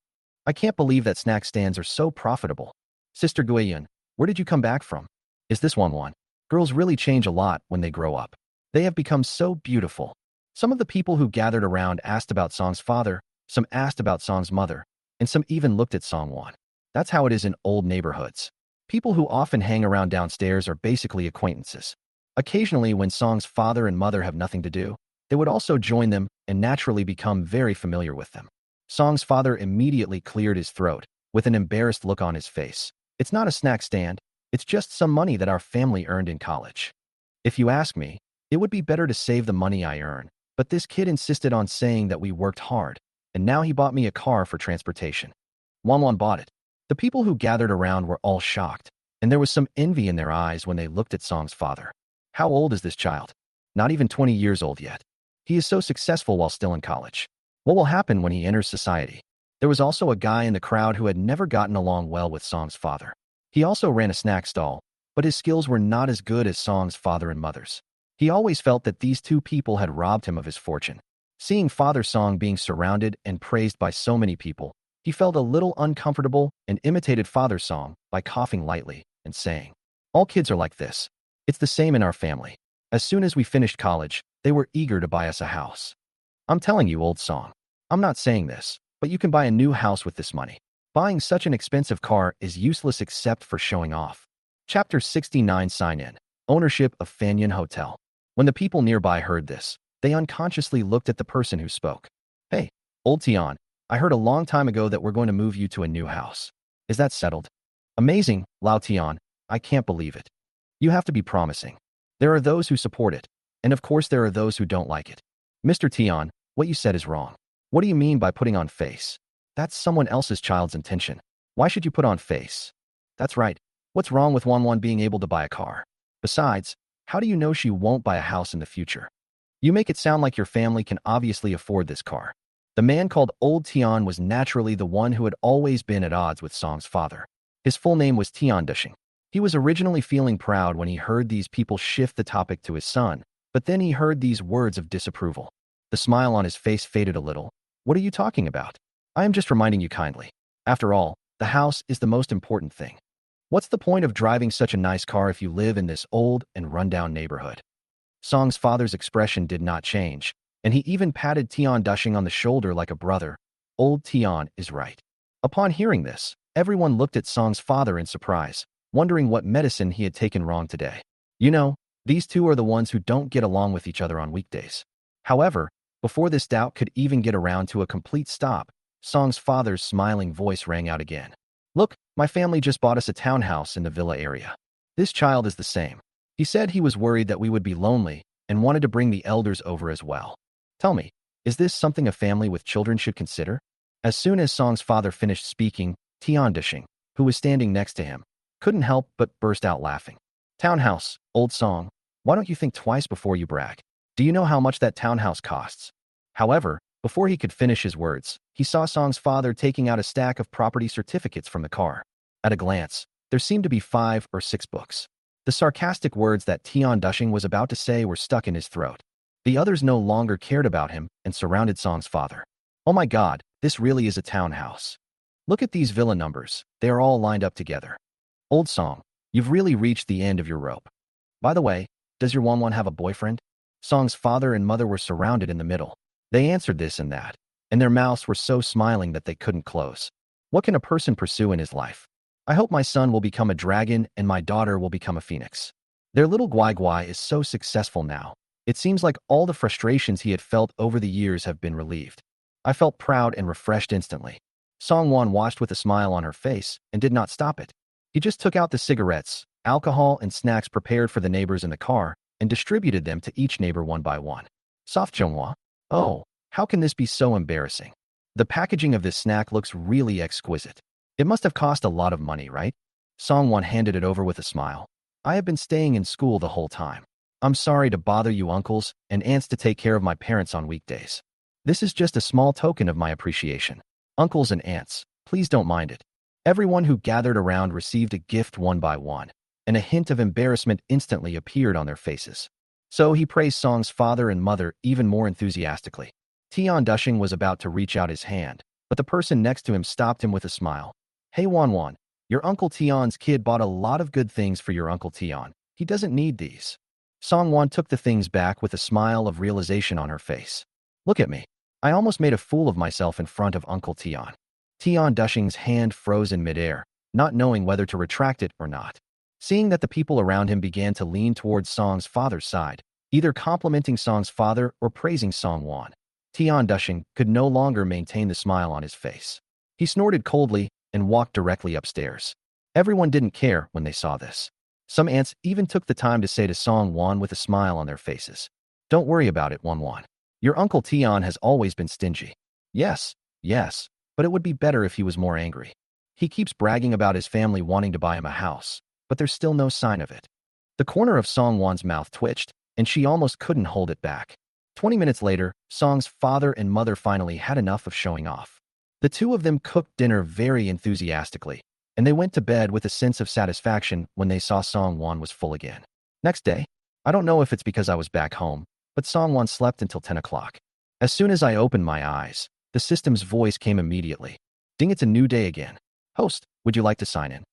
I can't believe that snack stands are so profitable. Sister Guiyun, where did you come back from? Is this Wan? Girls really change a lot when they grow up. They have become so beautiful. Some of the people who gathered around asked about Song's father, some asked about Song's mother, and some even looked at Song Wan. That's how it is in old neighborhoods. People who often hang around downstairs are basically acquaintances. Occasionally, when Song's father and mother have nothing to do, they would also join them and naturally become very familiar with them. Song's father immediately cleared his throat, with an embarrassed look on his face. It's not a snack stand, it's just some money that our family earned in college. If you ask me, it would be better to save the money I earn, but this kid insisted on saying that we worked hard, and now he bought me a car for transportation. Wan bought it. The people who gathered around were all shocked, and there was some envy in their eyes when they looked at Song's father. How old is this child? Not even 20 years old yet. He is so successful while still in college. What will happen when he enters society? There was also a guy in the crowd who had never gotten along well with Song's father. He also ran a snack stall, but his skills were not as good as Song's father and mother's. He always felt that these two people had robbed him of his fortune. Seeing Father Song being surrounded and praised by so many people, he felt a little uncomfortable and imitated Father Song by coughing lightly and saying, "All kids are like this. It's the same in our family. As soon as we finished college, they were eager to buy us a house. I'm telling you, old Song. I'm not saying this, but you can buy a new house with this money. Buying such an expensive car is useless except for showing off." Chapter 69 Sign-In. Ownership of Fanyan Hotel. When the people nearby heard this, they unconsciously looked at the person who spoke. "Hey, old Tian, I heard a long time ago that we're going to move you to a new house. Is that settled?" "Amazing, Lao Tian. I can't believe it. You have to be promising. There are those who support it, and of course there are those who don't like it. Mr. Tian, what you said is wrong. What do you mean by putting on face? That's someone else's child's intention. Why should you put on face?" "That's right. What's wrong with Wan being able to buy a car? Besides, how do you know she won't buy a house in the future? You make it sound like your family can obviously afford this car. The man called Old Tian was naturally the one who had always been at odds with Song's father. His full name was Tian Dushing. He was originally feeling proud when he heard these people shift the topic to his son, but then he heard these words of disapproval. The smile on his face faded a little. What are you talking about? I am just reminding you kindly. After all, the house is the most important thing. What's the point of driving such a nice car if you live in this old and rundown neighborhood? Song's father's expression did not change, and he even patted Tian Dushing on the shoulder like a brother. Old Tian is right. Upon hearing this, everyone looked at Song's father in surprise, wondering what medicine he had taken wrong today. You know, these two are the ones who don't get along with each other on weekdays. However, before this doubt could even get around to a complete stop, Song's father's smiling voice rang out again. Look, my family just bought us a townhouse in the villa area. This child is the same. He said he was worried that we would be lonely and wanted to bring the elders over as well. Tell me, is this something a family with children should consider? As soon as Song's father finished speaking, Tian Dishing, who was standing next to him, couldn't help but burst out laughing. Townhouse, old Song, why don't you think twice before you brag? Do you know how much that townhouse costs? However, before he could finish his words, he saw Song's father taking out a stack of property certificates from the car. At a glance, there seemed to be 5 or 6 books. The sarcastic words that Tian Dushing was about to say were stuck in his throat. The others no longer cared about him and surrounded Song's father. Oh my God, this really is a townhouse. Look at these villa numbers, they are all lined up together. Old Song, you've really reached the end of your rope. By the way, does your Wan have a boyfriend? Song's father and mother were surrounded in the middle. They answered this and that, and their mouths were so smiling that they couldn't close. What can a person pursue in his life? I hope my son will become a dragon and my daughter will become a phoenix. Their little Guai Guai is so successful now. It seems like all the frustrations he had felt over the years have been relieved. I felt proud and refreshed instantly. Song Wan watched with a smile on her face and did not stop it. He just took out the cigarettes, alcohol, and snacks prepared for the neighbors in the car and distributed them to each neighbor one by one. Soft Chonghua. Oh, how can this be so embarrassing? The packaging of this snack looks really exquisite. It must have cost a lot of money, right? Song Wan handed it over with a smile. I have been staying in school the whole time. I'm sorry to bother you uncles and aunts to take care of my parents on weekdays. This is just a small token of my appreciation. Uncles and aunts, please don't mind it. Everyone who gathered around received a gift one by one, and a hint of embarrassment instantly appeared on their faces. So he praised Song's father and mother even more enthusiastically. Tian Dushing was about to reach out his hand, but the person next to him stopped him with a smile. Hey Wan Wan, your Uncle Tian's kid bought a lot of good things for your Uncle Tian. He doesn't need these. Song Wan took the things back with a smile of realization on her face. Look at me. I almost made a fool of myself in front of Uncle Tian. Tian Dushing's hand froze in midair, not knowing whether to retract it or not. Seeing that the people around him began to lean towards Song's father's side, either complimenting Song's father or praising Song Wan, Tian Dushing could no longer maintain the smile on his face. He snorted coldly and walked directly upstairs. Everyone didn't care when they saw this. Some aunts even took the time to say to Song Wan with a smile on their faces, "Don't worry about it, Wan Wan. Your Uncle Tian has always been stingy. Yes, but it would be better if he was more angry. He keeps bragging about his family wanting to buy him a house, but there's still no sign of it." The corner of Song Wan's mouth twitched, and she almost couldn't hold it back. 20 minutes later, Song's father and mother finally had enough of showing off. The two of them cooked dinner very enthusiastically, and they went to bed with a sense of satisfaction when they saw Song Wan was full again. Next day, I don't know if it's because I was back home, but Song Wan slept until 10 o'clock. As soon as I opened my eyes, the system's voice came immediately. Ding, it's a new day again. Host, would you like to sign in?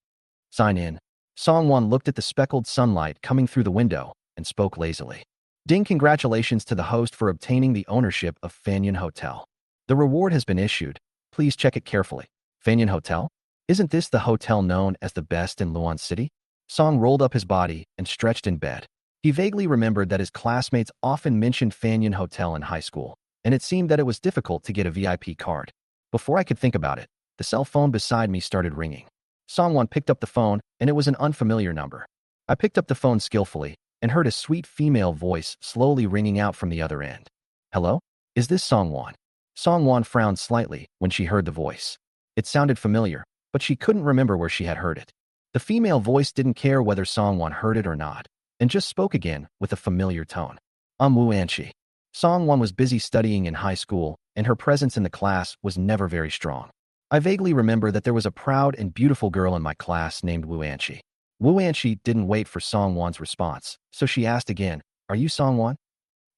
Sign in. Song Wan looked at the speckled sunlight coming through the window and spoke lazily. Ding, congratulations to the host for obtaining the ownership of Fanyan Hotel. The reward has been issued. Please check it carefully. Fanyan Hotel? Isn't this the hotel known as the best in Luan City? Song rolled up his body and stretched in bed. He vaguely remembered that his classmates often mentioned Fanyan Hotel in high school, and it seemed that it was difficult to get a VIP card. Before I could think about it, the cell phone beside me started ringing. Song Wan picked up the phone, and it was an unfamiliar number. I picked up the phone skillfully and heard a sweet female voice slowly ringing out from the other end. Hello? Is this Song Wan? Song Wan frowned slightly when she heard the voice. It sounded familiar, but she couldn't remember where she had heard it. The female voice didn't care whether Song Wan heard it or not, and just spoke again with a familiar tone. I'm Wu Anshi. Song Wan was busy studying in high school, and her presence in the class was never very strong. I vaguely remember that there was a proud and beautiful girl in my class named Wu Anqi. Wu Anqi didn't wait for Song Wan's response, so she asked again, "Are you Song Wan?"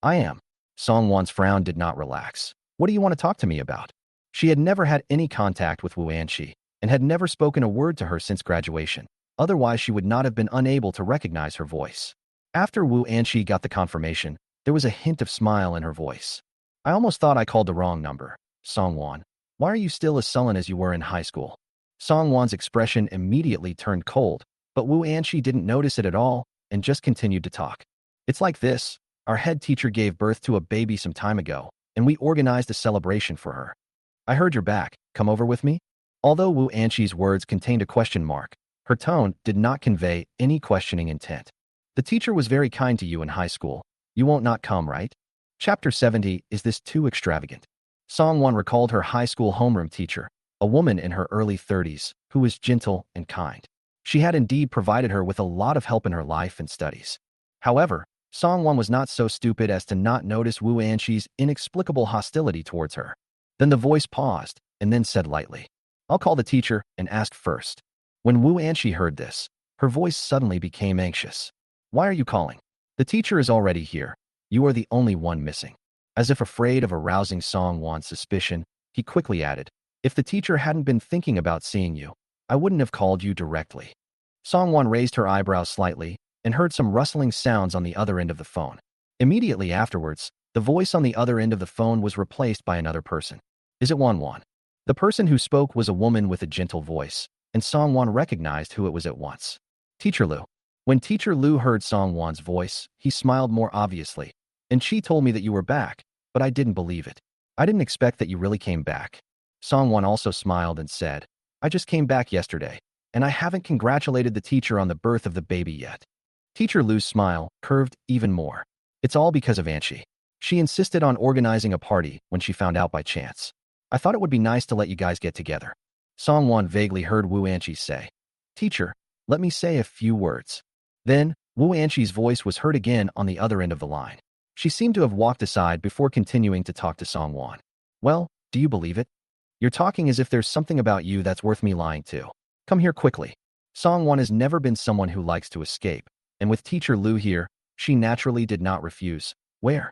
"I am." Song Wan's frown did not relax. "What do you want to talk to me about?" She had never had any contact with Wu Anqi and had never spoken a word to her since graduation. Otherwise, she would not have been unable to recognize her voice. After Wu Anqi got the confirmation, there was a hint of smile in her voice. "I almost thought I called the wrong number. Song Wan, why are you still as sullen as you were in high school?" Song Wan's expression immediately turned cold, but Wu Anqi didn't notice it at all and just continued to talk. "It's like this. Our head teacher gave birth to a baby some time ago, and we organized a celebration for her. I heard you're back. Come over with me?" Although Wu Anqi's words contained a question mark, her tone did not convey any questioning intent. "The teacher was very kind to you in high school. You won't not come, right?" Chapter 70, Is This Too Extravagant? Song Wan recalled her high school homeroom teacher, a woman in her early 30s, who was gentle and kind. She had indeed provided her with a lot of help in her life and studies. However, Song Wan was not so stupid as to not notice Wu Anqi's inexplicable hostility towards her. Then the voice paused and then said lightly, "I'll call the teacher and ask first." When Wu Anqi heard this, her voice suddenly became anxious. "Why are you calling? The teacher is already here. You are the only one missing." As if afraid of arousing Song Wan's suspicion, he quickly added, "If the teacher hadn't been thinking about seeing you, I wouldn't have called you directly." Song Wan raised her eyebrows slightly and heard some rustling sounds on the other end of the phone. Immediately afterwards, the voice on the other end of the phone was replaced by another person. "Is it Wan Wan?" The person who spoke was a woman with a gentle voice, and Song Wan recognized who it was at once. "Teacher Lu." When Teacher Lu heard Song Wan's voice, he smiled more obviously. "And she told me that you were back, but I didn't believe it. I didn't expect that you really came back." Song Wan also smiled and said, "I just came back yesterday, and I haven't congratulated the teacher on the birth of the baby yet." Teacher Lu's smile curved even more. "It's all because of Anqi. She insisted on organizing a party when she found out by chance. I thought it would be nice to let you guys get together." Song Wan vaguely heard Wu Anqi say, "Teacher, let me say a few words." Then, Wu Anqi's voice was heard again on the other end of the line. She seemed to have walked aside before continuing to talk to Song Wan. "Well, do you believe it? You're talking as if there's something about you that's worth me lying to. Come here quickly." Song Wan has never been someone who likes to escape, and with Teacher Lu here, she naturally did not refuse. "Where?"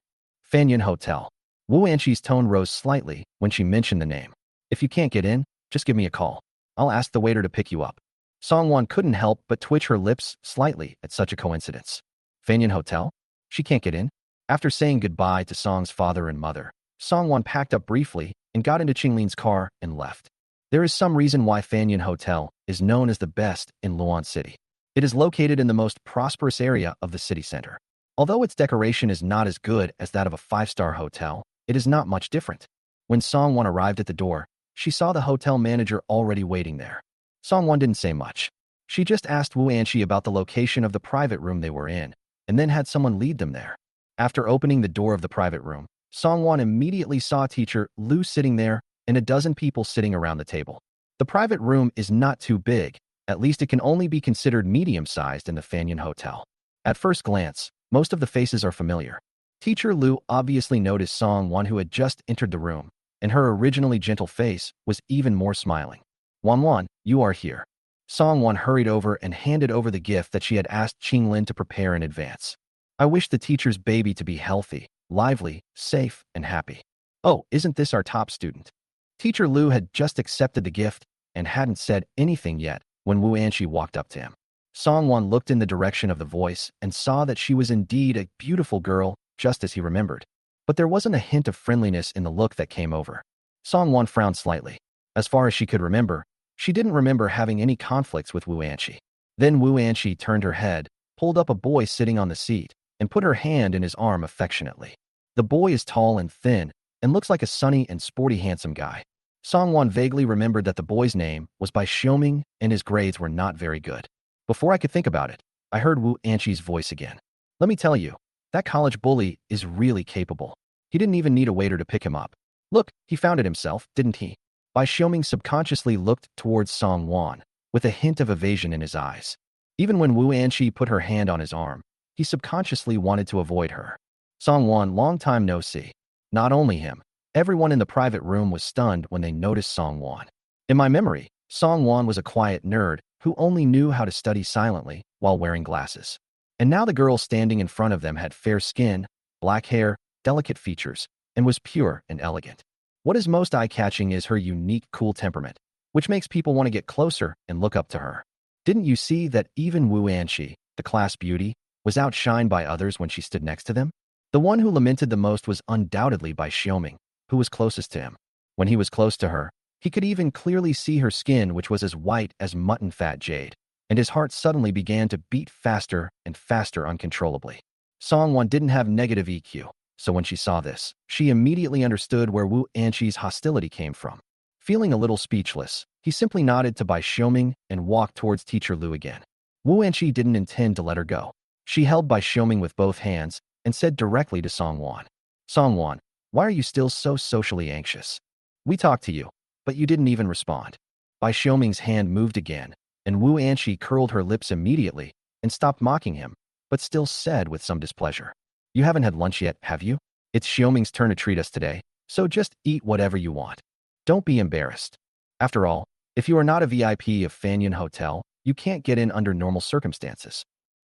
"Fanyan Hotel." Wu Anqi's tone rose slightly when she mentioned the name. "If you can't get in, just give me a call. I'll ask the waiter to pick you up." Song Wan couldn't help but twitch her lips slightly at such a coincidence. Fanyan Hotel? She can't get in? After saying goodbye to Song's father and mother, Song Wan packed up briefly and got into Qinglin's car and left. There is some reason why Fanyan Hotel is known as the best in Luan City. It is located in the most prosperous area of the city center. Although its decoration is not as good as that of a five-star hotel, it is not much different. When Song Wan arrived at the door, she saw the hotel manager already waiting there. Song Wan didn't say much. She just asked Wu Anqi about the location of the private room they were in, and then had someone lead them there. After opening the door of the private room, Song Wan immediately saw Teacher Lu sitting there and a dozen people sitting around the table. The private room is not too big, at least it can only be considered medium-sized in the Fanyan Hotel. At first glance, most of the faces are familiar. Teacher Lu obviously noticed Song Wan, who had just entered the room, and her originally gentle face was even more smiling. "Wan Wan, you are here." Song Wan hurried over and handed over the gift that she had asked Qinglin to prepare in advance. "I wish the teacher's baby to be healthy, lively, safe, and happy." "Oh, isn't this our top student?" Teacher Lu had just accepted the gift and hadn't said anything yet when Wu Anqi walked up to him. Song Wan looked in the direction of the voice and saw that she was indeed a beautiful girl, just as he remembered. But there wasn't a hint of friendliness in the look that came over. Song Wan frowned slightly. As far as she could remember, she didn't remember having any conflicts with Wu Anqi. Then Wu Anqi turned her head, pulled up a boy sitting on the seat, and put her hand in his arm affectionately. The boy is tall and thin, and looks like a sunny and sporty handsome guy. Song Wan vaguely remembered that the boy's name was by Xiaoming and his grades were not very good. Before I could think about it, I heard Wu Anqi's voice again. "Let me tell you, that college bully is really capable. He didn't even need a waiter to pick him up. Look, he found it himself, didn't he?" Bai Xiaoming subconsciously looked towards Song Wan, with a hint of evasion in his eyes. Even when Wu Anqi put her hand on his arm, he subconsciously wanted to avoid her. Song Wan, long time no see. Not only him, everyone in the private room was stunned when they noticed Song Wan. In my memory, Song Wan was a quiet nerd who only knew how to study silently while wearing glasses. And now the girl standing in front of them had fair skin, black hair, delicate features, and was pure and elegant. What is most eye-catching is her unique, cool temperament, which makes people want to get closer and look up to her. Didn't you see that even Wu Anqi, the class beauty, was outshined by others when she stood next to them? The one who lamented the most was undoubtedly Bai Xiaoming, who was closest to him. When he was close to her, he could even clearly see her skin, which was as white as mutton fat jade, and his heart suddenly began to beat faster and faster uncontrollably. Song Wan didn't have negative EQ, so when she saw this, she immediately understood where Wu Anqi's hostility came from. Feeling a little speechless, he simply nodded to Bai Xiaoming and walked towards Teacher Lu again. Wu Anqi didn't intend to let her go. She held Bai Xiaoming with both hands and said directly to Song Wan, "Song Wan, why are you still so socially anxious? We talked to you, but you didn't even respond." Bai Xiaoming's hand moved again, and Wu Anqi curled her lips immediately and stopped mocking him, but still said with some displeasure, "You haven't had lunch yet, have you? It's Xiaoming's turn to treat us today, so just eat whatever you want. Don't be embarrassed. After all, if you are not a VIP of Fanyan Hotel, you can't get in under normal circumstances."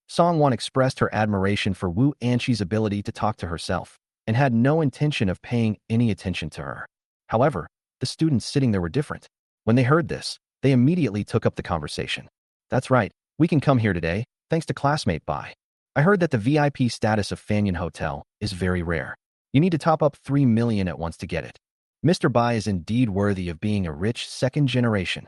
Song Wan expressed her admiration for Wu Anqi's ability to talk to herself and had no intention of paying any attention to her. However, the students sitting there were different. When they heard this, they immediately took up the conversation. "That's right, we can come here today, thanks to classmate Bai. I heard that the VIP status of Fanyan Hotel is very rare. You need to top up 3 million at once to get it. Mr. Bai is indeed worthy of being a rich second generation."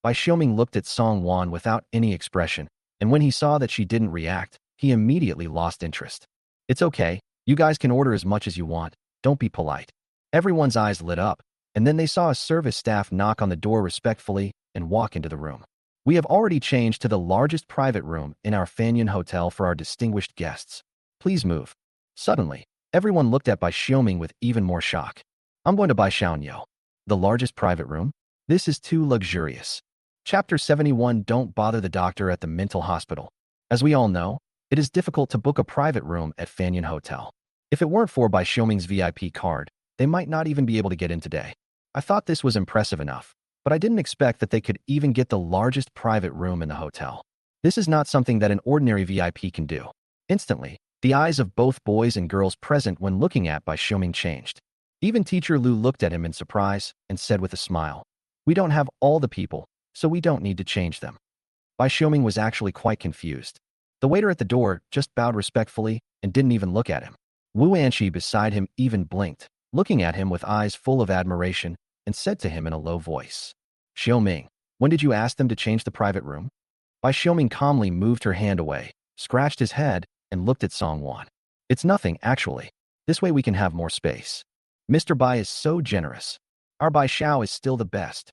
Bai Xiaoming looked at Song Wan without any expression, and when he saw that she didn't react, he immediately lost interest. "It's okay, you guys can order as much as you want, don't be polite." Everyone's eyes lit up, and then they saw a service staff knock on the door respectfully and walk into the room. "We have already changed to the largest private room in our Fanyan Hotel for our distinguished guests. Please move." Suddenly, everyone looked at Bai Xiaoming with even more shock. "I'm going to Bai Xiaonyo. The largest private room? This is too luxurious." Chapter 71. Don't bother the doctor at the mental hospital. As we all know, it is difficult to book a private room at Fanyan Hotel. If it weren't for Bai Xiaoming's VIP card, they might not even be able to get in today. I thought this was impressive enough, but I didn't expect that they could even get the largest private room in the hotel. This is not something that an ordinary VIP can do. Instantly, the eyes of both boys and girls present when looking at Bai Xiaoming changed. Even Teacher Lu looked at him in surprise and said with a smile, "We don't have all the people, so we don't need to change them." Bai Xiaoming was actually quite confused. The waiter at the door just bowed respectfully and didn't even look at him. Wu Anqi beside him even blinked, looking at him with eyes full of admiration, and said to him in a low voice, "Xiaoming, when did you ask them to change the private room?" Bai Xiaoming calmly moved her hand away, scratched his head, and looked at Song Wan. "It's nothing, actually. This way we can have more space. Mr. Bai is so generous. Our Bai Xiao is still the best."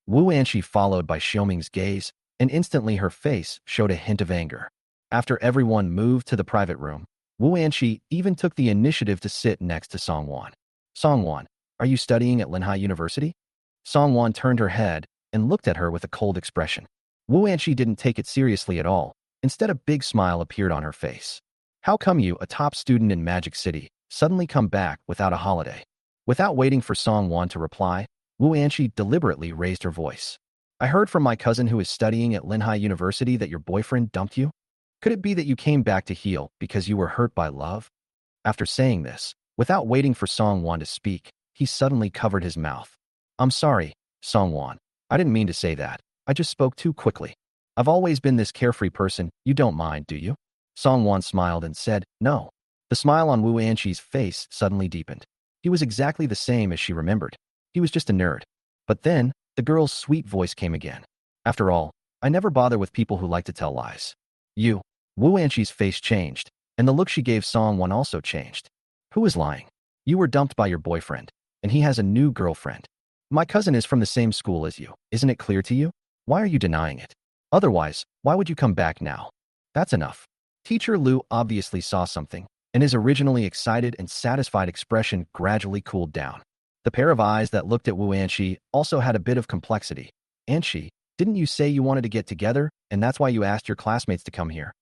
Wu Anqi followed Bai Xiaoming's gaze, and instantly her face showed a hint of anger. After everyone moved to the private room, Wu Anqi even took the initiative to sit next to Song Wan. "Song Wan, are you studying at Linhai University?" Song Wan turned her head and looked at her with a cold expression. Wu Anqi didn't take it seriously at all. Instead, a big smile appeared on her face. "How come you, a top student in Magic City, suddenly come back without a holiday?" Without waiting for Song Wan to reply, Wu Anqi deliberately raised her voice. "I heard from my cousin who is studying at Linhai University that your boyfriend dumped you. Could it be that you came back to heal because you were hurt by love?" After saying this, without waiting for Song Wan to speak, he suddenly covered his mouth. "I'm sorry, Song Wan. I didn't mean to say that. I just spoke too quickly. I've always been this carefree person. You don't mind, do you?" Song Wan smiled and said, "No." The smile on Wu Anqi's face suddenly deepened. He was exactly the same as she remembered. He was just a nerd. But then, the girl's sweet voice came again. "After all, I never bother with people who like to tell lies." "You." Wu Anqi's face changed, and the look she gave Song Wan also changed. "Who is lying? You were dumped by your boyfriend, and he has a new girlfriend. My cousin is from the same school as you. Isn't it clear to you? Why are you denying it? Otherwise, why would you come back now?" "That's enough." Teacher Lu obviously saw something, and his originally excited and satisfied expression gradually cooled down. The pair of eyes that looked at Wu Anqi also had a bit of complexity. "Anqi, didn't you say you wanted to get together, and that's why you asked your classmates to come here?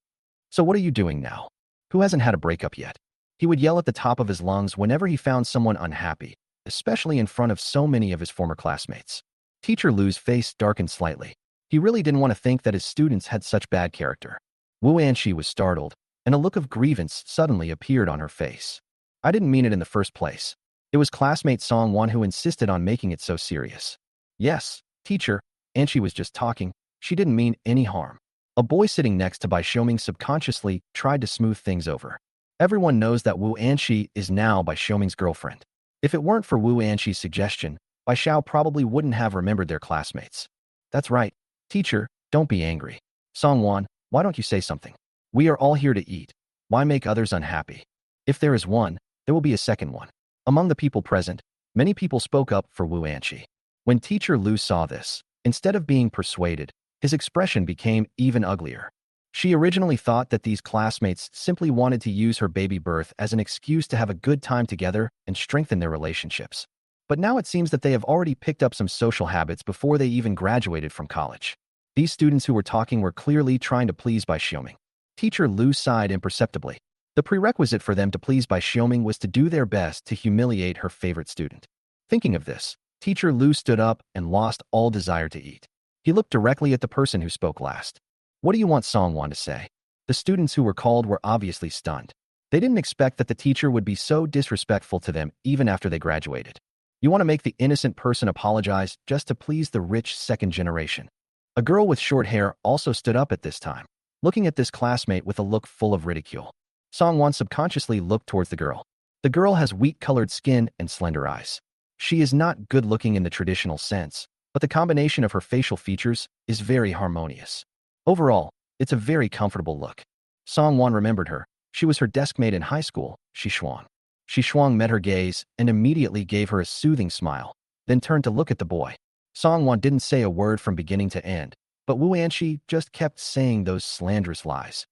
So what are you doing now? Who hasn't had a breakup yet?" He would yell at the top of his lungs whenever he found someone unhappy, especially in front of so many of his former classmates. Teacher Lu's face darkened slightly. He really didn't want to think that his students had such bad character. Wu Anqi was startled, and a look of grievance suddenly appeared on her face. I didn't mean it in the first place. It was classmate Song Wan who insisted on making it so serious. Yes, teacher, Anqi was just talking. She didn't mean any harm. A boy sitting next to Bai Xiaoming subconsciously tried to smooth things over. Everyone knows that Wu Anqi is now Bai Xiaoming's girlfriend. If it weren't for Wu Anqi's suggestion, Bai Xiao probably wouldn't have remembered their classmates. That's right. Teacher, don't be angry. Song Wan, why don't you say something? We are all here to eat. Why make others unhappy? If there is one, there will be a second one. Among the people present, many people spoke up for Wu Anqi. When Teacher Lu saw this, instead of being persuaded, his expression became even uglier. She originally thought that these classmates simply wanted to use her baby birth as an excuse to have a good time together and strengthen their relationships. But now it seems that they have already picked up some social habits before they even graduated from college. These students who were talking were clearly trying to please Bai Xiaoming. Teacher Lu sighed imperceptibly. The prerequisite for them to please Bai Xiaoming was to do their best to humiliate her favorite student. Thinking of this, Teacher Lu stood up and lost all desire to eat. He looked directly at the person who spoke last. What do you want Song Wan to say? The students who were called were obviously stunned. They didn't expect that the teacher would be so disrespectful to them even after they graduated. You want to make the innocent person apologize just to please the rich second generation. A girl with short hair also stood up at this time, looking at this classmate with a look full of ridicule. Song Wan subconsciously looked towards the girl. The girl has wheat-colored skin and slender eyes. She is not good-looking in the traditional sense, but the combination of her facial features is very harmonious. Overall, it's a very comfortable look. Song Wan remembered her. She was her deskmate in high school, Shi Shuang. Shi Shuang met her gaze and immediately gave her a soothing smile, then turned to look at the boy. Song Wan didn't say a word from beginning to end, but Wu Anqi just kept saying those slanderous lies.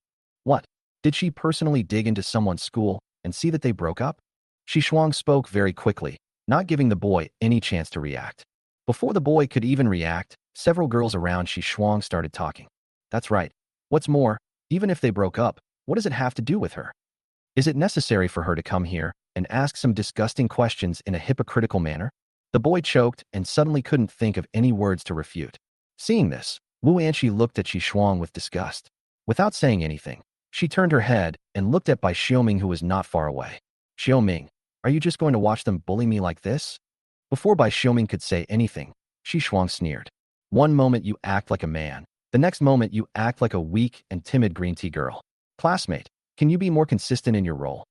What? Did she personally dig into someone's school and see that they broke up? Shi Shuang spoke very quickly, not giving the boy any chance to react. Before the boy could even react, several girls around Shi Shuang started talking. That's right. What's more, even if they broke up, what does it have to do with her? Is it necessary for her to come here and ask some disgusting questions in a hypocritical manner? The boy choked and suddenly couldn't think of any words to refute. Seeing this, Wu Anqi looked at Shi Shuang with disgust. Without saying anything, she turned her head and looked at Bai Xiaoming, who was not far away. Xiaoming, are you just going to watch them bully me like this? Before Bai Xiaoming could say anything, Shi Shuang sneered. One moment you act like a man, the next moment you act like a weak and timid green tea girl. Classmate, can you be more consistent in your role?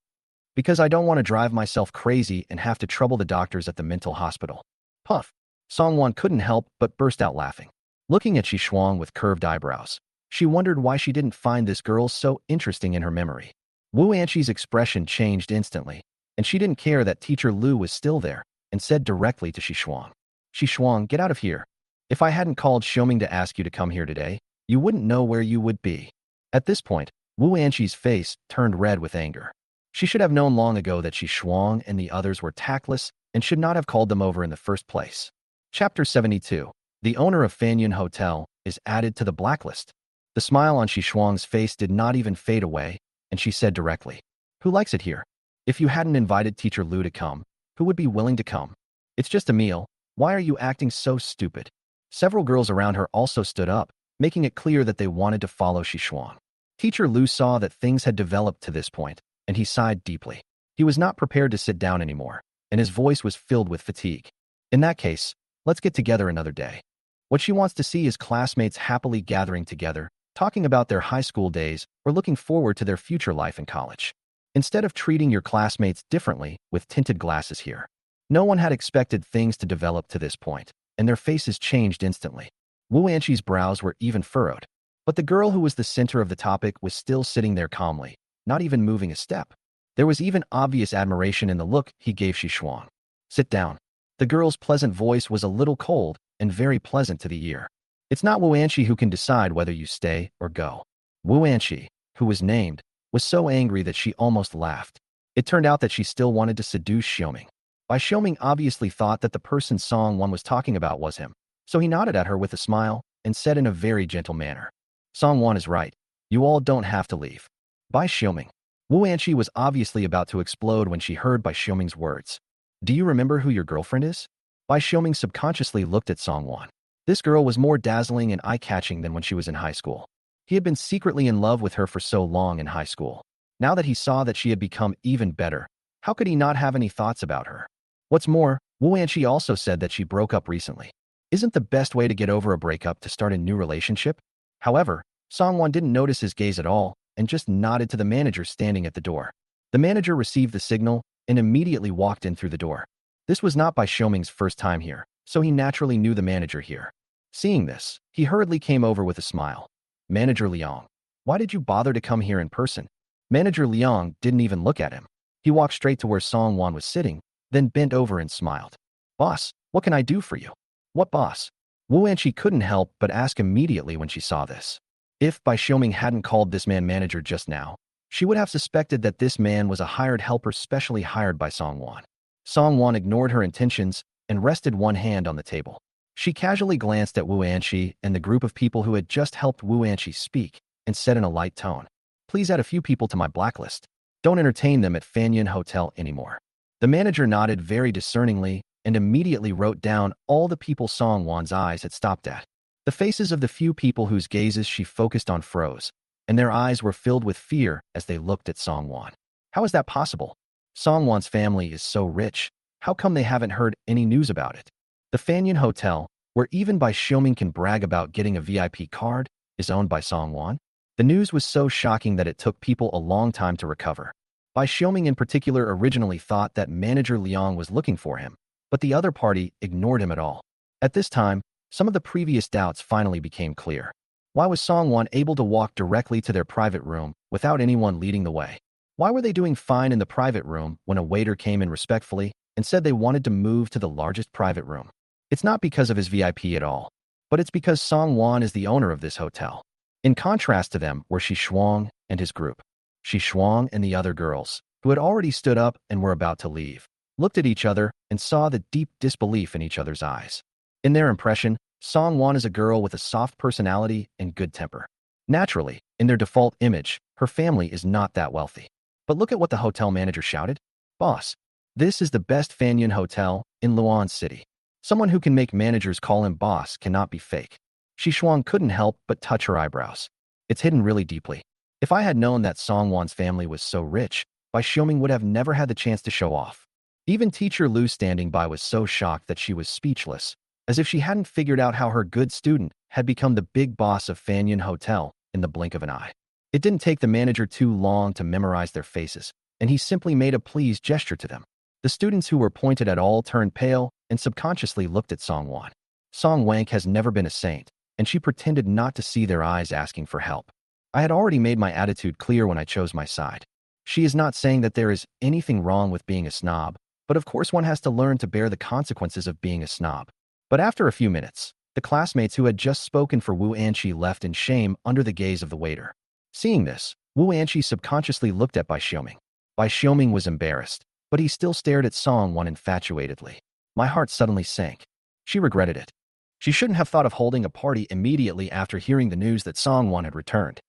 Because I don't want to drive myself crazy and have to trouble the doctors at the mental hospital. Puff. Song Wan couldn't help but burst out laughing. Looking at Shi Shuang with curved eyebrows, she wondered why she didn't find this girl so interesting in her memory. Wu Anqi's expression changed instantly, and she didn't care that Teacher Lu was still there, and said directly to Shi Shuang. Shi Shuang, get out of here. If I hadn't called Xiaoming to ask you to come here today, you wouldn't know where you would be. At this point, Wu Anqi's face turned red with anger. She should have known long ago that Shi Shuang and the others were tactless and should not have called them over in the first place. Chapter 72. The owner of Fanyun Hotel is added to the blacklist. The smile on Shi Shuang's face did not even fade away, and she said directly, who likes it here? If you hadn't invited Teacher Lu to come, who would be willing to come? It's just a meal. Why are you acting so stupid? Several girls around her also stood up, making it clear that they wanted to follow Shi Shuang. Teacher Lu saw that things had developed to this point, and he sighed deeply. He was not prepared to sit down anymore, and his voice was filled with fatigue. In that case, let's get together another day. What she wants to see is classmates happily gathering together, talking about their high school days or looking forward to their future life in college. Instead of treating your classmates differently with tinted glasses here. No one had expected things to develop to this point, and their faces changed instantly. Wu Anqi's brows were even furrowed, but the girl who was the center of the topic was still sitting there calmly, not even moving a step. There was even obvious admiration in the look he gave Shi Shuang. Sit down. The girl's pleasant voice was a little cold and very pleasant to the ear. It's not Wu Anqi who can decide whether you stay or go. Wu Anqi, who was named, was so angry that she almost laughed. It turned out that she still wanted to seduce Xiaoming. Bai Xiaoming obviously thought that the person Song Wan was talking about was him, so he nodded at her with a smile and said in a very gentle manner, Song Wan is right. You all don't have to leave. Bai Xiaoming. Wu Anqi was obviously about to explode when she heard Bai Xiuming's words. Do you remember who your girlfriend is? Bai Xiuming subconsciously looked at Song Wan. This girl was more dazzling and eye-catching than when she was in high school. He had been secretly in love with her for so long in high school. Now that he saw that she had become even better, how could he not have any thoughts about her? What's more, Wu Anqi also said that she broke up recently. Isn't the best way to get over a breakup to start a new relationship? However, Song Wan didn't notice his gaze at all and just nodded to the manager standing at the door. The manager received the signal and immediately walked in through the door. This was not Bai Xiuming's first time here, so he naturally knew the manager here. Seeing this, he hurriedly came over with a smile. Manager Liang, why did you bother to come here in person? Manager Liang didn't even look at him. He walked straight to where Song Wan was sitting, then bent over and smiled. Boss, what can I do for you? What boss? Wu Anqi couldn't help but ask immediately when she saw this. If Bai Xiuming hadn't called this man manager just now, she would have suspected that this man was a hired helper specially hired by Song Wan. Song Wan ignored her intentions and rested one hand on the table. She casually glanced at Wu Anqi and the group of people who had just helped Wu Anqi speak and said in a light tone, please add a few people to my blacklist. Don't entertain them at Fanyan Hotel anymore. The manager nodded very discerningly and immediately wrote down all the people Song Wan's eyes had stopped at. The faces of the few people whose gazes she focused on froze, and their eyes were filled with fear as they looked at Song Wan. How is that possible? Song Wan's family is so rich. How come they haven't heard any news about it? The Fanyan Hotel, where even Bai Xiuming can brag about getting a VIP card, is owned by Song Wan. The news was so shocking that it took people a long time to recover. Bai Xiuming in particular originally thought that manager Liang was looking for him, but the other party ignored him at all. At this time, some of the previous doubts finally became clear. Why was Song Wan able to walk directly to their private room without anyone leading the way? Why were they doing fine in the private room when a waiter came in respectfully and said they wanted to move to the largest private room? It's not because of his VIP at all, but it's because Song Wan is the owner of this hotel. In contrast to them were Shi Shuang and his group. Shi Shuang and the other girls, who had already stood up and were about to leave, looked at each other and saw the deep disbelief in each other's eyes. In their impression, Song Wan is a girl with a soft personality and good temper. Naturally, in their default image, her family is not that wealthy. But look at what the hotel manager shouted. Boss, this is the best Fanyan hotel in Luan City. Someone who can make managers call him boss cannot be fake. Shi Shuang couldn't help but touch her eyebrows. It's hidden really deeply. If I had known that Song Wan's family was so rich, Bai Xiuming would have never had the chance to show off. Even teacher Lu standing by was so shocked that she was speechless, as if she hadn't figured out how her good student had become the big boss of Fanyan Hotel in the blink of an eye. It didn't take the manager too long to memorize their faces, and he simply made a pleased gesture to them. The students who were pointed at all turned pale and subconsciously looked at Song Wan. Song Wank has never been a saint, and she pretended not to see their eyes asking for help. I had already made my attitude clear when I chose my side. She is not saying that there is anything wrong with being a snob, but of course one has to learn to bear the consequences of being a snob. But after a few minutes, the classmates who had just spoken for Wu Anqi left in shame under the gaze of the waiter. Seeing this, Wu Anqi subconsciously looked at Bai Xiuming. Bai Xiuming was embarrassed, but he still stared at Song Wan infatuatedly. My heart suddenly sank. She regretted it. She shouldn't have thought of holding a party immediately after hearing the news that Song Wan had returned.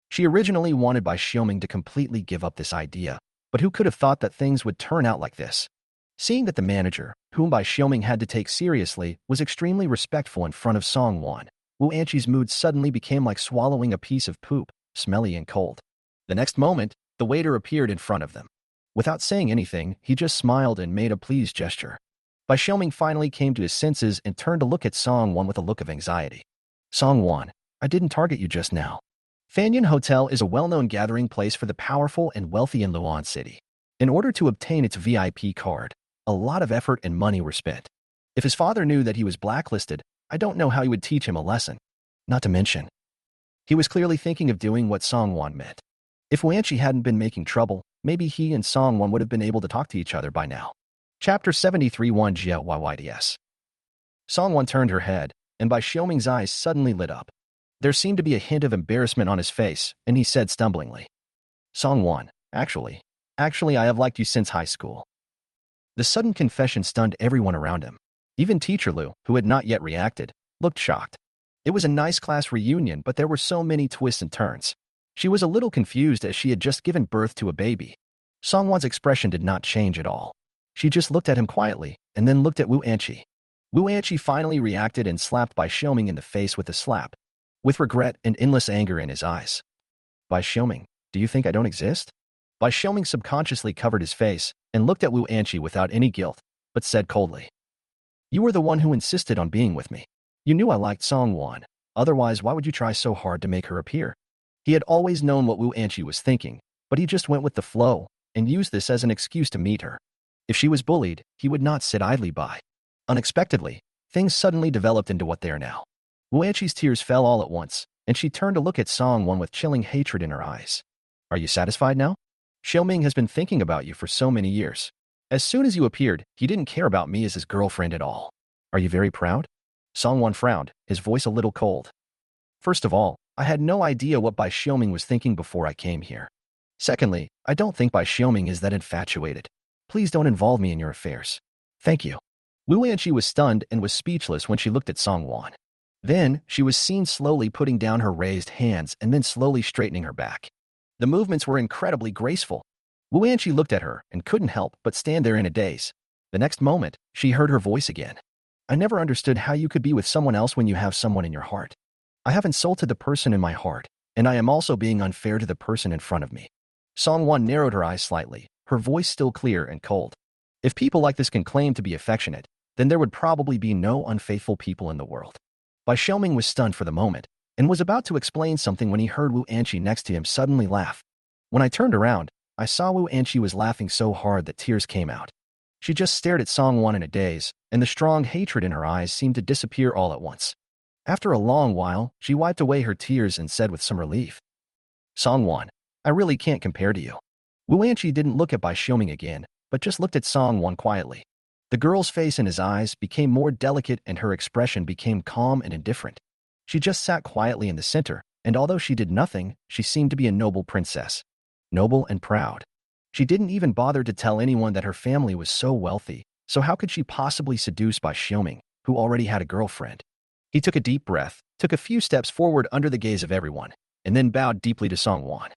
She originally wanted Bai Xiuming to completely give up this idea, but who could have thought that things would turn out like this? Seeing that the manager, whom Bai Xiuming had to take seriously, was extremely respectful in front of Song Wan, Wu Anqi's mood suddenly became like swallowing a piece of poop, smelly and cold. The next moment, the waiter appeared in front of them. Without saying anything, he just smiled and made a pleased gesture. Bai Xiuming finally came to his senses and turned to look at Song Wan with a look of anxiety. Song Wan, I didn't target you just now. Fanyan Hotel is a well-known gathering place for the powerful and wealthy in Luan City. In order to obtain its VIP card, a lot of effort and money were spent. If his father knew that he was blacklisted, I don't know how he would teach him a lesson. Not to mention, he was clearly thinking of doing what Song Wan meant. If Wu Anqi hadn't been making trouble, maybe he and Song Wan would have been able to talk to each other by now. Chapter 73 1 GLYYDS. Song Wan turned her head, and Bai Xiuming's eyes suddenly lit up. There seemed to be a hint of embarrassment on his face, and he said stumblingly, Song Wan, actually, I have liked you since high school. The sudden confession stunned everyone around him. Even teacher Lu, who had not yet reacted, looked shocked. It was a nice class reunion, but there were so many twists and turns. She was a little confused as she had just given birth to a baby. Song Wan's expression did not change at all. She just looked at him quietly and then looked at Wu Anqi. Wu Anqi finally reacted and slapped Bai Xiaoming in the face with a slap, with regret and endless anger in his eyes. Bai Xiaoming, do you think I don't exist? Bai Xiaoming subconsciously covered his face and looked at Wu Anqi without any guilt, but said coldly, "You were the one who insisted on being with me. You knew I liked Song Wan. Otherwise, why would you try so hard to make her appear?" He had always known what Wu Anqi was thinking, but he just went with the flow and used this as an excuse to meet her. If she was bullied, he would not sit idly by. Unexpectedly, things suddenly developed into what they are now. Wu Anqi's tears fell all at once, and she turned to look at Song Wan with chilling hatred in her eyes. "Are you satisfied now? Xiaoming has been thinking about you for so many years. As soon as you appeared, he didn't care about me as his girlfriend at all. Are you very proud?" Song Wan frowned, his voice a little cold. "First of all, I had no idea what Bai Xiaoming was thinking before I came here. Secondly, I don't think Bai Xiaoming is that infatuated. Please don't involve me in your affairs. Thank you." Wu Anqi was stunned and was speechless when she looked at Song Wan. Then, she was seen slowly putting down her raised hands and then slowly straightening her back. The movements were incredibly graceful. Wu Anqi looked at her and couldn't help but stand there in a daze. The next moment, she heard her voice again. "I never understood how you could be with someone else when you have someone in your heart. I have insulted the person in my heart, and I am also being unfair to the person in front of me." Song Wan narrowed her eyes slightly, her voice still clear and cold. If people like this can claim to be affectionate, then there would probably be no unfaithful people in the world. Bai Xiaoming was stunned for the moment, and was about to explain something when he heard Wu Anqi next to him suddenly laugh. When I turned around, I saw Wu Anqi was laughing so hard that tears came out. She just stared at Song Wan in a daze, and the strong hatred in her eyes seemed to disappear all at once. After a long while, she wiped away her tears and said with some relief, "Song Wan, I really can't compare to you." Wu Anqi didn't look at Bai Xiaoming again, but just looked at Song Wan quietly. The girl's face and his eyes became more delicate and her expression became calm and indifferent. She just sat quietly in the center, and although she did nothing, she seemed to be a noble princess. Noble and proud. She didn't even bother to tell anyone that her family was so wealthy, so how could she possibly seduce Bai Xiaoming, who already had a girlfriend? He took a deep breath, took a few steps forward under the gaze of everyone, and then bowed deeply to Song Wan.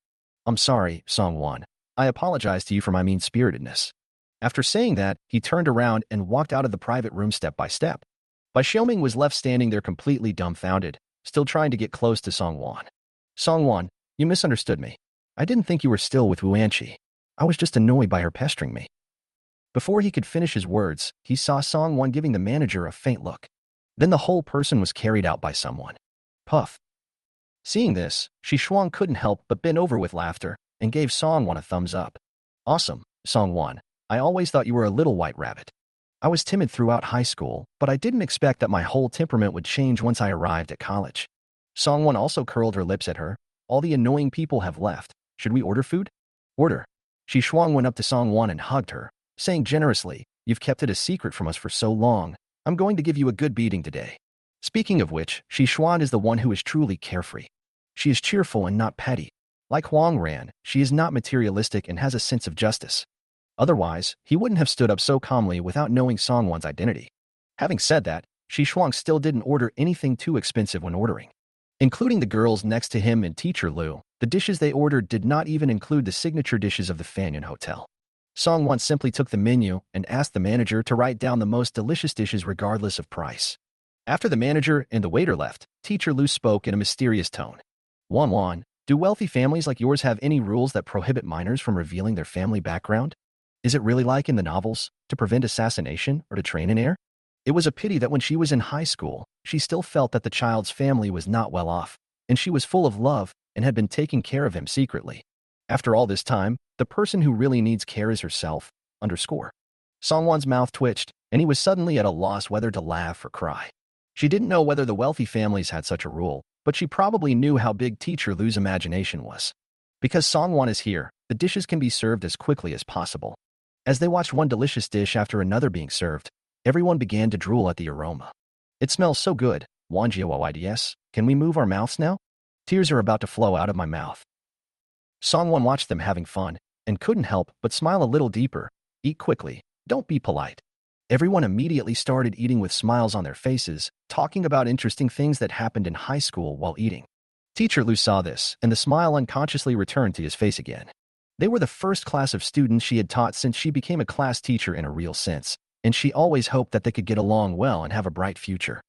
"I'm sorry, Song Wan. I apologize to you for my mean-spiritedness." After saying that, he turned around and walked out of the private room step by step. Bai Xiaoming was left standing there completely dumbfounded, still trying to get close to Song Wan. "Song Wan, you misunderstood me. I didn't think you were still with Wu Anqi. I was just annoyed by her pestering me." Before he could finish his words, he saw Song Wan giving the manager a faint look. Then the whole person was carried out by someone. Puff. Seeing this, Shi Shuang couldn't help but bend over with laughter and gave Song Wan a thumbs up. "Awesome, Song Wan. I always thought you were a little white rabbit. I was timid throughout high school, but I didn't expect that my whole temperament would change once I arrived at college." Song Wan also curled her lips at her. "All the annoying people have left. Should we order food?" "Order." Shi Shuang went up to Song Wan and hugged her, saying generously, "You've kept it a secret from us for so long. I'm going to give you a good beating today." Speaking of which, Shi Shuang is the one who is truly carefree. She is cheerful and not petty. Like Huang Ran, she is not materialistic and has a sense of justice. Otherwise, he wouldn't have stood up so calmly without knowing Song Wan's identity. Having said that, Shi Shuang still didn't order anything too expensive when ordering. Including the girls next to him and teacher Lu, the dishes they ordered did not even include the signature dishes of the Fanyan Hotel. Song Wan simply took the menu and asked the manager to write down the most delicious dishes regardless of price. After the manager and the waiter left, teacher Lu spoke in a mysterious tone. "Wan Wan, do wealthy families like yours have any rules that prohibit minors from revealing their family background? Is it really like in the novels, to prevent assassination or to train an heir?" It was a pity that when she was in high school, she still felt that the child's family was not well off, and she was full of love and had been taking care of him secretly. After all this time, the person who really needs care is herself. Song Wan's mouth twitched, and he was suddenly at a loss whether to laugh or cry. She didn't know whether the wealthy families had such a rule, but she probably knew how big teacher Lu's imagination was. Because Song Wan is here, the dishes can be served as quickly as possible. As they watched one delicious dish after another being served, everyone began to drool at the aroma. "It smells so good, Wanjiaoids, can we move our mouths now? Tears are about to flow out of my mouth." Song Wan watched them having fun, and couldn't help but smile a little deeper. "Eat quickly, don't be polite." Everyone immediately started eating with smiles on their faces, talking about interesting things that happened in high school while eating. Teacher Lu saw this, and the smile unconsciously returned to his face again. They were the first class of students she had taught since she became a class teacher in a real sense, and she always hoped that they could get along well and have a bright future.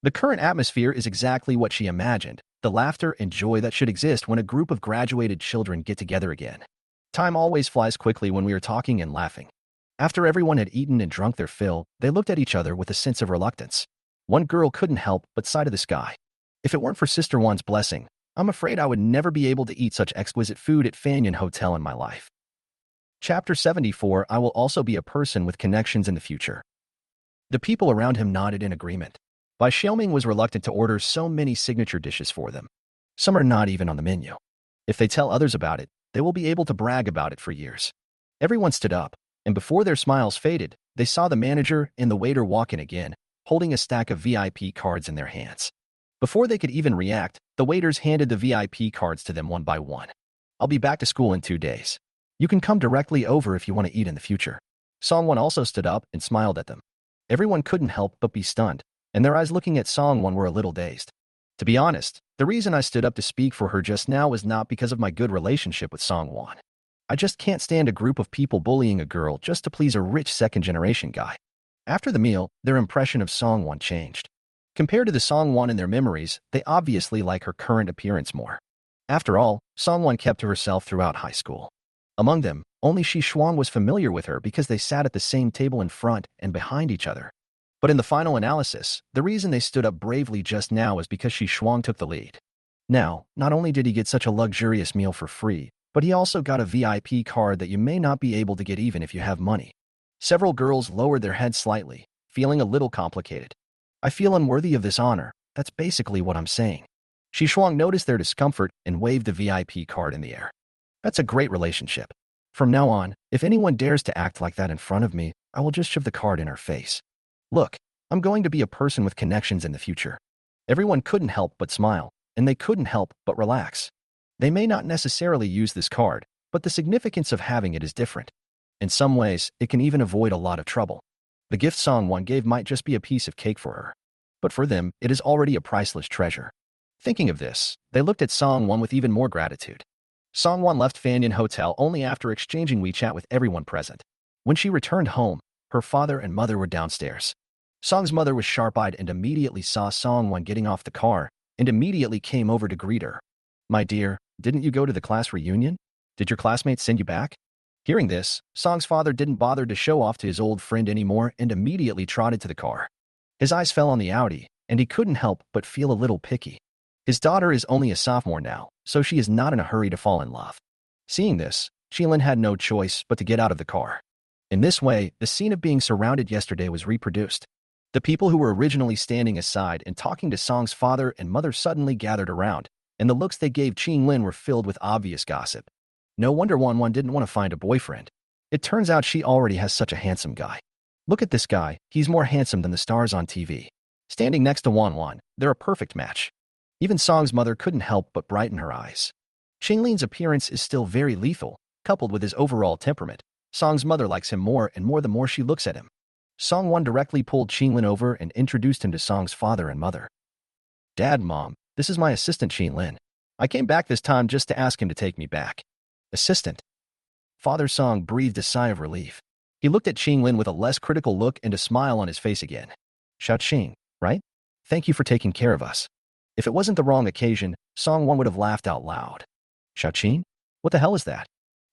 The current atmosphere is exactly what she imagined, the laughter and joy that should exist when a group of graduated children get together again. Time always flies quickly when we are talking and laughing. After everyone had eaten and drunk their fill, they looked at each other with a sense of reluctance. One girl couldn't help but sigh to the sky. If it weren't for Sister Wan's blessing, I'm afraid I would never be able to eat such exquisite food at Fanyan Hotel in my life. Chapter 74. I will also be a person with connections in the future. The people around him nodded in agreement. Bai Xiaoming was reluctant to order so many signature dishes for them. Some are not even on the menu. If they tell others about it, they will be able to brag about it for years. Everyone stood up, and before their smiles faded, they saw the manager and the waiter walk in again, holding a stack of VIP cards in their hands. Before they could even react, the waiters handed the VIP cards to them one by one. I'll be back to school in 2 days. You can come directly over if you want to eat in the future. Song Wan also stood up and smiled at them. Everyone couldn't help but be stunned, and their eyes looking at Song Wan were a little dazed. To be honest, the reason I stood up to speak for her just now was not because of my good relationship with Song Wan. I just can't stand a group of people bullying a girl just to please a rich second-generation guy. After the meal, their impression of Song Wan changed. Compared to the Song Wan in their memories, they obviously like her current appearance more. After all, Song Wan kept to herself throughout high school. Among them, only Shi Shuang was familiar with her because they sat at the same table in front and behind each other. But in the final analysis, the reason they stood up bravely just now is because Shi Shuang took the lead. Now, not only did he get such a luxurious meal for free, but he also got a VIP card that you may not be able to get even if you have money. Several girls lowered their heads slightly, feeling a little complicated. I feel unworthy of this honor, that's basically what I'm saying. Shi Shuang noticed their discomfort and waved the VIP card in the air. That's a great relationship. From now on, if anyone dares to act like that in front of me, I will just shove the card in her face. Look, I'm going to be a person with connections in the future. Everyone couldn't help but smile, and they couldn't help but relax. They may not necessarily use this card, but the significance of having it is different. In some ways, it can even avoid a lot of trouble. The gift Song Wan gave might just be a piece of cake for her. But for them, it is already a priceless treasure. Thinking of this, they looked at Song Wan with even more gratitude. Song Wan left Fanyan Hotel only after exchanging WeChat with everyone present. When she returned home, her father and mother were downstairs. Song's mother was sharp-eyed and immediately saw Song Wan getting off the car and immediately came over to greet her. My dear, didn't you go to the class reunion? Did your classmates send you back? Hearing this, Song's father didn't bother to show off to his old friend anymore and immediately trotted to the car. His eyes fell on the Audi, and he couldn't help but feel a little picky. His daughter is only a sophomore now, so she is not in a hurry to fall in love. Seeing this, Qilin had no choice but to get out of the car. In this way, the scene of being surrounded yesterday was reproduced. The people who were originally standing aside and talking to Song's father and mother suddenly gathered around, and the looks they gave Qilin were filled with obvious gossip. No wonder Wan didn't want to find a boyfriend. It turns out she already has such a handsome guy. Look at this guy, he's more handsome than the stars on TV. Standing next to Wan, they're a perfect match. Even Song's mother couldn't help but brighten her eyes. Qinglin's appearance is still very lethal, coupled with his overall temperament. Song's mother likes him more and more the more she looks at him. Song Wan directly pulled Qinglin over and introduced him to Song's father and mother. Dad, Mom, this is my assistant Qinglin. I came back this time just to ask him to take me back. Assistant. Father Song breathed a sigh of relief. He looked at Qinglin with a less critical look and a smile on his face again. Xiao Qing, right? Thank you for taking care of us. If it wasn't the wrong occasion, Song Wan would have laughed out loud. Xiao Qing? What the hell is that?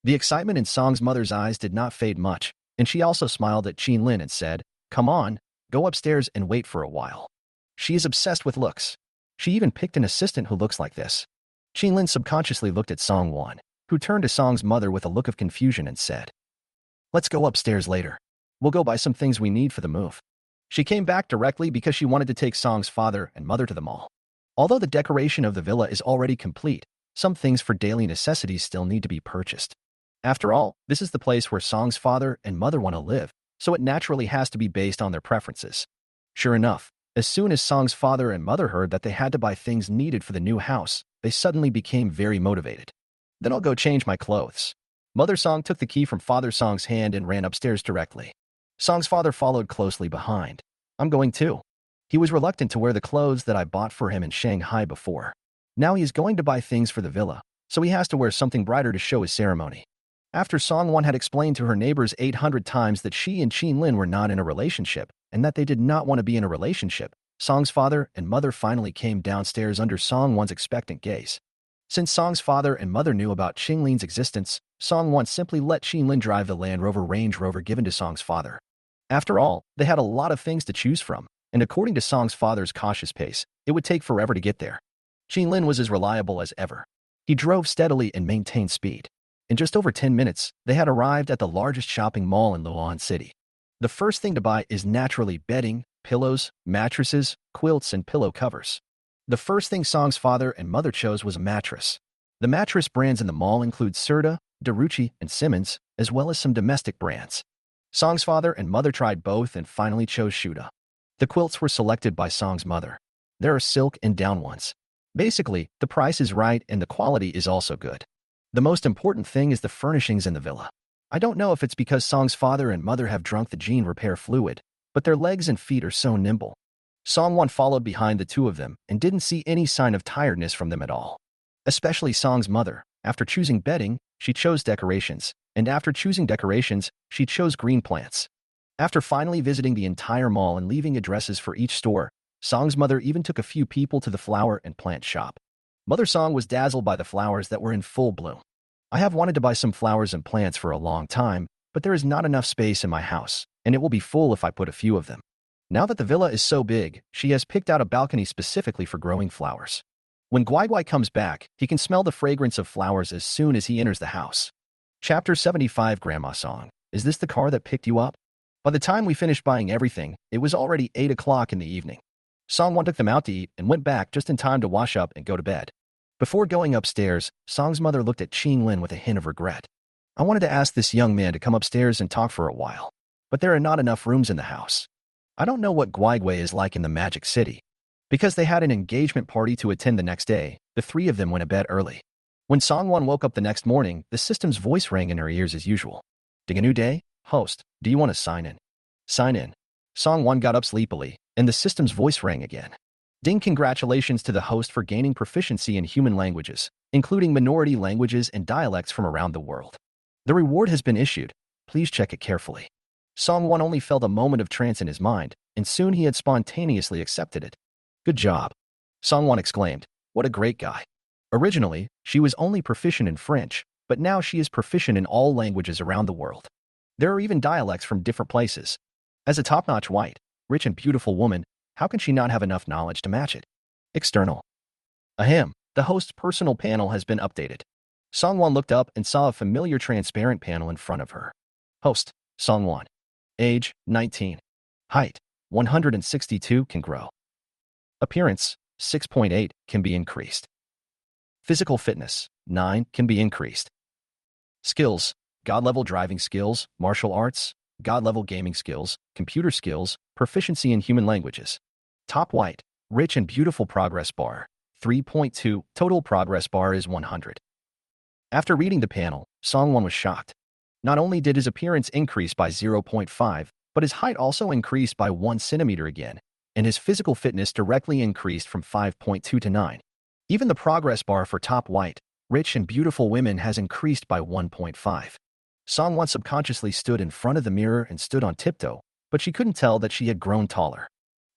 The excitement in Song's mother's eyes did not fade much, and she also smiled at Qinglin and said, Come on, go upstairs and wait for a while. She is obsessed with looks. She even picked an assistant who looks like this. Qinglin subconsciously looked at Song Wan, who turned to Song's mother with a look of confusion and said, Let's go upstairs later. We'll go buy some things we need for the move. She came back directly because she wanted to take Song's father and mother to the mall. Although the decoration of the villa is already complete, some things for daily necessities still need to be purchased. After all, this is the place where Song's father and mother want to live, so it naturally has to be based on their preferences. Sure enough, as soon as Song's father and mother heard that they had to buy things needed for the new house, they suddenly became very motivated. Then I'll go change my clothes. Mother Song took the key from Father Song's hand and ran upstairs directly. Song's father followed closely behind. I'm going too. He was reluctant to wear the clothes that I bought for him in Shanghai before. Now he is going to buy things for the villa, so he has to wear something brighter to show his ceremony. After Song Wan had explained to her neighbors 800 times that she and Qin Lin were not in a relationship and that they did not want to be in a relationship, Song's father and mother finally came downstairs under Song Wan's expectant gaze. Since Song's father and mother knew about Qin Lin's existence, Song Wan simply let Qin Lin drive the Land Rover Range Rover given to Song's father. After all, they had a lot of things to choose from, and according to Song's father's cautious pace, it would take forever to get there. Qin Lin was as reliable as ever. He drove steadily and maintained speed. In just over 10 minutes, they had arrived at the largest shopping mall in Luohan City. The first thing to buy is naturally bedding, pillows, mattresses, quilts, and pillow covers. The first thing Song's father and mother chose was a mattress. The mattress brands in the mall include Serta, Daruchi, and Simmons, as well as some domestic brands. Song's father and mother tried both and finally chose Shuda. The quilts were selected by Song's mother. There are silk and down ones. Basically, the price is right and the quality is also good. The most important thing is the furnishings in the villa. I don't know if it's because Song's father and mother have drunk the gene repair fluid, but their legs and feet are so nimble. Song Wan followed behind the two of them and didn't see any sign of tiredness from them at all. Especially Song's mother. After choosing bedding, she chose decorations, and after choosing decorations, she chose green plants. After finally visiting the entire mall and leaving addresses for each store, Song's mother even took a few people to the flower and plant shop. Mother Song was dazzled by the flowers that were in full bloom. I have wanted to buy some flowers and plants for a long time, but there is not enough space in my house, and it will be full if I put a few of them. Now that the villa is so big, she has picked out a balcony specifically for growing flowers. When Guai comes back, he can smell the fragrance of flowers as soon as he enters the house. Chapter 75 Grandma Song, is this the car that picked you up? By the time we finished buying everything, it was already 8 o'clock in the evening. Song Wan took them out to eat and went back just in time to wash up and go to bed. Before going upstairs, Song's mother looked at Qin Lin with a hint of regret. I wanted to ask this young man to come upstairs and talk for a while, but there are not enough rooms in the house. I don't know what Guai is like in the Magic City. Because they had an engagement party to attend the next day, the three of them went to bed early. When Song Wan woke up the next morning, the system's voice rang in her ears as usual. Ding a new day? Host, do you want to sign in? Sign in. Song Wan got up sleepily, and the system's voice rang again. Ding, congratulations to the host for gaining proficiency in human languages, including minority languages and dialects from around the world. The reward has been issued. Please check it carefully. Song Wan only felt a moment of trance in his mind, and soon he had spontaneously accepted it. Good job. Song Wan exclaimed. What a great guy. Originally, she was only proficient in French, but now she is proficient in all languages around the world. There are even dialects from different places. As a top-notch white, rich and beautiful woman, how can she not have enough knowledge to match it? External. Ahem, the host's personal panel has been updated. Song Wan looked up and saw a familiar transparent panel in front of her. Host, Song Wan. Age, 19. Height, 162 can grow. Appearance, 6.8 can be increased. Physical fitness, 9 can be increased. Skills, God-level driving skills, martial arts, God-level gaming skills, computer skills, proficiency in human languages. Top white, rich and beautiful progress bar, 3.2, total progress bar is 100. After reading the panel, Song Wan was shocked. Not only did his appearance increase by 0.5, but his height also increased by 1 centimeter again, and his physical fitness directly increased from 5.2 to 9. Even the progress bar for top white, rich and beautiful women has increased by 1.5. Song Wan subconsciously stood in front of the mirror and stood on tiptoe, but she couldn't tell that she had grown taller.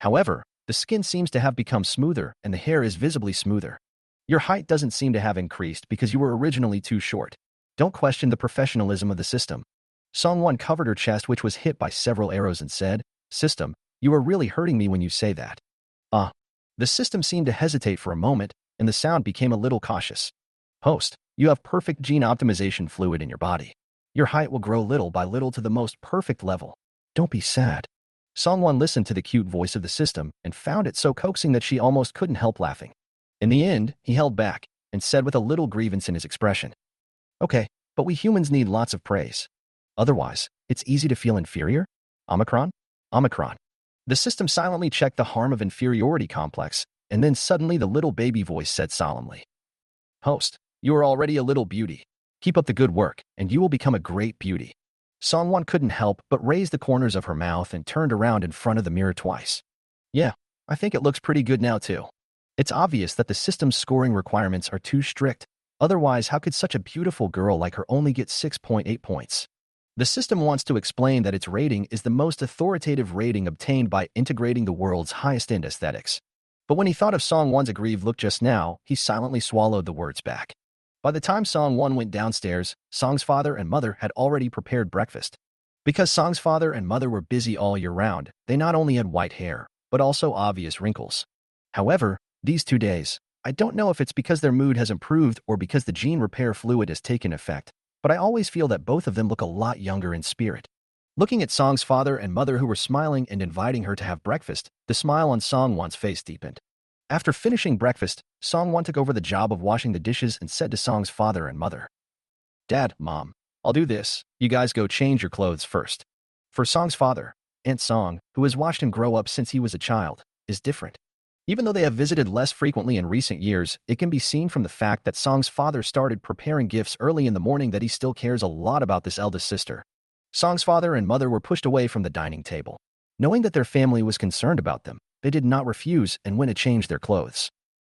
However, the skin seems to have become smoother and the hair is visibly smoother. Your height doesn't seem to have increased because you were originally too short. Don't question the professionalism of the system. Song Wan covered her chest, which was hit by several arrows, and said, System, you are really hurting me when you say that. The system seemed to hesitate for a moment, and the sound became a little cautious. Host, you have perfect gene optimization fluid in your body. Your height will grow little by little to the most perfect level. Don't be sad. Song Wan listened to the cute voice of the system and found it so coaxing that she almost couldn't help laughing. In the end, he held back and said with a little grievance in his expression, Okay, but we humans need lots of praise. Otherwise, it's easy to feel inferior? Omicron? Omicron. The system silently checked the harm of inferiority complex, and then suddenly the little baby voice said solemnly, Host, you are already a little beauty. Keep up the good work, and you will become a great beauty. Song Wan couldn't help but raise the corners of her mouth and turned around in front of the mirror twice. Yeah, I think it looks pretty good now too. It's obvious that the system's scoring requirements are too strict. Otherwise, how could such a beautiful girl like her only get 6.8 points? The system wants to explain that its rating is the most authoritative rating obtained by integrating the world's highest-end aesthetics. But when he thought of Song Wan's aggrieved look just now, he silently swallowed the words back. By the time Song Wan went downstairs, Song's father and mother had already prepared breakfast. Because Song's father and mother were busy all year round, they not only had white hair, but also obvious wrinkles. However, these 2 days, I don't know if it's because their mood has improved or because the gene repair fluid has taken effect, but I always feel that both of them look a lot younger in spirit. Looking at Song's father and mother who were smiling and inviting her to have breakfast, the smile on Song Wan's face deepened. After finishing breakfast, Song Wan took over the job of washing the dishes and said to Song's father and mother, "Dad, Mom, I'll do this. You guys go change your clothes first." For Song's father, Aunt Song, who has watched him grow up since he was a child, is different. Even though they have visited less frequently in recent years, it can be seen from the fact that Song's father started preparing gifts early in the morning that he still cares a lot about this eldest sister. Song's father and mother were pushed away from the dining table. Knowing that their family was concerned about them, they did not refuse and went to change their clothes.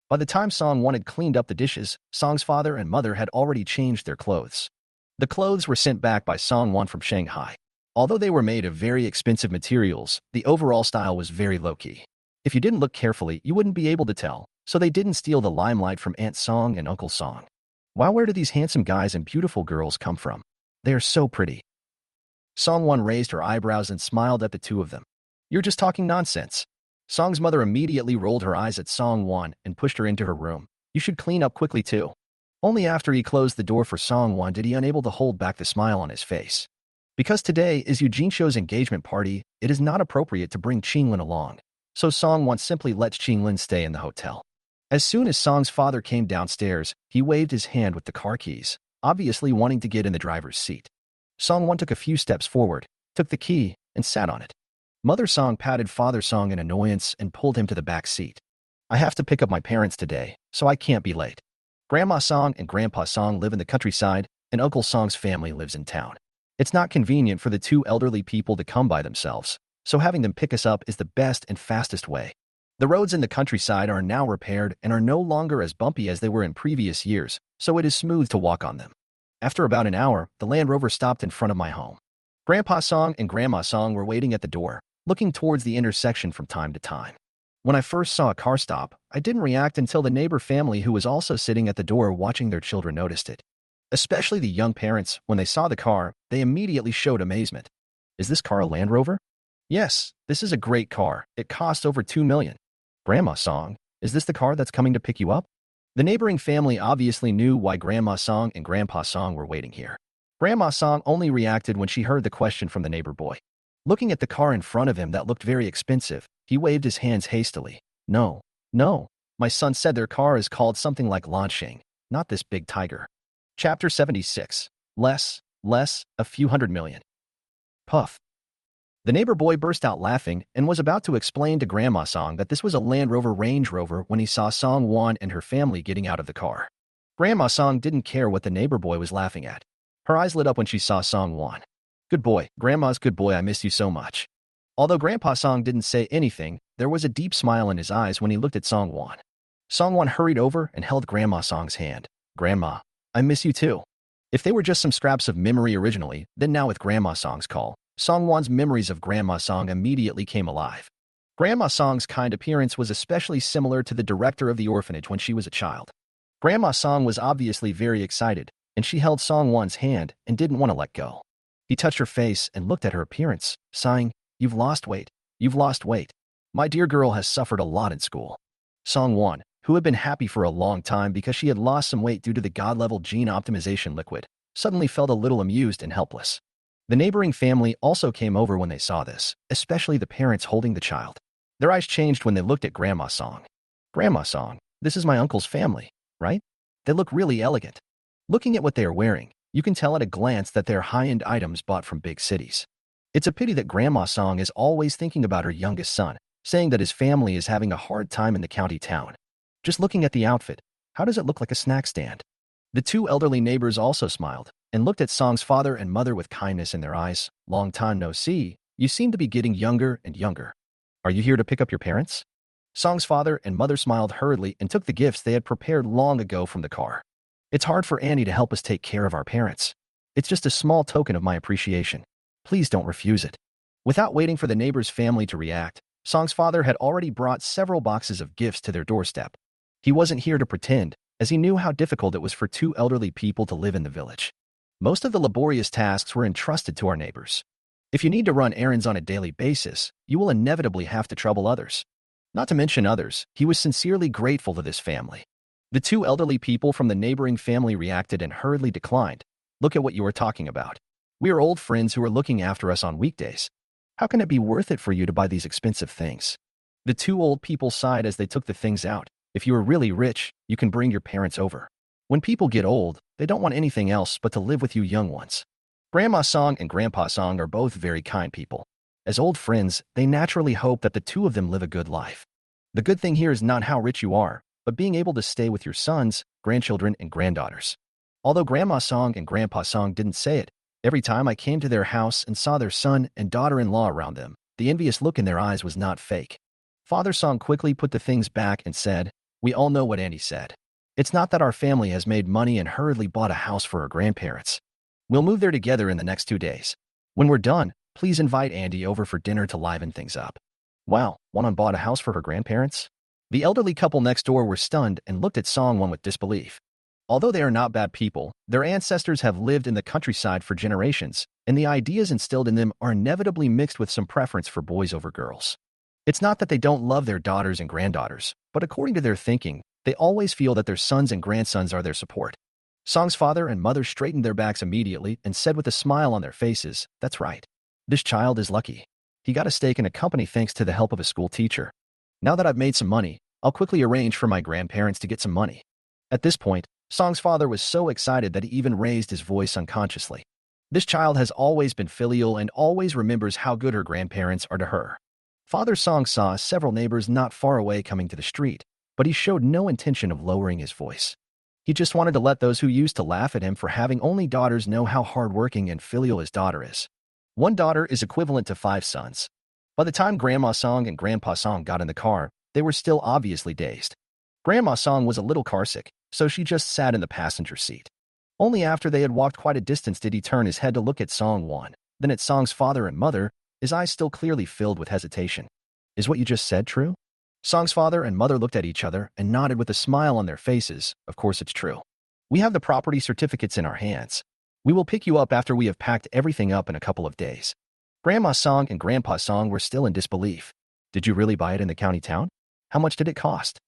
By the time Song Wan had cleaned up the dishes, Song's father and mother had already changed their clothes. The clothes were sent back by Song Wan from Shanghai. Although they were made of very expensive materials, the overall style was very low-key. If you didn't look carefully, you wouldn't be able to tell, so they didn't steal the limelight from Aunt Song and Uncle Song. Wow, where do these handsome guys and beautiful girls come from? They are so pretty. Song Wan raised her eyebrows and smiled at the two of them. "You're just talking nonsense." Song's mother immediately rolled her eyes at Song Wan and pushed her into her room. "You should clean up quickly too." Only after he closed the door for Song Wan did he unable to hold back the smile on his face. Because today is Eugene Shou's engagement party, it is not appropriate to bring Qinglin along. So Song Wan simply lets Qinglin stay in the hotel. As soon as Song's father came downstairs, he waved his hand with the car keys, obviously wanting to get in the driver's seat. Song Wan took a few steps forward, took the key, and sat on it. Mother Song patted Father Song in annoyance and pulled him to the back seat. "I have to pick up my parents today, so I can't be late. Grandma Song and Grandpa Song live in the countryside, and Uncle Song's family lives in town. It's not convenient for the two elderly people to come by themselves, so having them pick us up is the best and fastest way. The roads in the countryside are now repaired and are no longer as bumpy as they were in previous years, so it is smooth to walk on them." After about an hour, the Land Rover stopped in front of my home. Grandpa Song and Grandma Song were waiting at the door, looking towards the intersection from time to time. When I first saw a car stop, I didn't react until the neighbor family who was also sitting at the door watching their children noticed it. Especially the young parents, when they saw the car, they immediately showed amazement. "Is this car a Land Rover?" "Yes, this is a great car. It costs over 2 million. "Grandma Song, is this the car that's coming to pick you up?" The neighboring family obviously knew why Grandma Song and Grandpa Song were waiting here. Grandma Song only reacted when she heard the question from the neighbor boy. Looking at the car in front of him that looked very expensive, he waved his hands hastily. No, my son said their car is called something like Lansheng, not this big tiger." Chapter 76. Less, a few hundred million. Puff. The neighbor boy burst out laughing and was about to explain to Grandma Song that this was a Land Rover Range Rover when he saw Song Wan and her family getting out of the car. Grandma Song didn't care what the neighbor boy was laughing at. Her eyes lit up when she saw Song Wan. "Good boy, Grandma's good boy, I miss you so much." Although Grandpa Song didn't say anything, there was a deep smile in his eyes when he looked at Song Wan. Song Wan hurried over and held Grandma Song's hand. "Grandma, I miss you too." If they were just some scraps of memory originally, then now with Grandma Song's call, Song Wan's memories of Grandma Song immediately came alive. Grandma Song's kind appearance was especially similar to the director of the orphanage when she was a child. Grandma Song was obviously very excited, and she held Song Wan's hand and didn't want to let go. He touched her face and looked at her appearance, sighing, "You've lost weight. You've lost weight. My dear girl has suffered a lot in school." Song Wan, who had been happy for a long time because she had lost some weight due to the God-level gene optimization liquid, suddenly felt a little amused and helpless. The neighboring family also came over when they saw this, especially the parents holding the child. Their eyes changed when they looked at Grandma Song. "Grandma Song, this is my uncle's family, right? They look really elegant." Looking at what they are wearing, you can tell at a glance that they're high-end items bought from big cities. It's a pity that Grandma Song is always thinking about her youngest son, saying that his family is having a hard time in the county town. Just looking at the outfit, how does it look like a snack stand? The two elderly neighbors also smiled and looked at Song's father and mother with kindness in their eyes. "Long time no see. You seem to be getting younger and younger. Are you here to pick up your parents?" Song's father and mother smiled hurriedly and took the gifts they had prepared long ago from the car. It's hard for Annie to help us take care of our parents. It's just a small token of my appreciation. Please don't refuse it. Without waiting for the neighbor's family to react, Song's father had already brought several boxes of gifts to their doorstep. He wasn't here to pretend, as he knew how difficult it was for two elderly people to live in the village. Most of the laborious tasks were entrusted to our neighbors. If you need to run errands on a daily basis, you will inevitably have to trouble others. Not to mention others, he was sincerely grateful to this family. The two elderly people from the neighboring family reacted and hurriedly declined. Look at what you are talking about. We are old friends who are looking after us on weekdays. How can it be worth it for you to buy these expensive things? The two old people sighed as they took the things out. If you are really rich, you can bring your parents over. When people get old, they don't want anything else but to live with you young ones. Grandma Song and Grandpa Song are both very kind people. As old friends, they naturally hope that the two of them live a good life. The good thing here is not how rich you are, but being able to stay with your sons, grandchildren, and granddaughters. Although Grandma Song and Grandpa Song didn't say it, every time I came to their house and saw their son and daughter-in-law around them, the envious look in their eyes was not fake. Father Song quickly put the things back and said, "We all know what Annie said. It's not that our family has made money and hurriedly bought a house for our grandparents. We'll move there together in the next 2 days. When we're done, please invite Andy over for dinner to liven things up." Wow, Wan bought a house for her grandparents? The elderly couple next door were stunned and looked at Song Wan with disbelief. Although they are not bad people, their ancestors have lived in the countryside for generations, and the ideas instilled in them are inevitably mixed with some preference for boys over girls. It's not that they don't love their daughters and granddaughters, but according to their thinking, they always feel that their sons and grandsons are their support. Song's father and mother straightened their backs immediately and said with a smile on their faces, "That's right. This child is lucky. He got a stake in a company thanks to the help of a school teacher. Now that I've made some money, I'll quickly arrange for my grandparents to get some money." At this point, Song's father was so excited that he even raised his voice unconsciously. This child has always been filial and always remembers how good her grandparents are to her. Father Song saw several neighbors not far away coming to the street, but he showed no intention of lowering his voice. He just wanted to let those who used to laugh at him for having only daughters know how hardworking and filial his daughter is. One daughter is equivalent to 5 sons. By the time Grandma Song and Grandpa Song got in the car, they were still obviously dazed. Grandma Song was a little carsick, so she just sat in the passenger seat. Only after they had walked quite a distance did he turn his head to look at Song Wan, then at Song's father and mother, his eyes still clearly filled with hesitation. "Is what you just said true?" Song's father and mother looked at each other and nodded with a smile on their faces. "Of course it's true. We have the property certificates in our hands. We will pick you up after we have packed everything up in a couple of days." Grandma Song and Grandpa Song were still in disbelief. "Did you really buy it in the county town? How much did it cost?"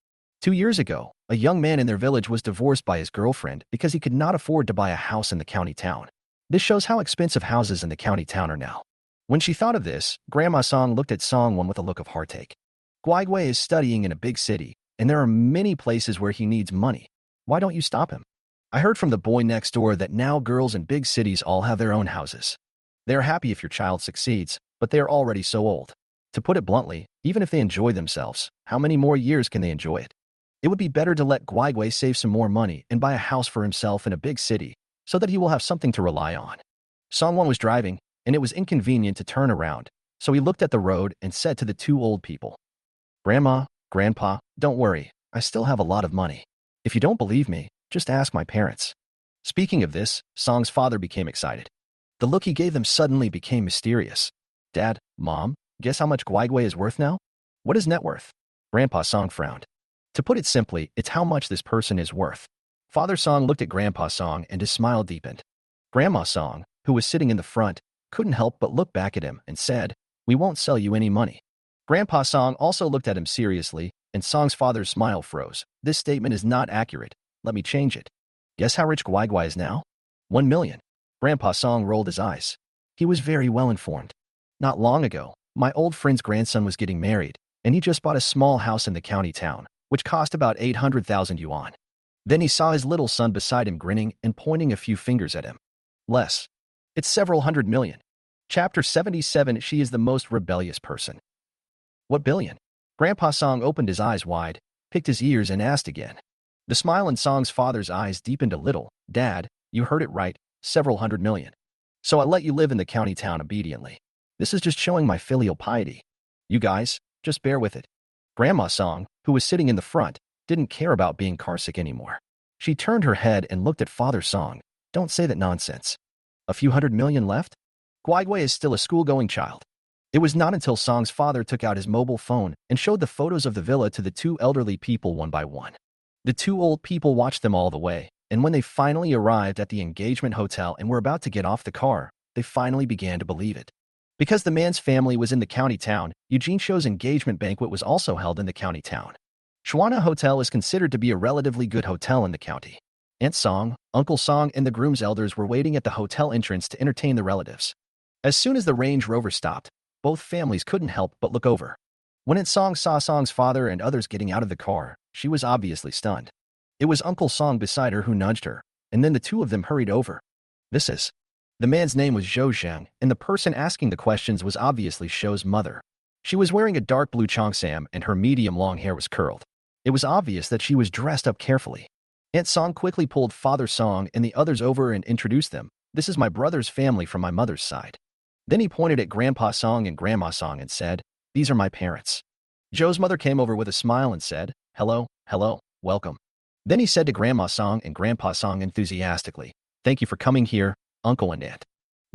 2 years ago, a young man in their village was divorced by his girlfriend because he could not afford to buy a house in the county town. This shows how expensive houses in the county town are now. When she thought of this, Grandma Song looked at Song Wan with a look of heartache. Guigui is studying in a big city, and there are many places where he needs money. Why don't you stop him? I heard from the boy next door that now girls in big cities all have their own houses. They are happy if your child succeeds, but they are already so old. To put it bluntly, even if they enjoy themselves, how many more years can they enjoy it? It would be better to let Guigui save some more money and buy a house for himself in a big city so that he will have something to rely on. Song Wan was driving, and it was inconvenient to turn around, so he looked at the road and said to the two old people, "Grandma, Grandpa, don't worry, I still have a lot of money. If you don't believe me, just ask my parents." Speaking of this, Song's father became excited. The look he gave them suddenly became mysterious. "Dad, Mom, guess how much Guigui is worth now?" "What is net worth?" Grandpa Song frowned. "To put it simply, it's how much this person is worth." Father Song looked at Grandpa Song and his smile deepened. Grandma Song, who was sitting in the front, couldn't help but look back at him and said, "We won't sell you any money." Grandpa Song also looked at him seriously, and Song's father's smile froze. "This statement is not accurate. Let me change it. Guess how rich Guigui is now? 1 million. Grandpa Song rolled his eyes. He was very well informed. "Not long ago, my old friend's grandson was getting married, and he just bought a small house in the county town, which cost about 800,000 yuan. Then he saw his little son beside him grinning and pointing a few fingers at him. Less. It's several hundred million." Chapter 77. She is the most rebellious person. "What billion?" Grandpa Song opened his eyes wide, picked his ears, and asked again. The smile in Song's father's eyes deepened a little. "Dad, you heard it right, several hundred million. So I let you live in the county town obediently. This is just showing my filial piety. You guys, just bear with it. Grandma Song, who was sitting in the front, didn't care about being carsick anymore. She turned her head and looked at Father Song. Don't say that nonsense. A few 100 million left? Guigui is still a school-going child. It was not until Song's father took out his mobile phone and showed the photos of the villa to the two elderly people one by one. The two old people watched them all the way, and when they finally arrived at the engagement hotel and were about to get off the car, they finally began to believe it. Because the man's family was in the county town, Eugene Show's engagement banquet was also held in the county town. Chuana Hotel is considered to be a relatively good hotel in the county. Aunt Song, Uncle Song, and the groom's elders were waiting at the hotel entrance to entertain the relatives. As soon as the Range Rover stopped, both families couldn't help but look over. When Aunt Song saw Song's father and others getting out of the car, she was obviously stunned. It was Uncle Song beside her who nudged her, and then the two of them hurried over. This is... The man's name was Zhou Zheng, and the person asking the questions was obviously Shou's mother. She was wearing a dark blue cheongsam and her medium-long hair was curled. It was obvious that she was dressed up carefully. Aunt Song quickly pulled Father Song and the others over and introduced them. This is my brother's family from my mother's side. Then he pointed at Grandpa Song and Grandma Song and said, "These are my parents." Zhou's mother came over with a smile and said, "Hello, hello, welcome." Then he said to Grandma Song and Grandpa Song enthusiastically, "Thank you for coming here, Uncle and Aunt."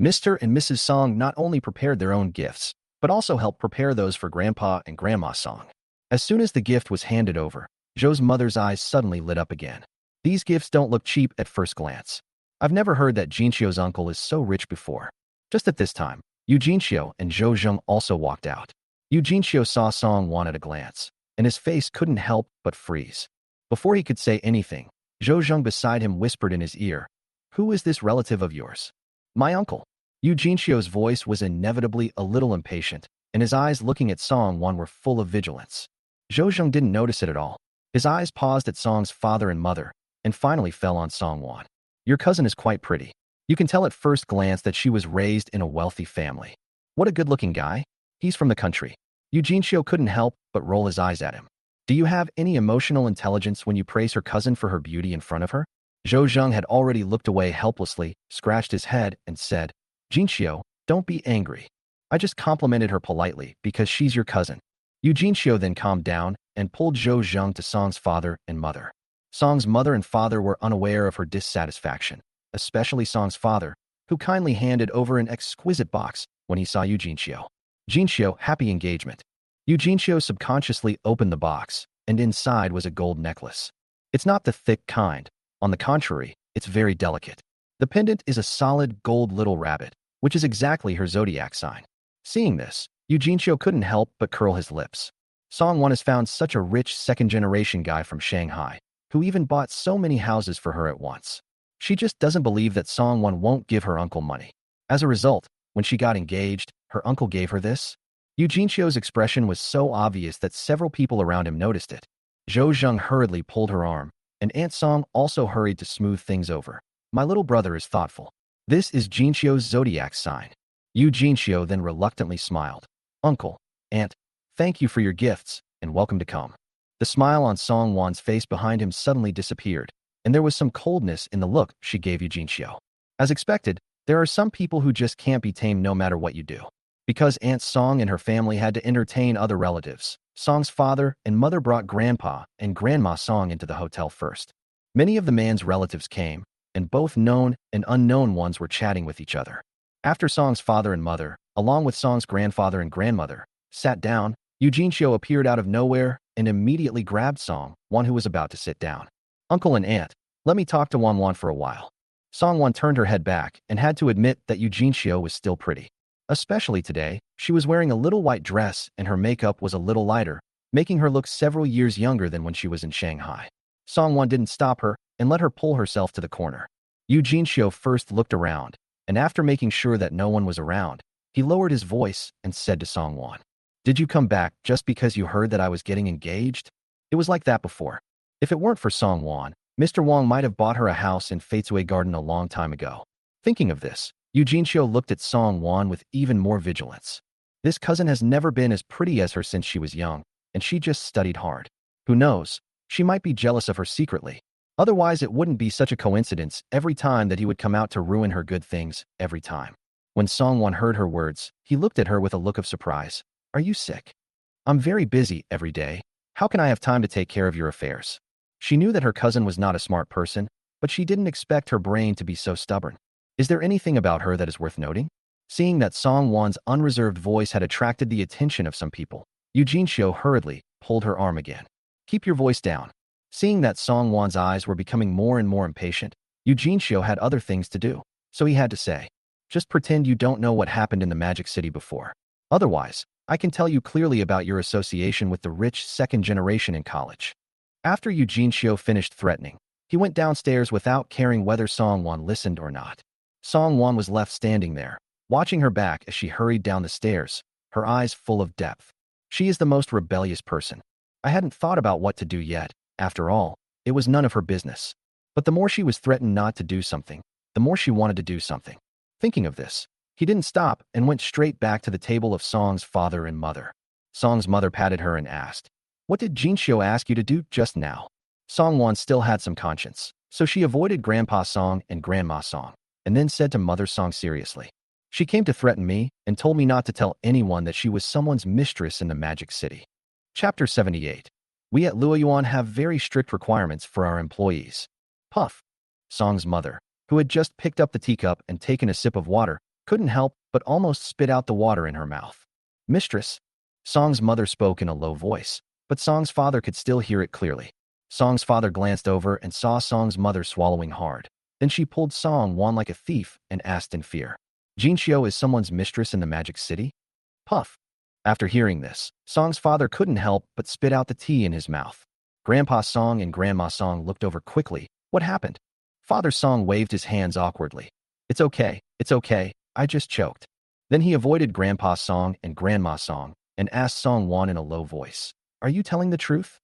Mr. and Mrs. Song not only prepared their own gifts, but also helped prepare those for Grandpa and Grandma Song. As soon as the gift was handed over, Zhou's mother's eyes suddenly lit up again. These gifts don't look cheap at first glance. I've never heard that Jinxiu's uncle is so rich before. Just at this time, Jinxiu and Zhou Zheng also walked out. Jinxiu saw Song Wan at a glance, and his face couldn't help but freeze. Before he could say anything, Zhou Zheng beside him whispered in his ear, "Who is this relative of yours?" "My uncle." Jinxiu's voice was inevitably a little impatient, and his eyes looking at Song Wan were full of vigilance. Zhou Zheng didn't notice it at all. His eyes paused at Song's father and mother, and finally fell on Song Wan. "Your cousin is quite pretty. You can tell at first glance that she was raised in a wealthy family. What a good-looking guy. He's from the country." Jinxiu couldn't help but roll his eyes at him. "Do you have any emotional intelligence when you praise her cousin for her beauty in front of her?" Zhou Zheng had already looked away helplessly, scratched his head, and said, "Jinxiu, don't be angry. I just complimented her politely because she's your cousin." Jinxiu then calmed down and pulled Zhou Zheng to Song's father and mother. Song's mother and father were unaware of her dissatisfaction, especially Song's father, who kindly handed over an exquisite box when he saw Jinxiu. "Jinxiu, happy engagement." Jinxiu subconsciously opened the box, and inside was a gold necklace. It's not the thick kind. On the contrary, it's very delicate. The pendant is a solid gold little rabbit, which is exactly her zodiac sign. Seeing this, Jinxiu couldn't help but curl his lips. Song Wan has found such a rich second-generation guy from Shanghai, who even bought so many houses for her at once. She just doesn't believe that Song Wan won't give her uncle money. As a result, when she got engaged, her uncle gave her this. Jinxiu's expression was so obvious that several people around him noticed it. Zhou Zheng hurriedly pulled her arm, and Aunt Song also hurried to smooth things over. "My little brother is thoughtful. This is Jinxiu's zodiac sign." Jinxiu then reluctantly smiled. "Uncle, Aunt, thank you for your gifts, and welcome to come." The smile on Song Wan's face behind him suddenly disappeared, and there was some coldness in the look she gave Jinxiu. As expected, there are some people who just can't be tamed no matter what you do. Because Aunt Song and her family had to entertain other relatives, Song's father and mother brought Grandpa and Grandma Song into the hotel first. Many of the man's relatives came, and both known and unknown ones were chatting with each other. After Song's father and mother, along with Song's grandfather and grandmother, sat down, Jinxiu appeared out of nowhere and immediately grabbed Song Wan, who was about to sit down. "Uncle and Aunt, let me talk to Wan Wan for a while." Song Wan turned her head back and had to admit that Jinxiu was still pretty. Especially today, she was wearing a little white dress and her makeup was a little lighter, making her look several years younger than when she was in Shanghai. Song Wan didn't stop her and let her pull herself to the corner. Jinxiu first looked around, and after making sure that no one was around, he lowered his voice and said to Song Wan, "Did you come back just because you heard that I was getting engaged?" It was like that before. If it weren't for Song Wan, Mr. Wang might have bought her a house in Fatesui Garden a long time ago. Thinking of this, Jinxiu looked at Song Wan with even more vigilance. This cousin has never been as pretty as her since she was young, and she just studied hard. Who knows, she might be jealous of her secretly. Otherwise, it wouldn't be such a coincidence every time that he would come out to ruin her good things every time. When Song Wan heard her words, he looked at her with a look of surprise. "Are you sick?" "I'm very busy every day," How can I have time to take care of your affairs? She knew that her cousin was not a smart person, but she didn't expect her brain to be so stubborn. Is there anything about her that is worth noting? Seeing that Song Wan's unreserved voice had attracted the attention of some people, Eugene Shio hurriedly pulled her arm again. Keep your voice down. Seeing that Song Wan's eyes were becoming more and more impatient, Eugene Shio had other things to do, so he had to say, just pretend you don't know what happened in the Magic City before. Otherwise, I can tell you clearly about your association with the rich second generation in college. After Eugene Shio finished threatening, he went downstairs without caring whether Song Wan listened or not. Song Wan was left standing there, watching her back as she hurried down the stairs, her eyes full of depth. She is the most rebellious person. I hadn't thought about what to do yet. After all, it was none of her business. But the more she was threatened not to do something, the more she wanted to do something. Thinking of this, he didn't stop and went straight back to the table of Song's father and mother. Song's mother patted her and asked, "What did Jinxiu ask you to do just now?" Song Wan still had some conscience, so she avoided Grandpa Song and Grandma Song, and then said to Mother Song seriously, "She came to threaten me and told me not to tell anyone that she was someone's mistress in the Magic City." Chapter 78. We at Luoyuan have very strict requirements for our employees. Puff. Song's mother, who had just picked up the teacup and taken a sip of water, couldn't help but almost spit out the water in her mouth. "Mistress." Song's mother spoke in a low voice, but Song's father could still hear it clearly. Song's father glanced over and saw Song's mother swallowing hard. Then she pulled Song Wan like a thief and asked in fear, "Jinxiu is someone's mistress in the Magic City?" Puff. After hearing this, Song's father couldn't help but spit out the tea in his mouth. Grandpa Song and Grandma Song looked over quickly. What happened? Father Song waved his hands awkwardly. It's okay, I just choked." Then he avoided Grandpa Song and Grandma Song and asked Song Wan in a low voice, "Are you telling the truth?"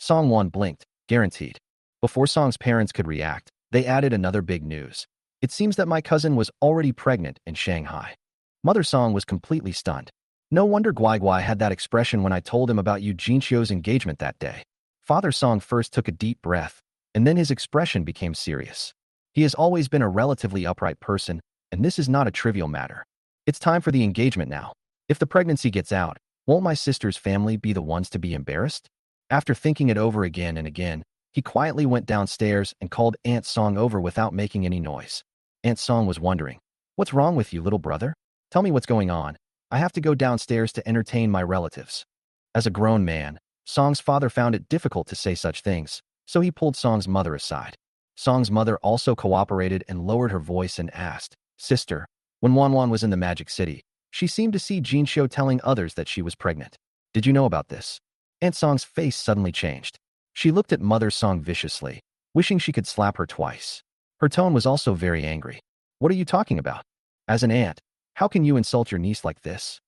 Song Wan blinked, guaranteed. Before Song's parents could react, they added another big news. "It seems that my cousin was already pregnant in Shanghai." Mother Song was completely stunned. No wonder Guai Guai had that expression when I told him about Eugene Shio's engagement that day. Father Song first took a deep breath, and then his expression became serious. He has always been a relatively upright person, and this is not a trivial matter. It's time for the engagement now. If the pregnancy gets out, won't my sister's family be the ones to be embarrassed? After thinking it over again and again, he quietly went downstairs and called Aunt Song over without making any noise. Aunt Song was wondering, "What's wrong with you, little brother? Tell me what's going on. I have to go downstairs to entertain my relatives." As a grown man, Song's father found it difficult to say such things, so he pulled Song's mother aside. Song's mother also cooperated and lowered her voice and asked, "Sister, when Wanwan was in the Magic City, she seemed to see Jinxiu telling others that she was pregnant. Did you know about this?" Aunt Song's face suddenly changed. She looked at Mother Song viciously, wishing she could slap her twice. Her tone was also very angry. "What are you talking about? As an aunt, how can you insult your niece like this?"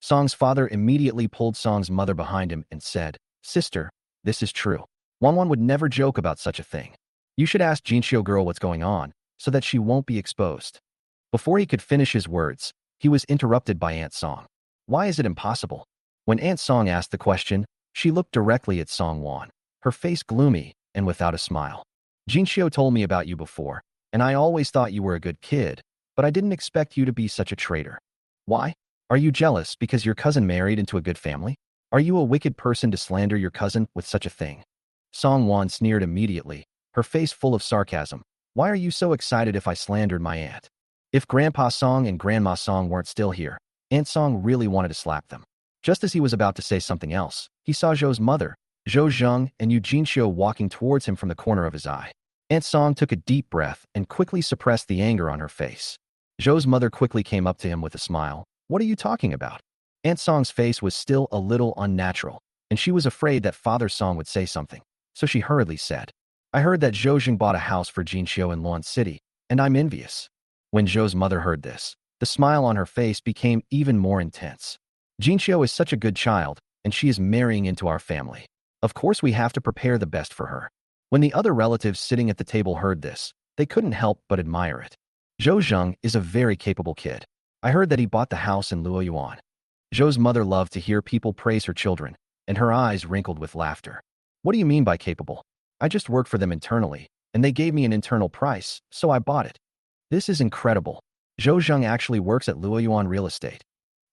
Song's father immediately pulled Song's mother behind him and said, "Sister, this is true. Wanwan would never joke about such a thing. You should ask Jinxiu girl what's going on, so that she won't be exposed." Before he could finish his words, he was interrupted by Aunt Song. "Why is it impossible?" When Aunt Song asked the question, she looked directly at Song Wan, her face gloomy and without a smile. "Jinxiu told me about you before, and I always thought you were a good kid, but I didn't expect you to be such a traitor. Why? Are you jealous because your cousin married into a good family? Are you a wicked person to slander your cousin with such a thing?" Song Wan sneered immediately, her face full of sarcasm. "Why are you so excited if I slandered my aunt?" If Grandpa Song and Grandma Song weren't still here, Aunt Song really wanted to slap them. Just as he was about to say something else, he saw Zhou's mother, Zhou Zheng, and Eugene Shio walking towards him from the corner of his eye. Aunt Song took a deep breath and quickly suppressed the anger on her face. Zhou's mother quickly came up to him with a smile. "What are you talking about?" Aunt Song's face was still a little unnatural, and she was afraid that Father Song would say something, so she hurriedly said, "I heard that Zhou Zheng bought a house for Jin Xiu in Luan City, and I'm envious." When Zhou's mother heard this, the smile on her face became even more intense. "Jin Xiu is such a good child, and she is marrying into our family. Of course we have to prepare the best for her." When the other relatives sitting at the table heard this, they couldn't help but admire it. "Zhou Zheng is a very capable kid. I heard that he bought the house in Luoyuan." Zhou's mother loved to hear people praise her children, and her eyes wrinkled with laughter. "What do you mean by capable? I just worked for them internally, and they gave me an internal price, so I bought it." "This is incredible. Zhou Zheng actually works at Luoyuan Real Estate."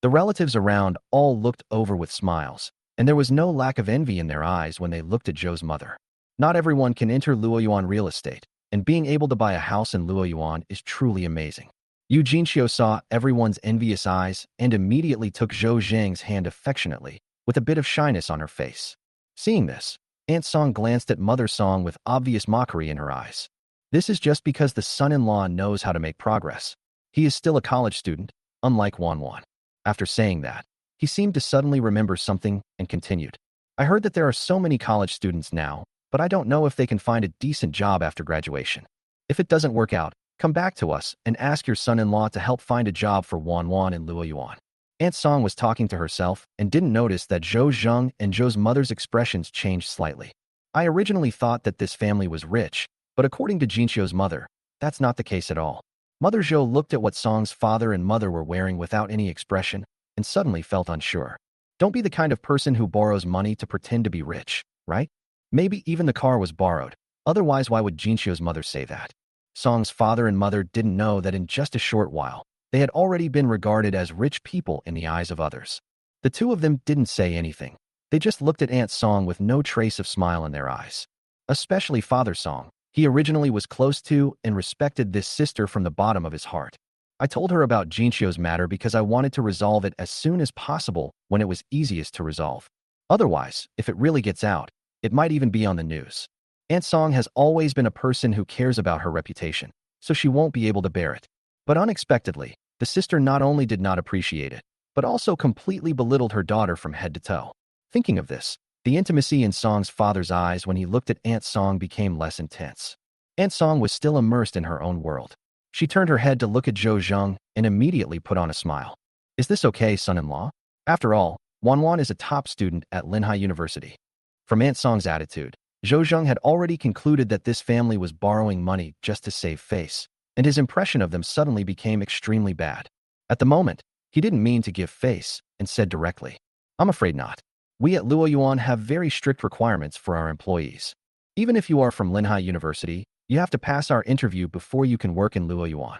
The relatives around all looked over with smiles, And there was no lack of envy in their eyes when they looked at Zhou's mother. Not everyone can enter Luoyuan real estate, and being able to buy a house in Luoyuan is truly amazing. Yu Jinxiu saw everyone's envious eyes and immediately took Zhou Zhang's hand affectionately, with a bit of shyness on her face. Seeing this, Aunt Song glanced at Mother Song with obvious mockery in her eyes. This is just because the son-in-law knows how to make progress. He is still a college student, unlike Wan Wan. After saying that, he seemed to suddenly remember something and continued. I heard that there are so many college students now, but I don't know if they can find a decent job after graduation. If it doesn't work out, come back to us and ask your son-in-law to help find a job for Wan Wan in Luoyuan. Aunt Song was talking to herself and didn't notice that Zhou Zheng and Zhou's mother's expressions changed slightly. I originally thought that this family was rich, but according to Jinxiu's mother, that's not the case at all. Mother Zhou looked at what Song's father and mother were wearing without any expression and suddenly felt unsure. Don't be the kind of person who borrows money to pretend to be rich, right? Maybe even the car was borrowed. Otherwise, why would Jinxiu's mother say that? Song's father and mother didn't know that in just a short while, they had already been regarded as rich people in the eyes of others. The two of them didn't say anything. They just looked at Aunt Song with no trace of smile in their eyes. Especially Father Song. He originally was close to and respected this sister from the bottom of his heart. I told her about Jinxiu's matter because I wanted to resolve it as soon as possible when it was easiest to resolve. Otherwise, if it really gets out, it might even be on the news. Aunt Song has always been a person who cares about her reputation, so she won't be able to bear it. But unexpectedly, the sister not only did not appreciate it, but also completely belittled her daughter from head to toe. Thinking of this, the intimacy in Song's father's eyes when he looked at Aunt Song became less intense. Aunt Song was still immersed in her own world. She turned her head to look at Zhou Zheng and immediately put on a smile. Is this okay, son-in-law? After all, Wan Wan is a top student at Linhai University. From Aunt Song's attitude, Zhou Zheng had already concluded that this family was borrowing money just to save face, and his impression of them suddenly became extremely bad. At the moment, he didn't mean to give face and said directly, I'm afraid not. We at Luoyuan have very strict requirements for our employees. Even if you are from Linhai University, you have to pass our interview before you can work in Luoyuan.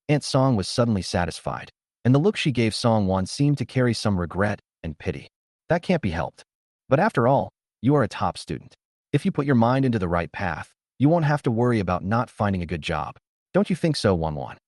Aunt Song was suddenly satisfied, and the look she gave Song Wan seemed to carry some regret and pity. That can't be helped. But after all, you are a top student. If you put your mind into the right path, you won't have to worry about not finding a good job. Don't you think so, Wan Wan?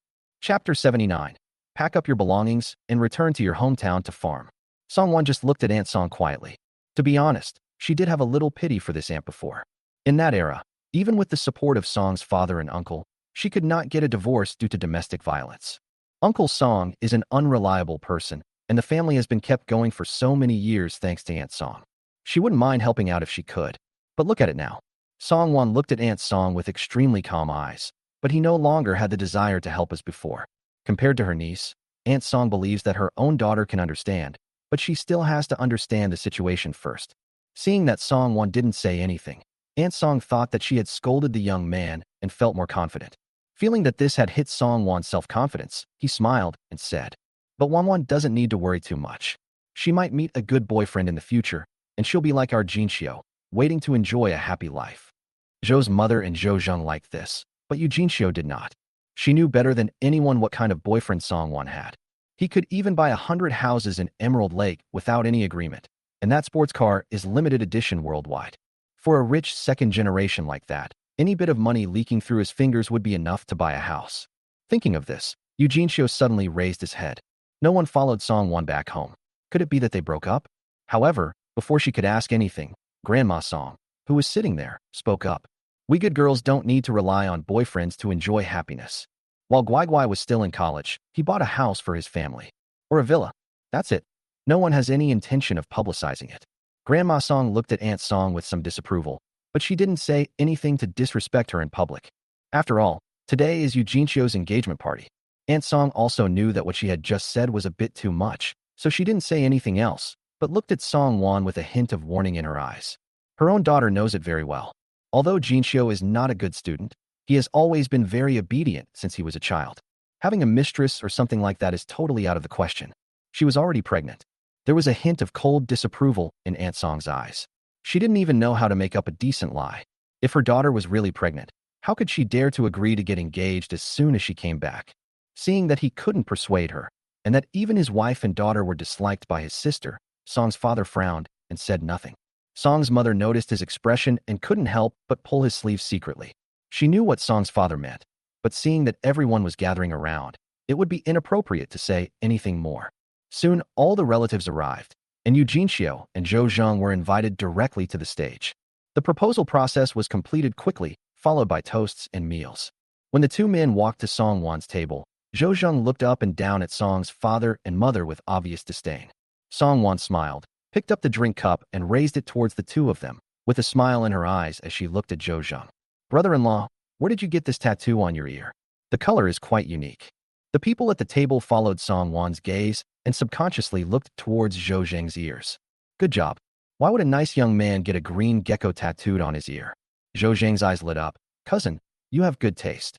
Chapter 79. Pack up your belongings and return to your hometown to farm. Song Wan just looked at Aunt Song quietly. To be honest, she did have a little pity for this aunt before. In that era, even with the support of Song's father and uncle, she could not get a divorce due to domestic violence. Uncle Song is an unreliable person, and the family has been kept going for so many years thanks to Aunt Song. She wouldn't mind helping out if she could. But look at it now. Song Wan looked at Aunt Song with extremely calm eyes, but he no longer had the desire to help as before. Compared to her niece, Aunt Song believes that her own daughter can understand, but she still has to understand the situation first. Seeing that Song Wan didn't say anything, Aunt Song thought that she had scolded the young man and felt more confident. Feeling that this had hit Song Wan's self-confidence, he smiled and said, But Wan Wan doesn't need to worry too much. She might meet a good boyfriend in the future, and she'll be like our Jinxiu, waiting to enjoy a happy life. Zhou's mother and Zhou Zheng liked this, but Yu Jinxiu did not. She knew better than anyone what kind of boyfriend Song Wan had. He could even buy 100 houses in Emerald Lake without any agreement, and that sports car is limited edition worldwide. For a rich second generation like that, any bit of money leaking through his fingers would be enough to buy a house. Thinking of this, Yu Jinxiu suddenly raised his head. No one followed Song Wan back home. Could it be that they broke up? However, before she could ask anything, Grandma Song, who was sitting there, spoke up. We good girls don't need to rely on boyfriends to enjoy happiness. While Guai Guai was still in college, he bought a house for his family. Or a villa. That's it. No one has any intention of publicizing it. Grandma Song looked at Aunt Song with some disapproval, but she didn't say anything to disrespect her in public. After all, today is Yu Jinxiu's engagement party. Aunt Song also knew that what she had just said was a bit too much, so she didn't say anything else, but looked at Song Wan with a hint of warning in her eyes. Her own daughter knows it very well. Although Jinxiu is not a good student, he has always been very obedient since he was a child. Having a mistress or something like that is totally out of the question. She was already pregnant. There was a hint of cold disapproval in Aunt Song's eyes. She didn't even know how to make up a decent lie. If her daughter was really pregnant, how could she dare to agree to get engaged as soon as she came back? Seeing that he couldn't persuade her, and that even his wife and daughter were disliked by his sister, Song's father frowned and said nothing. Song's mother noticed his expression and couldn't help but pull his sleeve secretly. She knew what Song's father meant, but seeing that everyone was gathering around, it would be inappropriate to say anything more. Soon, all the relatives arrived, and Eugene Xiao and Zhou Zheng were invited directly to the stage. The proposal process was completed quickly, followed by toasts and meals. When the two men walked to Song Wan's table, Zhou Zheng looked up and down at Song's father and mother with obvious disdain. Song Wan smiled, picked up the drink cup and raised it towards the two of them, with a smile in her eyes as she looked at Zhou Zheng. Brother-in-law, where did you get this tattoo on your ear? The color is quite unique. The people at the table followed Song Wan's gaze and subconsciously looked towards Zhou Zheng's ears. Good job. Why would a nice young man get a green gecko tattooed on his ear? Zhou Zheng's eyes lit up. Cousin, you have good taste.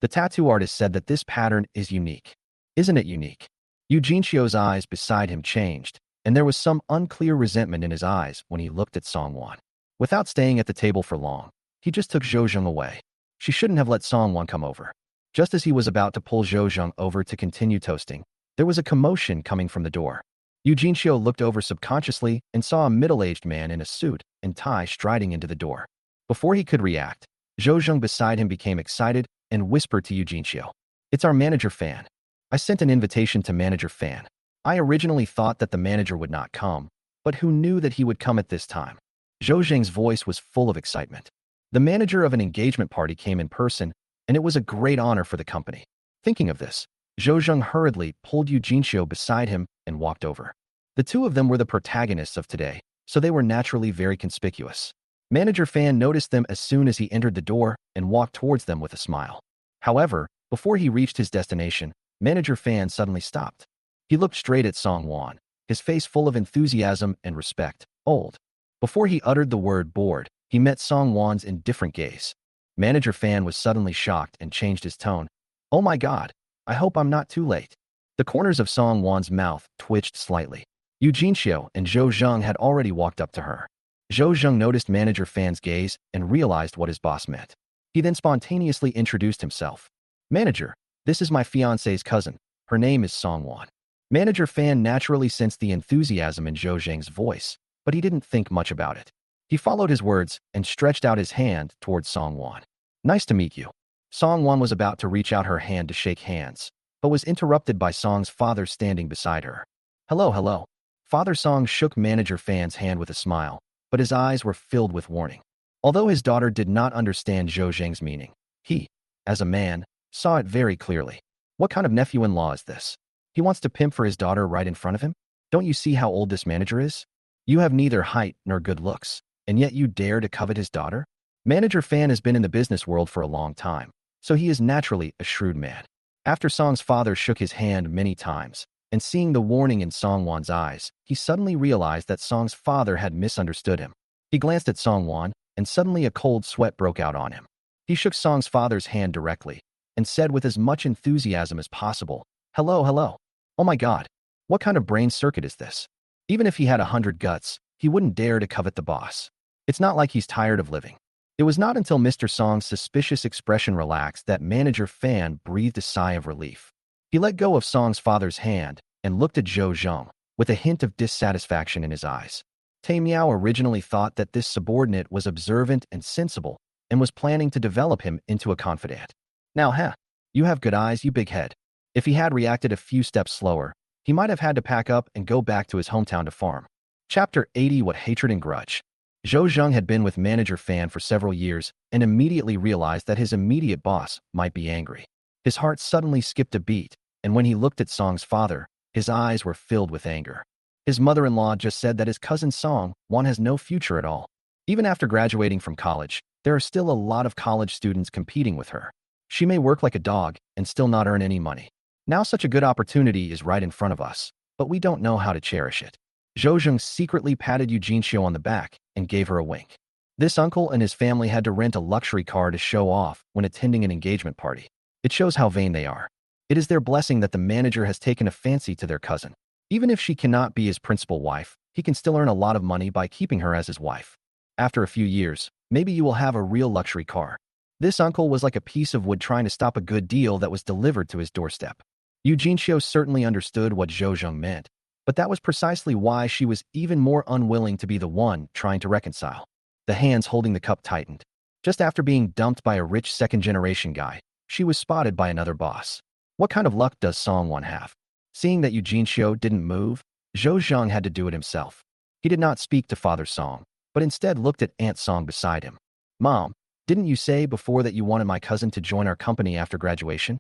The tattoo artist said that this pattern is unique. Isn't it unique? Eugene Xiao's eyes beside him changed, and there was some unclear resentment in his eyes when he looked at Song Wan. Without staying at the table for long, he just took Zhou Zheng away. She shouldn't have let Song Wan come over. Just as he was about to pull Zhou Zheng over to continue toasting, there was a commotion coming from the door. Eugene Xiao looked over subconsciously and saw a middle-aged man in a suit and tie striding into the door. Before he could react, Zhou Zheng beside him became excited and whispered to Eugene Xiao. It's our manager Fan. I sent an invitation to manager Fan. I originally thought that the manager would not come, but who knew that he would come at this time? Zhou Zheng's voice was full of excitement. The manager of an engagement party came in person, and it was a great honor for the company. Thinking of this, Zhou Zheng hurriedly pulled Eugene Xiao beside him and walked over. The two of them were the protagonists of today, so they were naturally very conspicuous. Manager Fan noticed them as soon as he entered the door and walked towards them with a smile. However, before he reached his destination, Manager Fan suddenly stopped. He looked straight at Song Wan, his face full of enthusiasm and respect. Old. Before he uttered the word bored, he met Song Wan's indifferent gaze. Manager Fan was suddenly shocked and changed his tone. Oh my god, I hope I'm not too late. The corners of Song Wan's mouth twitched slightly. Eugene Xiao and Zhou Zheng had already walked up to her. Zhou Zheng noticed Manager Fan's gaze and realized what his boss meant. He then spontaneously introduced himself. Manager, this is my fiance's cousin. Her name is Song Wan. Manager Fan naturally sensed the enthusiasm in Zhou Zheng's voice, but he didn't think much about it. He followed his words and stretched out his hand towards Song Wan. Nice to meet you. Song Wan was about to reach out her hand to shake hands, but was interrupted by Song's father standing beside her. Hello, hello. Father Song shook Manager Fan's hand with a smile, but his eyes were filled with warning. Although his daughter did not understand Zhou Zheng's meaning, he, as a man, saw it very clearly. What kind of nephew-in-law is this? He wants to pimp for his daughter right in front of him? Don't you see how old this manager is? You have neither height nor good looks, and yet you dare to covet his daughter? Manager Fan has been in the business world for a long time, so he is naturally a shrewd man. After Song's father shook his hand many times, and seeing the warning in Song Wan's eyes, he suddenly realized that Song's father had misunderstood him. He glanced at Song Wan, and suddenly a cold sweat broke out on him. He shook Song's father's hand directly, and said with as much enthusiasm as possible, Hello, hello. Oh my god, what kind of brain circuit is this? Even if he had 100 guts, he wouldn't dare to covet the boss. It's not like he's tired of living. It was not until Mr. Song's suspicious expression relaxed that Manager Fan breathed a sigh of relief. He let go of Song's father's hand and looked at Zhou Zheng with a hint of dissatisfaction in his eyes. Tai Miao originally thought that this subordinate was observant and sensible and was planning to develop him into a confidant. Now, you have good eyes, you big head. If he had reacted a few steps slower, he might have had to pack up and go back to his hometown to farm. Chapter 80 What Hatred and Grudge. Zhou Zheng had been with Manager Fan for several years and immediately realized that his immediate boss might be angry. His heart suddenly skipped a beat, and when he looked at Song's father, his eyes were filled with anger. His mother-in-law just said that his cousin Song Wan has no future at all. Even after graduating from college, there are still a lot of college students competing with her. She may work like a dog and still not earn any money. Now such a good opportunity is right in front of us, but we don't know how to cherish it. Zhou Zheng secretly patted Eugene Xiao on the back and gave her a wink. This uncle and his family had to rent a luxury car to show off when attending an engagement party. It shows how vain they are. It is their blessing that the manager has taken a fancy to their cousin. Even if she cannot be his principal wife, he can still earn a lot of money by keeping her as his wife. After a few years, maybe you will have a real luxury car. This uncle was like a piece of wood trying to stop a good deal that was delivered to his doorstep. Eugene Xiao certainly understood what Zhou Zheng meant, But that was precisely why she was even more unwilling to be the one trying to reconcile. The hands holding the cup tightened. Just after being dumped by a rich second-generation guy, she was spotted by another boss. What kind of luck does Song Wan have? Seeing that Eugene Xiu didn't move, Zhou Zheng had to do it himself. He did not speak to Father Song, but instead looked at Aunt Song beside him. Mom, didn't you say before that you wanted my cousin to join our company after graduation?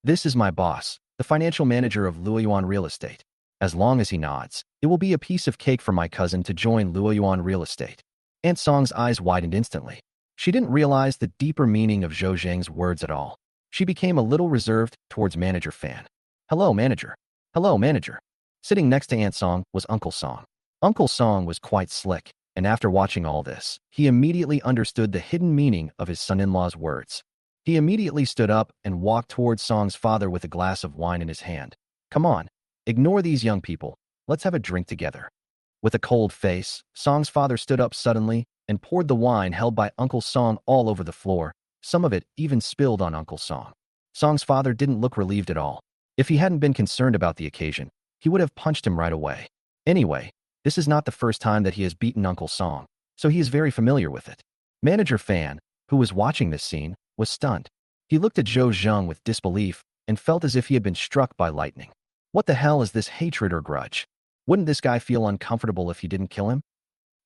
This is my boss, the financial manager of Luoyuan Real Estate. As long as he nods, it will be a piece of cake for my cousin to join Luoyuan Real Estate. Aunt Song's eyes widened instantly. She didn't realize the deeper meaning of Zhou Zheng's words at all. She became a little reserved towards Manager Fan. Hello, Manager. Hello, Manager. Sitting next to Aunt Song was Uncle Song. Uncle Song was quite slick, and after watching all this, he immediately understood the hidden meaning of his son-in-law's words. He immediately stood up and walked towards Song's father with a glass of wine in his hand. Come on, ignore these young people. Let's have a drink together. With a cold face, Song's father stood up suddenly and poured the wine held by Uncle Song all over the floor. Some of it even spilled on Uncle Song. Song's father didn't look relieved at all. If he hadn't been concerned about the occasion, he would have punched him right away. Anyway, this is not the first time that he has beaten Uncle Song, so he is very familiar with it. Manager Fan, who was watching this scene, was stunned. He looked at Zhou Zheng with disbelief and felt as if he had been struck by lightning. What the hell is this hatred or grudge? Wouldn't this guy feel uncomfortable if he didn't kill him?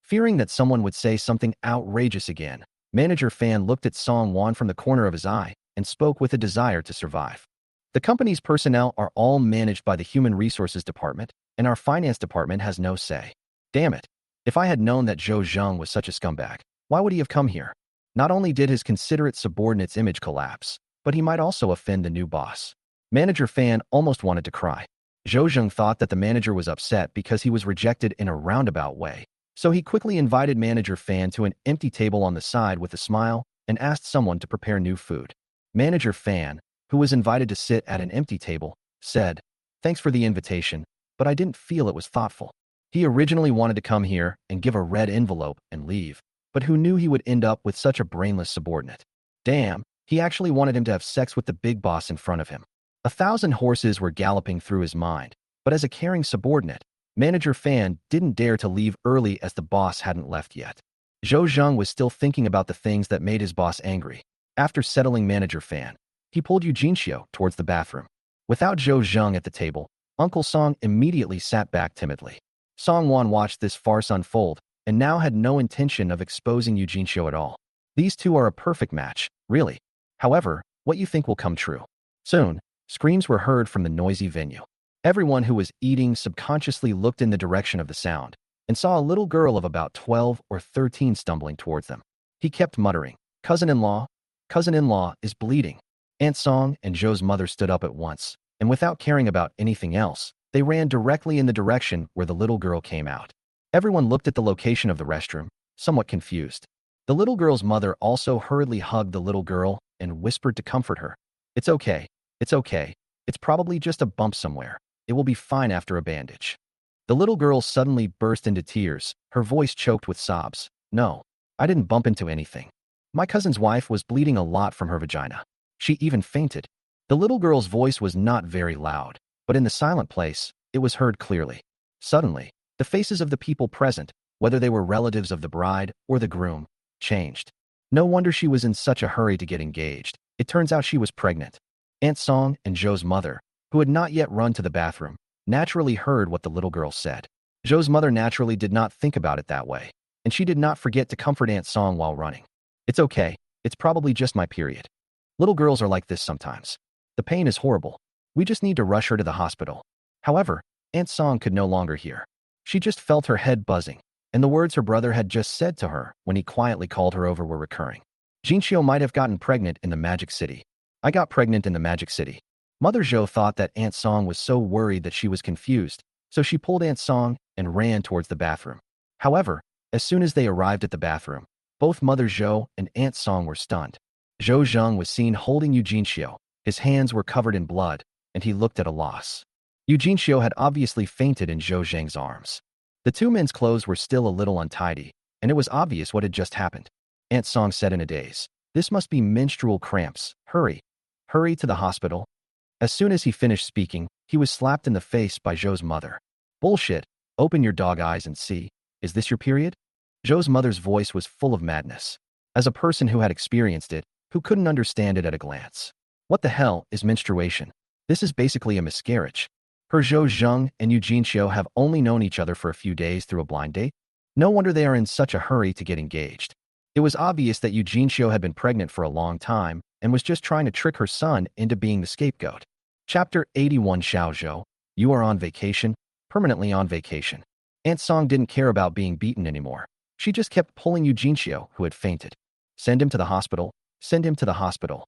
Fearing that someone would say something outrageous again, Manager Fan looked at Song Wan from the corner of his eye and spoke with a desire to survive. The company's personnel are all managed by the Human Resources Department, and our finance department has no say. Damn it. If I had known that Zhou Zheng was such a scumbag, why would he have come here? Not only did his considerate subordinate's image collapse, but he might also offend the new boss. Manager Fan almost wanted to cry. Zhou Zheng thought that the manager was upset because he was rejected in a roundabout way, so he quickly invited Manager Fan to an empty table on the side with a smile and asked someone to prepare new food. Manager Fan, who was invited to sit at an empty table, said, "Thanks for the invitation, but I didn't feel it was thoughtful." He originally wanted to come here and give a red envelope and leave, but who knew he would end up with such a brainless subordinate? Damn, he actually wanted him to have sex with the big boss in front of him. 1,000 horses were galloping through his mind, but as a caring subordinate, Manager Fan didn't dare to leave early as the boss hadn't left yet. Zhou Zheng was still thinking about the things that made his boss angry. After settling Manager Fan, he pulled Eugene Xiu towards the bathroom. Without Zhou Zheng at the table, Uncle Song immediately sat back timidly. Song Wan watched this farce unfold and now had no intention of exposing Eugene Xiu at all. These two are a perfect match, really. However, what you think will come true. Soon, screams were heard from the noisy venue. Everyone who was eating subconsciously looked in the direction of the sound and saw a little girl of about 12 or 13 stumbling towards them. He kept muttering, cousin-in-law is bleeding." Aunt Song and Zhou's mother stood up at once, and without caring about anything else, they ran directly in the direction where the little girl came out. Everyone looked at the location of the restroom, somewhat confused. The little girl's mother also hurriedly hugged the little girl and whispered to comfort her. It's okay. It's probably just a bump somewhere. It will be fine after a bandage." The little girl suddenly burst into tears, her voice choked with sobs. "No, I didn't bump into anything. My cousin's wife was bleeding a lot from her vagina. She even fainted." The little girl's voice was not very loud, but in the silent place, it was heard clearly. Suddenly, the faces of the people present, whether they were relatives of the bride or the groom, changed. No wonder she was in such a hurry to get engaged. It turns out she was pregnant. Aunt Song and Zhou's mother, who had not yet run to the bathroom, naturally heard what the little girl said. Zhou's mother naturally did not think about it that way, and she did not forget to comfort Aunt Song while running. "It's okay. It's probably just my period. Little girls are like this sometimes. The pain is horrible. We just need to rush her to the hospital." However, Aunt Song could no longer hear. She just felt her head buzzing, and the words her brother had just said to her when he quietly called her over were recurring. Jinxiu might have gotten pregnant in the Magic City. I got pregnant in the Magic City. Mother Zhou thought that Aunt Song was so worried that she was confused, so she pulled Aunt Song and ran towards the bathroom. However, as soon as they arrived at the bathroom, both Mother Zhou and Aunt Song were stunned. Zhou Zheng was seen holding Eugene Xiu. His hands were covered in blood, and he looked at a loss. Eugene Xiu had obviously fainted in Zhou Zheng's arms. The two men's clothes were still a little untidy, and it was obvious what had just happened. Aunt Song said in a daze, "This must be menstrual cramps. Hurry to the hospital." As soon as he finished speaking, he was slapped in the face by Zhou's mother. Bullshit. Open your dog eyes and see. Is this your period? Zhou's mother's voice was full of madness. As a person who had experienced it, who couldn't understand it at a glance. What the hell is menstruation? This is basically a miscarriage. Her Zhou Zheng and Eugene Xiu have only known each other for a few days through a blind date. No wonder they are in such a hurry to get engaged. It was obvious that Eugene Xiu had been pregnant for a long time and was just trying to trick her son into being the scapegoat. Chapter 81 Xiao Zhou, you are on vacation, permanently on vacation. Aunt Song didn't care about being beaten anymore. She just kept pulling Eugene Xiu, who had fainted. Send him to the hospital. Send him to the hospital.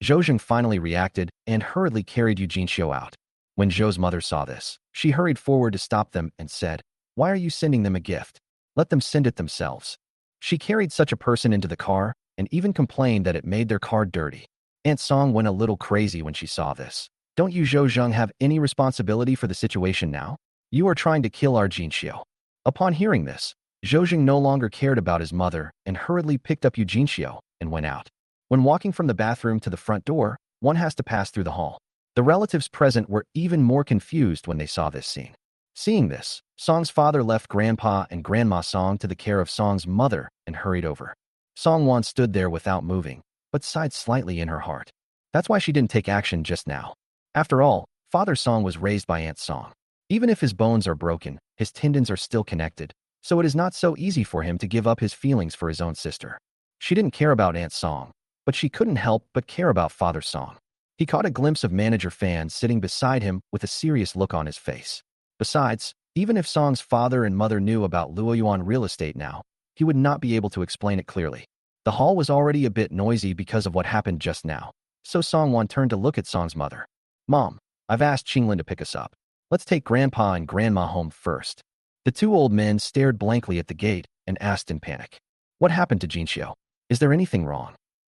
Zhou Zheng finally reacted and hurriedly carried Eugene Xiu out. When Zhou's mother saw this, she hurried forward to stop them and said, "Why are you sending them a gift? Let them send it themselves." She carried such a person into the car and even complained that it made their car dirty. Aunt Song went a little crazy when she saw this. Don't you Zhou Zheng have any responsibility for the situation now? You are trying to kill our Eugene Xiu. Upon hearing this, Zhou Zheng no longer cared about his mother and hurriedly picked up Eugene Xiu and went out. When walking from the bathroom to the front door, one has to pass through the hall. The relatives present were even more confused when they saw this scene. Seeing this, Song's father left Grandpa and Grandma Song to the care of Song's mother and hurried over. Song Wan stood there without moving, but sighed slightly in her heart. That's why she didn't take action just now. After all, Father Song was raised by Aunt Song. Even if his bones are broken, his tendons are still connected, so it is not so easy for him to give up his feelings for his own sister. She didn't care about Aunt Song, but she couldn't help but care about Father Song. He caught a glimpse of Manager Fan sitting beside him with a serious look on his face. Besides, even if Song's father and mother knew about Luoyuan real estate now, he would not be able to explain it clearly. The hall was already a bit noisy because of what happened just now, so Song Wan turned to look at Song's mother. Mom, I've asked Qinglin to pick us up. Let's take Grandpa and Grandma home first. The two old men stared blankly at the gate and asked in panic. What happened to Jin Xiu? Is there anything wrong?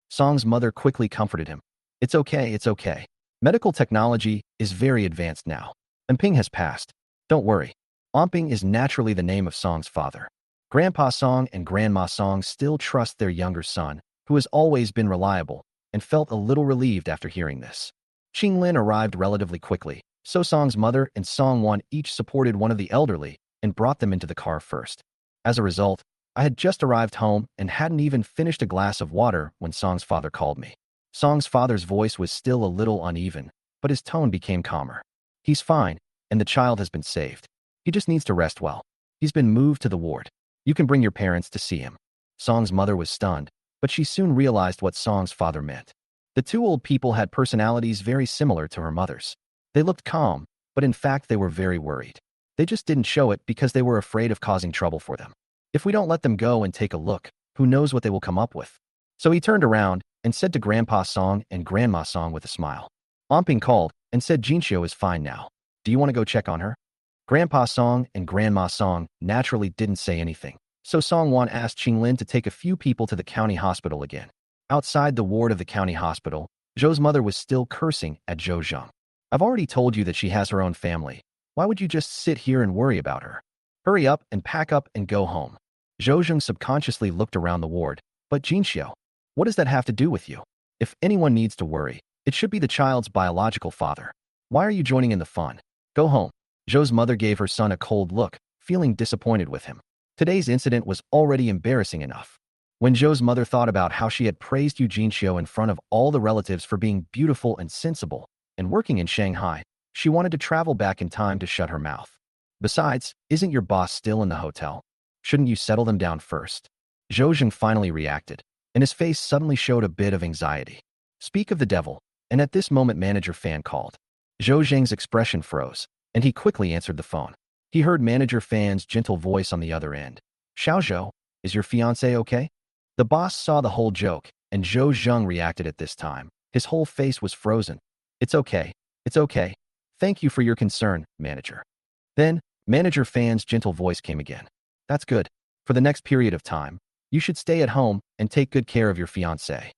Song's mother quickly comforted him. It's okay, it's okay. Medical technology is very advanced now. Ping has passed. Don't worry. Ping is naturally the name of Song's father. Grandpa Song and Grandma Song still trust their younger son, who has always been reliable, and felt a little relieved after hearing this. Qinglin arrived relatively quickly, so Song's mother and Song Wan each supported one of the elderly and brought them into the car first. As a result, I had just arrived home and hadn't even finished a glass of water when Song's father called me. Song's father's voice was still a little uneven, but his tone became calmer. He's fine, and the child has been saved. He just needs to rest well. He's been moved to the ward. You can bring your parents to see him. Song's mother was stunned, but she soon realized what Song's father meant. The two old people had personalities very similar to her mother's. They looked calm, but in fact they were very worried. They just didn't show it because they were afraid of causing trouble for them. If we don't let them go and take a look, who knows what they will come up with? So he turned around and said to Grandpa Song and Grandma Song with a smile. Ping called and said Jinxiu is fine now. Do you want to go check on her? Grandpa Song and Grandma Song naturally didn't say anything, so Song Wan asked Qinglin to take a few people to the county hospital again. Outside the ward of the county hospital, Zhou's mother was still cursing at Zhou Zheng. I've already told you that she has her own family. Why would you just sit here and worry about her? Hurry up and pack up and go home. Zhou Zheng subconsciously looked around the ward. But Jinxiu, what does that have to do with you? If anyone needs to worry, it should be the child's biological father. Why are you joining in the fun? Go home. Zhou's mother gave her son a cold look, feeling disappointed with him. Today's incident was already embarrassing enough. When Zhou's mother thought about how she had praised Eugene Xiu in front of all the relatives for being beautiful and sensible and working in Shanghai, she wanted to travel back in time to shut her mouth. Besides, isn't your boss still in the hotel? Shouldn't you settle them down first? Zhou Zheng finally reacted, and his face suddenly showed a bit of anxiety. Speak of the devil, and at this moment Manager Fan called. Zhou Zheng's expression froze, and he quickly answered the phone. He heard Manager Fan's gentle voice on the other end. Xiao Zhou, is your fiancé okay? The boss saw the whole joke, and Zhou Zheng reacted at this time. His whole face was frozen. It's okay. It's okay. Thank you for your concern, manager. Then, Manager Fan's gentle voice came again. That's good. For the next period of time, you should stay at home and take good care of your fiancé.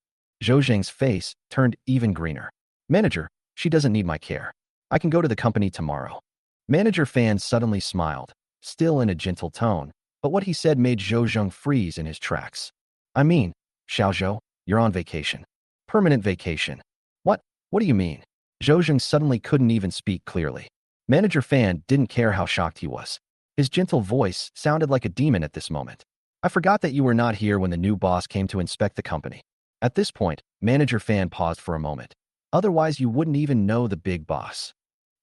Zhou Zheng's face turned even greener. Manager, she doesn't need my care. I can go to the company tomorrow. Manager Fan suddenly smiled, still in a gentle tone, but what he said made Zhou Zheng freeze in his tracks. I mean, Xiao Zhou, you're on vacation. Permanent vacation. What do you mean? Zhou Zheng suddenly couldn't even speak clearly. Manager Fan didn't care how shocked he was. His gentle voice sounded like a demon at this moment. I forgot that you were not here when the new boss came to inspect the company. At this point, Manager Fan paused for a moment. Otherwise, you wouldn't even know the big boss.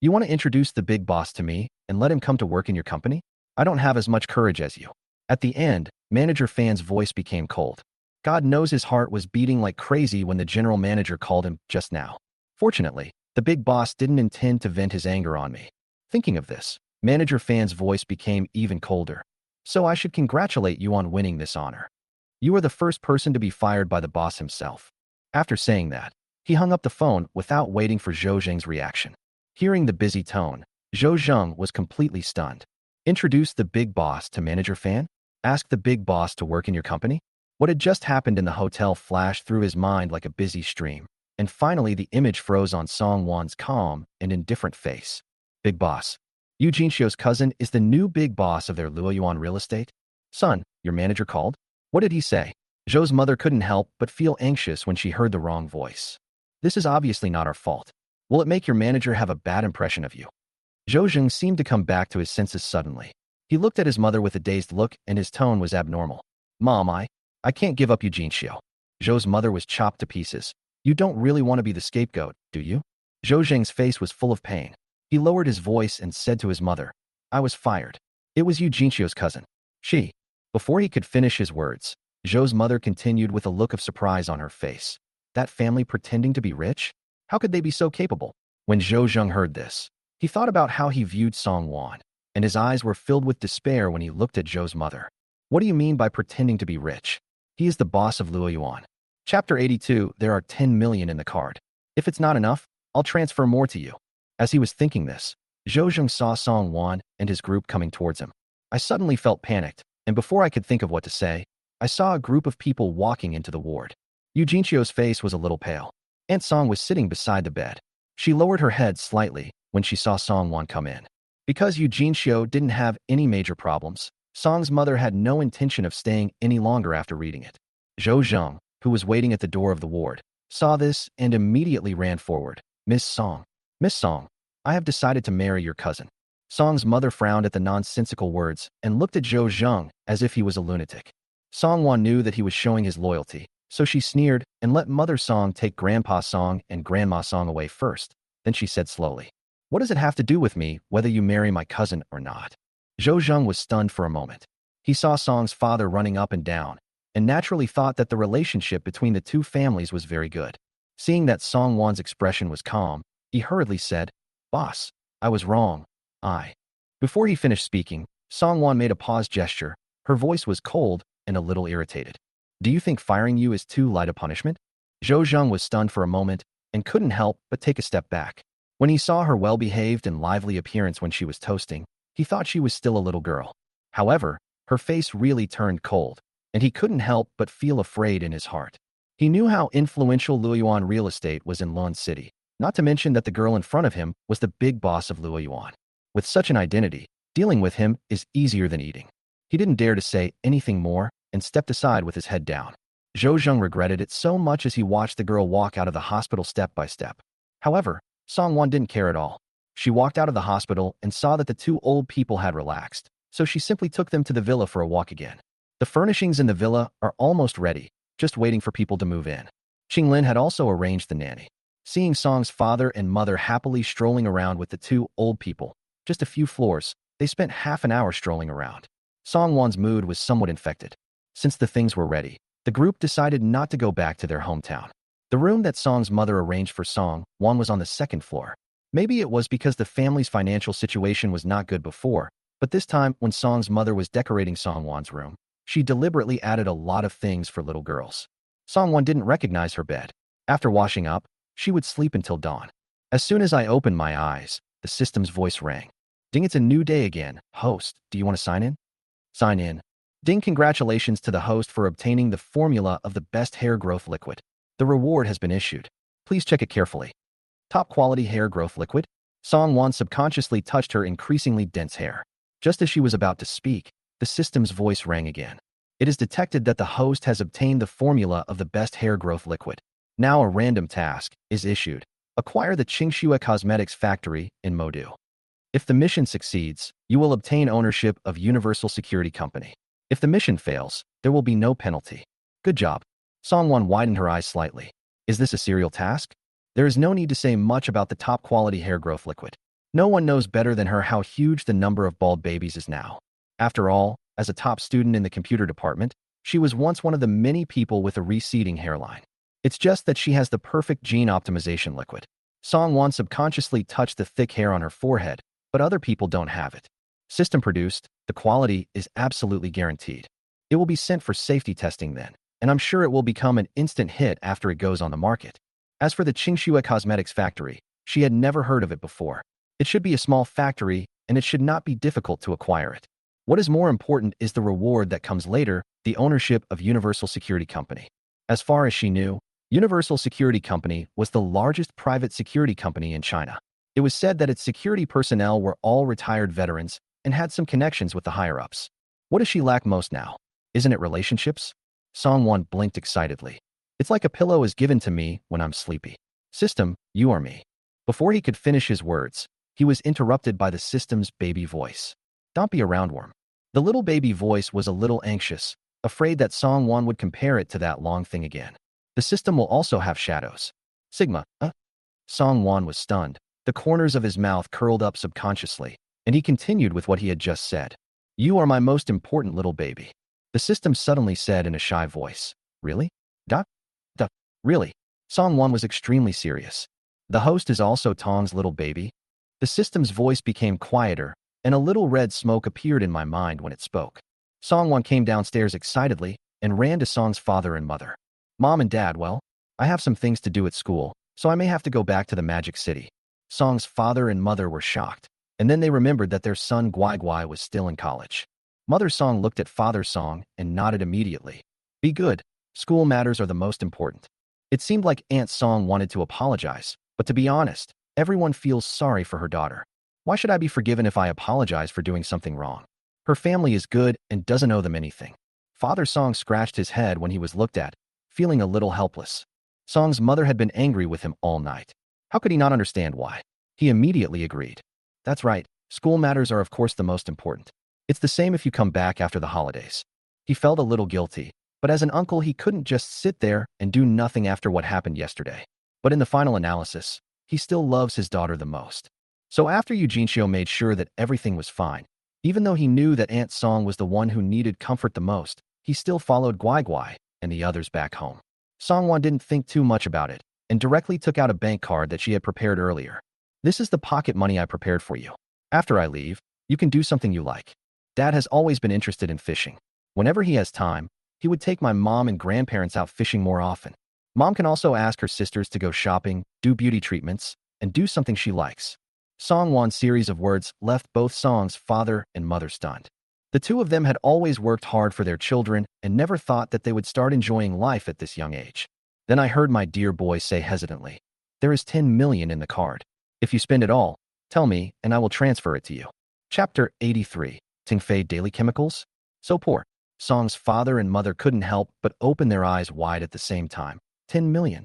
You want to introduce the big boss to me and let him come to work in your company? I don't have as much courage as you. At the end, Manager Fan's voice became cold. God knows his heart was beating like crazy when the general manager called him just now. Fortunately, the big boss didn't intend to vent his anger on me. Thinking of this, Manager Fan's voice became even colder. So I should congratulate you on winning this honor. You are the first person to be fired by the boss himself. After saying that, he hung up the phone without waiting for Zhou Zheng's reaction. Hearing the busy tone, Zhou Zheng was completely stunned. Introduce the big boss to Manager Fan? Ask the big boss to work in your company? What had just happened in the hotel flashed through his mind like a busy stream, and finally the image froze on Song Wan's calm and indifferent face. Big boss. Yu Jinxiu's cousin is the new big boss of their Luoyuan real estate? Son, your manager called? What did he say? Zhou's mother couldn't help but feel anxious when she heard the wrong voice. This is obviously not our fault. Will it make your manager have a bad impression of you? Zhou Zheng seemed to come back to his senses suddenly. He looked at his mother with a dazed look and his tone was abnormal. Mom, I can't give up Yu Jinxiu. Zhou's mother was chopped to pieces. You don't really want to be the scapegoat, do you? Zhou Zheng's face was full of pain. He lowered his voice and said to his mother, I was fired. It was Yu Jinxiu's cousin. She. Before he could finish his words, Zhou's mother continued with a look of surprise on her face. That family pretending to be rich? How could they be so capable? When Zhou Zheng heard this, he thought about how he viewed Song Wan, and his eyes were filled with despair when he looked at Zhou's mother. What do you mean by pretending to be rich? He is the boss of Luoyuan. Chapter 82, there are 10 million in the card. If it's not enough, I'll transfer more to you. As he was thinking this, Zhou Zheng saw Song Wan and his group coming towards him. I suddenly felt panicked, and before I could think of what to say, I saw a group of people walking into the ward. Yu Jinxiu's face was a little pale. Aunt Song was sitting beside the bed. She lowered her head slightly when she saw Song Wan come in. Because Yu Jinxiu didn't have any major problems, Song's mother had no intention of staying any longer after reading it. Zhou Zheng, who was waiting at the door of the ward, saw this and immediately ran forward. Miss Song, I have decided to marry your cousin. Song's mother frowned at the nonsensical words and looked at Zhou Zheng as if he was a lunatic. Song Wan knew that he was showing his loyalty, so she sneered and let Mother Song take Grandpa Song and Grandma Song away first. Then she said slowly, what does it have to do with me whether you marry my cousin or not? Zhou Zheng was stunned for a moment. He saw Song's father running up and down, and naturally thought that the relationship between the two families was very good. Seeing that Song Wan's expression was calm, he hurriedly said, Boss, I was wrong. Before he finished speaking, Song Wan made a pause gesture. Her voice was cold and a little irritated. Do you think firing you is too light a punishment? Zhou Zheng was stunned for a moment and couldn't help but take a step back. When he saw her well-behaved and lively appearance when she was toasting, he thought she was still a little girl. However, her face really turned cold, and he couldn't help but feel afraid in his heart. He knew how influential Luoyuan real estate was in Lun City, not to mention that the girl in front of him was the big boss of Luoyuan. With such an identity, dealing with him is easier than eating. He didn't dare to say anything more and stepped aside with his head down. Zhou Zheng regretted it so much as he watched the girl walk out of the hospital step by step. However, Song Wan didn't care at all. She walked out of the hospital and saw that the two old people had relaxed, so she simply took them to the villa for a walk again. The furnishings in the villa are almost ready, just waiting for people to move in. Qinglin had also arranged the nanny. Seeing Song's father and mother happily strolling around with the two old people, just a few floors, they spent half an hour strolling around. Song Wan's mood was somewhat infected. Since the things were ready, the group decided not to go back to their hometown. The room that Song's mother arranged for Song Wan was on the second floor. Maybe it was because the family's financial situation was not good before, but this time when Song's mother was decorating Song Wan's room, she deliberately added a lot of things for little girls. Song Wan didn't recognize her bed. After washing up, she would sleep until dawn. As soon as I opened my eyes, the system's voice rang. Ding, it's a new day again. Host, do you want to sign in? Sign in. Ding, congratulations to the host for obtaining the formula of the best hair growth liquid. The reward has been issued. Please check it carefully. Top quality hair growth liquid? Song Wan subconsciously touched her increasingly dense hair. Just as she was about to speak, the system's voice rang again. It is detected that the host has obtained the formula of the best hair growth liquid. Now a random task is issued. Acquire the Qingxue Cosmetics factory in Modu. If the mission succeeds, you will obtain ownership of Universal Security Company. If the mission fails, there will be no penalty. Good job. Song Wan widened her eyes slightly. Is this a serial task? There is no need to say much about the top-quality hair growth liquid. No one knows better than her how huge the number of bald babies is now. After all, as a top student in the computer department, she was once one of the many people with a receding hairline. It's just that she has the perfect gene optimization liquid. Song Wan subconsciously touched the thick hair on her forehead, but other people don't have it. System produced, the quality is absolutely guaranteed. It will be sent for safety testing then, and I'm sure it will become an instant hit after it goes on the market. As for the Qingxue Cosmetics factory, she had never heard of it before. It should be a small factory, and it should not be difficult to acquire it. What is more important is the reward that comes later, the ownership of Universal Security Company. As far as she knew, Universal Security Company was the largest private security company in China. It was said that its security personnel were all retired veterans and had some connections with the higher-ups. What does she lack most now? Isn't it relationships? Song Wan blinked excitedly. It's like a pillow is given to me when I'm sleepy. System, you are me. Before he could finish his words, he was interrupted by the system's baby voice. Don't be a roundworm. The little baby voice was a little anxious, afraid that Song Wan would compare it to that long thing again. The system will also have shadows. Sigma, Song Wan was stunned. The corners of his mouth curled up subconsciously, and he continued with what he had just said. You are my most important little baby. The system suddenly said in a shy voice. Really? Duh? Really? Song Wan was extremely serious. The host is also Tong's little baby? The system's voice became quieter, and a little red smoke appeared in my mind when it spoke. Song Wan came downstairs excitedly and ran to Song's father and mother. Mom and Dad, well, I have some things to do at school, so I may have to go back to the Magic City. Song's father and mother were shocked, and then they remembered that their son Guai Guai was still in college. Mother Song looked at Father Song and nodded immediately. Be good. School matters are the most important. It seemed like Aunt Song wanted to apologize, but to be honest, everyone feels sorry for her daughter. Why should I be forgiven if I apologize for doing something wrong? Her family is good and doesn't owe them anything. Father Song scratched his head when he was looked at, feeling a little helpless. Song's mother had been angry with him all night. How could he not understand why? He immediately agreed. That's right, school matters are of course the most important. It's the same if you come back after the holidays. He felt a little guilty, but as an uncle he couldn't just sit there and do nothing after what happened yesterday. But in the final analysis, he still loves his daughter the most. So after Eugenio made sure that everything was fine, even though he knew that Aunt Song was the one who needed comfort the most, he still followed Guai Guai and the others back home. Song Wan didn't think too much about it and directly took out a bank card that she had prepared earlier. This is the pocket money I prepared for you. After I leave, you can do something you like. Dad has always been interested in fishing. Whenever he has time, he would take my mom and grandparents out fishing more often. Mom can also ask her sisters to go shopping, do beauty treatments, and do something she likes. Song Wan's series of words left both Song's father and mother stunned. The two of them had always worked hard for their children and never thought that they would start enjoying life at this young age. Then I heard my dear boy say hesitantly, there is 10 million in the card. If you spend it all, tell me and I will transfer it to you. Chapter 83. Tingfei Daily Chemicals? So poor. Song's father and mother couldn't help but open their eyes wide at the same time. 10 million.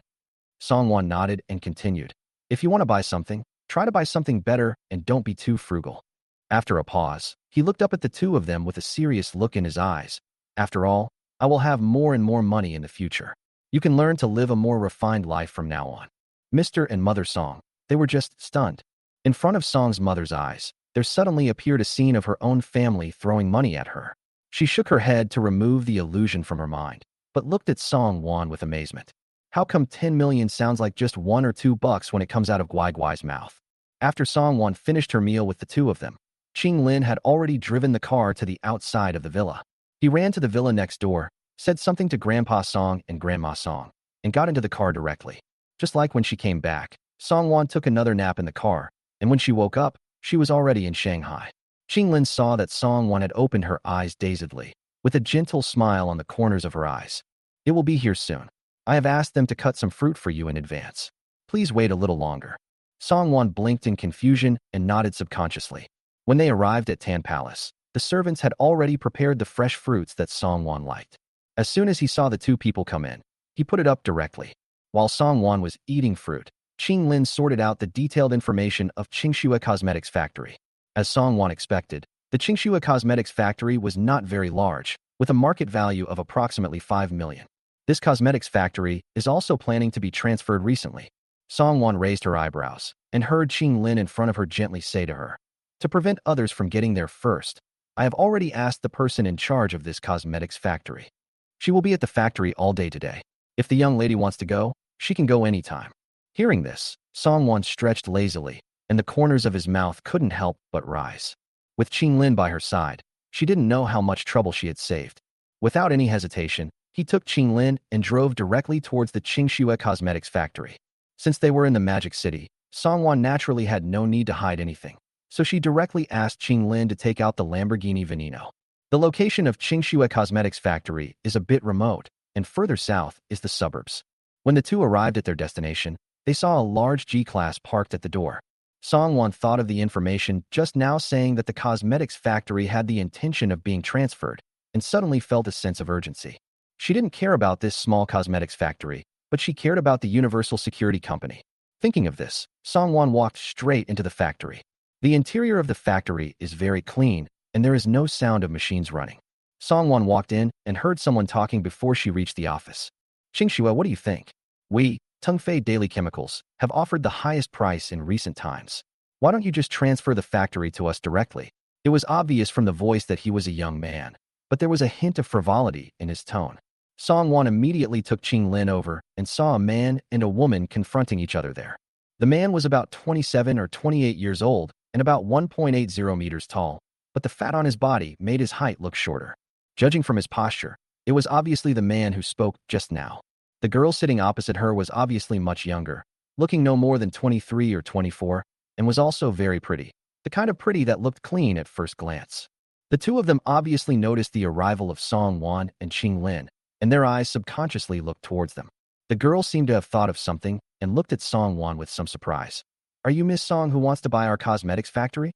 Song Wan nodded and continued. If you want to buy something, try to buy something better and don't be too frugal. After a pause, he looked up at the two of them with a serious look in his eyes. After all, I will have more and more money in the future. You can learn to live a more refined life from now on. Mr. and Mother Song, they were just stunned. In front of Song's mother's eyes, there suddenly appeared a scene of her own family throwing money at her. She shook her head to remove the illusion from her mind, but looked at Song Wan with amazement. How come 10 million sounds like just $1 or $2 when it comes out of Guai Guai's mouth? After Song Wan finished her meal with the two of them, Qing Lin had already driven the car to the outside of the villa. He ran to the villa next door, said something to Grandpa Song and Grandma Song, and got into the car directly. Just like when she came back, Song Wan took another nap in the car, and when she woke up, she was already in Shanghai. Qing Lin saw that Song Wan had opened her eyes dazedly, with a gentle smile on the corners of her eyes. It will be here soon. I have asked them to cut some fruit for you in advance. Please wait a little longer. Song Wan blinked in confusion and nodded subconsciously. When they arrived at Tan Palace, the servants had already prepared the fresh fruits that Song Wan liked. As soon as he saw the two people come in, he put it up directly. While Song Wan was eating fruit, Qing Lin sorted out the detailed information of Qingxue Cosmetics factory. As Song Wan expected, the Qingxua Cosmetics factory was not very large, with a market value of approximately 5 million. This cosmetics factory is also planning to be transferred recently. Song Wan raised her eyebrows and heard Qing Lin in front of her gently say to her, "To prevent others from getting there first, I have already asked the person in charge of this cosmetics factory. She will be at the factory all day today. If the young lady wants to go, she can go anytime." Hearing this, Song Wan stretched lazily, and the corners of his mouth couldn't help but rise. With Qing Lin by her side, she didn't know how much trouble she had saved. Without any hesitation, he took Qing Lin and drove directly towards the Qingxua Cosmetics factory. Since they were in the Magic City, Song Wan naturally had no need to hide anything, so she directly asked Qing Lin to take out the Lamborghini Veneno. The location of Qingxua Cosmetics factory is a bit remote, and further south is the suburbs. When the two arrived at their destination, they saw a large G-Class parked at the door. Song Wan thought of the information just now saying that the cosmetics factory had the intention of being transferred, and suddenly felt a sense of urgency. She didn't care about this small cosmetics factory, but she cared about the Universal Security Company. Thinking of this, Song Wan walked straight into the factory. The interior of the factory is very clean, and there is no sound of machines running. Song Wan walked in and heard someone talking before she reached the office. "Qingxua, what do you think? We, Tongfei Daily Chemicals, have offered the highest price in recent times. Why don't you just transfer the factory to us directly?" It was obvious from the voice that he was a young man, but there was a hint of frivolity in his tone. Song Wan immediately took Qing Lin over and saw a man and a woman confronting each other there. The man was about 27 or 28 years old and about 1.80 meters tall, but the fat on his body made his height look shorter. Judging from his posture, it was obviously the man who spoke just now. The girl sitting opposite her was obviously much younger, looking no more than 23 or 24, and was also very pretty, the kind of pretty that looked clean at first glance. The two of them obviously noticed the arrival of Song Wan and Qing Lin, and their eyes subconsciously looked towards them. The girl seemed to have thought of something and looked at Song Wan with some surprise. "Are you Miss Song who wants to buy our cosmetics factory?"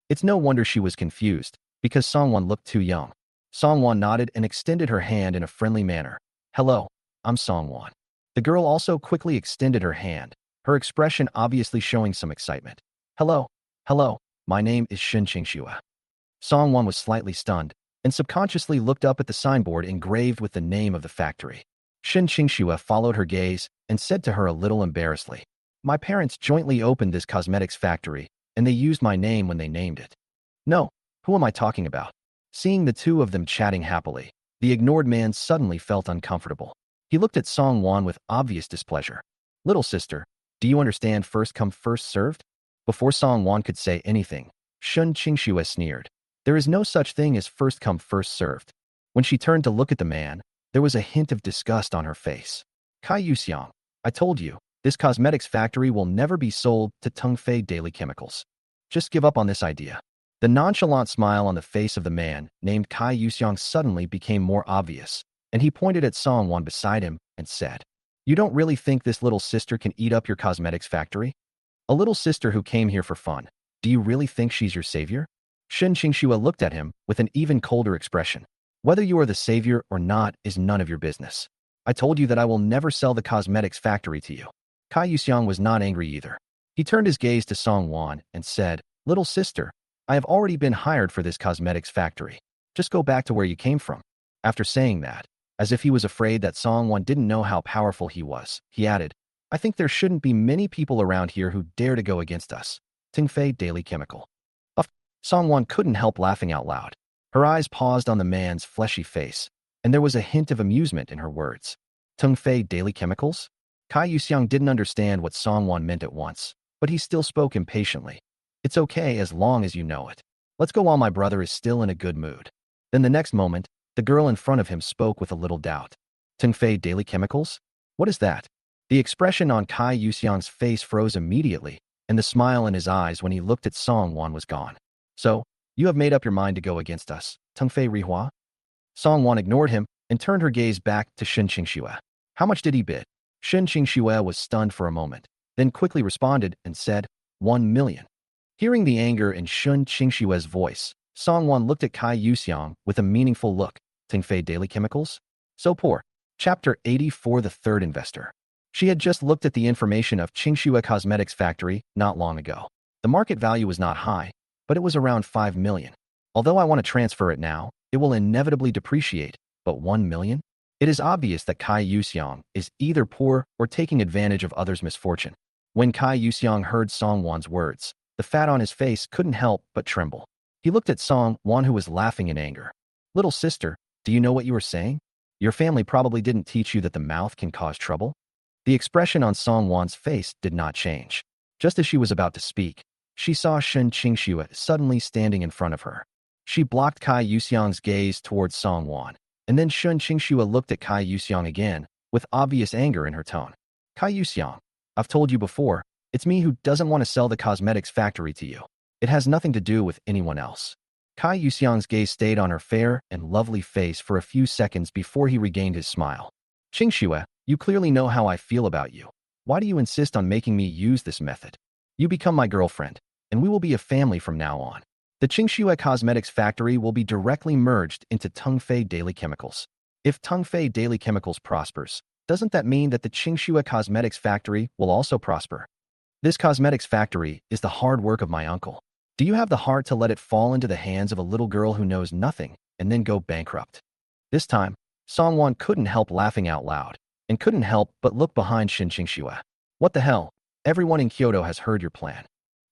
It's no wonder she was confused, because Song Wan looked too young. Song Wan nodded and extended her hand in a friendly manner. "Hello, I'm Song Wan." The girl also quickly extended her hand, her expression obviously showing some excitement. Hello, my name is Shen Qingxua." Song Wan was slightly stunned, and subconsciously looked up at the signboard engraved with the name of the factory. Shen Qingxua followed her gaze and said to her a little embarrassedly, "My parents jointly opened this cosmetics factory, and they used my name when they named it." "No, who am I talking about?" Seeing the two of them chatting happily, the ignored man suddenly felt uncomfortable. He looked at Song Wan with obvious displeasure. "Little sister, do you understand first come first served?" Before Song Wan could say anything, Shen Qingxua sneered. "There is no such thing as first come first served." When she turned to look at the man, there was a hint of disgust on her face. "Kai Yuxiang, I told you, this cosmetics factory will never be sold to Tongfei Daily Chemicals. Just give up on this idea." The nonchalant smile on the face of the man named Kai Yuxiang suddenly became more obvious, and he pointed at Song Wan beside him and said, "You don't really think this little sister can eat up your cosmetics factory? A little sister who came here for fun. Do you really think she's your savior?" Shen Qingxua looked at him with an even colder expression. "Whether you are the savior or not is none of your business. I told you that I will never sell the cosmetics factory to you." Kai Yuxiang was not angry either. He turned his gaze to Song Wan and said, "Little sister, I have already been hired for this cosmetics factory. Just go back to where you came from." After saying that, as if he was afraid that Song Wan didn't know how powerful he was, he added, "I think there shouldn't be many people around here who dare to go against us. Tongfei Daily Chemical." Song Wan couldn't help laughing out loud. Her eyes paused on the man's fleshy face, and there was a hint of amusement in her words. Tongfei Daily Chemicals? Kai Yuxiang didn't understand what Song Wan meant at once, but he still spoke impatiently. "It's okay as long as you know it. Let's go while my brother is still in a good mood." Then the next moment, the girl in front of him spoke with a little doubt. "Tongfei Daily Chemicals? What is that?" The expression on Kai Yuxiang's face froze immediately, and the smile in his eyes when he looked at Song Wan was gone. "So, you have made up your mind to go against us, Tongfei Rihua?" Song Wan ignored him and turned her gaze back to Shen Qingxua. "How much did he bid?" Shen Qingxua was stunned for a moment, then quickly responded and said, 1 million. Hearing the anger in Shen Qingxua's voice, Song Wan looked at Kai Yuxiang with a meaningful look. "Tongfei Daily Chemicals? So poor." Chapter 84 The Third Investor. She had just looked at the information of Qingxua Cosmetics Factory not long ago. The market value was not high, but it was around 5 million. Although I want to transfer it now, it will inevitably depreciate, but 1 million? It is obvious that Kai Yuxiang is either poor or taking advantage of others' misfortune. When Kai Yuxiang heard Song Wan's words, the fat on his face couldn't help but tremble. He looked at Song Wan, who was laughing in anger. "Little sister, do you know what you were saying? Your family probably didn't teach you that the mouth can cause trouble?" The expression on Song Wan's face did not change. Just as she was about to speak, she saw Shen Qingxue suddenly standing in front of her. She blocked Kai Yuxiang's gaze towards Song Wan, and then Shen Qingxue looked at Kai Yuxiang again, with obvious anger in her tone. "Kai Yuxiang, I've told you before, it's me who doesn't want to sell the cosmetics factory to you. It has nothing to do with anyone else." Kai Yuxiang's gaze stayed on her fair and lovely face for a few seconds before he regained his smile. "Qingxue, you clearly know how I feel about you. Why do you insist on making me use this method? You become my girlfriend, and we will be a family from now on. The Qingxue Cosmetics Factory will be directly merged into Tongfei Daily Chemicals. If Tongfei Daily Chemicals prospers, doesn't that mean that the Qingxue Cosmetics Factory will also prosper? This cosmetics factory is the hard work of my uncle. Do you have the heart to let it fall into the hands of a little girl who knows nothing and then go bankrupt?" This time, Song Wan couldn't help laughing out loud and couldn't help but look behind Shen Qingxue. "What the hell? Everyone in Kyoto has heard your plan.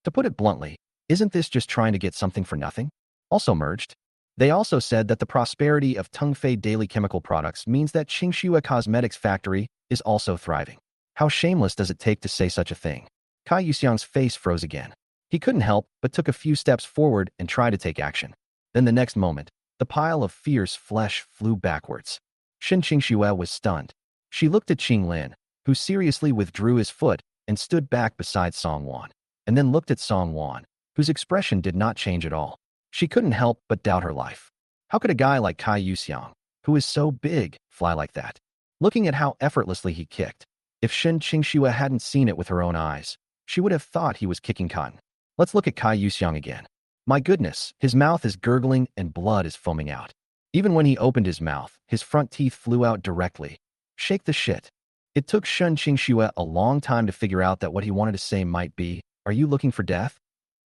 To put it bluntly, isn't this just trying to get something for nothing? Also merged? They also said that the prosperity of Tongfei Daily Chemical Products means that Qingxue Cosmetics Factory is also thriving. How shameless does it take to say such a thing?" Kai Yuxiang's face froze again. He couldn't help but took a few steps forward and tried to take action. Then the next moment, the pile of fierce flesh flew backwards. Shen Qingxue was stunned. She looked at Qing Lin, who seriously withdrew his foot and stood back beside Song Wan, and then looked at Song Wan, whose expression did not change at all. She couldn't help but doubt her life. How could a guy like Kai Yuxiang, who is so big, fly like that? Looking at how effortlessly he kicked, if Shen Qingxue hadn't seen it with her own eyes, she would have thought he was kicking cotton. Let's look at Kai Yuxiang again. My goodness, his mouth is gurgling and blood is foaming out. Even when he opened his mouth, his front teeth flew out directly. Shake the shit. It took Shen Qingxue a long time to figure out that what he wanted to say might be, "Are you looking for death?"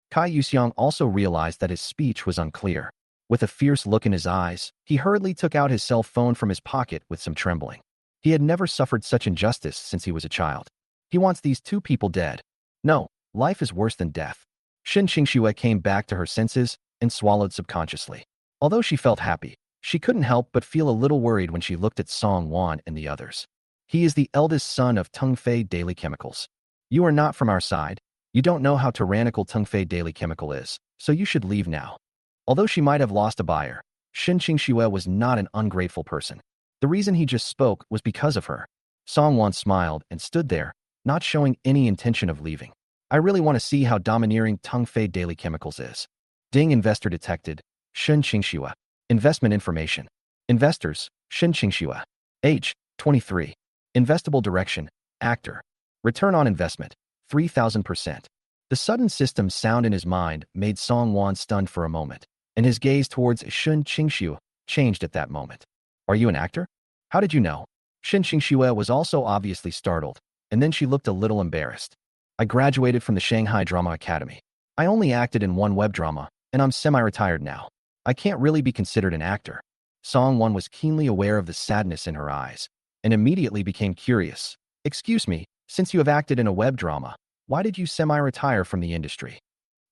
Kai Yuxiang also realized that his speech was unclear. With a fierce look in his eyes, he hurriedly took out his cell phone from his pocket with some trembling. He had never suffered such injustice since he was a child. He wants these two people dead. No, life is worse than death. Shen Qingxue came back to her senses and swallowed subconsciously. Although she felt happy, she couldn't help but feel a little worried when she looked at Song Wan and the others. He is the eldest son of Tongfei Daily Chemicals. You are not from our side. You don't know how tyrannical Tongfei Daily Chemical is, so you should leave now. Although she might have lost a buyer, Shen Qingxue was not an ungrateful person. The reason he just spoke was because of her. Song Wan smiled and stood there, not showing any intention of leaving. I really want to see how domineering Tongfei Daily Chemicals is. Ding, investor detected. Shen Qingxue. Investment information. Investors, Shen Qingxue. Age, 23. Investable direction, actor. Return on investment, 3,000%. The sudden system sound in his mind made Song Wan stunned for a moment, and his gaze towards Shen Qingxue changed at that moment. Are you an actor? How did you know? Shen Qingxue was also obviously startled, and then she looked a little embarrassed. I graduated from the Shanghai Drama Academy. I only acted in one web drama, and I'm semi-retired now. I can't really be considered an actor. Song Wan was keenly aware of the sadness in her eyes, and immediately became curious. Excuse me, since you have acted in a web drama, why did you semi-retire from the industry?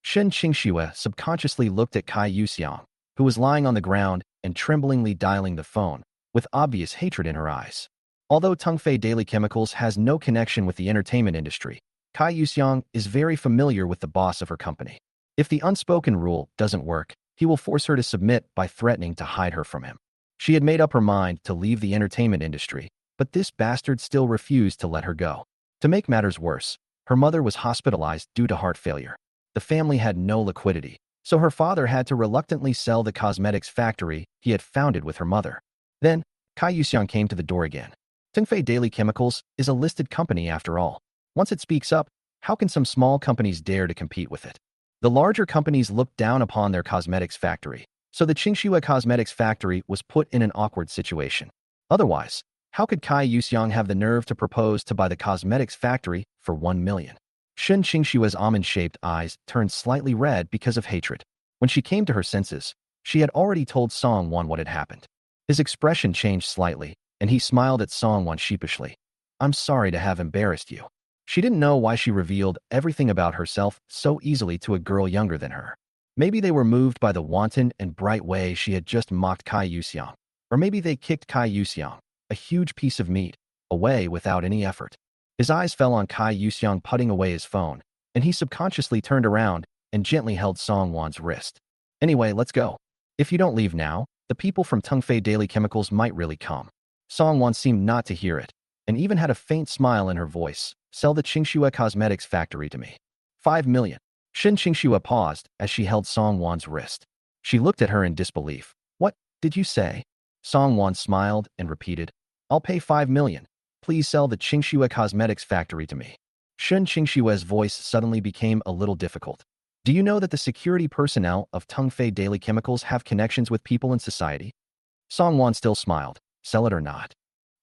Shen Qingxue subconsciously looked at Kai Yuxiang, who was lying on the ground and tremblingly dialing the phone, with obvious hatred in her eyes. Although Tongfei Daily Chemicals has no connection with the entertainment industry, Kai Yuxiang is very familiar with the boss of her company. If the unspoken rule doesn't work, he will force her to submit by threatening to hide her from him. She had made up her mind to leave the entertainment industry, but this bastard still refused to let her go. To make matters worse, her mother was hospitalized due to heart failure. The family had no liquidity, so her father had to reluctantly sell the cosmetics factory he had founded with her mother. Then, Kai Yuxiang came to the door again. Tongfei Daily Chemicals is a listed company after all. Once it speaks up, how can some small companies dare to compete with it? The larger companies looked down upon their cosmetics factory, so the Qingxue Cosmetics Factory was put in an awkward situation. Otherwise, how could Kai Yuxiang have the nerve to propose to buy the cosmetics factory for 1 million? Shun Qingshua's almond-shaped eyes turned slightly red because of hatred. When she came to her senses, she had already told Song Wan what had happened. His expression changed slightly, and he smiled at Song Wan sheepishly. I'm sorry to have embarrassed you. She didn't know why she revealed everything about herself so easily to a girl younger than her. Maybe they were moved by the wanton and bright way she had just mocked Kai Yuxiang. Or maybe they kicked Kai Yuxiang, a huge piece of meat, away without any effort. His eyes fell on Kai Yuxiang putting away his phone, and he subconsciously turned around and gently held Song Wan's wrist. Anyway, let's go. If you don't leave now, the people from Tungfei Daily Chemicals might really come. Song Wan seemed not to hear it, and even had a faint smile in her voice. Sell the Qingxue Cosmetics factory to me. 5 million. Shin Qingxue paused as she held Song Wan's wrist. She looked at her in disbelief. What did you say? Song Wan smiled and repeated, I'll pay 5 million. Please sell the Qingxue Cosmetics factory to me. Shun Qingxue's voice suddenly became a little difficult. Do you know that the security personnel of Tungfei Daily Chemicals have connections with people in society? Song Wan still smiled. Sell it or not.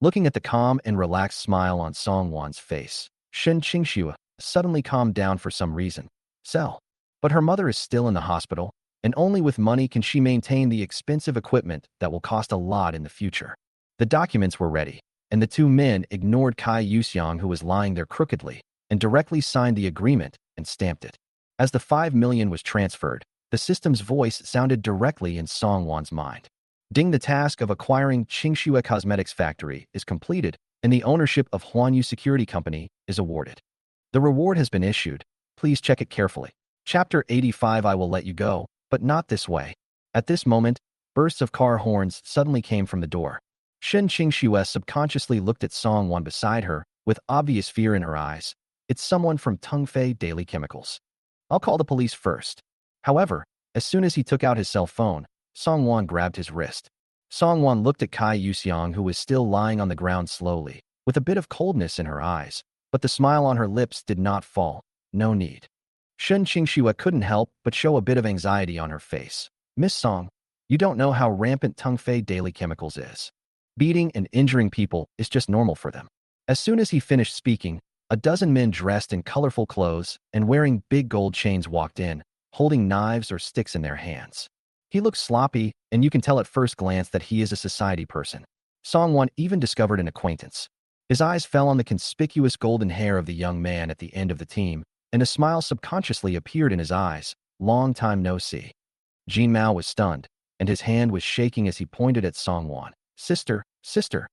Looking at the calm and relaxed smile on Song Wan's face, Shun Qingxue suddenly calmed down for some reason. Sell. But her mother is still in the hospital, and only with money can she maintain the expensive equipment that will cost a lot in the future. The documents were ready, and the two men ignored Kai Yuxiang, who was lying there crookedly, and directly signed the agreement and stamped it. As the 5 million was transferred, the system's voice sounded directly in Song Wan's mind. Ding, the task of acquiring Qingxue Cosmetics Factory is completed, and the ownership of Huanyu Security Company is awarded. The reward has been issued. Please check it carefully. Chapter 85. I will let you go, but not this way. At this moment, bursts of car horns suddenly came from the door. Shen Qingxue subconsciously looked at Song Wan beside her, with obvious fear in her eyes. It's someone from Tungfei Daily Chemicals. I'll call the police first. However, as soon as he took out his cell phone, Song Wan grabbed his wrist. Song Wan looked at Kai Yuxiang, who was still lying on the ground slowly, with a bit of coldness in her eyes, but the smile on her lips did not fall. No need. Shen Qingxue couldn't help but show a bit of anxiety on her face. Miss Song, you don't know how rampant Tungfei Daily Chemicals is. Beating and injuring people is just normal for them. As soon as he finished speaking, a dozen men dressed in colorful clothes and wearing big gold chains walked in, holding knives or sticks in their hands. He looked sloppy, and you can tell at first glance that he is a society person. Song Wan even discovered an acquaintance. His eyes fell on the conspicuous golden hair of the young man at the end of the team, and a smile subconsciously appeared in his eyes. Long time no see. Jin Mao was stunned, and his hand was shaking as he pointed at Song Wan. Sister, sister.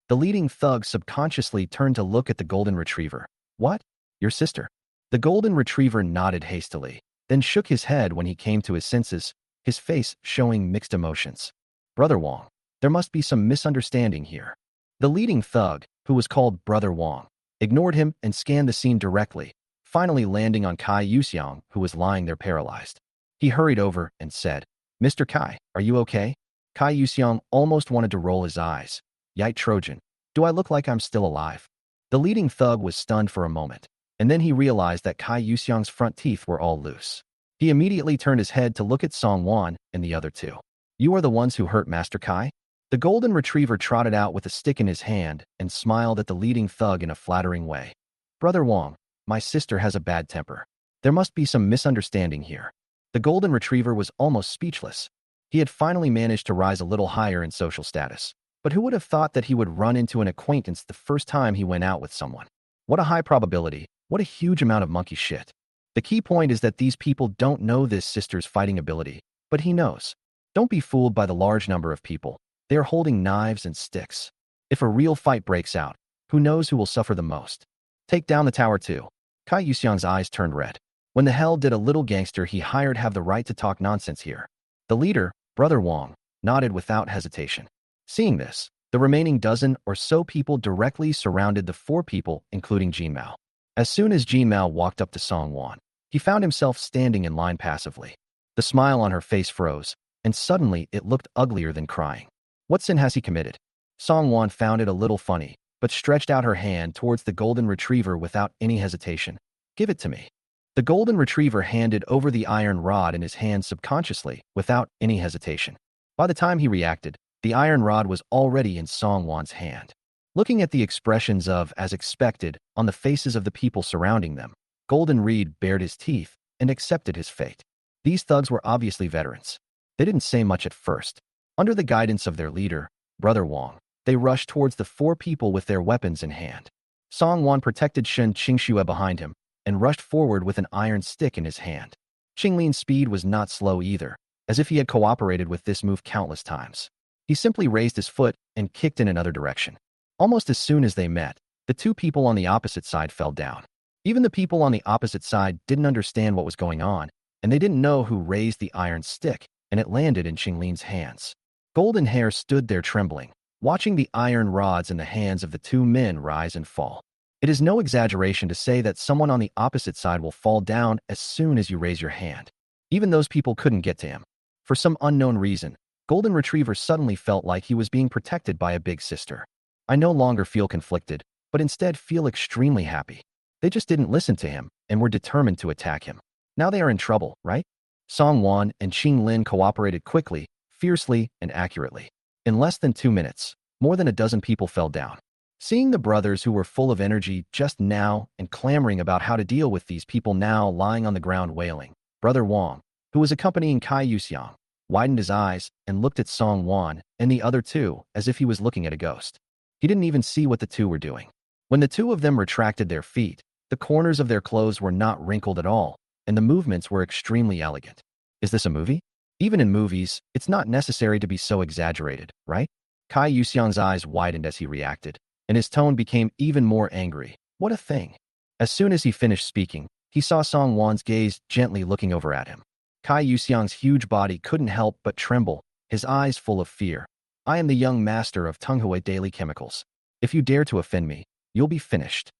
The leading thug subconsciously turned to look at the golden retriever. What? Your sister? The golden retriever nodded hastily, then shook his head when he came to his senses, his face showing mixed emotions. Brother Wang, there must be some misunderstanding here. The leading thug, who was called Brother Wang, ignored him and scanned the scene directly, finally landing on Kai Yuxiang, who was lying there paralyzed. He hurried over and said, Mr. Kai, are you okay? Kai Yuxiang almost wanted to roll his eyes. Yite Trojan, do I look like I'm still alive? The leading thug was stunned for a moment, and then he realized that Kai Yuxiang's front teeth were all loose. He immediately turned his head to look at Song Wan and the other two. You are the ones who hurt Master Kai? The golden retriever trotted out with a stick in his hand and smiled at the leading thug in a flattering way. Brother Wang, my sister has a bad temper. There must be some misunderstanding here. The golden retriever was almost speechless. He had finally managed to rise a little higher in social status. But who would have thought that he would run into an acquaintance the first time he went out with someone? What a high probability. What a huge amount of monkey shit. The key point is that these people don't know this sister's fighting ability, but he knows. Don't be fooled by the large number of people. They are holding knives and sticks. If a real fight breaks out, who knows who will suffer the most? Take down the tower too. Kai Yuxiang's eyes turned red. When the hell did a little gangster he hired have the right to talk nonsense here? The leader, Brother Wang, nodded without hesitation. Seeing this, the remaining dozen or so people directly surrounded the four people, including Jin Mao. As soon as Jin Mao walked up to Song Wan, he found himself standing in line passively. The smile on her face froze, and suddenly it looked uglier than crying. What sin has he committed? Song Wan found it a little funny, but stretched out her hand towards the golden retriever without any hesitation. Give it to me. The golden retriever handed over the iron rod in his hand subconsciously, without any hesitation. By the time he reacted, the iron rod was already in Song Wan's hand. Looking at the expressions of, as expected, on the faces of the people surrounding them, Golden Reed bared his teeth and accepted his fate. These thugs were obviously veterans. They didn't say much at first. Under the guidance of their leader, Brother Wang, they rushed towards the four people with their weapons in hand. Song Wan protected Shen Qingxue behind him and rushed forward with an iron stick in his hand. Qinglin's speed was not slow either, as if he had cooperated with this move countless times. He simply raised his foot and kicked in another direction. Almost as soon as they met, the two people on the opposite side fell down. Even the people on the opposite side didn't understand what was going on, and they didn't know who raised the iron stick, and it landed in Qinglin's hands. Golden Hair stood there trembling, watching the iron rods in the hands of the two men rise and fall. It is no exaggeration to say that someone on the opposite side will fall down as soon as you raise your hand. Even those people couldn't get to him. For some unknown reason, Golden Retriever suddenly felt like he was being protected by a big sister. I no longer feel conflicted, but instead feel extremely happy. They just didn't listen to him and were determined to attack him. Now they are in trouble, right? Song Wan and Qing Lin cooperated quickly, fiercely, and accurately. In less than 2 minutes, more than a dozen people fell down. Seeing the brothers who were full of energy just now and clamoring about how to deal with these people now lying on the ground wailing, Brother Wang, who was accompanying Kai Yuxiang, widened his eyes and looked at Song Wan and the other two as if he was looking at a ghost. He didn't even see what the two were doing. When the two of them retracted their feet, the corners of their clothes were not wrinkled at all, and the movements were extremely elegant. Is this a movie? Even in movies, it's not necessary to be so exaggerated, right? Kai Yuxiang's eyes widened as he reacted, and his tone became even more angry. What a thing. As soon as he finished speaking, he saw Song Wan's gaze gently looking over at him. Kai Yuxiang's huge body couldn't help but tremble, his eyes full of fear. I am the young master of Tonghui Daily Chemicals. If you dare to offend me, you'll be finished.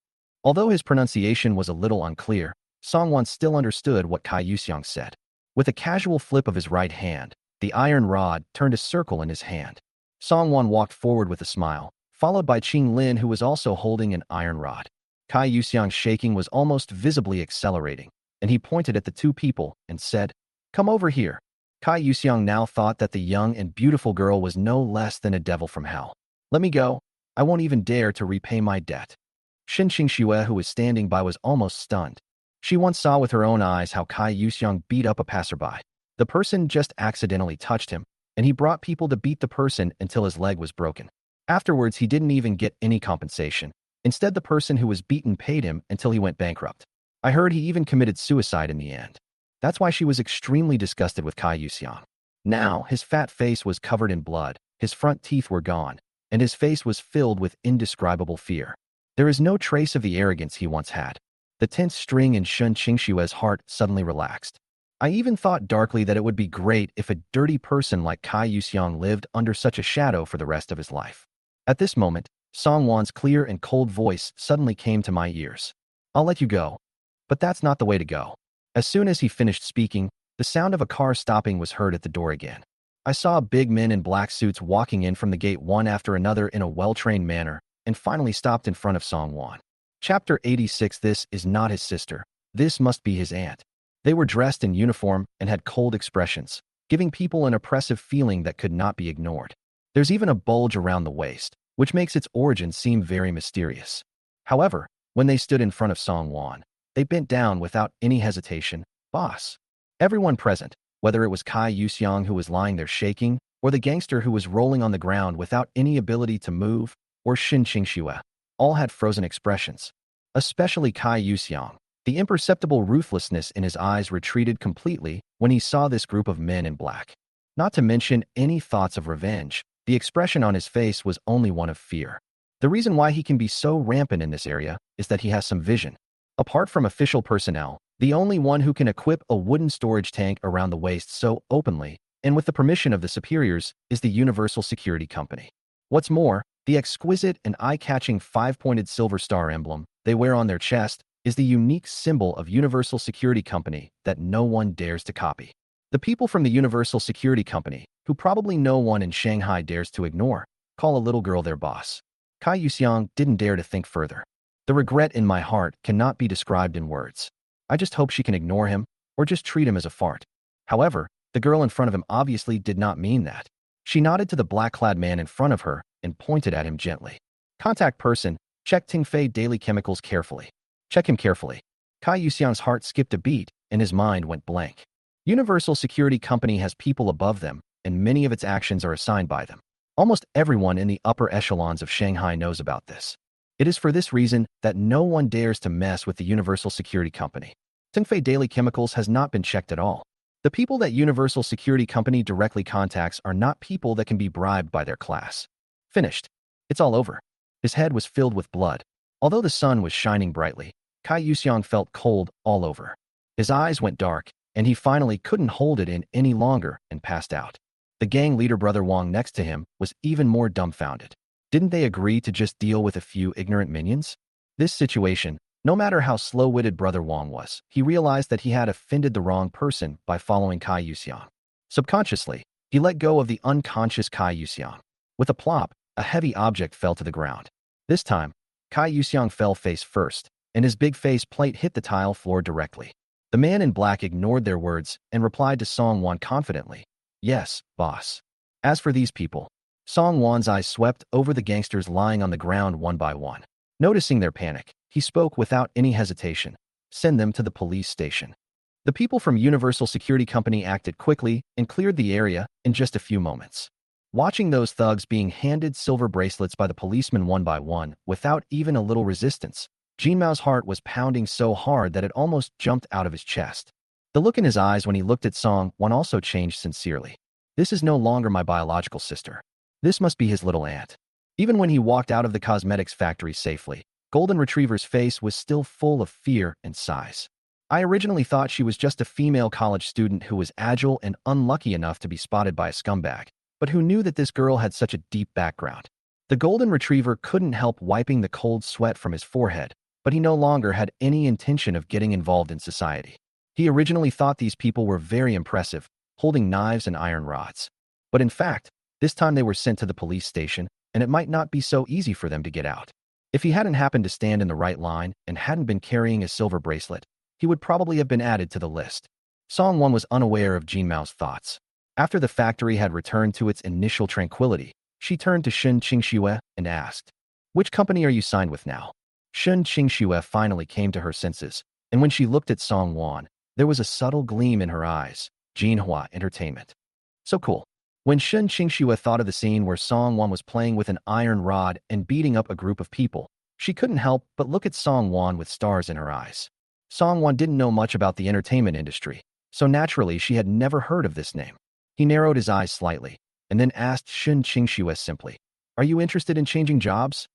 Although his pronunciation was a little unclear, Song Wan still understood what Kai Yuxiang said. With a casual flip of his right hand, the iron rod turned a circle in his hand. Song Wan walked forward with a smile, followed by Qing Lin, who was also holding an iron rod. Kai Yuxiang's shaking was almost visibly accelerating, and he pointed at the two people and said, "Come over here." Kai Yuxiang now thought that the young and beautiful girl was no less than a devil from hell. "Let me go. I won't even dare to repay my debt." Shen Qingxue, who was standing by, was almost stunned. She once saw with her own eyes how Kai Yuxiang beat up a passerby. The person just accidentally touched him, and he brought people to beat the person until his leg was broken. Afterwards, he didn't even get any compensation. Instead, the person who was beaten paid him until he went bankrupt. I heard he even committed suicide in the end. That's why she was extremely disgusted with Kai Yuxiang. Now, his fat face was covered in blood, his front teeth were gone, and his face was filled with indescribable fear. There is no trace of the arrogance he once had. The tense string in Shen Qingxue's heart suddenly relaxed. I even thought darkly that it would be great if a dirty person like Kai Yuxiang lived under such a shadow for the rest of his life. At this moment, Song Wan's clear and cold voice suddenly came to my ears. "I'll let you go. But that's not the way to go." As soon as he finished speaking, the sound of a car stopping was heard at the door again. I saw big men in black suits walking in from the gate one after another in a well-trained manner, and finally stopped in front of Song Wan. Chapter 86. This is not his sister. This must be his aunt. They were dressed in uniform and had cold expressions, giving people an oppressive feeling that could not be ignored. There's even a bulge around the waist, which makes its origin seem very mysterious. However, when they stood in front of Song Wan, they bent down without any hesitation. "Boss." Everyone present, whether it was Kai Yuxiang who was lying there shaking, or the gangster who was rolling on the ground without any ability to move, or Shen Qingxue, all had frozen expressions. Especially Kai Yuxiang. The imperceptible ruthlessness in his eyes retreated completely when he saw this group of men in black. Not to mention any thoughts of revenge, the expression on his face was only one of fear. The reason why he can be so rampant in this area is that he has some vision. Apart from official personnel, the only one who can equip a wooden storage tank around the waist so openly, and with the permission of the superiors, is the Universal Security Company. What's more, the exquisite and eye-catching 5-pointed silver star emblem they wear on their chest is the unique symbol of Universal Security Company that no one dares to copy. The people from the Universal Security Company, who probably no one in Shanghai dares to ignore, call a little girl their boss. Kai Yuxiang didn't dare to think further. The regret in my heart cannot be described in words. I just hope she can ignore him, or just treat him as a fart. However, the girl in front of him obviously did not mean that. She nodded to the black-clad man in front of her and pointed at him gently. "Contact person, check Tingfei Daily Chemicals carefully. Check him carefully." Kai Yuxiang's heart skipped a beat, and his mind went blank. Universal Security Company has people above them, and many of its actions are assigned by them. Almost everyone in the upper echelons of Shanghai knows about this. It is for this reason that no one dares to mess with the Universal Security Company. Tongfei Daily Chemicals has not been checked at all. The people that Universal Security Company directly contacts are not people that can be bribed by their class. Finished. It's all over. His head was filled with blood. Although the sun was shining brightly, Kai Yuxiang felt cold all over. His eyes went dark, and he finally couldn't hold it in any longer and passed out. The gang leader Brother Wang next to him was even more dumbfounded. Didn't they agree to just deal with a few ignorant minions? This situation, no matter how slow-witted Brother Wang was, he realized that he had offended the wrong person by following Kai Yuxiang. Subconsciously, he let go of the unconscious Kai Yuxiang. With a plop, a heavy object fell to the ground. This time, Kai Yuxiang fell face first, and his big face plate hit the tile floor directly. The man in black ignored their words and replied to Song Wan confidently, "Yes, boss." As for these people, Song Wan's eyes swept over the gangsters lying on the ground one by one. Noticing their panic, he spoke without any hesitation. "Send them to the police station." The people from Universal Security Company acted quickly and cleared the area in just a few moments. Watching those thugs being handed silver bracelets by the policemen one by one without even a little resistance, Jin Mao's heart was pounding so hard that it almost jumped out of his chest. The look in his eyes when he looked at Song Wan also changed sincerely. This is no longer my biological sister. This must be his little aunt. Even when he walked out of the cosmetics factory safely, Golden Retriever's face was still full of fear and sighs. I originally thought she was just a female college student who was agile and unlucky enough to be spotted by a scumbag, but who knew that this girl had such a deep background. The Golden Retriever couldn't help wiping the cold sweat from his forehead, but he no longer had any intention of getting involved in society. He originally thought these people were very impressive, holding knives and iron rods. But in fact, this time they were sent to the police station, and it might not be so easy for them to get out. If he hadn't happened to stand in the right line and hadn't been carrying his silver bracelet, he would probably have been added to the list. Song Wan was unaware of Jin Mao's thoughts. After the factory had returned to its initial tranquility, she turned to Shun Qingxue and asked, "Which company are you signed with now?" Shun Qingxue finally came to her senses, and when she looked at Song Wan, there was a subtle gleam in her eyes. Jinhua Entertainment. So cool. When Shun Qingxue thought of the scene where Song Wan was playing with an iron rod and beating up a group of people, she couldn't help but look at Song Wan with stars in her eyes. Song Wan didn't know much about the entertainment industry, so naturally she had never heard of this name. He narrowed his eyes slightly, and then asked Shun Qingxue simply, "Are you interested in changing jobs?"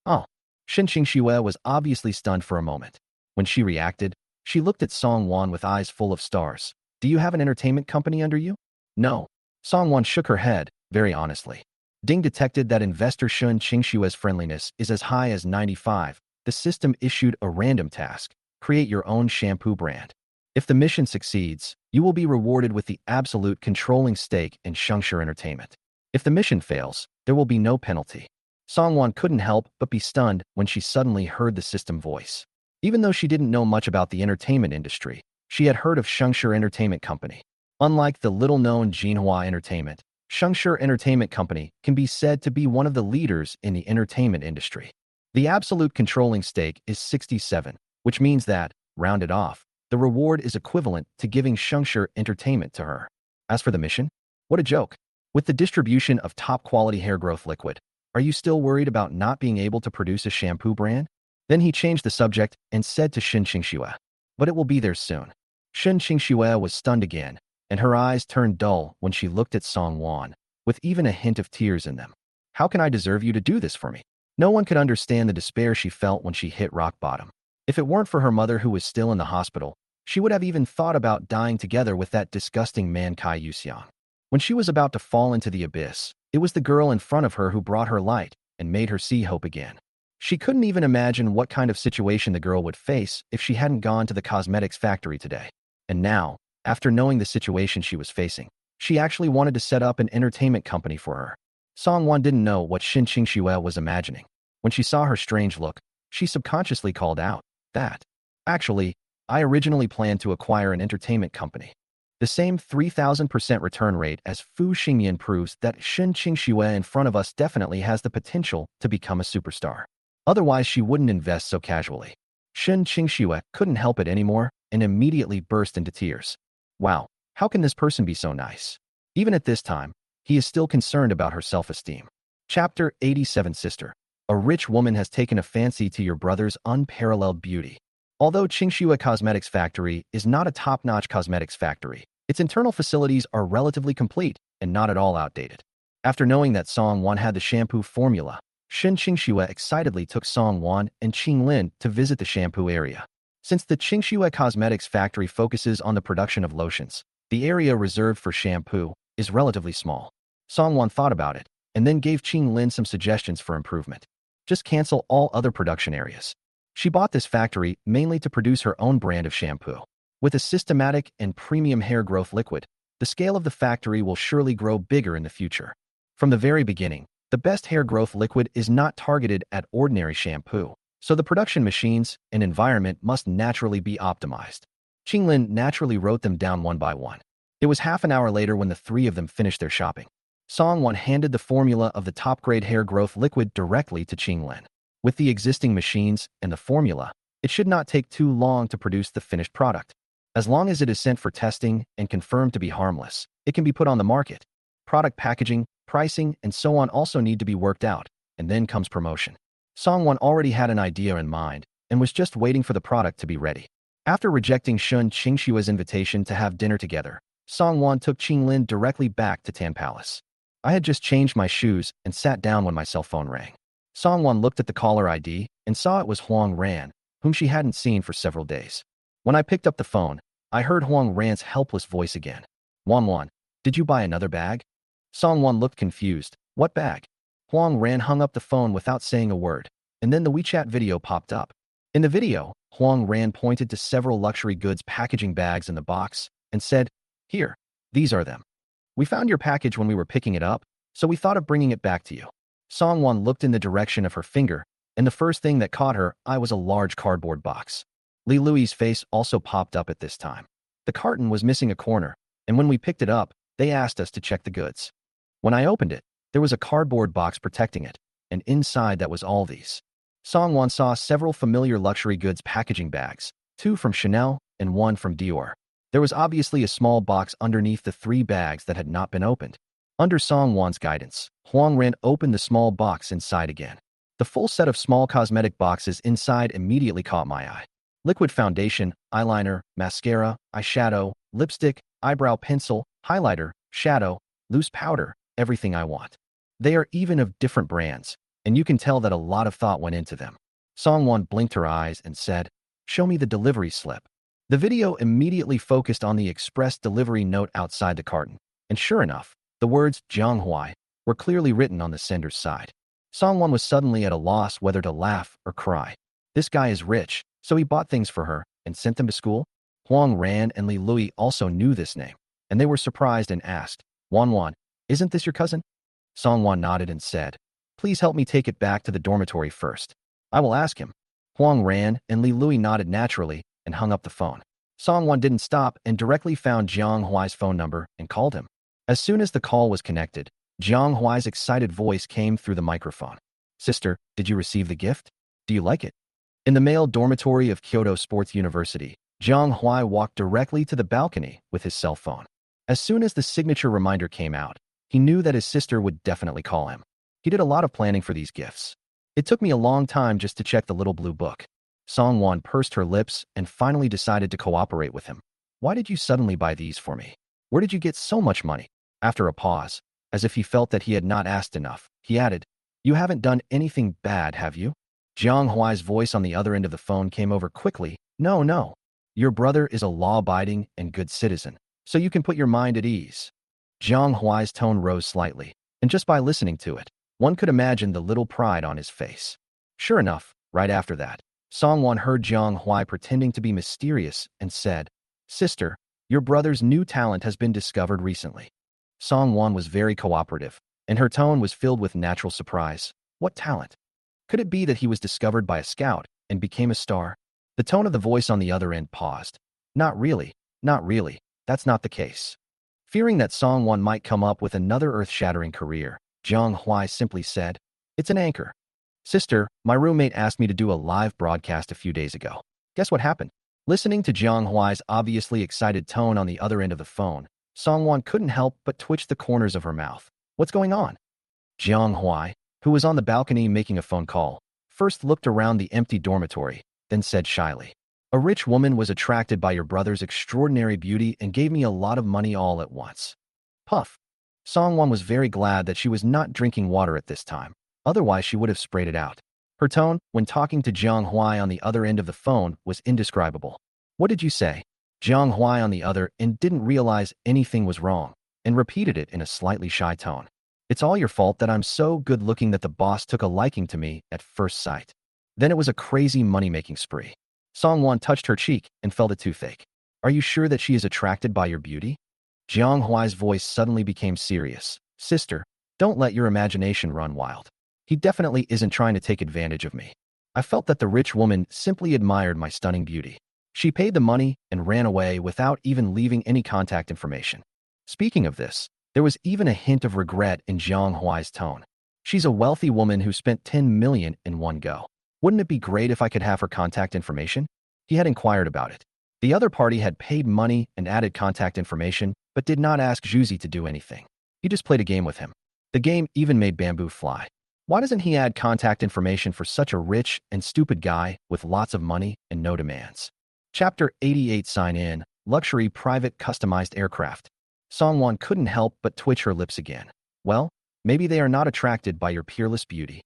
Oh. Shun Qingxue was obviously stunned for a moment. When she reacted, she looked at Song Wan with eyes full of stars. "Do you have an entertainment company under you?" "No." Song Wan shook her head, very honestly. Ding detected that investor Shun Qingxue's friendliness is as high as 95. The system issued a random task: create your own shampoo brand. If the mission succeeds, you will be rewarded with the absolute controlling stake in Shengshi Entertainment. If the mission fails, there will be no penalty. Song Wan couldn't help but be stunned when she suddenly heard the system voice. Even though she didn't know much about the entertainment industry, she had heard of Shengshi Entertainment Company. Unlike the little-known Jinhua Entertainment, Shengshi Entertainment Company can be said to be one of the leaders in the entertainment industry. The absolute controlling stake is 67, which means that, rounded off, the reward is equivalent to giving Shengshi Entertainment to her. As for the mission, what a joke. With the distribution of top-quality hair growth liquid, are you still worried about not being able to produce a shampoo brand? Then he changed the subject and said to Shun Qingxue, "But it will be there soon." Shun Qingxue was stunned again, and her eyes turned dull when she looked at Song Wan, with even a hint of tears in them. "How can I deserve you to do this for me?" No one could understand the despair she felt when she hit rock bottom. If it weren't for her mother who was still in the hospital, she would have even thought about dying together with that disgusting man Kai Yuxiang. When she was about to fall into the abyss, it was the girl in front of her who brought her light and made her see hope again. She couldn't even imagine what kind of situation the girl would face if she hadn't gone to the cosmetics factory today. And now, after knowing the situation she was facing, she actually wanted to set up an entertainment company for her. Song Wan didn't know what Shun Qingxue was imagining. When she saw her strange look, she subconsciously called out, "That. Actually, I originally planned to acquire an entertainment company." The same 3,000% return rate as Fu Xingyan proves that Shun Qingxue in front of us definitely has the potential to become a superstar. Otherwise, she wouldn't invest so casually. Shun Qingxue couldn't help it anymore and immediately burst into tears. Wow, how can this person be so nice? Even at this time, he is still concerned about her self-esteem. Chapter 87 Sister. A rich woman has taken a fancy to your brother's unparalleled beauty. Although Qingxue Cosmetics Factory is not a top-notch cosmetics factory, its internal facilities are relatively complete and not at all outdated. After knowing that Song Wan had the shampoo formula, Shun Qingxue excitedly took Song Wan and Qing Lin to visit the shampoo area. Since the Qingxue Cosmetics Factory focuses on the production of lotions, the area reserved for shampoo is relatively small. Song Wan thought about it and then gave Qing Lin some suggestions for improvement. Just cancel all other production areas. She bought this factory mainly to produce her own brand of shampoo. With a systematic and premium hair growth liquid, the scale of the factory will surely grow bigger in the future. From the very beginning, the best hair growth liquid is not targeted at ordinary shampoo, so the production machines and environment must naturally be optimized. Qinglin naturally wrote them down one by one. It was half an hour later when the three of them finished their shopping. Song Wan handed the formula of the top-grade hair growth liquid directly to Qinglin. With the existing machines and the formula, it should not take too long to produce the finished product. As long as it is sent for testing and confirmed to be harmless, it can be put on the market. Product packaging, pricing, and so on also need to be worked out, and then comes promotion. Song Wan already had an idea in mind and was just waiting for the product to be ready. After rejecting Shun Qingxue's invitation to have dinner together, Song Wan took Qinglin directly back to Tan Palace. I had just changed my shoes and sat down when my cell phone rang. Song Wan looked at the caller ID and saw it was Huang Ran, whom she hadn't seen for several days. When I picked up the phone, I heard Huang Ran's helpless voice again. Wan, did you buy another bag? Song Wan looked confused. What bag? Huang Ran hung up the phone without saying a word, and then the WeChat video popped up. In the video, Huang Ran pointed to several luxury goods packaging bags in the box and said, "Here, these are them. We found your package when we were picking it up, so we thought of bringing it back to you." Song Wan looked in the direction of her finger, and the first thing that caught her eye was a large cardboard box. Li Lui's face also popped up at this time. The carton was missing a corner, and when we picked it up, they asked us to check the goods. When I opened it, there was a cardboard box protecting it, and inside that was all these. Song Wan saw several familiar luxury goods packaging bags, 2 from Chanel and 1 from Dior. There was obviously a small box underneath the 3 bags that had not been opened. Under Song Wan's guidance, Huang Ran opened the small box inside again. The full set of small cosmetic boxes inside immediately caught my eye. Liquid foundation, eyeliner, mascara, eyeshadow, lipstick, eyebrow pencil, highlighter, shadow, loose powder, everything I want. They are even of different brands, and you can tell that a lot of thought went into them. Song Wan blinked her eyes and said, "Show me the delivery slip." The video immediately focused on the express delivery note outside the carton, and sure enough, the words Jianghuai were clearly written on the sender's side. Song Wan was suddenly at a loss whether to laugh or cry. This guy is rich, so he bought things for her and sent them to school? Huang Ran and Li Lui also knew this name, and they were surprised and asked, Wan, isn't this your cousin?" Song Wan nodded and said, "Please help me take it back to the dormitory first. I will ask him." Huang Ran and Li Lui nodded naturally and hung up the phone. Song Wan didn't stop and directly found Jiang Huai's phone number and called him. As soon as the call was connected, Jiang Huai's excited voice came through the microphone. "Sister, did you receive the gift? Do you like it?" In the male dormitory of Kyoto Sports University, Jiang Huai walked directly to the balcony with his cell phone. As soon as the signature reminder came out, he knew that his sister would definitely call him. He did a lot of planning for these gifts. "It took me a long time just to check the little blue book." Song Wan pursed her lips and finally decided to cooperate with him. "Why did you suddenly buy these for me? Where did you get so much money?" After a pause, as if he felt that he had not asked enough, he added, "You haven't done anything bad, have you?" Jiang Huai's voice on the other end of the phone came over quickly. No. Your brother is a law-abiding and good citizen, so you can put your mind at ease." Jiang Huai's tone rose slightly, and just by listening to it, one could imagine the little pride on his face. Sure enough, right after that, Song Wan heard Jiang Huai pretending to be mysterious and said, "Sister, your brother's new talent has been discovered recently." Song Wan was very cooperative, and her tone was filled with natural surprise. What talent? Could it be that he was discovered by a scout and became a star? The tone of the voice on the other end paused. Not really. That's not the case." Fearing that Song Wan might come up with another earth-shattering career, Jiang Huai simply said, "It's an anchor." Sister, my roommate asked me to do a live broadcast a few days ago. Guess what happened? Listening to Jiang Huai's obviously excited tone on the other end of the phone, Song Wan couldn't help but twitch the corners of her mouth. What's going on? Jiang Huai, who was on the balcony making a phone call, first looked around the empty dormitory, then said shyly, "A rich woman was attracted by your brother's extraordinary beauty and gave me a lot of money all at once." Puff. Song Wan was very glad that she was not drinking water at this time. Otherwise, she would have sprayed it out. Her tone, when talking to Jiang Huai on the other end of the phone, was indescribable. "What did you say?" Jiang Huai on the other end didn't realize anything was wrong and repeated it in a slightly shy tone. "It's all your fault that I'm so good-looking that the boss took a liking to me at first sight." Then it was a crazy money-making spree. Song Wan touched her cheek and felt a toothache. "Are you sure that she is attracted by your beauty?" Jiang Huai's voice suddenly became serious. "Sister, don't let your imagination run wild. He definitely isn't trying to take advantage of me. I felt that the rich woman simply admired my stunning beauty. She paid the money and ran away without even leaving any contact information." Speaking of this, there was even a hint of regret in Jiang Huai's tone. "She's a wealthy woman who spent 10 million in one go. Wouldn't it be great if I could have her contact information?" He had inquired about it. The other party had paid money and added contact information, but did not ask Zhuzi to do anything. He just played a game with him. The game even made bamboo fly. Why doesn't he add contact information for such a rich and stupid guy with lots of money and no demands? Chapter 88 Sign In, Luxury Private Customized Aircraft. Song Wan couldn't help but twitch her lips again. "Well, maybe they are not attracted by your peerless beauty.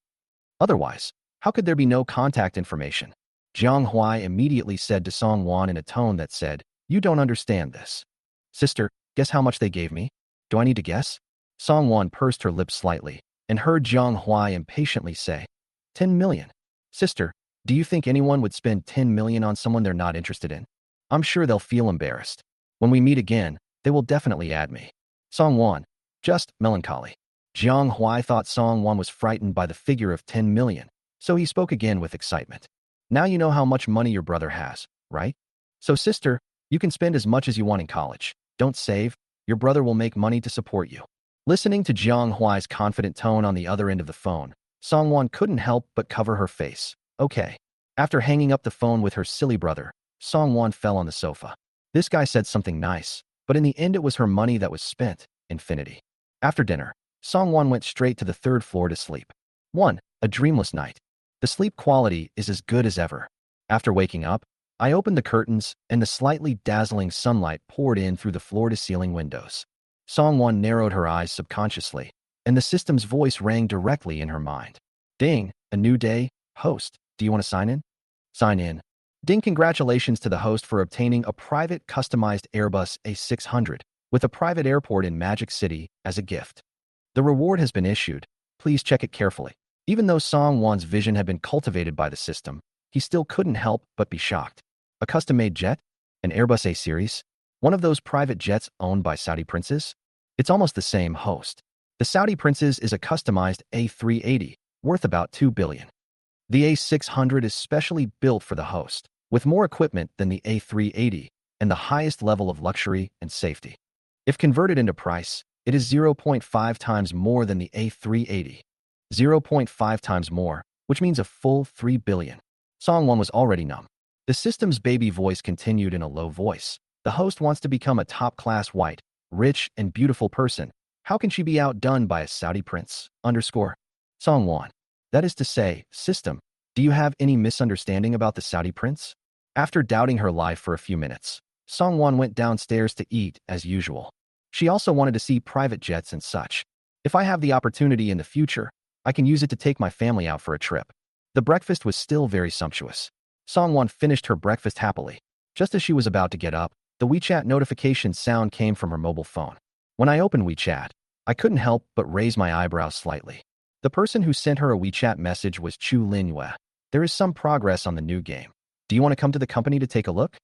Otherwise, how could there be no contact information?" Jiang Huai immediately said to Song Wan in a tone that said, "You don't understand this." "Sister, guess how much they gave me?" "Do I need to guess?" Song Wan pursed her lips slightly and heard Jiang Huai impatiently say, 10 million. "Sister, do you think anyone would spend 10 million on someone they're not interested in? I'm sure they'll feel embarrassed. When we meet again, they will definitely add me." Song Wan, just melancholy. Jiang Huai thought Song Wan was frightened by the figure of 10 million, so he spoke again with excitement. "Now you know how much money your brother has, right? So sister, you can spend as much as you want in college. Don't save. Your brother will make money to support you." Listening to Jiang Huai's confident tone on the other end of the phone, Song Wan couldn't help but cover her face. "Okay." After hanging up the phone with her silly brother, Song Wan fell on the sofa. This guy said something nice, but in the end it was her money that was spent. Infinity. After dinner, Song Wan went straight to the third floor to sleep. 1. A dreamless night. The sleep quality is as good as ever. After waking up, I opened the curtains and the slightly dazzling sunlight poured in through the floor-to-ceiling windows. Song Wan narrowed her eyes subconsciously, and the system's voice rang directly in her mind. "Ding, a new day. Host, do you want to sign in?" "Sign in." "Ding, congratulations to the host for obtaining a private customized Airbus A600 with a private airport in Magic City as a gift. The reward has been issued. Please check it carefully." Even though Song Wan's vision had been cultivated by the system, he still couldn't help but be shocked. A custom-made jet? An Airbus A series? One of those private jets owned by Saudi princes? It's almost the same host. The Saudi princes is a customized A380, worth about 2 billion. The A600 is specially built for the host, with more equipment than the A380 and the highest level of luxury and safety. If converted into price, it is 0.5 times more than the A380. 0.5 times more, which means a full 3 billion. Song Wan was already numb. The system's baby voice continued in a low voice. "The host wants to become a top-class white, rich, and beautiful person. How can she be outdone by a Saudi prince? Song Wan. That is to say, system, do you have any misunderstanding about the Saudi prince?" After doubting her life for a few minutes, Song Wan went downstairs to eat as usual. She also wanted to see private jets and such. "If I have the opportunity in the future, I can use it to take my family out for a trip." The breakfast was still very sumptuous. Song Wan finished her breakfast happily. Just as she was about to get up, the WeChat notification sound came from her mobile phone. When I opened WeChat, I couldn't help but raise my eyebrows slightly. The person who sent her a WeChat message was Chu Linyue. "There is some progress on the new game. Do you want to come to the company to take a look?"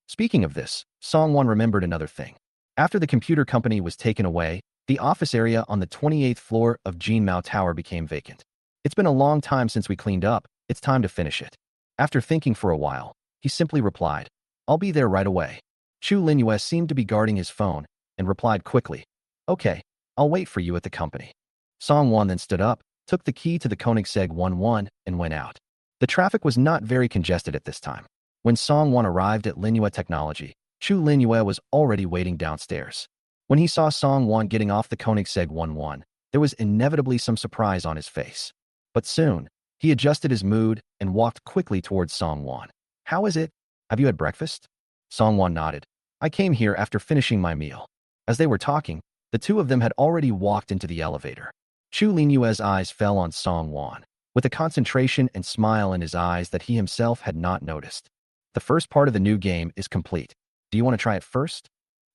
Speaking of this, Song Wan remembered another thing. After the computer company was taken away, the office area on the 28th floor of Jean Mao Tower became vacant. "It's been a long time since we cleaned up. It's time to finish it." After thinking for a while, he simply replied, "I'll be there right away." Chu Linyue seemed to be guarding his phone and replied quickly, "Okay, I'll wait for you at the company." Song Wan then stood up, took the key to the Koenigsegg 11, and went out. The traffic was not very congested at this time. When Song Wan arrived at Linyue Technology, Chu Linyue was already waiting downstairs. When he saw Song Wan getting off the Koenigsegg 11, there was inevitably some surprise on his face. But soon, he adjusted his mood and walked quickly towards Song Wan. "How is it? Have you had breakfast?" Song Wan nodded. "I came here after finishing my meal." As they were talking, the two of them had already walked into the elevator. Chu Linyue's eyes fell on Song Wan, with a concentration and smile in his eyes that he himself had not noticed. "The first part of the new game is complete. Do you want to try it first?"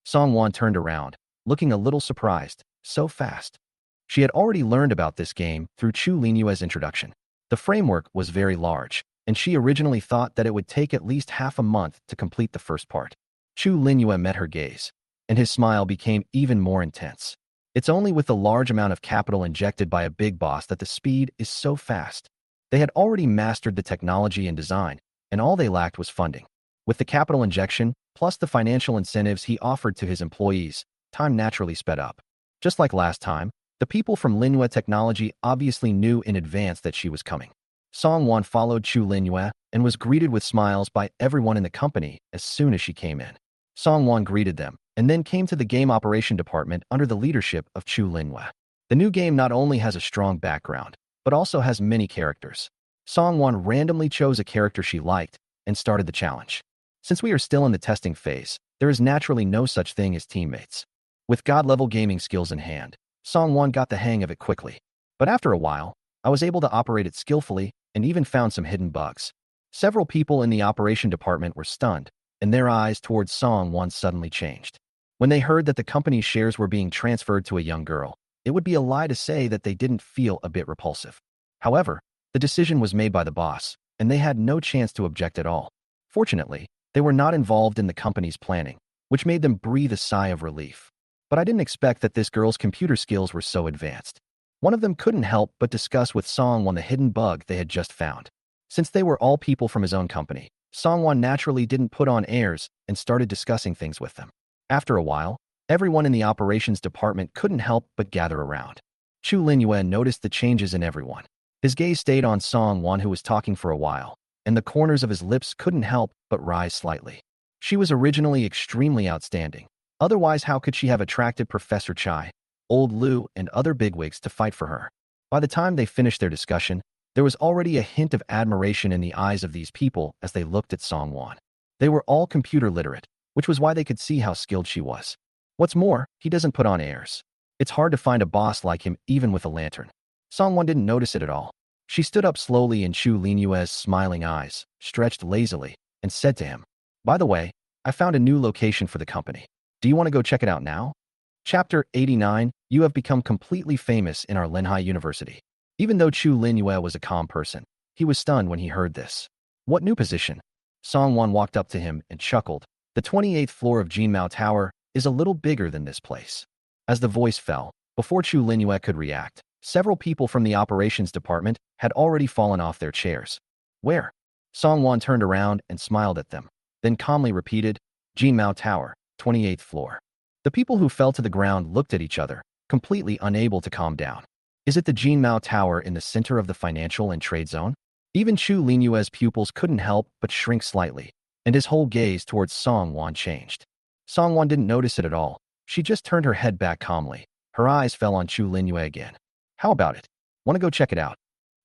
Song Wan turned around, looking a little surprised. So fast. She had already learned about this game through Chu Linyue's introduction. The framework was very large, and she originally thought that it would take at least half a month to complete the first part. Chu Linyue met her gaze, and his smile became even more intense. It's only with the large amount of capital injected by a big boss that the speed is so fast. They had already mastered the technology and design, and all they lacked was funding. With the capital injection, plus the financial incentives he offered to his employees, time naturally sped up. Just like last time, the people from Linyue Technology obviously knew in advance that she was coming. Song Wan followed Chu Linyue and was greeted with smiles by everyone in the company as soon as she came in. Song Wan greeted them and then came to the game operation department under the leadership of Chu Linyue. The new game not only has a strong background, but also has many characters. Song Wan randomly chose a character she liked and started the challenge. Since we are still in the testing phase, there is naturally no such thing as teammates. With god-level gaming skills in hand, Song Wan got the hang of it quickly. But after a while, I was able to operate it skillfully and even found some hidden bugs. Several people in the operation department were stunned, and their eyes towards Song Wan suddenly changed. When they heard that the company's shares were being transferred to a young girl, it would be a lie to say that they didn't feel a bit repulsive. However, the decision was made by the boss, and they had no chance to object at all. Fortunately, they were not involved in the company's planning, which made them breathe a sigh of relief. But I didn't expect that this girl's computer skills were so advanced. One of them couldn't help but discuss with Song Wan the hidden bug they had just found. Since they were all people from his own company, Song Wan naturally didn't put on airs and started discussing things with them. After a while, everyone in the operations department couldn't help but gather around. Chu Linyue noticed the changes in everyone. His gaze stayed on Song Wan, who was talking for a while, and the corners of his lips couldn't help but rise slightly. She was originally extremely outstanding. Otherwise, how could she have attracted Professor Chai, Old Liu, and other bigwigs to fight for her? By the time they finished their discussion, there was already a hint of admiration in the eyes of these people as they looked at Song Wan. They were all computer literate, which was why they could see how skilled she was. What's more, he doesn't put on airs. It's hard to find a boss like him even with a lantern. Song Wan didn't notice it at all. She stood up slowly in Chu Linyue's smiling eyes, stretched lazily, and said to him, "By the way, I found a new location for the company. Do you want to go check it out now?" Chapter 89, You have become completely famous in our Linhai University. Even though Chu Linyue was a calm person, he was stunned when he heard this. "What new position?" Song Wan walked up to him and chuckled. "The 28th floor of Jinmao Tower is a little bigger than this place." As the voice fell, before Chu Linyue could react, several people from the operations department had already fallen off their chairs. "Where?" Song Wan turned around and smiled at them, then calmly repeated, "Jinmao Tower, 28th floor." The people who fell to the ground looked at each other, completely unable to calm down. Is it the Jinmao Tower in the center of the financial and trade zone? Even Chu Linyue's pupils couldn't help but shrink slightly, and his whole gaze towards Song Wan changed. Song Wan didn't notice it at all. She just turned her head back calmly. Her eyes fell on Chu Linyue again. "How about it? Want to go check it out?"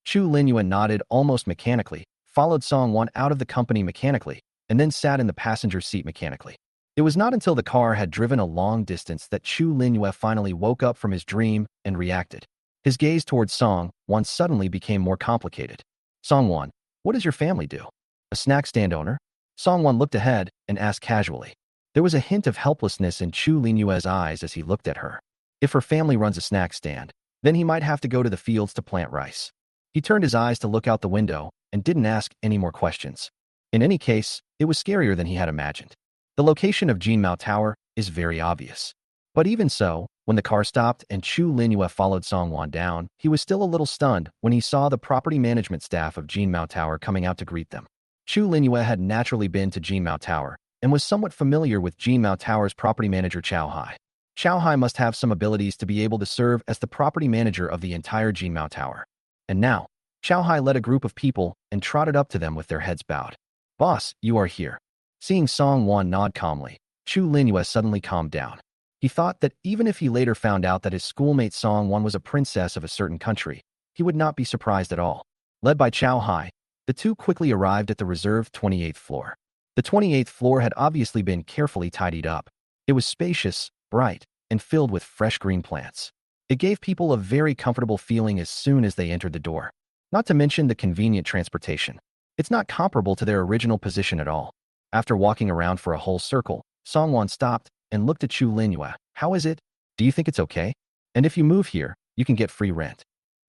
Chu Linyue nodded almost mechanically, followed Song Wan out of the company mechanically, and then sat in the passenger seat mechanically. It was not until the car had driven a long distance that Chu Linyue finally woke up from his dream and reacted. His gaze towards Song Wan suddenly became more complicated. "Song Wan, what does your family do? A snack stand owner?" Song Wan looked ahead and asked casually. There was a hint of helplessness in Chu Linyue's eyes as he looked at her. If her family runs a snack stand, then he might have to go to the fields to plant rice. He turned his eyes to look out the window and didn't ask any more questions. In any case, it was scarier than he had imagined. The location of Jinmao Tower is very obvious. But even so, when the car stopped and Chu Linyue followed Song Wan down, he was still a little stunned when he saw the property management staff of Jinmao Tower coming out to greet them. Chu Linyue had naturally been to Jinmao Tower and was somewhat familiar with Jinmao Tower's property manager Chao Hai. Chao Hai must have some abilities to be able to serve as the property manager of the entire Jinmao Tower. And now, Xiao Hai led a group of people and trotted up to them with their heads bowed. Boss, you are here. Seeing Song Wan nod calmly, Chu Linyue suddenly calmed down. He thought that even if he later found out that his schoolmate Song Wan was a princess of a certain country, he would not be surprised at all. Led by Xiao Hai, the two quickly arrived at the reserved 28th floor. The 28th floor had obviously been carefully tidied up. It was spacious, bright, and filled with fresh green plants. It gave people a very comfortable feeling as soon as they entered the door. Not to mention the convenient transportation. It's not comparable to their original position at all. After walking around for a whole circle, Song Wan stopped and looked at Chu Linyue. How is it? Do you think it's okay? And if you move here, you can get free rent.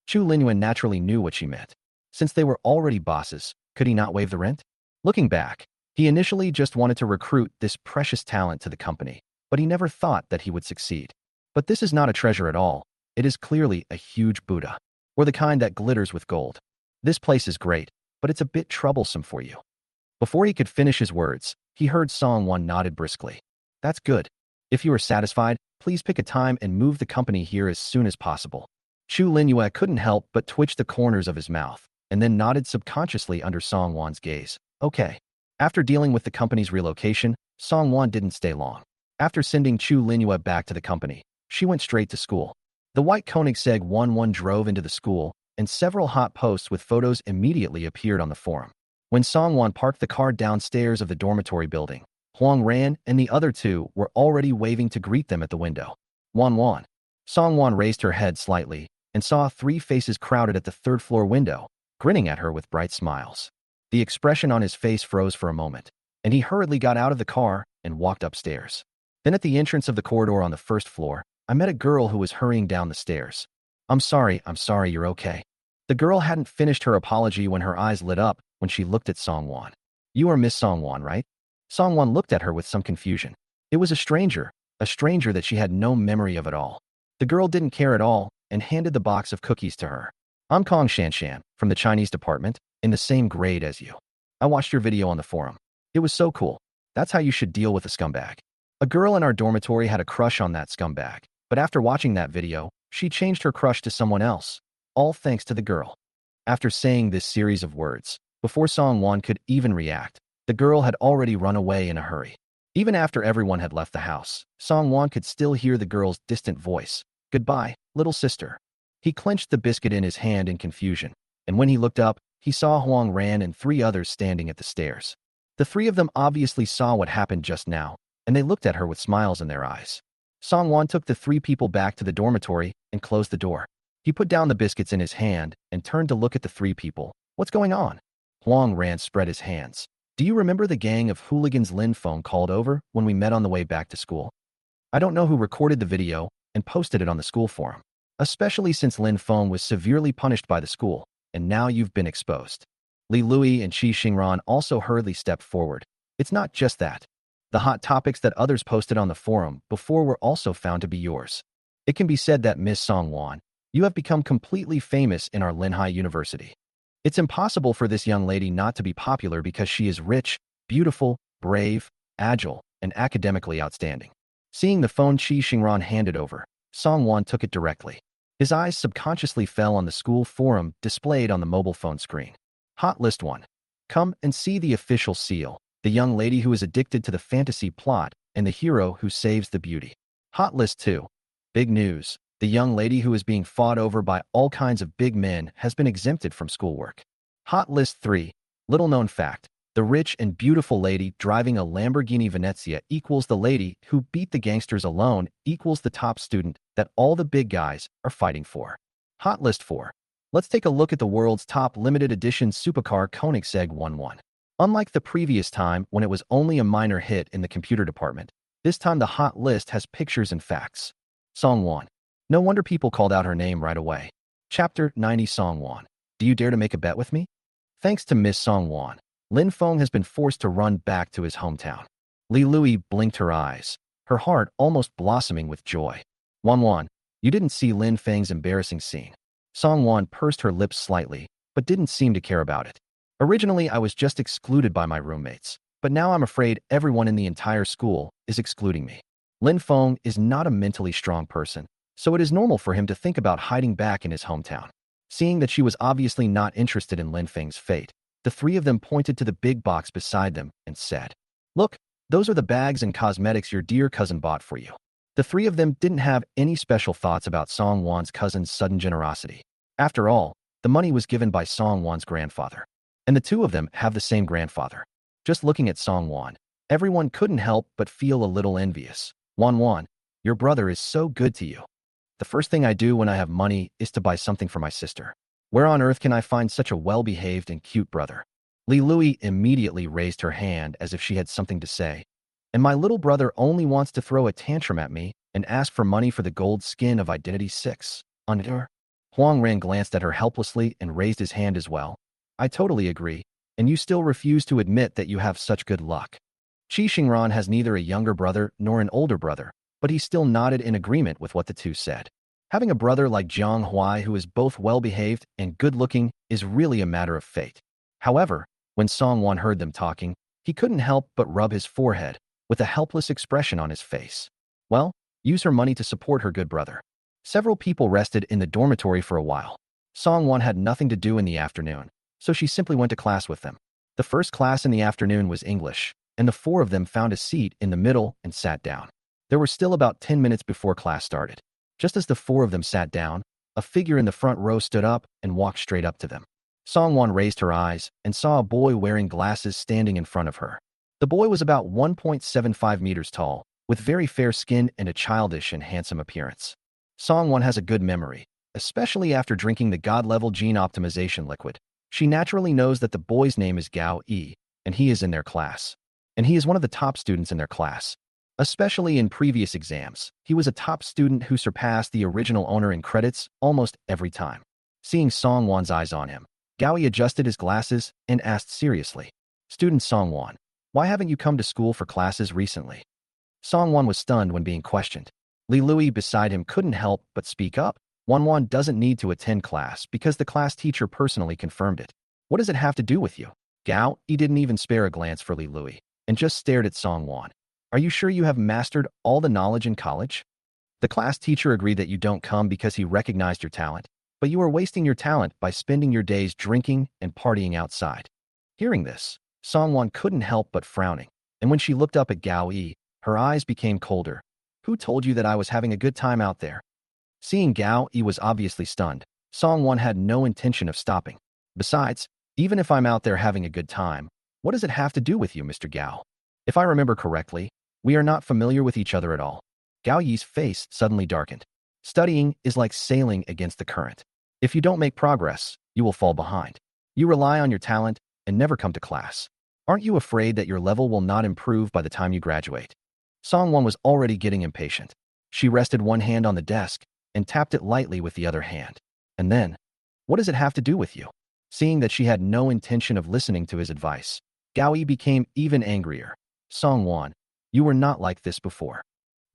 Chu Linyue naturally knew what she meant. Since they were already bosses, could he not waive the rent? Looking back, he initially just wanted to recruit this precious talent to the company, but he never thought that he would succeed. But this is not a treasure at all. It is clearly a huge Buddha, or the kind that glitters with gold. This place is great, but it's a bit troublesome for you. Before he could finish his words, he heard Song Wan nodded briskly. That's good. If you are satisfied, please pick a time and move the company here as soon as possible. Chu Linyue couldn't help but twitch the corners of his mouth, and then nodded subconsciously under Song Wan's gaze. Okay. After dealing with the company's relocation, Song Wan didn't stay long. After sending Chu Linyue back to the company, she went straight to school. The white Koenigsegg 11 drove into the school, and several hot posts with photos immediately appeared on the forum. When Song Wan parked the car downstairs of the dormitory building, Huang Ran and the other two were already waving to greet them at the window. Wan. Song Wan raised her head slightly and saw three faces crowded at the third-floor window, grinning at her with bright smiles. The expression on his face froze for a moment, and he hurriedly got out of the car and walked upstairs. Then at the entrance of the corridor on the first floor, I met a girl who was hurrying down the stairs. I'm sorry, you're okay. The girl hadn't finished her apology when her eyes lit up when she looked at Song Wan. You are Miss Song Wan, right? Song Wan looked at her with some confusion. It was a stranger that she had no memory of at all. The girl didn't care at all and handed the box of cookies to her. I'm Kong Shanshan, from the Chinese department, in the same grade as you. I watched your video on the forum. It was so cool. That's how you should deal with a scumbag. A girl in our dormitory had a crush on that scumbag, but after watching that video, she changed her crush to someone else, all thanks to the girl. After saying this series of words, before Song Wan could even react, the girl had already run away in a hurry. Even after everyone had left the house, Song Wan could still hear the girl's distant voice. Goodbye, little sister. He clenched the biscuit in his hand in confusion, and when he looked up, he saw Huang Ran and three others standing at the stairs. The three of them obviously saw what happened just now, and they looked at her with smiles in their eyes. Song Wan took the three people back to the dormitory and closed the door. He put down the biscuits in his hand and turned to look at the three people. What's going on? Huang Ran spread his hands. Do you remember the gang of hooligans Lin Feng called over when we met on the way back to school? I don't know who recorded the video and posted it on the school forum, especially since Lin Feng was severely punished by the school, and now you've been exposed. Li Lui and Qi Xingran also hurriedly stepped forward. It's not just that. The hot topics that others posted on the forum before were also found to be yours. It can be said that Miss Song Wan, you have become completely famous in our Linhai University. It's impossible for this young lady not to be popular because she is rich, beautiful, brave, agile, and academically outstanding. Seeing the phone Qi Xingran handed over, Song Wan took it directly. His eyes subconsciously fell on the school forum displayed on the mobile phone screen. Hot List 1. Come and see the official seal, the young lady who is addicted to the fantasy plot and the hero who saves the beauty. Hot List 2. Big news. The young lady who is being fought over by all kinds of big men has been exempted from schoolwork. Hot List 3. Little known fact. The rich and beautiful lady driving a Lamborghini Venezia equals the lady who beat the gangsters alone equals the top student that all the big guys are fighting for. Hot List 4. Let's take a look at the world's top limited edition supercar Koenigsegg 11. Unlike the previous time when it was only a minor hit in the computer department, this time the hot list has pictures and facts. Song Wan. No wonder people called out her name right away. Chapter 90 Song Wan. Do you dare to make a bet with me? Thanks to Miss Song Wan, Lin Feng has been forced to run back to his hometown. Li Lui blinked her eyes, her heart almost blossoming with joy. Wan, you didn't see Lin Feng's embarrassing scene. Song Wan pursed her lips slightly, but didn't seem to care about it. Originally, I was just excluded by my roommates, but now I'm afraid everyone in the entire school is excluding me. Lin Feng is not a mentally strong person, so it is normal for him to think about hiding back in his hometown. Seeing that she was obviously not interested in Lin Feng's fate, the three of them pointed to the big box beside them and said, "Look, those are the bags and cosmetics your dear cousin bought for you." The three of them didn't have any special thoughts about Song Wan's cousin's sudden generosity. After all, the money was given by Song Wan's grandfather. And the two of them have the same grandfather. Just looking at Song Wan, everyone couldn't help but feel a little envious. Wan, your brother is so good to you. The first thing I do when I have money is to buy something for my sister. Where on earth can I find such a well-behaved and cute brother? Li Lui immediately raised her hand as if she had something to say. And my little brother only wants to throw a tantrum at me and ask for money for the gold skin of Identity 6. On her. Huang Ran glanced at her helplessly and raised his hand as well. I totally agree, and you still refuse to admit that you have such good luck. Qi Xingran has neither a younger brother nor an older brother, but he still nodded in agreement with what the two said. Having a brother like Jiang Huai who is both well-behaved and good-looking is really a matter of fate. However, when Song Wan heard them talking, he couldn't help but rub his forehead, with a helpless expression on his face. Well, use her money to support her good brother. Several people rested in the dormitory for a while. Song Wan had nothing to do in the afternoon, so she simply went to class with them. The first class in the afternoon was English, and the four of them found a seat in the middle and sat down. There were still about 10 minutes before class started. Just as the four of them sat down, a figure in the front row stood up and walked straight up to them. Song Wan raised her eyes and saw a boy wearing glasses standing in front of her. The boy was about 1.75 meters tall, with very fair skin and a childish and handsome appearance. Song Wan has a good memory, especially after drinking the God-level gene optimization liquid. She naturally knows that the boy's name is Gao Yi, and he is in their class. And he is one of the top students in their class. Especially in previous exams, he was a top student who surpassed the original owner in credits almost every time. Seeing Song Wan's eyes on him, Gao Yi adjusted his glasses and asked seriously, "Student Song Wan, why haven't you come to school for classes recently?" Song Wan was stunned when being questioned. Li Lui beside him couldn't help but speak up. Wan doesn't need to attend class because the class teacher personally confirmed it. What does it have to do with you? Gao Yi didn't even spare a glance for Li Lui and just stared at Song Wan. Are you sure you have mastered all the knowledge in college? The class teacher agreed that you don't come because he recognized your talent, but you are wasting your talent by spending your days drinking and partying outside. Hearing this, Song Wan couldn't help but frowning, and when she looked up at Gao Yi, her eyes became colder. Who told you that I was having a good time out there? Seeing Gao Yi was obviously stunned, Song Wan had no intention of stopping. Besides, even if I'm out there having a good time, what does it have to do with you, Mr. Gao? If I remember correctly, we are not familiar with each other at all. Gao Yi's face suddenly darkened. Studying is like sailing against the current. If you don't make progress, you will fall behind. You rely on your talent and never come to class. Aren't you afraid that your level will not improve by the time you graduate? Song Wan was already getting impatient. She rested one hand on the desk and tapped it lightly with the other hand. And then, what does it have to do with you? Seeing that she had no intention of listening to his advice, Gao Yi became even angrier. Song Wan, you were not like this before.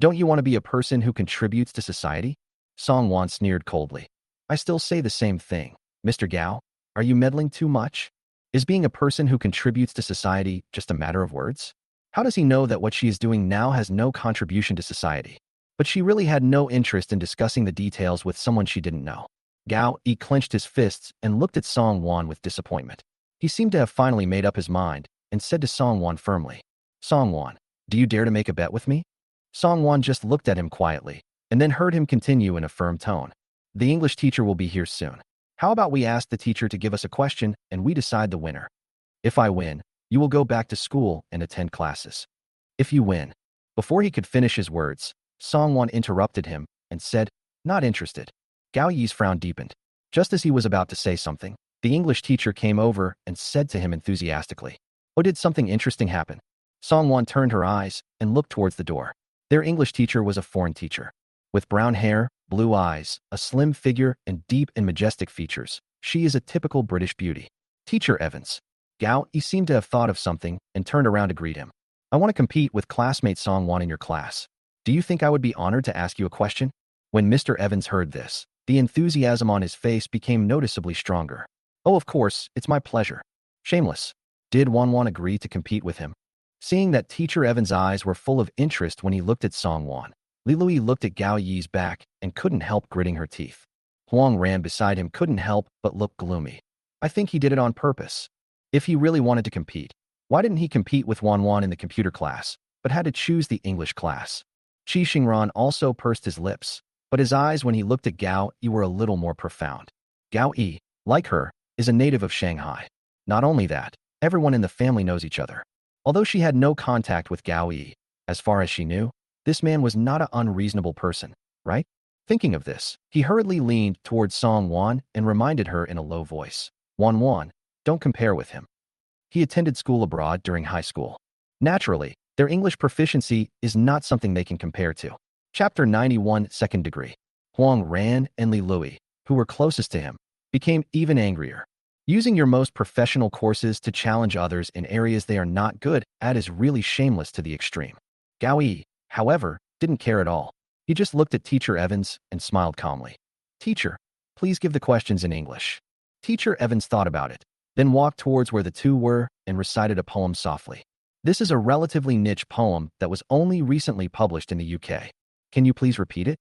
Don't you want to be a person who contributes to society? Song Wan sneered coldly. I still say the same thing. Mr. Gao, are you meddling too much? Is being a person who contributes to society just a matter of words? How does he know that what she is doing now has no contribution to society? But she really had no interest in discussing the details with someone she didn't know. Gao Yi clenched his fists and looked at Song Wan with disappointment. He seemed to have finally made up his mind and said to Song Wan firmly, Song Wan, do you dare to make a bet with me? Song Wan just looked at him quietly and then heard him continue in a firm tone. The English teacher will be here soon. How about we ask the teacher to give us a question and we decide the winner? If I win, you will go back to school and attend classes. If you win. Before he could finish his words, Song Wan interrupted him and said, not interested. Gao Yi's frown deepened. Just as he was about to say something, the English teacher came over and said to him enthusiastically, oh, did something interesting happen? Song Wan turned her eyes and looked towards the door. Their English teacher was a foreign teacher. With brown hair, blue eyes, a slim figure, and deep and majestic features, she is a typical British beauty. Teacher Evans. Gao Yi seemed to have thought of something and turned around to greet him. I want to compete with classmate Song Wan in your class. Do you think I would be honored to ask you a question? When Mr. Evans heard this, the enthusiasm on his face became noticeably stronger. Oh, of course, it's my pleasure. Shameless. Did Wan agree to compete with him? Seeing that Teacher Evans' eyes were full of interest when he looked at Song Wan, Li Lui looked at Gao Yi's back and couldn't help gritting her teeth. Huang ran beside him couldn't help but look gloomy. I think he did it on purpose. If he really wanted to compete, why didn't he compete with Wan in the computer class, but had to choose the English class? Qi Xingran also pursed his lips, but his eyes when he looked at Gao Yi were a little more profound. Gao Yi, like her, is a native of Shanghai. Not only that, everyone in the family knows each other. Although she had no contact with Gao Yi, as far as she knew, this man was not an unreasonable person, right? Thinking of this, he hurriedly leaned towards Song Wan and reminded her in a low voice, Wan, don't compare with him. He attended school abroad during high school. Naturally, their English proficiency is not something they can compare to. Chapter 91, Second Degree. Huang Ran and Li Lui, who were closest to him, became even angrier. Using your most professional courses to challenge others in areas they are not good at is really shameless to the extreme. Gao Yi, however, didn't care at all. He just looked at Teacher Evans and smiled calmly. Teacher, please give the questions in English. Teacher Evans thought about it, then walked towards where the two were and recited a poem softly. This is a relatively niche poem that was only recently published in the UK. Can you please repeat it?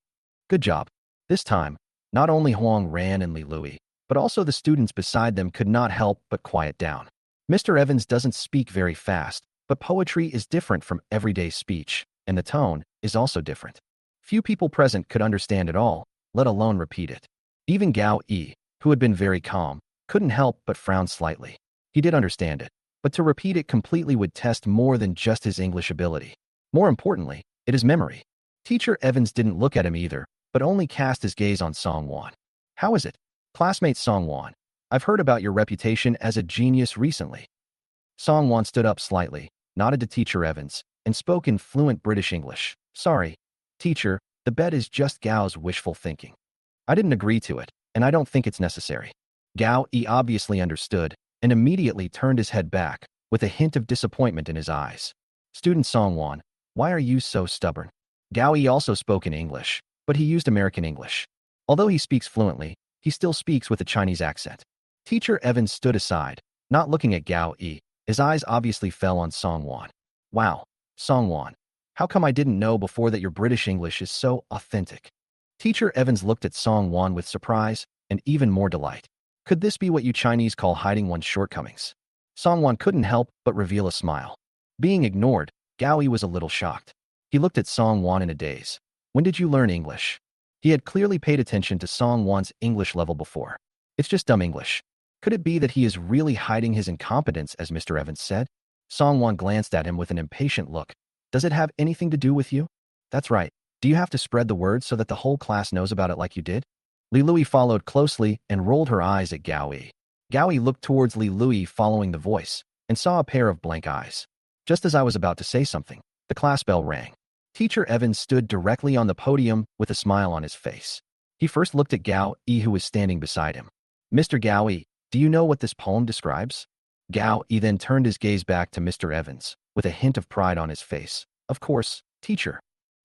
Good job. This time, not only Huang Ran and Li Lui, but also the students beside them could not help but quiet down. Mr. Evans doesn't speak very fast, but poetry is different from everyday speech, and the tone is also different. Few people present could understand it all, let alone repeat it. Even Gao Yi, who had been very calm, couldn't help but frown slightly. He did understand it, but to repeat it completely would test more than just his English ability. More importantly, it is memory. Teacher Evans didn't look at him either, but only cast his gaze on Song Wan. How is it? Classmate Song Wan, I've heard about your reputation as a genius recently. Song Wan stood up slightly, nodded to Teacher Evans, and spoke in fluent British English. Sorry, teacher, the bet is just Gao's wishful thinking. I didn't agree to it, and I don't think it's necessary. Gao Yi obviously understood, and immediately turned his head back, with a hint of disappointment in his eyes. Student Song Wan, why are you so stubborn? Gao Yi also spoke in English, but he used American English. Although he speaks fluently, he still speaks with a Chinese accent. Teacher Evans stood aside, not looking at Gao Yi. His eyes obviously fell on Song Wan. Wow, Song Wan, how come I didn't know before that your British English is so authentic? Teacher Evans looked at Song Wan with surprise and even more delight. Could this be what you Chinese call hiding one's shortcomings? Song Wan couldn't help but reveal a smile. Being ignored, Gao Yi was a little shocked. He looked at Song Wan in a daze. When did you learn English? He had clearly paid attention to Song Wan's English level before. It's just dumb English. Could it be that he is really hiding his incompetence, as Mr. Evans said? Song Wan glanced at him with an impatient look. Does it have anything to do with you? That's right. Do you have to spread the word so that the whole class knows about it like you did? Li Lui followed closely and rolled her eyes at Gao Yi. Gao Yi looked towards Li Lui following the voice and saw a pair of blank eyes. Just as I was about to say something, the class bell rang. Teacher Evans stood directly on the podium with a smile on his face. He first looked at Gao Yi, who was standing beside him. Mr. Gao Yi, do you know what this poem describes? Gao Yi then turned his gaze back to Mr. Evans, with a hint of pride on his face. Of course, teacher.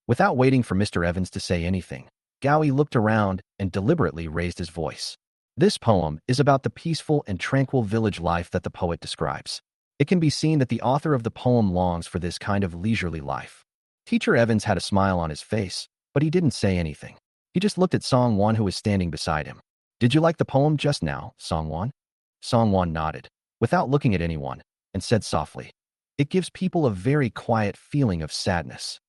Without waiting for Mr. Evans to say anything, Gao Yi looked around and deliberately raised his voice. This poem is about the peaceful and tranquil village life that the poet describes. It can be seen that the author of the poem longs for this kind of leisurely life. Teacher Evans had a smile on his face, but he didn't say anything. He just looked at Song Wan, who was standing beside him. Did you like the poem just now, Song Wan? Song Wan nodded, without looking at anyone, and said softly, it gives people a very quiet feeling of sadness.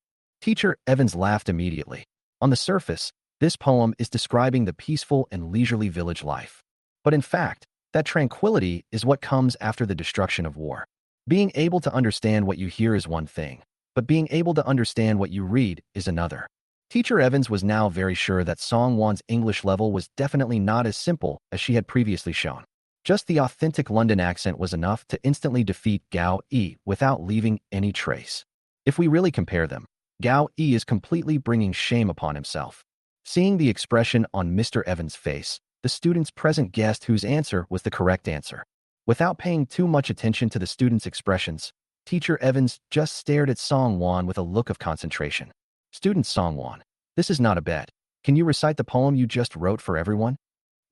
Teacher Evans laughed immediately. On the surface, this poem is describing the peaceful and leisurely village life. But in fact, that tranquility is what comes after the destruction of war. Being able to understand what you hear is one thing, but being able to understand what you read is another. Teacher Evans was now very sure that Song Wan's English level was definitely not as simple as she had previously shown. Just the authentic London accent was enough to instantly defeat Gao Yi without leaving any trace. If we really compare them, Gao Yi is completely bringing shame upon himself. Seeing the expression on Mr. Evans' face, the students present guessed whose answer was the correct answer. Without paying too much attention to the students' expressions, Teacher Evans just stared at Song Wan with a look of concentration. Student Song Wan, this is not a bet. Can you recite the poem you just wrote for everyone?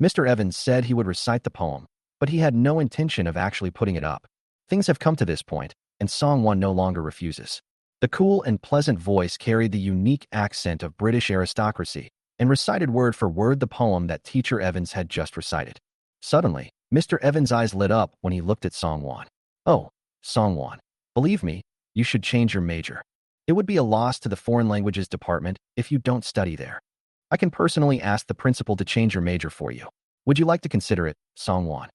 Mr. Evans said he would recite the poem, but he had no intention of actually putting it up. Things have come to this point, and Song Wan no longer refuses. The cool and pleasant voice carried the unique accent of British aristocracy, and recited word for word the poem that Teacher Evans had just recited. Suddenly, Mr. Evans' eyes lit up when he looked at Song Wan. "Oh, Song Wan, believe me, you should change your major. It would be a loss to the foreign languages department if you don't study there. I can personally ask the principal to change your major for you. Would you like to consider it, Song Wan?"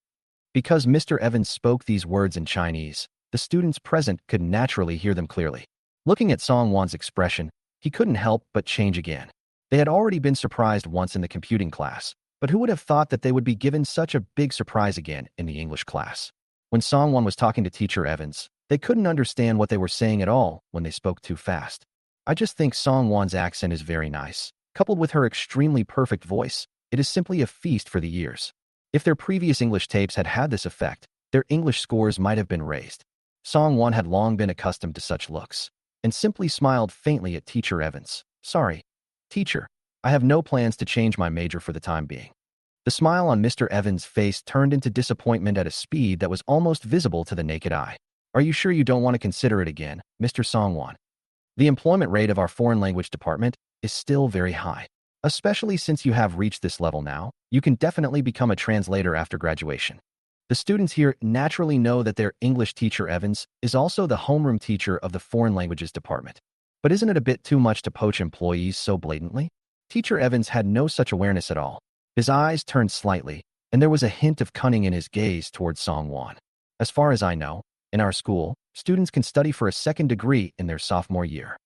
Because Mr. Evans spoke these words in Chinese, the students present could naturally hear them clearly. Looking at Song Wan's expression, he couldn't help but change again. They had already been surprised once in the computing class, but who would have thought that they would be given such a big surprise again in the English class? When Song Wan was talking to Teacher Evans, they couldn't understand what they were saying at all when they spoke too fast. "I just think Song Wan's accent is very nice. Coupled with her extremely perfect voice, it is simply a feast for the ears." If their previous English tapes had had this effect, their English scores might have been raised. Song Wan had long been accustomed to such looks, and simply smiled faintly at Teacher Evans. "Sorry, teacher, I have no plans to change my major for the time being." The smile on Mr. Evans' face turned into disappointment at a speed that was almost visible to the naked eye. "Are you sure you don't want to consider it again, Mr. Song Wan? The employment rate of our foreign language department is still very high. Especially since you have reached this level now, you can definitely become a translator after graduation." The students here naturally know that their English teacher Evans is also the homeroom teacher of the foreign languages department. But isn't it a bit too much to poach employees so blatantly? Teacher Evans had no such awareness at all. His eyes turned slightly, and there was a hint of cunning in his gaze towards Song Wan. "As far as I know, in our school, students can study for a second degree in their sophomore year."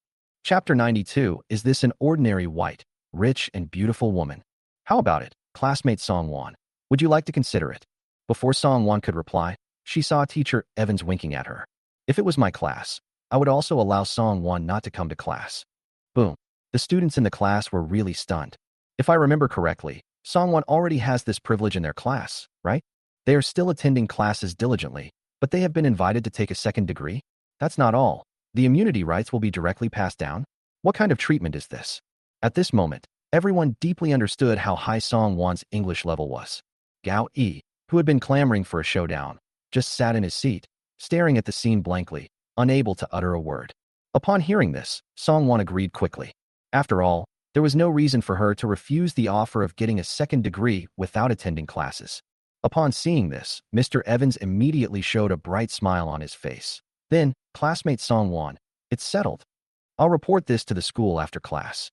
Chapter 92, Is This an Ordinary White, Rich and Beautiful Woman? How about it, classmate Song Wan? Would you like to consider it? Before Song Wan could reply, she saw Teacher Evans winking at her. "If it was my class, I would also allow Song Wan not to come to class." Boom. The students in the class were really stunned. If I remember correctly, Song Wan already has this privilege in their class, right? They are still attending classes diligently, but they have been invited to take a second degree? That's not all. The immunity rights will be directly passed down? What kind of treatment is this? At this moment, everyone deeply understood how high Song Wan's English level was. Gao Yi, who had been clamoring for a showdown, just sat in his seat, staring at the scene blankly, unable to utter a word. Upon hearing this, Song Wan agreed quickly. After all, there was no reason for her to refuse the offer of getting a second degree without attending classes. Upon seeing this, Mr. Evans immediately showed a bright smile on his face. "Then, classmate Song Wan, it's settled. I'll report this to the school after class."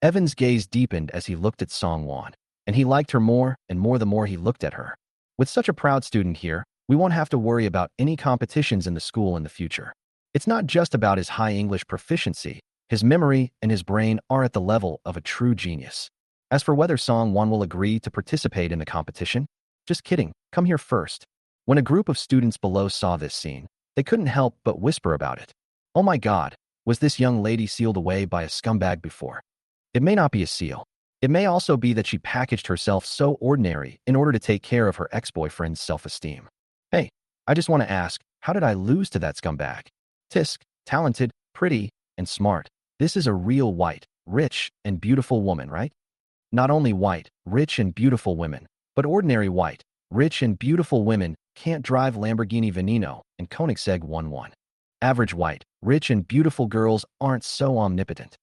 Evans' gaze deepened as he looked at Song Wan, and he liked her more and more the more he looked at her. With such a proud student here, we won't have to worry about any competitions in the school in the future. It's not just about his high English proficiency. His memory and his brain are at the level of a true genius. As for whether Song Wan will agree to participate in the competition, just kidding, come here first. When a group of students below saw this scene, they couldn't help but whisper about it. "Oh my God, was this young lady sealed away by a scumbag before?" It may not be a seal. It may also be that she packaged herself so ordinary in order to take care of her ex-boyfriend's self-esteem. Hey, I just want to ask, how did I lose to that scumbag? Tisk, talented, pretty, and smart. This is a real white, rich, and beautiful woman, right? Not only white, rich, and beautiful women, but ordinary white, rich, and beautiful women can't drive Lamborghini Veneno and Koenigsegg 11. Average white, rich, and beautiful girls aren't so omnipotent.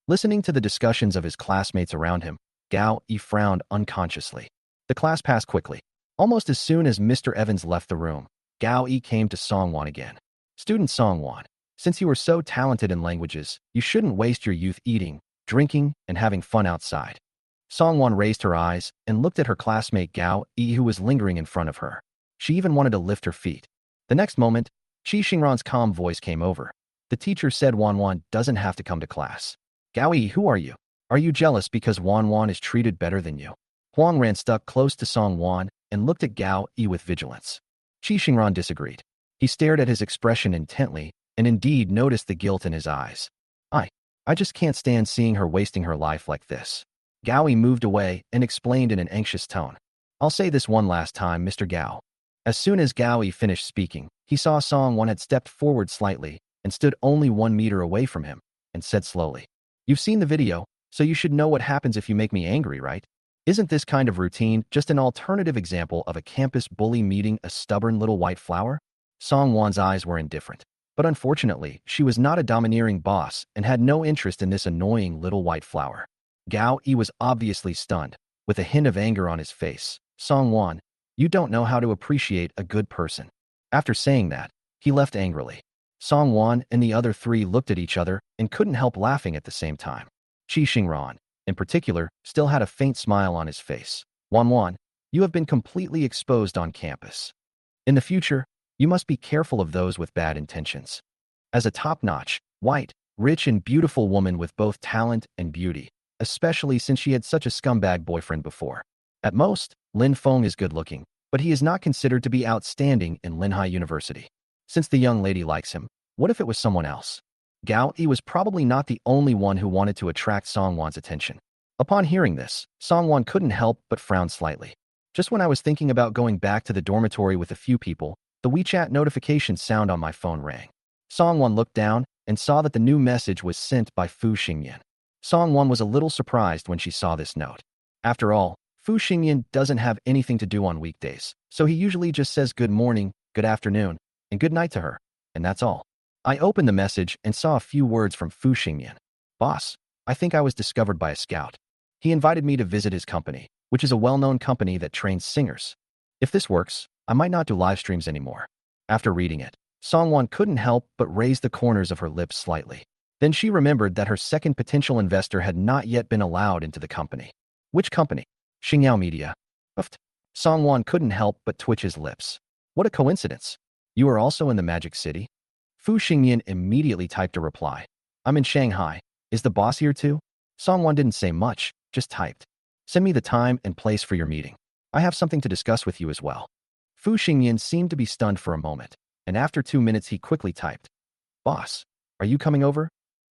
Listening to the discussions of his classmates around him, Gao Yi frowned unconsciously. The class passed quickly. Almost as soon as Mr. Evans left the room, Gao Yi came to Song Wan again. "Student Song Wan, since you are so talented in languages, you shouldn't waste your youth eating, drinking, and having fun outside." Song Wan raised her eyes and looked at her classmate Gao Yi, who was lingering in front of her. She even wanted to lift her feet. The next moment, Qi Xingran's calm voice came over. "The teacher said Wan Wan doesn't have to come to class." "Gao Yi, who are you? Are you jealous because Wan Wan is treated better than you?" Huang Ran stuck close to Song Wan and looked at Gao Yi with vigilance. Qi Xingran disagreed. He stared at his expression intently and indeed noticed the guilt in his eyes. I just can't stand seeing her wasting her life like this." Gao Yi moved away and explained in an anxious tone. "I'll say this one last time, Mr. Gao." As soon as Gao Yi finished speaking, he saw Song Wan had stepped forward slightly and stood only 1 meter away from him, and said slowly, "You've seen the video, so you should know what happens if you make me angry, right? Isn't this kind of routine just an alternative example of a campus bully meeting a stubborn little white flower?" Song Wan's eyes were indifferent, but unfortunately, she was not a domineering boss and had no interest in this annoying little white flower. Gao Yi was obviously stunned, with a hint of anger on his face. Song Wan, you don't know how to appreciate a good person. After saying that, he left angrily. Song Wan and the other three looked at each other and couldn't help laughing at the same time. Qi Xingran, in particular, still had a faint smile on his face. Wan, you have been completely exposed on campus. In the future, you must be careful of those with bad intentions. As a top-notch, white, rich and beautiful woman with both talent and beauty, especially since she had such a scumbag boyfriend before. At most, Lin Feng is good-looking, but he is not considered to be outstanding in Linhai University. Since the young lady likes him, what if it was someone else? Gao Yi was probably not the only one who wanted to attract Song Wan's attention. Upon hearing this, Song Wan couldn't help but frown slightly. Just when I was thinking about going back to the dormitory with a few people, the WeChat notification sound on my phone rang. Song Wan looked down and saw that the new message was sent by Fu Xingyan. Song Wan was a little surprised when she saw this note. After all, Fu Xingyan doesn't have anything to do on weekdays, so he usually just says good morning, good afternoon, and good night to her, and that's all. I opened the message and saw a few words from Fu Xingyan. Boss, I think I was discovered by a scout. He invited me to visit his company, which is a well-known company that trains singers. If this works, I might not do live streams anymore. After reading it, Song Wan couldn't help but raise the corners of her lips slightly. Then she remembered that her second potential investor had not yet been allowed into the company. Which company? Xingyao Media. Uft. Song Wan couldn't help but twitch his lips. What a coincidence. You are also in the Magic City? Fu Xingyan immediately typed a reply. I'm in Shanghai. Is the boss here too? Song Wan didn't say much, just typed. Send me the time and place for your meeting. I have something to discuss with you as well. Fu Xingyan seemed to be stunned for a moment, and after 2 minutes he quickly typed. Boss, are you coming over?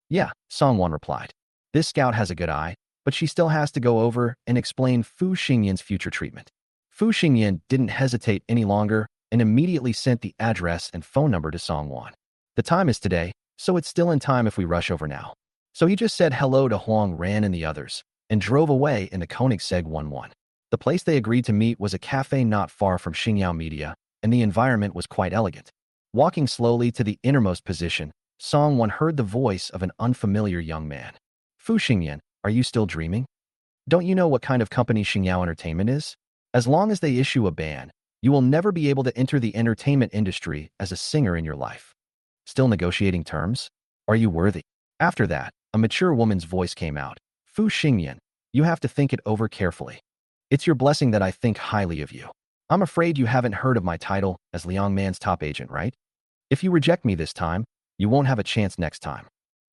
Yeah, Song Wan replied. This scout has a good eye, but she still has to go over and explain Fu Xingyan's future treatment. Fu Xingyan didn't hesitate any longer and immediately sent the address and phone number to Song Wan. The time is today, so it's still in time if we rush over now. So he just said hello to Huang Ran and the others, and drove away in the Koenigsegg 11. The place they agreed to meet was a cafe not far from Xingyao Media, and the environment was quite elegant. Walking slowly to the innermost position, Song Wan heard the voice of an unfamiliar young man. Fu Xingyan, are you still dreaming? Don't you know what kind of company Xingyao Entertainment is? As long as they issue a ban, you will never be able to enter the entertainment industry as a singer in your life. Still negotiating terms? Are you worthy? After that, a mature woman's voice came out. Fu Xingyan, you have to think it over carefully. It's your blessing that I think highly of you. I'm afraid you haven't heard of my title as Liang Man's top agent, right? If you reject me this time, you won't have a chance next time.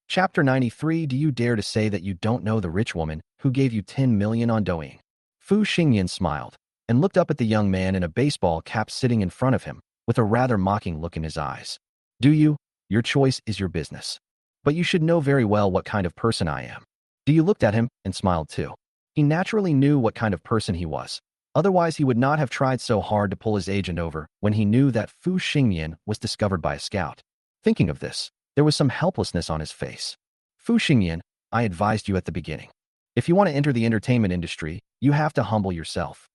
Chapter 93. Do you dare to say that you don't know the rich woman who gave you 10 million on Douyin? Fu Xingyan smiled and looked up at the young man in a baseball cap sitting in front of him with a rather mocking look in his eyes. Do you? Your choice is your business. But you should know very well what kind of person I am. You looked at him and smiled too. He naturally knew what kind of person he was. Otherwise, he would not have tried so hard to pull his agent over when he knew that Fu Xingyan was discovered by a scout. Thinking of this, there was some helplessness on his face. Fu Xingyan, I advised you at the beginning. If you want to enter the entertainment industry, you have to humble yourself.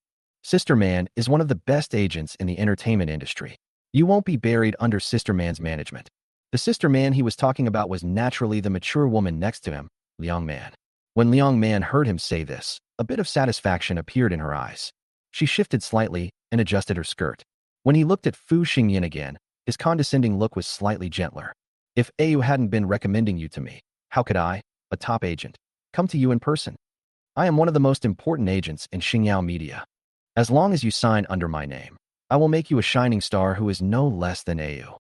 Sister Man is one of the best agents in the entertainment industry. You won't be buried under Sister Man's management. The Sister Man he was talking about was naturally the mature woman next to him, Liang Man. When Liang Man heard him say this, a bit of satisfaction appeared in her eyes. She shifted slightly and adjusted her skirt. When he looked at Fu Xingyan again, his condescending look was slightly gentler. If Au hadn't been recommending you to me, how could I, a top agent, come to you in person? I am one of the most important agents in Xingyao Media. As long as you sign under my name, I will make you a shining star who is no less than Au.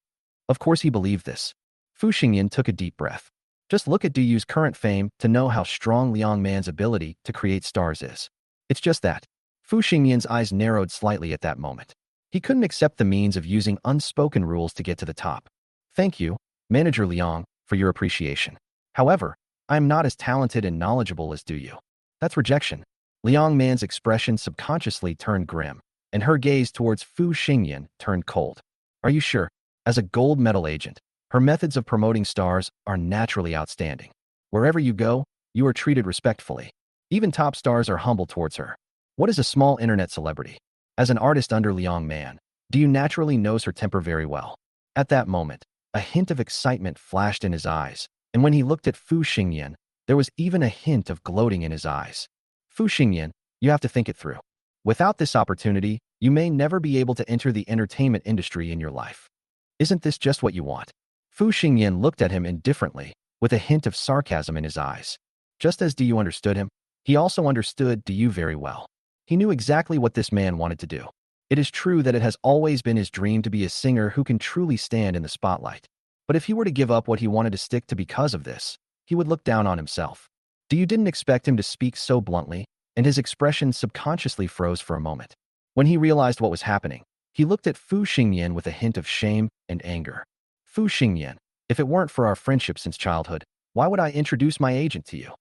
Of course he believed this. Fu Xingyan took a deep breath. Just look at Duyu's current fame to know how strong Liang Man's ability to create stars is. It's just that. Fu Xingyan's eyes narrowed slightly at that moment. He couldn't accept the means of using unspoken rules to get to the top. Thank you, Manager Liang, for your appreciation. However, I am not as talented and knowledgeable as Duyu. That's rejection. Liang Man's expression subconsciously turned grim, and her gaze towards Fu Xingyan turned cold. Are you sure? As a gold medal agent, her methods of promoting stars are naturally outstanding. Wherever you go, you are treated respectfully. Even top stars are humble towards her. What is a small internet celebrity? As an artist under Liang Man, Duyu naturally knows her temper very well. At that moment, a hint of excitement flashed in his eyes, and when he looked at Fu Xingyan, There was even a hint of gloating in his eyes. Fu Xingyan, you have to think it through. Without this opportunity, you may never be able to enter the entertainment industry in your life. Isn't this just what you want? Fu Xingyan looked at him indifferently, with a hint of sarcasm in his eyes. Just as Du understood him, he also understood Du very well. He knew exactly what this man wanted to do. It is true that it has always been his dream to be a singer who can truly stand in the spotlight. But if he were to give up what he wanted to stick to because of this, he would look down on himself. Du didn't expect him to speak so bluntly, and his expression subconsciously froze for a moment. When he realized what was happening, he looked at Fu Xingyan with a hint of shame and anger. Fu Xingyan, if it weren't for our friendship since childhood, why would I introduce my agent to you?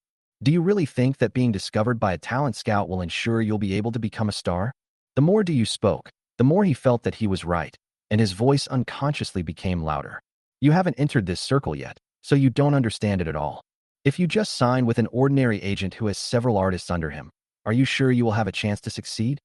Do you really think that being discovered by a talent scout will ensure you'll be able to become a star? The more Du spoke, the more he felt that he was right, and his voice unconsciously became louder. You haven't entered this circle yet, so you don't understand it at all. If you just sign with an ordinary agent who has several artists under him, are you sure you will have a chance to succeed?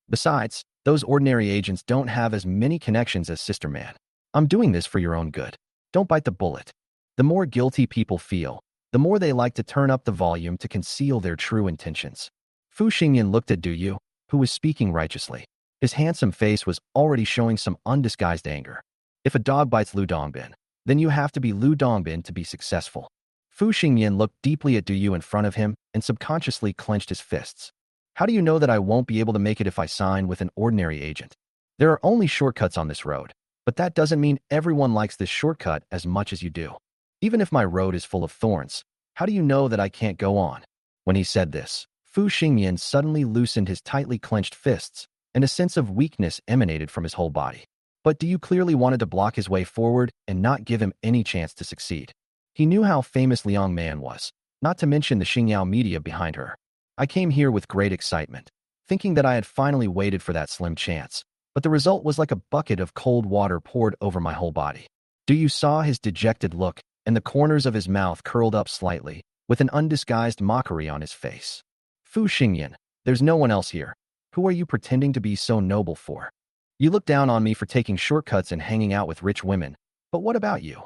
Besides, those ordinary agents don't have as many connections as Sister Man. I'm doing this for your own good. Don't bite the bullet. The more guilty people feel, the more they like to turn up the volume to conceal their true intentions. Fu Xingyan looked at Du, who was speaking righteously. His handsome face was already showing some undisguised anger. If a dog bites Lu Dongbin, then you have to be Lu Dongbin to be successful. Fu Xingyan looked deeply at Du in front of him and subconsciously clenched his fists. How do you know that I won't be able to make it if I sign with an ordinary agent? There are only shortcuts on this road, but that doesn't mean everyone likes this shortcut as much as you do. Even if my road is full of thorns, how do you know that I can't go on? When he said this, Fu Xingyan suddenly loosened his tightly clenched fists, and a sense of weakness emanated from his whole body. But Du clearly wanted to block his way forward and not give him any chance to succeed. He knew how famous Liang Man was, not to mention the Xingyao media behind her. I came here with great excitement, thinking that I had finally waited for that slim chance, but the result was like a bucket of cold water poured over my whole body. Du saw his dejected look, and the corners of his mouth curled up slightly, with an undisguised mockery on his face. Fu Xingyan, there's no one else here. Who are you pretending to be so noble for? You look down on me for taking shortcuts and hanging out with rich women, but what about you?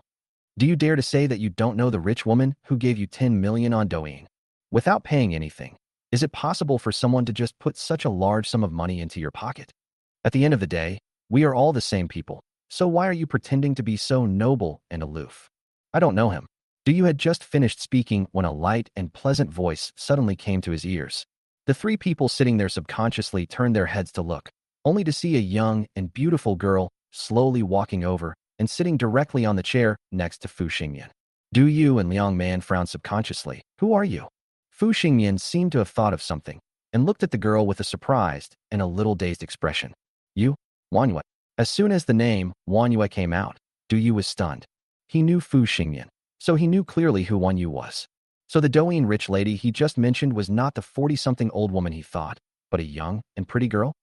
Do you dare to say that you don't know the rich woman who gave you 10 million on Douyin without paying anything? Is it possible for someone to just put such a large sum of money into your pocket? At the end of the day, we are all the same people, so why are you pretending to be so noble and aloof? I don't know him. Du had just finished speaking when a light and pleasant voice suddenly came to his ears. The three people sitting there subconsciously turned their heads to look, only to see a young and beautiful girl slowly walking over and sitting directly on the chair next to Fu Xingyan. Du and Liang Man frowned subconsciously. Who are you? Fu Xingyan seemed to have thought of something and looked at the girl with a surprised and a little dazed expression. You? Wanyue. As soon as the name Wanyue came out, Du was stunned. He knew Fu Xingyan, so he knew clearly who Wanyue was. So the Douyin rich lady he just mentioned was not the 40-something old woman he thought, but a young and pretty girl?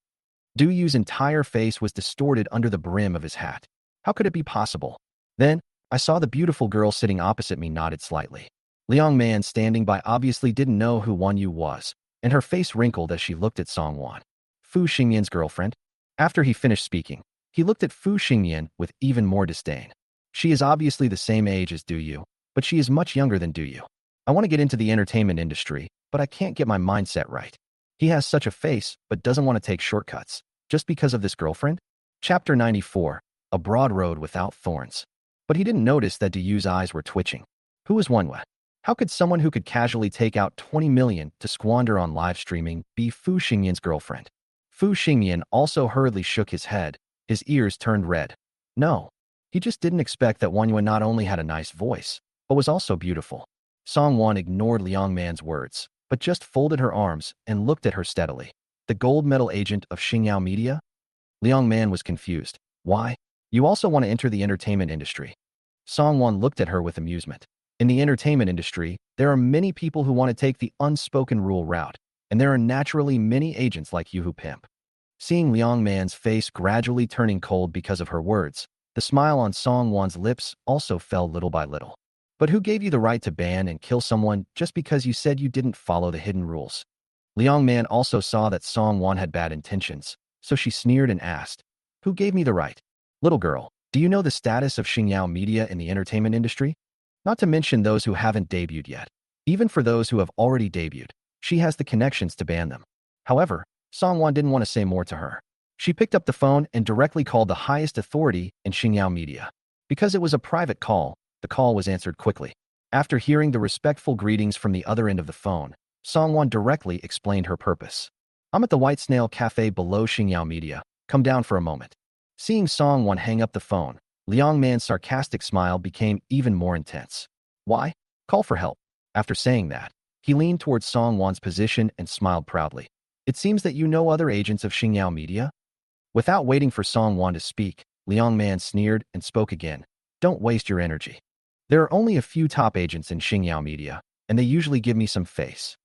Du's entire face was distorted under the brim of his hat. How could it be possible? Then, I saw the beautiful girl sitting opposite me nodded slightly. Liang Man standing by obviously didn't know who Wanyue was, and her face wrinkled as she looked at Song Wan, Fu Xingyan's girlfriend. After he finished speaking, he looked at Fu Xingyan with even more disdain. She is obviously the same age as Du, but she is much younger than Du. I want to get into the entertainment industry, but I can't get my mindset right. He has such a face, but doesn't want to take shortcuts, just because of this girlfriend? Chapter 94, A Broad Road Without Thorns. But he didn't notice that Du's eyes were twitching. Who is Wanyue? How could someone who could casually take out 20 million to squander on live streaming be Fu Xingyan's girlfriend? Fu Xingyan also hurriedly shook his head, his ears turned red. No. He just didn't expect that Wanyue not only had a nice voice, but was also beautiful. Song Wan ignored Liang Man's words, but just folded her arms and looked at her steadily. The gold medal agent of Xingyao Media? Liang Man was confused. Why? You also want to enter the entertainment industry? Song Wan looked at her with amusement. In the entertainment industry, there are many people who want to take the unspoken rule route, and there are naturally many agents like you who pimp. Seeing Liang Man's face gradually turning cold because of her words, the smile on Song Wan's lips also fell little by little. But who gave you the right to ban and kill someone just because you said you didn't follow the hidden rules? Liang Man also saw that Song Wan had bad intentions, so she sneered and asked, Who gave me the right? Little girl, do you know the status of Xingyao Media in the entertainment industry? Not to mention those who haven't debuted yet. Even for those who have already debuted, she has the connections to ban them. However, Song Wan didn't want to say more to her. She picked up the phone and directly called the highest authority in Xingyao media. Because it was a private call, the call was answered quickly. After hearing the respectful greetings from the other end of the phone, Song Wan directly explained her purpose. I'm at the White Snail Cafe below Xingyao Media. Come down for a moment. Seeing Song Wan hang up the phone, Liang Man's sarcastic smile became even more intense. Why? Call for help. After saying that, he leaned towards Song Wan's position and smiled proudly. It seems that you know other agents of Xingyao Media? Without waiting for Song Wan to speak, Liang Man sneered and spoke again. Don't waste your energy. There are only a few top agents in Xingyao Media, and they usually give me some face.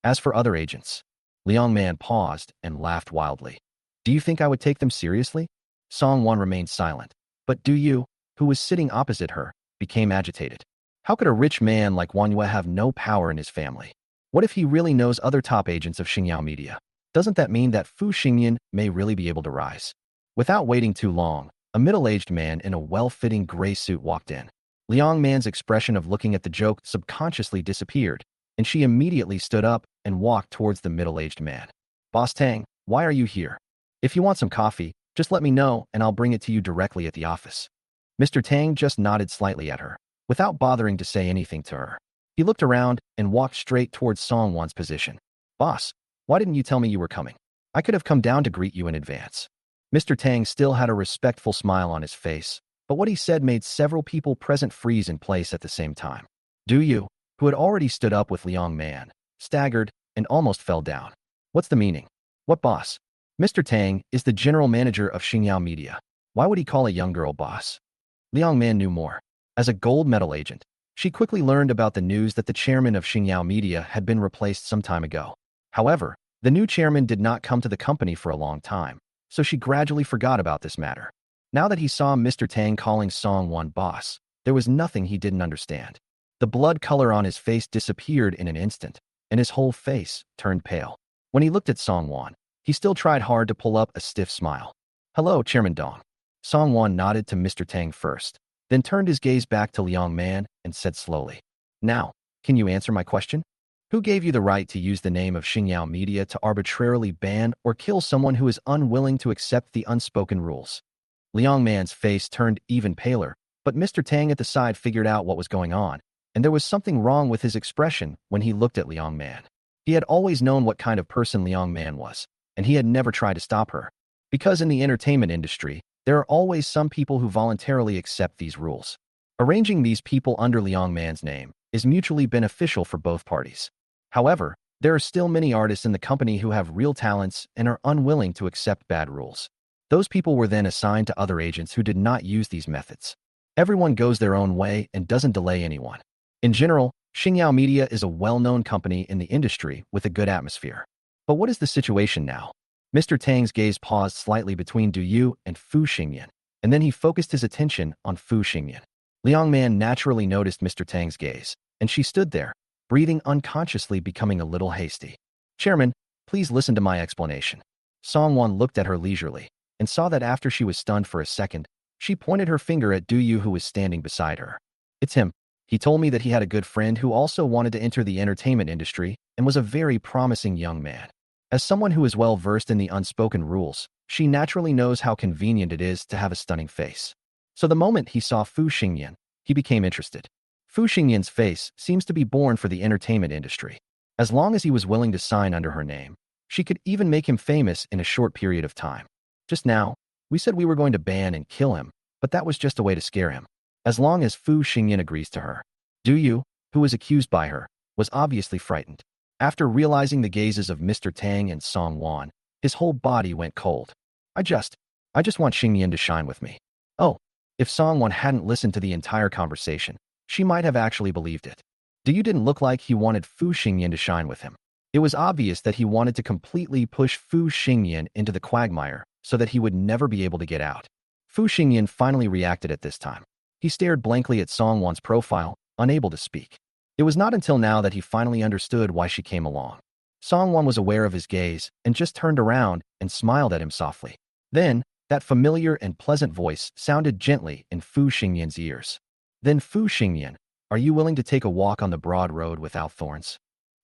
As for other agents, Liang Man paused and laughed wildly. Do you think I would take them seriously? Song Wan remained silent. But Du Yu, who was sitting opposite her, became agitated. How could a rich man like Wang Yue have no power in his family? What if he really knows other top agents of Xingyao Media? Doesn't that mean that Fu Xingyan may really be able to rise? Without waiting too long, a middle-aged man in a well-fitting gray suit walked in. Liang Man's expression of looking at the joke subconsciously disappeared, and she immediately stood up and walked towards the middle-aged man. Boss Tang, why are you here? If you want some coffee, just let me know and I'll bring it to you directly at the office. Mr. Tang just nodded slightly at her, without bothering to say anything to her. He looked around and walked straight towards Song Wan's position. Boss, why didn't you tell me you were coming? I could have come down to greet you in advance. Mr. Tang still had a respectful smile on his face, but what he said made several people present freeze in place at the same time. Du Yu, who had already stood up with Liang Man, staggered and almost fell down. What's the meaning? What boss? Mr. Tang is the general manager of Xingyao Media. Why would he call a young girl boss? Liang Man knew more. As a gold medal agent, she quickly learned about the news that the chairman of Xingyao Media had been replaced some time ago. However, the new chairman did not come to the company for a long time, so she gradually forgot about this matter. Now that he saw Mr. Tang calling Song Wan boss, there was nothing he didn't understand. The blood color on his face disappeared in an instant, and his whole face turned pale. When he looked at Song Wan, he still tried hard to pull up a stiff smile. Hello, Chairman Dong. Song Wan nodded to Mr. Tang first, then turned his gaze back to Liang Man and said slowly, Now, can you answer my question? Who gave you the right to use the name of Xingyao Media to arbitrarily ban or kill someone who is unwilling to accept the unspoken rules? Liang Man's face turned even paler, but Mr. Tang at the side figured out what was going on, and there was something wrong with his expression when he looked at Liang Man. He had always known what kind of person Liang Man was, and he had never tried to stop her. Because in the entertainment industry, there are always some people who voluntarily accept these rules. Arranging these people under Liang Man's name is mutually beneficial for both parties. However, there are still many artists in the company who have real talents and are unwilling to accept bad rules. Those people were then assigned to other agents who did not use these methods. Everyone goes their own way and doesn't delay anyone. In general, Xingyao Media is a well-known company in the industry with a good atmosphere. But what is the situation now? Mr. Tang's gaze paused slightly between Du Yu and Fu Xingyan, and then he focused his attention on Fu Xingyan. Liang Man naturally noticed Mr. Tang's gaze, and she stood there, breathing unconsciously, becoming a little hasty. Chairman, please listen to my explanation. Song Wan looked at her leisurely, and saw that after she was stunned for a second, she pointed her finger at Du Yu who was standing beside her. It's him. He told me that he had a good friend who also wanted to enter the entertainment industry and was a very promising young man. As someone who is well versed in the unspoken rules, she naturally knows how convenient it is to have a stunning face. So the moment he saw Fu Xingyan, he became interested. Fu Xingyan's face seems to be born for the entertainment industry. As long as he was willing to sign under her name, she could even make him famous in a short period of time. Just now, we said we were going to ban and kill him, but that was just a way to scare him. As long as Fu Xingyan agrees to her, Du Yu, who was accused by her, was obviously frightened. After realizing the gazes of Mr. Tang and Song Wan, his whole body went cold. I just want Xingyan to shine with me. Oh, if Song Wan hadn't listened to the entire conversation, she might have actually believed it. Du Yu didn't look like he wanted Fu Xingyan to shine with him. It was obvious that he wanted to completely push Fu Xingyan into the quagmire so that he would never be able to get out. Fu Xingyan finally reacted at this time. He stared blankly at Song Wan's profile, unable to speak. It was not until now that he finally understood why she came along. Song Wan was aware of his gaze and just turned around and smiled at him softly. Then, that familiar and pleasant voice sounded gently in Fu Xingyan's ears. Then Fu Xingyan, Are you willing to take a walk on the broad road without thorns?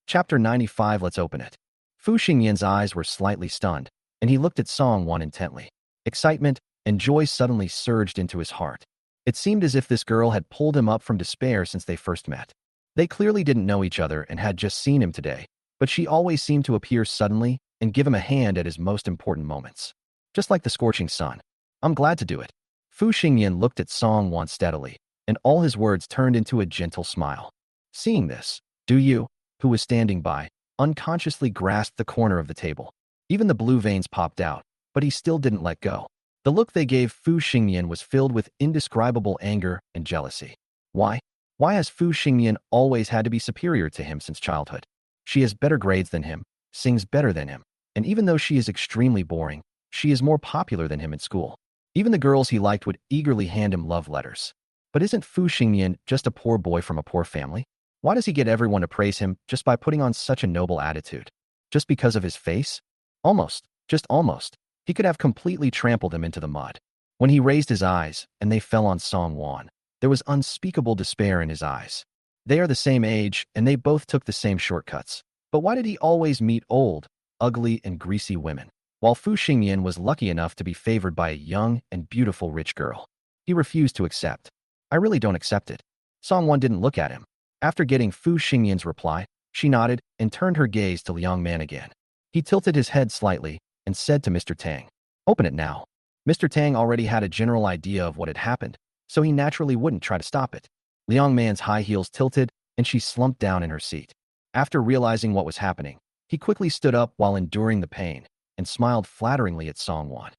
Chapter 95. Let's open it. Fu Xingyan's eyes were slightly stunned, and he looked at Song Wan intently. Excitement and joy suddenly surged into his heart. It seemed as if this girl had pulled him up from despair since they first met. They clearly didn't know each other and had just seen him today, but she always seemed to appear suddenly and give him a hand at his most important moments. Just like the scorching sun. I'm glad to do it. Fu Xingyan looked at Song Wan steadily, and all his words turned into a gentle smile. Seeing this, Du Yu, who was standing by, unconsciously grasped the corner of the table. Even the blue veins popped out, but he still didn't let go. The look they gave Fu Xingyan was filled with indescribable anger and jealousy. Why? Why has Fu Xingyan always had to be superior to him since childhood? She has better grades than him, sings better than him, and even though she is extremely boring, she is more popular than him in school. Even the girls he liked would eagerly hand him love letters. But isn't Fu Xingyan just a poor boy from a poor family? Why does he get everyone to praise him just by putting on such a noble attitude? Just because of his face? Almost, just almost. He could have completely trampled him into the mud. When he raised his eyes, and they fell on Song Wan, there was unspeakable despair in his eyes. They are the same age, and they both took the same shortcuts. But why did he always meet old, ugly, and greasy women, while Fu Xingyan was lucky enough to be favored by a young and beautiful rich girl? He refused to accept. I really don't accept it. Song Wan didn't look at him. After getting Fu Xingyan's reply, she nodded and turned her gaze to Liang Man again. He tilted his head slightly and said to Mr. Tang, "Open it now." Mr. Tang already had a general idea of what had happened, so he naturally wouldn't try to stop it. Liang Man's high heels tilted, and she slumped down in her seat. After realizing what was happening, he quickly stood up while enduring the pain and smiled flatteringly at Song Wan.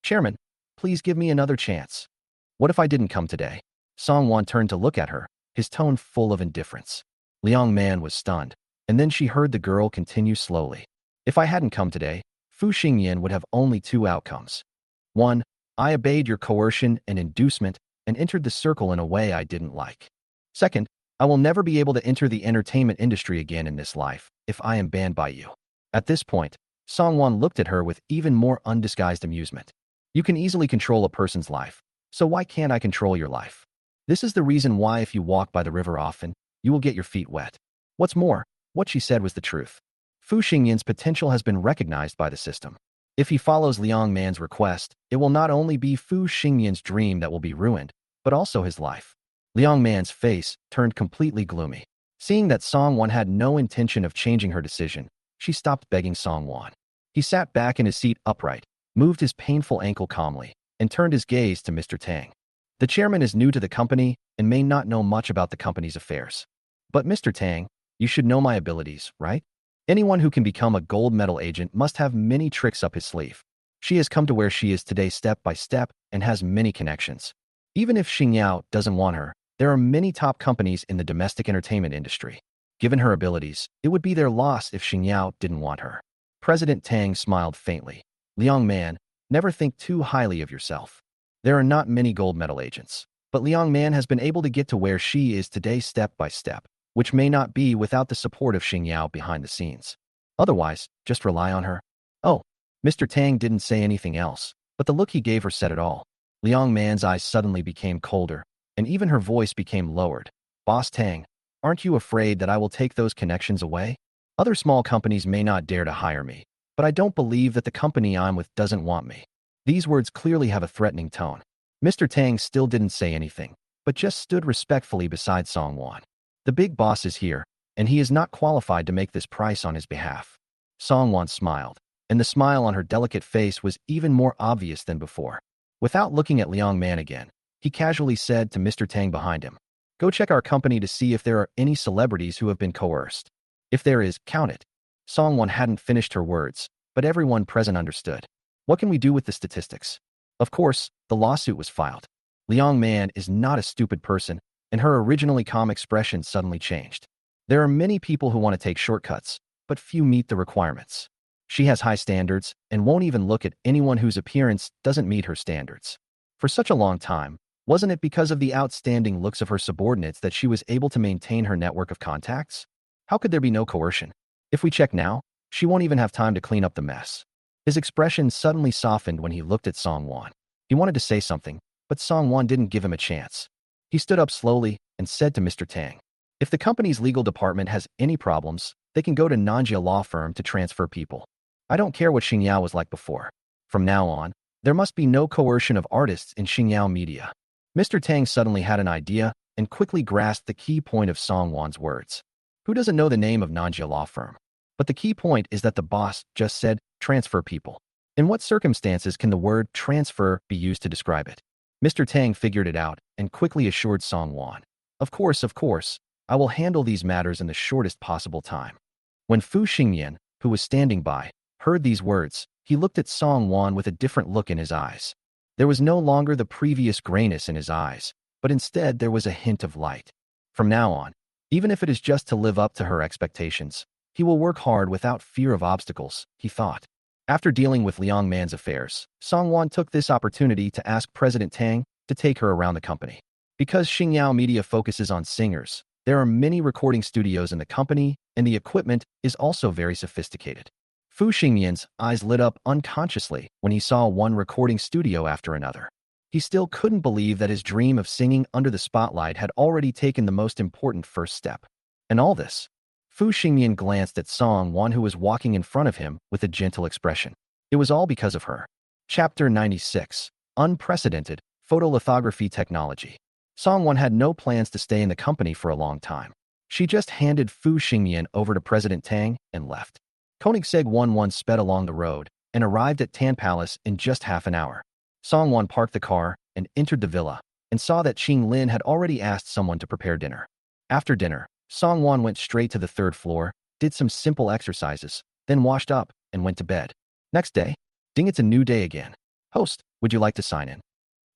"Chairman, please give me another chance. What if I didn't come today?" Song Wan turned to look at her, his tone full of indifference. Liang Man was stunned, and then she heard the girl continue slowly. "If I hadn't come today, Fu Xingyan would have only two outcomes. 1. I obeyed your coercion and inducement and entered the circle in a way I didn't like. 2nd, I will never be able to enter the entertainment industry again in this life if I am banned by you." At this point, Song Wan looked at her with even more undisguised amusement. "You can easily control a person's life, so why can't I control your life? This is the reason why if you walk by the river often, you will get your feet wet." What's more, what she said was the truth. Fu Xingyan's potential has been recognized by the system. If he follows Liang Man's request, it will not only be Fu Xingyan's dream that will be ruined, but also his life. Liang Man's face turned completely gloomy. Seeing that Song Wan had no intention of changing her decision, she stopped begging Song Wan. He sat back in his seat upright, moved his painful ankle calmly, and turned his gaze to Mr. Tang. The chairman is new to the company and may not know much about the company's affairs. But Mr. Tang, you should know my abilities, right? Anyone who can become a gold medal agent must have many tricks up his sleeve. She has come to where she is today step by step and has many connections. Even if Xing Yao doesn't want her, there are many top companies in the domestic entertainment industry. Given her abilities, it would be their loss if Xing Yao didn't want her. President Tang smiled faintly. "Liang Man, never think too highly of yourself. There are not many gold medal agents, but Liang Man has been able to get to where she is today step by step, which may not be without the support of Xing Yao behind the scenes. Otherwise, just rely on her." "Oh." Mr. Tang didn't say anything else, but the look he gave her said it all. Liang Man's eyes suddenly became colder, and even her voice became lowered. "Boss Tang, aren't you afraid that I will take those connections away? Other small companies may not dare to hire me, but I don't believe that the company I'm with doesn't want me." These words clearly have a threatening tone. Mr. Tang still didn't say anything, but just stood respectfully beside Song Wan. The big boss is here, and he is not qualified to make this price on his behalf. Song Wan smiled, and the smile on her delicate face was even more obvious than before. Without looking at Liang Man again, he casually said to Mr. Tang behind him, "Go check our company to see if there are any celebrities who have been coerced. If there is, count it." Song Wan hadn't finished her words, but everyone present understood. "What can we do with the statistics?" Of course, the lawsuit was filed. Liang Man is not a stupid person, and her originally calm expression suddenly changed. "There are many people who want to take shortcuts, but few meet the requirements. She has high standards and won't even look at anyone whose appearance doesn't meet her standards. For such a long time, wasn't it because of the outstanding looks of her subordinates that she was able to maintain her network of contacts? How could there be no coercion? If we check now, she won't even have time to clean up the mess." His expression suddenly softened when he looked at Song Wan. He wanted to say something, but Song Wan didn't give him a chance. He stood up slowly, and said to Mr. Tang, "If the company's legal department has any problems, they can go to Nanjia law firm to transfer people. I don't care what Xingyao was like before. From now on, there must be no coercion of artists in Xingyao media." Mr. Tang suddenly had an idea and quickly grasped the key point of Song Wan's words. Who doesn't know the name of Nanjia law firm? But the key point is that the boss just said, transfer people. In what circumstances can the word transfer be used to describe it? Mr. Tang figured it out and quickly assured Song Wan, of course, I will handle these matters in the shortest possible time." When Fu Xingyan, who was standing by, heard these words, he looked at Song Wan with a different look in his eyes. There was no longer the previous grayness in his eyes, but instead there was a hint of light. From now on, even if it is just to live up to her expectations, he will work hard without fear of obstacles, he thought. After dealing with Liang Man's affairs, Song Wan took this opportunity to ask President Tang to take her around the company. Because Xingyao Media focuses on singers, there are many recording studios in the company, and the equipment is also very sophisticated. Fu Xingyan's eyes lit up unconsciously when he saw one recording studio after another. He still couldn't believe that his dream of singing under the spotlight had already taken the most important first step. And all this. Fu Xingyan glanced at Song Wan, who was walking in front of him with a gentle expression. It was all because of her. Chapter 96. Unprecedented Photolithography Technology. Song Wan had no plans to stay in the company for a long time. She just handed Fu Xingyan over to President Tang and left. Koenigsegg 11 sped along the road and arrived at Tan Palace in just half an hour. Song Wan parked the car and entered the villa and saw that Qing Lin had already asked someone to prepare dinner. After dinner, Song Wan went straight to the third floor, did some simple exercises, then washed up and went to bed. Next day, ding, it's a new day again. "Host, would you like to sign in?"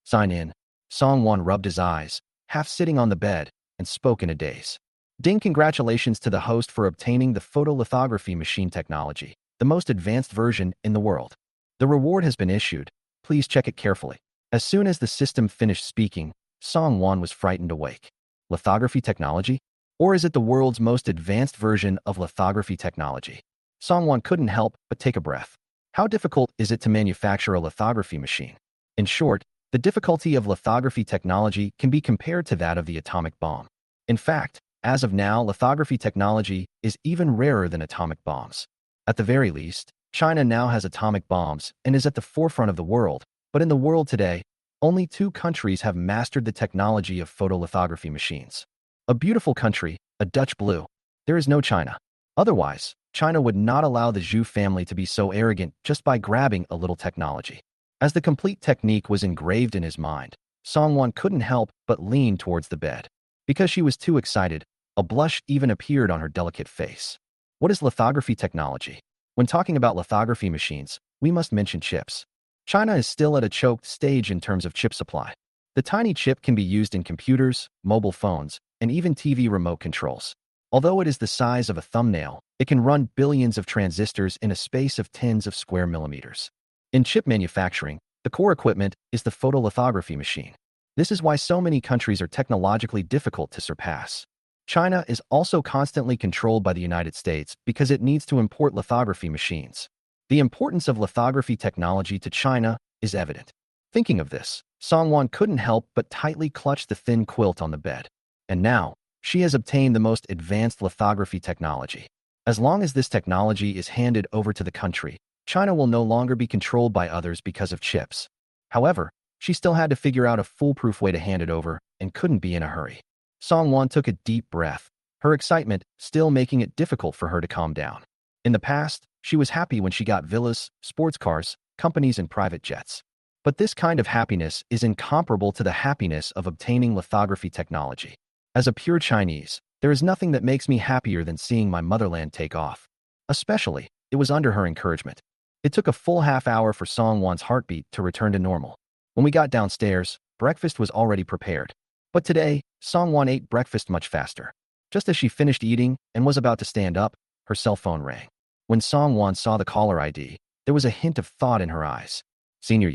"Sign in." Song Wan rubbed his eyes, half sitting on the bed, and spoke in a daze. "Ding, congratulations to the host for obtaining the photolithography machine technology, the most advanced version in the world. The reward has been issued. Please check it carefully." As soon as the system finished speaking, Song Wan was frightened awake. Lithography technology? Or is it the world's most advanced version of lithography technology? Song Wan couldn't help but take a breath. How difficult is it to manufacture a lithography machine? In short, the difficulty of lithography technology can be compared to that of the atomic bomb. In fact, as of now, lithography technology is even rarer than atomic bombs. At the very least, China now has atomic bombs and is at the forefront of the world, but in the world today, only 2 countries have mastered the technology of photolithography machines. A beautiful country, a Dutch blue. There is no China. Otherwise, China would not allow the Zhu family to be so arrogant just by grabbing a little technology. As the complete technique was engraved in his mind, Song Wan couldn't help but lean towards the bed. Because she was too excited, a blush even appeared on her delicate face. What is lithography technology? When talking about lithography machines, we must mention chips. China is still at a choked stage in terms of chip supply. The tiny chip can be used in computers, mobile phones, and even TV remote controls. Although it is the size of a thumbnail, it can run billions of transistors in a space of tens of square millimeters. In chip manufacturing, the core equipment is the photolithography machine. This is why so many countries are technologically difficult to surpass. China is also constantly controlled by the United States because it needs to import lithography machines. The importance of lithography technology to China is evident. Thinking of this, Song Wan couldn't help but tightly clutch the thin quilt on the bed. And now, she has obtained the most advanced lithography technology. As long as this technology is handed over to the country, China will no longer be controlled by others because of chips. However, she still had to figure out a foolproof way to hand it over and couldn't be in a hurry. Song Wan took a deep breath, her excitement still making it difficult for her to calm down. In the past, she was happy when she got villas, sports cars, companies, and private jets. But this kind of happiness is incomparable to the happiness of obtaining lithography technology. As a pure Chinese, there is nothing that makes me happier than seeing my motherland take off. Especially, it was under her encouragement. It took a full half hour for Song Wan's heartbeat to return to normal. When we got downstairs, breakfast was already prepared. But today, Song Wan ate breakfast much faster. Just as she finished eating and was about to stand up, her cell phone rang. When Song Wan saw the caller ID, there was a hint of thought in her eyes. Senior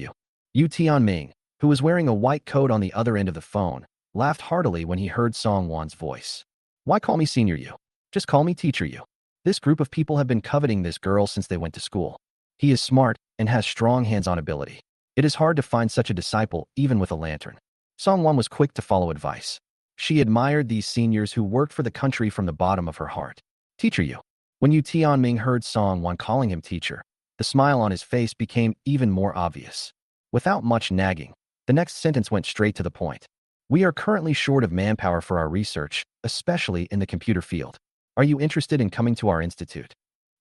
Yu Tianming, who was wearing a white coat on the other end of the phone, laughed heartily when he heard Song Wan's voice. Why call me Senior Yu? Just call me Teacher Yu. This group of people have been coveting this girl since they went to school. He is smart and has strong hands-on ability. It is hard to find such a disciple even with a lantern. Song Wan was quick to follow advice. She admired these seniors who worked for the country from the bottom of her heart. Teacher Yu. When Yu Tianming heard Song Wan calling him teacher, the smile on his face became even more obvious. Without much nagging, the next sentence went straight to the point. We are currently short of manpower for our research, especially in the computer field. Are you interested in coming to our institute?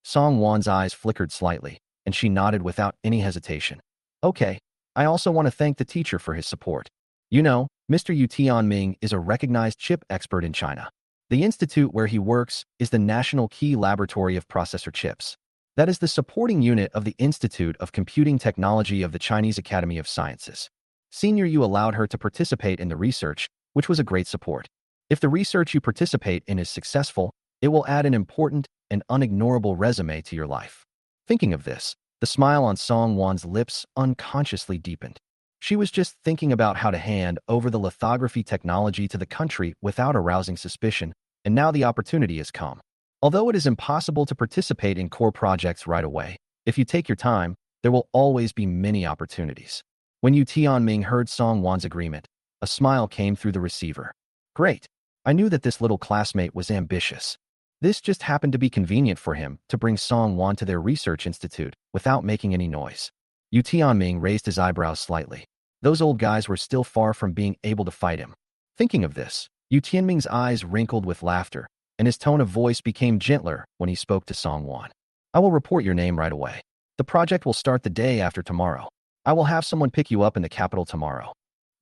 Song Wan's eyes flickered slightly, and she nodded without any hesitation. Okay, I also want to thank the teacher for his support. You know, Mr. Yu Tianming is a recognized chip expert in China. The institute where he works is the National Key Laboratory of Processor Chips. That is the supporting unit of the Institute of Computing Technology of the Chinese Academy of Sciences. Senior Yu allowed her to participate in the research, which was a great support. If the research you participate in is successful, it will add an important and unignorable resume to your life. Thinking of this, the smile on Song Wan's lips unconsciously deepened. She was just thinking about how to hand over the lithography technology to the country without arousing suspicion, and now the opportunity has come. Although it is impossible to participate in core projects right away, if you take your time, there will always be many opportunities. When Yu Tianming heard Song Wan's agreement, a smile came through the receiver. Great. I knew that this little classmate was ambitious. This just happened to be convenient for him to bring Song Wan to their research institute without making any noise. Yu Tianming raised his eyebrows slightly. Those old guys were still far from being able to fight him. Thinking of this, Yu Tianming's eyes wrinkled with laughter, and his tone of voice became gentler when he spoke to Song Wan. I will report your name right away. The project will start the day after tomorrow. I will have someone pick you up in the capital tomorrow.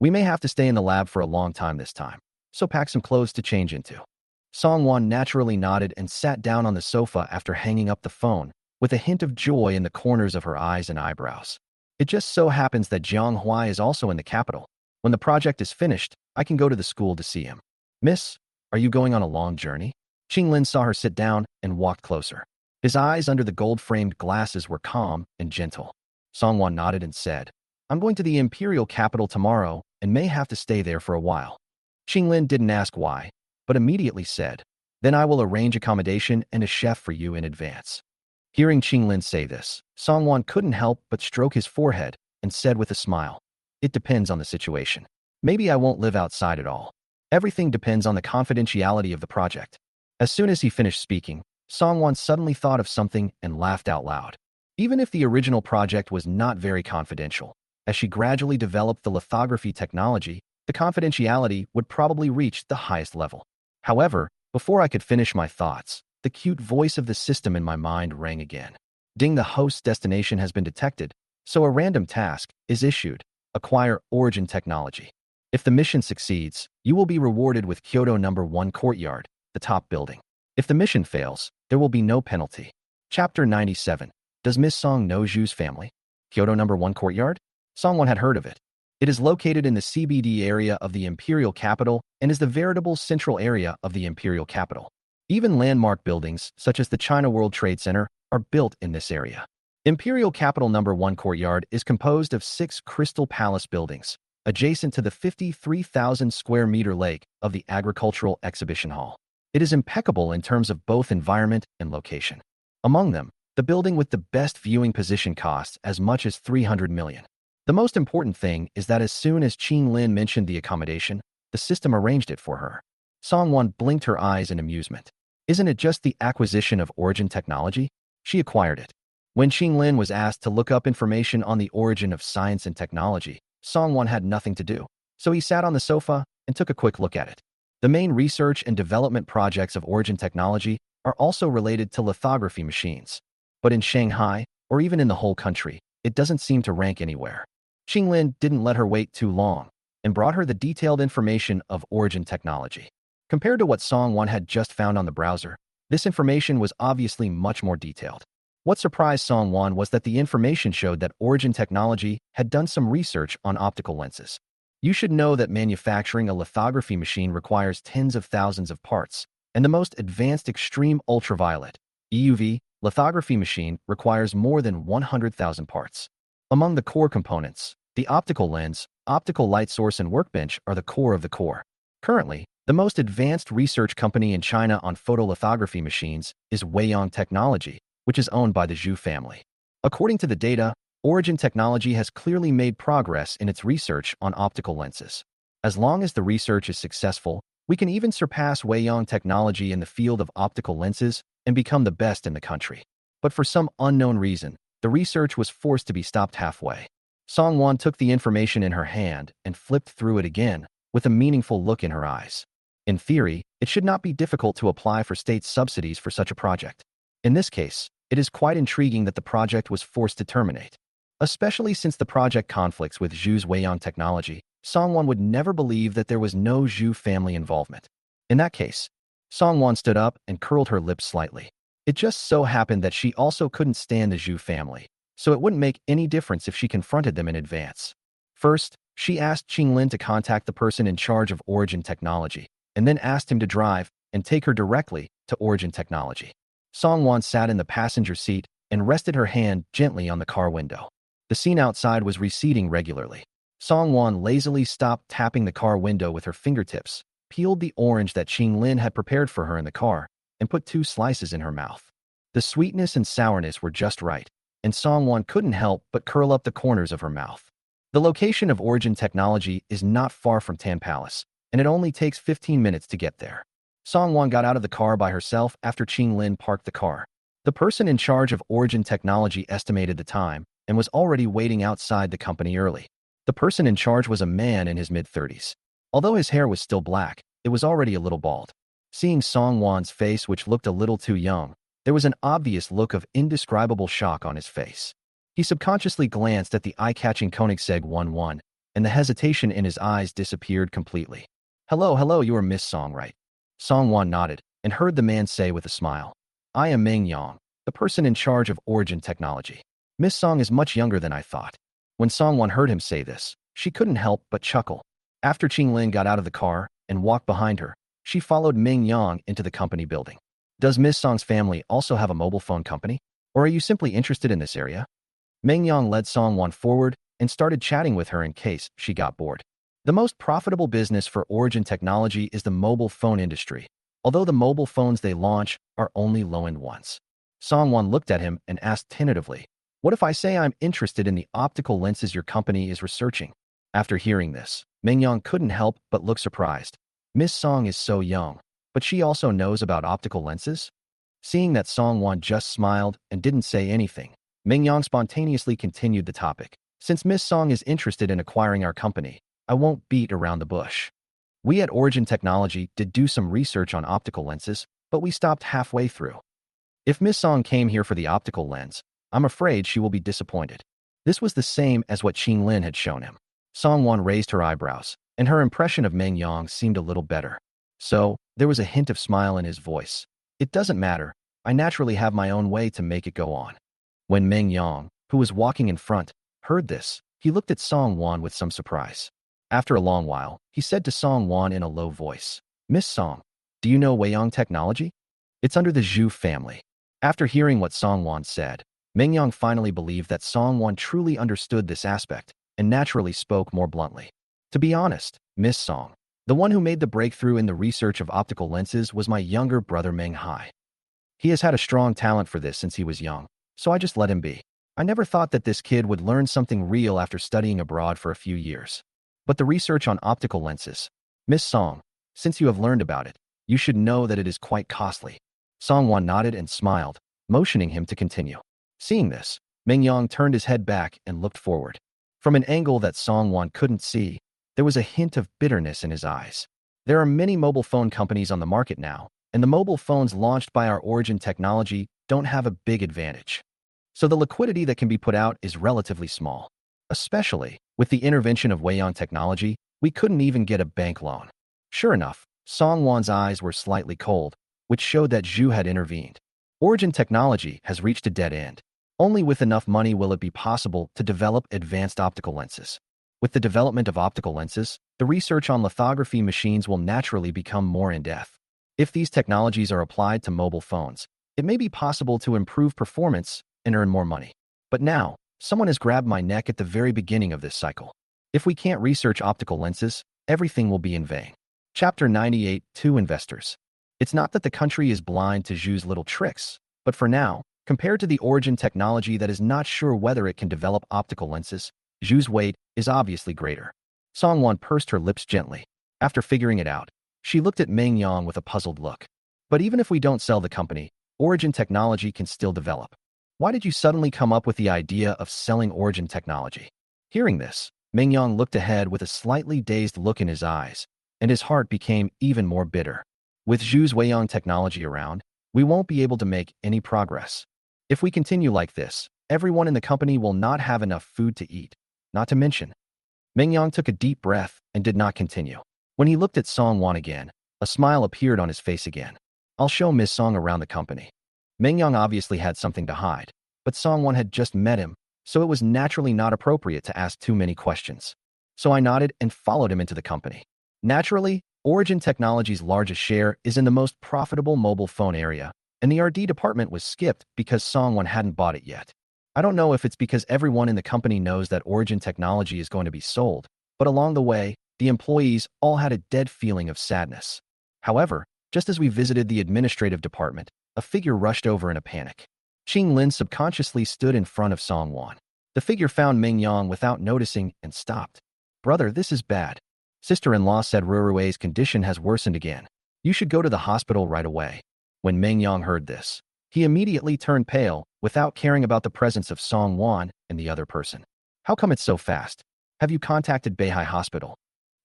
We may have to stay in the lab for a long time this time, so pack some clothes to change into. Song Wan naturally nodded and sat down on the sofa after hanging up the phone, with a hint of joy in the corners of her eyes and eyebrows. It just so happens that Jiang Huai is also in the capital. When the project is finished, I can go to the school to see him. Miss, are you going on a long journey? Qinglin saw her sit down and walked closer. His eyes under the gold-framed glasses were calm and gentle. Song Wan nodded and said, I'm going to the imperial capital tomorrow and may have to stay there for a while. Qinglin didn't ask why, but immediately said, then I will arrange accommodation and a chef for you in advance. Hearing Qinglin say this, Song Wan couldn't help but stroke his forehead and said with a smile, it depends on the situation. Maybe I won't live outside at all. Everything depends on the confidentiality of the project. As soon as he finished speaking, Song Wan suddenly thought of something and laughed out loud. Even if the original project was not very confidential, as she gradually developed the lithography technology, the confidentiality would probably reach the highest level. However, before I could finish my thoughts, the cute voice of the system in my mind rang again. Ding, the host's destination has been detected, so a random task is issued. Acquire origin technology. If the mission succeeds, you will be rewarded with Kyoto number 1 courtyard, the top building. If the mission fails, there will be no penalty. Chapter 97. Does Miss Song know Zhu's family? Kyoto number 1 courtyard? Song Wan had heard of it. It is located in the CBD area of the imperial capital and is the veritable central area of the imperial capital. Even landmark buildings, such as the China World Trade Center, are built in this area. Imperial Capital number 1 courtyard is composed of 6 Crystal Palace buildings, adjacent to the 53,000 square meter lake of the Agricultural Exhibition Hall. It is impeccable in terms of both environment and location. Among them, the building with the best viewing position costs as much as 300 million. The most important thing is that as soon as Qinglin mentioned the accommodation, the system arranged it for her. Song Wan blinked her eyes in amusement. Isn't it just the acquisition of origin technology? She acquired it. When Qinglin was asked to look up information on the origin of science and technology, Song Wan had nothing to do, so he sat on the sofa and took a quick look at it. The main research and development projects of origin technology are also related to lithography machines. But in Shanghai, or even in the whole country, it doesn't seem to rank anywhere. Qinglin didn't let her wait too long and brought her the detailed information of origin technology. Compared to what Song Wan had just found on the browser, this information was obviously much more detailed. What surprised Song Wan was that the information showed that origin technology had done some research on optical lenses. You should know that manufacturing a lithography machine requires tens of thousands of parts, and the most advanced extreme ultraviolet EUV lithography machine requires more than 100,000 parts. Among the core components, the optical lens, optical light source, and workbench are the core of the core. Currently, the most advanced research company in China on photolithography machines is Weiyang Technology, which is owned by the Zhu family. According to the data, Origin Technology has clearly made progress in its research on optical lenses. As long as the research is successful, We can even surpass Weiyang technology in the field of optical lenses and become the best in the country. But for some unknown reason, the research was forced to be stopped halfway. Song Wan took the information in her hand and flipped through it again, with a meaningful look in her eyes. In theory, it should not be difficult to apply for state subsidies for such a project. In this case, it is quite intriguing that the project was forced to terminate. Especially since the project conflicts with Zhu's Weiyang technology, Song Wan would never believe that there was no Zhu family involvement. In that case, Song Wan stood up and curled her lips slightly. It just so happened that she also couldn't stand the Zhu family, so it wouldn't make any difference if she confronted them in advance. First, she asked Qinglin to contact the person in charge of Origin Technology, and then asked him to drive and take her directly to Origin Technology. Song Wan sat in the passenger seat and rested her hand gently on the car window. The scene outside was receding regularly. Song Wan lazily stopped tapping the car window with her fingertips, peeled the orange that Qinglin had prepared for her in the car, and put 2 slices in her mouth. The sweetness and sourness were just right, and Song Wan couldn't help but curl up the corners of her mouth. The location of Origin Technology is not far from Tan Palace, and it only takes 15 minutes to get there. Song Wan got out of the car by herself after Qinglin parked the car. The person in charge of Origin Technology estimated the time and was already waiting outside the company early. The person in charge was a man in his mid-30s. Although his hair was still black, it was already a little bald. Seeing Song Wan's face, which looked a little too young, there was an obvious look of indescribable shock on his face. He subconsciously glanced at the eye-catching Koenigsegg 11, and the hesitation in his eyes disappeared completely. Hello, you are Miss Song, right? Song Wan nodded and heard the man say with a smile. I am Meng Yang, the person in charge of Origin Technology. Miss Song is much younger than I thought. When Song Wan heard him say this, she couldn't help but chuckle. After Qinglin got out of the car and walked behind her, she followed Meng Yang into the company building. Does Miss Song's family also have a mobile phone company? Or are you simply interested in this area? Meng Yang led Song Wan forward and started chatting with her in case she got bored. The most profitable business for Origin Technology is the mobile phone industry, although the mobile phones they launch are only low-end ones. Song Wan looked at him and asked tentatively, what if I say I'm interested in the optical lenses your company is researching? After hearing this, Meng Yang couldn't help but look surprised. Miss Song is so young, but she also knows about optical lenses? Seeing that Song Wan just smiled and didn't say anything, Meng Yang spontaneously continued the topic. Since Miss Song is interested in acquiring our company, I won't beat around the bush. We at Origin Technology did do some research on optical lenses, but we stopped halfway through. If Miss Song came here for the optical lens, I'm afraid she will be disappointed. This was the same as what Qinglin had shown him. Song Wan raised her eyebrows, and her impression of Meng Yang seemed a little better. So, there was a hint of smile in his voice. It doesn't matter. I naturally have my own way to make it go on. When Meng Yang, who was walking in front, heard this, he looked at Song Wan with some surprise. After a long while, he said to Song Wan in a low voice, Miss Song, do you know Weiyang Technology? It's under the Zhu family. After hearing what Song Wan said, Meng Yang finally believed that Song Wan truly understood this aspect and naturally spoke more bluntly. To be honest, Miss Song, the one who made the breakthrough in the research of optical lenses was my younger brother Meng Hai. He has had a strong talent for this since he was young, so I just let him be. I never thought that this kid would learn something real after studying abroad for a few years. But the research on optical lenses, Miss Song, since you have learned about it, you should know that it is quite costly. Song Wan nodded and smiled, motioning him to continue. Seeing this, Meng Yang turned his head back and looked forward. From an angle that Song Wan couldn't see, there was a hint of bitterness in his eyes. There are many mobile phone companies on the market now, and the mobile phones launched by our Origin Technology don't have a big advantage. So the liquidity that can be put out is relatively small. Especially, with the intervention of Weiyang Technology, we couldn't even get a bank loan. Sure enough, Song Wan's eyes were slightly cold, which showed that Zhu had intervened. Origin Technology has reached a dead end. Only with enough money will it be possible to develop advanced optical lenses. With the development of optical lenses, the research on lithography machines will naturally become more in-depth. If these technologies are applied to mobile phones, it may be possible to improve performance and earn more money. But now, someone has grabbed my neck at the very beginning of this cycle. If we can't research optical lenses, everything will be in vain. Chapter 98, to investors. It's not that the country is blind to Zhu's little tricks, but for now, compared to the Origin Technology that is not sure whether it can develop optical lenses, Zhu's weight is obviously greater. Song Wan pursed her lips gently. After figuring it out, She looked at Meng Yang with a puzzled look. But even if we don't sell the company, Origin technology can still develop. Why did you suddenly come up with the idea of selling Origin technology? Hearing this, Meng Yang looked ahead with a slightly dazed look in his eyes, and his heart became even more bitter. With Zhu's Weiyang technology around, we won't be able to make any progress. If we continue like this, everyone in the company will not have enough food to eat. Not to mention, Meng Yang took a deep breath and did not continue. When he looked at Song Wan again, a smile appeared on his face again. I'll show Miss Song around the company. Meng Yang obviously had something to hide, but Song Wan had just met him, so it was naturally not appropriate to ask too many questions. So I nodded and followed him into the company. Naturally, Origin Technology's largest share is in the most profitable mobile phone area, and the R&D department was skipped because Song Wan hadn't bought it yet. I don't know if it's because everyone in the company knows that Origin Technology is going to be sold, but along the way, the employees all had a dead feeling of sadness. However, just as we visited the administrative department, a figure rushed over in a panic. Qing Lin subconsciously stood in front of Song Wan. The figure found Meng Yang without noticing and stopped. Brother, this is bad. Sister-in-law said Rurui's condition has worsened again. You should go to the hospital right away. When Meng Yang heard this, he immediately turned pale without caring about the presence of Song Wan and the other person. How come it's so fast? Have you contacted Beihai Hospital?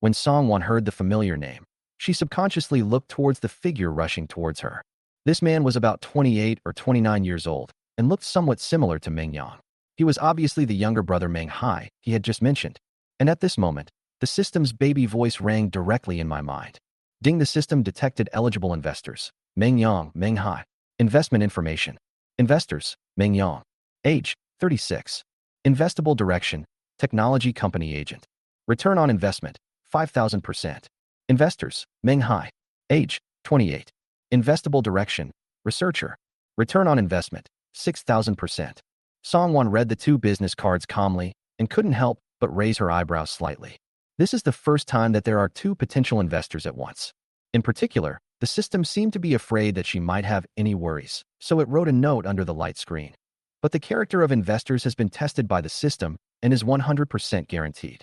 When Song Wan heard the familiar name, she subconsciously looked towards the figure rushing towards her. This man was about 28 or 29 years old and looked somewhat similar to Meng Yang. He was obviously the younger brother Meng Hai he had just mentioned. And at this moment, the system's baby voice rang directly in my mind. Ding, the system detected eligible investors. Meng Yang, Meng Hai. Investment information. Investors, Meng Yang. Age, 36. Investable direction, technology company agent. Return on investment, 5,000%. Investors, Meng Hai. Age, 28. Investable direction, researcher. Return on investment, 6,000%. Song Wan read the two business cards calmly and couldn't help but raise her eyebrows slightly. This is the first time that there are two potential investors at once. In particular, the system seemed to be afraid that she might have any worries, so it wrote a note under the light screen. But the character of investors has been tested by the system and is 100% guaranteed.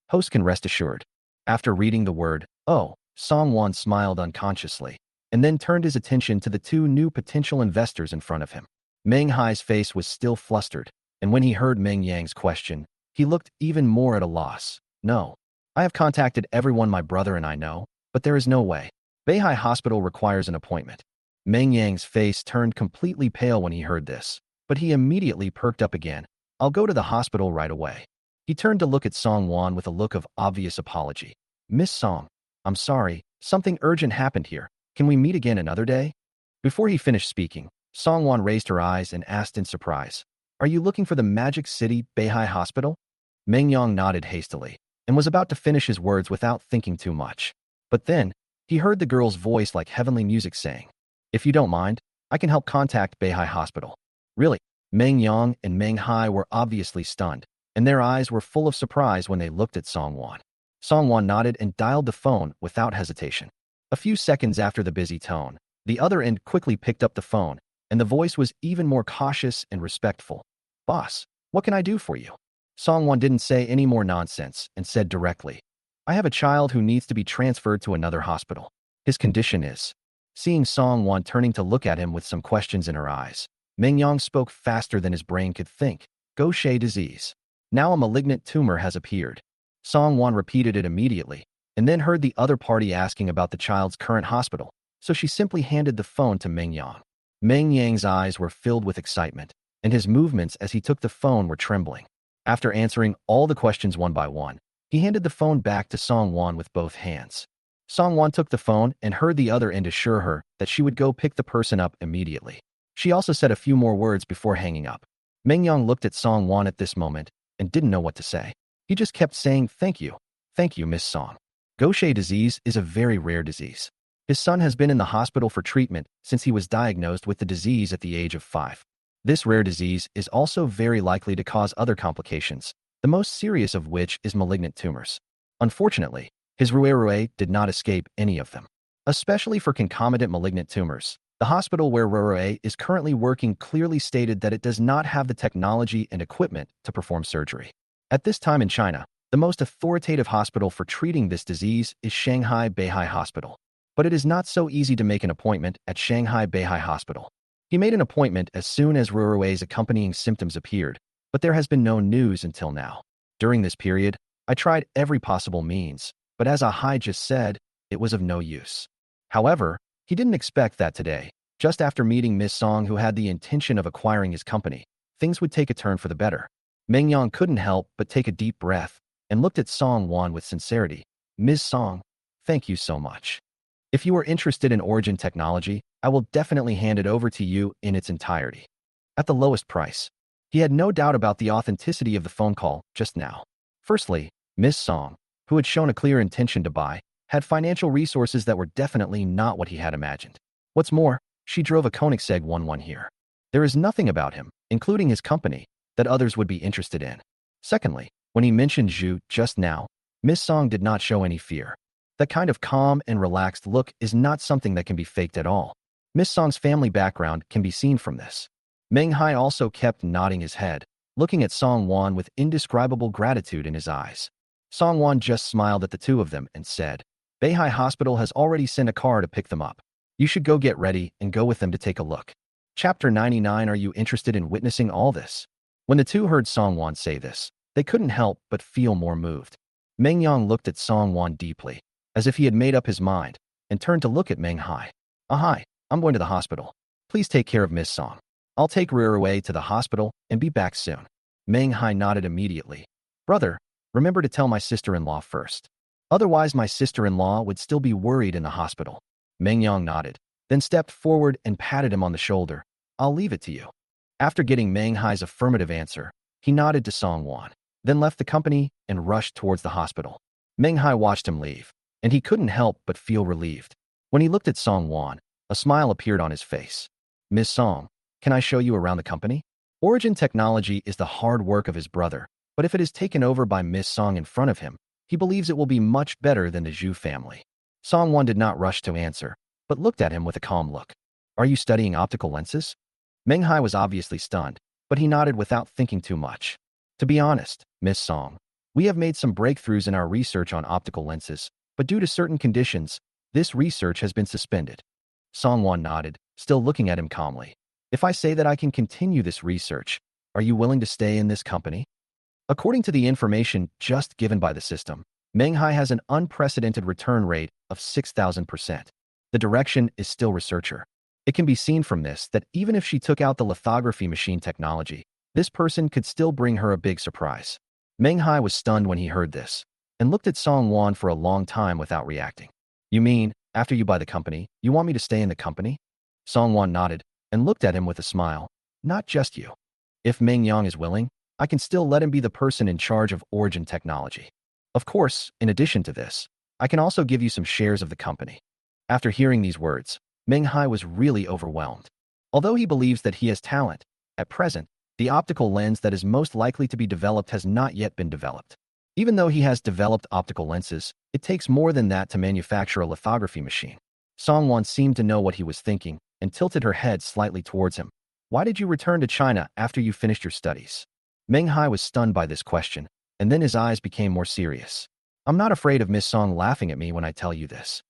Host can rest assured. After reading the word, "Oh," Song Wan smiled unconsciously, and then turned his attention to the two new potential investors in front of him. Meng Hai's face was still flustered, and when he heard Meng Yang's question, he looked even more at a loss. No. I have contacted everyone my brother and I know, but there is no way. Beihai Hospital requires an appointment. Meng Yang's face turned completely pale when he heard this, but he immediately perked up again. I'll go to the hospital right away. He turned to look at Song Wan with a look of obvious apology. Miss Song, I'm sorry, something urgent happened here. Can we meet again another day? Before he finished speaking, Song Wan raised her eyes and asked in surprise, Are you looking for the Magic City Beihai Hospital? Meng Yang nodded hastily and was about to finish his words without thinking too much. But then, he heard the girl's voice like heavenly music saying, If you don't mind, I can help contact Beihai Hospital. Really? Meng Yang and Meng Hai were obviously stunned, and their eyes were full of surprise when they looked at Song Wan. Song Wan nodded and dialed the phone without hesitation. A few seconds after the busy tone, the other end quickly picked up the phone, and the voice was even more cautious and respectful. Boss, what can I do for you? Song Wan didn't say any more nonsense and said directly, I have a child who needs to be transferred to another hospital. His condition is. Seeing Song Wan turning to look at him with some questions in her eyes, Meng Yang spoke faster than his brain could think. Gaucher disease. Now a malignant tumor has appeared. Song Wan repeated it immediately, and then heard the other party asking about the child's current hospital, so she simply handed the phone to Meng Yang. Meng Yang's eyes were filled with excitement, and his movements as he took the phone were trembling. After answering all the questions one by one, he handed the phone back to Song Wan with both hands. Song Wan took the phone and heard the other end assure her that she would go pick the person up immediately. She also said a few more words before hanging up. Meng Yang looked at Song Wan at this moment and didn't know what to say. He just kept saying, Thank you, Miss Song. Gaucher disease is a very rare disease. His son has been in the hospital for treatment since he was diagnosed with the disease at the age of 5. This rare disease is also very likely to cause other complications, the most serious of which is malignant tumors. Unfortunately, his Ruerue did not escape any of them. Especially for concomitant malignant tumors, the hospital where Ruerue is currently working clearly stated that it does not have the technology and equipment to perform surgery. At this time in China, the most authoritative hospital for treating this disease is Shanghai Beihai Hospital. But it is not so easy to make an appointment at Shanghai Beihai Hospital. He made an appointment as soon as Rurui's accompanying symptoms appeared, but there has been no news until now. During this period, I tried every possible means, but as Ahai just said, it was of no use. However, he didn't expect that today, just after meeting Miss Song who had the intention of acquiring his company, things would take a turn for the better. Meng Yang couldn't help but take a deep breath and looked at Song Wan with sincerity. Ms. Song, thank you so much. If you are interested in Origin technology, I will definitely hand it over to you in its entirety. At the lowest price. He had no doubt about the authenticity of the phone call just now. Firstly, Miss Song, who had shown a clear intention to buy, had financial resources that were definitely not what he had imagined. What's more, she drove a Koenigsegg 11 here. There is nothing about him, including his company, that others would be interested in. Secondly, when he mentioned Zhu just now, Miss Song did not show any fear. That kind of calm and relaxed look is not something that can be faked at all. Miss Song's family background can be seen from this. Meng Hai also kept nodding his head, looking at Song Wan with indescribable gratitude in his eyes. Song Wan just smiled at the two of them and said, Beihai Hospital has already sent a car to pick them up. You should go get ready and go with them to take a look. Chapter 99. Are you interested in witnessing all this? When the two heard Song Wan say this, they couldn't help but feel more moved. Meng Yang looked at Song Wan deeply, as if he had made up his mind, and turned to look at Meng Hai. Ahai, I'm going to the hospital. Please take care of Miss Song. I'll take Ruruwei to the hospital and be back soon. Meng Hai nodded immediately. Brother, remember to tell my sister-in-law first. Otherwise my sister-in-law would still be worried in the hospital. Meng Yang nodded, then stepped forward and patted him on the shoulder. I'll leave it to you. After getting Meng Hai's affirmative answer, he nodded to Song Wan, then left the company and rushed towards the hospital. Meng Hai watched him leave, and he couldn't help but feel relieved. When he looked at Song Wan, a smile appeared on his face. Miss Song, can I show you around the company? Origin technology is the hard work of his brother, but if it is taken over by Miss Song in front of him, he believes it will be much better than the Zhu family. Song Wan did not rush to answer, but looked at him with a calm look. Are you studying optical lenses? Meng Hai was obviously stunned, but he nodded without thinking too much. To be honest, Miss Song, we have made some breakthroughs in our research on optical lenses, but due to certain conditions, this research has been suspended. Song Wan nodded, still looking at him calmly. If I say that I can continue this research, are you willing to stay in this company? According to the information just given by the system, Meng Hai has an unprecedented return rate of 6,000%. The direction is still researcher. It can be seen from this that even if she took out the lithography machine technology, this person could still bring her a big surprise. Meng Hai was stunned when he heard this, and looked at Song Wan for a long time without reacting. You mean, after you buy the company, you want me to stay in the company? Song Wan nodded, and looked at him with a smile. Not just you. If Meng Yang is willing, I can still let him be the person in charge of Origin technology. Of course, in addition to this, I can also give you some shares of the company. After hearing these words, Meng Hai was really overwhelmed. Although he believes that he has talent, at present, the optical lens that is most likely to be developed has not yet been developed. Even though he has developed optical lenses, it takes more than that to manufacture a lithography machine. Song Wan seemed to know what he was thinking and tilted her head slightly towards him. Why did you return to China after you finished your studies? Meng Hai was stunned by this question, and then his eyes became more serious. I'm not afraid of Miss Song laughing at me when I tell you this.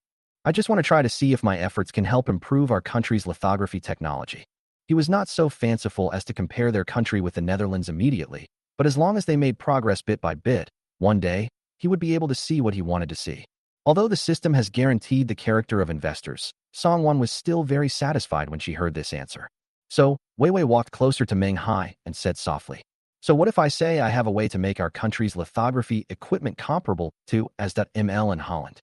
I just want to try to see if my efforts can help improve our country's lithography technology. He was not so fanciful as to compare their country with the Netherlands immediately, but as long as they made progress bit by bit, one day, he would be able to see what he wanted to see. Although the system has guaranteed the character of investors, Song Wan was still very satisfied when she heard this answer. So, Wei Wei walked closer to Meng Hai and said softly, so what if I say I have a way to make our country's lithography equipment comparable to as.ml in Holland?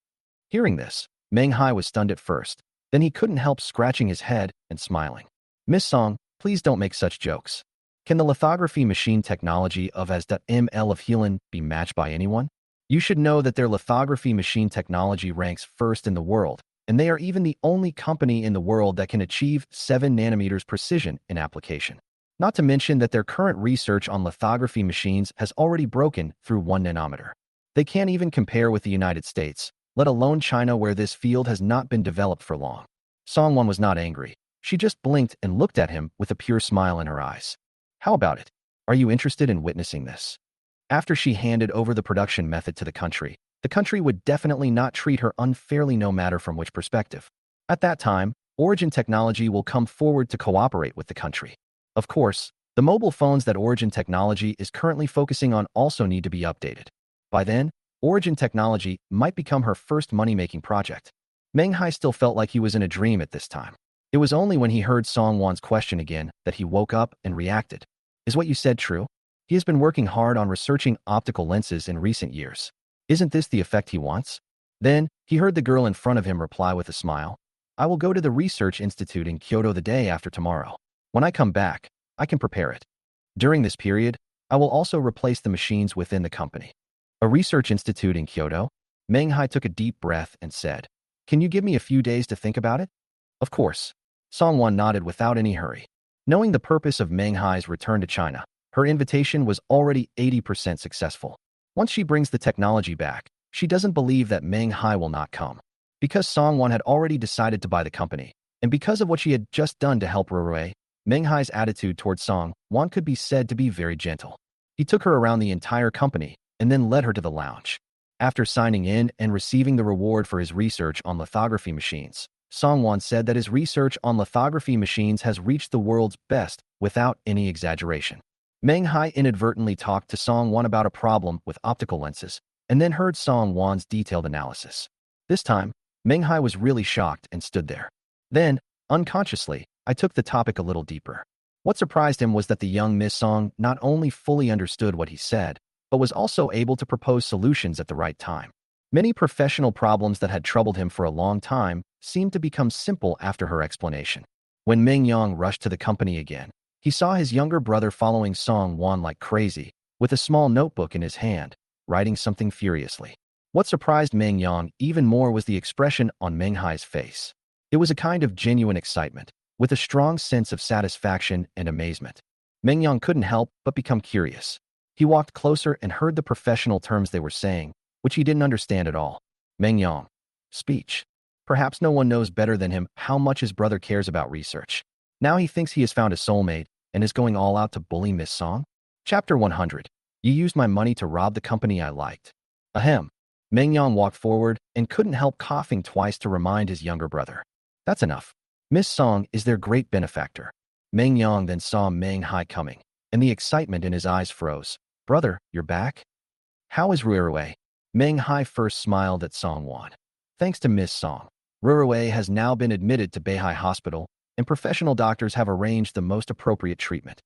Hearing this, Meng Hai was stunned at first, then he couldn't help scratching his head and smiling. Miss Song, please don't make such jokes. Can the lithography machine technology of as.ml of Heelan be matched by anyone? You should know that their lithography machine technology ranks first in the world, and they are even the only company in the world that can achieve 7 nanometers precision in application. Not to mention that their current research on lithography machines has already broken through 1 nanometer. They can't even compare with the United States, let alone China where this field has not been developed for long. Song Wan was not angry. She just blinked and looked at him with a pure smile in her eyes. How about it? Are you interested in witnessing this? After she handed over the production method to the country, The country would definitely not treat her unfairly no matter from which perspective. At that time, Origin Technology will come forward to cooperate with the country. Of course, the mobile phones that Origin Technology is currently focusing on also need to be updated. By then, Origin Technology might become her first money-making project. Meng Hai still felt like he was in a dream at this time. It was only when he heard Song Wan's question again that he woke up and reacted. Is what you said true? He has been working hard on researching optical lenses in recent years. Isn't this the effect he wants? Then, he heard the girl in front of him reply with a smile. I will go to the research institute in Kyoto the day after tomorrow. When I come back, I can prepare it. During this period, I will also replace the machines within the company. A research institute in Kyoto? Meng Hai took a deep breath and said, Can you give me a few days to think about it? Of course. Song Wan nodded without any hurry. Knowing the purpose of Meng Hai's return to China, her invitation was already 80% successful. Once she brings the technology back, she doesn't believe that Meng Hai will not come. Because Song Wan had already decided to buy the company, and because of what she had just done to help Rurui, Meng Hai's attitude towards Song Wan could be said to be very gentle. He took her around the entire company and then led her to the lounge. After signing in and receiving the reward for his research on lithography machines, Song Wan said that his research on lithography machines has reached the world's best without any exaggeration. Meng Hai inadvertently talked to Song Wan about a problem with optical lenses and then heard Song Wan's detailed analysis. This time, Meng Hai was really shocked and stood there. Then, unconsciously, I took the topic a little deeper. What surprised him was that the young Miss Song not only fully understood what he said, but was also able to propose solutions at the right time. Many professional problems that had troubled him for a long time seemed to become simple after her explanation. When Meng Yang rushed to the company again, he saw his younger brother following Song Wan like crazy, with a small notebook in his hand, writing something furiously. What surprised Meng Yang even more was the expression on Meng Hai's face. It was a kind of genuine excitement, with a strong sense of satisfaction and amazement. Meng Yang couldn't help but become curious. He walked closer and heard the professional terms they were saying, which he didn't understand at all. Meng Yang. Speech. Perhaps no one knows better than him how much his brother cares about research. Now he thinks he has found a soulmate and is going all out to bully Miss Song? Chapter 100. You used my money to rob the company I liked. Ahem. Meng Yang walked forward and couldn't help coughing twice to remind his younger brother. That's enough. Miss Song is their great benefactor. Meng Yang then saw Meng Hai coming, and the excitement in his eyes froze. Brother, you're back? How is Rurui? Meng Hai first smiled at Song Wan. Thanks to Miss Song, Rurui has now been admitted to Beihai Hospital, and professional doctors have arranged the most appropriate treatment.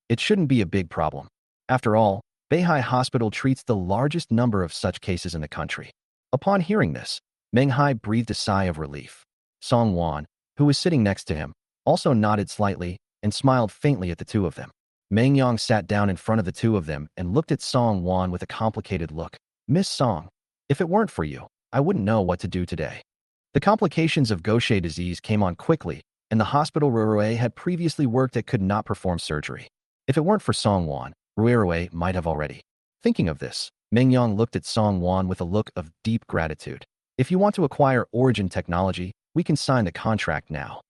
It shouldn't be a big problem. After all, Beihai Hospital treats the largest number of such cases in the country. Upon hearing this, Meng Hai breathed a sigh of relief. Song Wan, who was sitting next to him, also nodded slightly and smiled faintly at the two of them. Meng Yang sat down in front of the two of them and looked at Song Wan with a complicated look. Miss Song, if it weren't for you, I wouldn't know what to do today. The complications of Gaucher disease came on quickly, and the hospital Rurui had previously worked at could not perform surgery. If it weren't for Song Wan, Rurui might have already. Thinking of this, Meng Yang looked at Song Wan with a look of deep gratitude. If you want to acquire Origin Technology, we can sign the contract now.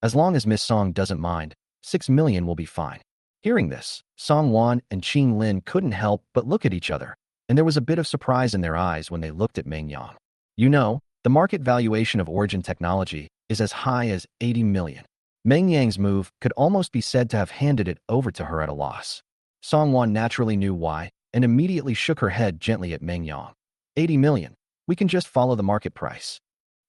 As long as Miss Song doesn't mind, 6 million will be fine. Hearing this, Song Wan and Qing Lin couldn't help but look at each other, and there was a bit of surprise in their eyes when they looked at Meng Yang. You know, the market valuation of Origin Technology is as high as 80 million. Meng Yang's move could almost be said to have handed it over to her at a loss. Song Wan naturally knew why, and immediately shook her head gently at Meng Yang. 80 million. We can just follow the market price.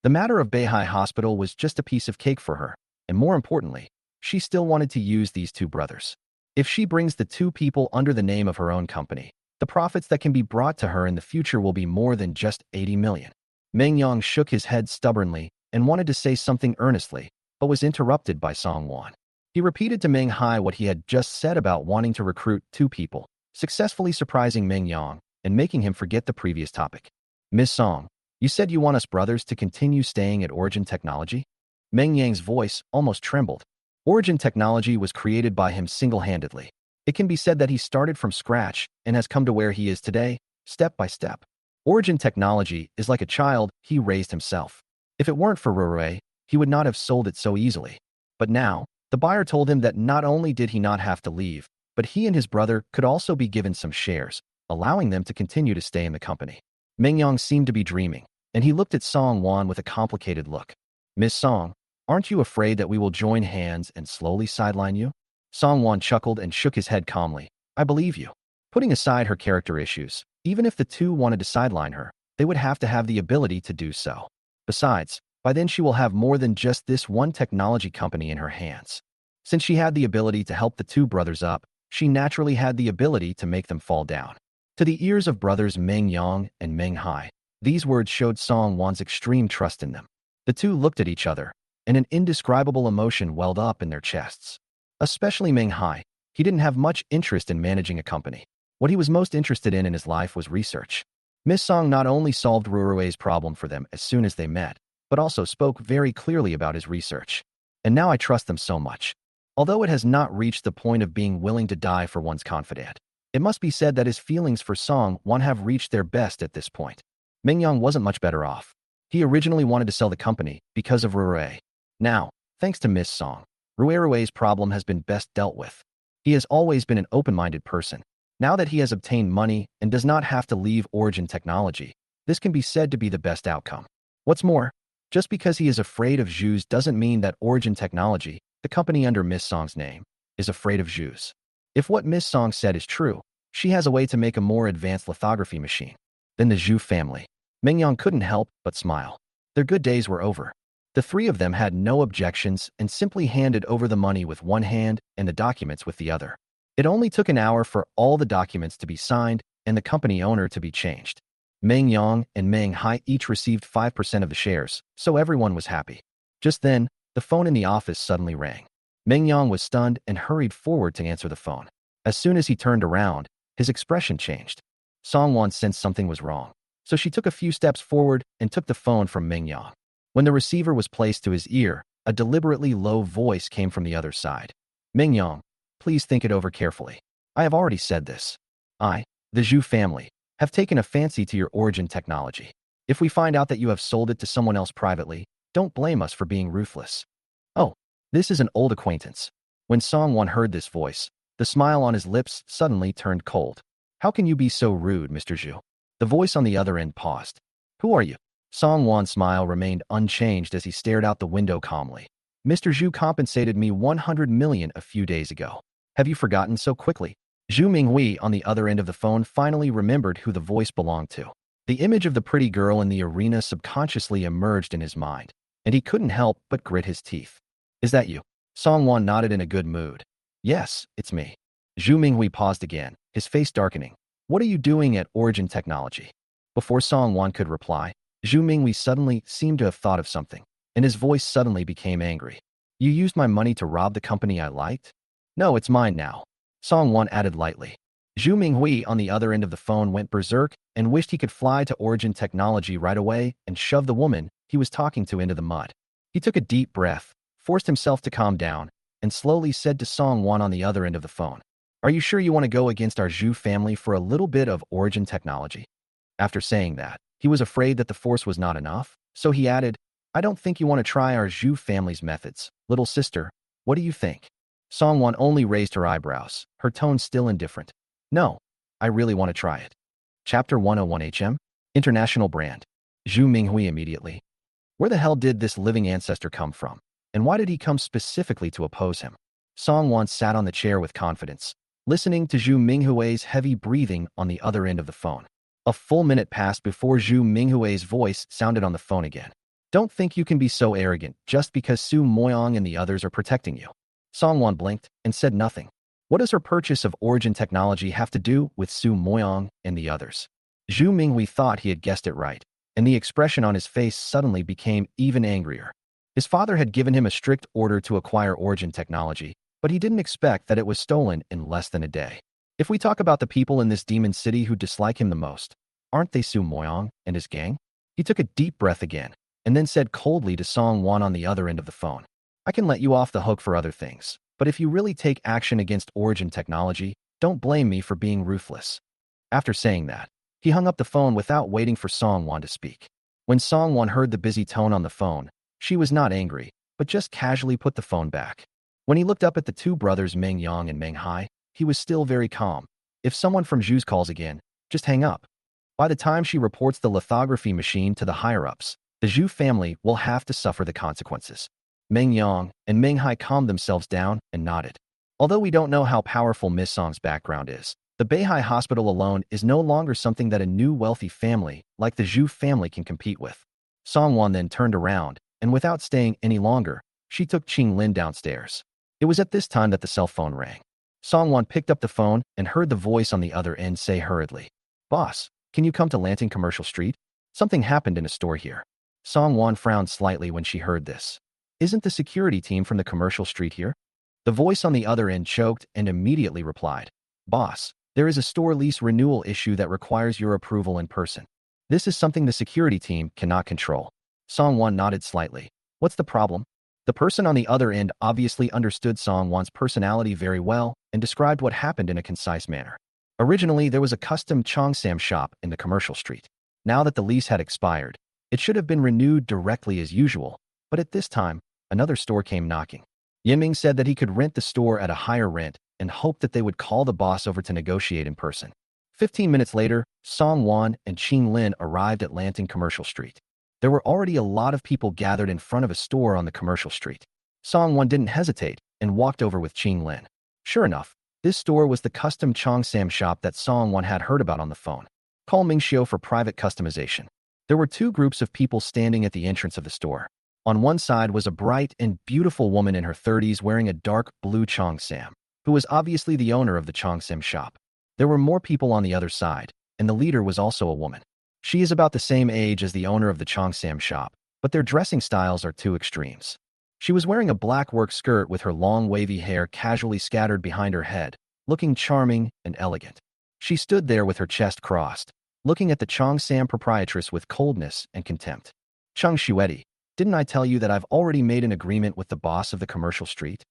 The matter of Beihai Hospital was just a piece of cake for her, and more importantly, she still wanted to use these two brothers. If she brings the two people under the name of her own company, the profits that can be brought to her in the future will be more than just 80 million. Meng Yang shook his head stubbornly and wanted to say something earnestly, but was interrupted by Song Wan. He repeated to Meng Hai what he had just said about wanting to recruit two people, successfully surprising Meng Yang and making him forget the previous topic. Miss Song, you said you want us brothers to continue staying at Origin Technology? Meng Yang's voice almost trembled. Origin Technology was created by him single-handedly. It can be said that he started from scratch and has come to where he is today, step by step. Origin Technology is like a child he raised himself. If it weren't for Rurui, he would not have sold it so easily. But now, the buyer told him that not only did he not have to leave, but he and his brother could also be given some shares, allowing them to continue to stay in the company. Meng Yang seemed to be dreaming, and he looked at Song Wan with a complicated look. Miss Song, aren't you afraid that we will join hands and slowly sideline you? Song Wan chuckled and shook his head calmly. I believe you. Putting aside her character issues, even if the two wanted to sideline her, they would have to have the ability to do so. Besides, by then she will have more than just this one technology company in her hands. Since she had the ability to help the two brothers up, she naturally had the ability to make them fall down. To the ears of brothers Meng Yang and Meng Hai, these words showed Song Wan's extreme trust in them. The two looked at each other, and an indescribable emotion welled up in their chests. Especially Meng Hai, he didn't have much interest in managing a company. What he was most interested in his life was research. Miss Song not only solved Rurui's problem for them as soon as they met, but also spoke very clearly about his research. And now I trust them so much. Although it has not reached the point of being willing to die for one's confidant, it must be said that his feelings for Song Wan have reached their best at this point. Meng Yang wasn't much better off. He originally wanted to sell the company because of Rurui. Now, thanks to Miss Song, Rurui's problem has been best dealt with. He has always been an open-minded person. Now that he has obtained money and does not have to leave Origin Technology, this can be said to be the best outcome. What's more, just because he is afraid of Zhu's doesn't mean that Origin Technology, the company under Miss Song's name, is afraid of Zhu's. If what Miss Song said is true, she has a way to make a more advanced lithography machine than the Zhu family. Meng Yang couldn't help but smile. Their good days were over. The three of them had no objections and simply handed over the money with one hand and the documents with the other. It only took an hour for all the documents to be signed and the company owner to be changed. Meng Yang and Meng Hai each received 5% of the shares, so everyone was happy. Just then, the phone in the office suddenly rang. Meng Yang was stunned and hurried forward to answer the phone. As soon as he turned around, his expression changed. Song Wan sensed something was wrong, so she took a few steps forward and took the phone from Meng Yang. When the receiver was placed to his ear, a deliberately low voice came from the other side. Meng Yang, please think it over carefully. I have already said this. I, the Zhu family, have taken a fancy to your Origin Technology. If we find out that you have sold it to someone else privately, don't blame us for being ruthless. Oh, this is an old acquaintance. When Song Wan heard this voice, the smile on his lips suddenly turned cold. How can you be so rude, Mr. Zhu? The voice on the other end paused. Who are you? Song Wan's smile remained unchanged as he stared out the window calmly. Mr. Zhu compensated me 100 million a few days ago. Have you forgotten so quickly? Zhu Minghui on the other end of the phone finally remembered who the voice belonged to. The image of the pretty girl in the arena subconsciously emerged in his mind, and he couldn't help but grit his teeth. Is that you? Song Wan nodded in a good mood. Yes, it's me. Zhu Minghui paused again, his face darkening. What are you doing at Origin Technology? Before Song Wan could reply, Zhu Minghui suddenly seemed to have thought of something, and his voice suddenly became angry. You used my money to rob the company I liked? No, it's mine now. Song Wan added lightly. Zhu Minghui on the other end of the phone went berserk and wished he could fly to Origin Technology right away and shove the woman he was talking to into the mud. He took a deep breath, forced himself to calm down, and slowly said to Song Wan on the other end of the phone, Are you sure you want to go against our Zhu family for a little bit of Origin Technology? After saying that, he was afraid that the force was not enough, so he added, I don't think you want to try our Zhu family's methods. Little sister, what do you think? Song Wan only raised her eyebrows, her tone still indifferent. No, I really want to try it. Chapter 101 HM? International Brand. Zhu Minghui immediately. Where the hell did this living ancestor come from? And why did he come specifically to oppose him? Song Wan sat on the chair with confidence, listening to Zhu Minghui's heavy breathing on the other end of the phone. A full minute passed before Zhu Minghui's voice sounded on the phone again. Don't think you can be so arrogant just because Su Moyong and the others are protecting you. Song Wan blinked and said nothing. What does her purchase of Origin Technology have to do with Su Moyong and the others? Zhu Minghui thought he had guessed it right, and the expression on his face suddenly became even angrier. His father had given him a strict order to acquire Origin Technology, but he didn't expect that it was stolen in less than a day. If we talk about the people in this demon city who dislike him the most, aren't they Su Moyong and his gang? He took a deep breath again, and then said coldly to Song Wan on the other end of the phone, I can let you off the hook for other things, but if you really take action against Origin Technology, don't blame me for being ruthless. After saying that, he hung up the phone without waiting for Song Wan to speak. When Song Wan heard the busy tone on the phone, she was not angry, but just casually put the phone back. When he looked up at the two brothers Meng Yang and Meng Hai, he was still very calm. If someone from Zhu's calls again, just hang up. By the time she reports the lithography machine to the higher-ups, the Zhu family will have to suffer the consequences. Meng Yang and Meng Hai calmed themselves down and nodded. Although we don't know how powerful Miss Song's background is, the Beihai Hospital alone is no longer something that a new wealthy family like the Zhu family can compete with. Song Wan then turned around, and without staying any longer, she took Qing Lin downstairs. It was at this time that the cell phone rang. Song Wan picked up the phone and heard the voice on the other end say hurriedly, "Boss, can you come to Lanting Commercial Street? Something happened in a store here." Song Wan frowned slightly when she heard this. "Isn't the security team from the commercial street here?" The voice on the other end choked and immediately replied, "Boss, there is a store lease renewal issue that requires your approval in person. This is something the security team cannot control." Song Wan nodded slightly. "What's the problem?" The person on the other end obviously understood Song Wan's personality very well and described what happened in a concise manner. Originally, there was a custom Cheongsam shop in the commercial street. Now that the lease had expired, it should have been renewed directly as usual, but at this time, another store came knocking. Yiming said that he could rent the store at a higher rent and hoped that they would call the boss over to negotiate in person. 15 minutes later, Song Wan and Qing Lin arrived at Lanting Commercial Street. There were already a lot of people gathered in front of a store on the commercial street. Song Wan didn't hesitate and walked over with Qing Lin. Sure enough, this store was the custom Cheongsam shop that Song Wan had heard about on the phone. Call Mingxiu for private customization. There were two groups of people standing at the entrance of the store. On one side was a bright and beautiful woman in her 30s wearing a dark blue Cheongsam, who was obviously the owner of the Cheongsam shop. There were more people on the other side, and the leader was also a woman. She is about the same age as the owner of the Cheongsam shop, but their dressing styles are two extremes. She was wearing a black work skirt with her long wavy hair casually scattered behind her head, looking charming and elegant. She stood there with her chest crossed, looking at the Cheongsam proprietress with coldness and contempt. "Chung Shueti, didn't I tell you that I've already made an agreement with the boss of the commercial street?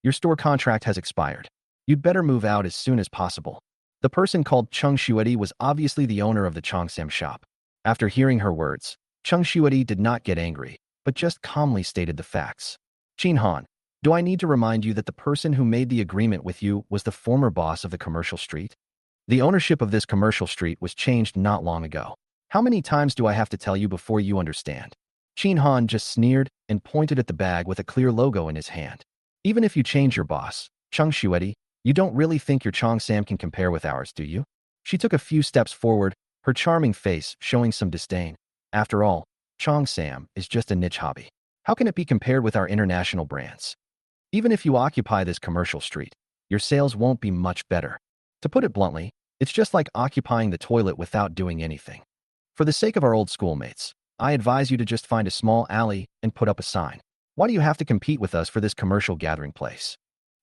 Your store contract has expired. You'd better move out as soon as possible." The person called Chung Shueti was obviously the owner of the Cheongsam shop. After hearing her words, Chung Shueti did not get angry, but just calmly stated the facts. "Qin Han, do I need to remind you that the person who made the agreement with you was the former boss of the commercial street? The ownership of this commercial street was changed not long ago. How many times do I have to tell you before you understand?" Qin Han just sneered and pointed at the bag with a clear logo in his hand. "Even if you change your boss, Chung Shueti, you don't really think your Cheongsam can compare with ours, do you?" She took a few steps forward, her charming face showing some disdain. "After all, Cheongsam is just a niche hobby. How can it be compared with our international brands? Even if you occupy this commercial street, your sales won't be much better. To put it bluntly, it's just like occupying the toilet without doing anything. For the sake of our old schoolmates, I advise you to just find a small alley and put up a sign. Why do you have to compete with us for this commercial gathering place?"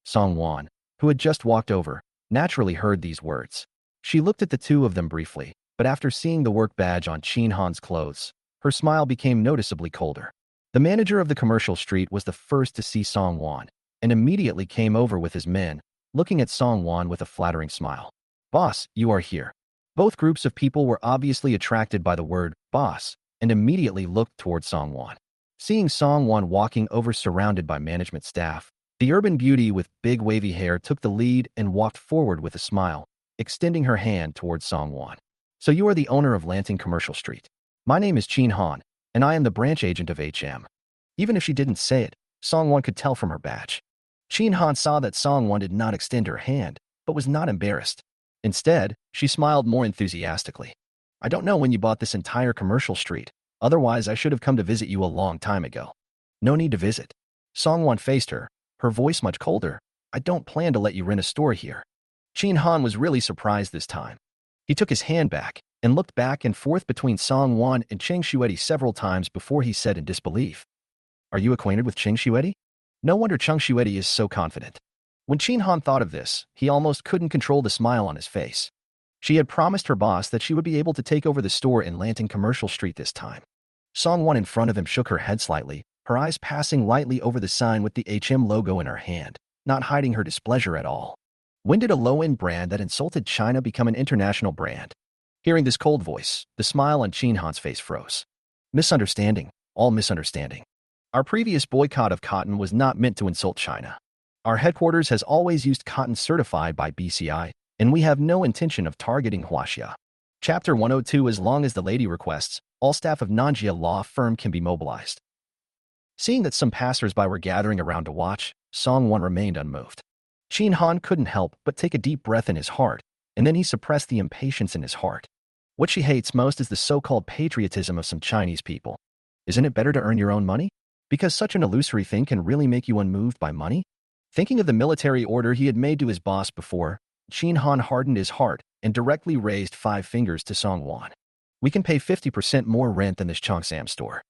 Song Wan, who had just walked over, naturally heard these words. She looked at the two of them briefly, but after seeing the work badge on Qin Han's clothes, her smile became noticeably colder. The manager of the commercial street was the first to see Song Wan, and immediately came over with his men, looking at Song Wan with a flattering smile. "Boss, you are here." Both groups of people were obviously attracted by the word boss, and immediately looked toward Song Wan. Seeing Song Wan walking over surrounded by management staff, the urban beauty with big wavy hair took the lead and walked forward with a smile, extending her hand towards Song Wan. "So you are the owner of Lanting Commercial Street. My name is Qin Han, and I am the branch agent of HM." Even if she didn't say it, Song Wan could tell from her badge. Qin Han saw that Song Wan did not extend her hand, but was not embarrassed. Instead, she smiled more enthusiastically. "I don't know when you bought this entire commercial street. Otherwise, I should have come to visit you a long time ago." "No need to visit." Song Wan faced her, her voice much colder. "I don't plan to let you rent a store here." Qin Han was really surprised this time. He took his hand back and looked back and forth between Song Wan and Cheng Shueti several times before he said in disbelief, "Are you acquainted with Cheng Shueti?" No wonder Cheng Shueti is so confident. When Qin Han thought of this, he almost couldn't control the smile on his face. She had promised her boss that she would be able to take over the store in Lanting Commercial Street this time. Song Wan in front of him shook her head slightly, her eyes passing lightly over the sign with the HM logo in her hand, not hiding her displeasure at all. When did a low-end brand that insulted China become an international brand? Hearing this cold voice, the smile on Qin Han's face froze. Misunderstanding, all misunderstanding. Our previous boycott of cotton was not meant to insult China. Our headquarters has always used cotton certified by BCI, and we have no intention of targeting Huaxia. Chapter 102. As long as the lady requests, all staff of Nanjia law firm can be mobilized. Seeing that some passers-by were gathering around to watch, Song Wan remained unmoved. Qin Han couldn't help but take a deep breath in his heart, and then he suppressed the impatience in his heart. What she hates most is the so-called patriotism of some Chinese people. Isn't it better to earn your own money? Because such an illusory thing can really make you unmoved by money? Thinking of the military order he had made to his boss before, Qin Han hardened his heart and directly raised 5 fingers to Song Wan. We can pay 50% more rent than this Chongsam store.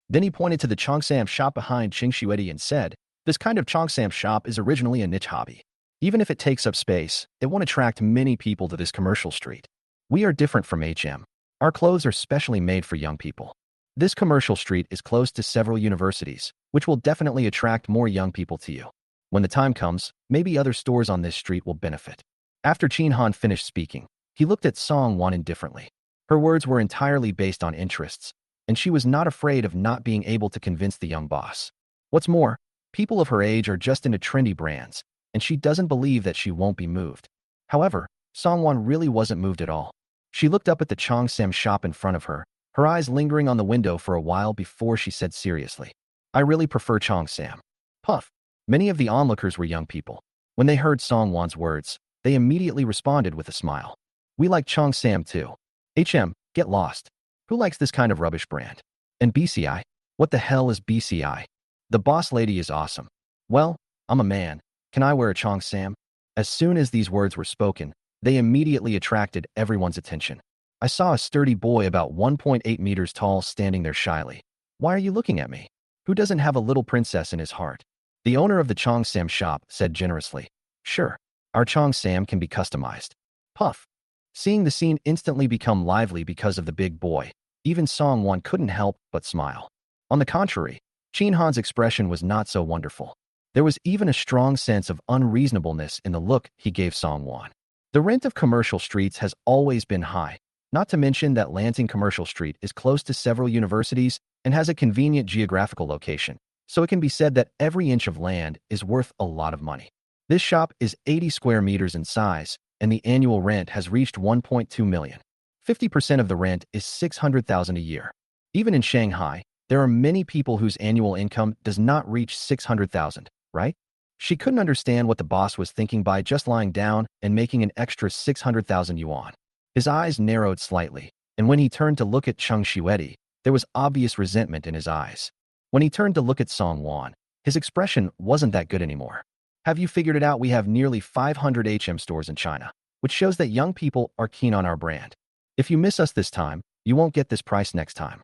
Then he pointed to the Chongsam shop behind Qingshuedi and said, this kind of Chongsam shop is originally a niche hobby. Even if it takes up space, it won't attract many people to this commercial street. We are different from HM. Our clothes are specially made for young people. This commercial street is close to several universities, which will definitely attract more young people to you. When the time comes, maybe other stores on this street will benefit. After Qin Han finished speaking, he looked at Song Wan indifferently. Her words were entirely based on interests, and she was not afraid of not being able to convince the young boss. What's more, people of her age are just into trendy brands, and she doesn't believe that she won't be moved. However, Song Wan really wasn't moved at all. She looked up at the Chongsam shop in front of her, her eyes lingering on the window for a while before she said seriously, I really prefer Chongsam. Puff. Many of the onlookers were young people. When they heard Song Wan's words, they immediately responded with a smile. We like Chongsam too. HM, get lost. Who likes this kind of rubbish brand? And BCI? What the hell is BCI? The boss lady is awesome. Well, I'm a man. Can I wear a Chongsam? As soon as these words were spoken, they immediately attracted everyone's attention. I saw a sturdy boy about 1.8 meters tall standing there shyly. Why are you looking at me? Who doesn't have a little princess in his heart? The owner of the Chongsam shop said generously. Sure, our Chongsam can be customized. Puff. Seeing the scene instantly become lively because of the big boy, even Song Wan couldn't help but smile. On the contrary, Qin Han's expression was not so wonderful. There was even a strong sense of unreasonableness in the look he gave Song Wan. The rent of commercial streets has always been high, not to mention that Lansing Commercial Street is close to several universities and has a convenient geographical location, so it can be said that every inch of land is worth a lot of money. This shop is 80 square meters in size, and the annual rent has reached 1.2 million. 50% of the rent is 600,000 a year. Even in Shanghai, there are many people whose annual income does not reach 600,000, right? She couldn't understand what the boss was thinking by just lying down and making an extra 600,000 yuan. His eyes narrowed slightly, and when he turned to look at Chung Shuedi, there was obvious resentment in his eyes. When he turned to look at Song Wan, his expression wasn't that good anymore. Have you figured it out? We have nearly 500 HM stores in China, which shows that young people are keen on our brand. If you miss us this time, you won't get this price next time.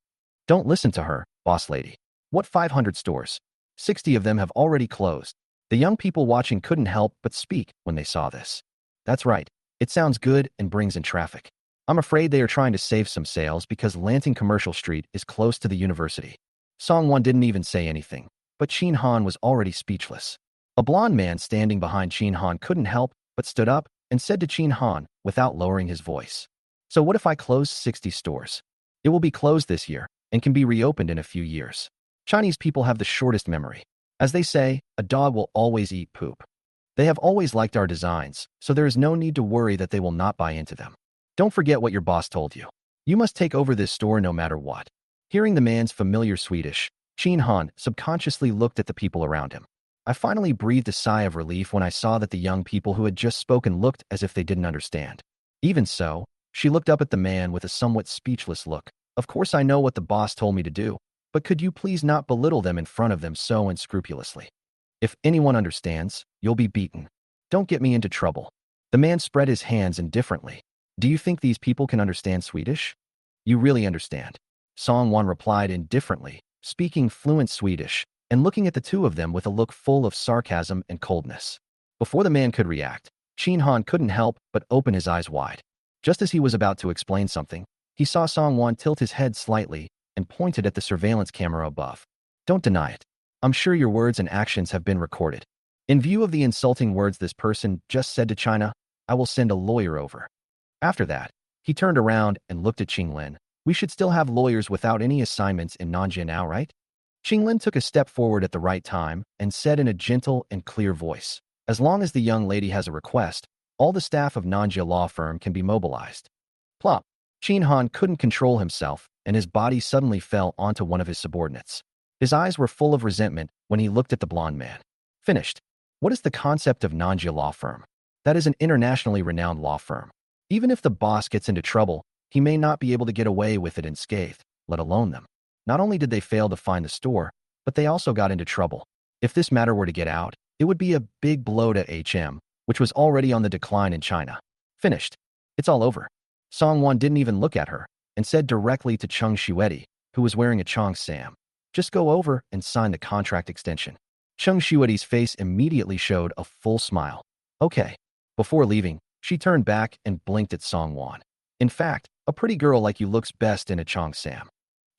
Don't listen to her, boss lady. What 500 stores? 60 of them have already closed. The young people watching couldn't help but speak when they saw this. That's right. It sounds good and brings in traffic. I'm afraid they are trying to save some sales because Lansing Commercial Street is close to the university. Song Wan didn't even say anything, but Qin Han was already speechless. A blond man standing behind Qin Han couldn't help but stood up and said to Qin Han without lowering his voice. So what if I close 60 stores? It will be closed this year and can be reopened in a few years. Chinese people have the shortest memory. As they say, a dog will always eat poop. They have always liked our designs, so there is no need to worry that they will not buy into them. Don't forget what your boss told you. You must take over this store no matter what. Hearing the man's familiar Swedish, Qin Han subconsciously looked at the people around him. I finally breathed a sigh of relief when I saw that the young people who had just spoken looked as if they didn't understand. Even so, she looked up at the man with a somewhat speechless look. Of course I know what the boss told me to do, but could you please not belittle them in front of them so unscrupulously? If anyone understands, you'll be beaten. Don't get me into trouble. The man spread his hands indifferently. Do you think these people can understand Swedish? You really understand. Song Wan replied indifferently, speaking fluent Swedish, and looking at the two of them with a look full of sarcasm and coldness. Before the man could react, Qin Han couldn't help but open his eyes wide. Just as he was about to explain something, he saw Song Wan tilt his head slightly and pointed at the surveillance camera above. Don't deny it. I'm sure your words and actions have been recorded. In view of the insulting words this person just said to China, I will send a lawyer over. After that, he turned around and looked at Qinglin. We should still have lawyers without any assignments in Nanjia now, right? Qinglin took a step forward at the right time and said in a gentle and clear voice, as long as the young lady has a request, all the staff of Nanjia law firm can be mobilized. Plop. Qin Han couldn't control himself, and his body suddenly fell onto one of his subordinates. His eyes were full of resentment when he looked at the blonde man. Finished. What is the concept of Nanjia law firm? That is an internationally renowned law firm. Even if the boss gets into trouble, he may not be able to get away with it unscathed, let alone them. Not only did they fail to find the store, but they also got into trouble. If this matter were to get out, it would be a big blow to HM, which was already on the decline in China. Finished. It's all over. Song Wan didn't even look at her, and said directly to Chung Shiwedi, who was wearing a Chong Sam. Just go over and sign the contract extension. Chung Shiwedi's face immediately showed a full smile. Okay. Before leaving, she turned back and blinked at Song Wan. In fact, a pretty girl like you looks best in a Chong Sam.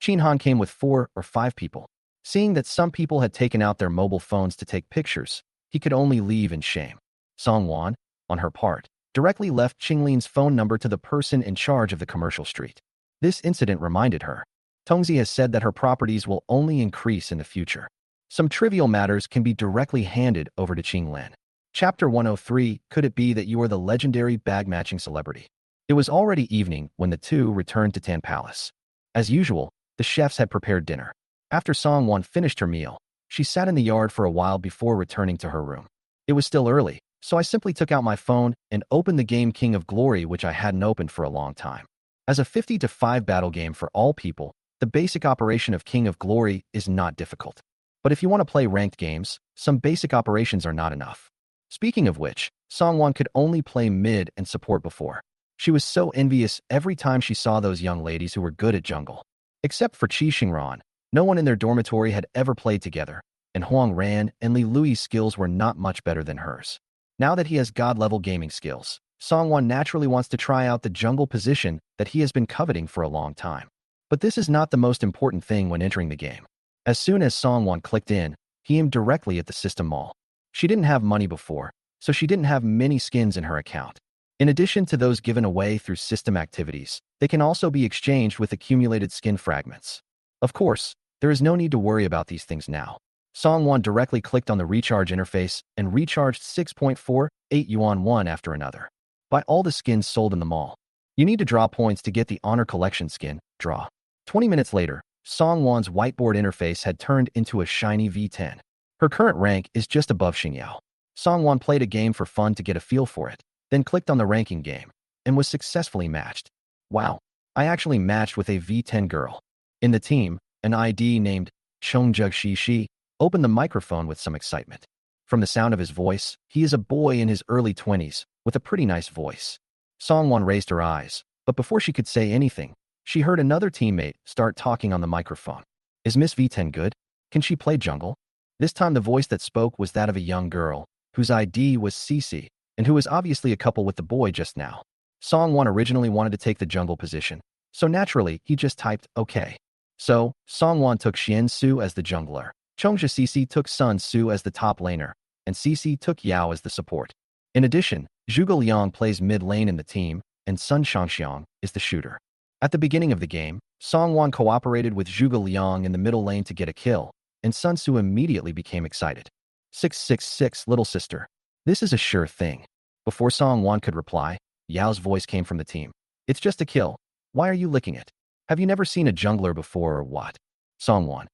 Qin Han came with 4 or 5 people. Seeing that some people had taken out their mobile phones to take pictures, he could only leave in shame. Song Wan, on her part, directly left Qinglin's phone number to the person in charge of the commercial street. This incident reminded her. Tongzi has said that her properties will only increase in the future. Some trivial matters can be directly handed over to Qinglin. Chapter 103, Could it be that you are the legendary bag-matching celebrity? It was already evening when the two returned to Tan Palace. As usual, the chefs had prepared dinner. After Song Wan finished her meal, she sat in the yard for a while before returning to her room. It was still early, so I simply took out my phone and opened the game King of Glory, which I hadn't opened for a long time. As a 50-5 battle game for all people, the basic operation of King of Glory is not difficult. But if you want to play ranked games, some basic operations are not enough. Speaking of which, Song Wan could only play mid and support before. She was so envious every time she saw those young ladies who were good at jungle. Except for Qi Xingran, no one in their dormitory had ever played together, and Huang Ran and Li Lui's skills were not much better than hers. Now that he has god-level gaming skills, Song Wan naturally wants to try out the jungle position that he has been coveting for a long time. But this is not the most important thing when entering the game. As soon as Song Wan clicked in, he aimed directly at the system mall. She didn't have money before, so she didn't have many skins in her account. In addition to those given away through system activities, they can also be exchanged with accumulated skin fragments. Of course, there is no need to worry about these things now. Song Wan directly clicked on the recharge interface and recharged 6.48 yuan one after another. Buy all the skins sold in the mall. You need to draw points to get the Honor Collection skin, draw. 20 minutes later, Song Wan's whiteboard interface had turned into a shiny V10. Her current rank is just above Xingyao. Song Wan played a game for fun to get a feel for it, then clicked on the ranking game, and was successfully matched. Wow, I actually matched with a V10 girl. In the team, an ID named Chongjug Shi opened the microphone with some excitement. From the sound of his voice, he is a boy in his early 20s, with a pretty nice voice. Song Wan raised her eyes, but before she could say anything, she heard another teammate start talking on the microphone. Is Miss V10 good? Can she play jungle? This time the voice that spoke was that of a young girl, whose ID was Cici, and who was obviously a couple with the boy just now. Song Wan originally wanted to take the jungle position, so naturally he just typed OK. So, Song Wan took Xian Su as the jungler, Chongja Cici took Sun Su as the top laner, and Cici took Yao as the support. In addition, Zhuge Liang plays mid lane in the team, and Sun Shangxiang is the shooter. At the beginning of the game, Song Wan cooperated with Zhuge Liang in the middle lane to get a kill, and Sun Su immediately became excited. 666 little sister. This is a sure thing. Before Song Wan could reply, Yao's voice came from the team. It's just a kill. Why are you licking it? Have you never seen a jungler before or what? Song Wan.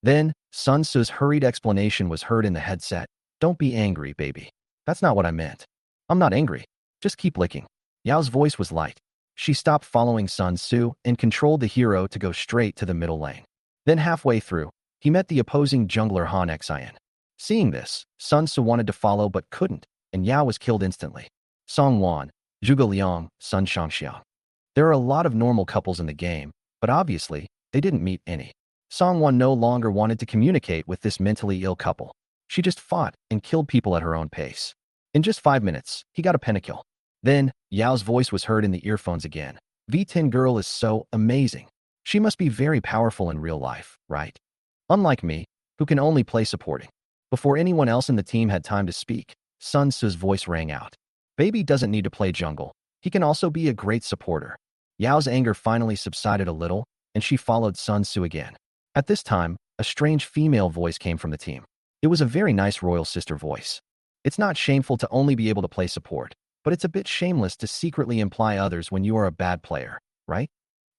Then, Sun Su's hurried explanation was heard in the headset. Don't be angry, baby. That's not what I meant. I'm not angry. Just keep licking. Yao's voice was light. She stopped following Sun Su and controlled the hero to go straight to the middle lane. Then halfway through, he met the opposing jungler Han Xin. Seeing this, Sun Su wanted to follow but couldn't, and Yao was killed instantly. Song Wan, Zhuge Liang, Sun Shangxiang. There are a lot of normal couples in the game, but obviously, they didn't meet any. Song Wan no longer wanted to communicate with this mentally ill couple. She just fought and killed people at her own pace. In just 5 minutes, he got a pentakill. Then, Yao's voice was heard in the earphones again. V10 girl is so amazing. She must be very powerful in real life, right? Unlike me, who can only play supporting. Before anyone else in the team had time to speak, Sun Su's voice rang out. Baby doesn't need to play jungle. He can also be a great supporter. Yao's anger finally subsided a little, and she followed Sun Su again. At this time, a strange female voice came from the team. It was a very nice royal sister voice. It's not shameful to only be able to play support, but it's a bit shameless to secretly imply others when you are a bad player, right?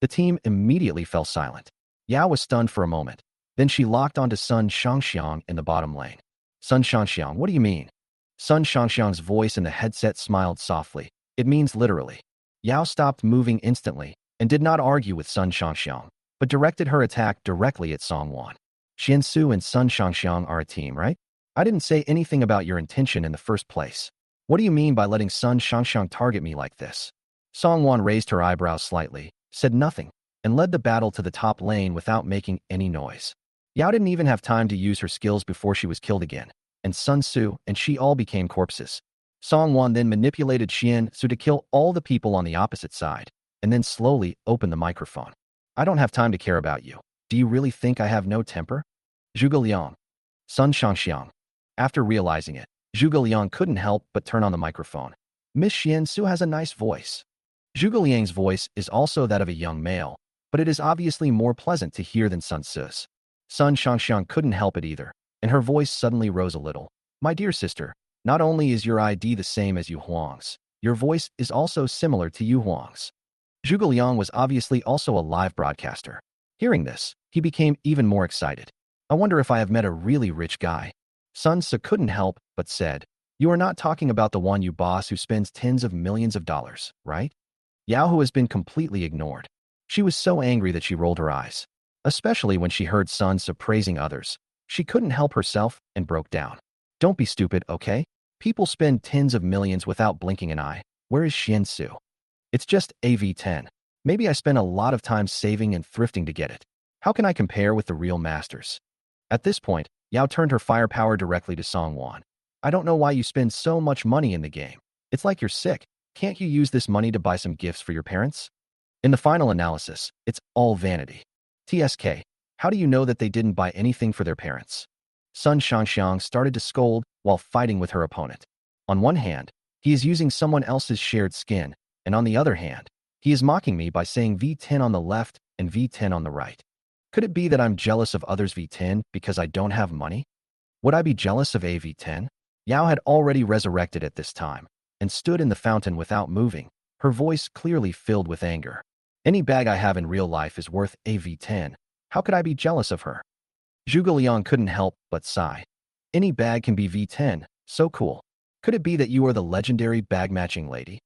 The team immediately fell silent. Yao was stunned for a moment. Then she locked onto Sun Shangxiang in the bottom lane. Sun Shangxiang, what do you mean? Sun Shangxiang's voice in the headset smiled softly. It means literally. Yao stopped moving instantly and did not argue with Sun Shangxiang, but directed her attack directly at Song Wan. Xiansu and Sun Shangxiang are a team, right? I didn't say anything about your intention in the first place. What do you mean by letting Sun Shangxiang target me like this? Song Wan raised her eyebrows slightly, said nothing, and led the battle to the top lane without making any noise. Yao didn't even have time to use her skills before she was killed again, and Sun Tzu and she all became corpses. Song Wan then manipulated Xian Su to kill all the people on the opposite side, and then slowly opened the microphone. I don't have time to care about you. Do you really think I have no temper? Zhuge Liang. Sun Shangxiang. After realizing it, Zhuge Liang couldn't help but turn on the microphone. Miss Xian Su has a nice voice. Zhuge Liang's voice is also that of a young male, but it is obviously more pleasant to hear than Sun Tzu's. Sun Shangxiang couldn't help it either, and her voice suddenly rose a little. My dear sister, not only is your ID the same as Yu Huang's, your voice is also similar to Yu Huang's. Zhuge Liang was obviously also a live broadcaster. Hearing this, he became even more excited. I wonder if I have met a really rich guy. Sun Tzu couldn't help but said, you are not talking about the one you boss who spends tens of millions of dollars, right? Yao Hu has been completely ignored. She was so angry that she rolled her eyes, especially when she heard Sun Tzu praising others. She couldn't help herself and broke down. Don't be stupid, okay? People spend tens of millions without blinking an eye. Where is Xian Su? It's just AV10. Maybe I spent a lot of time saving and thrifting to get it. How can I compare with the real masters? At this point, Yao turned her firepower directly to Song Wan. I don't know why you spend so much money in the game. It's like you're sick. Can't you use this money to buy some gifts for your parents? In the final analysis, it's all vanity. TSK, how do you know that they didn't buy anything for their parents? Sun Shangxiang started to scold while fighting with her opponent. On one hand, he is using someone else's shared skin, and on the other hand, he is mocking me by saying V10 on the left and V10 on the right. Could it be that I'm jealous of others' V10 because I don't have money? Would I be jealous of a V10? Yao had already resurrected at this time and stood in the fountain without moving, her voice clearly filled with anger. Any bag I have in real life is worth a V10. How could I be jealous of her? Zhuge Liang couldn't help but sigh. Any bag can be V10, so cool. Could it be that you are the legendary bag-matching lady?